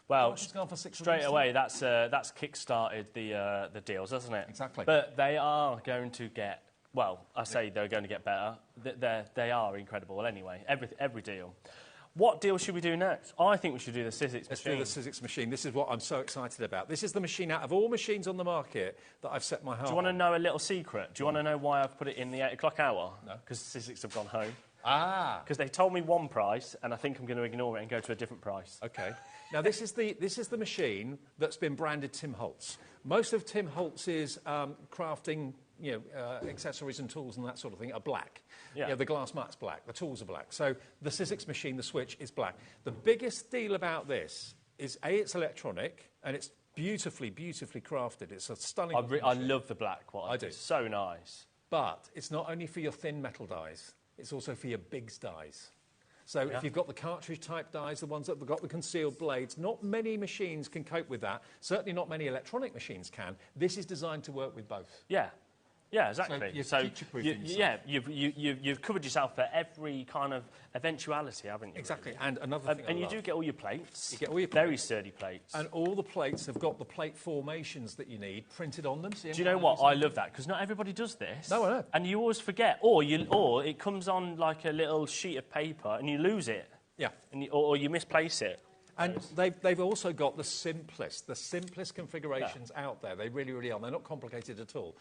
K: Well,
D: it's gone for 6
K: straight away, that's kick-started the deals, hasn't it?
D: Exactly.
K: But they are going to get, well, I say they're going to get better. They are incredible anyway, every deal. What deal should we do next? I think we should do the Sizzix machine.
D: Let's do the Sizzix machine. This is what I'm so excited about. This is the machine out of all machines on the market that I've set my heart on.
K: Do you want to know a little secret? Do you want to know why I've put it in the 8 o'clock hour?
D: No.
K: Because Sizzix have gone home.
D: Ah.
K: Because they told me one price, and I think I'm going to ignore it and go to a different price.
D: OK. Now, this is the machine that's been branded Tim Holtz. Most of Tim Holtz's crafting accessories and tools and that sort of thing are black.
K: Yeah.
D: You know, the glass mat's black, the tools are black. So the Sizzix machine, the switch, is black. The biggest deal about this is, A, it's electronic, and it's beautifully, beautifully crafted. It's a stunning
K: I love the black one.
D: I do.
K: It's so nice.
D: But it's not only for your thin metal dies, it's also for your bigs dies. So if you've got the cartridge-type dies, the ones that have got the concealed blades, not many machines can cope with that. Certainly not many electronic machines can. This is designed to work with both.
K: Yeah. Yeah, exactly.
D: So
K: you've covered yourself for every kind of eventuality, haven't you?
D: Exactly. And another thing,
K: and you do get all your plates.
D: You get all your
K: very sturdy plates.
D: And all the plates have got the plate formations that you need printed on them.
K: Do you know what? I love that because not everybody does this.
D: No, I know.
K: And you always forget, or it comes on like a little sheet of paper and you lose it.
D: Yeah.
K: And or you misplace it.
D: And they've also got the simplest configurations out there. They really, really are. They're not complicated at all.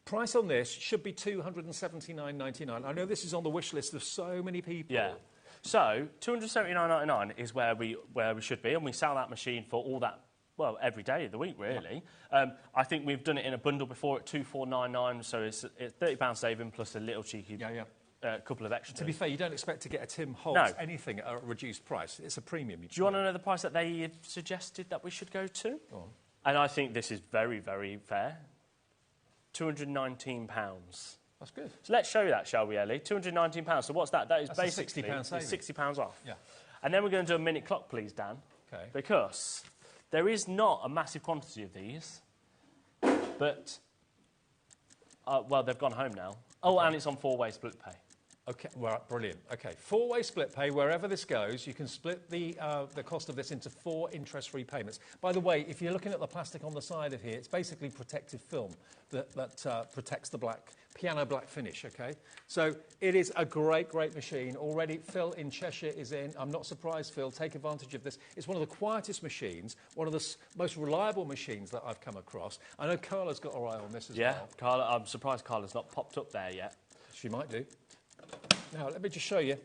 D: Price on this should be $279.99. I know this is on the wish list of so many people.
K: Yeah. So $279.99 is where we should be, and we sell that machine for all that. Well, every day of the week, really.
D: Yeah.
K: I think we've done it in a bundle before at $249.99, so it's £30 saving plus a little cheeky couple of extras.
D: To be fair, you don't expect to get a Tim Holtz anything at a reduced price. It's a premium.
K: Do you want to know the price that they have suggested that we should go to?
D: Go on.
K: And I think this is very, very fair. £219.
D: That's good.
K: So let's show you that, shall we, Ellie? £219. So what's that? That is basically
D: £60
K: off.
D: Yeah.
K: And then we're going to do a minute clock, please, Dan.
D: Okay.
K: Because there is not a massive quantity of these, but well, they've gone home now. Oh, and it's on 4-way split pay.
D: Okay, well, brilliant. Okay, 4-way split pay. Wherever this goes, you can split the cost of this into 4 interest-free payments. By the way, if you're looking at the plastic on the side of here, it's basically protective film that protects the piano black finish, okay? So it is a great, great machine. Already, Phil in Cheshire is in. I'm not surprised, Phil. Take advantage of this. It's one of the quietest machines, one of the most reliable machines that I've come across. I know Carla's got her eye on this as well.
K: Yeah, Carla, I'm surprised Carla's not popped up there yet.
D: She might do. Now, let me just show you.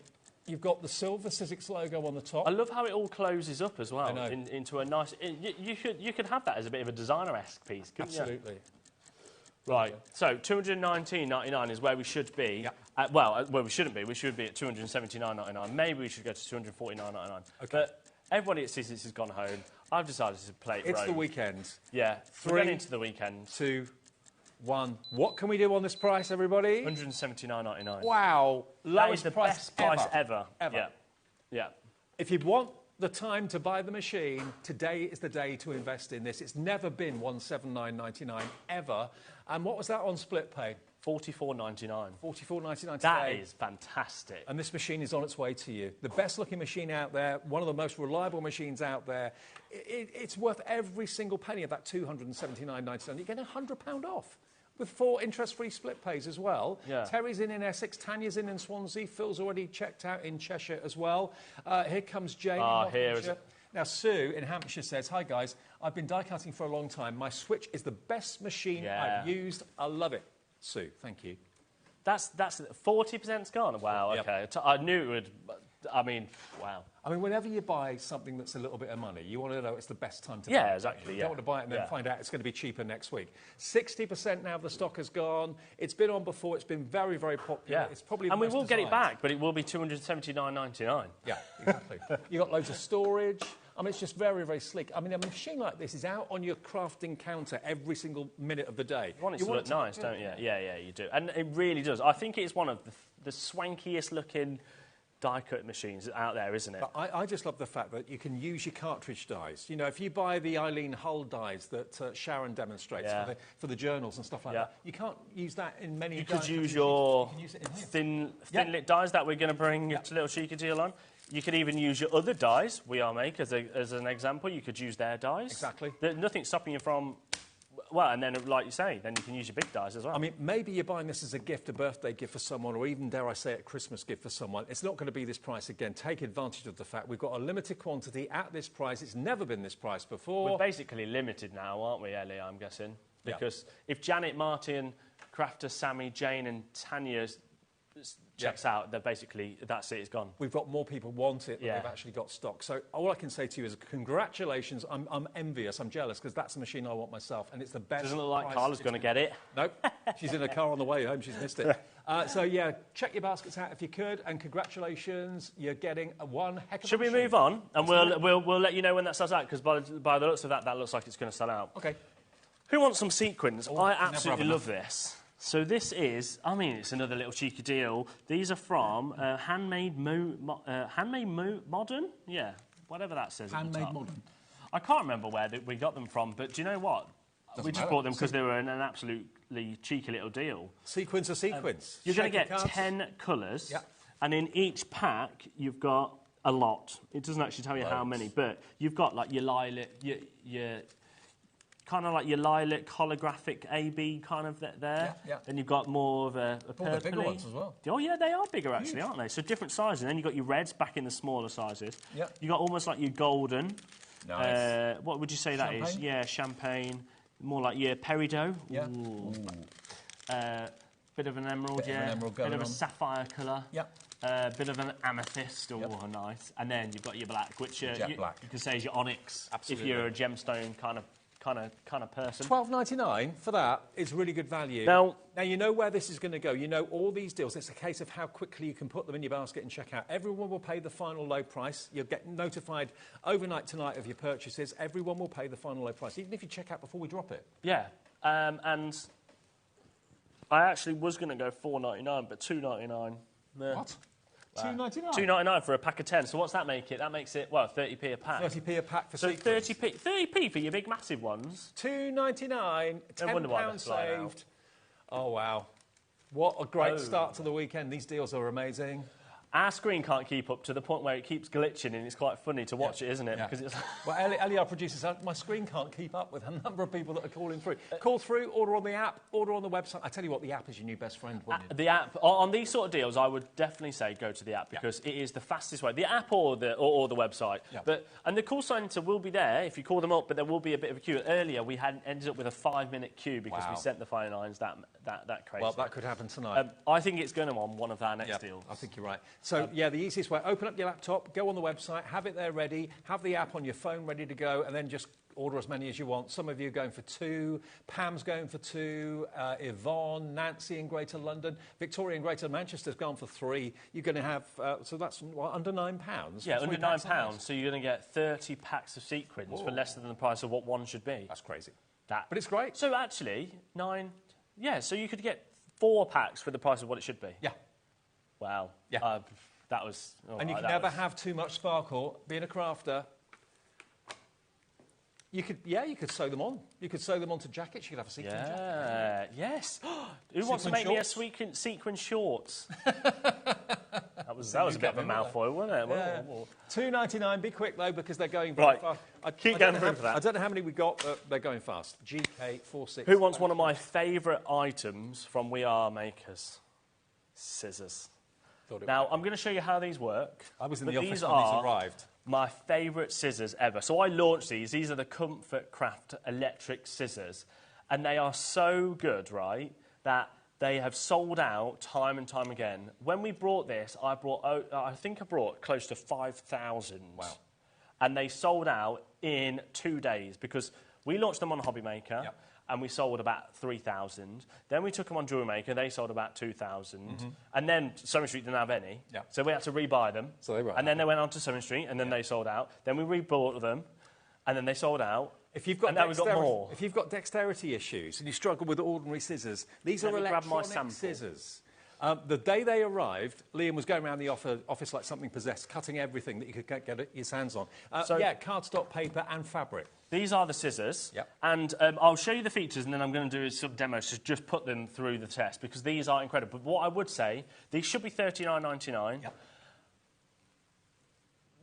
D: You've got the silver Sizzix logo on the top.
K: I love how it all closes up as well.
D: I know.
K: Into a nice... You could have that as a bit of a designer-esque piece, couldn't you?
D: Absolutely.
K: Right, so $219.99 is where we should be.
D: Yeah.
K: Well, we shouldn't be. We should be at $279.99. Maybe we should go to $249.99.
D: Okay.
K: But everybody at Sizzix has gone home. I've decided to play it
D: It's the weekend.
K: Yeah,
D: 3,
K: we're getting into the weekend.
D: 2, 1. What can we do on this price, everybody?
K: $179.99.
D: Wow.
K: That is the best price ever.
D: Ever.
K: Yeah.
D: If you want the time to buy the machine, today is the day to invest in this. It's never been $179.99 ever. And what was that on split pay?
K: $44.99.
D: $44.99 today.
K: That is fantastic.
D: And this machine is on its way to you. The best-looking machine out there, one of the most reliable machines out there. It's worth every single penny of that $279.99. You get £100 off with 4 interest-free split pays as well.
K: Yeah.
D: Terry's in Essex, Tanya's in Swansea, Phil's already checked out in Cheshire as well. Here comes Jane in Nottinghamshire. Now, Sue in Hampshire says, "Hi, guys. I've been die cutting for a long time. My Switch is the best machine I've used. I love it." Sue, thank you.
K: That's 40%'s gone? Wow,
D: Yep.
K: OK. I knew it would I mean, wow.
D: I mean, whenever you buy something that's a little bit of money, you want to know it's the best time to buy it.
K: Yeah, exactly,
D: You don't want to buy it and then find out it's going to be cheaper next week. 60% now of the stock has gone. It's been on before. It's been very, very popular.
K: Yeah.
D: It's probably
K: and we
D: most
K: will get it
D: desired.
K: back, but it will be $279.99.
D: Yeah, exactly. You've got loads of storage. I mean, it's just very, very sleek. I mean, a machine like this is out on your crafting counter every single minute of the day.
K: You want it to look nice, don't you? Yeah, you do. And it really does. I think it's one of the swankiest looking die-cut machines out there, isn't it?
D: But I just love the fact that you can use your cartridge dies. You know, if you buy the Eileen Hull dies that Sharon demonstrates for the journals and stuff like that, you can't use that in many.
K: You could use your thin-lit dies that we're going to bring to Little Cheeky Deal on. You could even use your other dies, We Are Make, as an example. You could use their dies.
D: Exactly.
K: There's nothing stopping you from... Well, and then, like you say, then you can use your big dies as well.
D: I mean, maybe you're buying this as a gift, a birthday gift for someone, or even, dare I say, a Christmas gift for someone. It's not going to be this price again. Take advantage of the fact we've got a limited quantity at this price. It's never been this price before.
K: We're basically limited now, aren't we, Ellie, I'm guessing? Because if Janet, Martin, Crafter, Sammy, Jane and Tanya checks out, they're basically, that's it, it's gone.
D: We've got more people want it than we've actually got stock. So all I can say to you is congratulations. I'm envious, I'm jealous, because that's the machine I want myself, and it's the best.
K: Doesn't look like Carla's going to get it.
D: Nope. She's in a car on the way home. She's missed it. So, yeah, check your baskets out if you could, and congratulations. You're getting one heck of a
K: Should we move on? And we'll let you know when that sells out, because by the looks of that looks like it's going to sell out.
D: OK.
K: Who wants some sequins? I absolutely love this. So this is, I mean, it's another little cheeky deal. These are from Handmade Modern? Yeah, whatever that says.
D: Handmade Modern.
K: I can't remember where we got them from, but do you know what? We just bought them because they were an absolutely cheeky little deal.
D: Sequins are sequins.
K: You're going to get 10 colours, and in each pack you've got a lot. It doesn't actually tell you how many, but you've got like your lilac, your kind of like your lilac holographic AB kind of there. Then you've got more of a purpley.
D: They're bigger ones as well.
K: Oh, yeah, they are bigger, actually, aren't they? So different sizes. And then you've got your reds back in the smaller sizes. You've got almost like your golden.
D: Nice.
K: What would you say that is? Yeah, champagne. More like your peridot.
D: Yeah.
K: Bit of an emerald, bit of a sapphire colour. Bit of an amethyst, nice. And then you've got your black, which you can say is your onyx.
D: Absolutely.
K: If you're a gemstone kind of person.
D: $12.99 for that is really good value.
K: Now
D: you know where this is going to go. You know all these deals. It's a case of how quickly you can put them in your basket and check out. Everyone will pay the final low price. You'll get notified overnight tonight of your purchases. Everyone will pay the final low price, even if you check out before we drop it.
K: Yeah, and I actually was going to go $4.99, but $2.99.
D: What? $2.99?
K: $2.99 for a pack of 10. So what's that make it? That makes it, well, 30p a pack.
D: 30p a pack for
K: so
D: sequins.
K: 30p for your big massive ones.
D: $2.99, £10 saved. Oh, wow. What a great start to the weekend. These deals are amazing.
K: Our screen can't keep up to the point where it keeps glitching, and it's quite funny to watch it, isn't it? Because it's
D: well, Ellie, our producer, said my screen can't keep up with a number of people that are calling through. Call through, order on the app, order on the website. I tell you what, the app is your new best friend, wouldn't it?
K: The app, on these sort of deals, I would definitely say go to the app, because it is the fastest way. The app or the website. And the call centre will be there if you call them up, but there will be a bit of a queue. Earlier, we had ended up with a 5-minute queue because we sent the phone lines that crazy.
D: Well, that could happen tonight.
K: I think it's going to on one of our next deals.
D: I think you're right. So, the easiest way, open up your laptop, go on the website, have it there ready, have the app on your phone ready to go, and then just order as many as you want. Some of you are going for 2, Pam's going for 2, Yvonne, Nancy in Greater London, Victoria in Greater Manchester's gone for 3. You're going to have, so that's under £9.
K: Yeah, under £9, so you're going to get 30 packs of sequins for less than the price of what one should be.
D: That's crazy. But it's great.
K: So actually, so you could get 4 packs for the price of what it should be.
D: Yeah.
K: Wow.
D: Yeah.
K: That was...
D: and you can never have too much sparkle. Being a crafter, you could sew them on. You could sew them onto jackets. You could have a sequin jacket.
K: Yes. Who wants to make me a sequin shorts? that was a bit of a mouthful, wasn't it?
D: Yeah. $2.99. Be quick, though, because they're going very fast.
K: Keep going through for that.
D: I don't know how many we got, but they're going fast. GK46.
K: Who wants one of my favourite items from We Are Makers? Scissors. Now, I'm going to show you how these work.
D: I was in the office when these arrived.
K: My favourite scissors ever. So I launched these. These are the Comfort Craft electric scissors. And they are so good, right, that They have sold out time and time again. When we brought this, I think I brought close to 5,000.
D: Wow.
K: And they sold out in 2 days because we launched them on HobbyMaker.
D: Yep.
K: And we sold about 3,000. Then we took them on Jewelry Maker. They sold about 2,000. And then Sewing Street didn't have any.
D: Yep.
K: So we had to rebuy them.
D: So they were
K: and then they went on to Sewing Street, and then they sold out. Then we rebought them, and then they sold out.
D: If you've got
K: and now we've got more.
D: If you've got dexterity issues and you struggle with ordinary scissors, these are electronic scissors. The day they arrived, Liam was going around the office like something possessed, cutting everything that you could get his hands on. Cardstock paper and fabric.
K: These are the scissors.
D: Yep.
K: And I'll show you the features, and then I'm going to do some demos to just put them through the test, because these are incredible. But what I would say, these should be $39.99.
D: Yep.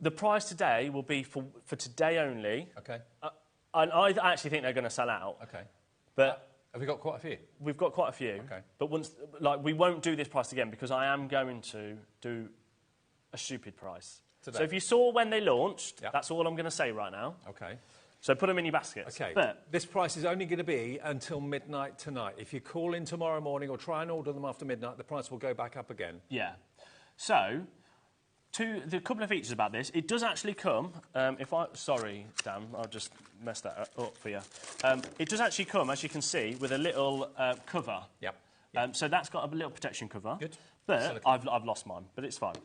K: The price today will be for today only.
D: Okay.
K: I actually think they're going to sell out.
D: Okay.
K: But
D: have we got quite a few?
K: We've got quite a few.
D: Okay.
K: But we won't do this price again, because I am going to do a stupid price.
D: Today.
K: So if you saw when they launched, that's all I'm going to say right now.
D: Okay.
K: So put them in your baskets.
D: Okay.
K: But
D: this price is only going to be until midnight tonight. If you call in tomorrow morning or try and order them after midnight, the price will go back up again.
K: Yeah. So, the couple of features about this, it does actually come, sorry, Dan, I'll just mess that up for you. It does actually come, as you can see, with a little cover.
D: Yep.
K: So that's got a little protection cover.
D: Good.
K: But I've lost mine, but it's fine.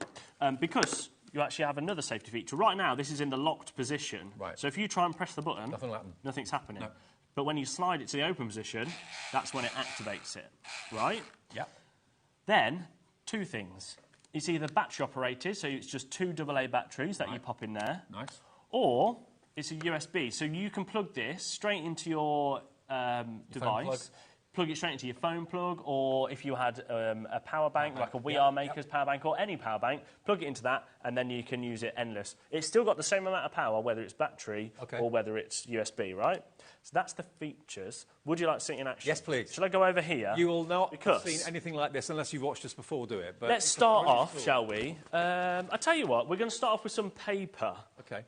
K: Because you actually have another safety feature. Right now, this is in the locked position.
D: Right.
K: So if you try and press the button,
D: nothing will happen.
K: Nothing's happening.
D: No.
K: But when you slide it to the open position, that's when it activates it, right?
D: Yep.
K: Then, two things. It's either battery operated, so it's just two AA batteries that you pop in there.
D: Nice.
K: Or it's a USB, so you can plug this straight into your device. Plug it straight into your phone plug, or if you had a power bank, like a We Are Maker's power bank, or any power bank, plug it into that, and then you can use it endless. It's still got the same amount of power, whether it's battery or whether it's USB, right? So that's the features. Would you like to see it in action?
D: Yes, please.
K: Shall I go over here?
D: You will not have seen anything like this unless you've watched us before do it. But
K: let's start off, shall we? I tell you what, we're going to start off with some paper.
D: Okay.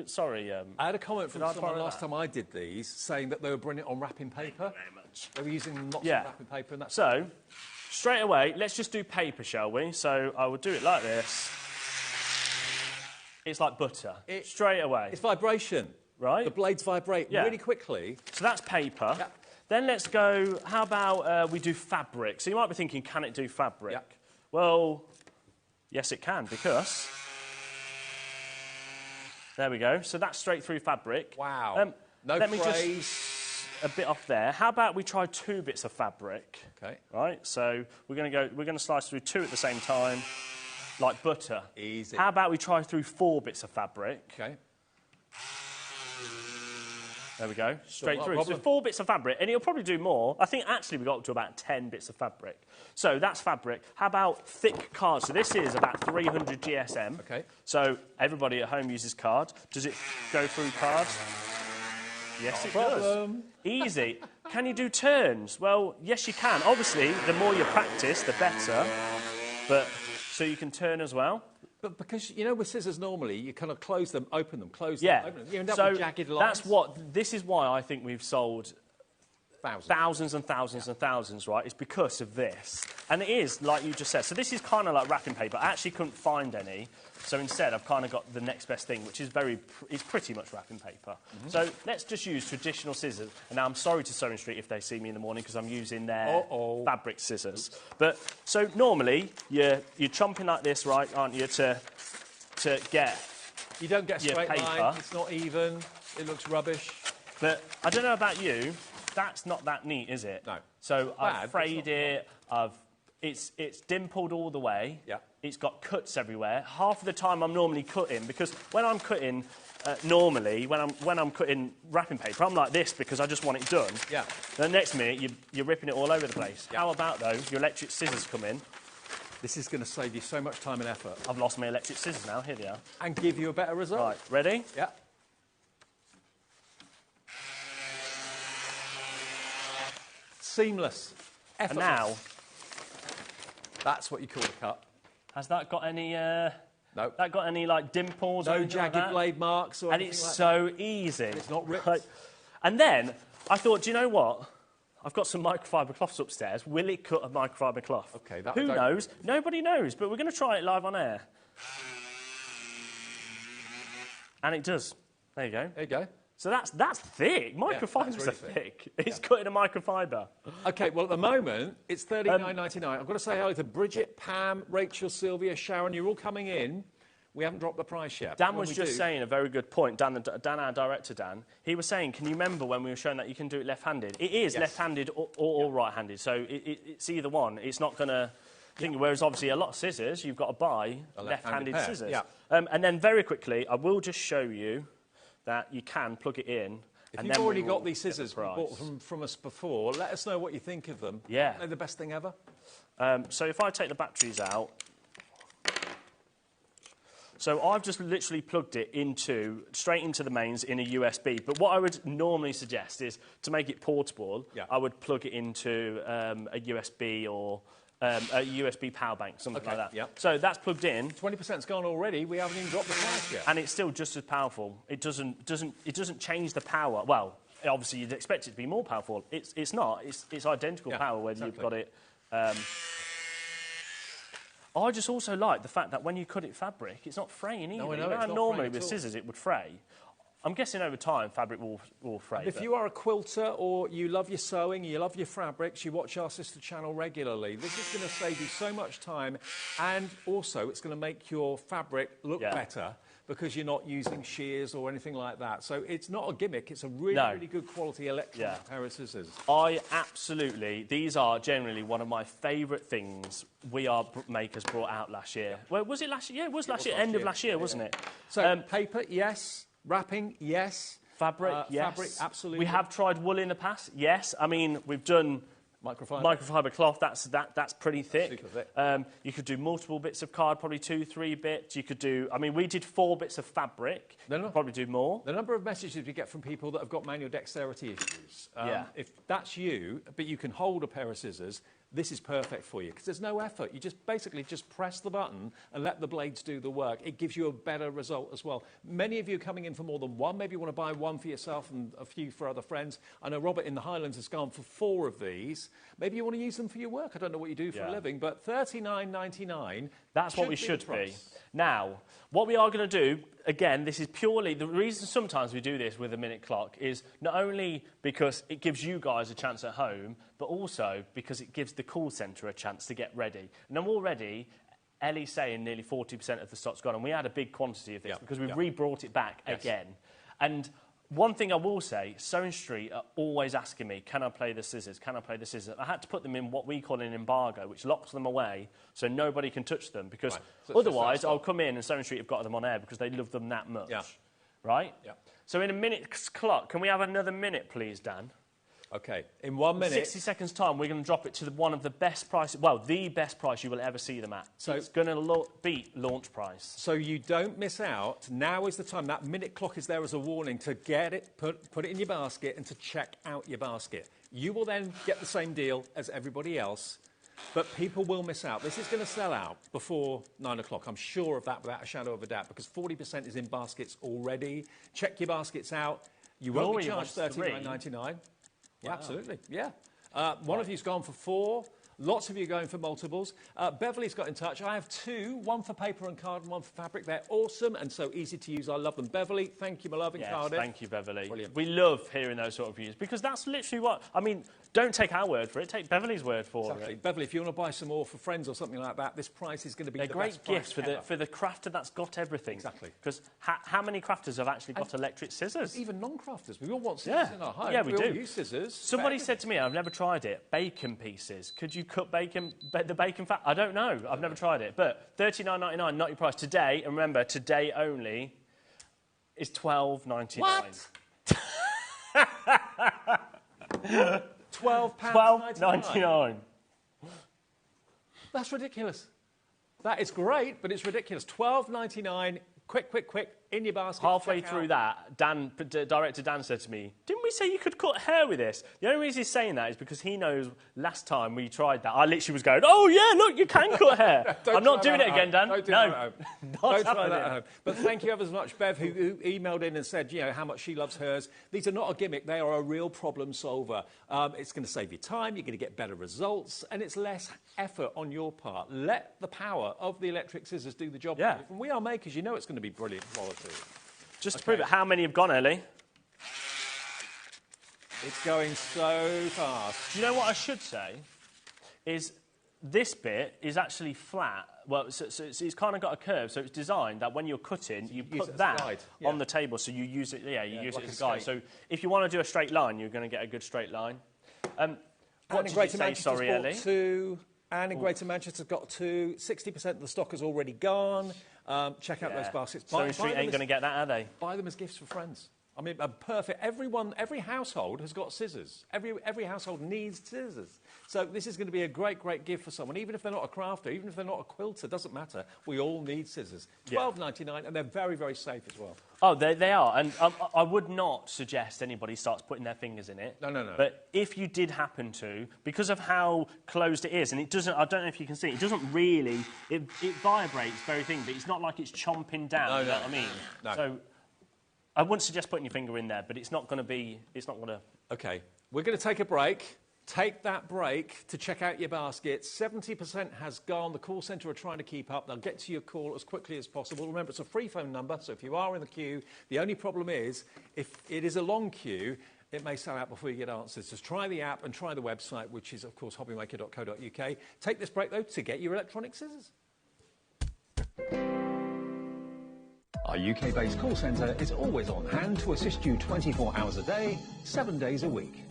K: Sorry.
D: I had a comment from someone last time I did these saying that they were brilliant on wrapping paper.
K: Thank you very much.
D: They were using lots of wrapping paper and that's
K: so, straight away, let's just do paper, shall we? So I will do it like this. It's like butter. Straight away.
D: It's vibration.
K: Right.
D: The blades vibrate really quickly.
K: So that's paper. Yep. Then let's go, how about we do fabric? So you might be thinking, can it do fabric?
D: Yep.
K: Well, yes it can, because... There we go. So that's straight through fabric.
D: Wow.
K: Let me just a bit off there. How about we try 2 bits of fabric?
D: Okay.
K: Right. So we're going to slice through 2 at the same time, like butter.
D: Easy.
K: How about we try through 4 bits of fabric?
D: Okay.
K: There we go. Straight through. So 4 bits of fabric, and it'll probably do more. I think actually we got up to about 10 bits of fabric. So that's fabric. How about thick card? So this is about 300 GSM.
D: Okay.
K: So everybody at home uses card. Does it go through cards? Yes, it does. Easy. Can you do turns? Well, yes, you can. Obviously, the more you practice, the better. But so you can turn as well.
D: But because, you know, with scissors normally, you kind of close them, open them, close them, open them. You end up with jagged lines.
K: This is why I think we've sold thousands and thousands and thousands, right? It's because of this. And it is, like you just said. So this is kind of like wrapping paper. I actually couldn't find any. So instead, I've kind of got the next best thing, which is it's pretty much wrapping paper. So let's just use traditional scissors. And now I'm sorry to Sewing Street if they see me in the morning because I'm using their fabric scissors. But so normally you're chomping like this, right? Aren't you? To get
D: you don't get a straight
K: paper.
D: Line. It's not even. It looks rubbish.
K: But I don't know about you. That's not that neat, is it?
D: No.
K: So I've frayed it. It's dimpled all the way.
D: Yeah.
K: It's got cuts everywhere. Half of the time I'm normally cutting, because when I'm cutting, normally, when I'm cutting wrapping paper, I'm like this because I just want it done.
D: Yeah.
K: The next minute, you're ripping it all over the place. Yeah. How about, though, your electric scissors come in?
D: This is going to save you so much time and effort.
K: I've lost my electric scissors now. Here they are.
D: And give you a better result.
K: Right, ready?
D: Yeah. Seamless. Effortless.
K: And now...
D: That's what you call a cut.
K: Has that got any...
D: No.
K: That got any, like, dimples?
D: No jagged blade marks or anything
K: And it's
D: like
K: so
D: that.
K: easy.
D: It's not ripped.
K: And then I thought, do you know what? I've got some microfiber cloths upstairs. Will it cut a microfiber cloth?
D: Okay,
K: Who knows? Nobody knows, but we're going to try it live on air. And it does. There you go.
D: There you go.
K: So that's thick. Microfibers are thick. It's cutting a microfiber.
D: Okay, well, at the moment, it's $39.99. I've got to say hello to Bridget, Pam, Rachel, Sylvia, Sharon. You're all coming in. We haven't dropped the price yet.
K: Dan was just saying a very good point. Dan, our director, Dan, he was saying, can you remember when we were showing that you can do it left-handed? It is left-handed or right-handed, so it's either one. It's not going to... Whereas, obviously, a lot of scissors, you've got to buy left-handed scissors. Yeah. And then, very quickly, I will just show you that you can plug it in.
D: If you've already got these scissors we bought from us before, let us know what you think of them.
K: Yeah.
D: They're the best thing ever.
K: So if I take the batteries out... So I've just literally plugged it straight into the mains in a USB. But what I would normally suggest is, to make it portable, I would plug it into a USB or a USB power bank, something like that.
D: Yep.
K: So that's plugged in.
D: 20%'s gone already. We haven't even dropped the price yet.
K: And it's still just as powerful. It doesn't change the power. Well, obviously you'd expect it to be more powerful. It's not. It's identical power whether you've got it. I just also like the fact that when you cut it fabric, it's not fraying either.
D: No, I know,
K: normally with scissors it would fray. I'm guessing over time fabric will fray.
D: If you are a quilter or you love your sewing, you love your fabrics, you watch our sister channel regularly, this is going to save you so much time, and also it's going to make your fabric look better because you're not using shears or anything like that. So it's not a gimmick, it's a really good quality electronic pair of scissors.
K: These are generally one of my favourite things makers brought out last year. Well, was it last year? Yeah, it was last year, end of last year, wasn't it?
D: So paper, yes. Wrapping, yes.
K: Fabric, yes.
D: Fabric, absolutely.
K: We have tried wool in the past, yes. I mean, we've done microfiber cloth. That's pretty thick.
D: Super thick.
K: You could do multiple bits of card, probably 2-3 bits. You could do. I mean, we did 4 bits of fabric. Probably do more.
D: The number of messages we get from people that have got manual dexterity issues. If that's you, but you can hold a pair of scissors, this is perfect for you because there's no effort. You just basically press the button and let the blades do the work. It gives you a better result as well. Many of you are coming in for more than one. Maybe you want to buy one for yourself and a few for other friends. I know Robert in the Highlands has gone for 4 of these. Maybe you want to use them for your work. I don't know what you do for a living, but $39.99.
K: That's what we should be. Now, what we are going to do, again, this is purely... The reason sometimes we do this with a minute clock is not only because it gives you guys a chance at home, but also because it gives the call centre a chance to get ready. And I'm already... Ellie's saying nearly 40% of the stock's gone, and we had a big quantity of this because we've re-brought it back again. And one thing I will say, Sewing Street are always asking me, can I play the scissors? Can I play the scissors? I had to put them in what we call an embargo, which locks them away so nobody can touch them, because otherwise I'll come in and Sewing Street have got them on air because they love them that much. Right? So in a minute's clock, can we have another minute, please, Dan?
D: OK, in 1 minute...
K: 60 seconds' time, we're going to drop it to one of the best prices... Well, the best price you will ever see them at. So it's going to beat launch price.
D: So you don't miss out. Now is the time. That minute clock is there as a warning to get it, put it in your basket and to check out your basket. You will then get the same deal as everybody else, but people will miss out. This is going to sell out before 9 o'clock. I'm sure of that without a shadow of a doubt, because 40% is in baskets already. Check your baskets out. You won't be charged $39.99. Yeah, absolutely, yeah. One of you's gone for 4. Lots of you are going for multiples. Beverly's got in touch. I have 2, one for paper and card and one for fabric. They're awesome and so easy to use. I love them. Beverly, thank you, my love, in Cardiff.
K: Thank you, Beverly.
D: Brilliant.
K: We love hearing those sort of reviews because that's literally what... I mean, don't take our word for it. Take Beverly's word for it.
D: Beverly, if you want to buy some more for friends or something like that, this price is going to be
K: the best price ever. For the crafter that's got everything.
D: Exactly.
K: Because how many crafters have actually got electric scissors?
D: Even non-crafters. We all want scissors in our home.
K: Yeah, we do.
D: All use scissors.
K: Somebody said to me, I've never tried it, bacon pieces. Could you cut the bacon fat? I don't know. I've never tried it. But $39.99, not your price. Today, and remember, today only, is $12.99.
D: What? £12.99. That's ridiculous. That is great, but it's ridiculous. $12.99. Quick. in your basket.
K: Halfway through that, director Dan said to me, "Didn't we say you could cut hair with this?" The only reason he's saying that is because he knows last time we tried that, I literally was going, "Oh yeah, look, you can cut hair." I'm not doing it again, Dan.
D: Don't do that at home. Don't try that at home. But thank you ever so much, Bev, who emailed in and said, you know, how much she loves hers. These are not a gimmick; they are a real problem solver. It's going to save you time. You're going to get better results, and it's less effort on your part. Let the power of the electric scissors do the job.
K: Yeah.
D: When we are makers, you know it's going to be brilliant quality.
K: Just to prove it, how many have gone, Ellie?
D: It's going so fast.
K: Do you know what I should say? Is this bit is actually flat. Well, so it's kind of got a curve, so it's designed that when you're cutting, you put that on the table, so you use it. Yeah, you use it as a guide. So if you want to do a straight line, you're going to get a good straight line. What did you say? Sorry, Ellie.
D: Two. And in Greater Manchester's got 2. 60% of the stock has already gone. Check out those baskets.
K: Sewing Street ain't going to get that, are they?
D: Buy them as gifts for friends. I mean, perfect. Every household has got scissors. Every household needs scissors. So this is going to be a great, great gift for someone. Even if they're not a crafter, even if they're not a quilter, doesn't matter. We all need scissors. $12.99, and they're very, very safe as well.
K: Oh, they are. And I would not suggest anybody starts putting their fingers in it.
D: No.
K: But if you did happen to, because of how closed it is, and it doesn't, I don't know if you can see, it doesn't really, it vibrates very thing, but it's not like it's chomping down, you know what I mean?
D: No.
K: So I wouldn't suggest putting your finger in there, but it's not going to...
D: OK, we're going to take a break. Take that break to check out your basket. 70% has gone. The call centre are trying to keep up. They'll get to your call as quickly as possible. Remember, it's a free phone number, so if you are in the queue, the only problem is, if it is a long queue, it may sell out before you get answers. Just try the app and try the website, which is, of course, hobbymaker.co.uk. Take this break, though, to get your electronic scissors. Our UK-based call centre is always on hand to assist you 24 hours a day, 7 days a week.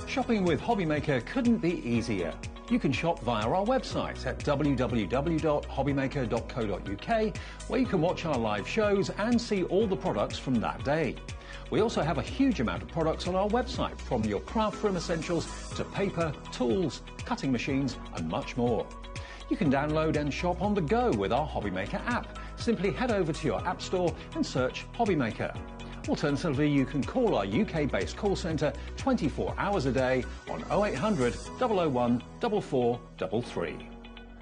D: Shopping with HobbyMaker couldn't be easier. You can shop via our website at www.hobbymaker.co.uk, where you can watch our live shows and see all the products from that day. We also have a huge amount of products on our website, from your craft room essentials to paper, tools, cutting machines and much more. You can download and shop on the go with our HobbyMaker app. Simply head over to your app store and search HobbyMaker. Alternatively, you can call our UK-based call centre 24 hours a day on 0800 001 4433.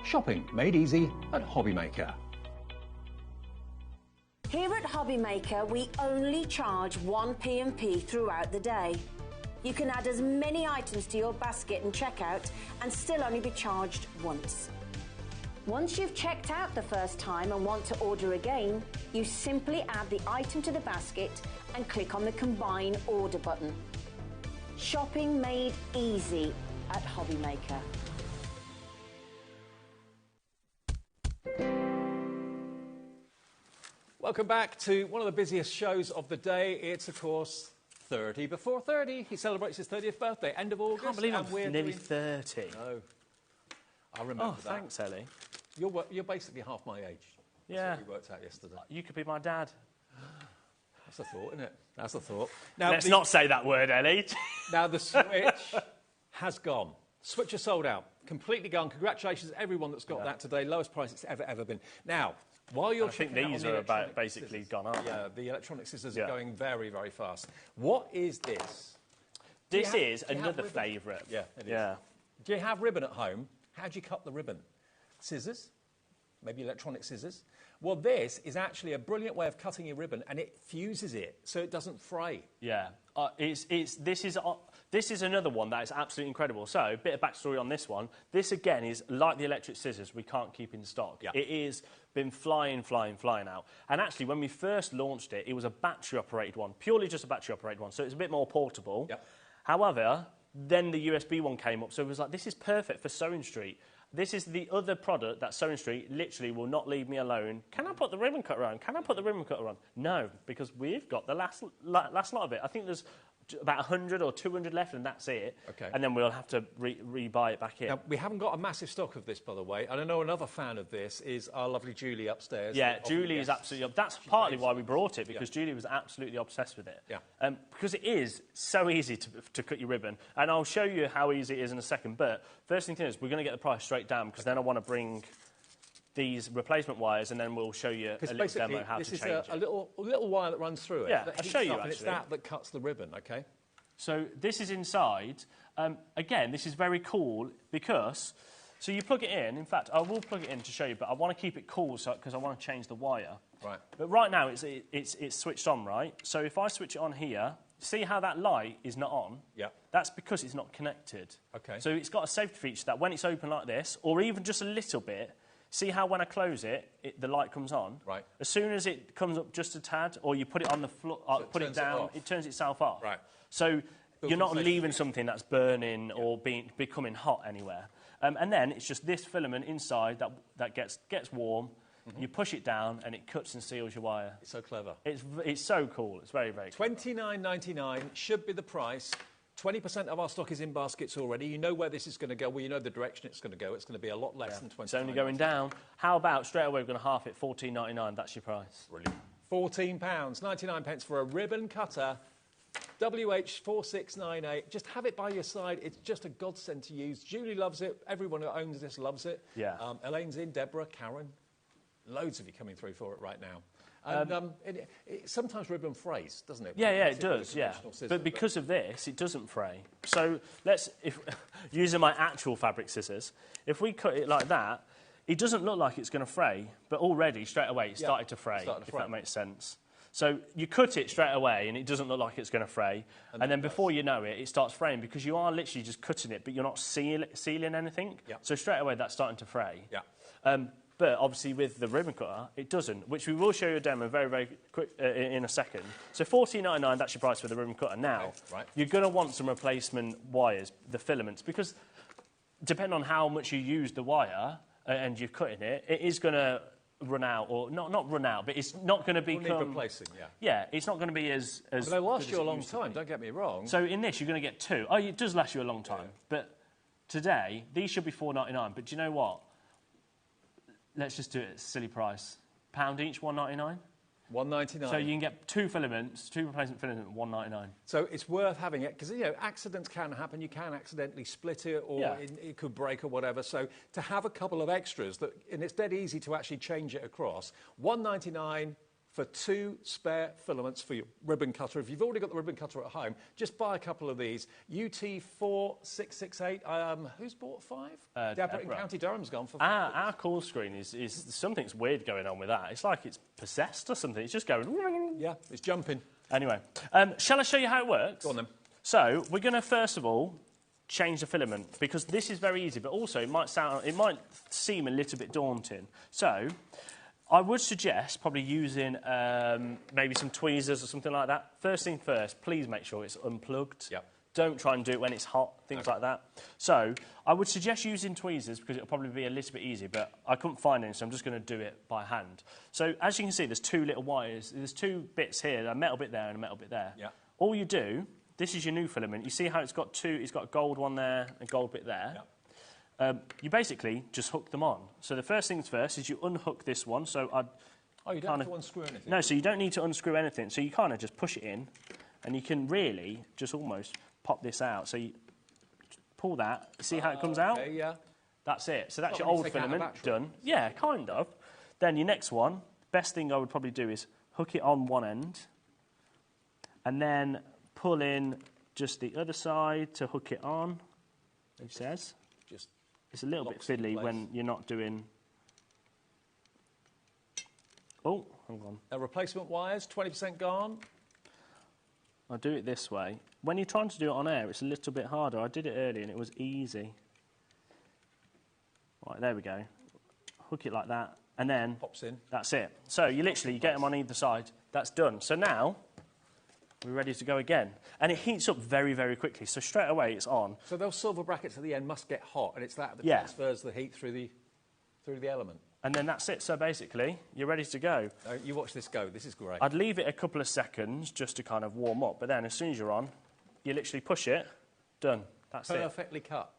D: Shopping made easy at HobbyMaker.
H: Here at HobbyMaker, we only charge 1 P&P throughout the day. You can add as many items to your basket and checkout and still only be charged once. Once you've checked out the first time and want to order again, you simply add the item to the basket and click on the Combine Order button. Shopping made easy at HobbyMaker.
D: Welcome back to one of the busiest shows of the day. It's, of course, 30 before 30. He celebrates his 30th birthday, end of August.
K: I can't believe I'm nearly 30.
D: No. I remember that.
K: Thanks, Ellie.
D: You're basically half my age.
K: Yeah.
D: That's what we worked out yesterday.
K: You could be my dad.
D: That's a thought, isn't it? That's a thought.
K: Now, let's not say that word, Ellie.
D: Now, the Switch has gone. Switch is sold out. Completely gone. Congratulations to everyone that's got that today. Lowest price it's ever been. Now, while you're
K: checking out, I think these are about basically gone up.
D: Yeah, the electronic scissors are going very, very fast. What is this?
K: This is another favourite.
D: Yeah, it is. Do you have ribbon at home? How do you cut the ribbon? Scissors? Maybe electronic scissors? Well, this is actually a brilliant way of cutting your ribbon, and it fuses it so it doesn't fray.
K: Yeah. This is another one that is absolutely incredible. So, a bit of backstory on this one. This, again, is like the electric scissors we can't keep in stock. Yeah. It has been flying out. And actually, when we first launched it, it was a battery-operated one, purely just a battery-operated one, so it's a bit more portable.
D: Yeah.
K: However, then the USB one came up, so it was like, this is perfect for Sewing Street. This is the other product that Sewing Street literally will not leave me alone. Can I put the ribbon cutter on? Can I put the ribbon cutter on? No, because we've got the last lot of it. I think there's about 100 or 200 left, and that's it.
D: Okay.
K: And then we'll have to re-buy it back in.
D: Now, we haven't got a massive stock of this, by the way. And I know another fan of this is our lovely Julie upstairs.
K: Yeah, Julie is absolutely... That's partly why we brought it, because Julie was absolutely obsessed with it.
D: Yeah.
K: Because it is so easy to cut your ribbon. And I'll show you how easy it is in a second. But first thing is, we're going to get the price straight down, because then I want to bring these replacement wires, and then we'll show you a little demo how to change it.
D: This is a little wire that runs through it.
K: Yeah, I'll show you,
D: and it's that cuts the ribbon, OK?
K: So this is inside. Again, this is very cool because... So you plug it in fact, I will plug it in to show you, but I want to keep it cool because I want to change the wire.
D: Right.
K: But right now it's switched on, right? So if I switch it on here, see how that light is not on?
D: Yeah.
K: That's because it's not connected.
D: OK.
K: So it's got a safety feature that when it's open like this, or even just a little bit, see how when I close it, the light comes on?
D: Right.
K: As soon as it comes up just a tad, or you put it on the floor, put it down, it turns itself off.
D: Right.
K: So you're not leaving something that's burning or becoming hot anywhere. And then it's just this filament inside that gets warm. Mm-hmm. You push it down and it cuts and seals your wire.
D: It's so clever.
K: It's so cool. It's very, very cool.
D: $29.99 should be the price. 20% of our stock is in baskets already. You know where this is going to go. Well, you know the direction it's going to go. It's going to be a lot less than $29.
K: It's only going down. How about straight away we're going to half it, $14.99. That's your price.
D: Brilliant. £14, 99 pence for a ribbon cutter. WH4698. Just have it by your side. It's just a godsend to use. Julie loves it. Everyone who owns this loves it.
K: Yeah.
D: Elaine's in, Deborah, Karen. Loads of you coming through for it right now. And it sometimes ribbon frays, doesn't it?
K: Yeah, it does, yeah. But because of this, it doesn't fray. So using my actual fabric scissors, if we cut it like that, it doesn't look like it's going to fray, but already, straight away, it started to fray, if that makes sense. So you cut it straight away and it doesn't look like it's going to fray. And then before you know it, it starts fraying because you are literally just cutting it, but you're not sealing anything.
D: Yeah.
K: So straight away, that's starting to fray.
D: Yeah.
K: But obviously with the ribbon cutter, it doesn't, which we will show you a demo very, very quick in a second. So $14.99, that's your price for the ribbon cutter. Now, you're going to want some replacement wires, the filaments, because depending on how much you use the wire and you're cutting it, it is going to run out, or not run out, but it's not going to become...
D: Need replacing, yeah.
K: Yeah, it's not going to be as
D: but they last you a long time, don't get me wrong.
K: So in this, you're going to get two. Oh, it does last you a long time. Yeah. But today, these should be $4.99. But do you know what? Let's just do it at a silly price. £1 each, $1.99?
D: $1.99.
K: So you can get two filaments, two replacement filaments at $1.99.
D: So it's worth having it, because, you know, accidents can happen. You can accidentally split it, or it could break or whatever. So to have a couple of extras, and it's dead easy to actually change it across, $1.99 for 2 spare filaments for your ribbon cutter. If you've already got the ribbon cutter at home, just buy a couple of these. UT4668, who's bought 5? Deborah in County Durham's gone for 5.
K: Our call screen is something's weird going on with that. It's like it's possessed or something. It's just going...
D: Yeah, it's jumping.
K: Anyway, shall I show you how it works?
D: Go on then.
K: So we're going to, first of all, change the filament, because this is very easy, but also it might seem a little bit daunting. So I would suggest probably using maybe some tweezers or something like that. First thing first, please make sure it's unplugged.
D: Yep.
K: Don't try and do it when it's hot, things like that. So I would suggest using tweezers because it'll probably be a little bit easier, but I couldn't find any, so I'm just going to do it by hand. So as you can see, there's 2 little wires. There's 2 bits here, a metal bit there and a metal bit there.
D: Yeah.
K: All you do, this is your new filament. You see how it's got a gold one there, a gold bit there.
D: Yeah.
K: You basically just hook them on. So the first things first is you unhook this one. So
D: you don't have to unscrew anything?
K: No, so you don't need to unscrew anything. So you kind of just push it in, and you can really just almost pop this out. So you pull that. See how it comes out?
D: Yeah.
K: That's it. So that's your old filament done. Yeah, kind of. Then your next one, best thing I would probably do is hook it on one end, and then pull in just the other side to hook it on, as it says. It's a little bit fiddly when you're not doing... Oh, hang on.
D: Replacement wires, 20% gone.
K: I'll do it this way. When you're trying to do it on air, it's a little bit harder. I did it earlier and it was easy. Right, there we go. Hook it like that, and then...
D: Pops in.
K: That's it. So you get them on either side. That's done. So now... we're ready to go again. And it heats up very, very quickly. So straight away, it's on.
D: So those silver brackets at the end must get hot, and it's that transfers the heat through the element.
K: And then that's it. So basically, you're ready to go.
D: You watch this go. This is great.
K: I'd leave it a couple of seconds just to kind of warm up. But then as soon as you're on, you literally push it. Done. That's it.
D: Perfectly cut.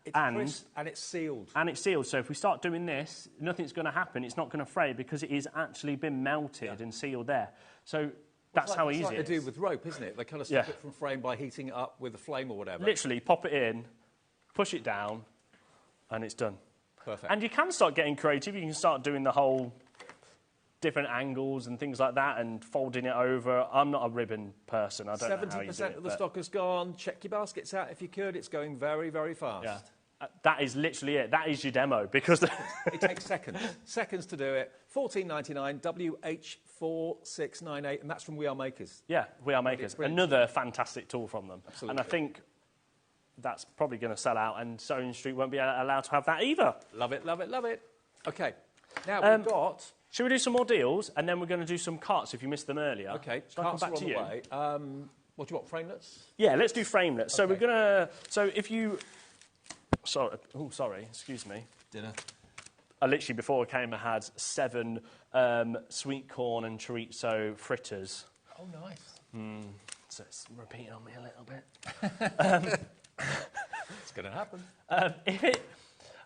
D: It's crisp and it's sealed. And
K: it's sealed. So if we start doing this, nothing's going to happen. It's not going to fray because it is actually been melted and sealed there. So... that's how easy it is.
D: It's like they do with rope, isn't it? They kind of stop it from frame by heating it up with a flame or whatever.
K: Literally, pop it in, push it down, and it's done.
D: Perfect.
K: And you can start getting creative. You can start doing the whole different angles and things like that and folding it over. I'm not a ribbon person. I don't know how you do it.
D: 70% of the stock has gone. Check your baskets out if you could. It's going very, very fast.
K: Yeah. That is literally it. That is your demo because
D: it takes seconds. Seconds to do it. $14.99, WH4698, and that's from We Are Makers.
K: Yeah, We Are Makers. Another fantastic tool from them.
D: Absolutely.
K: And I think that's probably going to sell out, and Sewing Street won't be allowed to have that either.
D: Love it, love it, love it. OK, now we've got...
K: Should we do some more deals, and then we're going to do some carts if you missed them earlier?
D: OK,
K: Shall I come back to you?
D: Way. What do you want, framelets?
K: Yeah, let's do framelets. So
D: Okay.
K: we're going to... So if you... Sorry, excuse me.
D: Dinner.
K: I literally, before I came, I had 7 sweet corn and chorizo fritters.
D: Oh, nice.
K: So it's repeating on me a little bit.
D: It's going to happen.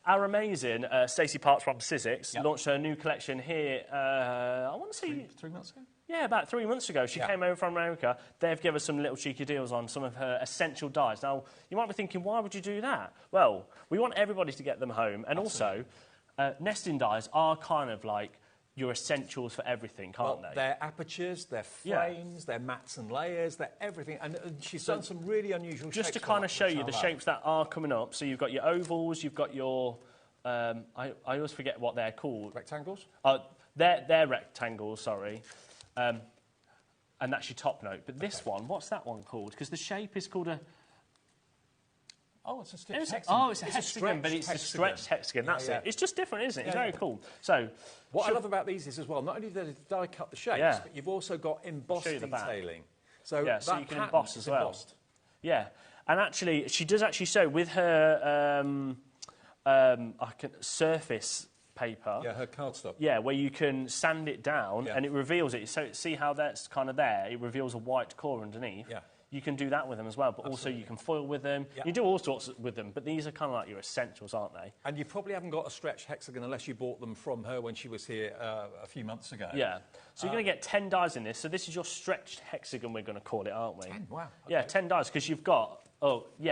K: Our amazing Stacey Parks from Sizzix launched her new collection here, I want to say...
D: 3 months ago?
K: Yeah, about 3 months ago. She came over from America. They've given us some little cheeky deals on some of her essential dyes. Now, you might be thinking, why would you do that? Well, we want everybody to get them home. And also, nesting dyes are kind of like your essentials for everything, can't they?
D: They're apertures, they're frames, they're mats and layers, they're everything. And she's done some really unusual shapes.
K: Just to kind of show you the shapes that are coming up. So you've got your ovals, you've got your... I always forget what they're called.
D: Rectangles?
K: They're rectangles, sorry. And that's your top note. But this one, what's that one called? Because the shape is called a...
D: Oh, it's a stitch
K: hexagon.
D: hexagon.
K: Oh, it's a hexagon, but it's a stretched hexagon. That's it. It's just different, isn't it? It's very cool. So,
D: what I love about these is as well, not only do they die cut the shapes, but you've also got embossed detailing. So
K: so you can emboss as well. Embossed. Yeah, and actually, she does actually show with her surface paper.
D: Yeah, her cardstock.
K: Yeah, where you can sand it down and it reveals it. So see how that's kind of there? It reveals a white core underneath.
D: Yeah.
K: You can do that with them as well, but also you can foil with them. You do all sorts with them, but these are kind of like your essentials, aren't they?
D: And you probably haven't got a stretched hexagon unless you bought them from her when she was here a few months ago.
K: Yeah. So you're going to get 10 dies in this. So this is your stretched hexagon, we're going to call it, aren't we?
D: 10, wow. Okay.
K: Yeah, 10 dies, because you've got,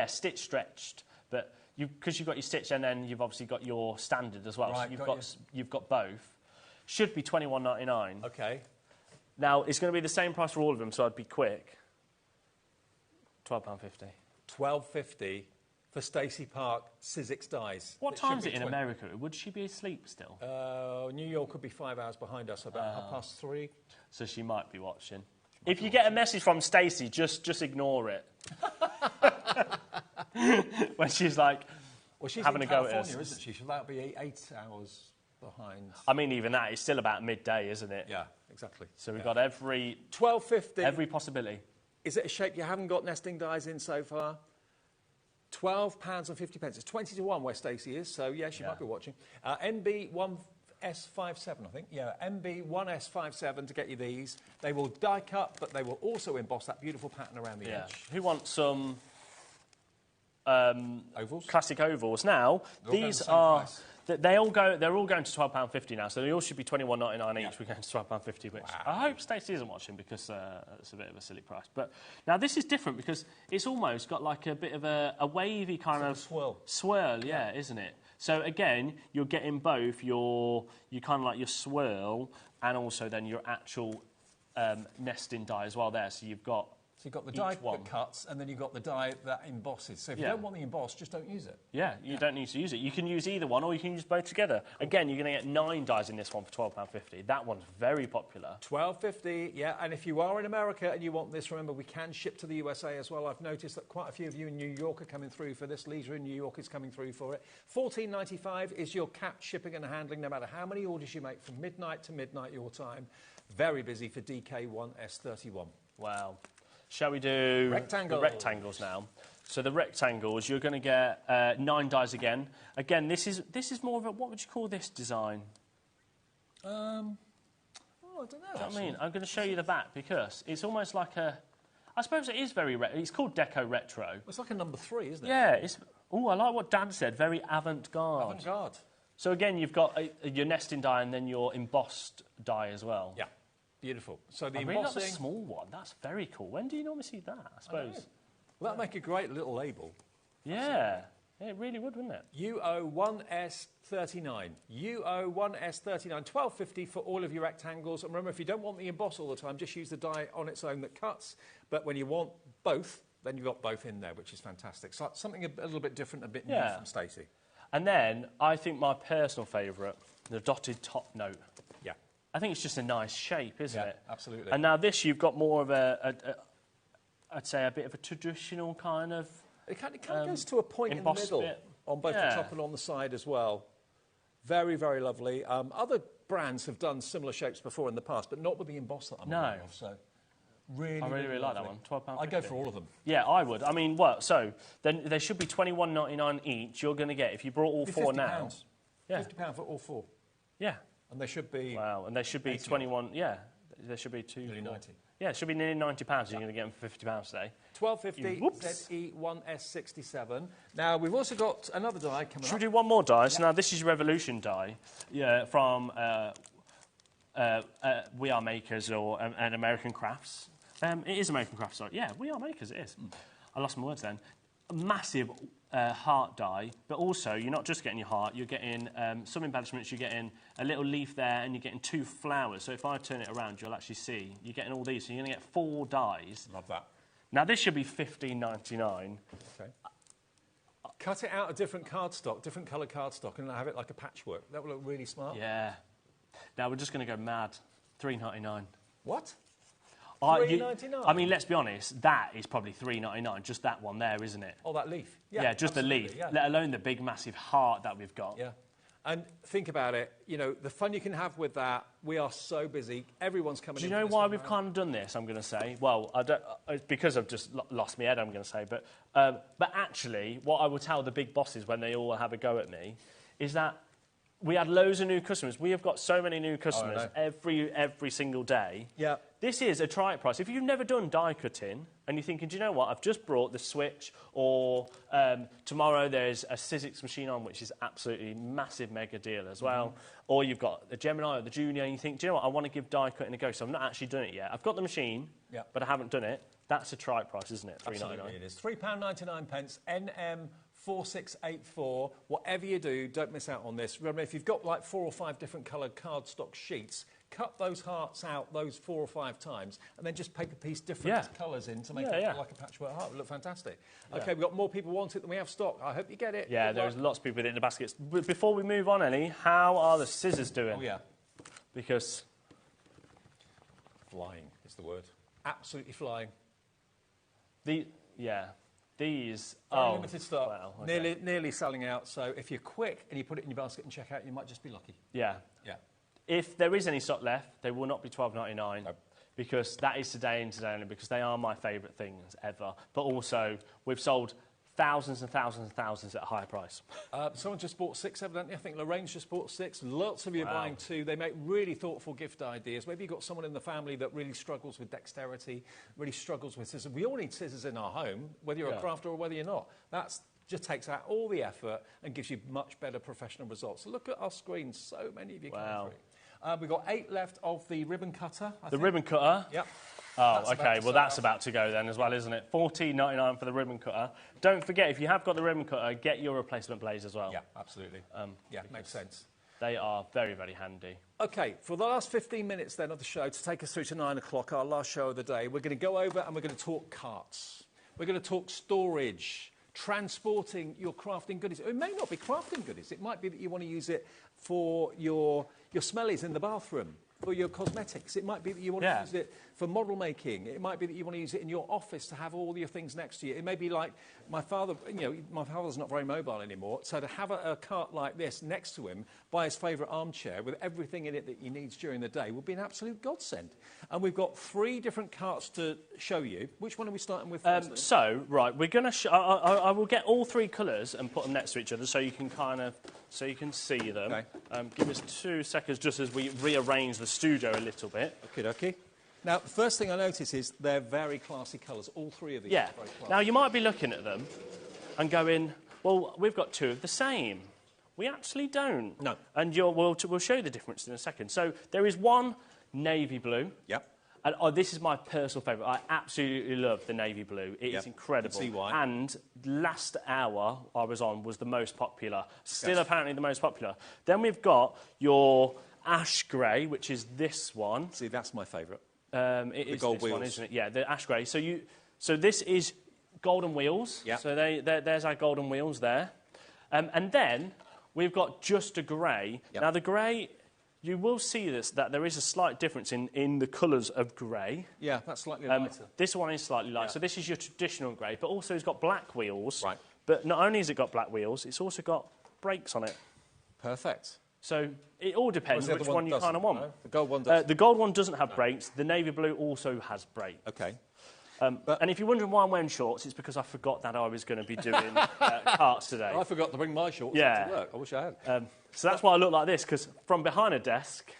K: stitch stretched, but because you've got your stitch and then you've obviously got your standard as well.
D: Right,
K: so you've got both. Should be $21.99.
D: Okay.
K: Now, it's going to be the same price for all of them, so I'd be quick. £12.50.
D: $12.50 for Stacey Park Sizzix dies.
K: What time is it in America? Would she be asleep still?
D: New York could be 5 hours behind us, about 3:30.
K: So she might be watching. If you get a message from Stacey, just ignore it. When she's like
D: she's
K: having
D: in
K: a go at
D: California,
K: us.
D: isn't she? So that'll be 8 hours behind.
K: I mean, even that, it's still about midday, isn't it?
D: Yeah, exactly.
K: So we've got every...
D: $12.50.
K: Every possibility.
D: Is it a shape you haven't got nesting dies in so far? £12.50. It's 20 to 1 where Stacey is, so yeah, she might be watching. NB1S57, I think. Yeah, NB1S57 to get you these. They will die cut, but they will also emboss that beautiful pattern around the edge.
K: Who wants some
D: ovals?
K: Classic ovals. Now, these are... They're all going to £12.50 now, so they all should be $21.99 each. We're going to £12.50, which I hope Stacey isn't watching because it's a bit of a silly price. But now this is different because it's almost got like a bit of a wavy kind of swirl, isn't it? So again, you're getting both your kind of like your swirl and also then your actual nesting die as well there. So you've got the die that cuts, and then you've got the die that embosses. So if you don't want the emboss, just don't use it. Yeah, you don't need to use it. You can use either one, or you can use both together. Cool. Again, you're going to get 9 dies in this one for £12.50. That one's very popular. $12.50, yeah. And if you are in America and you want this, remember, we can ship to the USA as well. I've noticed that quite a few of you in New York are coming through for this. Lisa in New York is coming through for it. $14.95 is your capped shipping and handling, no matter how many orders you make from midnight to midnight your time. Very busy for DK1S31. Wow. Shall we do the rectangles now? So the rectangles, you're going to get 9 dies again. Again, this is more of a, what would you call this design? I don't know. Do you know what I mean? I'm going to show you the back because it's almost like a... I suppose it is very... It's called Deco Retro. Well, it's like a number 3, isn't it? Yeah. It's, I like what Dan said. Very avant-garde. Avant-garde. So again, you've got your nesting die and then your embossed die as well. Yeah. Beautiful. So the embossing... really like the small one. That's very cool. When do you normally see that, I suppose? Well, that'd make a great little label. Yeah. Yeah, it really would, wouldn't it?
D: UO1S39. UO1S39. $12.50 for all of your rectangles. And remember, if you don't want the emboss all the time, just use the die on its own that cuts. But when you want both, then you've got both in there, which is fantastic. So something a little bit different, a bit new from Stacey.
K: And then, I think my personal favourite, the dotted top note.
D: Yeah.
K: I think it's just a nice shape, isn't it?
D: Yeah, absolutely.
K: And now this, you've got more of I'd say a bit of a traditional kind of...
D: It kind of goes to a point in the middle, on both the top and on the side as well. Very, very lovely. Other brands have done similar shapes before in the past, but not with the emboss that I'm aware of. So really,
K: I really like that one. £12.50.
D: I'd go for all of them.
K: Yeah, I would. I mean, what? So then they should be $21.99 each. You're going to get, if you brought all four now...
D: Yeah. £50 for all four.
K: Yeah.
D: And they should be...
K: Wow, and they should be 21... Yeah, there should be
D: nearly 90.
K: Yeah, it should be nearly £90. You're going to get them for £50 today.
D: $12.50 ZE1S67. Now, we've also got another die coming up.
K: Should we do one more die? So now, this is your Revolution die from We Are Makers and American Crafts. It is American Crafts, sorry. Yeah, We Are Makers, it is. I lost my words then. A massive heart die, but also you're not just getting your heart, you're getting some embellishments, you're getting a little leaf there, and you're getting 2 flowers. So if I turn it around, you'll actually see you're getting all these. So you're going to get 4 dies.
D: Love that.
K: Now, this should be $15.99.
D: Okay. Cut it out of different cardstock, different coloured cardstock, and have it like a patchwork. That will look really smart.
K: Yeah. Now, we're just going to go mad. $3.99.
D: What? $3.99?
K: I mean, let's be honest, that is probably $3.99, just that one there, isn't it?
D: Oh, that leaf.
K: Yeah, just the leaf, let alone the big, massive heart that we've got.
D: Yeah. And think about it, you know, the fun you can have with that, we are so busy, everyone's coming in.
K: Do you know why we've kind of done this, I'm going to say? Well, I don't, because I've just lost my head, I'm going to say, but actually, what I will tell the big bosses when they all have a go at me is that we had loads of new customers. We have got so many new customers every single day.
D: Yeah.
K: This is a try-it price. If you've never done die cutting and you're thinking, do you know what, I've just brought the Switch, or tomorrow there's a Sizzix machine on, which is absolutely massive mega deal as well, or you've got the Gemini or the Junior, and you think, do you know what, I want to give die cutting a go, so I've not actually done it yet. I've got the machine, but I haven't done it. That's a try-it price, isn't it?
D: Absolutely it is. £3.99, NM 4684. Whatever you do, don't miss out on this. Remember, if you've got like 4 or 5 different coloured cardstock sheets, cut those hearts out those 4 or 5 times, and then just pick a piece different colours in to make it look like a patchwork heart. It would look fantastic. OK, we've got more people want it than we have stock. I hope you get it.
K: Yeah, there's lots of people with it in the baskets. But before we move on, Ellie, how are the scissors doing?
D: Oh, yeah.
K: Because...
D: flying is the word. Absolutely flying.
K: These
D: are limited stock,
K: well, okay.
D: nearly selling out. So if you're quick and you put it in your basket and check out, you might just be lucky.
K: Yeah.
D: Yeah.
K: If there is any stock left, they will not be $12.99 because that is today and today only, because they are my favourite things ever. But also, we've sold thousands and thousands and thousands at a higher price.
D: Someone just bought 6, evidently. I think Lorraine's just bought 6. Lots of you are buying 2. They make really thoughtful gift ideas. Maybe you've got someone in the family that really struggles with dexterity, really struggles with scissors. We all need scissors in our home, whether you're a crafter or whether you're not. That just takes out all the effort and gives you much better professional results. So look at our screen. So many of you coming through. We've got 8 left of the ribbon cutter, I think.
K: Ribbon cutter?
D: Yep.
K: Oh, OK. Well, that's about to go then as well, isn't it? $14.99 for the ribbon cutter. Don't forget, if you have got the ribbon cutter, get your replacement blades as well.
D: Yeah, absolutely. Makes sense.
K: They are very, very handy.
D: OK, for the last 15 minutes then of the show, to take us through to 9 o'clock, our last show of the day, we're going to go over and we're going to talk carts. We're going to talk storage, transporting your crafting goodies. It may not be crafting goodies. It might be that you want to use it for your smellies in the bathroom, for your cosmetics. It might be that you want to use it for model making. It might be that you want to use it in your office to have all your things next to you. It may be like my father, my father's not very mobile anymore, so to have a cart like this next to him by his favourite armchair with everything in it that he needs during the day would be an absolute godsend. And we've got 3 different carts to show you. Which one are we starting with first?
K: We're going to... I will get all 3 colours and put them next to each other so you can so you can see them. Okay. Give us 2 seconds just as we rearrange the studio a little bit.
D: Okay. Now, the first thing I notice is they're very classy colours. All 3 of these are very classy.
K: Now, you might be looking at them and going, well, we've got 2 of the same. We actually don't.
D: No.
K: And we'll show you the difference in a second. So there is one navy blue.
D: Yep.
K: And this is my personal favourite. I absolutely love the navy blue. It is incredible.
D: I can see why.
K: And last hour I was on was the most popular. Still apparently the most popular. Then we've got your ash grey, which is this one.
D: See, that's my favourite.
K: It is
D: gold
K: this
D: wheels.
K: one, isn't it? Yeah, the ash grey. So this is golden wheels.
D: Yeah.
K: So there's our golden wheels there. And then we've got just a grey.
D: Yep.
K: Now, the grey, you will see that there is a slight difference in the colours of grey.
D: Yeah, that's slightly lighter.
K: This one is slightly lighter. So this is your traditional grey, but also it's got black wheels.
D: Right.
K: But not only has it got black wheels, it's also got brakes on it.
D: Perfect.
K: So it all depends which one you kind of want.
D: No? The gold one doesn't.
K: The gold one doesn't have brakes. The navy blue also has brakes.
D: Okay.
K: And if you're wondering why I'm wearing shorts, it's because I forgot that I was going to be doing carts today.
D: I forgot to bring my shorts to work. I wish I had.
K: So that's why I look like this, because from behind a desk,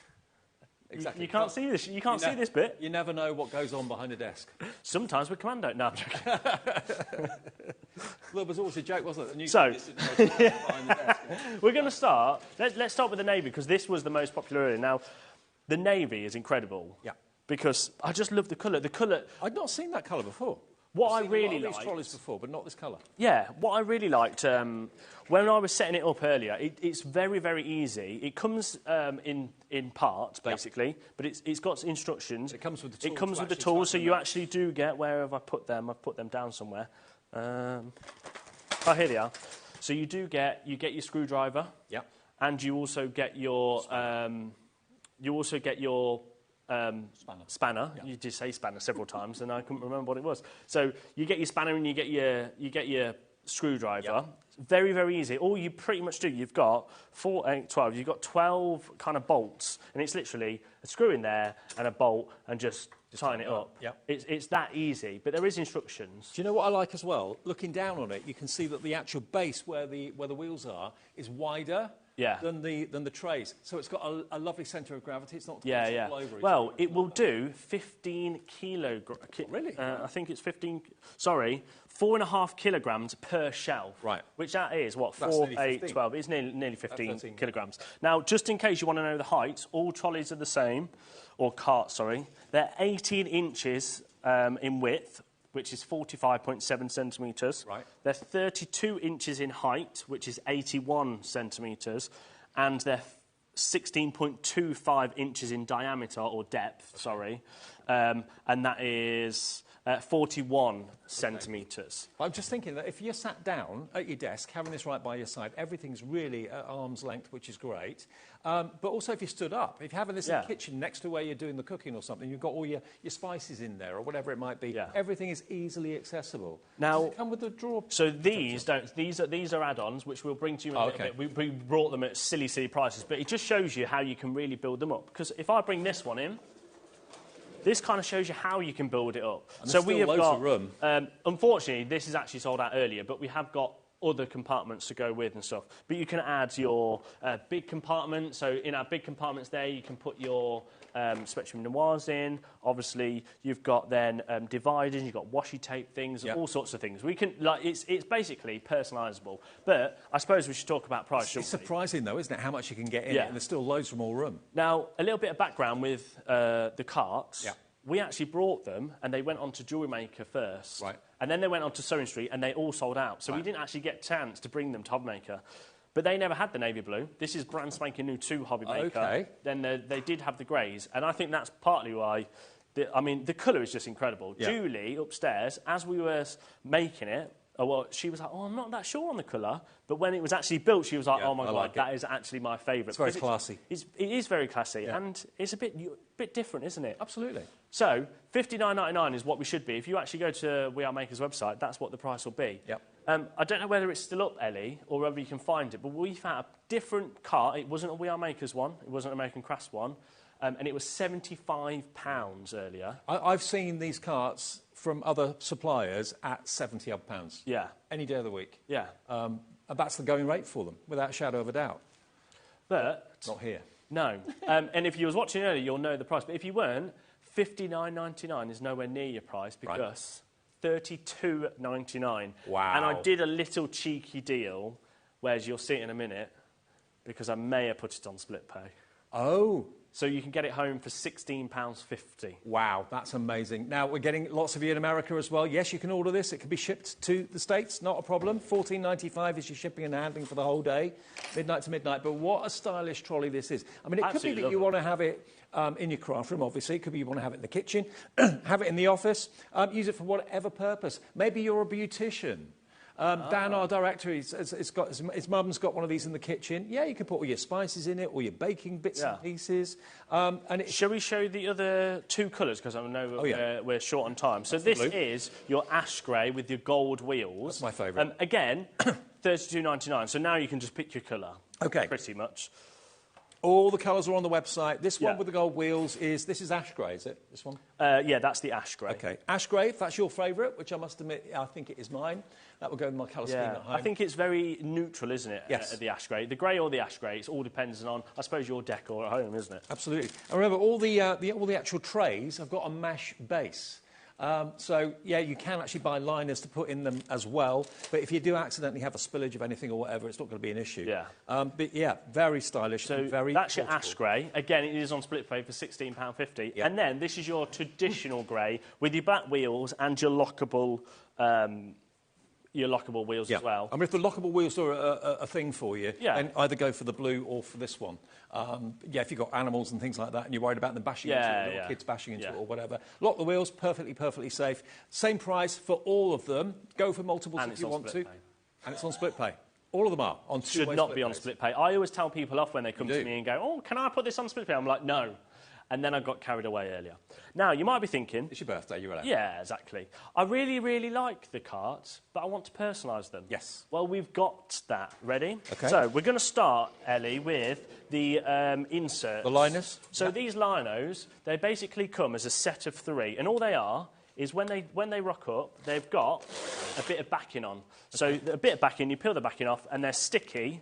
D: exactly.
K: you can't see this. You can't see this bit.
D: You never know what goes on behind a desk.
K: Sometimes with commando. No, I'm joking.
D: Well, it was always a joke, wasn't it?
K: We're going to start. Let's start with the navy, because this was the most popular earlier. Now, the navy is incredible.
D: Yeah.
K: Because I just love the colour. The colour...
D: I'd not seen that colour before.
K: What
D: I've
K: I
D: seen
K: really
D: a lot of
K: liked...
D: these trolleys before, but not this colour.
K: Yeah, what I really liked, when I was setting it up earlier, it's very, very easy. It comes in parts, basically, but it's got instructions.
D: It comes with the tools.
K: It comes with the tools, so you actually do get... Where have I put them? I've put them down somewhere. Oh, here they are. So you get your screwdriver.
D: Yeah.
K: And you also get your... Spanner. Yeah. You did say spanner several times, and I couldn't remember what it was. So you get your spanner and you get your screwdriver.
D: Yeah.
K: Very, very easy. All you pretty much do, you've got 4, 8, 12. You've got 12 kind of bolts, and it's literally a screw in there and a bolt, and just tying it up.
D: Yeah.
K: It's that easy, but there is instructions.
D: Do you know what I like as well? Looking down on it, you can see that the actual base where the wheels are is wider.
K: Yeah.
D: Than the trays. So it's got a lovely centre of gravity. It's not
K: all over. Well, it will do 15 kilograms.
D: Really?
K: I think it's 4.5 kilograms per shelf.
D: Right.
K: Which that is, what,
D: That's
K: 4,
D: nearly
K: 8,
D: 15.
K: 12. It's nearly 15
D: 13.
K: kilograms. Now, just in case you want to know the height, all trolleys are the same, or carts, sorry. They're 18 inches in width, which is 45.7 centimetres.
D: Right.
K: They're 32 inches in height, which is 81 centimetres, and they're 16.25 inches in diameter, or depth, sorry, and that is 41 centimetres.
D: I'm just thinking that if you're sat down at your desk, having this right by your side, everything's really at arm's length, which is great. But also if you stood up, if you're having this in the kitchen next to where you're doing the cooking or something, you've got all your spices in there or whatever it might be. Yeah. Everything is easily accessible.
K: Now,
D: does it come with a drawer?
K: So these are add-ons, which we'll bring to you in a little bit. We brought them at silly prices, but it just shows you how you can really build them up. Because if I bring this one in, this kind of shows you how you can build it up.
D: And so we have got of room.
K: Unfortunately, this is actually sold out earlier, but we have got other compartments to go with and stuff. But you can add your big compartment. So in our big compartments there, you can put your Spectrum Noirs in. Obviously, you've got then dividers, you've got washi tape things, all sorts of things. We can it's basically personalisable. But I suppose we should talk about price.
D: It's surprising though, isn't it, how much you can get in it, and there's still loads more room.
K: Now, a little bit of background with the carts.
D: Yeah.
K: We actually brought them, and they went on to HobbyMaker first.
D: Right.
K: And then they went on to Sewing Street, and they all sold out. So we didn't actually get a chance to bring them to HobbyMaker. But they never had the navy blue. This is brand spanking new to HobbyMaker.
D: Okay.
K: Then they did have the greys, and I think that's partly why... the colour is just incredible.
D: Yeah.
K: Julie, upstairs, as we were making it, she was like, I'm not that sure on the colour. But when it was actually built, she was like, oh, my God, that is actually my favourite.
D: It's very classy.
K: It is very classy, and it's a bit different, isn't it?
D: Absolutely.
K: So, $59.99 is what we should be. If you actually go to We Are Makers website, that's what the price will be.
D: Yep.
K: I don't know whether it's still up, Ellie, or whether you can find it, but we found a different cart. It wasn't a We Are Makers one. It wasn't an American Crafts one. And it was £75 earlier.
D: I've seen these carts from other suppliers at £70-odd.
K: Yeah.
D: Any day of the week.
K: Yeah.
D: And that's the going rate for them, without a shadow of a doubt.
K: But...
D: Not here.
K: No. And if you was watching earlier, you'll know the price. But if you weren't, $59.99 is nowhere near your price because $32.99.
D: Wow.
K: And I did a little cheeky deal, whereas you'll see it in a minute, because I may have put it on split pay.
D: Oh.
K: So you can get it home for £16.50.
D: Wow, that's amazing. Now, we're getting lots of you in America as well. Yes, you can order this. It can be shipped to the States, not a problem. $14.95 is your shipping and handling for the whole day, midnight to midnight. But what a stylish trolley this is. I mean, it could be that you want to have it in your craft room, obviously. It could be you want to have it in the kitchen, have it in the office, use it for whatever purpose. Maybe you're a beautician. Dan, our director, his mum's got one of these in the kitchen. Yeah, you can put all your spices in it, all your baking bits and pieces.
K: Shall we show the other two colours? Because I know we're short on time. So this is your ash grey with your gold wheels.
D: That's my favourite.
K: Again, $32.99. So now you can just pick your colour.
D: Okay.
K: Pretty much.
D: All the colours are on the website. This one with the gold wheels this is ash grey, is it? This one?
K: Yeah, that's the ash grey.
D: Okay. Ash grey, if that's your favourite, which I must admit, I think it is mine. That will go in my colour scheme at home.
K: I think it's very neutral, isn't it?
D: Yes.
K: The ash grey. The grey or the ash grey, it all depends on, I suppose, your decor at home, isn't it?
D: Absolutely. And remember, all the actual trays have got a mesh base. So, yeah, you can actually buy liners to put in them as well. But if you do accidentally have a spillage of anything or whatever, it's not going to be an issue.
K: Yeah.
D: But, yeah, very stylish.
K: So
D: and very
K: that's
D: portable.
K: your ash grey. Again, it is on split pay for £16.50. Yep. And then this is your traditional grey with your black wheels and your lockable wheels as well.
D: I mean, if the lockable wheels are a thing for you, then either go for the blue or for this one. If you've got animals and things like that and you're worried about them bashing into it, little kids bashing into it or whatever, lock the wheels, perfectly safe. Same price for all of them. Go for multiples if you want to. And it's on split pay. All of them are on two-way
K: Should not be on split pay. I always tell people off when they come to me and go, oh, can I put this on split pay? I'm like, no. And then I got carried away earlier. Now, you might be thinking...
D: It's your birthday, you're allowed.
K: Yeah, exactly. I really, really like the carts, but I want to personalise them.
D: Yes.
K: Well, we've got that. Ready?
D: Okay.
K: So, we're going to start, Ellie, with the inserts.
D: The liners?
K: So, these linos, they basically come as a set of 3, and all they are is when they rock up, they've got a bit of backing on. So, a bit of backing, you peel the backing off, and they're sticky,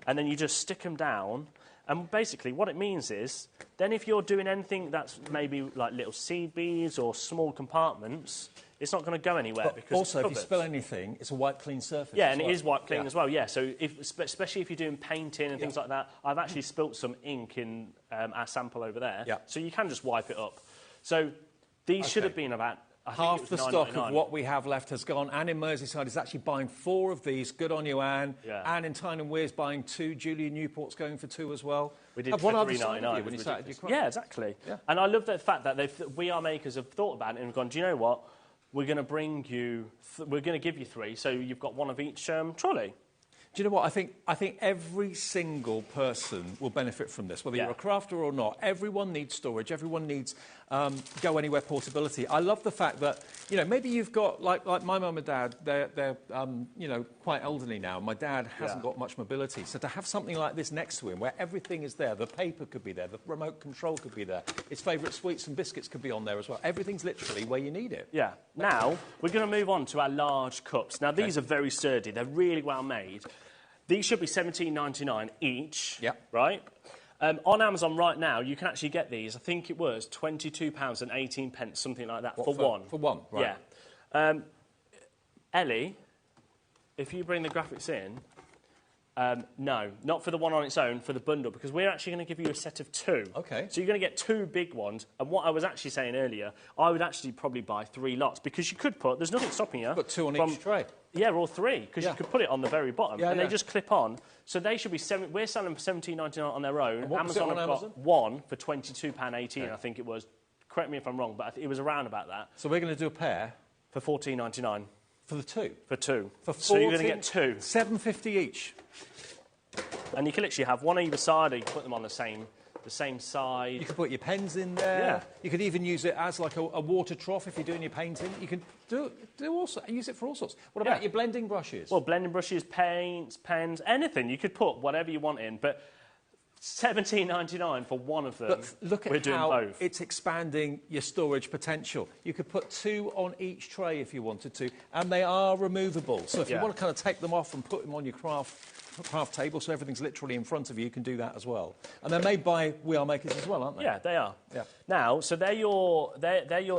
K: and then you just stick them down. And basically, what it means is, then if you're doing anything that's maybe like little seed beads or small compartments, it's not going to go anywhere because
D: also,
K: it's
D: if you spill anything, it's a white, clean surface.
K: Yeah, and it is white clean as well. Yeah, so especially if you're doing painting and things like that, I've actually spilt some ink in our sample over there. Yeah. So you can just wipe it up. So these should have been about.
D: Half the stock of what we have left has gone. Anne in Merseyside is actually buying 4 of these. Good on you, Anne.
K: Yeah.
D: Anne in Tyne Weir's buying 2. Julia Newport's going for 2 as well.
K: We did
D: one
K: for
D: other side of you
K: $3.99
D: when you started your craft.
K: Yeah, exactly. Yeah. And I love the fact that We Are Makers have thought about it and gone, do you know what? We're going to bring you... we're going to give you 3, so you've got one of each trolley.
D: Do you know what? I think every single person will benefit from this, whether you're a crafter or not. Everyone needs storage. Everyone needs go-anywhere portability. I love the fact that, you know, maybe you've got, like my mum and dad, they're you know, quite elderly now. My dad hasn't got much mobility. So to have something like this next to him, where everything is there, the paper could be there, the remote control could be there, his favourite sweets and biscuits could be on there as well. Everything's literally where you need it.
K: Yeah. Now, we're going to move on to our large cups. Now, these are very sturdy. They're really well made. These should be $17.99 each, right? On Amazon right now, you can actually get these. I think it was £22.18, something like that, for one.
D: For one, right.
K: Yeah. Ellie, if you bring the graphics in, no, not for the one on its own, for the bundle, because we're actually going to give you a set of 2.
D: Okay.
K: So you're going to get 2 big ones. And what I was actually saying earlier, I would actually probably buy 3 lots, because you could put... there's nothing stopping you.
D: Put 2 on each tray.
K: Yeah, or 3, because you could put it on the very bottom, and they just clip on. So they should be... we're selling for $17.99 on their own. Amazon have got 1 for £22.18, I think it was. Correct me if I'm wrong, but it was around about that.
D: So we're going to do a pair...
K: for $14.99.
D: For the 2?
K: For 2.
D: For
K: 14, so you're going to get 2.
D: $7.50 each.
K: And you can literally have one either side, or you can put them on the same side.
D: You can put your pens in there.
K: Yeah.
D: You could even use it as like a water trough if you're doing your painting. You can use it for all sorts. What about your blending brushes?
K: Well, blending brushes, paints, pens, anything. You could put whatever you want in, but $17.99 for one of them.
D: But look at how
K: both.
D: It's expanding your storage potential. You could put 2 on each tray if you wanted to, and they are removable. So if you want to kind of take them off and put them on your craft table, so everything's literally in front of you, you can do that as well. And they're made by We Are Makers as well, aren't they?
K: Yeah, they are.
D: Yeah.
K: Now, so they're your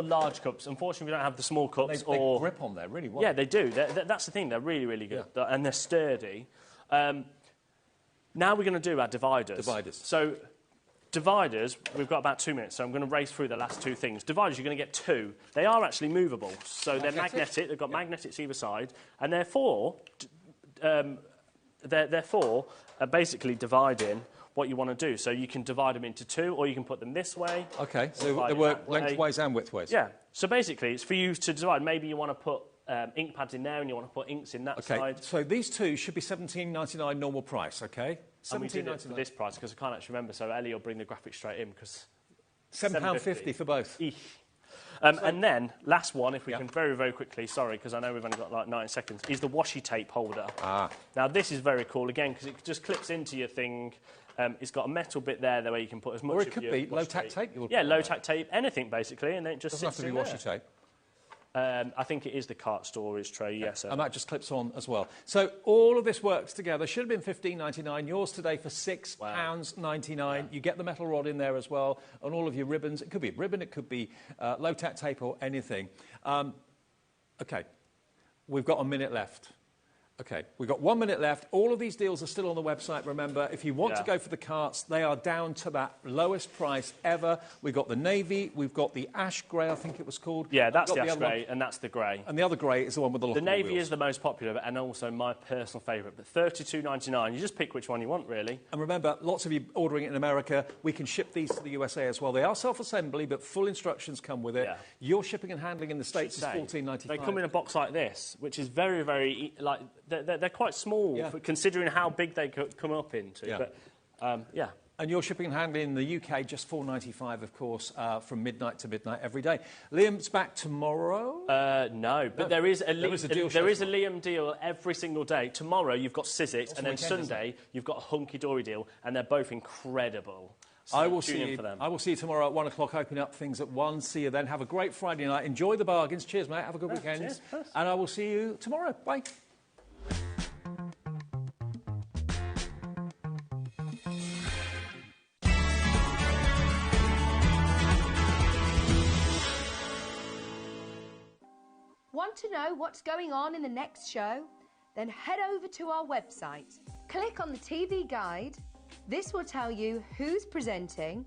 K: large cups. Unfortunately, we don't have the small cups.
D: They grip on there really well.
K: Yeah, they do. That's the thing. They're really, really good, and they're sturdy. Now we're going to do our dividers.
D: Dividers.
K: So dividers, we've got about 2 minutes, so I'm going to race through the last two things. Dividers, you're going to get two. They are actually movable, so they're magnetic. They've got magnetics either side, and therefore, basically dividing what you want to do. So you can divide them into two, or you can put them this way.
D: Okay, so they work lengthways and widthways.
K: Yeah. So basically, it's for you to divide. Maybe you want to put ink pads in there, and you want to put inks in that side.
D: Okay, so these two should be $17.99 normal price, okay?
K: And we did it for this price, because I can't actually remember, so Ellie will bring the graphics straight in, because...
D: £7.50 for both.
K: And then, last one, if we can very, very quickly, sorry, because I know we've only got like 9 seconds, is the washi tape holder. Now, this is very cool, again, because it just clips into your thing. It's got a metal bit there where you can put as much
D: or it could be low-tack tape.
K: Yeah, low-tack tape, anything, basically, and then it just
D: doesn't
K: sits
D: have to be washi tape.
K: I think it is the cart storage tray, yes.
D: And that just clips on as well. So all of this works together. Should have been $15.99. Yours today for £6.99. Yeah. You get the metal rod in there as well, and all of your ribbons. It could be a ribbon, it could be low-tack tape or anything. OK, we've got a minute left. OK, we've got 1 minute left. All of these deals are still on the website, remember. If you want to go for the carts, they are down to that lowest price ever. We've got the navy, we've got the ash grey, I think it was called.
K: Yeah, that's the ash grey, and that's the grey.
D: And the other grey is the one with the lockable
K: The navy
D: wheels.
K: is the most popular, and also my personal favourite, but $32.99. You just pick which one you want, really.
D: And remember, lots of you ordering it in America. We can ship these to the USA as well. They are self-assembly, but full instructions come with it. Yeah. Your shipping and handling in the States is $14.95.
K: They come in a box like this, which is very, very... like they're quite small, considering how big they could come up into.
D: Yeah.
K: But,
D: And your shipping and handling in the UK, just $4.95, of course, from midnight to midnight every day. Liam's back tomorrow?
K: No, but there is a Liam deal every single day. Tomorrow you've got Sizzit, and then Sunday you've got a hunky-dory deal, and they're both incredible. So
D: I will see you tomorrow at 1 o'clock, opening up things at 1. See you then. Have a great Friday night. Enjoy the bargains. Cheers, mate. Have a good weekend.
K: Cheers.
D: And I will see you tomorrow. Bye.
C: Want to know what's going on in the next show? Then head over to our website. Click on the TV guide. This will tell you who's presenting,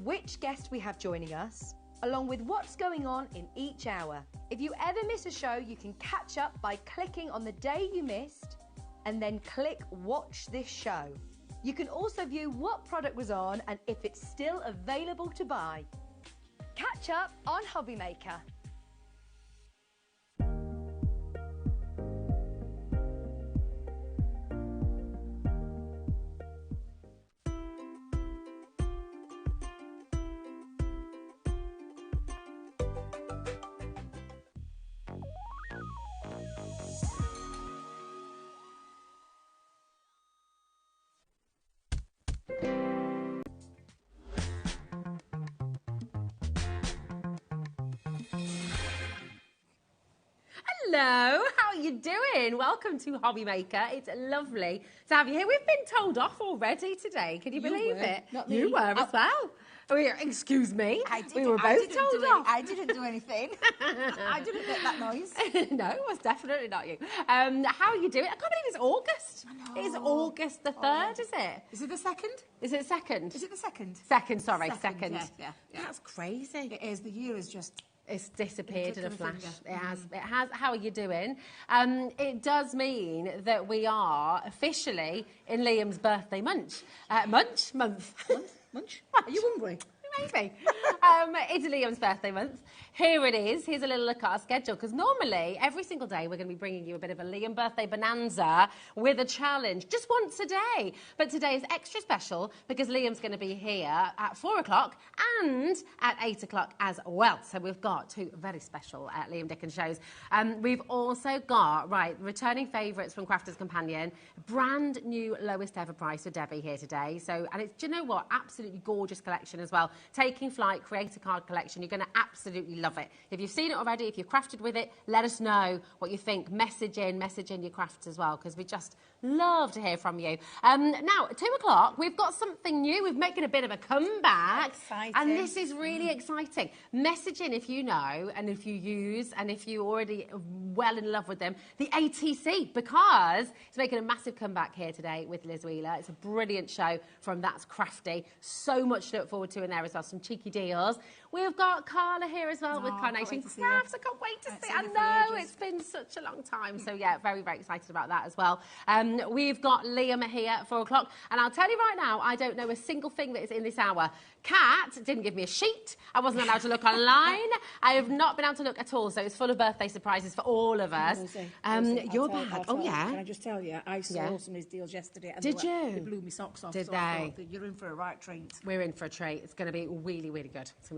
C: which guest we have joining us, along with what's going on in each hour. If you ever miss a show, you can catch up by clicking on the day you missed and then click Watch This Show. You can also view what product was on and if it's still available to buy. Catch up on HobbyMaker.
E: Hello, how are you doing? Welcome to HobbyMaker. It's lovely to have you here. We've been told off already today. Can you believe it?
F: Not
E: you
F: me.
E: were as well. Excuse me.
F: We
E: were both told off.
F: I didn't do anything. I didn't make that noise.
E: No, it was definitely not you. How are you doing? I can't believe it's August. I know. It's August the 3rd, is it?
F: Is it the 2nd?
E: Is it 2nd?
F: Is it the 2nd?
E: Second, sorry, 2nd.
F: Yeah.
E: That's crazy.
F: It is. The year is just...
E: It's disappeared in a flash. It has. How are you doing? It does mean that we are officially in Liam's birthday month. Month?
F: Munch? Are you hungry?
E: Maybe. It's Liam's birthday month. Here it is. Here's a little look at our schedule, because normally, every single day, we're going to be bringing you a bit of a Liam birthday bonanza with a challenge, just once a day. But today is extra special, because Liam's going to be here at 4 o'clock and at 8 o'clock as well. So we've got two very special Liam Dickens shows. We've also got, returning favourites from Crafter's Companion, brand new lowest ever price for Debbie here today. So, and it's, do you know what? Absolutely gorgeous collection as well. Taking Flight Creator Card Collection. You're going to absolutely love it. If you've seen it already, if you've crafted with it, let us know what you think. Message in your crafts as well, because we just love to hear from you. Now, at 2 o'clock, we've got something new. We're making a bit of a comeback.
F: Exciting.
E: And this is really exciting. Message in if you know, and if you use, and if you're already well in love with them, the ATC, because it's making a massive comeback here today with Liz Wheeler. It's a brilliant show from That's Crafty. So much to look forward to in there as well, some cheeky deals. We've got Carla here as well with Carnation Crafts. I can't wait to see. I know, it's been such a long time. So yeah, very, very excited about that as well. We've got Liam here at 4 o'clock. And I'll tell you right now, I don't know a single thing that is in this hour. Kat didn't give me a sheet. I wasn't allowed to look online. I have not been able to look at all. So it's full of birthday surprises for all of us. Your bag. Oh, yeah.
F: Can I just tell you, I saw some of these deals yesterday. And
E: Did you?
F: They blew me socks off.
E: Did
F: so
E: they?
F: I thought that you're in for a right treat.
E: We're in for a treat. It's going to be really, really good. It's going to be